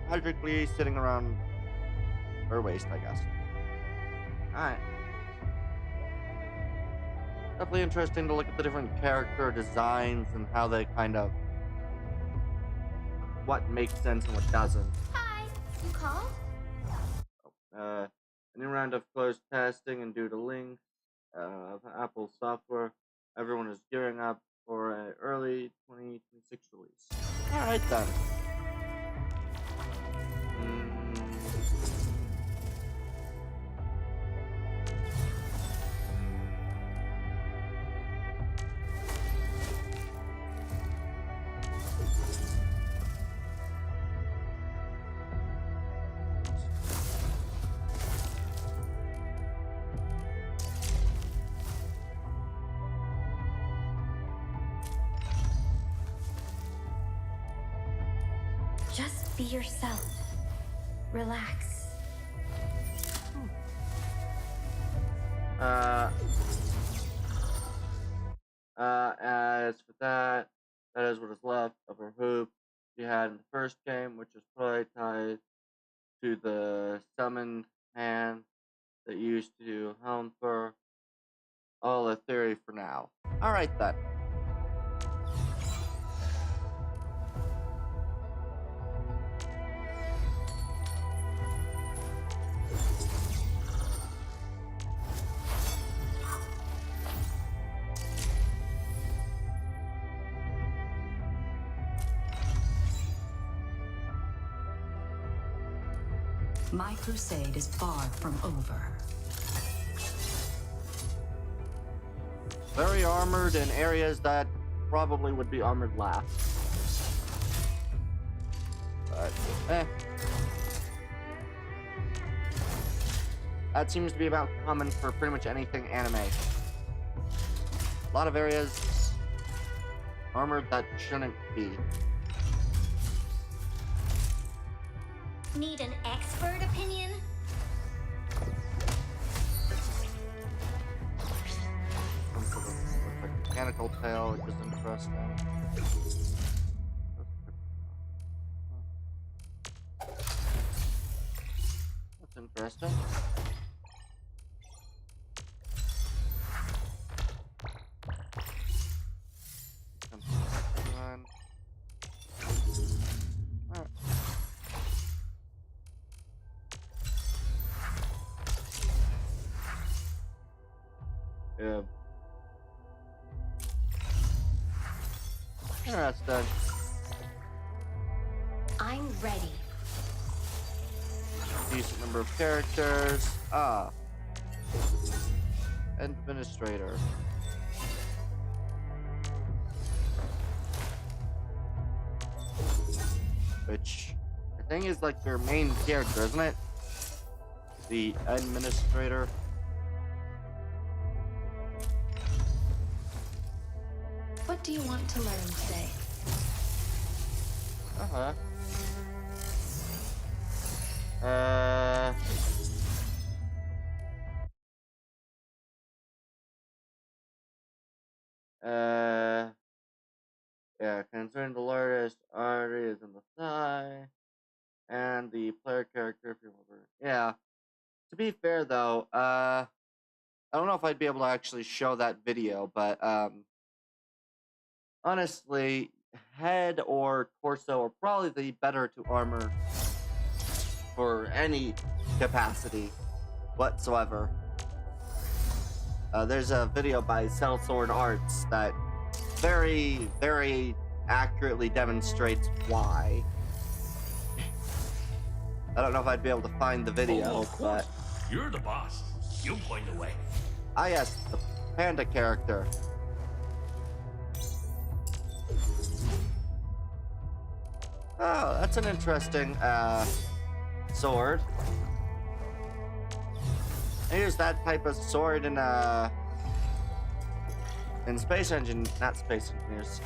Magically sitting around her waist, I guess. Alright. Definitely interesting to look at the different character designs and how they kind of... what makes sense and what doesn't. Hi, you called? A new round of closed testing and due to links of Apple software, everyone is gearing up for an early 2026 release. Alright then. Just be yourself. Relax. As for that, that is what is left of her hoop she had in the first game, which is probably tied to the summoned hand that used to do helm for. All a theory for now. Alright then. My crusade is far from over. Very armored in areas that probably would be armored last. But, that seems to be about common for pretty much anything anime. A lot of areas armored that shouldn't be. Need an expert opinion? Some sort of like mechanical tail, which is interesting. That's interesting. Alright. Yeah. Interesting. ready. Decent number of characters. Administrator. Which I think is like their main character, isn't it? The administrator. What do you want to learn today? Uh-huh. Yeah, concerning the largest artery is in the thigh, and the player character, if you remember. Yeah. To be fair, though, I don't know if I'd be able to actually show that video, but honestly, head or torso are probably the better to armor for any capacity whatsoever. There's a video by Sellsword Arts that very, very accurately demonstrates why. I don't know if I'd be able to find the video, of course. but You're the boss. You point the way. yes, the panda character. Oh, that's an interesting sword. I use that type of sword in Space Engine, not Space Engineers.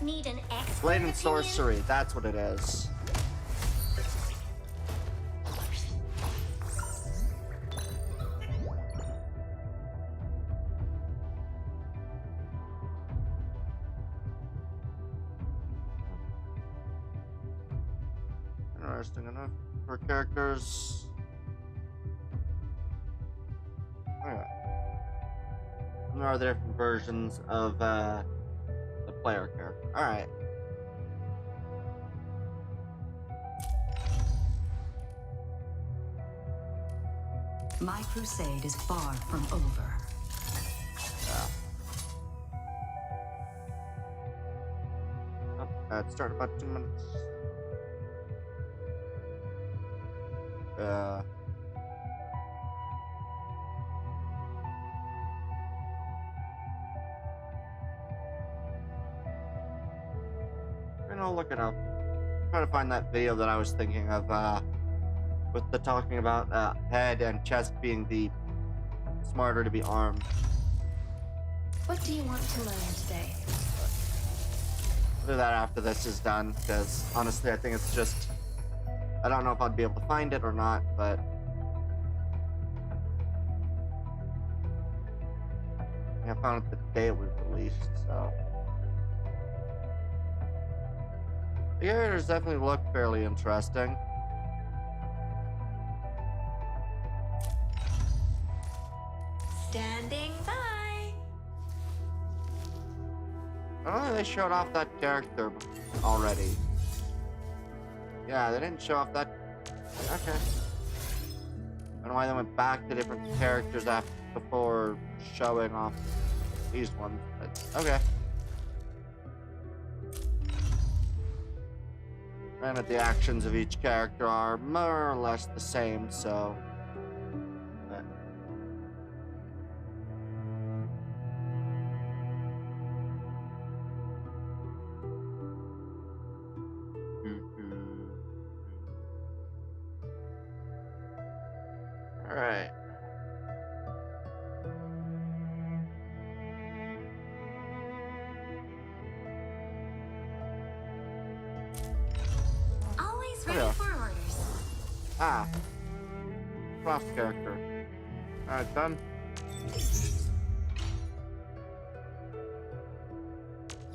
Need an expert Blade and opinion? Sorcery. That's what it is. Interesting enough for characters. Okay. There are different versions of the player character. All right. My crusade is far from over. It started about 2 minutes. And I'll look it up. Try to find that video that I was thinking of, with the talking about head and chest being the smarter to be armed. What do you want to learn today? I'll do that after this is done, because honestly, I think it's just. I don't know if I'd be able to find it or not, but. I found it the day it was released, so. The characters definitely look fairly interesting. Standing by. I don't think they showed off that character already. Yeah, they didn't show off that. Okay. I don't know why they went back to different characters before showing off these ones, but okay. Granted, the actions of each character are more or less the same, so. But. All right. Always ready Yeah. for orders. Cross character. Alright, done.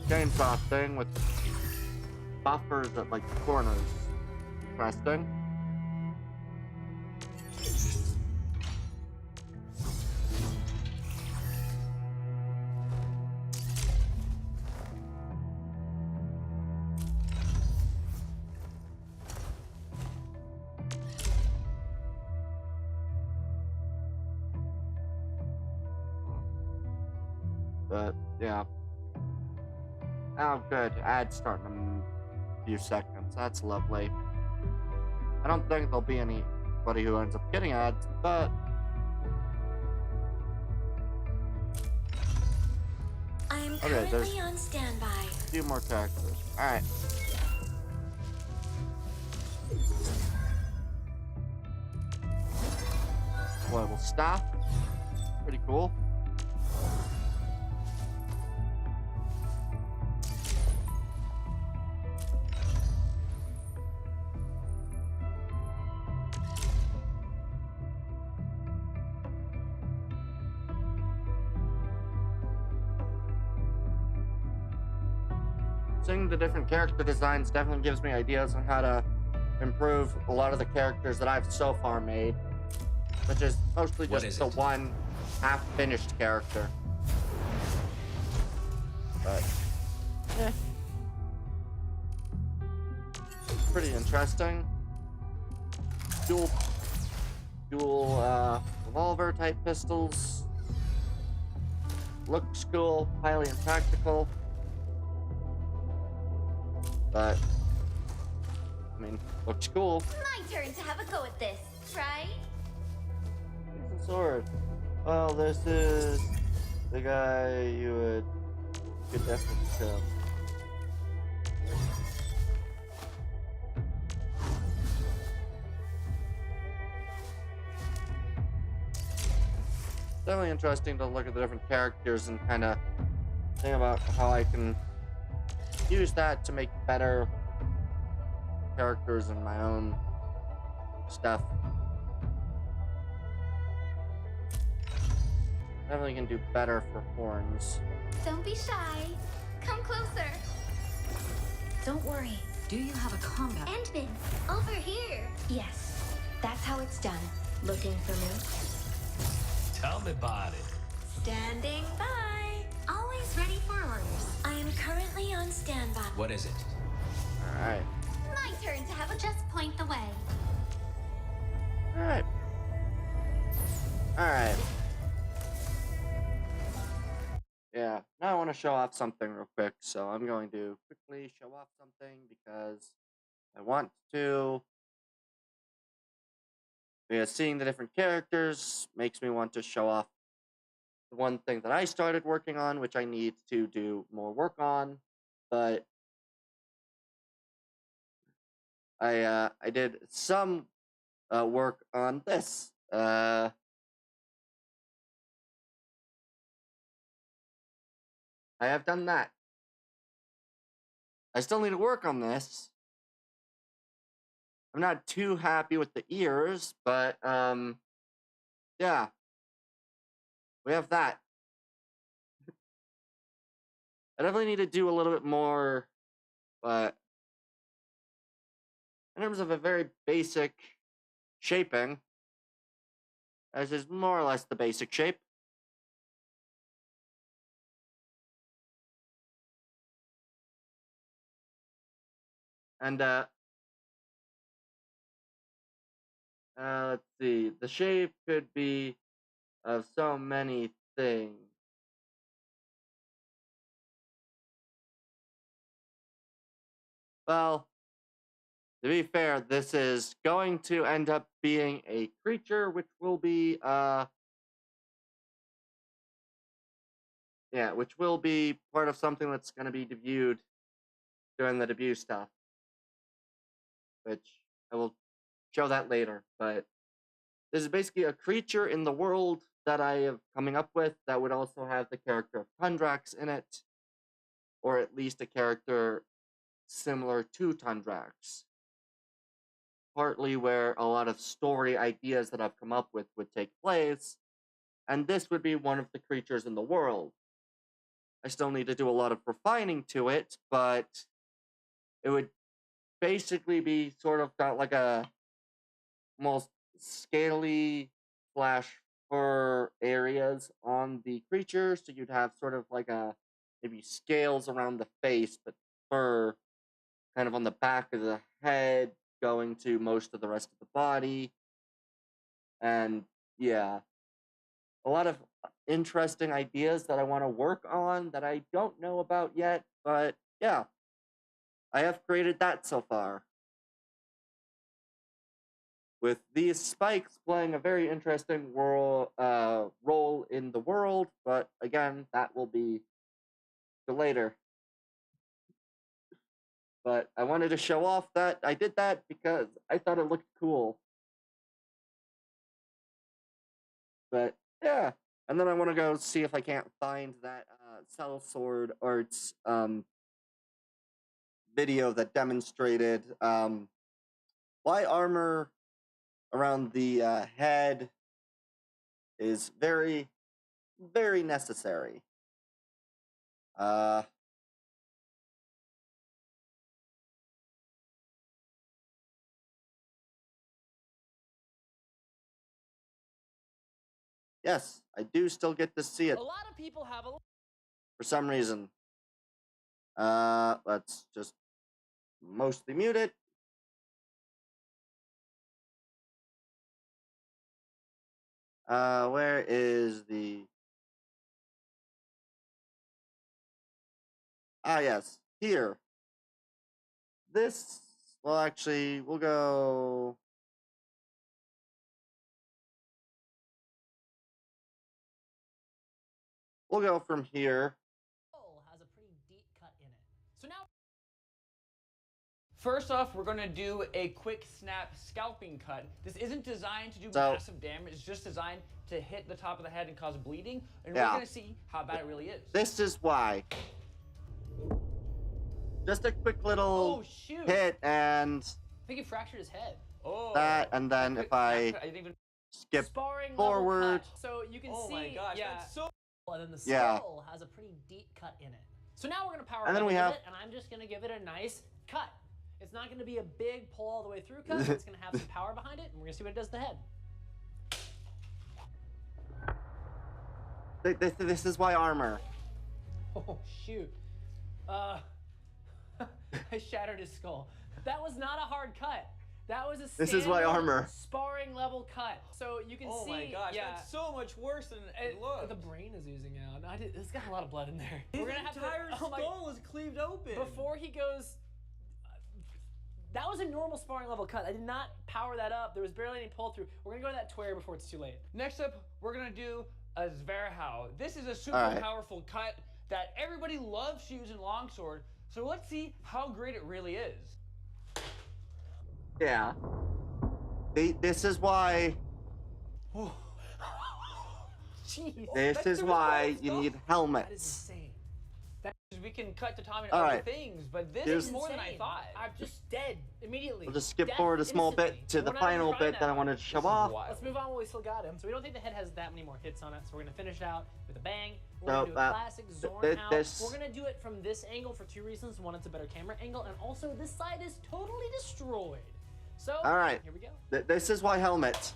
Chainsaw thing with buffers at like the corners. Interesting. But yeah. Oh, good. Ad starting in a few seconds. So that's lovely. I don't think there'll be anybody who ends up getting ads, but I am okay, there's currently on standby. a few more characters. Alright. Deployable staff. Pretty cool. Seeing the different character designs definitely gives me ideas on how to improve a lot of the characters that I've so far made, which is mostly What just is the it? one half-finished character. But, yeah. Pretty interesting. Dual revolver type pistols. Looks cool, highly impractical. But, I mean, looks cool. My turn to have a go at this, right? Here's a sword. Well, this is the guy you could definitely kill. Definitely interesting to look at the different characters and kind of think about how I can use that to make better characters in my own stuff. Definitely can do better for horns. Don't be shy. Come closer. Don't worry. Do you have a combat? Antman, over here. Yes. That's how it's done. Looking for me? Tell me about it. Standing by. Always ready for orders. I am currently on standby. What is it? Alright. My turn to have a just point the way. Alright. Alright. Yeah, now I want to show off something real quick, so I'm going to quickly show off something because I want to. Because seeing the different characters makes me want to show off the one thing that I started working on, which I need to do more work on, but I did some work on this. I have done that. I still need to work on this. I'm not too happy with the ears, but yeah. We have that. I definitely need to do a little bit more, but in terms of a very basic shaping, as is more or less the basic shape. And let's see, the shape could be of so many things. Well, to be fair, this is going to end up being a creature, which will be which will be part of something that's going to be debuted during the debut stuff, which I will show that later. But this is basically a creature in the world that I am coming up with that would also have the character of Tundrax in it, or at least a character similar to Tundrax. Partly where a lot of story ideas that I've come up with would take place, and this would be one of the creatures in the world. I still need to do a lot of refining to it, but it would basically be sort of got like a almost scaly slash fur areas on the creature, so you'd have sort of like a maybe scales around the face, but fur kind of on the back of the head, going to most of the rest of the body. And yeah, a lot of interesting ideas that I want to work on that I don't know about yet, but yeah, I have created that so far. With these spikes playing a very interesting role in the world, but again, that will be for later. But I wanted to show off that I did that because I thought it looked cool. But yeah, and then I want to go see if I can't find that Sellsword Arts video that demonstrated why armor around the head is very, very necessary. Yes, I do still get to see it. A lot of people have a For some reason. Let's just mostly mute it. Where is the... Ah, yes, here. This, well, actually, we'll go... We'll go from here. has a pretty deep cut in it. So now, first off, we're gonna do a quick snap scalping cut. This isn't designed to do massive damage. It's just designed to hit the top of the head and cause bleeding. And we're gonna see how bad it really is. This is why. Just a quick little hit and... I think he fractured his head. That, and then if I skip forward... So you can see, oh my gosh, that's so... And then the skull has a pretty deep cut in it. So now we're gonna power and then we it, have... and I'm just gonna give it a nice cut. It's not gonna be a big pull all the way through cut. It's gonna have some power behind it, and we're gonna see what it does to the head. This is why armor. Oh shoot. I shattered his skull. That was not a hard cut. That was a This is why armor. Sparring level cut. So you can see. Oh my gosh, that's so much worse than it looked. The brain is oozing out. It's got a lot of blood in there. His entire skull is cleaved open. Before he goes. That was a normal sparring level cut. I did not power that up. There was barely any pull through. We're gonna go to that tware before it's too late. Next up, we're gonna do a Zverhau. This is a super powerful cut that everybody loves to use in longsword. So let's see how great it really is. Yeah. This is why... Jeez. This is why you need helmets. That is insane. We can cut to Tommy to other things, but this is more than I thought. I'm just dead immediately. We'll just skip forward a small bit to the final bit that I wanted to show off. Let's move on while we still got him. So we don't think the head has that many more hits on it, so we're going to finish it out with a bang. We're going to do a classic Zorn out. We're going to do it from this angle for two reasons. One, it's a better camera angle, and also this side is totally destroyed. So, alright, here we go. This is why helmet.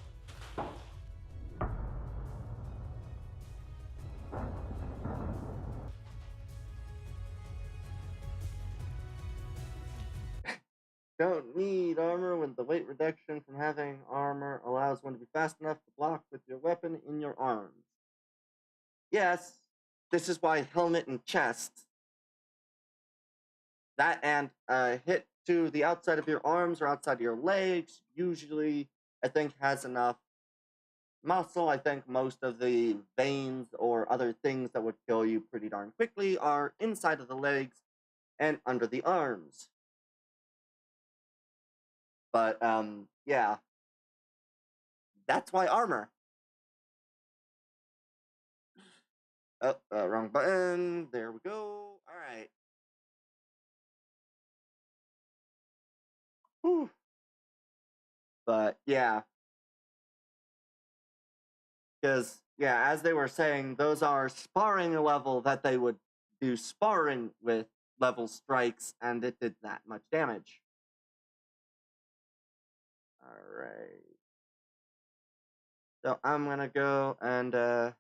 Don't need armor when the weight reduction from having armor allows one to be fast enough to block with your weapon in your arms. Yes, this is why helmet and chest. That and hit to the outside of your arms or outside of your legs usually, I think, has enough muscle. I think most of the veins or other things that would kill you pretty darn quickly are inside of the legs and under the arms. But, yeah. That's why armor. Oh, wrong button. There we go. Alright. Whew. But, yeah. Because, yeah, as they were saying, those are sparring level that they would do sparring with level strikes, and it did that much damage. Alright. So I'm gonna go and where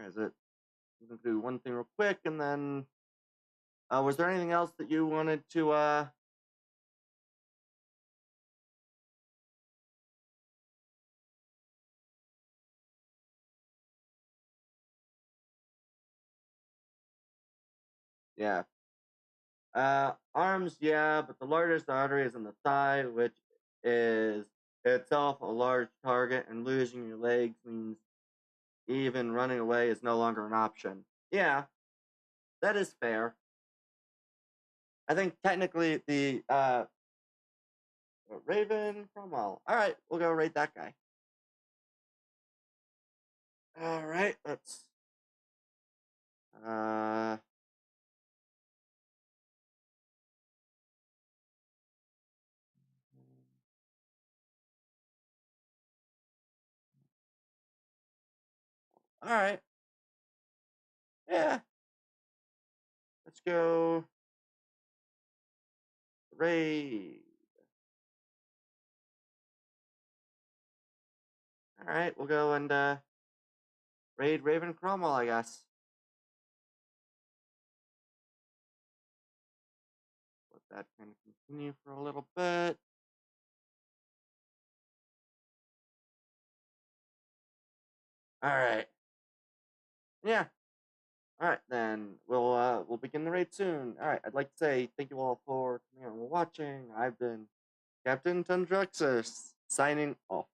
is it? I'm gonna do one thing real quick and then was there anything else that you wanted to Yeah. Arms, yeah, but the largest artery is in the thigh, which is itself a large target, and losing your legs means even running away is no longer an option. Yeah, that is fair. I think technically the Raven Cromwell. All right, we'll go rate that guy. All right, let's. All right. Yeah. Let's go. Raid. All right, we'll go and raid Raven Cromwell, I guess. Let that kind of continue for a little bit. All right. Yeah. All right, then we'll begin the raid soon. All right, I'd like to say thank you all for coming out and watching. I've been Captain Tundruxus, signing off.